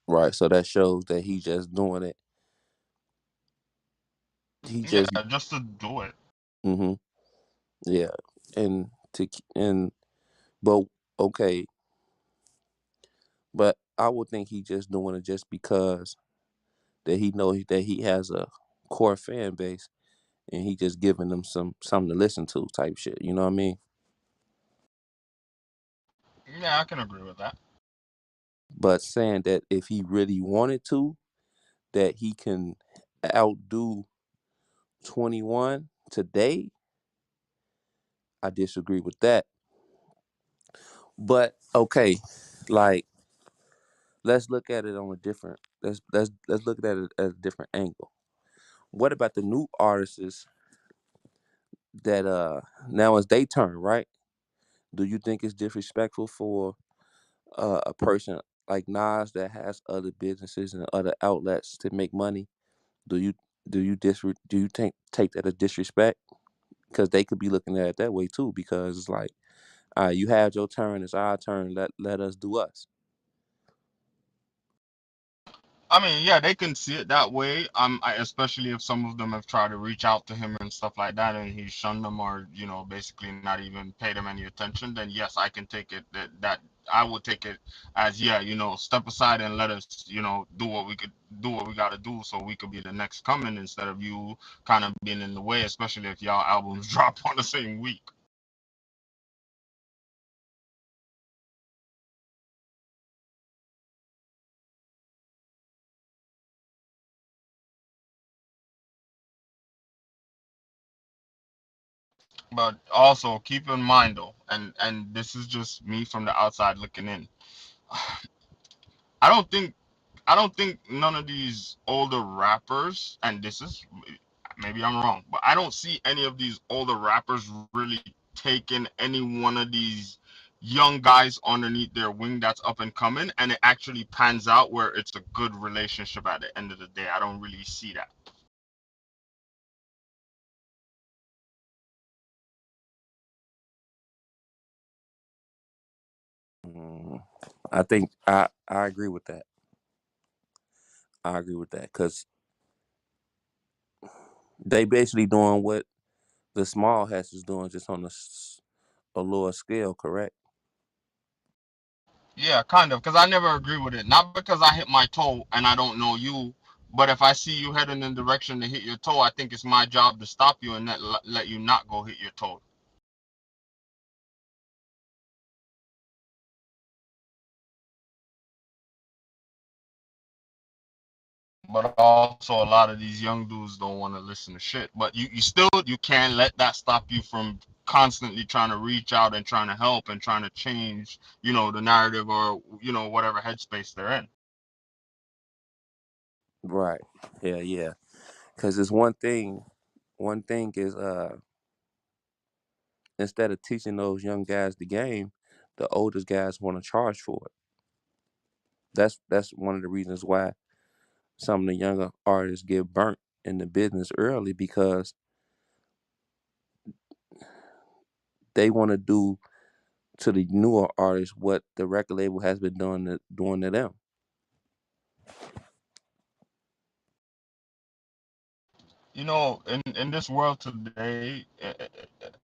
Right. So that shows that he just doing it. He Yeah, just just to do it. hmm yeah, and and but okay, but I would think he just doing it just because that he know that he has a core fan base and he just giving them something to listen to type shit. You know what I mean? Yeah, I can agree with that. But saying that if he really wanted to, that he can outdo 21 today, I disagree with that. But okay, like let's look at it on a different let's look at it at a different angle. What about the new artists that now it's their turn, right? Do you think it's disrespectful for a person like Nas that has other businesses and other outlets to make money? Do you do you take that as disrespect? Because they could be looking at it that way too. Because it's like, you had your turn, it's our turn. Let us do us. I mean, yeah, they can see it that way. Especially if some of them have tried to reach out to him and stuff like that, and he shunned them or basically not even paid them any attention. Then yes, I can take it that I would take it as yeah, step aside and let us, do what we got to do so we could be the next coming instead of you kind of being in the way, especially if y'all albums drop on the same week. But also keep in mind though, and this is just me from the outside looking in. I don't think I don't think none of these older rappers, and this is maybe I'm wrong, but I don't see any of these older rappers really taking any one of these young guys underneath their wing that's up and coming, and it actually pans out where it's a good relationship at the end of the day. I don't really see that. Mm, I think I agree with that. I agree with that because they basically doing what the small hats is doing, just on a lower scale. Correct? Yeah, kind of, because I never agree with it. Not because I hit my toe and I don't know you, But if I see you heading in the direction to hit your toe, I think it's my job to stop you and let you not go hit your toe. But also a lot of these young dudes don't want to listen to shit. But you can't let that stop you from constantly trying to reach out and trying to help and trying to change, the narrative or whatever headspace they're in. Right. Yeah, yeah. Because it's one thing. One thing is, instead of teaching those young guys the game, the oldest guys want to charge for it. That's one of the reasons why some of the younger artists get burnt in the business early, because they want to do to the newer artists what the record label has been doing to them. In this world today,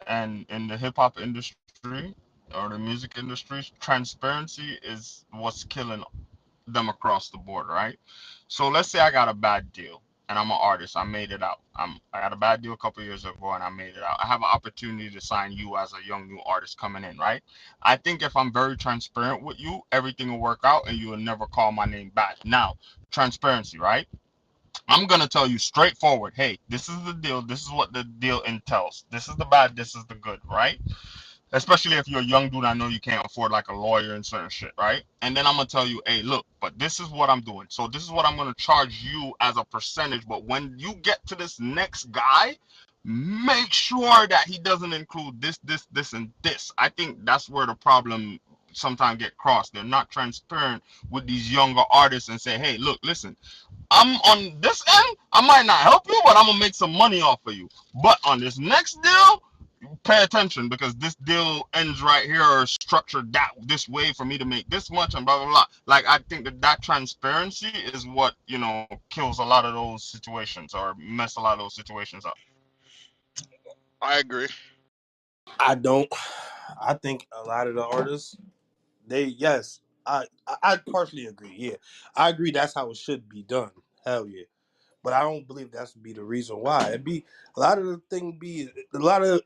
and in the hip hop industry or the music industry, transparency is what's killing them across the board, right? So let's say I got a bad deal and I'm an artist. I made it out. I got a bad deal a couple years ago and I made it out. I have an opportunity to sign you as a young new artist coming in, right? I think if I'm very transparent with you, everything will work out and you will never call my name back. Now, transparency, right? I'm gonna tell you straightforward, hey, this is the deal, this is what the deal entails. This is the bad, this is the good, right? Especially if you're a young dude, I know you can't afford like a lawyer and certain shit, right? And then I'm gonna tell you, hey, look, but this is what I'm doing. So this is what I'm gonna charge you as a percentage. But when you get to this next guy, make sure that he doesn't include this, and this. I think that's where the problem sometimes get crossed. They're not transparent with these younger artists and say, hey, look, listen, I'm on this end. I might not help you, but I'm gonna make some money off of you. But on this next deal, pay attention because this deal ends right here or structured that this way for me to make this much and blah blah blah. Like I think that transparency is what kills a lot of those situations or mess a lot of those situations up. I agree. I don't. I think a lot of the artists, they yes, I partially agree. Yeah, I agree. That's how it should be done. Hell yeah. But I don't believe that's be the reason why. It be a lot of the thing be a lot of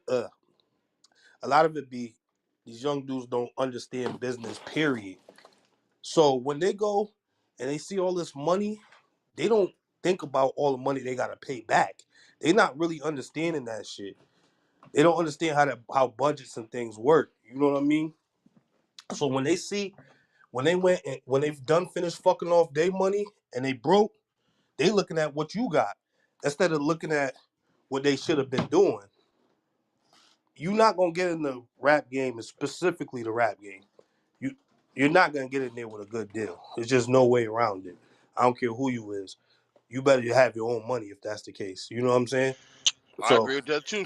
it be these young dudes don't understand business. Period. So when they go and they see all this money, they don't think about all the money they gotta pay back. They not really understanding that shit. They don't understand how budgets and things work. You know what I mean? So when they went and when they've done finished fucking off their money and they broke, they looking at what you got instead of looking at what they should have been doing. You're not gonna get in the rap game, and specifically the rap game. You you're not gonna get in there with a good deal. There's just no way around it. I don't care who you is. You better have your own money if that's the case. You know what I'm saying? I So, agree with that too.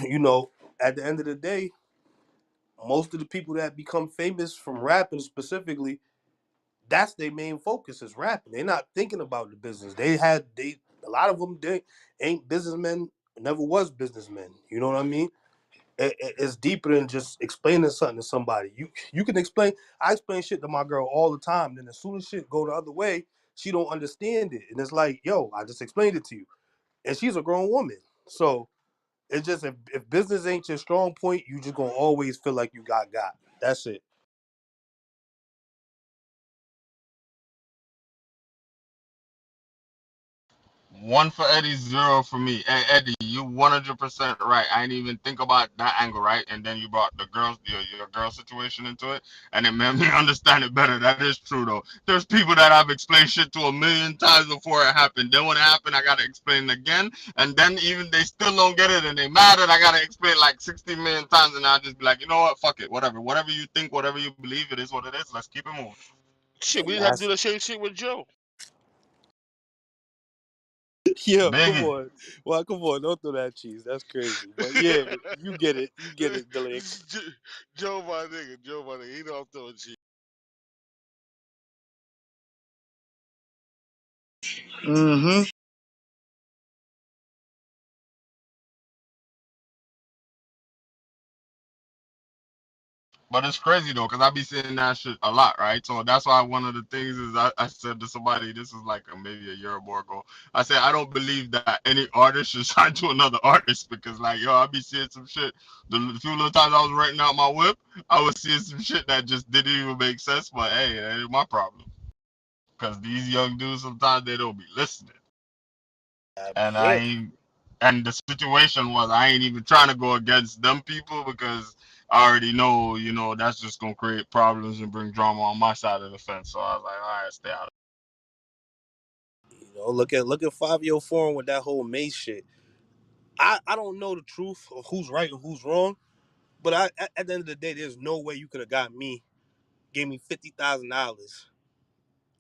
you know, at the end of the day, most of the people that become famous from rapping specifically, that's their main focus is rapping. They're not thinking about the business. They a lot of them they ain't businessmen, never was businessmen. You know what I mean? It's deeper than just explaining something to somebody. You can explain. I explain shit to my girl all the time. Then as soon as shit go the other way, she don't understand it, and it's like, yo, I just explained it to you, and she's a grown woman. So it's just if business ain't your strong point, you just gonna always feel like you got. That's it. One for Eddie, zero for me. Hey, Eddie, you 100% right. I didn't even think about that angle, right? And then you brought the girls, your girl situation into it, and it made me understand it better. That is true, though. There's people that I've explained shit to a million times before it happened. Then when it happened, I gotta explain it again, and then even they still don't get it, and they mad at. I gotta explain like 60 million times, and I just be like, you know what? Fuck it, whatever you think, whatever you believe, it is what it is. Let's keep it moving. Shit, we And just had to do that's the same shit with Joe. yeah. Come Biggie. on, well, come on, don't throw that cheese. That's crazy. But yeah, you get it. You get it, Delaney. Joe, my nigga, Joe, my nigga. He know I'm throwing shit. Mm-hmm. But it's crazy though, cause I be seeing that shit a lot, right? So that's why one of the things is I said to somebody, this is like maybe a year or more ago. I said I don't believe that any artist should sign to another artist because like yo, I be seeing some shit. The few little times I was renting out my whip, I was seeing some shit that just didn't even make sense. But hey, that ain't my problem. Cause these young dudes sometimes they don't be listening, and I Yeah. ain't. And the situation was I ain't even trying to go against them people because I already know, that's just gonna create problems and bring drama on my side of the fence. So I was like, all right, stay out. Look at 5-Year Forum with that whole Mace shit. I don't know the truth of who's right and who's wrong, but at the end of the day, there's no way you could have got me, gave me $50,000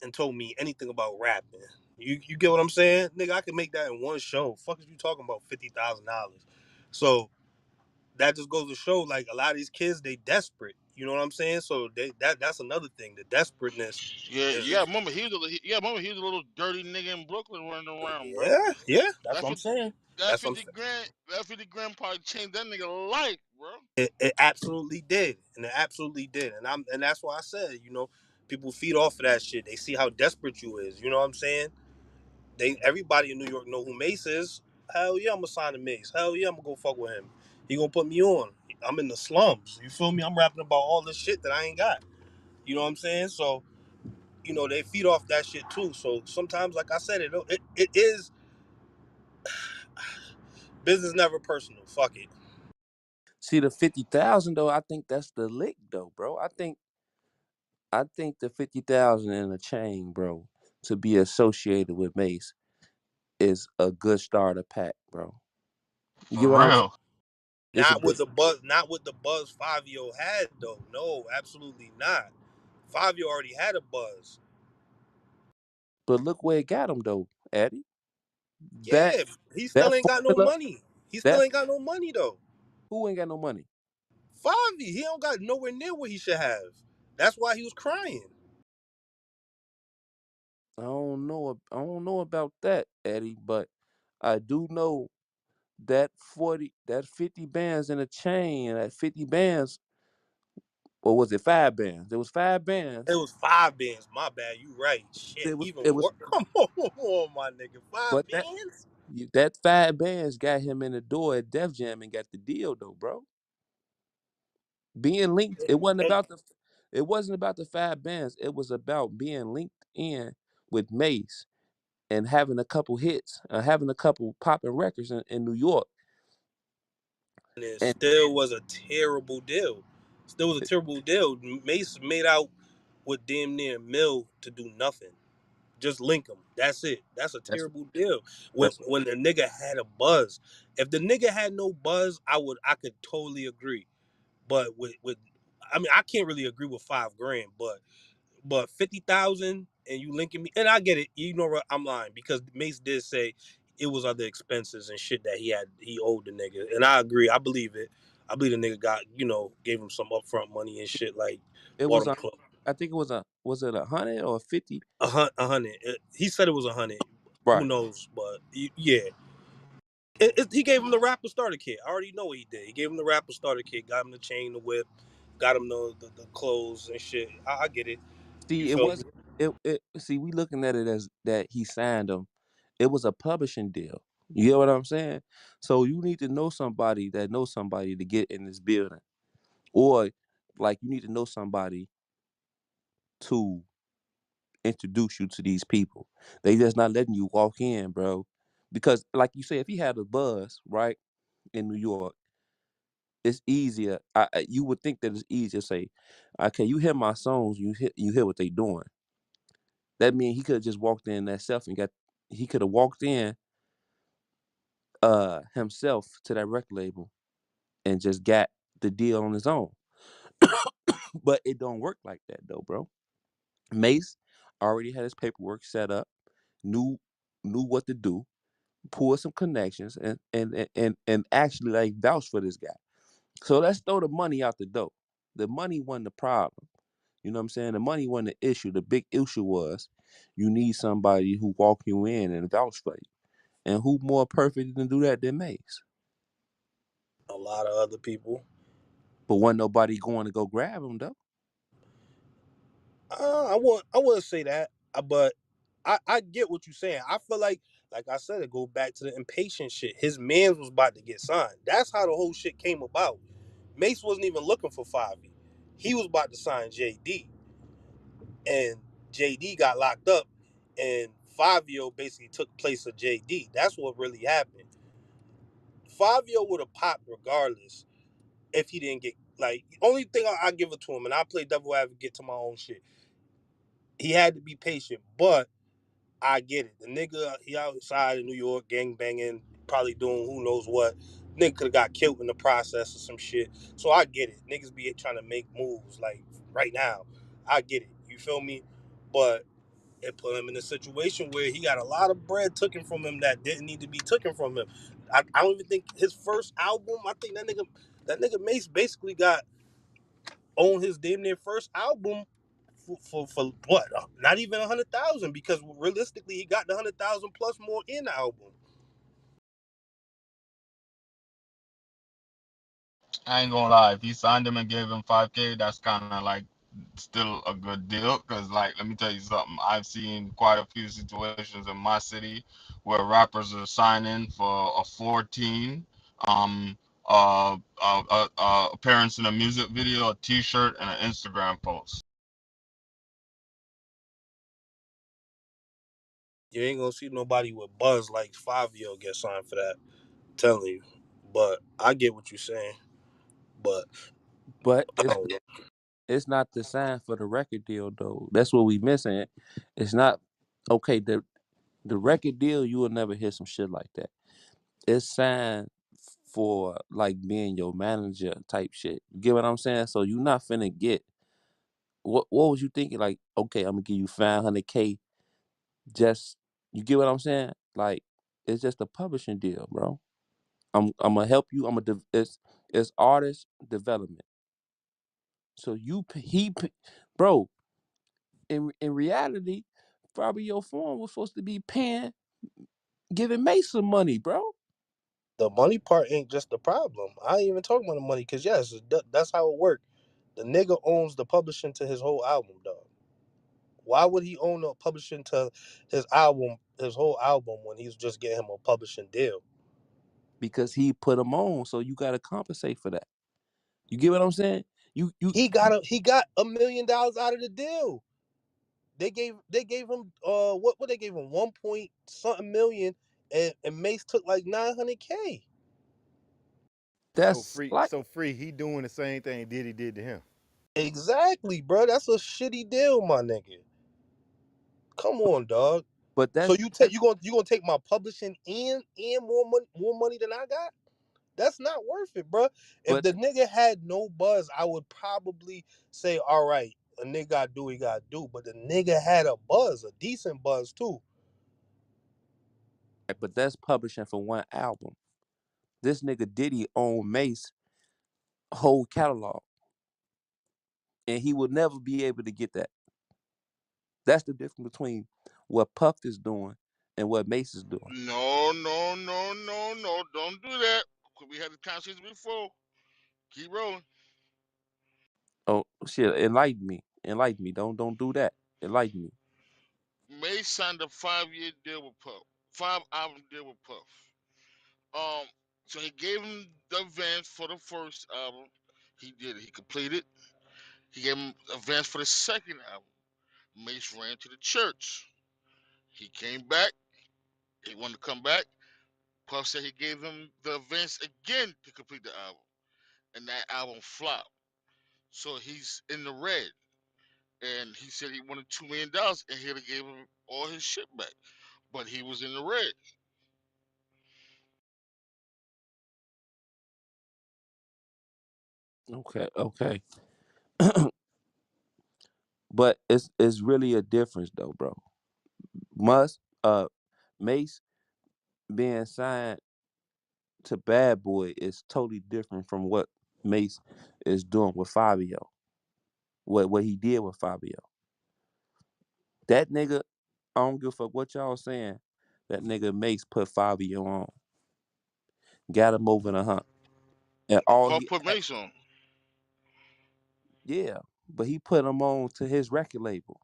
and told me anything about rapping. You get what I'm saying, nigga? I could make that in one show. Fuck is you talking about $50,000? So that just goes to show, like a lot of these kids, they desperate. You know what I'm saying? So that's another thing. The desperateness Yeah, is, remember he was a little dirty nigga in Brooklyn running around, bro. yeah. That's That what I'm 50, saying. that That's what I'm 50 saying. grand, that 50 grand probably changed that nigga life, bro. It absolutely did, and it absolutely did, and that's why I said, people feed off of that shit. They see how desperate you is. You know what I'm saying? Everybody in New York know who Mace is. Hell yeah, I'm gonna sign to Mace. Hell yeah, I'm gonna go fuck with him. He gonna put me on. I'm in the slums. You feel me? I'm rapping about all this shit that I ain't got. You know what I'm saying? So they feed off that shit too. So sometimes, like I said, it is business, never personal. Fuck it. See the 50,000 though. I think that's the lick though, bro. I think the 50,000 in a chain, bro, to be associated with Mace is a good starter pack, bro. You get For what I'm saying? real. It's a good. Not with the buzz 5-Year had though. No, absolutely not. 5-Year already had a buzz. But look where it got him though, Eddie. That Yeah, he still that ain't got no formula. money. He still That ain't got no money though. who ain't got no money. 5-Year, he don't got nowhere near what he should have. That's why he was crying. I don't know about that, Eddie, but I do know that 50 bands in a chain, that 50 bands, or was it 5 bands? There was 5 bands. It was 5 bands. My bad. You right. Shit. It was Even it was worse. Come on, my nigga. Five but bands. that 5 bands got him in the door at Def Jam and got the deal though, bro. Being linked, And it wasn't about the 5 bands. It was about being linked in with Mace and having a couple hits, having a couple popping records in New York. it And still was a terrible deal. Still was a terrible deal. Mace made out with damn near Mill to do nothing. Just link them. That's it. That's a that's terrible deal. When that's when the nigga had a buzz. If the nigga had no buzz, I could totally agree. But with I mean I can't really agree with 5 grand, but 50,000 and you linking me, and I get it. You know what? I'm lying because Mace did say it was other expenses and shit that he owed the nigga, and I agree. I believe it. I believe the nigga got gave him some upfront money and shit like it bought was him a club. I think it was was it 100 or 50? A hundred. He said it was 100. Who Right. knows? But yeah, he gave him the rapper starter kit. I already know what he did. He gave him the rapper starter kit, got him the chain, the whip, got him the clothes and shit. I get it. You See, it feel me? wasn't see, we looking at it as that he signed them. It was a publishing deal. You get what I'm saying? So you need to know somebody that knows somebody to get in this building. Or like you need to know somebody to introduce you to these people. They just not letting you walk in, bro. Because like you say, if he had a buzz, right, in New York, it's easier. You would think that it's easier to say, okay, you hear my songs, you hear what they doing. That means he could have just walked in that self and got he could have walked in himself to that record label and just got the deal on his own. But it don't work like that though, bro. Mace already had his paperwork set up, knew knew what to do, pull some connections and actually like vouch for this guy. So let's throw the money out the door. The money wasn't the problem. You know what I'm saying? The money wasn't the issue. The big issue was you need somebody who walk you in and vouch for you. And who more perfect than do that than Mace? A lot of other people. But wasn't nobody going to go grab him though. I wouldn't say that, but I get what you're saying. I feel like I said, it go back to the impatient shit. His man's was about to get signed. That's how the whole shit came about. Mace wasn't even looking for Favi. He was about to sign JD, and JD got locked up, and Fabio basically took place of JD. That's what really happened. Fabio would have popped regardless if he didn't get like. Only thing I give it to him, and I play devil advocate to my own shit. He had to be patient, but I get it. The nigga, he outside in New York, gang banging, probably doing who knows what. Nigga could have got killed in the process or some shit. So I get it. Niggas be trying to make moves like right now. I get it. You feel me? But it put him in a situation where he got a lot of bread taken from him that didn't need to be taken from him. I don't even think his first album. I think that nigga Mace basically got on his damn near first album for what? Not even 100,000, because realistically he got the 100,000 plus more in the album. I ain't gonna lie. If he signed him and gave him 5K, that's kind of like still a good deal. Cause like, let me tell you something. I've seen quite a few situations in my city where rappers are signing for a 14, um, appearance in a music video, a T-shirt, and an Instagram post. You ain't gonna see nobody with buzz like Fabio get signed for that. I'm telling you. But I get what you're saying. But But I don't know. it's not the sign for the record deal though. That's what we missing. It's not okay. The record deal, you will never hear some shit like that. It's signed for like being your manager type shit. You get what I'm saying? So you not finna get what was you thinking? Like, okay, I'm gonna give you 500K. Just you get what I'm saying? Like, it's just a publishing deal, bro. I'm gonna help you. It's artist development. So bro. In reality, Fabio Foreign was supposed to be giving Mace some money, bro. The money part ain't just the problem. I ain't even talking about the money, because yes, that's how it worked. The nigga owns the publishing to his whole album, dog. Why would he own the publishing to his whole album, when he's just getting him a publishing deal? Because he put them on, so you gotta compensate for that. You get what I'm saying? You He got $1 million out of the deal. They gave him what they gave him 1 point something million, and Mace took like 900K. So that's free, like, so free. He doing the same thing Diddy did to him. Exactly, bro. That's a shitty deal, my nigga. Come on, dog. but So that's you gonna take my publishing and more money than I got? That's not worth it, bro. If but the nigga had no buzz, I would probably say, all right, a nigga gotta do what he gotta do. But the nigga had a buzz, a decent buzz too. but that's publishing for one album. This nigga Diddy own Mace whole catalog, and he will never be able to get that. That's the difference between what Puff is doing and what Mace is doing. No, no, no, no, no. Don't do that. We had the conversation before. Keep rolling. Oh shit! Enlighten me. Don't do that. Enlighten me. May signed a 5 year deal with Puff. 5 album deal with Puff. Um, so he gave him the advance for the first album. He did it. He completed. He gave him advance for the second album. Mace ran to the church. He came back. He wanted to come back. Puff said he gave him the advance again to complete the album, and that album flopped. So he's in the red. And he said he wanted $2 million, and he'd have gave him all his shit back. But he was in the red. Okay, okay. But it's really a difference though, bro. Must Mace being signed to Bad Boy is totally different from what Mace is doing with Fabio. What he did with Fabio. That nigga, I don't give a fuck what y'all saying. That nigga Mace put Fabio on, got him over the hump, and all Puff he put Mace on. Yeah, but he put them on to his record label.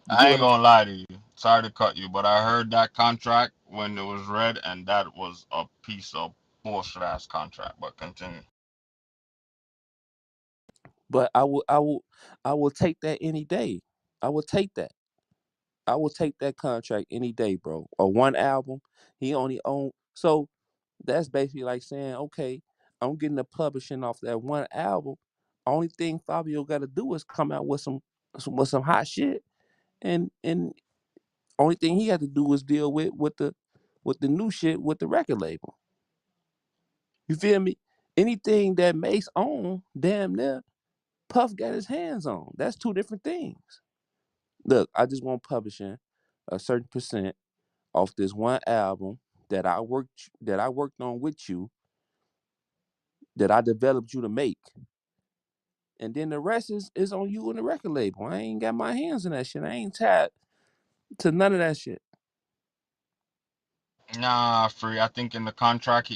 You get I what ain't I'm saying? gonna lie to you. Sorry to cut you, but I heard that contract when it was read, and that was a piece of bullshit ass contract. But continue. But I will take that any day. I will take that. I will take that contract any day, bro. Or one album, he only own. So that's basically like saying, okay, I'm getting the publishing off that one album. Only thing Fabio got to do is come out with some hot shit, and only thing he had to do is deal with the new shit with the record label. You feel me? Anything that Mace own, damn near Puff got his hands on. That's two different things. Look, I just want publishing a certain percent off this one album that I worked on with you, that I developed you to make. And then the rest is on you and the record label. I ain't got my hands in that shit. I ain't tied to none of that shit. Nah, free. I think in the contract,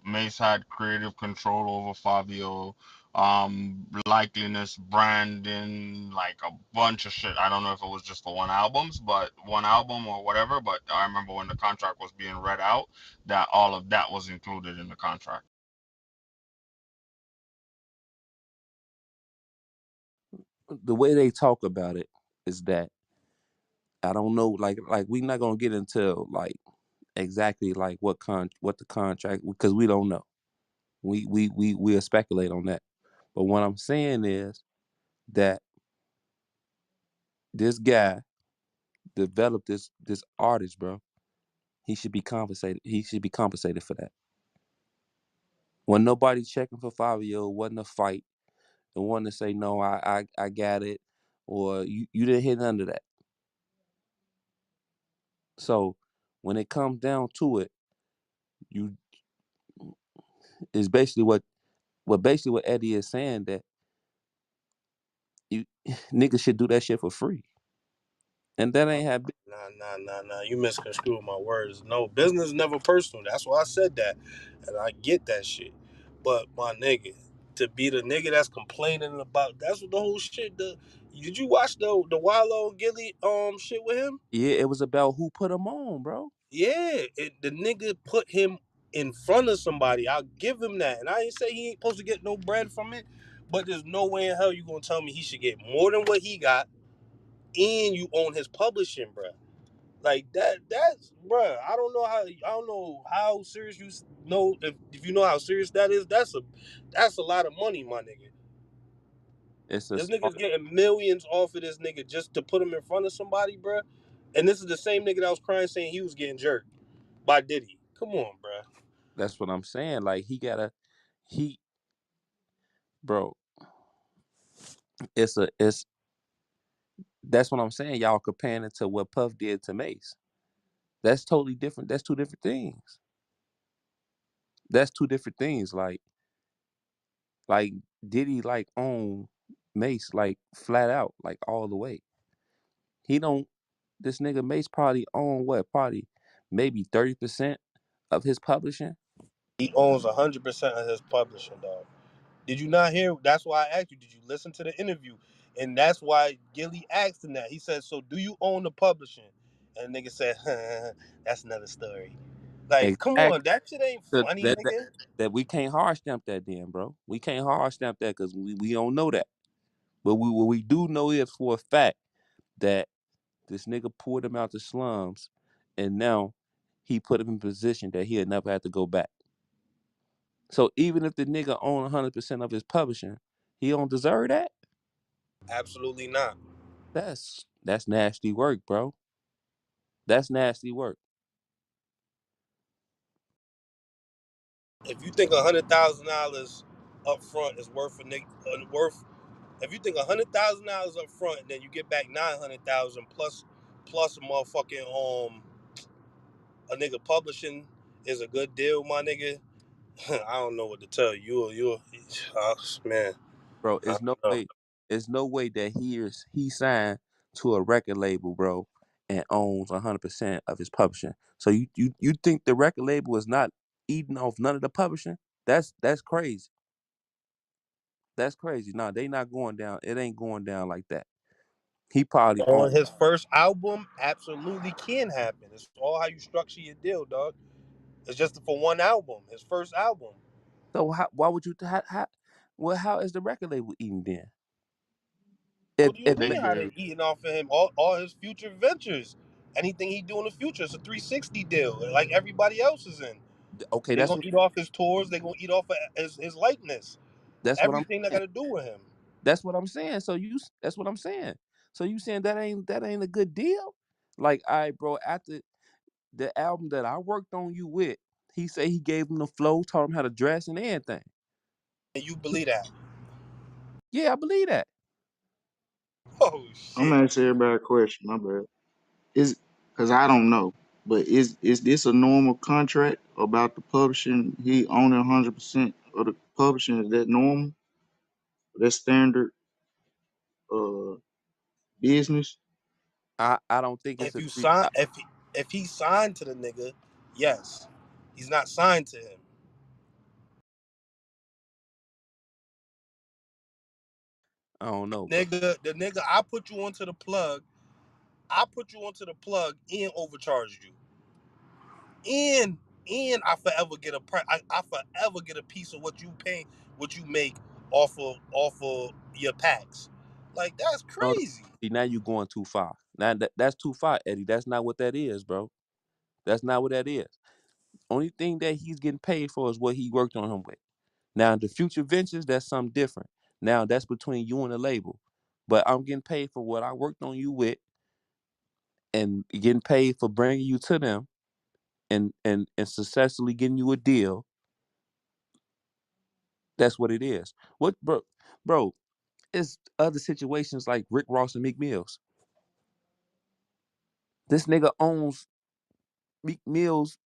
Mace had creative control over Fabio, likeliness, branding, like a bunch of shit. I don't know if it was just for one album or whatever. But I remember when the contract was being read out, that all of that was included in the contract. The way they talk about it is that I don't know, like we not gonna get into like exactly like what the contract, because we don't know. We'll speculate on that. But what I'm saying is that this guy developed this artist, bro. He should be compensated. He should be compensated for that. When nobody checking for Fabio, it wasn't a fight. It wasn't to say no, I got it, or you didn't hit none of that. So when it comes down to it, you is basically what Eddie is saying, that you niggas should do that shit for free, and that ain't have. Nah. You misconstrued my words. No, business never personal. That's why I said that, and I get that shit. But my nigga, to be the nigga that's complaining about, that's what the whole shit. Did you watch the Wallow Gilly shit with him? Yeah, it was about who put him on, bro. Yeah, the nigga put him in front of somebody. I'll give him that, and I ain't say he ain't supposed to get no bread from it. But there's no way in hell you gonna tell me he should get more than what he got, and you own his publishing, bro. Like that. That's, bruh. I don't know how serious you know. If you know how serious that is, that's a lot of money, my nigga. It's a This smart. nigga's getting millions off of this nigga just to put him in front of somebody, bruh. And this is the same nigga that was crying saying he was getting jerked by Diddy. Come on, bruh. That's what I'm saying. Like he, bro. It's that's what I'm saying. Y'all comparing it to what Puff did to Mace. That's totally different. That's two different things. That's two different things. Like did he like own Mace like flat out like all the way? He don't. This nigga Mace probably own what? Probably maybe 30% of his publishing. He owns 100% of his publishing, dog. Did you not hear? That's why I asked you. Did you listen to the interview? And that's why Gilly asked him that. He said, "So do you own the publishing?" And the nigga said, "That's another story." Like, come Exactly. on, that shit ain't funny, That nigga. that we can't hard stamp that then, bro. We can't hard stamp that because we don't know that. But what we do know is for a fact that this nigga pulled him out the slums, and now he put him in a position that he'll never have to go back. So even if the nigga own 100% of his publishing, he don't deserve that. Absolutely not. That's nasty work, bro. That's nasty work. If you think $100,000 up front is worth a nigga, worth, if you think $100,000 up front, and then you get back 900,000 plus a motherfucking a nigga publishing is a good deal, my nigga. I don't know what to tell you. Man. Bro, I don't know. it's no way that he signed to a record label, bro, and owns 100% of his publishing. So you think the record label is not eating off none of the publishing? That's crazy. That's crazy. No, they not going down. It ain't going down like that. He probably on. On his first album, absolutely can happen. It's all how you structure your deal, dog. It's just for one album, his first album. So why would you? Well, how is the record label eating then? What do you If mean how Nigga, they eating off of him? All his future ventures, anything he do in the future, it's a 360 deal, like everybody else is in. okay, They gonna eat off his tours. They gonna eat off of his likeness. that's what I'm Everything that got saying. to do with him. That's what I'm saying. That's what I'm saying. So you saying that ain't a good deal? Like, all right, bro. After the album that I worked on you with, he said he gave him the flow, taught him how to dress and everything. And you believe that? Yeah, I believe that. Oh I'm shit! gonna ask everybody a question. My bad. Is because I don't know, but is this a normal contract about the publishing? He owning 100% of the publishing. Is that normal? That standard uh business? I don't think it's If a you three. sign, if he signed to the nigga, yes. He's not signed to him. I don't know, bro. The nigga, I put you onto the plug. I put you onto the plug and overcharged you. And I forever get I forever get a piece of what you pay, what you make off of your packs. Like that's No, no. crazy. See, now you going too far. Now that's too far, Eddie. That's not what that is, bro. That's not what that is. Only thing that he's getting paid for is what he worked on him with. Now the future ventures, that's something different. Now that's between you and the label. But I'm getting paid for what I worked on you with, and getting paid for bringing you to them, and successfully getting you a deal. That's what it is. What, bro? It's other situations like Rick Ross and Meek Mills. This nigga owns Meek Mill's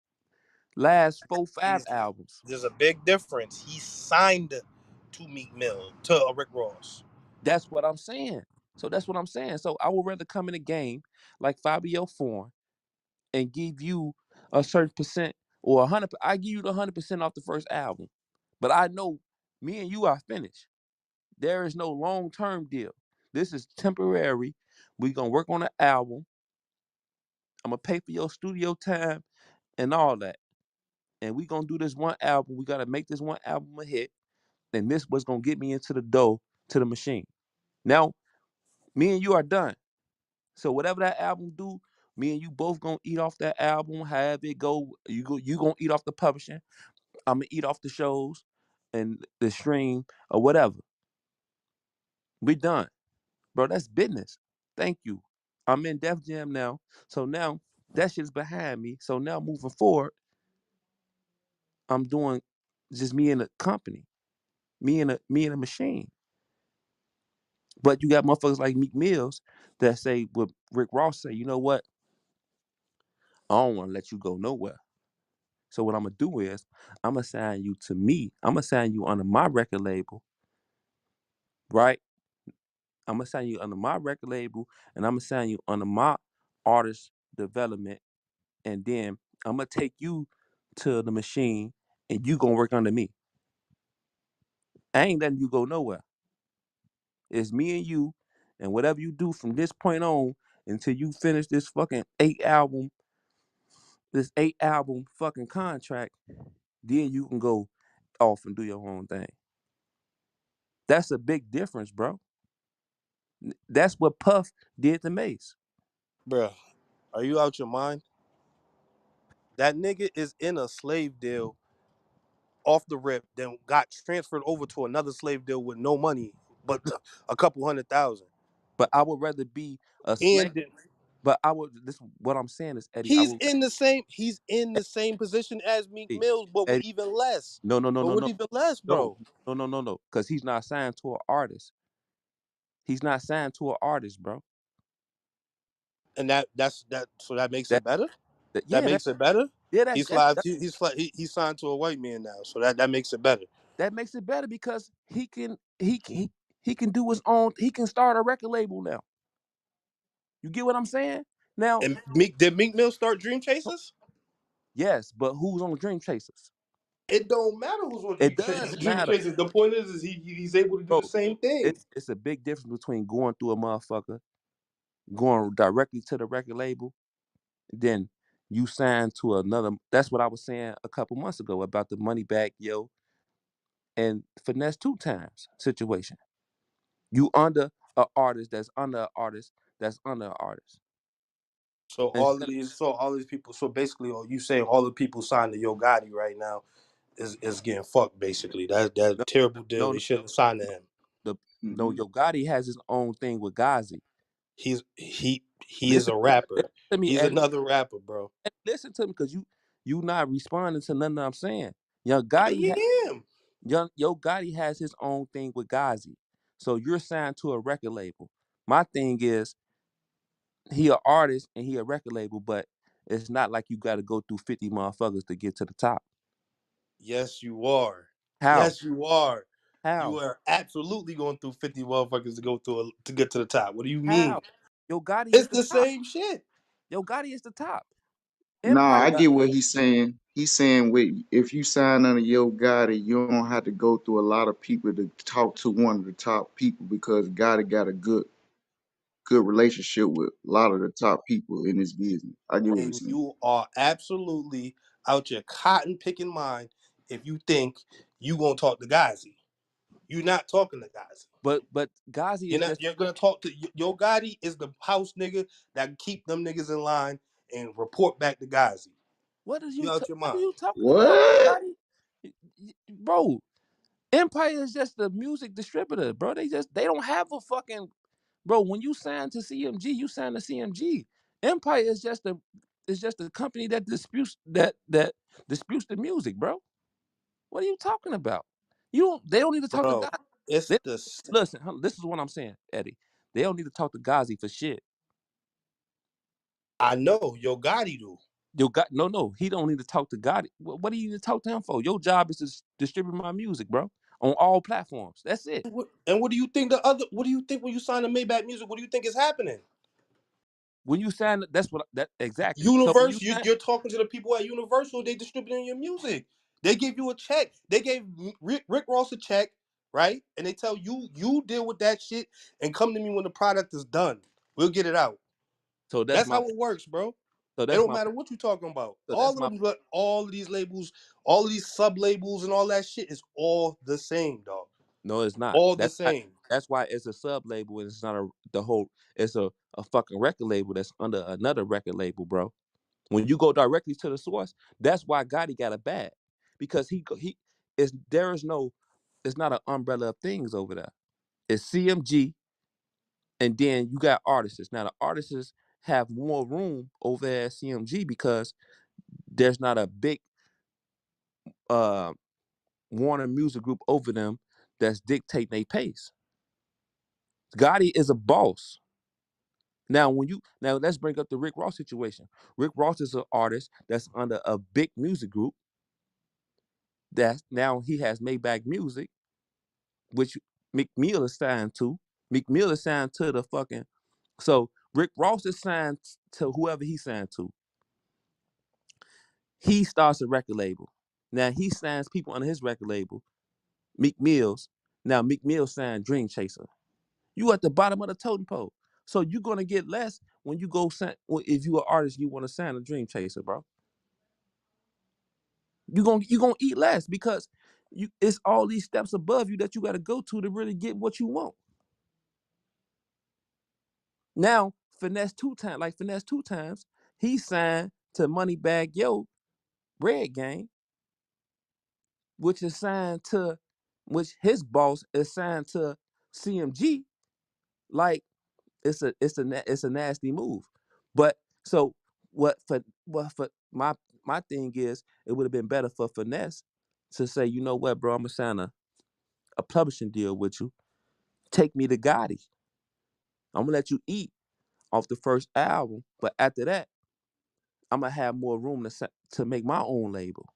last 4, 5 He's albums. There's a big difference. He signed to Meek Mill to Rick Ross. That's what I'm saying. So that's what I'm saying. So I would rather come in a game like Fabio Foreign and give you a certain percent or 100. I give you the 100% off the first album, but I know me and you are finished. There is no long term deal. This is temporary. We gonna work on the album. I'm gonna pay for your studio time and all that, and we gonna do this one album. We gotta make this one album a hit, and this was gonna get me into the dough to the machine. Now, me and you are done. So whatever that album do, me and you both gonna eat off that album. However it go, you gonna eat off the publishing. I'm gonna eat off the shows and the stream or whatever. We done, bro. That's business. Thank you. I'm in Def Jam now, so now that shit's behind me. So now moving forward, I'm doing just me and the company, me and a machine. But you got motherfuckers like Meek Mills that say what Rick Ross say. You know what? I don't want to let you go nowhere. So what I'm gonna do is I'm gonna sign you to me. I'm gonna sign you under my record label, right? I'm gonna sign you under my record label, and I'm gonna sign you under my artist development, and then I'm gonna take you to the machine, and you gonna work under me. I ain't letting you go nowhere. It's me and you, and whatever you do from this point on until you finish this fucking 8 album fucking contract, then you can go off and do your own thing. That's a big difference, bro. That's what Puff did to Mace. Bruh, are you out your mind? That nigga is in a slave deal off the rip, then got transferred over to another slave deal with no money, but a couple 100,000. But I would rather be a slave. And But I would. This what I'm saying is, Eddie. I he's would. in the same he's in the same position as Meek Eddie, Mills, but with Eddie, even less. no, no, no, But no, with no, even less, no, bro. no, no, no, no. Because he's not signed to an artist. He's not signed to an artist, bro. And that so that makes That, it better. That yeah, makes it better. yeah, He's signed to a white man now, so that makes it better. that makes it better because he can do his own. He can start a record label now. You get what I'm saying? Now, And Meek did Meek Mill start Dream Chasers? yes, but who's on Dream Chasers? It don't matter who's on It Dream does Chasers. Dream matter, Chasers. The point is he's able to do the bro. same thing. It's a big difference between going through a motherfucker, going directly to the record label, then you sign to another. That's what I was saying a couple months ago about the money back, yo, and finesse two times situation. You under a artist that's under an artist that's under an artist. Instead of, So all these people. So basically, you saying all the people signed to Yo Gotti right now is getting fucked. Basically, that no, terrible deal. no, They no, shouldn't have signed to him. the no, Hmm. Yo Gotti has his own thing with Ghazi. He is Listen, a listen rapper. to me, He's Eddie. another rapper, bro. Listen to me, because you not responding to nothing I'm saying. Young Gotti has I am. Yo Gotti has his own thing with Ghazi. So you're signed to a record label. My thing is he a artist and he a record label, but it's not like you got to go through 50 motherfuckers to get to the top. Yes, you are. How? Yes, you are. You How? are absolutely going through 50 motherfuckers to go through to get to the top. What do you How? mean? Yo Gotti is It's the the top. same shit. Yo Gotti is the top. Nah, Empire. I Nah, get what he's saying. He's saying with if you sign under Yo Gotti, you don't have to go through a lot of people to talk to one of the top people because Gotti got a good relationship with a lot of the top people in this business. I get what he's and saying. you are absolutely out your cotton picking mind if you think you gonna talk to Gazi. You're not talking to Gazi. But Ghazi You're is not. just You're gonna talk to Yo Gotti is the house nigga that keep them niggas in line and report back to Gazi. You out your what are mind. you talking about? What? Gotti? Bro, Empire is just the music distributor, bro. They don't have a fucking bro. When you sign to CMG, you sign to CMG. Empire is just a company that disputes disputes the music, bro. What are you talking about? You don't. They don't need to talk to Bro, God. it's They, the listen, this is what I'm saying, Eddie. They don't need to talk to Ghazi for shit. I know Yo Gotti do. Yo, God, no. He don't need to talk to God. What do you need to talk to him for? Your job is to distribute my music, bro, on all platforms. That's it. And what do you think the other? What do you think when you sign to Maybach Music? What do you think is happening? When you sign, that's what that exactly. So when you Universe, sign, you're talking to the people at Universal. They distributing your music. They give you a check. They gave Rick Ross a check, right? And they tell you deal with that shit and come to me when the product is done. We'll get it out. so that's That's my how it works, bro. so It that's don't my matter what you're talking about. so that's my All of these labels, all of these sub labels, and all that shit is all the same, dog. no, it's not. All the same. That's why it's a sub label and it's not the whole. It's a fucking record label that's under another record label, bro. When you go directly to the source, that's why Gotti got a bad because he is there is no it's not an umbrella of things over there. It's CMG and then you got artists. Now the artists have more room over there at CMG because there's not a big uh Warner Music Group over them that's dictating their pace. Gotti is a boss. Now let's bring up the Rick Ross situation. Rick Ross is an artist that's under a big music group that now he has Maybach Music, which McMill is signed to. McMill is signed to the fucking so Rick Ross is signed to whoever he signed to. He starts a record label. Now he signs people under his record label, Meek Mills. Now Meek Mill signed Dream Chaser. You at the bottom of the totem pole. So you're gonna get less when you go sign if you an artist you want to sign a Dream Chaser, bro. You gonna eat less because it's all these steps above you that you gotta go to really get what you want. Now, finesse two times, he signed to Moneybag Yo, Red Gang, which is signed to which his boss is signed to CMG. Like it's a nasty move. But so what for my thing is it would have been better for finesse to say, you know what, bro, I'm gonna sign a publishing deal with you. Take me to Gotti. I'm gonna let you eat off the first album, but after that, I'm gonna have more room to make my own label.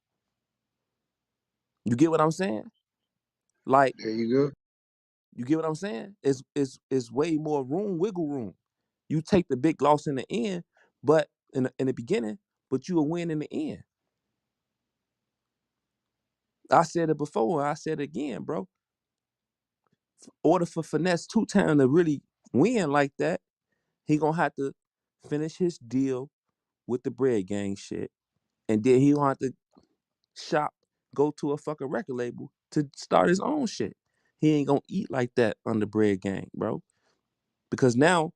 You get what I'm saying? Like There you go. you get what I'm saying? It's way more room, wiggle room. You take the big loss in the end, but in the beginning, but you will win in the end. I said it before, and I said it again, bro. Order for Finesse two time to really win like that, he gonna have to finish his deal with the bread gang shit, and then he gonna have to shop, go to a fucking record label to start his own shit. He ain't gonna eat like that on the bread gang, bro. Because now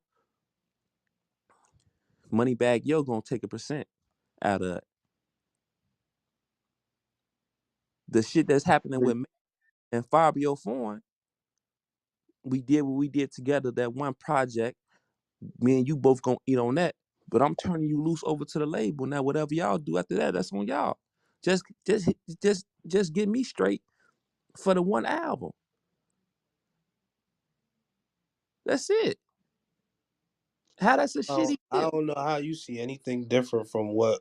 Moneybag Yo gonna take a percent out of the shit that's happening with me and Fabio Foreign. We did what we did together, that one project. Me and you both gonna eat on that. But I'm turning you loose over to the label. Now whatever y'all do after that, that's on y'all. Just just get me straight for the one album. That's it. How that's a shitty I deal. don't know how you see anything different from what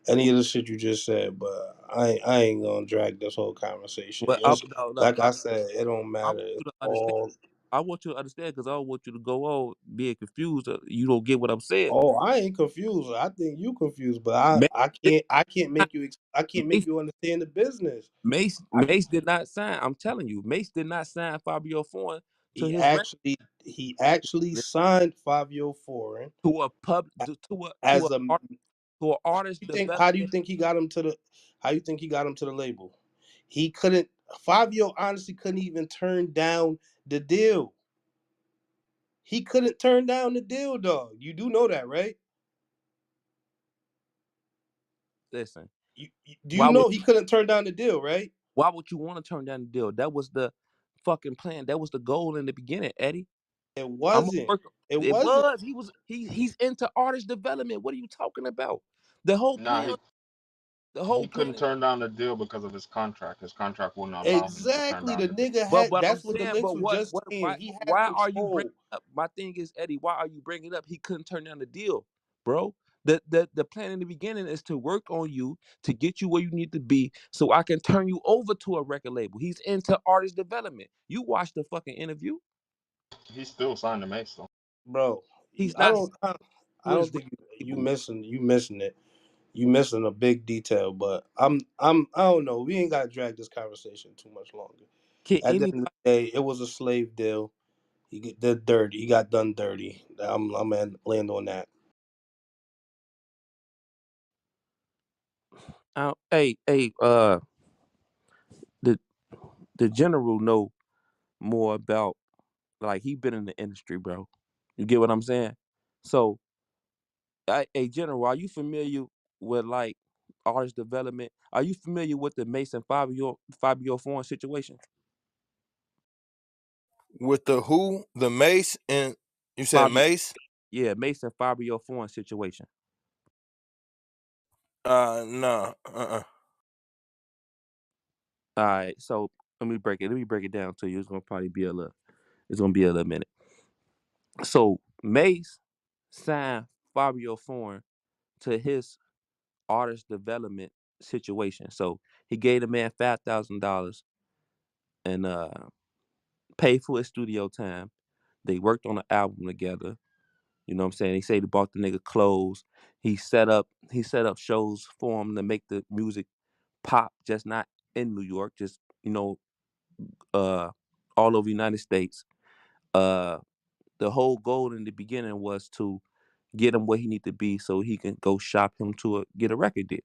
any of the shit you just said, but I ain't gonna drag this whole conversation. Well, It's no, no, like I said, it don't I matter. want It's you to understand. all. I want you to understand because I don't want you to go on being confused. You don't get what I'm saying. Oh, I ain't confused. I think you confused, but Mace, I can't make you I can't make Mace, you understand the business. I, Mace did not sign. I'm telling you, Mace did not sign Fabio Foreign to he his record actually he actually signed Fabio Foreign to a pub as a. to an artist You think how do you development. think he got him to the how you think he got him to the label? He couldn't. Fabio honestly couldn't even turn down the deal. He couldn't turn down the deal, dog. You do know that, right? Listen, Do you why would know he couldn't turn down the deal, right? you want to turn down the deal? That was the fucking plan. That was the goal in the beginning, Eddie. It I'm gonna wasn't. work. It It wasn't. was. He's into artist development. What are you talking about? The whole Nah, plan. The he whole couldn't plan. turn down the deal because of his contract. His contract wouldn't allow him to turn Exactly. down The the deal. nigga But had. what I'm That's what the saying, Knicks but was what just saying. He had why are you bringing control. up? My thing is, Eddie, why are you bringing up? He couldn't turn down the deal, bro. The plan in the beginning is to work on you to get you where you need to be, so I can turn you over to a record label. He's into artist development. You watch the fucking interview. He still signed the Mace though. Bro, He's I not don't. I to his don't record think you label. missing it. You missing a big detail. But I don't know. We ain't got to drag this conversation too much longer. Can At the anybody? end of the day, it was a slave deal. He get did dirty. He got done dirty. I'm gonna land on that. Hey, the the general know more about, like, he been in the industry, bro. You get what I'm saying? So, hey, general, are you familiar with, like, artist development? Are you familiar with the Mason Fabio Foreign situation? With the who, the Mace, and you said Fabio, Mace? yeah, Mason Fabio Foreign situation. Nah. All right, so let me break it down to you. It's gonna be a little minute. So Mace signed Fabio Foreign to his artist development situation. So he gave the man $5,000 and paid for his studio time. They worked on an album together. You know what I'm saying? They say they bought the nigga clothes. He set up shows for him to make the music pop, just not in New York, just, you know, uh all over the United States. Uh the whole goal in the beginning was to get him where he need to be so he can go shop him to get a record deal.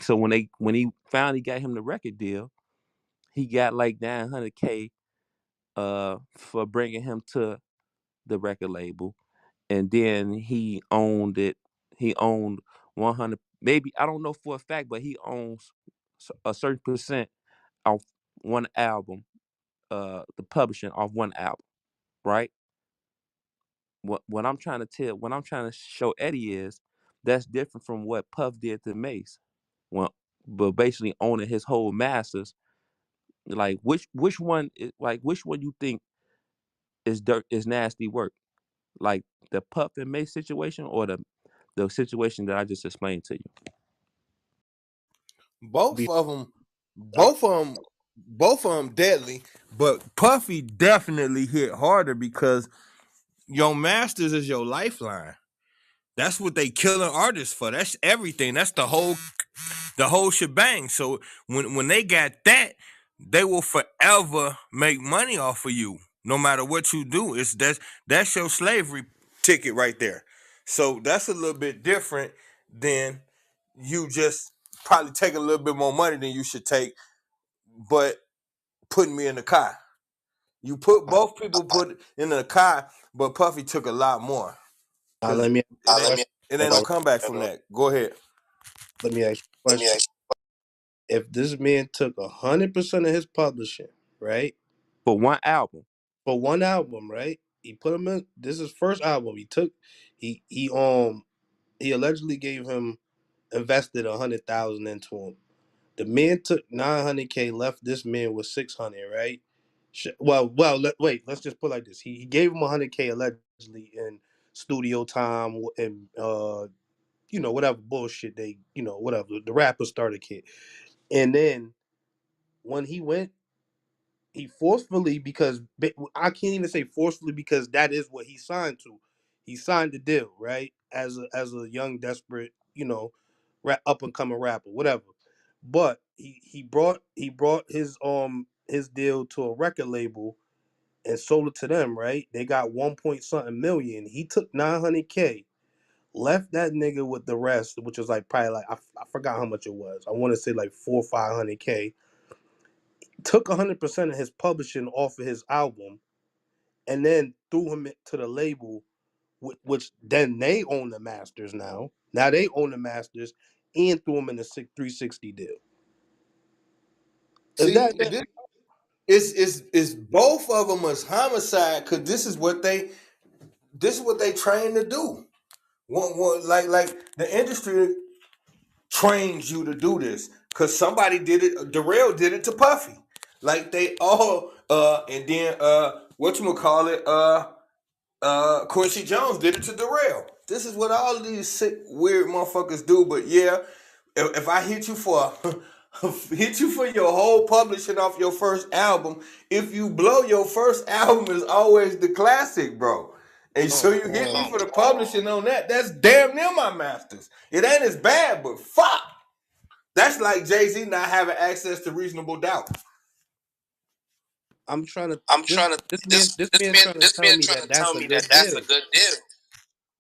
So when he finally got him the record deal, he got like 900K for bringing him to the record label, and then he owned it. He owned 100. Maybe I don't know for a fact, but he owns a certain percent of one album. The publishing of one album, right? What I'm trying to show Eddie is that's different from what Puff did to Mace. Well, but basically owning his whole masters. Like which one you think is nasty work? Like the Puff and Mace situation, or the situation that I just explained to you? Both Be- of them, I- both of them deadly. But Puffy definitely hit harder because your masters is your lifeline. That's what they killing artists for. That's everything. That's the whole. the whole shebang. So when they got that, they will forever make money off of you, no matter what you do. That's your slavery ticket right there. So that's a little bit different than you just probably taking a little bit more money than you should take, but putting me in the car. You put both people put in the car, but Puffy took a lot more because Let me ask you a question. it ain't no comeback from that. Go ahead. Let me ask you a question. If this man took 100% of his publishing, right, For one album. for one album, right, he put him in. This is his first album. He allegedly gave him invested 100,000 into him. The man took 900K, left this man with 600, right? Wait. Let's just put it like this. He gave him 100K allegedly in studio time and whatever bullshit whatever the rapper started kid. And then when he went, he forcefully, because I can't even say forcefully because that is what he signed to. He signed the deal, right? As a young desperate, up and coming rapper, whatever. But he brought his deal to a record label and sold it to them, right? They got 1 point something million. He took 900K, left that nigga with the rest, which was like probably like I forgot how much it was. I want to say like 400 or 500K. Took 100% of his publishing off of his album, and then threw him to the label, which then they own the masters now. Now they own the masters and threw him in the 360 deal. Is See, that it's both of them is homicide because this is what they trained to do. Like the industry trains you to do this because somebody did it. Darrell did it to Puffy. Like they all and then what you call it Quincy Jones did it to Darrell. This is what all of these sick weird motherfuckers do. But yeah, if I hit you for hit you for your whole publishing off your first album, if you blow your first album is always the classic, bro. And so oh you hit me for the publishing on that. That's damn near my masters. It ain't as bad, but fuck. That's like Jay-Z not having access to reasonable doubt. I'm trying to I'm this trying to this man this man trying to this tell man me trying that to that's tell a me that good that's a deal. good deal.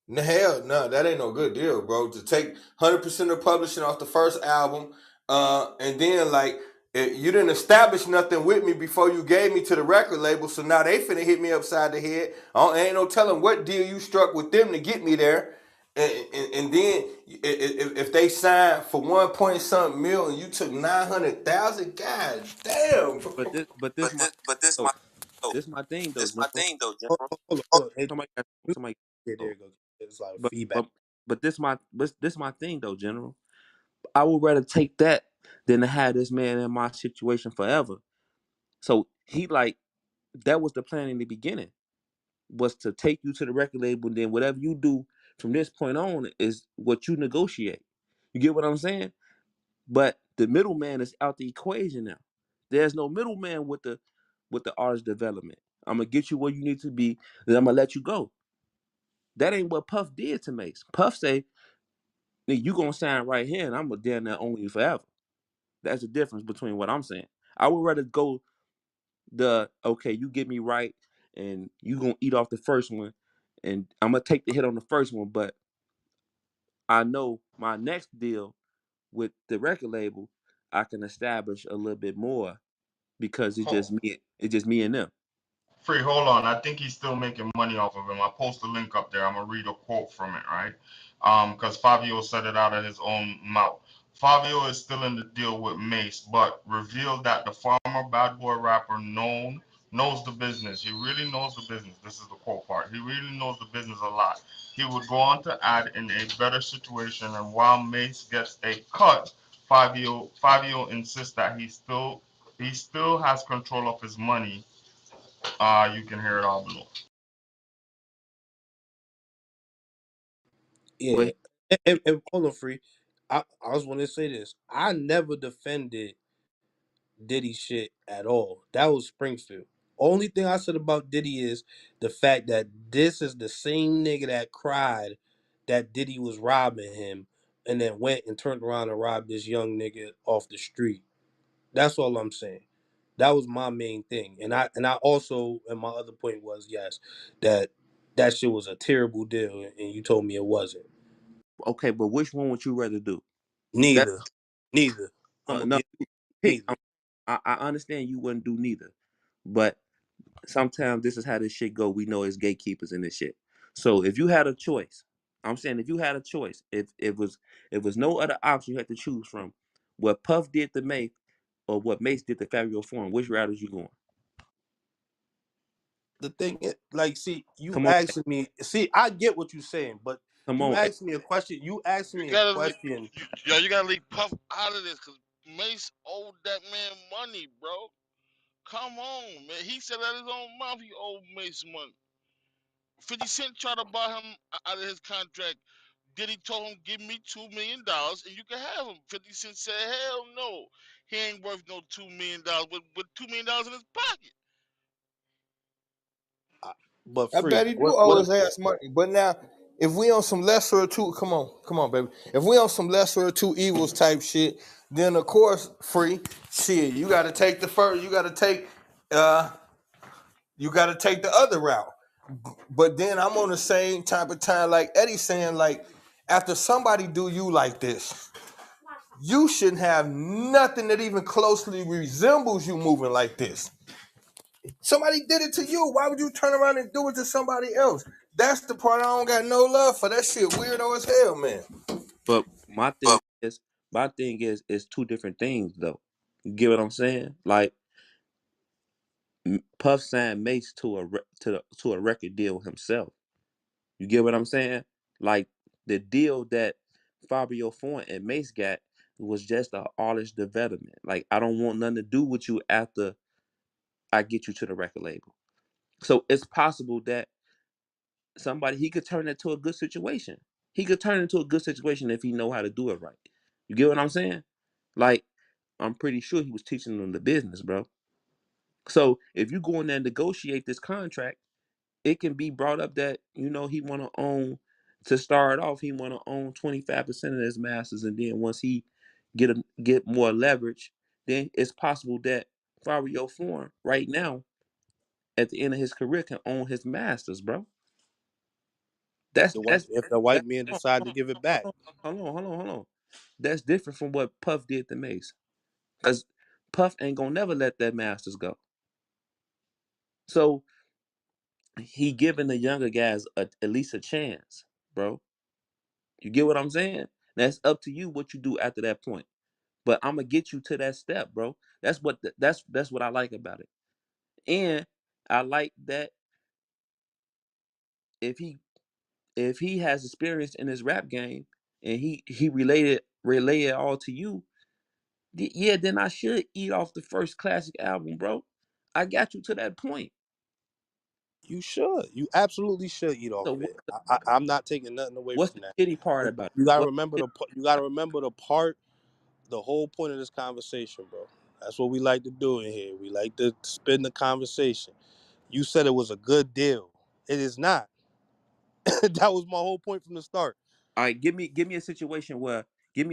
The hell no, that ain't no good deal, bro. To take 100% of publishing off the first album, and then like you didn't establish nothing with me before you gave me to the record label, so now they finna hit me upside the head. Ain't no telling what deal you struck with them to get me there. And then if they signed for 1 point something mil and you took 900,000, god damn, bro. But this But this oh, my oh, this my thing though, this my General. thing though, Hold, General. hold on, hold on. Hey, Somebody somebody yeah, there oh, you go. It's like but feedback. but but this my thing though, General. I would rather take that than to have this man in my situation forever. So he like that was the plan in the beginning, was to take you to the record label, and then whatever you do from this point on is what you negotiate. You get what I'm saying? But the middleman is out the equation now. There's no middleman with the artist development. I'm gonna get you where you need to be, then I'm gonna let you go. That ain't what Puff did to Mace. Puff say, "Nigga, you gonna sign right here, and I'm gonna damn near own you forever." That's the difference between what I'm saying. I would rather go the okay, you get me right, and you gonna eat off the first one, and I'm gonna take the hit on the first one, but I know my next deal with the record label, I can establish a little bit more because it's just me. It's just me and them. Free, hold on. I think he's still making money off of him. I post a link up there. I'm gonna read a quote from it, right? Because Fabio said it out of his own mouth. Fabio is still in the deal with Mace, but revealed that the former bad boy rapper knows the business. He really knows the business. This is the quote part. He really knows the business a lot. He would go on to add in a better situation, and while Mace gets a cut, Fabio insists that he still has control of his money. You can hear it all below. Yeah, But and hold on, free. I was want to say this. I never defended Diddy shit at all. That was Springfield. Only thing I said about Diddy is the fact that this is the same nigga that cried that Diddy was robbing him and then went and turned around and robbed this young nigga off the street. That's all I'm saying. That was my main thing. And I also, and my other point was, yes, that that shit was a terrible deal, and you told me it wasn't. Okay, but which one would you rather do? That Neither. Neither. I'm no, gonna no be pick. neither. I understand you wouldn't do neither, but sometimes this is how this shit go. We know it's gatekeepers in this shit. So if you had a choice, I'm saying if you had a choice, if was no other option you had to choose from, what Puff did to Mace or what Mace did to Fabio Foreign, which route is you going? The thing is, like, see, you Come on, asking me, see, I get what you're saying, but come you on. asked me a question. You asked You me a gotta leave, question. yo, you gotta leave Puff out of this, cause Mace owed that man money, bro. Come on, man. He said out his own mouth he owed Mace money. 50 Cent tried to buy him out of his contract. Diddy told him, give me $2 million and you can have him. 50 Cent said, hell no. He ain't worth no $2 million with $2 million in his pocket. But I bet free. he do owe What his ass money. But now, if we on some lesser of two, come on, baby. If we on some lesser of two evils type shit, then of course, free shit. You got to take the first. Uh, you got to take the other route. But then I'm on the same type of time, like Eddie saying, like after somebody do you like this, you shouldn't have nothing that even closely resembles you moving like this. Somebody did it to you. Why would you turn around and do it to somebody else? That's the part I don't got no love for. That shit weirdo as hell, man. But my thing is, it's two different things though. You get what I'm saying? Like Puff signed Mace to to a record deal himself. You get what I'm saying? Like the deal that Fabio Foreign and Mace got was just a artist development. Like I don't want nothing to do with you after I get you to the record label. So it's possible that somebody he could turn it to a good situation. He could turn it into a good situation if he know how to do it right. You get what I'm saying? Like I'm pretty sure he was teaching them the business, bro. So if you go in there and negotiate this contract, it can be brought up that he want to own to start off. He want to own 25% of his masters, and then once he get more leverage, then it's possible that Fabio Foreign right now at the end of his career can own his masters, bro. if That's the white that's if the white that's man hold decide to on, give it hold back? on, hold on. That's different from what Puff did to Mace, because Puff ain't gonna never let that masters go. So he giving the younger guys at least a chance, bro. You get what I'm saying? That's up to you what you do after that point. But I'm gonna get you to that step, bro. That's what I like about it. And I like that if he if he has experience in his rap game and he relay it all to you, yeah, then I should eat off the first classic album, bro. I got you to that point. You should. You absolutely should eat off So of it. I'm not taking nothing away what's from the that. shitty part But about it? you gotta What remember you gotta remember the part, the whole point of this conversation, bro. That's what we like to do in here. We like to spin the conversation. You said it was a good deal. It is not. That was my whole point from the start. All right, give me a situation where give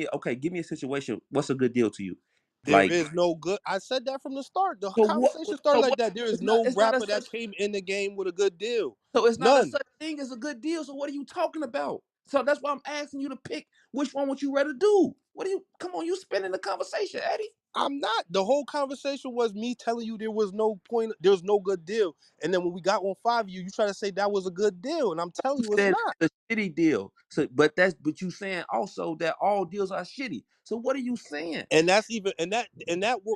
me a situation. What's a good deal to you? There Like is no good. I said that from the start. The so what? conversation started So like what? that. There is It's not. no It's not a rapper such. that came in the game with a good deal. So it's not a None. such thing as a good deal. So what are you talking about? So that's why I'm asking you to pick which one would you rather do. What do you? Come on, you spinning the conversation, Eddie. I'm not. The whole conversation was me telling you there was no point, there was no good deal. And then when we got on five, you try to say that was a good deal. And I'm telling You you it's said not. it's a shitty deal. So, but you saying also that all deals are shitty. So what are you saying? And that's even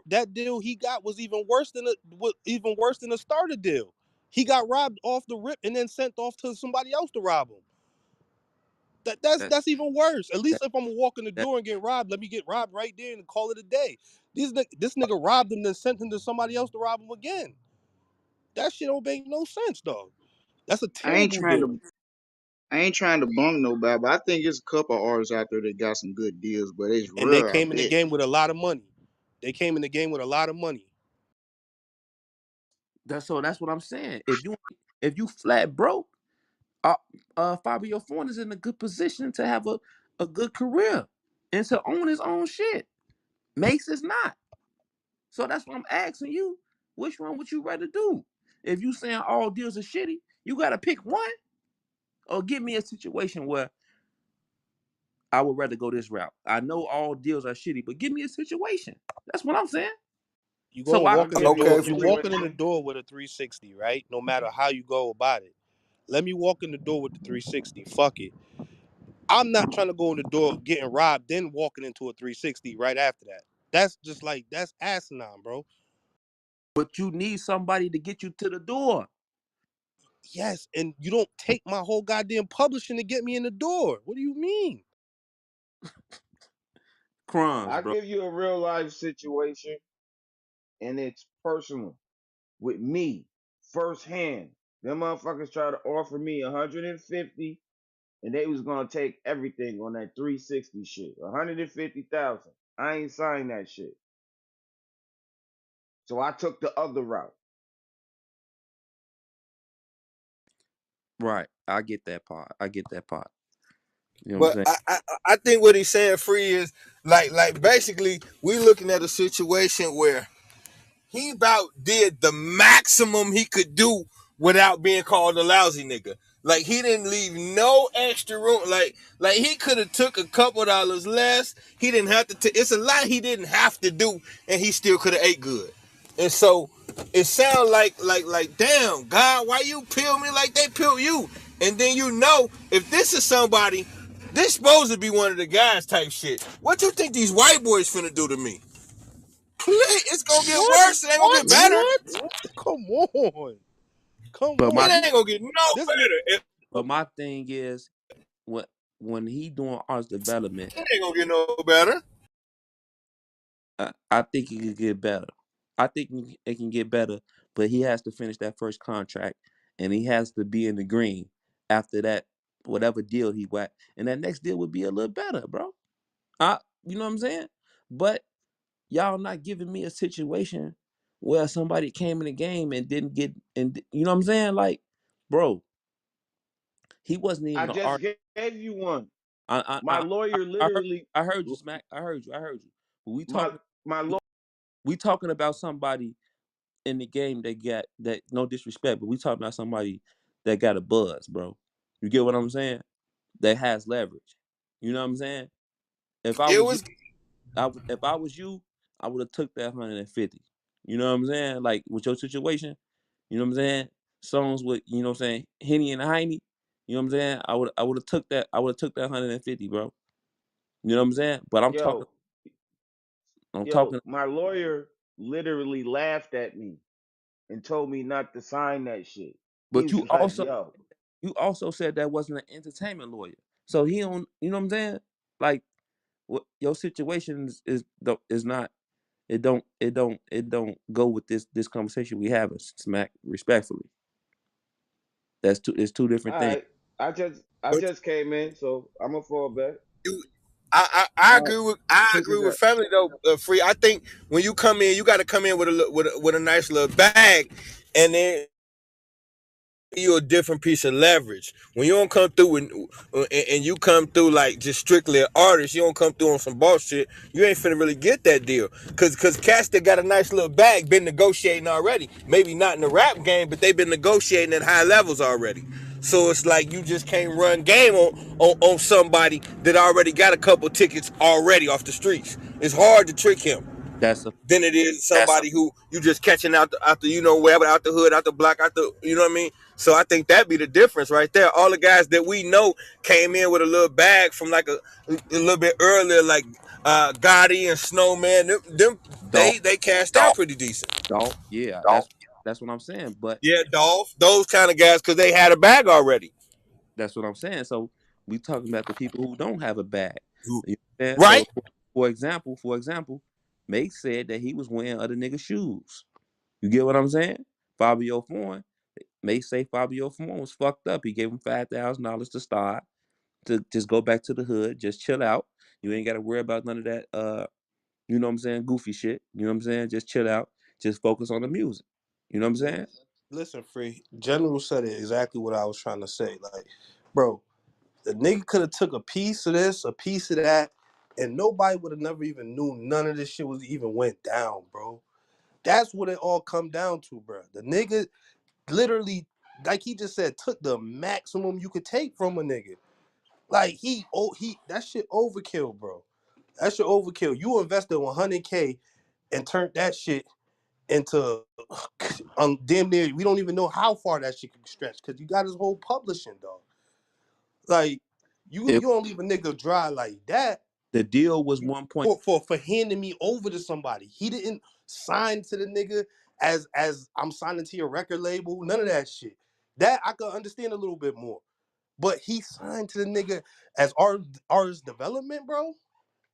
that deal he got was even worse than the starter deal. He got robbed off the rip and then sent off to somebody else to rob him. That That's even worse. At that least if I'm walking the that door and get robbed, let me get robbed right there and call it a day. This nigga robbed him, then sent him to somebody else to rob him again. That shit don't make no sense, dog. That's a I ain't terrible trying deal. to I ain't trying to bunk nobody, but I think there's a couple of artists out there that got some good deals, but it's And they rare, I came in the bet. game with a lot of money. They came in the game with a lot of money. that's what I'm saying. If you flat broke, Fabio Foreign is in a good position to have a good career and to own his own shit. Mace is not. So that's what I'm asking you. Which one would you rather do? If you saying all deals are shitty, you gotta pick one. Or give me a situation where I would rather go this route. I know all deals are shitty, but give me a situation. That's what I'm saying. You go So and I I'll walk in the give you door. a Okay. You walking in the situation. door with a 360, right? No matter how you go about it. Let me walk in the door with the 360. Fuck it. I'm not trying to go in the door getting robbed, then walking into a 360 right after that. That's just like that's asinine, bro. but you need somebody to get you to the door. Yes, and you don't take my whole goddamn publishing to get me in the door. What do you mean? Crumbs, I'll bro. give you a real life situation, and it's personal with me firsthand. Them motherfuckers try to offer me 150, and they was gonna take everything on that 360 shit. 150,000. I ain't signed that shit. So I took the other route. Right. I get that part. I get that part. You know what I'm But saying? I think what he's saying, free, is like basically we looking at a situation where he about did the maximum he could do without being called a lousy nigga. Like he didn't leave no extra room. Like he could have took a couple dollars less. He didn't have to. It's a lot he didn't have to do, and he still could have ate good. And so it sounds like damn God, why you peel me like they peel you? And then you know if this is somebody, this supposed to be one of the guys type shit. What you think these white boys finna do to me? It's gonna get What? worse. It ain't gonna get What? better. What? Come on. Come But my It on. ain't gonna get no This nigga. better. but my thing is when he doing arts development, It ain't gonna get no better. I think it could get better. I think it can get better, but he has to finish that first contract and he has to be in the green after that, whatever deal he got. And that next deal would be a little better, bro. You know what I'm saying? But y'all not giving me a situation where somebody came in the game and didn't get, and you know what I'm saying? Like, bro, he wasn't I even an just art. gave you one. I I My I, I lawyer I heard literally I heard you, Smack. I heard you. I heard you. But my my lawyer we talking about somebody in the game that got that, no disrespect, but we talking about somebody that got a buzz, bro. You get what I'm saying? That has leverage. You know what I'm saying? If I It was you, was. if I was you, I would have took that 150. You know what I'm saying? Like with your situation, you know what I'm saying? Songs with, you know what I'm saying, Henny and Heine, you know what I'm saying? I would have took that, I would have took that 150, bro. You know what I'm saying? But yo I'm yo talking, my lawyer literally laughed at me and told me not to sign that shit. He but was like, yo, you also said that wasn't an entertainment lawyer. So he don't, you know what I'm saying? Like what your situation is not, it don't go with this conversation we having, Smack, respectfully. That's two, it's two different all things. right, I But just came in, so I'm gonna fall back. you, I All right, agree with take with that. family though. Free. I think when you come in, you got to come in with with a nice little bag, and then you a different piece of leverage. When you don't come through and you come through like just strictly an artist, you don't come through on some boss shit, you ain't finna really get that deal. Cause cats that got a nice little bag been negotiating already. Maybe not in the rap game, but they've been negotiating at high levels already. So it's like you just can't run game on somebody that already got a couple tickets already off the streets. It's hard to trick him That's a than it is somebody who you just catching out the you know wherever, out the hood, out the block, out the, you know what I mean. So I think that be the difference right there. All the guys that we know came in with a little bag from like a little bit earlier, like Gotti and Snowman. Them dog, they cashed out pretty decent. dog. Yeah, that's what I'm saying. But Yeah, Dolph, those kind of guys, because they had a bag already. that's what I'm saying. So we talking about the people who don't have a bag. You know what I'm saying? Right? So for example, Make said that he was wearing other niggas' shoes. You get what I'm saying? Fabio Foreign, Make say Fabio Foreign was fucked up. He gave him $5,000 to start, to just go back to the hood, just chill out. You ain't gotta worry about none of that you know what I'm saying, goofy shit. You know what I'm saying? Just chill out. Just focus on the music. You know what I'm Li- saying? Listen, free. General said it exactly what I was trying to say. Like, bro, The nigga could have took a piece of this, a piece of that, and nobody would have never even knew none of this shit was even went down, bro. That's what it all come down to, bro. The nigga literally, like he just said, took the maximum you could take from a nigga. Like he that shit overkill, bro. That shit overkill. You invested 100K and turned that shit into damn near. We don't even know how far that shit could stretch because you got his whole publishing, dog. Like you If don't leave a nigga dry like that the deal was 1 point, for handing me over to somebody. He didn't sign to the nigga as I'm signing to your record label. None of that shit. That I could understand a little bit more. But he signed to the nigga as artist development, bro.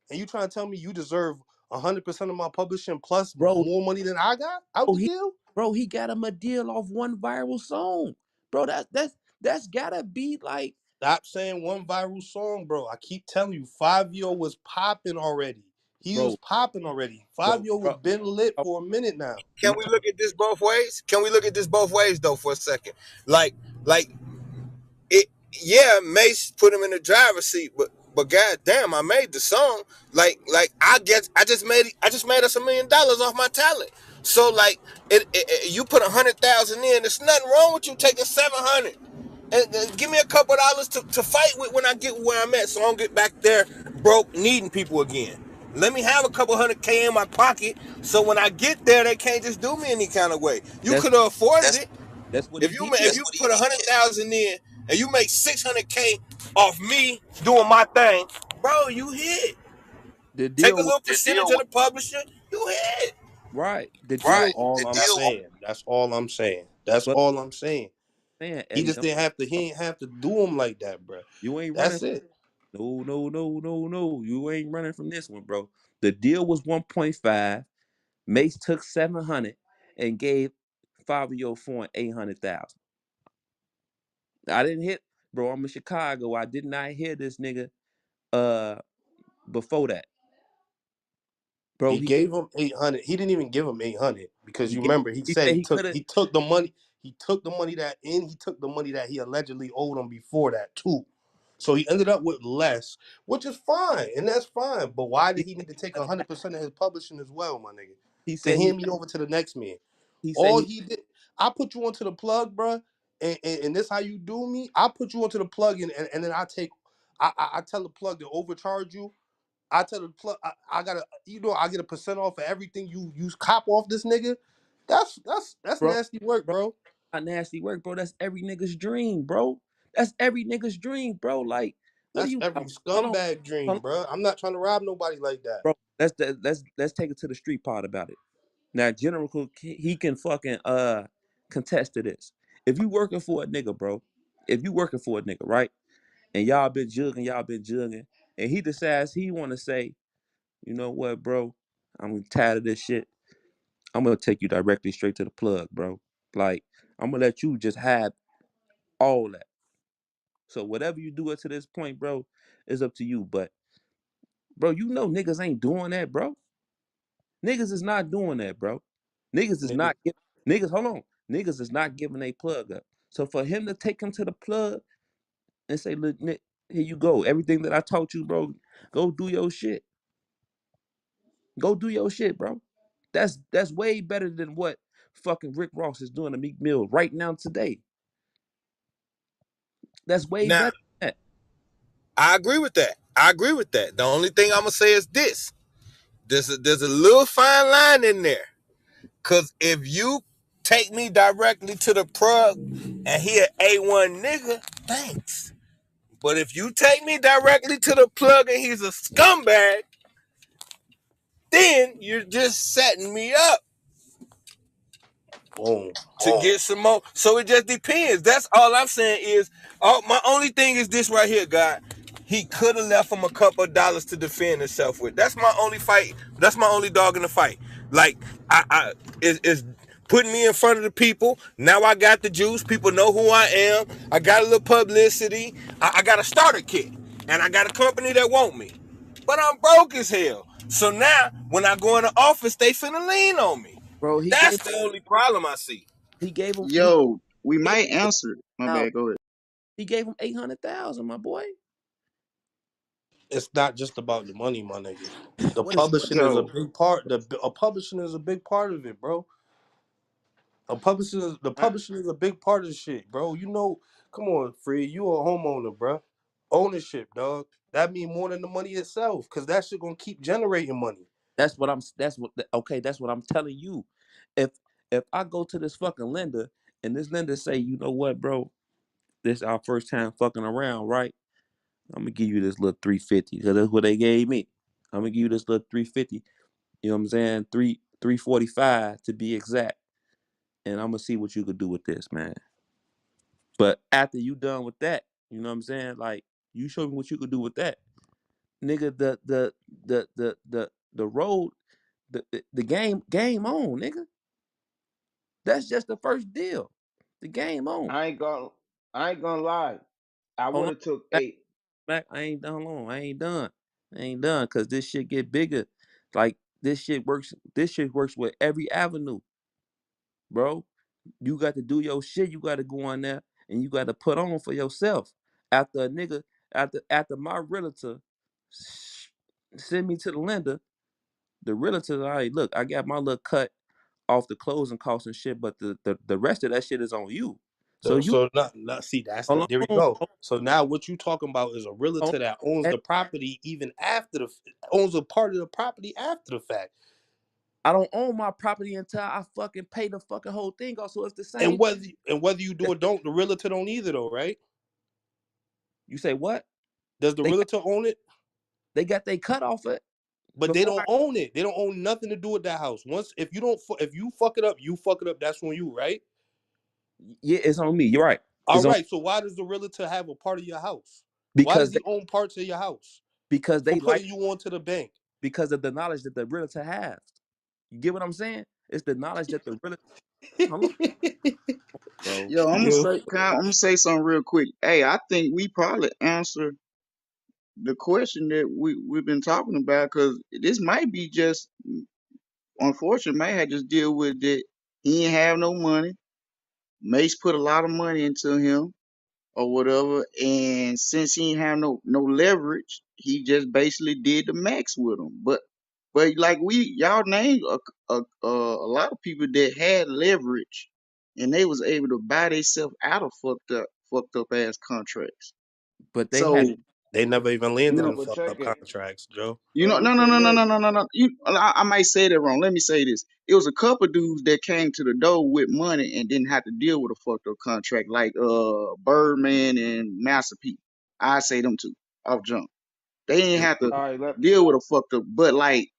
And you trying to tell me you deserve 100% of my publishing plus bro, more money than I got out bro, the he deal? he got him a deal off one viral song, bro. That's gotta be like, Stop saying one viral song, bro. I keep telling you, 5 Yo was popping already. He was bro, popping already. bro, 5 Yo was bro. been lit bro for a minute now. Can we look at this both ways? Can we look at this both ways though for a second? Like it, yeah, Mace put him in the driver's seat, but goddamn, I made the song. Like I just made us $1 million off my talent. So like you put 100,000 in. There's nothing wrong with you taking 700. And give me a couple dollars to fight with when I get where I'm at, so I don't get back there broke needing people again. Let me have a couple 100K in my pocket, so when I get there, they can't just do me any kind of way. You that's could have afforded it. that's what he If did. you put 100,000 in and you make 600K off me doing my thing, bro, you hit. The Take a deal was little percentage of the publisher, you hit. right. The That's deal all I'm saying. That's all I'm saying. That's but all I'm saying. man, He Eddie, just don't, didn't have to. He ain't have to do him like that, bro. you ain't running. That's it. No, no, no, no, no. You ain't running from this one, bro. The deal was 1.5. Mace took 700 and gave Fabio Foreign 800,000. I didn't hit, bro. I'm in Chicago. I did not hear this nigga uh before that, bro. He gave him 800. He didn't even give him 800 because He you gave, remember he he said said he could have. he took the money. He took the money he took the money that he allegedly owed him before that too. So he ended up with less, which is fine, and that's fine. But why did He, he need to take 100% of his publishing as well, my nigga, he to said he hand me over to the next man? he said All he he did, I put you onto the plug, bro, and this how you do me. I put you onto the plug, and then I tell the plug to overcharge you. I tell the plug, I gotta, I get a percent off of everything you cop off this nigga. That's bro, nasty work, bro. bro. Not nasty work, bro. That's every nigga's dream, bro. That's every nigga's dream, bro. Like, what are That's you every talking? Hold on, scumbag hold dream, on, bro. I'm not trying to rob nobody like that. bro. Let's take it to the street part about it. Now, General Cook, he can fucking contest to this. If you working for a nigga, bro, if you working for a nigga, right, and y'all been jugging, and he decides he want to say, you know what, bro, I'm tired of this shit. I'm gonna take you directly straight to the plug, bro. Like, I'm gonna let you just have all that. So whatever you do it to this point, bro, is up to you. But bro, you know niggas ain't doing that, bro. Niggas is not doing that, bro. Niggas is Nigga, not giving niggas, hold on. Niggas is not giving a plug up. So for him to take him to the plug and say, look, Nick, here you go. Everything that I taught you, bro, go do your shit. Go do your shit, bro. That's way better than what fucking Rick Ross is doing to Meek Mill right now today. That's way Now, better than that. I agree with that. I agree with that. The only thing I'm gonna say is this: there's a little fine line in there. Cause if you take me directly to the plug and he an A1 nigga, thanks. But if you take me directly to the plug and he's a scumbag, then you're just setting me up boom. to get some more. So it just depends. That's all I'm saying is, my only thing is this right here, God. He could have left him a couple of dollars to defend himself with. That's my only fight. That's my only dog in the fight. Like is putting me in front of the people. Now I got the juice. People know who I am. I got a little publicity. I got a starter kit, and I got a company that want me. But I'm broke as hell. So now when I go in the office, they finna lean on me. Bro, That's the only problem I see. he gave him he Yo, we gave might answer it. My him bad. Go ahead. he gave him 800,000, my boy. It's not just about the money, my nigga. The What is publishing is a Yo, big part. A publishing is a big part of it, bro. The I, publishing is a big part of the shit, bro. You know, come on, Fred, you a homeowner, bro. Ownership, dog. That mean more than the money itself, cause that shit gonna keep generating money. that's what I'm that's what okay, that's what I'm telling you. If if I go to this fucking lender and this lender say, you know what, bro, this our first time fucking around, right? I'm gonna give you this little 350 because that's what they gave me. I'm gonna give you this little 350. You know what I'm saying? 345 to be exact. And I'm gonna see what you could do with this, man. But after you done with that, you know what I'm saying? Like you show me what you could do with that, nigga. The road, the game on, nigga. That's just the first deal. The game on. I ain't gonna, I ain't gonna lie. I Hold would on, have took back, eight. back. I ain't done long. I ain't done. I ain't done because this shit get bigger. Like this shit works. This shit works with every avenue, bro. You got to do your shit. You got to go on there and you got to put on for yourself. After a nigga, after my realtor send me to the lender, the realtor, all right, look, I got my little cut off the closing costs and shit, but the rest of that shit is on you. So you So not see that's the hold there we on, go. So now what you talking about is a hold realtor that owns on. the property even after owns a part of the property after the fact. I don't own my property until I fucking pay the fucking whole thing off. So it's the And same. whether you do or don't, the realtor don't either though, right? You say what? Does the They got realtor own it? they got they cut off it But they before don't I. own it. They don't own nothing to do with that house. Once if you fuck it up, you fuck it up. That's on you, right? Yeah, it's on me. You're right. All It's on right. So why does the realtor have a part of your house? Why does because they he own parts of your house because for they like putting you onto the bank? because of the knowledge that the realtor has. You get what I'm saying? It's the knowledge that the realtor. Hold on, bro. Yo, Yeah. I'm gonna say something real quick. Hey, I think we probably answered the question that we've been talking about because this might be just unfortunate. May have just deal with that. He ain't have no money. Mace put a lot of money into him or whatever, and since he ain't have no leverage, he just basically did the max with him. But like y'all named a lot of people that had leverage, and they was able to buy themselves out of fucked up ass contracts. But they had So They never even you landed know. them But fucked check up it. contracts, Joe. You Let know, me no, no, say no, no, no, this. no, no, no. I might say that wrong. Let me say this. It was a couple dudes that came to the door with money and didn't have to deal with a fucked up contract, like Birdman and Master P. I say them two off jump. They ain't have to All right, deal with a fucked up. But like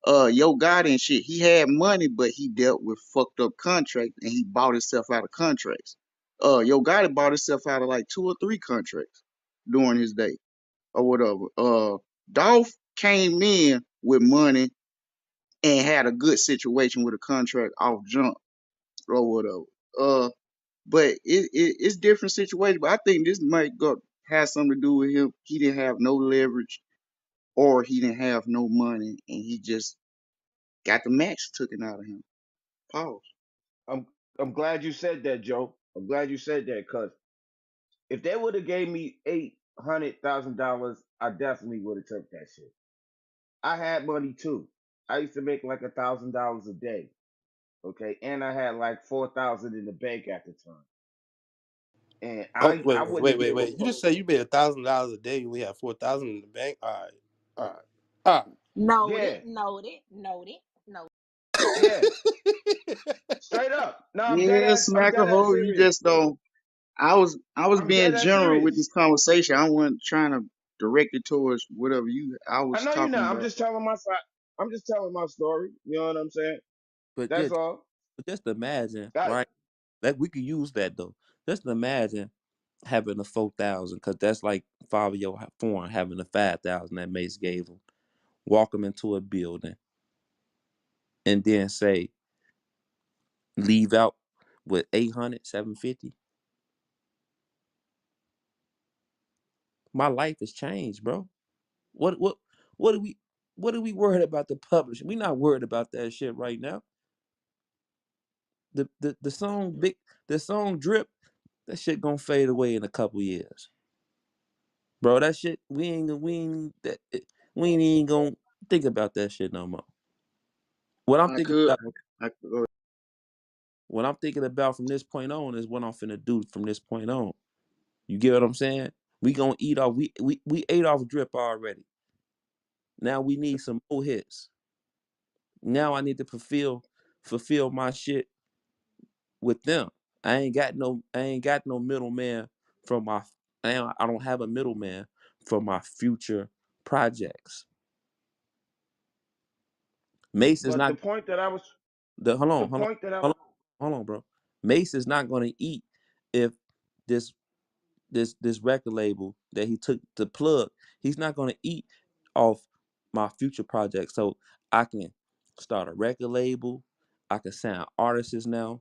Yo Gotti and shit, he had money, but he dealt with fucked up contracts and he bought himself out of contracts. Yo Gotti bought himself out of like 2 or 3 contracts during his day or whatever. Dolph came in with money and had a good situation with a contract off jump or whatever. But it's different situations. But I think this might go has something to do with him. He didn't have no leverage or he didn't have no money and he just got the max taken out of him. Pause. I'm I'm glad you said that, Joe. I'm glad you said that because if they would have gave me $800,000, I definitely would have took that shit. I had money too. I used to make like $1,000 a day. Okay, and I had like 4,000 in the bank at the time, and Oh I wouldn't have gave a wait. You fuck. just say you made $1,000 a day and we have 4,000 in the bank. All right, all Noted, Yeah, noted, noted, noted. yeah, right. straight up. No, Yeah, I'm smack a dead ass hole. You serious. just don't. I was I'm dead being ass general with this serious. conversation. I wasn't trying to direct it towards whatever you I I was know you're talking not. I'm about. just telling my side. I'm just telling my story. You know what I'm saying? but That's just all. but just imagine, That right? That we could use that though. Just imagine having a 4,000, cause that's like five of your foreign having a 5,000 that Mace gave him. Walk him into a building and then say leave out with 800, 750. My life has changed, bro. What what are we what are we worried about the publishing? We not worried about that shit right now. The song big the song drip, that shit gonna fade away in a couple years. bro. That shit, we ain't even gonna think about that shit no more. What I'm I thinking could, about, I could. what I'm thinking about from this point on is what I'm finna do from this point on. You get what I'm saying? We gonna eat off. We ate off drip already. Now we need some more hits. Now I need to fulfill my shit with them. I ain't got no middleman from my. I don't have a middleman for my future projects. Mace is But not the hold the on, hold on, point that I hold on, hold on, bro. Mace is not gonna eat if this this record label that he took the plug, he's not gonna eat off my future project. So I can start a record label, I can sign artists now.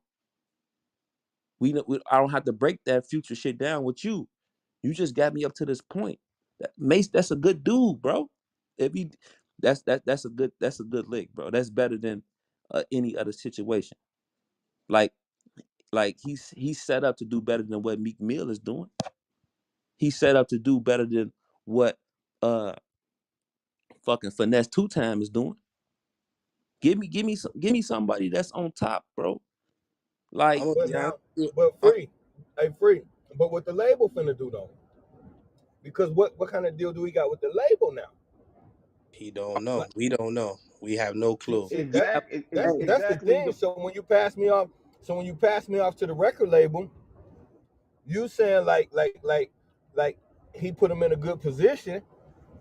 I don't have to break that future shit down with you. You just got me up to this point. Mace, that's a good dude, bro. If he, that's a good lick, bro. That's better than any other situation. Like he's set up to do better than what Meek Mill is doing. He's set up to do better than what uh fucking finesse two time is doing. Give me somebody that's on top, bro. But Like, I'm gonna be honest now, with you. but free, hey free. But what the label finna do though? Because what kind of deal do we got with the label now? He don't Like, know. We don't know. We have no clue. see we that have, that's we, that's the exactly thing. the So when you pass me off to the record label, you saying like he put him in a good position.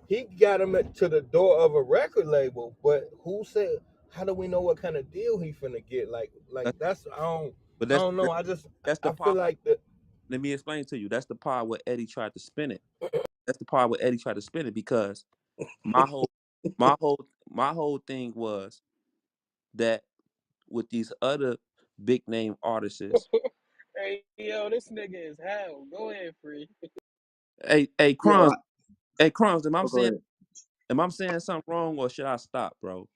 He got him to the door of a record label, but who said? How do we know what kind of deal he finna get? Like that's, that's but I don't know. that's the I feel part. like the Let me explain to you. That's the part where Eddie tried to spin it. That's the part where Eddie tried to spin it because my whole my whole thing was that with these other big name artists, Hey, yo, this nigga is hell. Go ahead, free. hey Yo, Crumbs, hey Crumbs, am I oh, go saying ahead. am I saying something wrong or should I stop, bro?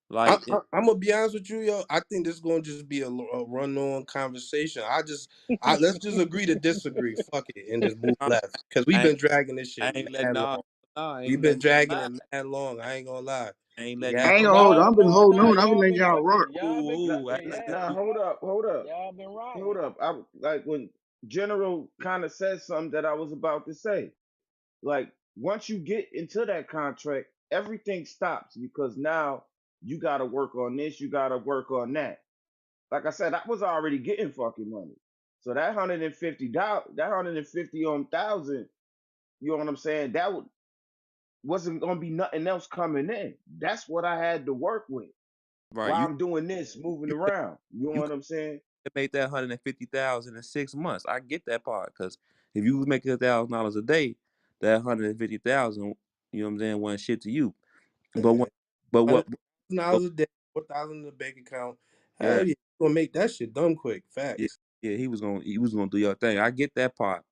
Like, I'm gonna be honest with you, yo. I think this is gonna just be a run-on conversation. Let's just agree to disagree. Fuck it, and just move I left because we've ain't been dragging this I shit ain't letting mad no, long. I We've ain't been letting dragging no, it mad long. I ain't gonna lie. I ain't We letting have I ain't no. gonna hold to. on. No, I've been no, holding no. on. I've been Y'all letting been y'all rock. cooking. Y'all been Ooh, I cooking. ain't letting Yeah. Nah, no. Y'all been hold riding. up. I like when General kind of said something that I was about to say. Like once you get into that contract, everything stops because now you got to work on this, you got to work on that. Like I said, I was already getting fucking money, so that $150, that 150 on thousand, you know what I'm saying? Wasn't gonna be nothing else coming in. That's what I had to work with Right, while I'm doing this, moving you around. You know you what I'm saying? could make that 150,000 in 6 months. I get that part because if you was making $1,000 a day, that 150,000, you know what I'm saying, wasn't shit to you. But Yeah, when, but what, but $100,000 a day, 4,000 in the bank account. yeah, Hell yeah, you gonna make that shit done quick. yeah, Facts. yeah, he was gonna do your thing. I get that part,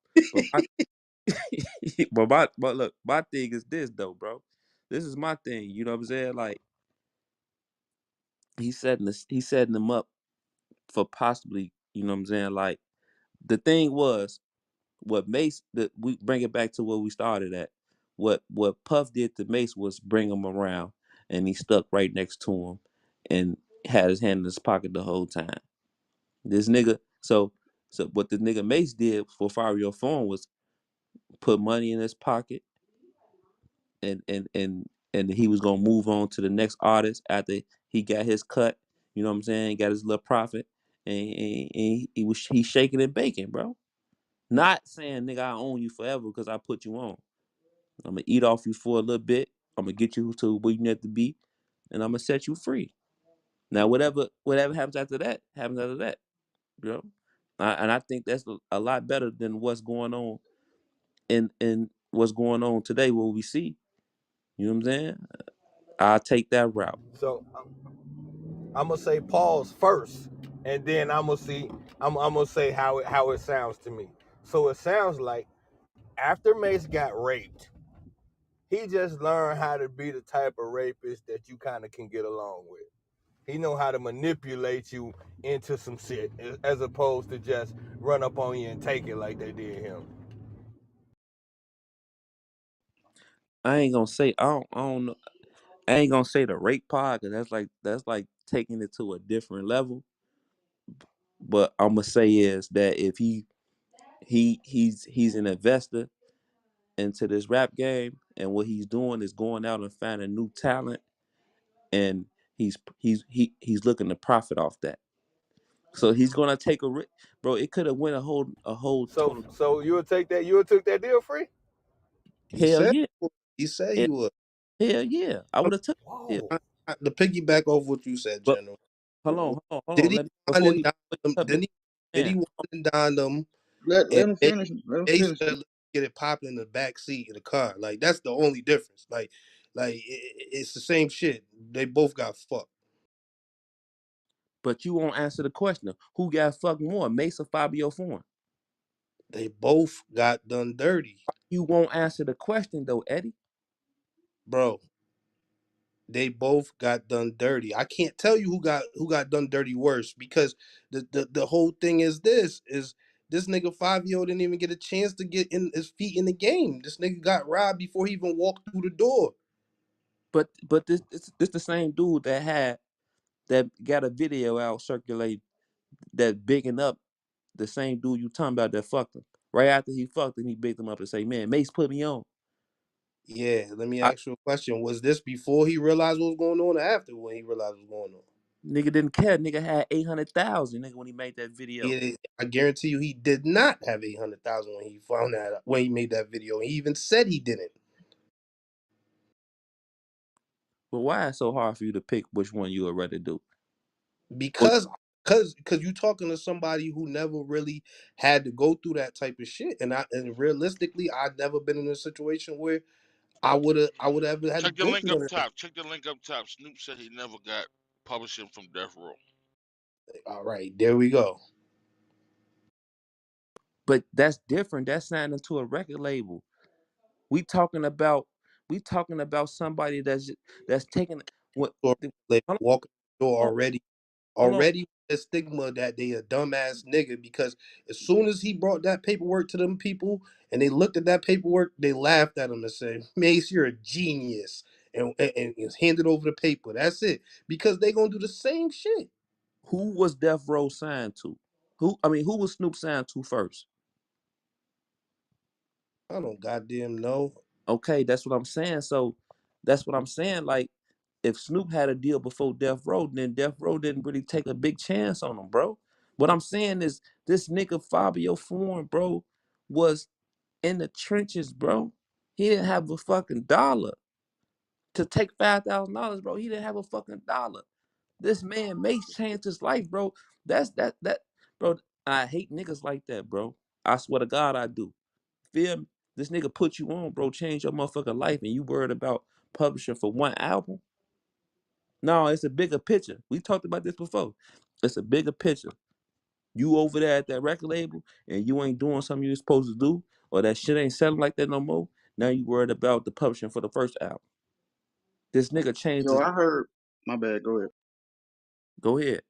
but my, but look, my thing is this though, bro. This is my thing. You know what I'm saying? Like he's setting them up for possibly. You know what I'm saying? Like the thing was what Mace. That we bring it back to where we started at. What Puff did to Mace was bring him around, and he stuck right next to him, and had his hand in his pocket the whole time. This nigga, so what the nigga Mace did for Fabio Phone was put money in his pocket, and he was gonna move on to the next artist after he got his cut. You know what I'm saying? Got his little profit, and he's shaking and baking, bro. Not saying nigga I own you forever because I put you on. I'm gonna eat off you for a little bit. I'm gonna get you to where you need to be, and I'm gonna set you free. Now whatever happens after that, you know. And I think that's a lot better than what's going on in what's going on today. What we see, you know what I'm saying? I'll take that route. so I'm gonna say pause first, and then I'm gonna say how it sounds to me. So it sounds like after Mace got raped, he just learned how to be the type of rapist that you kind of can get along with. He know how to manipulate you into some shit as opposed to just run up on you and take it like they did him. I ain't gonna say I don't know. I ain't gonna say the rate pod because that's like taking it to a different level. But I'm gonna say is that if he's an investor into this rap game, and what he's doing is going out and finding new talent, and he's looking to profit off that. So he's gonna take a risk, bro. It could have went a whole So total. so you would take that? You would took that deal free? He Hell said yeah, he said he hell, would. hell yeah. I would have took the deal. Whoa. To piggyback off what you said, But General. hold Did on. he Let me wine before and you dine before them? you cut me. Did he Man, wine and dine them? And Let him finish. Let him they finish. said let's get it popping in the back seat of the car. Like that's the only difference. It's the same shit. They both got fucked. but you won't answer the question. Who got fucked more, Mace or Fabio Foreign? They both got done dirty, You won't answer the question though, Eddie. bro. They both got done dirty. I can't tell you who got done dirty worse because the whole thing is this nigga Fabio didn't even get a chance to get in his feet in the game. This nigga got robbed before he even walked through the door. But this the same dude that got a video out circulate that bigging up the same dude you talking about that fucked him. Right after he fucked him, he bigged him up and say, "Man, Mace put me on." Yeah, let me I ask you a question. Was this before he realized what was going on or after when he realized what was going on? nigga didn't care. Nigga had 800,000. Nigga when he made that video. I guarantee you he did not have 800,000 when he found that when he made that video. He even said he didn't. But why is it so hard for you to pick which one you would rather do? Well, because because you talking to somebody who never really had to go through that type of shit, and realistically I've never been in a situation where I would have ever had to Check the go link through up none of that. top. Check the link up top. Snoop said he never got publishing from Death Row. All right, there we go. but that's different. That's signing to a record label. We talking about we talking about somebody that's taking what So, like, hold walking the door on, hold on. already with the stigma that they a dumbass nigga because as soon as he brought that paperwork to them people and they looked at that paperwork, they laughed at him and said, Mace, you're a genius. And handed over the paper. That's it. Because they gonna do the same shit. Who was Death Row signed to? Who was Snoop signed to first? I don't goddamn know. Okay, that's what I'm saying. So that's what I'm saying. Like, if Snoop had a deal before Death Row, then Death Row didn't really take a big chance on him, bro. What I'm saying is this nigga Fabio Foreign, bro, was in the trenches, bro. He didn't have a fucking dollar to take $5,000, bro. He didn't have a fucking dollar. This man Mace changed his life, bro. That, bro. I hate niggas like that, bro. I swear to God, I do. Feel me? This nigga put you on, bro. Change your motherfucking life, and you worried about publishing for one album? No, it's a bigger picture. We talked about this before. It's a bigger picture. You over there at that record label, and you ain't doing something you're supposed to do, or that shit ain't selling like that no more. Now you worried about the publishing for the first album. This nigga changed Yo, his. I heard. My bad. Go ahead. Go ahead.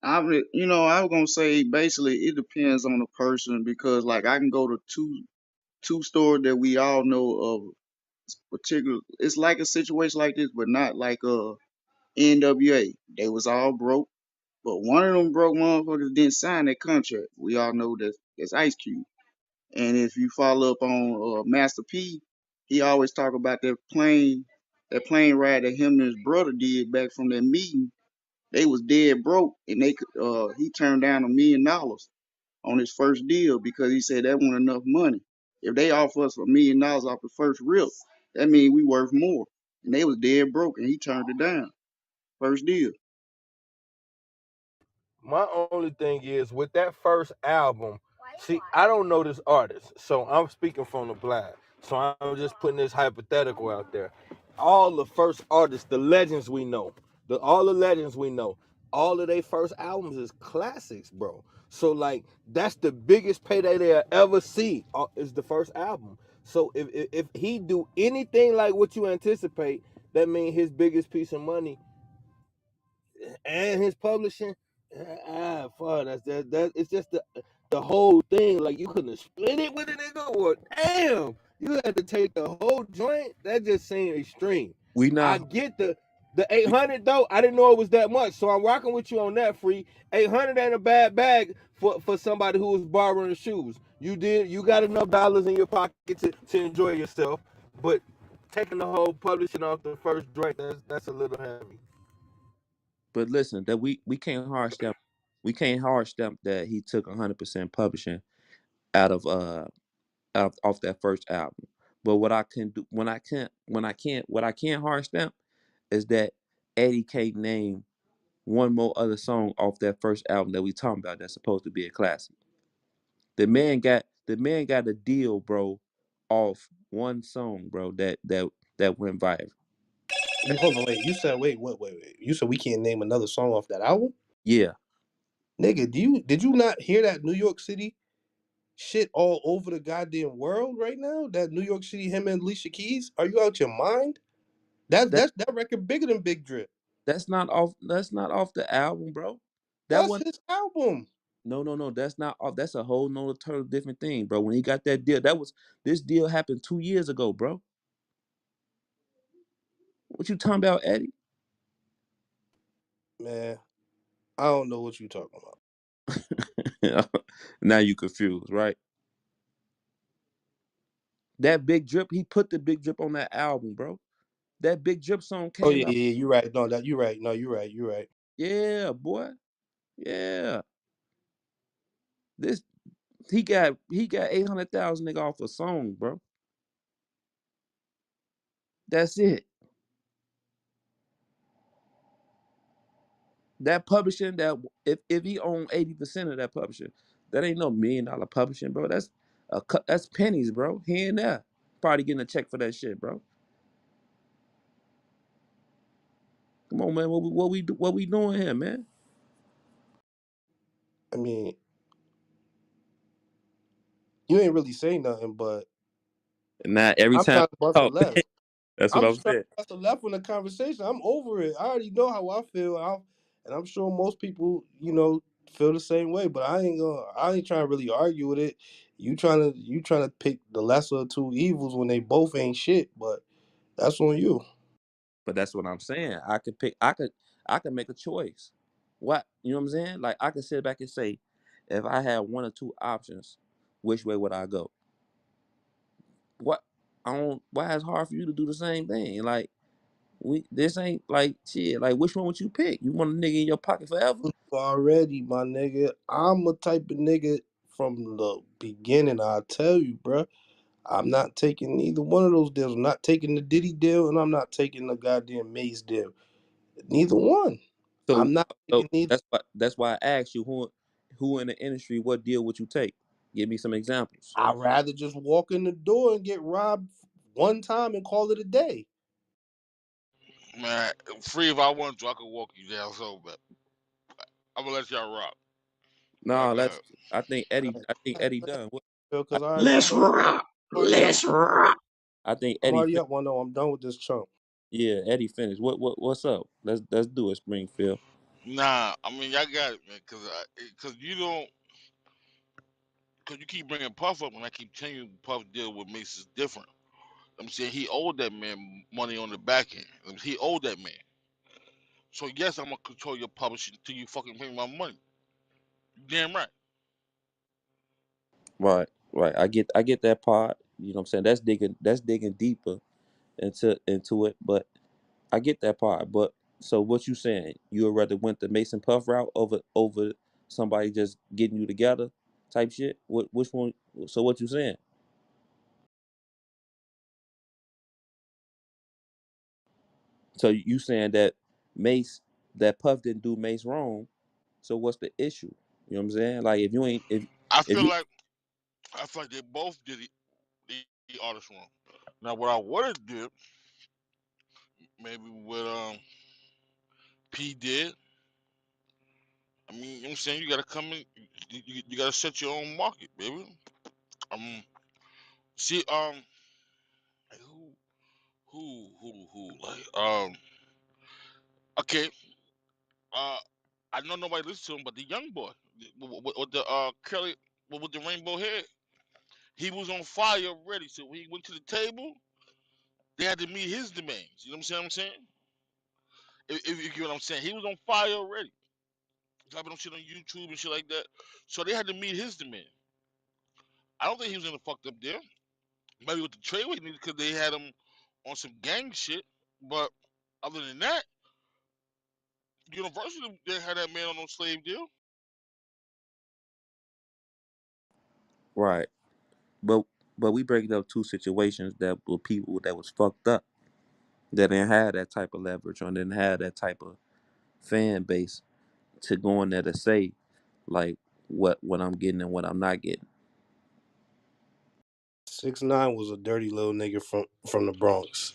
I was gonna say basically it depends on the person because like I can go to two stores that we all know of particular. It's like a situation like this, but not like NWA. They was all broke, but one of them broke motherfuckers didn't sign that contract. We all know that's Ice Cube. And if you follow up on Master P, he always talk about that plane ride that him and his brother did back from that meeting. They was dead broke, and he turned down $1 million on his first deal because he said that wasn't enough money. If they offer us $1 million off the first rip, that means we worth more. And they was dead broke, and he turned it down. First deal. My only thing is with that first album, see, I don't know this artist, so I'm speaking from the blind. So I'm just putting this hypothetical out there. All the first artists, the legends we know, all the legends we know, all of their first albums is classics, bro. So like that's the biggest payday they'll ever see is the first album. So if he do anything like what you anticipate, that means his biggest piece of money and his publishing. Fuck, that. It's just the whole thing. Like you couldn't have split it with a nigga, or damn. You had to take the whole joint. That just seemed extreme. We I not get the 800 though. I didn't know it was that much, so I'm rocking with you on that. Free 800 ain't a bad bag for somebody who was borrowing shoes. You got enough dollars in your pocket to enjoy yourself, but taking the whole publishing off the first joint, that's a little heavy. but listen, that we can't hard stamp. We can't hard stamp that he took 100% publishing out of off that first album. But what I can do what I can hard stamp is that Eddie can't name one more other song off that first album that we talking about that's supposed to be a classic. The man got a deal, bro, off one song, bro, that went viral. Hold on, wait. You said wait. You said we can't name another song off that album, Yeah, nigga. Did you not hear that New York City shit all over the goddamn world right now? That New York City, him and Alicia Keys. Are you out your mind? That that that record bigger than Big Drip. that's not off the album, bro. That That's one. his album. No, that's not off. That's a whole nother total different thing, bro. When he got that deal, this deal happened 2 years ago, bro. What you talking about, Eddie? Man, I don't know what you talking about. Now you confused, right? That big drip, he put the big drip on that album, bro. That big drip song Oh came yeah, out. yeah, yeah. You're right. No, that you're right. No, you're right. You're right. Yeah, boy. Yeah. This he got 800,000 nigga off a song, bro. That's it. That publishing, that if he owned 80% of that publishing, that ain't no $1 million publishing, bro. That's pennies, bro. Here and there. Probably getting a check for that shit, bro. Come on, man. What we doing here, man? I mean, you ain't really saying nothing, but And now every I'm time trying to bust a oh, left. that's what I'm I'm just trying to saying. bust a left in the conversation. I'm over it. I already know how I feel. And I'm sure most people, feel the same way. But I ain't trying to really argue with it. You trying to pick the lesser of two evils when they both ain't shit. But that's on you. But that's what I'm saying. I could make a choice. What you know what I'm saying? Like I could sit back and say, if I had one or two options, which way would I go? What I don't why it's hard for you to do the same thing. Like this ain't like shit. Like which one would you pick? You want a nigga in your pocket forever? Already, my nigga. I'm a type of nigga from the beginning. I tell you, bruh. I'm not taking either one of those deals. I'm not taking the Diddy deal, and I'm not taking the goddamn Maze deal. Neither one. So I'm not so taking neither. that's why I asked you who in the industry, what deal would you take? Give me some examples. I'd rather just walk in the door and get robbed one time and call it a day. Man, free if I want to, I could walk you down so, but I'm gonna let y'all rock. Y'all No, go ahead. that's I think Eddie done. Because Let's rock. already up. Let's rock. I think I'm Eddie already fin- up. Well, no, I'm done with this chunk. yeah, Eddie finished. What's up? Let's do it, Springfield. Nah, I mean y'all got it, man, cause you don't, cause you keep bringing Puff up, and I keep telling you Puff deal with Mace is different. I'm saying he owed that man money on the back end. He owed that man. So yes, I'm gonna control your publishing until you fucking pay me my money. You damn right. Right. I get that part. You know what I'm saying? That's digging deeper into it, but I get that part. But so what you saying? You would rather went the Mason Puff route over somebody just getting you together type shit? Which one? So what you saying? So you saying that Mace that Puff didn't do Mace wrong? So what's the issue? You know what I'm saying? Like if you ain't I if feel you like I feel like they both did the artist wrong. Now what I would have did, maybe what P did. I mean, you know what I'm saying, you gotta come in. You gotta set your own market, baby. Um, see, like who, like, okay, uh, I know nobody listens to him, but the young boy with the curly, with the rainbow hair, He was on fire already. So when he went to the table, they had to meet his demands. You know what I'm saying? If you get what I'm saying, he was on fire already. Dropping shit on YouTube and shit like that. So they had to meet his demand. I don't think he was in the fucked up there. Maybe with the trade we needed because they had him on some gang shit. But other than that, University they had that man on no slave deal. Right. But we breaking up two situations that were people that was fucked up that didn't have that type of leverage or didn't have that type of fan base to go in there to say like what I'm getting and what I'm not getting. 6ix9ine was a dirty little nigga from the Bronx.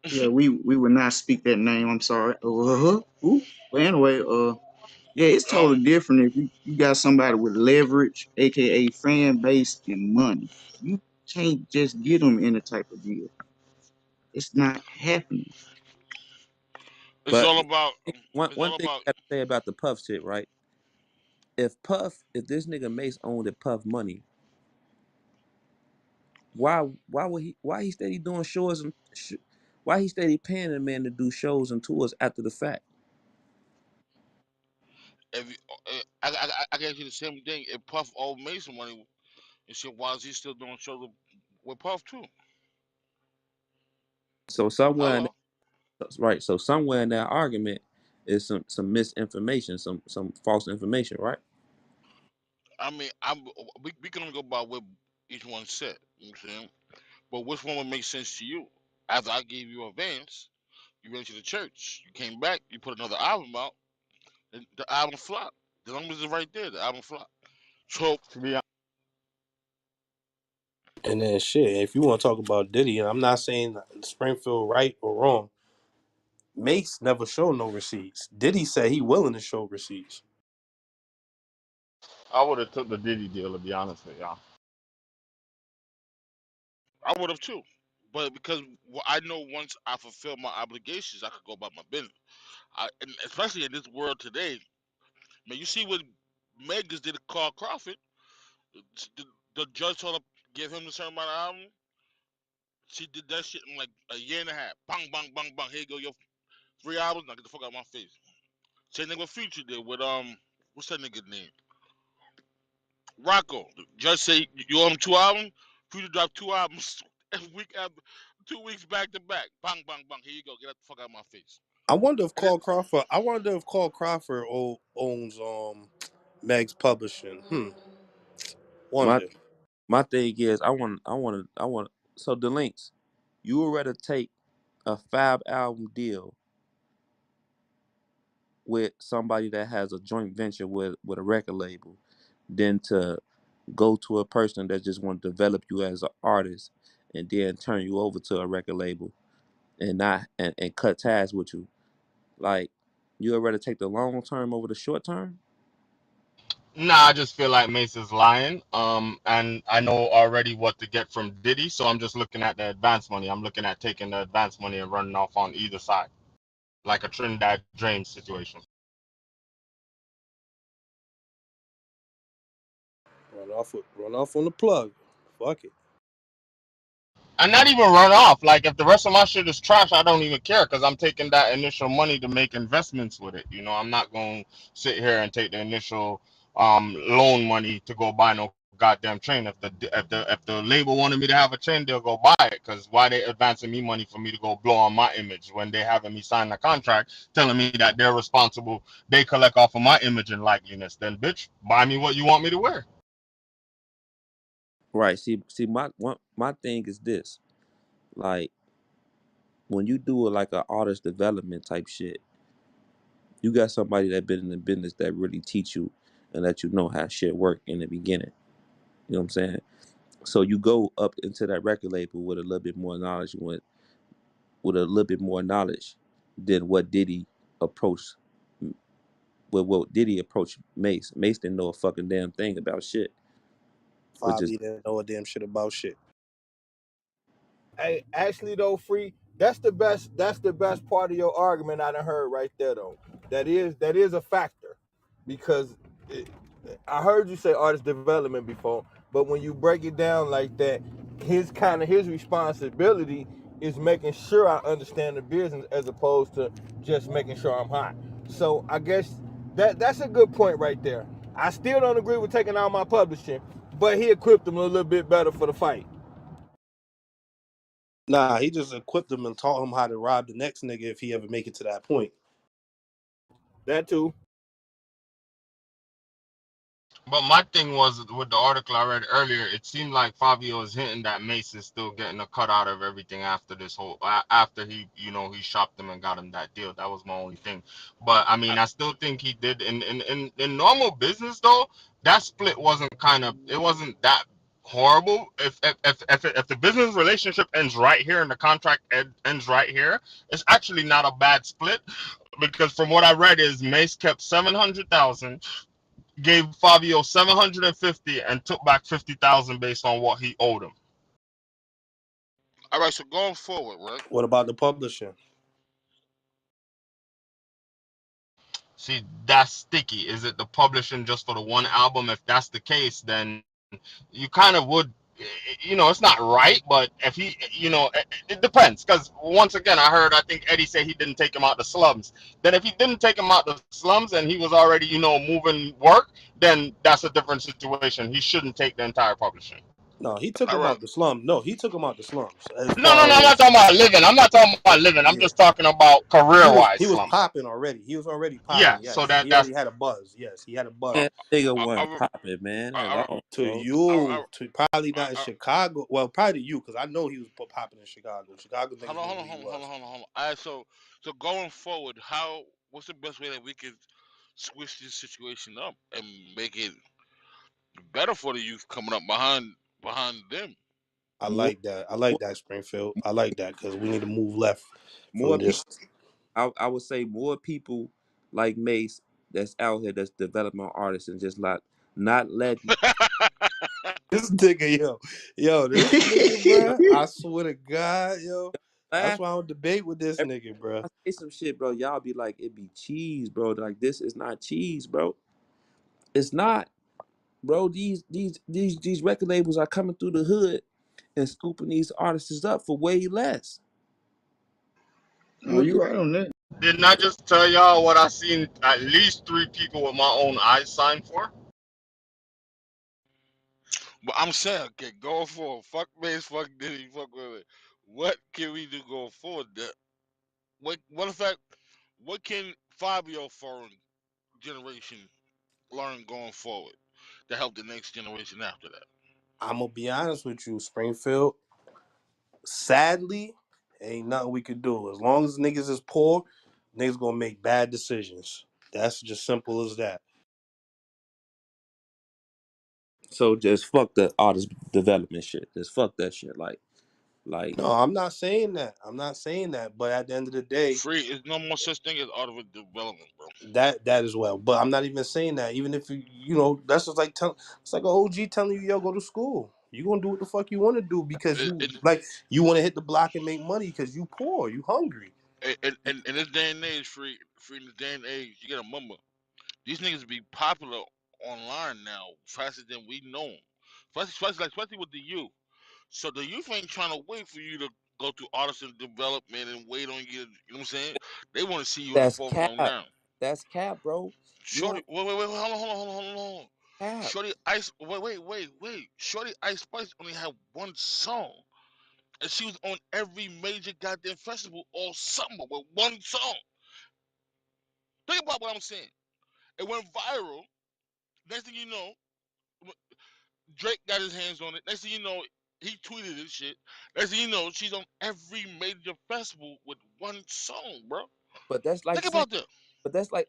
Yeah, we would not speak that name. I'm sorry. Ooh. But anyway, yeah, it's Um, totally different if you got somebody with leverage, aka fan base and money. You can't just get them any type of deal. It's not happening. it's But all about. It's one all thing about. I gotta say about the Puff shit, right? If this nigga Mace owned the Puff money, why would why he steady doing shows and why he steady paying a man to do shows and tours after the fact? If you, I can ask you the same thing. If Puff owed Mason money and shit, why is he still doing shows with Puff too? So somewhere in Hello. right, so somewhere in that argument is some misinformation, some false information, right? I mean, we can only go by what each one said. You know what I'm saying? But which one would make sense to you? After I gave you advance, you went to the church. You came back. You put another album out. And the album flopped. The numbers are right there. The album flopped. So To be And then shit, if you want to talk about Diddy, and I'm not saying Springfield right or wrong, Mace never showed no receipts. Diddy said he willing to show receipts. I would have took the Diddy deal to be honest with y'all. I would have too. But because I know once I fulfill my obligations, I could go about my business. And especially in this world today, man, you see what Megas did to Carl Crawford. The, the judge told her give him a certain amount of album. She did that shit in like a year and a half. Bang, bang, bang, bang. Here you go, your 3 hours. Now get the fuck out of my face. Same thing with Future did with what's that nigga name? Rocco. The judge say you owe him 2 albums. Future dropped 2 albums a week after, 2 weeks back to back. Bang, bang, bang. Here you go. Get the fuck out of my face. I wonder if And it, Carl Crawford. I wonder if Carl Crawford owns Meg's Publishing. My Wonder. my thing is I want so the links. You would rather take a 5 album deal with somebody that has a joint venture with a record label than to go to a person that just want to develop you as an artist and then turn you over to a record label and not and cut ties with you. Like you would rather take the long term over the short term? Nah, I just feel like Mace is lying. And I know already what to get from Diddy, so I'm just looking at the advance money. I'm looking at taking the advance money and running off on either side, like a Trinidad James situation. Run off on the plug. Fuck it. And not even run off. Like if the rest of my shit is trash, I don't even care because I'm taking that initial money to make investments with it. You know, I'm not going to sit here and take the initial loan money to go buy no goddamn chain. If the label wanted me to have a chain, they'll go buy it. Because why they advancing me money for me to go blow on my image when they having me sign a contract telling me that they're responsible, they collect off of my image and likeliness. Then bitch, buy me what you want me to wear. Right. See my thing is this. Like when you do it like an artist development type shit, you got somebody that been in the business that really teach you and let you know how shit work in the beginning. You know what I'm saying? So you go up into that record label with a little bit more knowledge, with a little bit more knowledge than what Diddy approached. With what Diddy approached Mace. Mace didn't know a fucking damn thing about shit. Which is Bobby didn't know a damn shit about shit. Hey, actually though, free. That's the best. That's the best part of your argument I done heard right there though. That is a factor, because it, I heard you say artist development before. But when you break it down like that, his responsibility is making sure I understand the business as opposed to just making sure I'm hot. So I guess that's a good point right there. I still don't agree with taking out my publishing, but he equipped them a little bit better for the fight. Nah, he just equipped him and taught him how to rob the next nigga if he ever make it to that point. That too. But my thing was with the article I read earlier, it seemed like Fabio is hinting that Mace is still getting a cut out of everything after this whole after he he shopped him and got him that deal. That was my only thing. But I mean, I still think he did in normal business though. That split wasn't that horrible. If the business relationship ends right here and the contract ends right here, it's actually not a bad split because from what I read is Mace kept 700,000, gave Fabio 750 and took back 50,000 based on what he owed him. All right, so going forward, right? What about the publishing? See, that's sticky. Is it the publishing just for the one album? If that's the case, then you kind of would, it's not right, but if he, it depends. Because once again, I think Eddie said he didn't take him out the slums. Then if he didn't take him out the slums and he was already, moving work, then that's a different situation. He shouldn't take the entire publishing. No, he took All him right. out the slum. No, he took him out the slums. As No, no, far no, I'm not as talking about living. I'm not talking about living. I'm yeah, just talking about he career was wise he was slums. popping already. He was already Yeah, popping. so Yes, he that's already had a buzz. Yes, he had a Uh, buzz. Man, nigga uh, wasn't uh, popping, man, at uh, all, To bro. you, to probably uh, not in uh, Chicago. Well, probably to you, because I know he was popping in Chicago. Chicago hold niggas on, knew hold who on, he hold on, hold on, was. hold on, hold on. All right, so going forward, what's the best way that we could switch this situation up and make it better for the youth coming up behind them? I More, like that. I like more, that, Springfield. I like that because we need to move left more from people. just I would say more people like Mace that's out here that's development artists and just not letting. this nigga, this nigga, bro. I swear to God, that's Laugh. why I don't debate with this Every nigga, bro. time I say some shit, bro, y'all be like, it be cheese, bro. Like this is not cheese, bro. It's not, bro. These record labels are coming through the hood and scooping these artists up for way less. Oh, Look you at right on that. didn't I just tell y'all what I seen at least three people with my own eyes sign for? But I'm saying, okay, going forward, fuck Mace, fuck Diddy, fuck whatever. What can we do going forward? What effect? What can Fabio foreign generation learn going forward to help the next generation after that? I'm gonna be honest with you, Springfield. Sadly, ain't nothing we could do. As long as niggas is poor, niggas gonna make bad decisions. That's just simple as that. so just fuck the artist development shit. Just fuck that shit. Like No, I'm not saying that. I'm not saying that. But at the end of the day, Free is no more such thing as art of development, bro. that as well. But I'm not even saying that. Even if that's just like it's like an OG telling you, yo, go to school. You gonna do what the fuck you want to do because It, you it, like you want to hit the block and make money because you poor, you hungry. in this day and age, free in this day and age, you gotta remember these niggas be popular online now faster than we know 'em. Especially with the youth. So the youth ain't trying to wait for you to go through artisan development and wait on you. You know what I'm saying? They want to see you in the that's forefront cap. now. That's cap, bro. You Shorty, don't wait, hold on. cap. Shorty Ice, wait. Shorty Ice Spice only had one song, and she was on every major goddamn festival all summer with one song. Think about what I'm saying. It went viral. Next thing you know, Drake got his hands on it. Next thing you know, he tweeted this shit. Next thing you know, she's on every major festival with one song, bro. But that's like Think saying, about that. but that's like,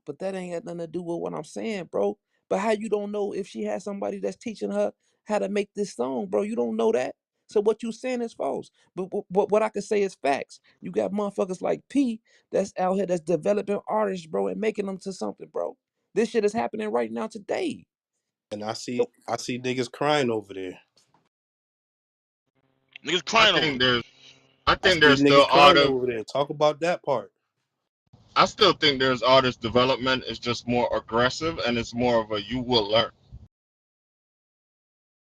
but that ain't got nothing to do with what I'm saying, bro. But how you don't know if she has somebody that's teaching her how to make this song, bro? You don't know that. So what you saying is false. But what I can say is facts. You got motherfuckers like P that's out here that's developing artists, bro, and making them to something, bro. This shit is happening right now today. And I see niggas crying over there. Niggas I crying over think it. there's I I think see there's still niggas crying artist over there. Talk about that part. I still think there's artist development. It's just more aggressive and it's more of a you will learn.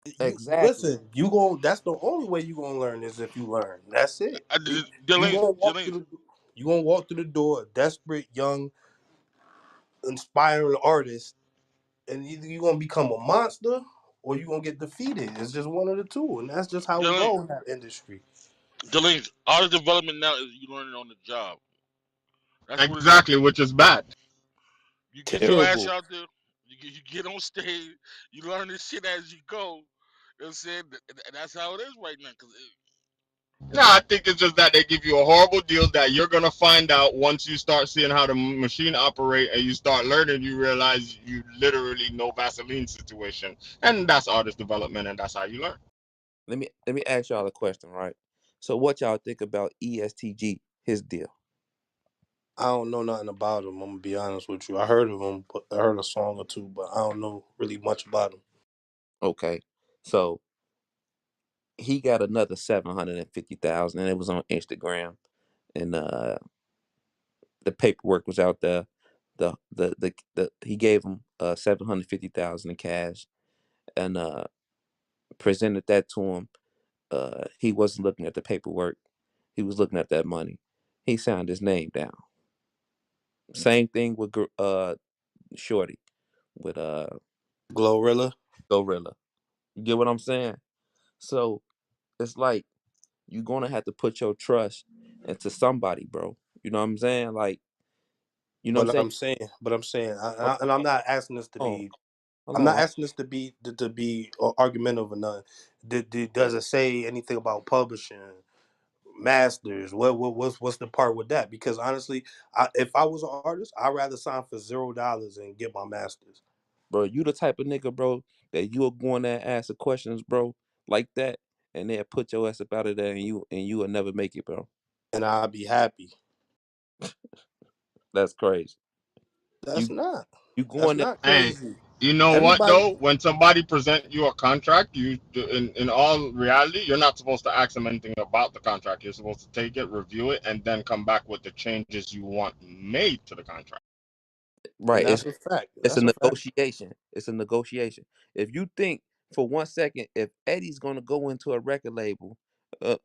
You Exactly. listen. You going That's the only way you gonna learn is if you learn. That's it. I You did you Delane, gonna walk Delane, through the you gonna walk through the door, a desperate young, inspiring artist, and either you gonna become a monster or you gonna get defeated. It's just one of the two, and that's just how it Delane, goes in that industry. Delane. Artist development now is you learning on the job. That's what it is. Exactly, which is bad. You get your ass Terrible. out there. You get on stage. You learn this shit as you go. You know what I'm saying? And that's how it is right now. No, I think it's just that they give you a horrible deal that you're gonna find out once you start seeing how the machine operate and you start learning. You realize you literally know Vaseline situation, and that's artist development, and that's how you learn. Let me ask y'all a question, right? So what y'all think about ESTG, his deal? I don't know nothing about him. I'm gonna be honest with you. I heard of him, but I heard a song or two, but I don't know really much about him. Okay. So he got another 750,000 and it was on Instagram and the paperwork was out there. The he gave him 750,000 in cash and presented that to him. He wasn't looking at the paperwork. He was looking at that money. He signed his name down. Same thing with Shorty with Glorilla. Gorilla. You get what I'm saying? So it's like you're gonna have to put your trust into somebody, bro. You know what I'm saying? Like, you know what I'm saying? And I'm not asking this to Hold be. on, I'm not hold on. asking this to be argumentative or nothing. Does it say anything about publishing, masters? What's the part with that? Because honestly, if I was an artist, I'd rather sign for $0 and get my masters. Bro, you the type of nigga, bro, that you'll go in there and ask the questions, bro, like that, and they'll put your ass up out of there and you will never make it, bro. And I'd be happy. That's crazy. That's You not. you go That's in there. not Hey, crazy. you know what Everybody. though? When somebody present you a contract, in all reality, you're not supposed to ask them anything about the contract. You're supposed to take it, review it, and then come back with the changes you want made to the contract. Right. And It's that's a fact. it's a That's a fact. negotiation. It's a negotiation. If you think for 1 second, if Eddie's gonna go into a record label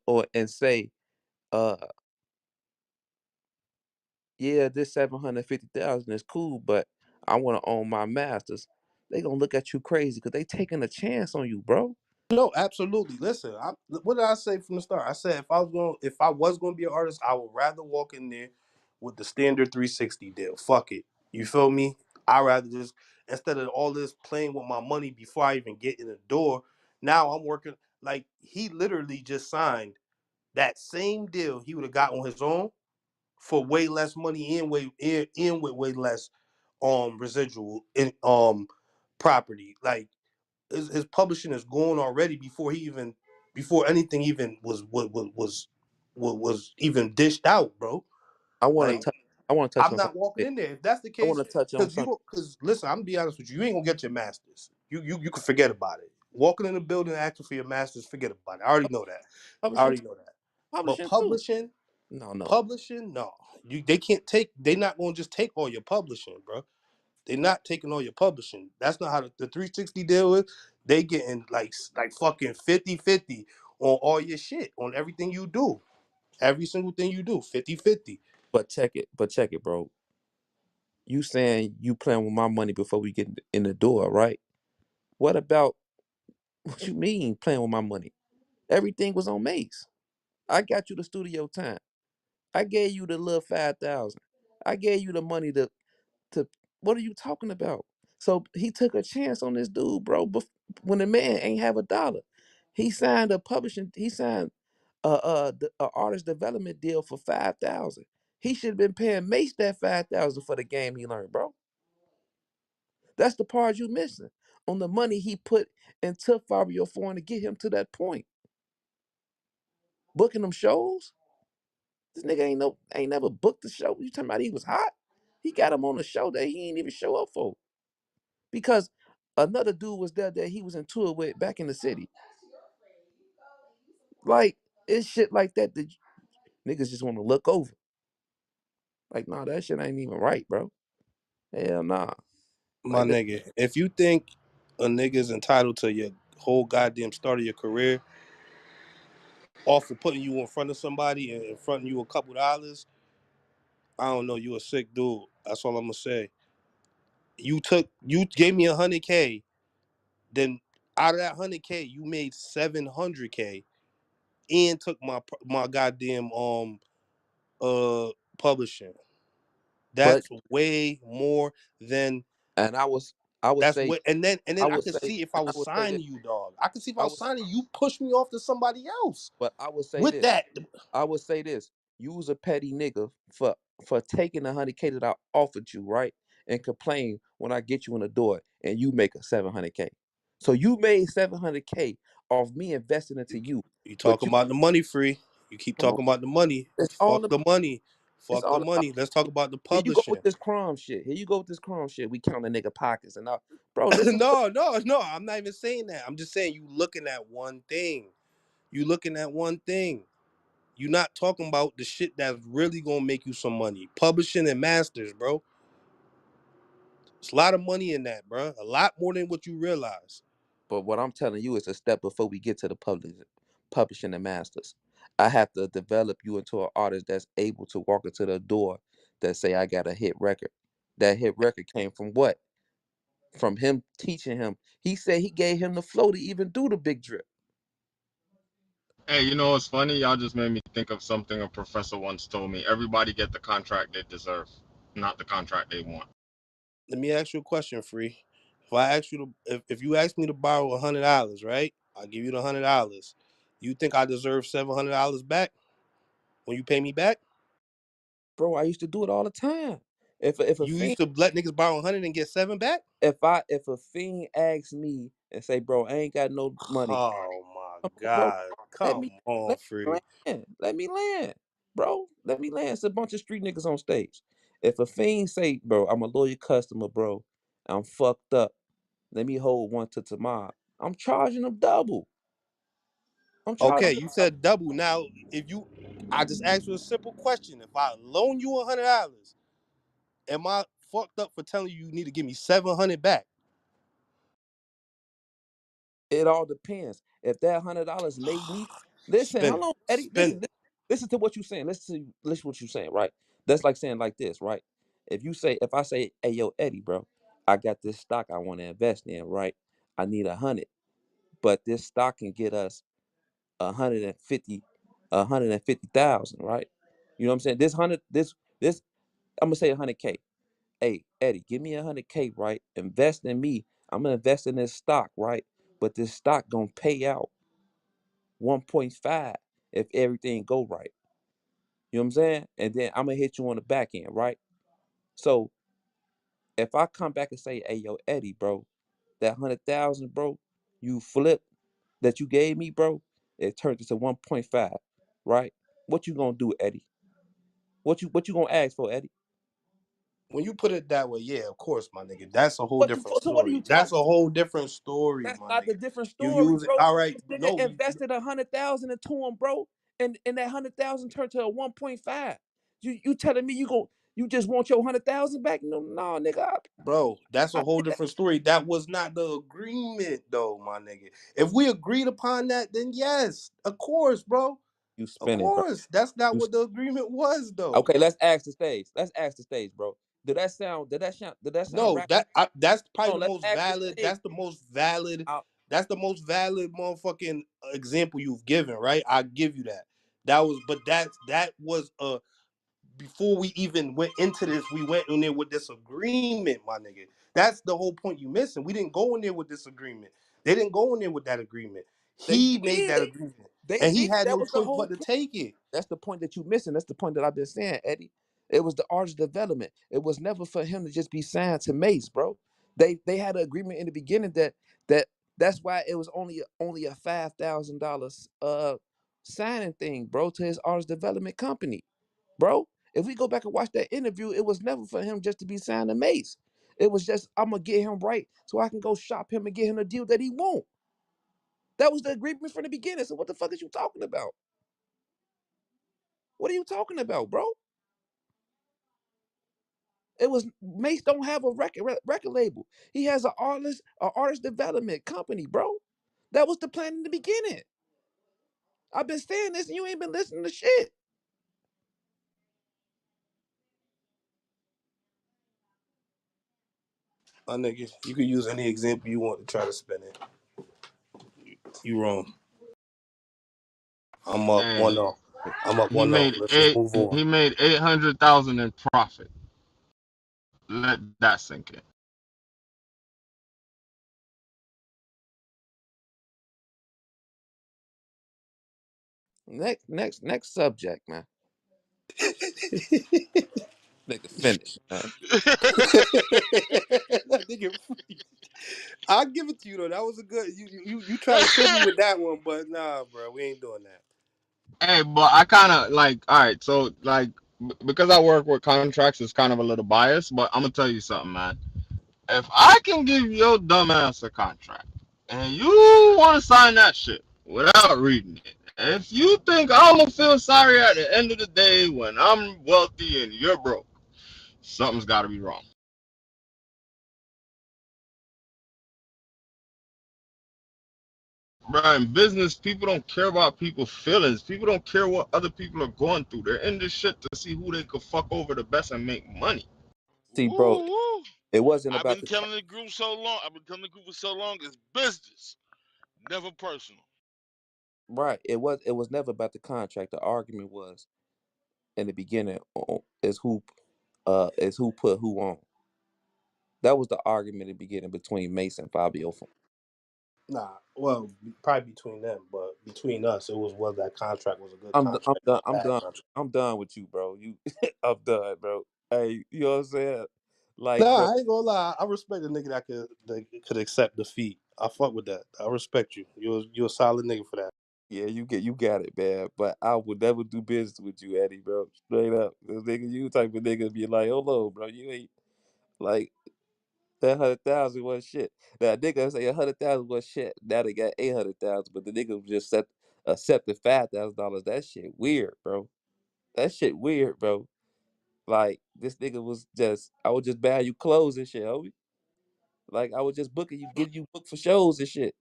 or and say, uh, yeah, this 750,000 is cool, but I want to own my masters, they gonna look at you crazy because they taking a chance on you, bro. No, absolutely. Listen, what did I say from the start? I said if I was going to be an artist, I would rather walk in there with the standard 360 deal. Fuck it. You feel me? I rather just instead of all this playing with my money before I even get in the door. Now I'm working like he literally just signed that same deal he would have got on his own for way less money and with way less residual in property. Like his publishing is going already before anything even was even dished out, bro. I want Like to touch. I want to touch I'm on something. not walking Big. in there. If that's the I want case, to touch on something. because listen, I'm gonna be honest with you, you ain't gonna get your masters. You can forget about it. Walking in the building asking for your masters, forget about it. I already know that. I Publishing, already know that. But publishing too. publishing, No, no. publishing, no. They can't take. They're not gonna just take all your publishing, bro. They're not taking all your publishing. That's not how the 360 deal is. They getting like fucking 50-50 on all your shit, on everything you do. Every single thing you do, 50-50. But check it. But check it, bro. You saying you playing with my money before we get in the door, right? What about what you mean playing with my money? Everything was on Mace. I got you the studio time. I gave you the little 5,000. I gave you the money to. What are you talking about? So he took a chance on this dude, bro. When the man ain't have a dollar, he signed a publishing. He signed a artist development deal for 5,000. He should have been paying Mace that 5,000 for the game he learned, bro. That's the part you missing on the money he put into Fabio Foreign to get him to that point. Booking them shows. This nigga ain't never booked the show. You talking about he was hot? He got him on a show that he ain't even show up for because another dude was there that he was in tour with back in the city. Like it's shit like that that niggas just want to look over. Like, nah, that shit ain't even right, bro. Hell nah. My Like that. nigga, if you think a nigga's entitled to your whole goddamn start of your career off of putting you in front of somebody and fronting you a couple dollars, I don't know. You a sick dude. That's all I'm gonna say. You gave me 100K. Then out of that 100K, you made 700K and took my goddamn uh publishing. But That's way more than and I would that's say what. And then I could see if I and I was would say this. signing you, dog. I could see if I I was was signing you, push me off to somebody else. but I would say With this. that, I would say this. You was a petty nigga for taking 100K that I offered you, right? And complain when I get you in the door and you make a 700K. So you made 700K off me investing into you. you But talking you about the money, free. You keep come on, talking about the money. it's all Fuck about the money. it's Fuck the all about money. Let's talk about the here you go with publishing. this crumb shit. Here you go with this crumb shit. We count the nigga pockets and all. Bro, listen to No. I'm not even saying that. I'm just saying you looking at one thing. You looking at one thing. You're not talking about the shit that's really gonna make you some money. Publishing and masters, bro. It's a lot of money in that, bro. A lot more than what you realize. But what I'm telling you is a step before we get to the publishing and masters. I have to develop you into an artist that's able to walk into the door that say I got a hit record. That hit record came from what? From him teaching him. He said he gave him the flow to even do the big drip. Hey, you know what's funny? Y'all just made me think of something a professor once told me. Everybody get the contract they deserve, not the contract they want. Let me ask you a question, free. If I ask you if you ask me to borrow $100, right? I'll give you the $100. You think I deserve $700 back when you pay me back? Bro, I used to do it all the time. If a You fiend used to let niggas borrow 100 and get seven back? if a fiend asks me and say, bro, I ain't got no money. Oh my Come on, bro. God. Let Come me on, let me free. land. Let me land, bro. Let me land. It's a bunch of street niggas on stage. If a fiend say, bro, I'm a loyal customer, bro. I'm fucked up. Let me hold one to tomorrow. I'm charging them double. I'm Okay, charging them you double. said double. Now, if you, I just asked you a simple question. If I loan you $100, am I fucked up for telling you you need to give me 700 back? It all depends. If that $100 made me listen, Spin how it. long, Eddie? Spin it. Listen to what you're saying. Listen to what you're saying, right? That's like saying like this, right? If I say, hey yo, Eddie, bro, I got this stock I want to invest in, right? I need 100, but this stock can get us 150, 150,000, right? You know what I'm saying? This I'm gonna say 100K. Hey, Eddie, give me 100K, right? Invest in me. I'm gonna invest in this stock, right? But this stock gonna pay out 1.5 if everything go right. You know what I'm saying? And then I'm gonna hit you on the back end, right? So if I come back and say, hey yo, Eddie, bro, that 100,000, bro, you flip that you gave me, bro, it turned into 1.5, right? What you gonna do, Eddie? What you gonna ask for, Eddie? When you put it that way, yeah, of course, my nigga. That's a whole different So what are you story. That's a talking? whole different story, That's my not the nigga. different You story, use it. bro. All right. This nigga No, invested 100,000 into him, bro, and that 100,000 turned to a 1.5. You telling me you just want your 100,000 back? No, no, nigga. bro, that's a I whole did that. different story. That was not the agreement, though, my nigga. If we agreed upon that, then yes, of course, bro. You Of spinning, bro. course. That's not You what the agreement was, though. okay? Let's ask the stage. Let's ask the stage, bro. Did that sound No, rational? that's probably No, the let's most ask the valid. stage. That's the most valid. I, That's the most valid motherfucking example you've given, right? I give you that. That was before we even went into this. We went in there with this agreement, my nigga. That's the whole point you missing. We didn't go in there with this agreement. They didn't go in there with that agreement. they He made did. that agreement, They and he did. had That no was the choice whole but to point. take it. That's the point that you missing. That's the point that I've been saying, Eddie. It was the artist development. It was never for him to just be signed to Mace, bro. They had an agreement in the beginning that that's why it was only a $5,000 signing thing, bro, to his artist development company, bro. If we go back and watch that interview, it was never for him just to be signed to Mace. It was just I'm gonna get him right so I can go shop him and get him the deal that he want. That was the agreement from the beginning. So what the fuck is you talking about? What are you talking about, bro? It was Mace don't have a record label. He has an artist development company, bro. That was the plan in the beginning. I've been saying this and you ain't been listening to shit. My nigga, you could use any example you want to try to spin it. You wrong. I'm up one Hey, up. I'm up he 1-0. made Let's just eight. move on. He made 800,000 in profit. Let that sink in. Next subject, man. Nigga finish, man. That nigga, I'll give it to you though. That was a good. You tried to kill me with that one, but nah, bro, we ain't doing that. Hey, but I kind of like. All right, so like because I work with contracts, it's kind of a little biased. But I'm gonna tell you something, man. If I can give your dumb ass a contract and you want to sign that shit without reading it, if you think I'm gonna feel sorry at the end of the day when I'm wealthy and you're broke, something's got to be wrong. Bro, in business, people don't care about people's feelings. People don't care what other people are going through. They're in this shit to see who they could fuck over the best and make money. See, bro, Woo woo. it wasn't I've about been the telling the group so long. I've been telling the group for so long. It's business, never personal. right. It was never about the contract. The argument was in the beginning is who put who on. That was the argument in the beginning between Mace and Fabio. Nah, well, probably between them, but between us, it was whether that contract was a good I'm contract done. or a I'm bad done. contract. I'm done with you, bro. You, I'm done, bro. Hey, you know what I'm saying? Like, bro, Nah, I ain't gonna lie. I respect a nigga that could accept defeat. I fuck with that. I respect you. You're a solid nigga for that. yeah, you got it, man. But I would never do business with you, Eddie, bro. Straight up, 'cause nigga, you type of nigga be like, hold on, bro, you ain't like that 100,000 was shit. That nigga say 100,000 was shit. Now they got 800,000, but the nigga just accepted $5,000. That shit weird, bro. That shit weird, bro. Like this nigga was just, I would just buy you clothes and shit, homie. Like I was just booking you, getting you booked for shows and shit.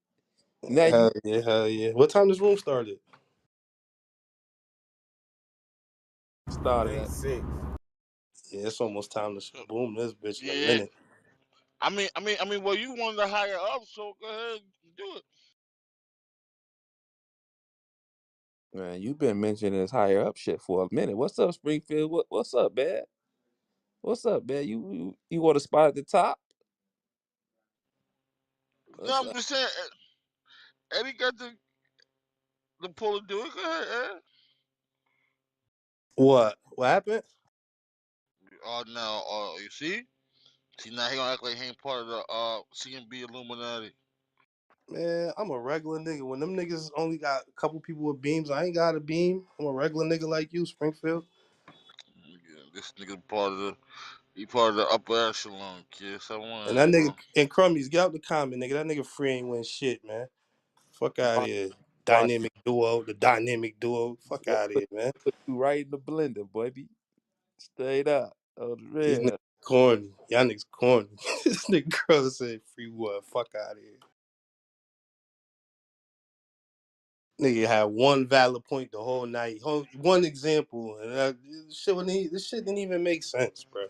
Now you Hell yeah, hell yeah. What time this room started? started Ain't at sick. Yeah, it's almost time to boom this bitch in a Yeah. minute. I mean. Well, you wanted to hire up, so go ahead and do it. man. You been mentioning this higher up shit for a minute. What's up, Springfield? What's up, man? What's up, man? You want a spot at the top? No, What's I'm up? just saying. Eddie got the pull to do it. Go ahead, Ed. What? What happened? Oh, now, you see? See, now he gonna act like he ain't part of the C.M.B. Illuminati. Man, I'm a regular nigga. When them niggas only got a couple people with beams, I ain't got a beam. I'm a regular nigga like you, Springfield. Yeah, this nigga he part of the upper echelon, kid. So I And want, that nigga bro. and Crummies, get out the comment, nigga. That nigga free ain't win shit, man. Fuck out of Watch, here. watch. Dynamic duo, the dynamic duo. Fuck Boy, out of here, man. put you right in the blender, boy. Be straight up. Oh, the These niggas real. corny. Y'all niggas corny. This nigga girl said free what? Fuck out of here. Nigga had one valid point the whole night. One example, and this shit didn't even make sense, bro.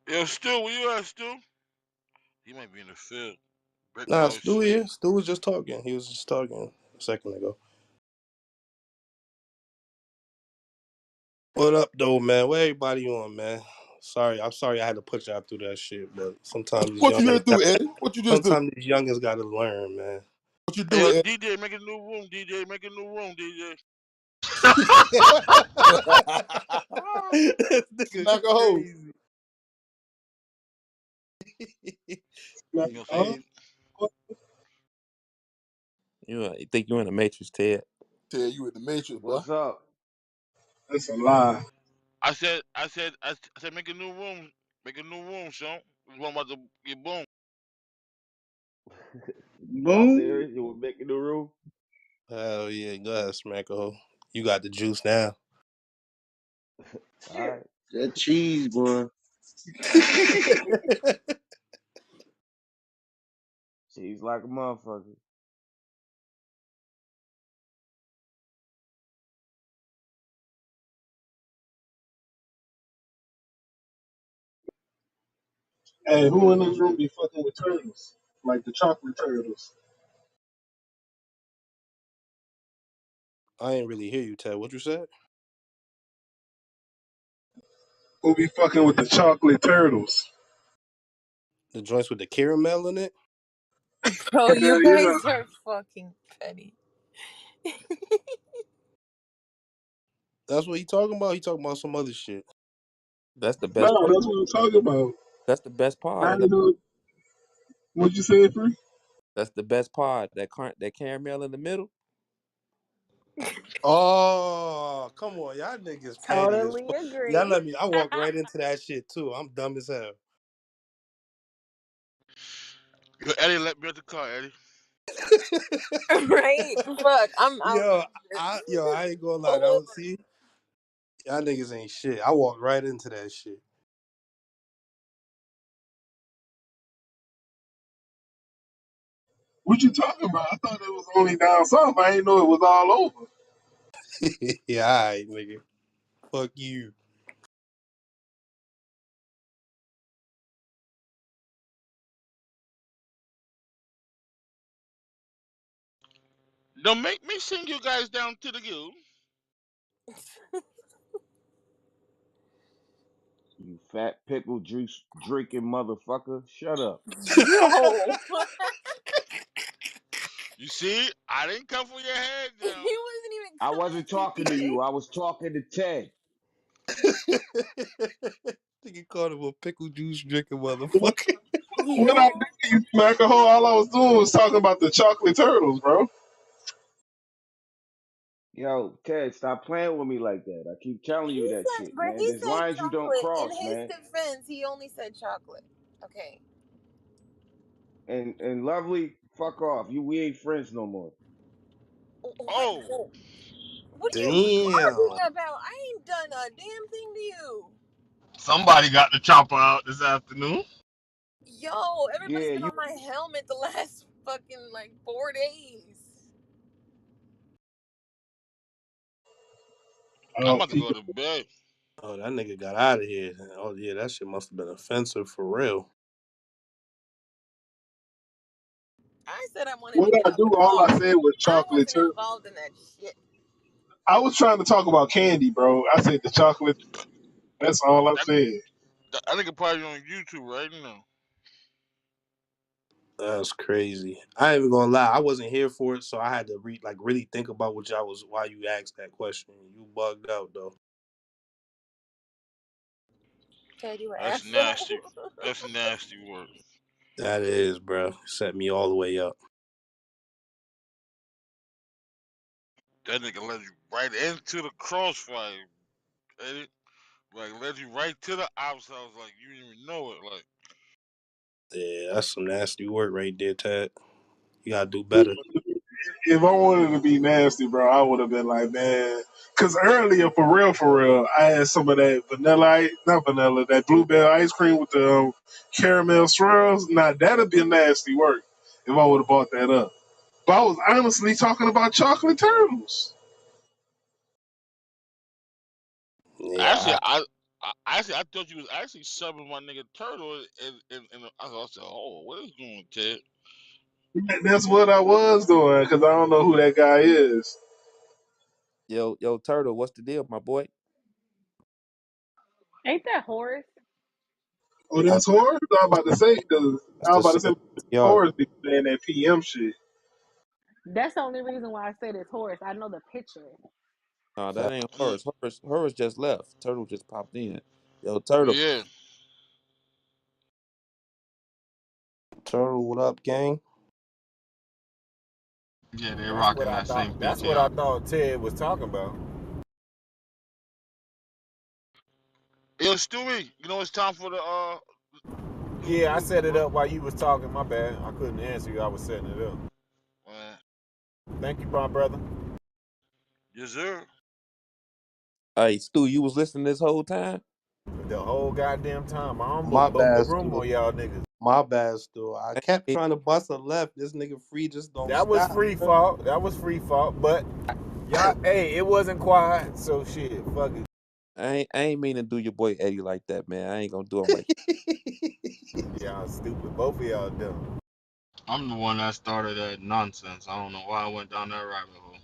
Yo, Stu, where you at, Stu? He might be in the field. Breaking Nah, out Stu shit. here. Stu was just talking. He was just talking a second ago. What up, though, man? Where everybody on, man? I'm sorry I had to put y'all through that shit, but What you just do, Eddie? What you just do? sometimes these youngins gotta learn, man. What you Hey, do, yo, Eddie? DJ, make a new room, DJ. Make a new room, DJ. This nigga Smack a hoe. crazy. You know, Huh? say You think you in the Matrix, Ted? Tell you in the matrix, boy. What's up? That's a lie. I said, make a new room. Make a new room, Sean. This one about to get boom. Y'all Boom. serious? You were making the room? Hell yeah, go ahead, Smacko. You got the juice now. All right. That cheese, boy. He's like a motherfucker. Hey, who in this room be fucking with turtles? Like the chocolate turtles. I ain't really hear you, Ted. What you said? Who be fucking with the chocolate turtles? The joints with the caramel in it? Bro, you Hell yeah. guys are fucking petty. That's what he talking about. He talking about some other shit. That's the No, best part. that's what I'm talking about. That's the best I part. ain't know. What'd you say, Free? That's the best part. That caramel in the middle. Oh, come on. Y'all niggas petty as Totally fuck. Y'all agree. let me. I walked right into that shit too. I'm dumb as hell. Yo, Eddie, let me at the car, Eddie. Right? Fuck, I'm out yo, of this. I ain't gonna lie. That Pull was over. see, y'all niggas ain't shit. I walked right into that shit. What you talking about? I thought it was only down south. I ain't know it was all over. Yeah, all right, nigga. Fuck you. Don't make me sing you guys down to the gill. You fat pickle juice drinking motherfucker. Shut up. Yo. You see, I didn't come for your head He now. wasn't even I coming wasn't for talking to you. you. I was talking to Ted. Nigga called him a pickle juice drinking motherfucker. What I Yo. did, you alcohol, all I was doing was talking about the chocolate turtles, bro. Yo, Ted, stop playing with me like that. I keep telling He you that said, shit, but man. he There's said lines you don't chocolate. In cross, his man. defense, he only said chocolate. Okay. And lovely, fuck off. We ain't friends no more. What? Oh, What are you Damn. arguing about? I ain't done a damn thing to you. Somebody got the chopper out this afternoon. Yo, everybody's Yeah, been you. on my helmet the last fucking like 4 days. I'm Oh, about to he, go to bed. Oh, that nigga got out of here. Oh yeah, that shit must have been offensive for real. I said I wanted what to get I out do, the all I car. said was I chocolate wasn't turtle. involved in that shit. I was trying to talk about candy, bro. I said the chocolate. That's all I That, said. I think it probably on YouTube right now. That's crazy. I ain't even gonna lie. I wasn't here for it, so I had to really think about what y'all was why you asked that question. You bugged out though. Ted, you an That's asshole. nasty. That's nasty work. That is, bro. Set me all the way up. That nigga led you right into the crossfire. Eddie. Like led you right to the ops house. Like you didn't even know it. Like Yeah, that's some nasty work right there, Tad. You gotta do If better. I wanted to be nasty, bro, I would have been like, man. Because earlier, for real, I had some of that not vanilla, that bluebell ice cream with the caramel swirls. Now, that'd be nasty work if I would have bought that up. But I was honestly talking about chocolate turtles. actually, Yeah, I thought you was actually subbing my nigga Turtle, and I said, oh, what is going on, Ted? That's what I was doing because I don't know who that guy is. Yo, Turtle, what's the deal, my boy? Ain't that Horace? Oh, I, that's Horace? I was about to say, that's I was the about to say, same yard. Horace be saying that PM shit. That's the only reason why I said it's Horace. I know the picture. Nah, that That ain't Mm, Horace. Horace just left. Turtle just popped in. Yo, Turtle. yeah, turtle, what up, gang? Yeah, they That's what rocking I that same thought. That's what I PTR. thought Ted was talking about. yo, Stewie, you know it's time for the Yeah, I do set it what? up while you was talking. My bad. I couldn't answer you. I was setting it up. Uh, Thank you, my brother. yes, sir. Hey, Stu, you was listening this whole time? The whole goddamn time. I My almost boomed the bad, room Stu. on y'all niggas. My bad, Stu. I kept trying to bust a left. This nigga free just don't That was stop, free bro. fault. That was free fault. But y'all, hey, it wasn't quiet. So shit, fuck it. I ain't mean to do your boy Eddie like that, man. I ain't gonna do him like Y'all stupid. Both of y'all dumb. I'm the one that started that nonsense. I don't know why I went down that rabbit hole.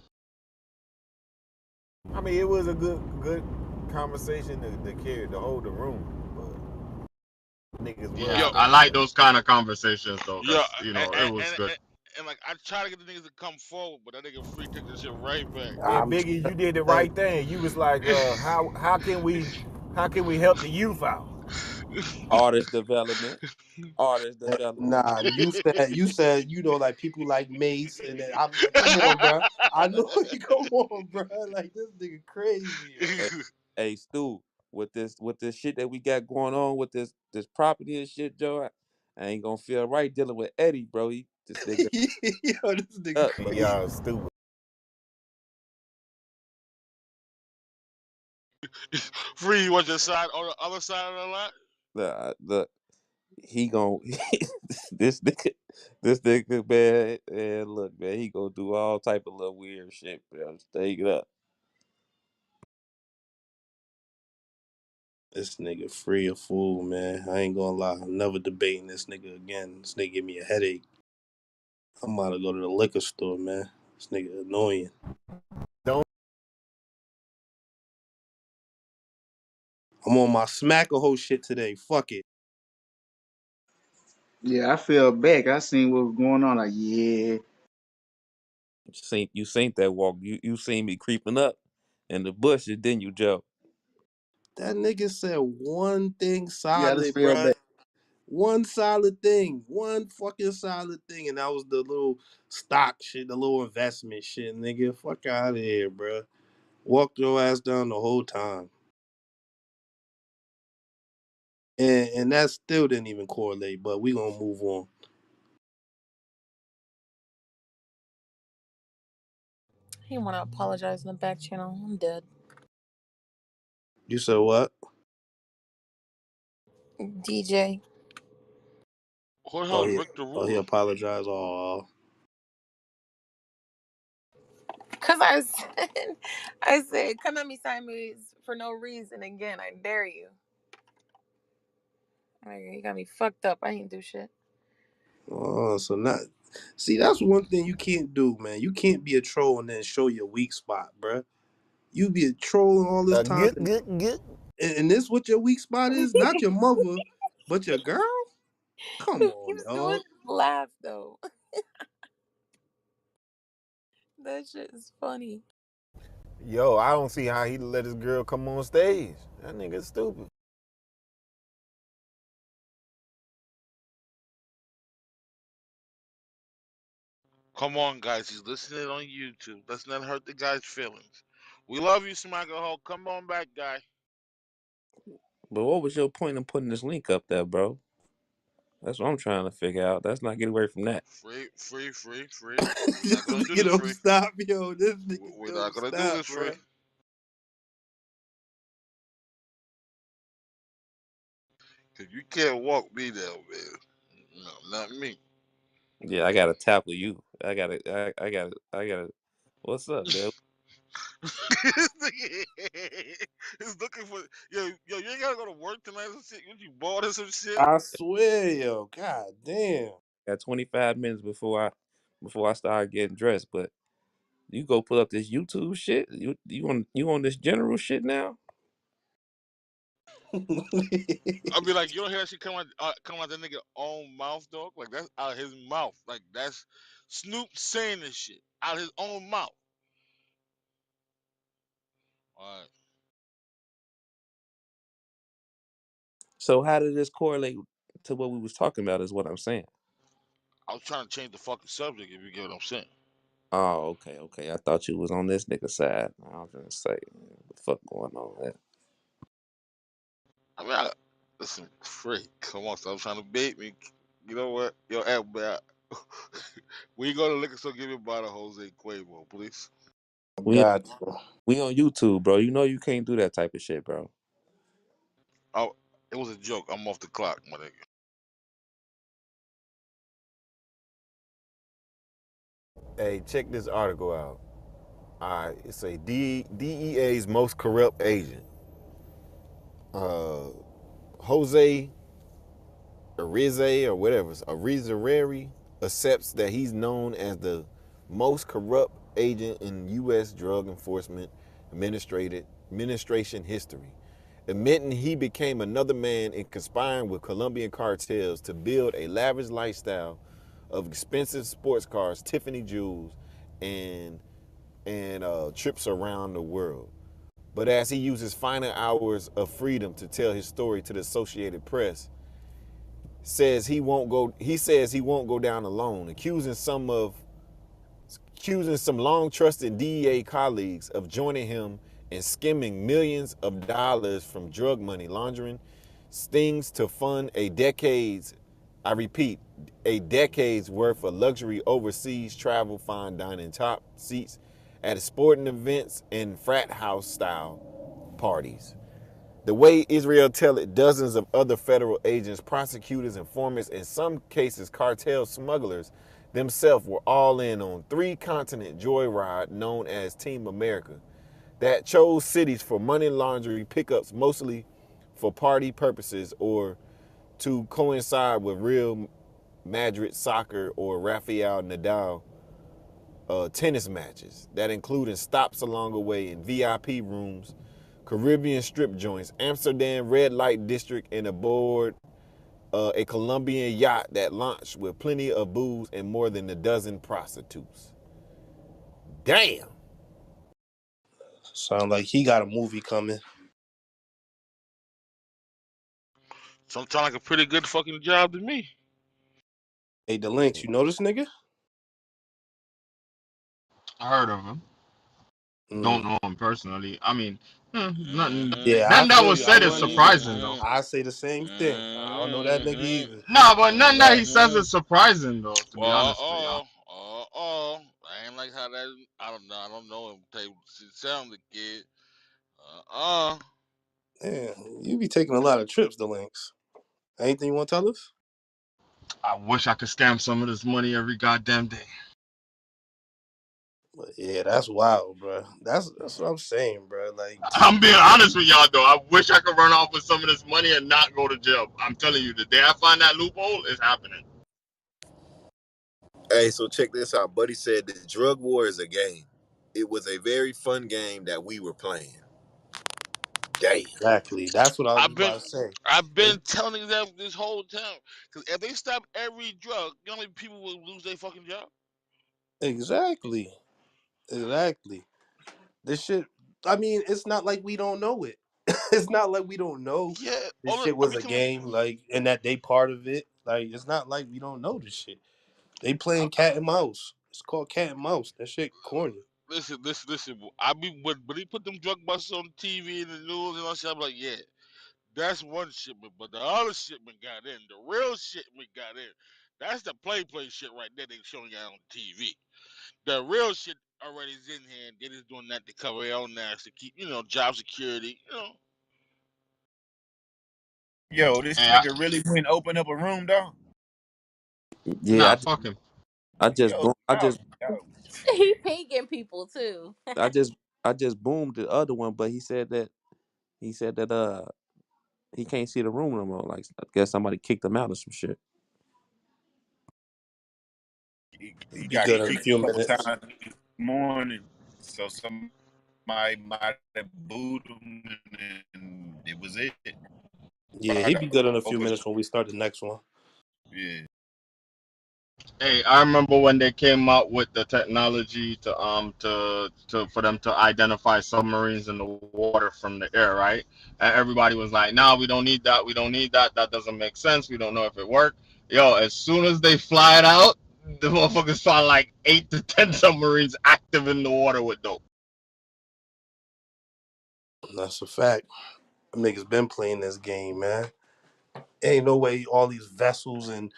I mean, it was a good conversation to carry to hold the room. But niggas was Yeah, Yo, I fucked like up. those kind of conversations though, yo, cause it was good. and like I try to get the niggas to come forward, but that nigga free took this shit right back. And I'm Biggie, you did the trying right thing. You was like, how can we help the youth out? artist development. Artist development. nah. You said like people like Mace and then I'm come on, bro. I know come on, bro. Like this nigga crazy, yo. Hey, hey, Stu, with this shit that we got going on with this property and shit, Joe, I ain't gonna feel right dealing with Eddie, bro. He this nigga Yo, this nigga up, And bro. crazy. y'all stupid. Free, you want your side on the other side of the lot? The he gon' this nigga this nigga man, look, man, he gonna do all type of little weird shit, bro. Stay it up. This nigga free a fool, man. I ain't gonna lie. I'm never debating this nigga again. This nigga give me a headache. I'm about to go to the liquor store, man. This nigga annoying. Don't I'm on my smack a whole shit today. Fuck it. Yeah, I fell back. I seen what was going on. Like, yeah, You seen that walk. You seen me creeping up in the bushes, didn't you, Joe? That nigga said one thing yeah, I just solid, fell bruh. back. One solid thing. One fucking solid thing. And that was the little stock shit, the little investment shit, nigga. Fuck out of here, bruh. Walked your ass down the whole time. And that still didn't even correlate, but we gonna move on. He want to apologize in the back channel. I'm dead. You said what? DJ. Who the hell Oh, is he Rick the he Ruler? apologized. Oh, Cause I said, come at me sideways for no reason again. I dare you. Like, you got me fucked up. I ain't do shit. so not. See, that's one thing you can't do, man. You can't be a troll and then show your weak spot, bruh. You be a troll all this time, good, good, good. and this what your weak spot is? Not your mother, but your girl. Come He on, was doing dog. his laugh though. That shit is funny. Yo, I don't see how he let his girl come on stage. That nigga stupid. Come on, guys, he's listening on YouTube. Let's not hurt the guy's feelings. We love you, Smacker Hole. Come on back, guy. But what was your point in putting this link up there, bro? That's what I'm trying to figure out. Let's not get away from that. Free, free, free, free. We're not This gonna do nigga this, don't free. stop, yo. This nigga We're not don't gonna do stop, this, free. bro. Cause you can't walk me down, man. No, not me. Yeah, I gotta tackle you. I gotta. What's up, man? This nigga is looking for yo. You ain't gotta go to work tonight or shit. You bored or some shit. I swear, yo. God damn. Got 25 minutes before I start getting dressed. But you go put up this YouTube shit. You on this general shit now? I'll be like, you don't hear that shit come out that nigga own mouth, dog. Like that's out his mouth. Like that's Snoop saying this shit out his own mouth. All right. So how did this correlate to what we was talking about? Is what I'm saying. I was trying to change the fucking subject. If you get what I'm saying. Oh, okay. I thought you was on this nigga side. I was gonna say, what the fuck going on there? I mean, listen, free. Come on, stop trying to bait me. You know what? Yo, man. When you go to the liquor store, give me a bottle of Jose Cuervo, please. We God. we on YouTube, bro. You know you can't do that type of shit, bro. Oh, it was a joke. I'm off the clock, my nigga. Hey, check this article out. All right, it's a DEA's most corrupt agent. Uh, Jose Arize or whatever, Arizareri accepts that he's known as the most corrupt agent in U.S. Drug Enforcement Administration history, admitting he became another man in conspiring with Colombian cartels to build a lavish lifestyle of expensive sports cars, Tiffany jewels, and trips around the world. But as he uses final hours of freedom to tell his story to the Associated Press, says he won't go down alone, accusing some long trusted DEA colleagues of joining him in skimming millions of dollars from drug money laundering stings to fund I repeat, a decade's worth of luxury overseas travel, fine dining, top seats at sporting events and frat house style parties. The way Israel tell it, dozens of other federal agents, prosecutors, informants, in some cases cartel smugglers themselves were all in on three-continent joyride known as Team America that chose cities for money laundering pickups mostly for party purposes or to coincide with Real Madrid soccer or Rafael Nadal tennis matches that included stops along the way in VIP rooms, Caribbean strip joints, Amsterdam red light district, and aboard a Colombian yacht that launched with plenty of booze and more than a dozen prostitutes. Damn. Sound like he got a movie coming. Sounds like a pretty good fucking job to me. Hey, the links, you know this nigga? I heard of him. Don't Mm. know him personally. I mean, nothing. Mm-hmm. Yeah, I Nothing that feel was you. I said is wouldn't either. surprising though. Mm-hmm. I say the same thing. I don't know that nigga Mm-hmm. either. No, but nothing that he says Mm-hmm. is surprising though. To be Uh honest with y'all. oh, I ain't like how that. I don't know. I don't know him. It sounded kid. Uh. Yeah, you be taking a lot of trips, the links. Anything you want to tell us? I wish I could scam some of this money every goddamn day. But yeah, that's wild, bro. That's what I'm saying, bro. Like, I'm being honest with y'all though. I wish I could run off with some of this money and not go to jail. I'm telling you, the day I find that loophole, it's happening. Hey, so check this out. Buddy said the drug war is a game. It was a very fun game that we were playing. Damn. exactly. That's what I was I've been about to say. I've They, been telling them this whole time. Because if they stop every drug, you know how many people will lose their fucking job? exactly, exactly. This shit. I mean, it's not like we don't know it. It's not like we don't know Yeah. this shit I was mean, a come on. game, like, and that they part of it. Like, it's not like we don't know this shit. They playing I, cat and mouse. It's called cat and mouse. That shit corny. listen. I be when they put them drug busts on TV and the news and all that shit, I'm like, yeah, that's one shipment, but the other shipment got in. The real shipment got in. That's the play shit right there. They showing you on TV. The real shit already is in here. They just doing that to cover their own ass to keep, job security. Yo, this And nigga really went and opened up a room, though. Yeah, nah, fuck him. I just Yo, boom, yo. He pinging people too. I just I just boomed the other one, but he said that he can't see the room no more. Like I guess somebody kicked him out or some shit. He He be got good in a kicked few a couple minutes. times this morning, so somebody might have booed him, and it was it. Yeah, he be good in a few Open, minutes when we start the next one. yeah. Hey, I remember when they came out with the technology to for them to identify submarines in the water from the air, right? And everybody was like, "No, we don't need that. We don't need that. That doesn't make sense. We don't know if it worked." Yo, as soon as they fly it out, the motherfuckers found like 8 to 10 submarines active in the water with dope. That's a fact. Them niggas been playing this game, man. Ain't no way all these vessels and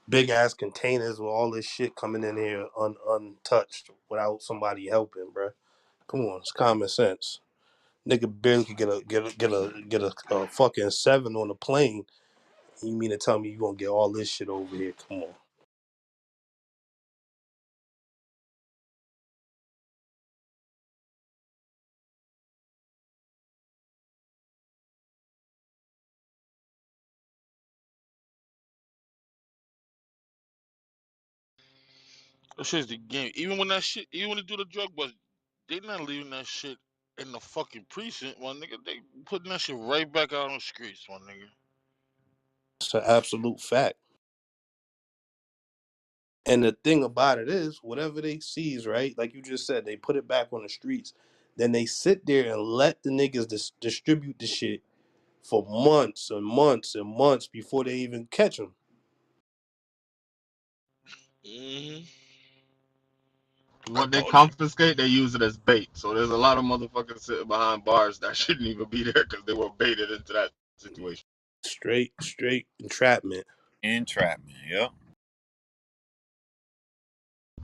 big ass containers with all this shit coming in here untouched without somebody helping, bruh. Come on, it's common sense. Nigga barely could get a fucking 7 on a plane. You mean to tell me you gonna get all this shit over here? Come on. That shit's the game. Even when that shit, even when they do the drug bust, they not leaving that shit in the fucking precinct, my nigga. They putting that shit right back out on the streets, my nigga. It's an absolute fact. And the thing about it is, whatever they seize, right? Like you just said, they put it back on the streets. Then they sit there and let the niggas distribute the shit for months and months and months before they even catch them. Hmm. I What they told you. confiscate, they use it as bait. So there's a lot of motherfuckers sitting behind bars that shouldn't even be there because they were baited into that situation. Straight entrapment. Entrapment. Yep.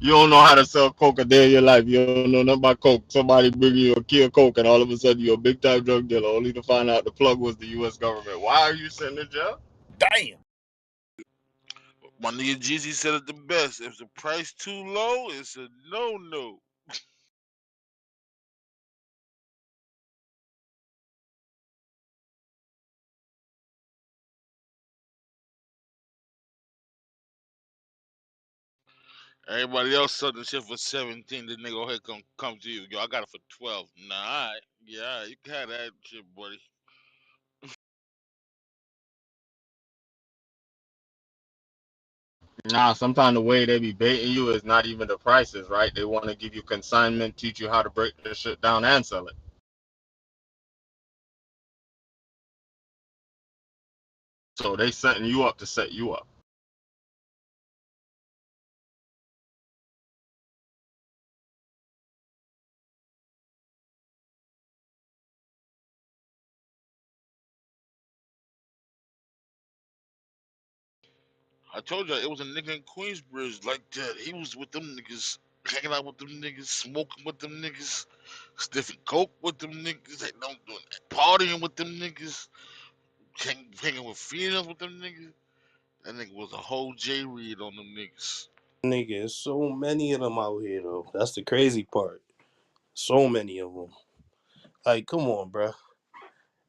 You don't know how to sell coke a day in your life. You don't know nothing about coke. Somebody bring you a key of coke, and all of a sudden you're a big time drug dealer, only to find out the plug was the U.S. government. Why are you sitting in jail? Damn. My nigga Jeezy said it the best. If the price too low, it's a no no. Everybody else selling the shit for 17. The nigga here come to you. Yo, I got it for 12. Nah, alright. Yeah, alright, you can have that shit, buddy. Nah, sometimes the way they be baiting you is not even the prices, right? They want to give you consignment, teach you how to break the shit down and sell it. So they setting you up to set you up. I told you it was a nigga in Queensbridge like that. He was with them niggas, hanging out with them niggas, smoking with them niggas, sniffing coke with them niggas. They don't do that. Partying with them niggas, hanging with females with them niggas. That nigga was a whole J Reed on them niggas. Nigga, there's so many of them out here though. That's the crazy part. So many of them. Like, come on, bruh.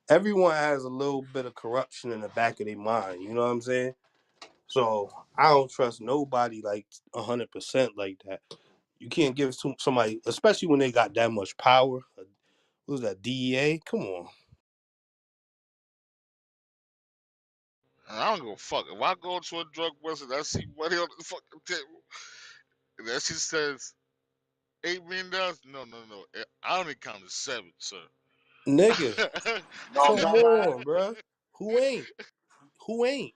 Everyone has a little bit of corruption in the back of their mind. You know what I'm saying? So I don't trust nobody like 100% like that. You can't give it to somebody, especially when they got that much power. Who's that? DEA? Come on, And I don't give a fuck. If I go to a drug bust and I see money on the fucking table, and that shit says $8 million, no, no, no. I only counted seven, sir. nigga. No, Come don't lie. on, bruh. Who ain't? Who ain't?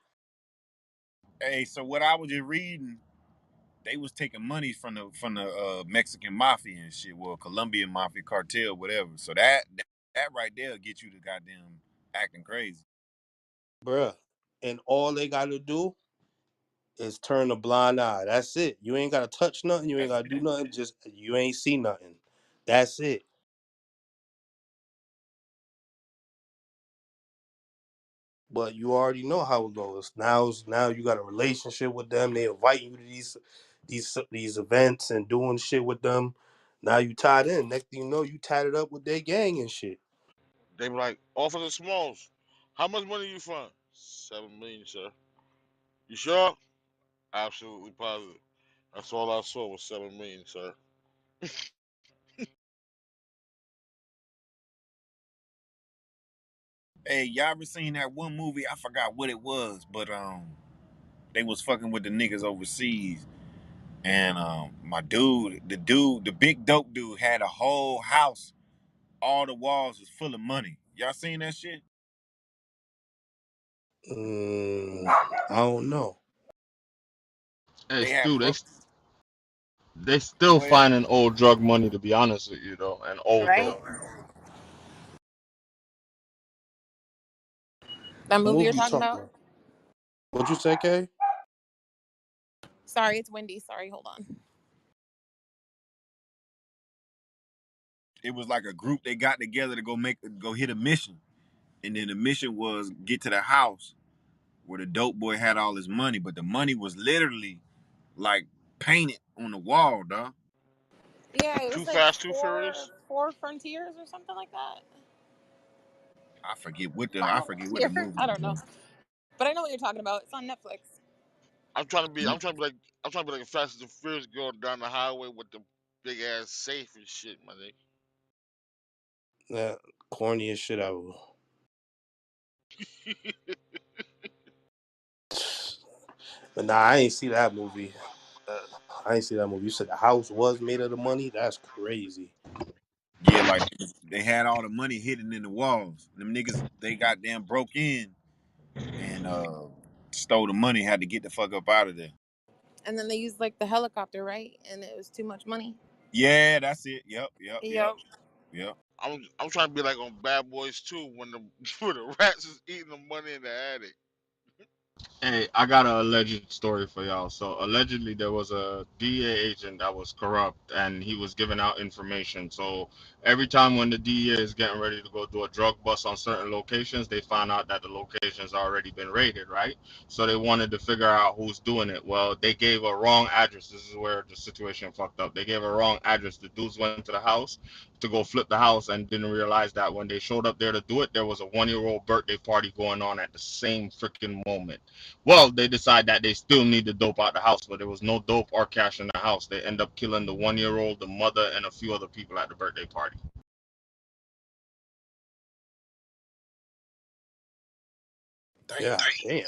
Hey, so what I was just reading, they was taking money from the Mexican mafia and shit, well, Colombian mafia cartel, whatever. So that right there get you to goddamn acting crazy. Bruh. And all they gotta do is turn a blind eye. That's it. You ain't gotta touch nothing. You ain't gotta do nothing. Just you ain't see nothing. That's it. But you already know how it goes. Now you got a relationship with them. They invite you to these events and doing shit with them. Now you tied in. Next thing you know, you tied it up with their gang and shit. They were like, Officer Smalls, how much money you from? 7 million, sir. You sure? Absolutely positive. That's all I saw was 7 million, sir. Hey, y'all ever seen that one movie? I forgot what it was, but they was fucking with the niggas overseas. And the big dope dude had a whole house. All the walls was full of money. Y'all seen that shit? I don't know. Hey, They had Stu, fuck. they still Go ahead. finding old drug money, to be honest with you, though, and old Right? dope. That What movie you're movie you talking talking about? about? What'd you say, Kay? Sorry, it's windy. Sorry, hold on. It was like a group they got together to go hit a mission, and then the mission was get to the house where the dope boy had all his money, but the money was literally like painted on the wall, dog. Yeah, it Too was like fast, too four furious. four frontiers or something like that. I Final forget what the frontier. movie I don't know, was. but I know what you're talking about. It's on Netflix. I'm trying to be. I'm trying to be like. I'm trying to be like a Fast and Furious going down the highway with the big ass safe and shit, my That corniest shit ever. nigga. But nah, I ain't see that movie. Uh, I ain't see that movie. You said the house was made of the money? That's crazy. Yeah, like they had all the money hidden in the walls. Them niggas, they goddamn broke in and stole the money. Had to get the fuck up out of there. And then they used like the helicopter, right? And it was too much money. Yeah, that's it. Yep, yep, yep, Yep. yep. I'm trying to be like on Bad Boys 2 when the when the rats is eating the money in the attic. Hey, I got an alleged story for y'all. So allegedly there was a DEA agent that was corrupt and he was giving out information. So every time when the DEA is getting ready to go do a drug bust on certain locations, they found out that the location's already been raided, right? So they wanted to figure out who's doing it. Well, they gave a wrong address. This is where the situation fucked up. They gave a wrong address. The dudes went to the house to go flip the house and didn't realize that when they showed up there to do it, there was a 1-year-old birthday party going on at the same freaking moment. Well, they decide that they still need the dope out the house, but there was no dope or cash in the house. They end up killing the 1-year-old, the mother, and a few other people at the birthday party. Damn. God damn.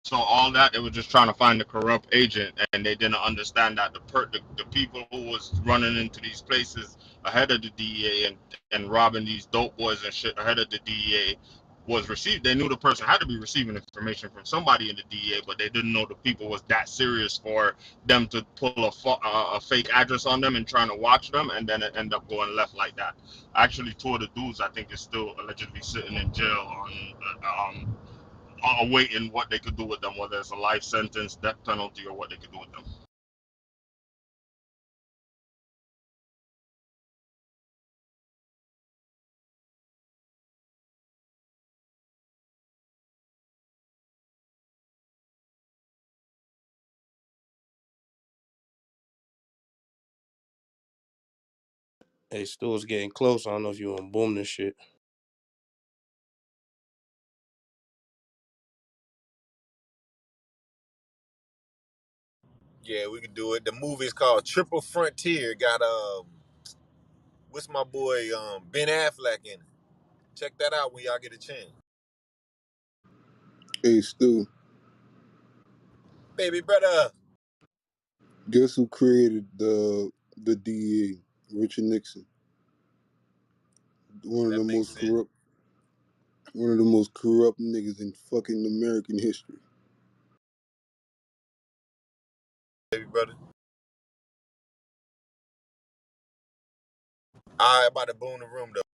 So all that they were just trying to find the corrupt agent, and they didn't understand that the people who was running into these places ahead of the DEA and robbing these dope boys and shit ahead of the DEA was received. They knew the person had to be receiving information from somebody in the DEA, but they didn't know the people was that serious for them to pull a fake address on them and trying to watch them, and then it end up going left like that. Actually, two of the dudes I think is still allegedly sitting in jail on awaiting what they could do with them, whether it's a life sentence, death penalty, or what they could do with them. Hey, Stuart's getting close. I don't know if you want to boom this shit. Yeah, we could do it. The movie's called Triple Frontier. Got what's my boy Ben Affleck in it. Check that out when y'all get a chance. Hey Stu, Baby brother. guess who created the DEA? Richard Nixon, one of That the makes most sense, corrupt, one of the most corrupt niggas in fucking American history. baby brother. I about to boom the room though.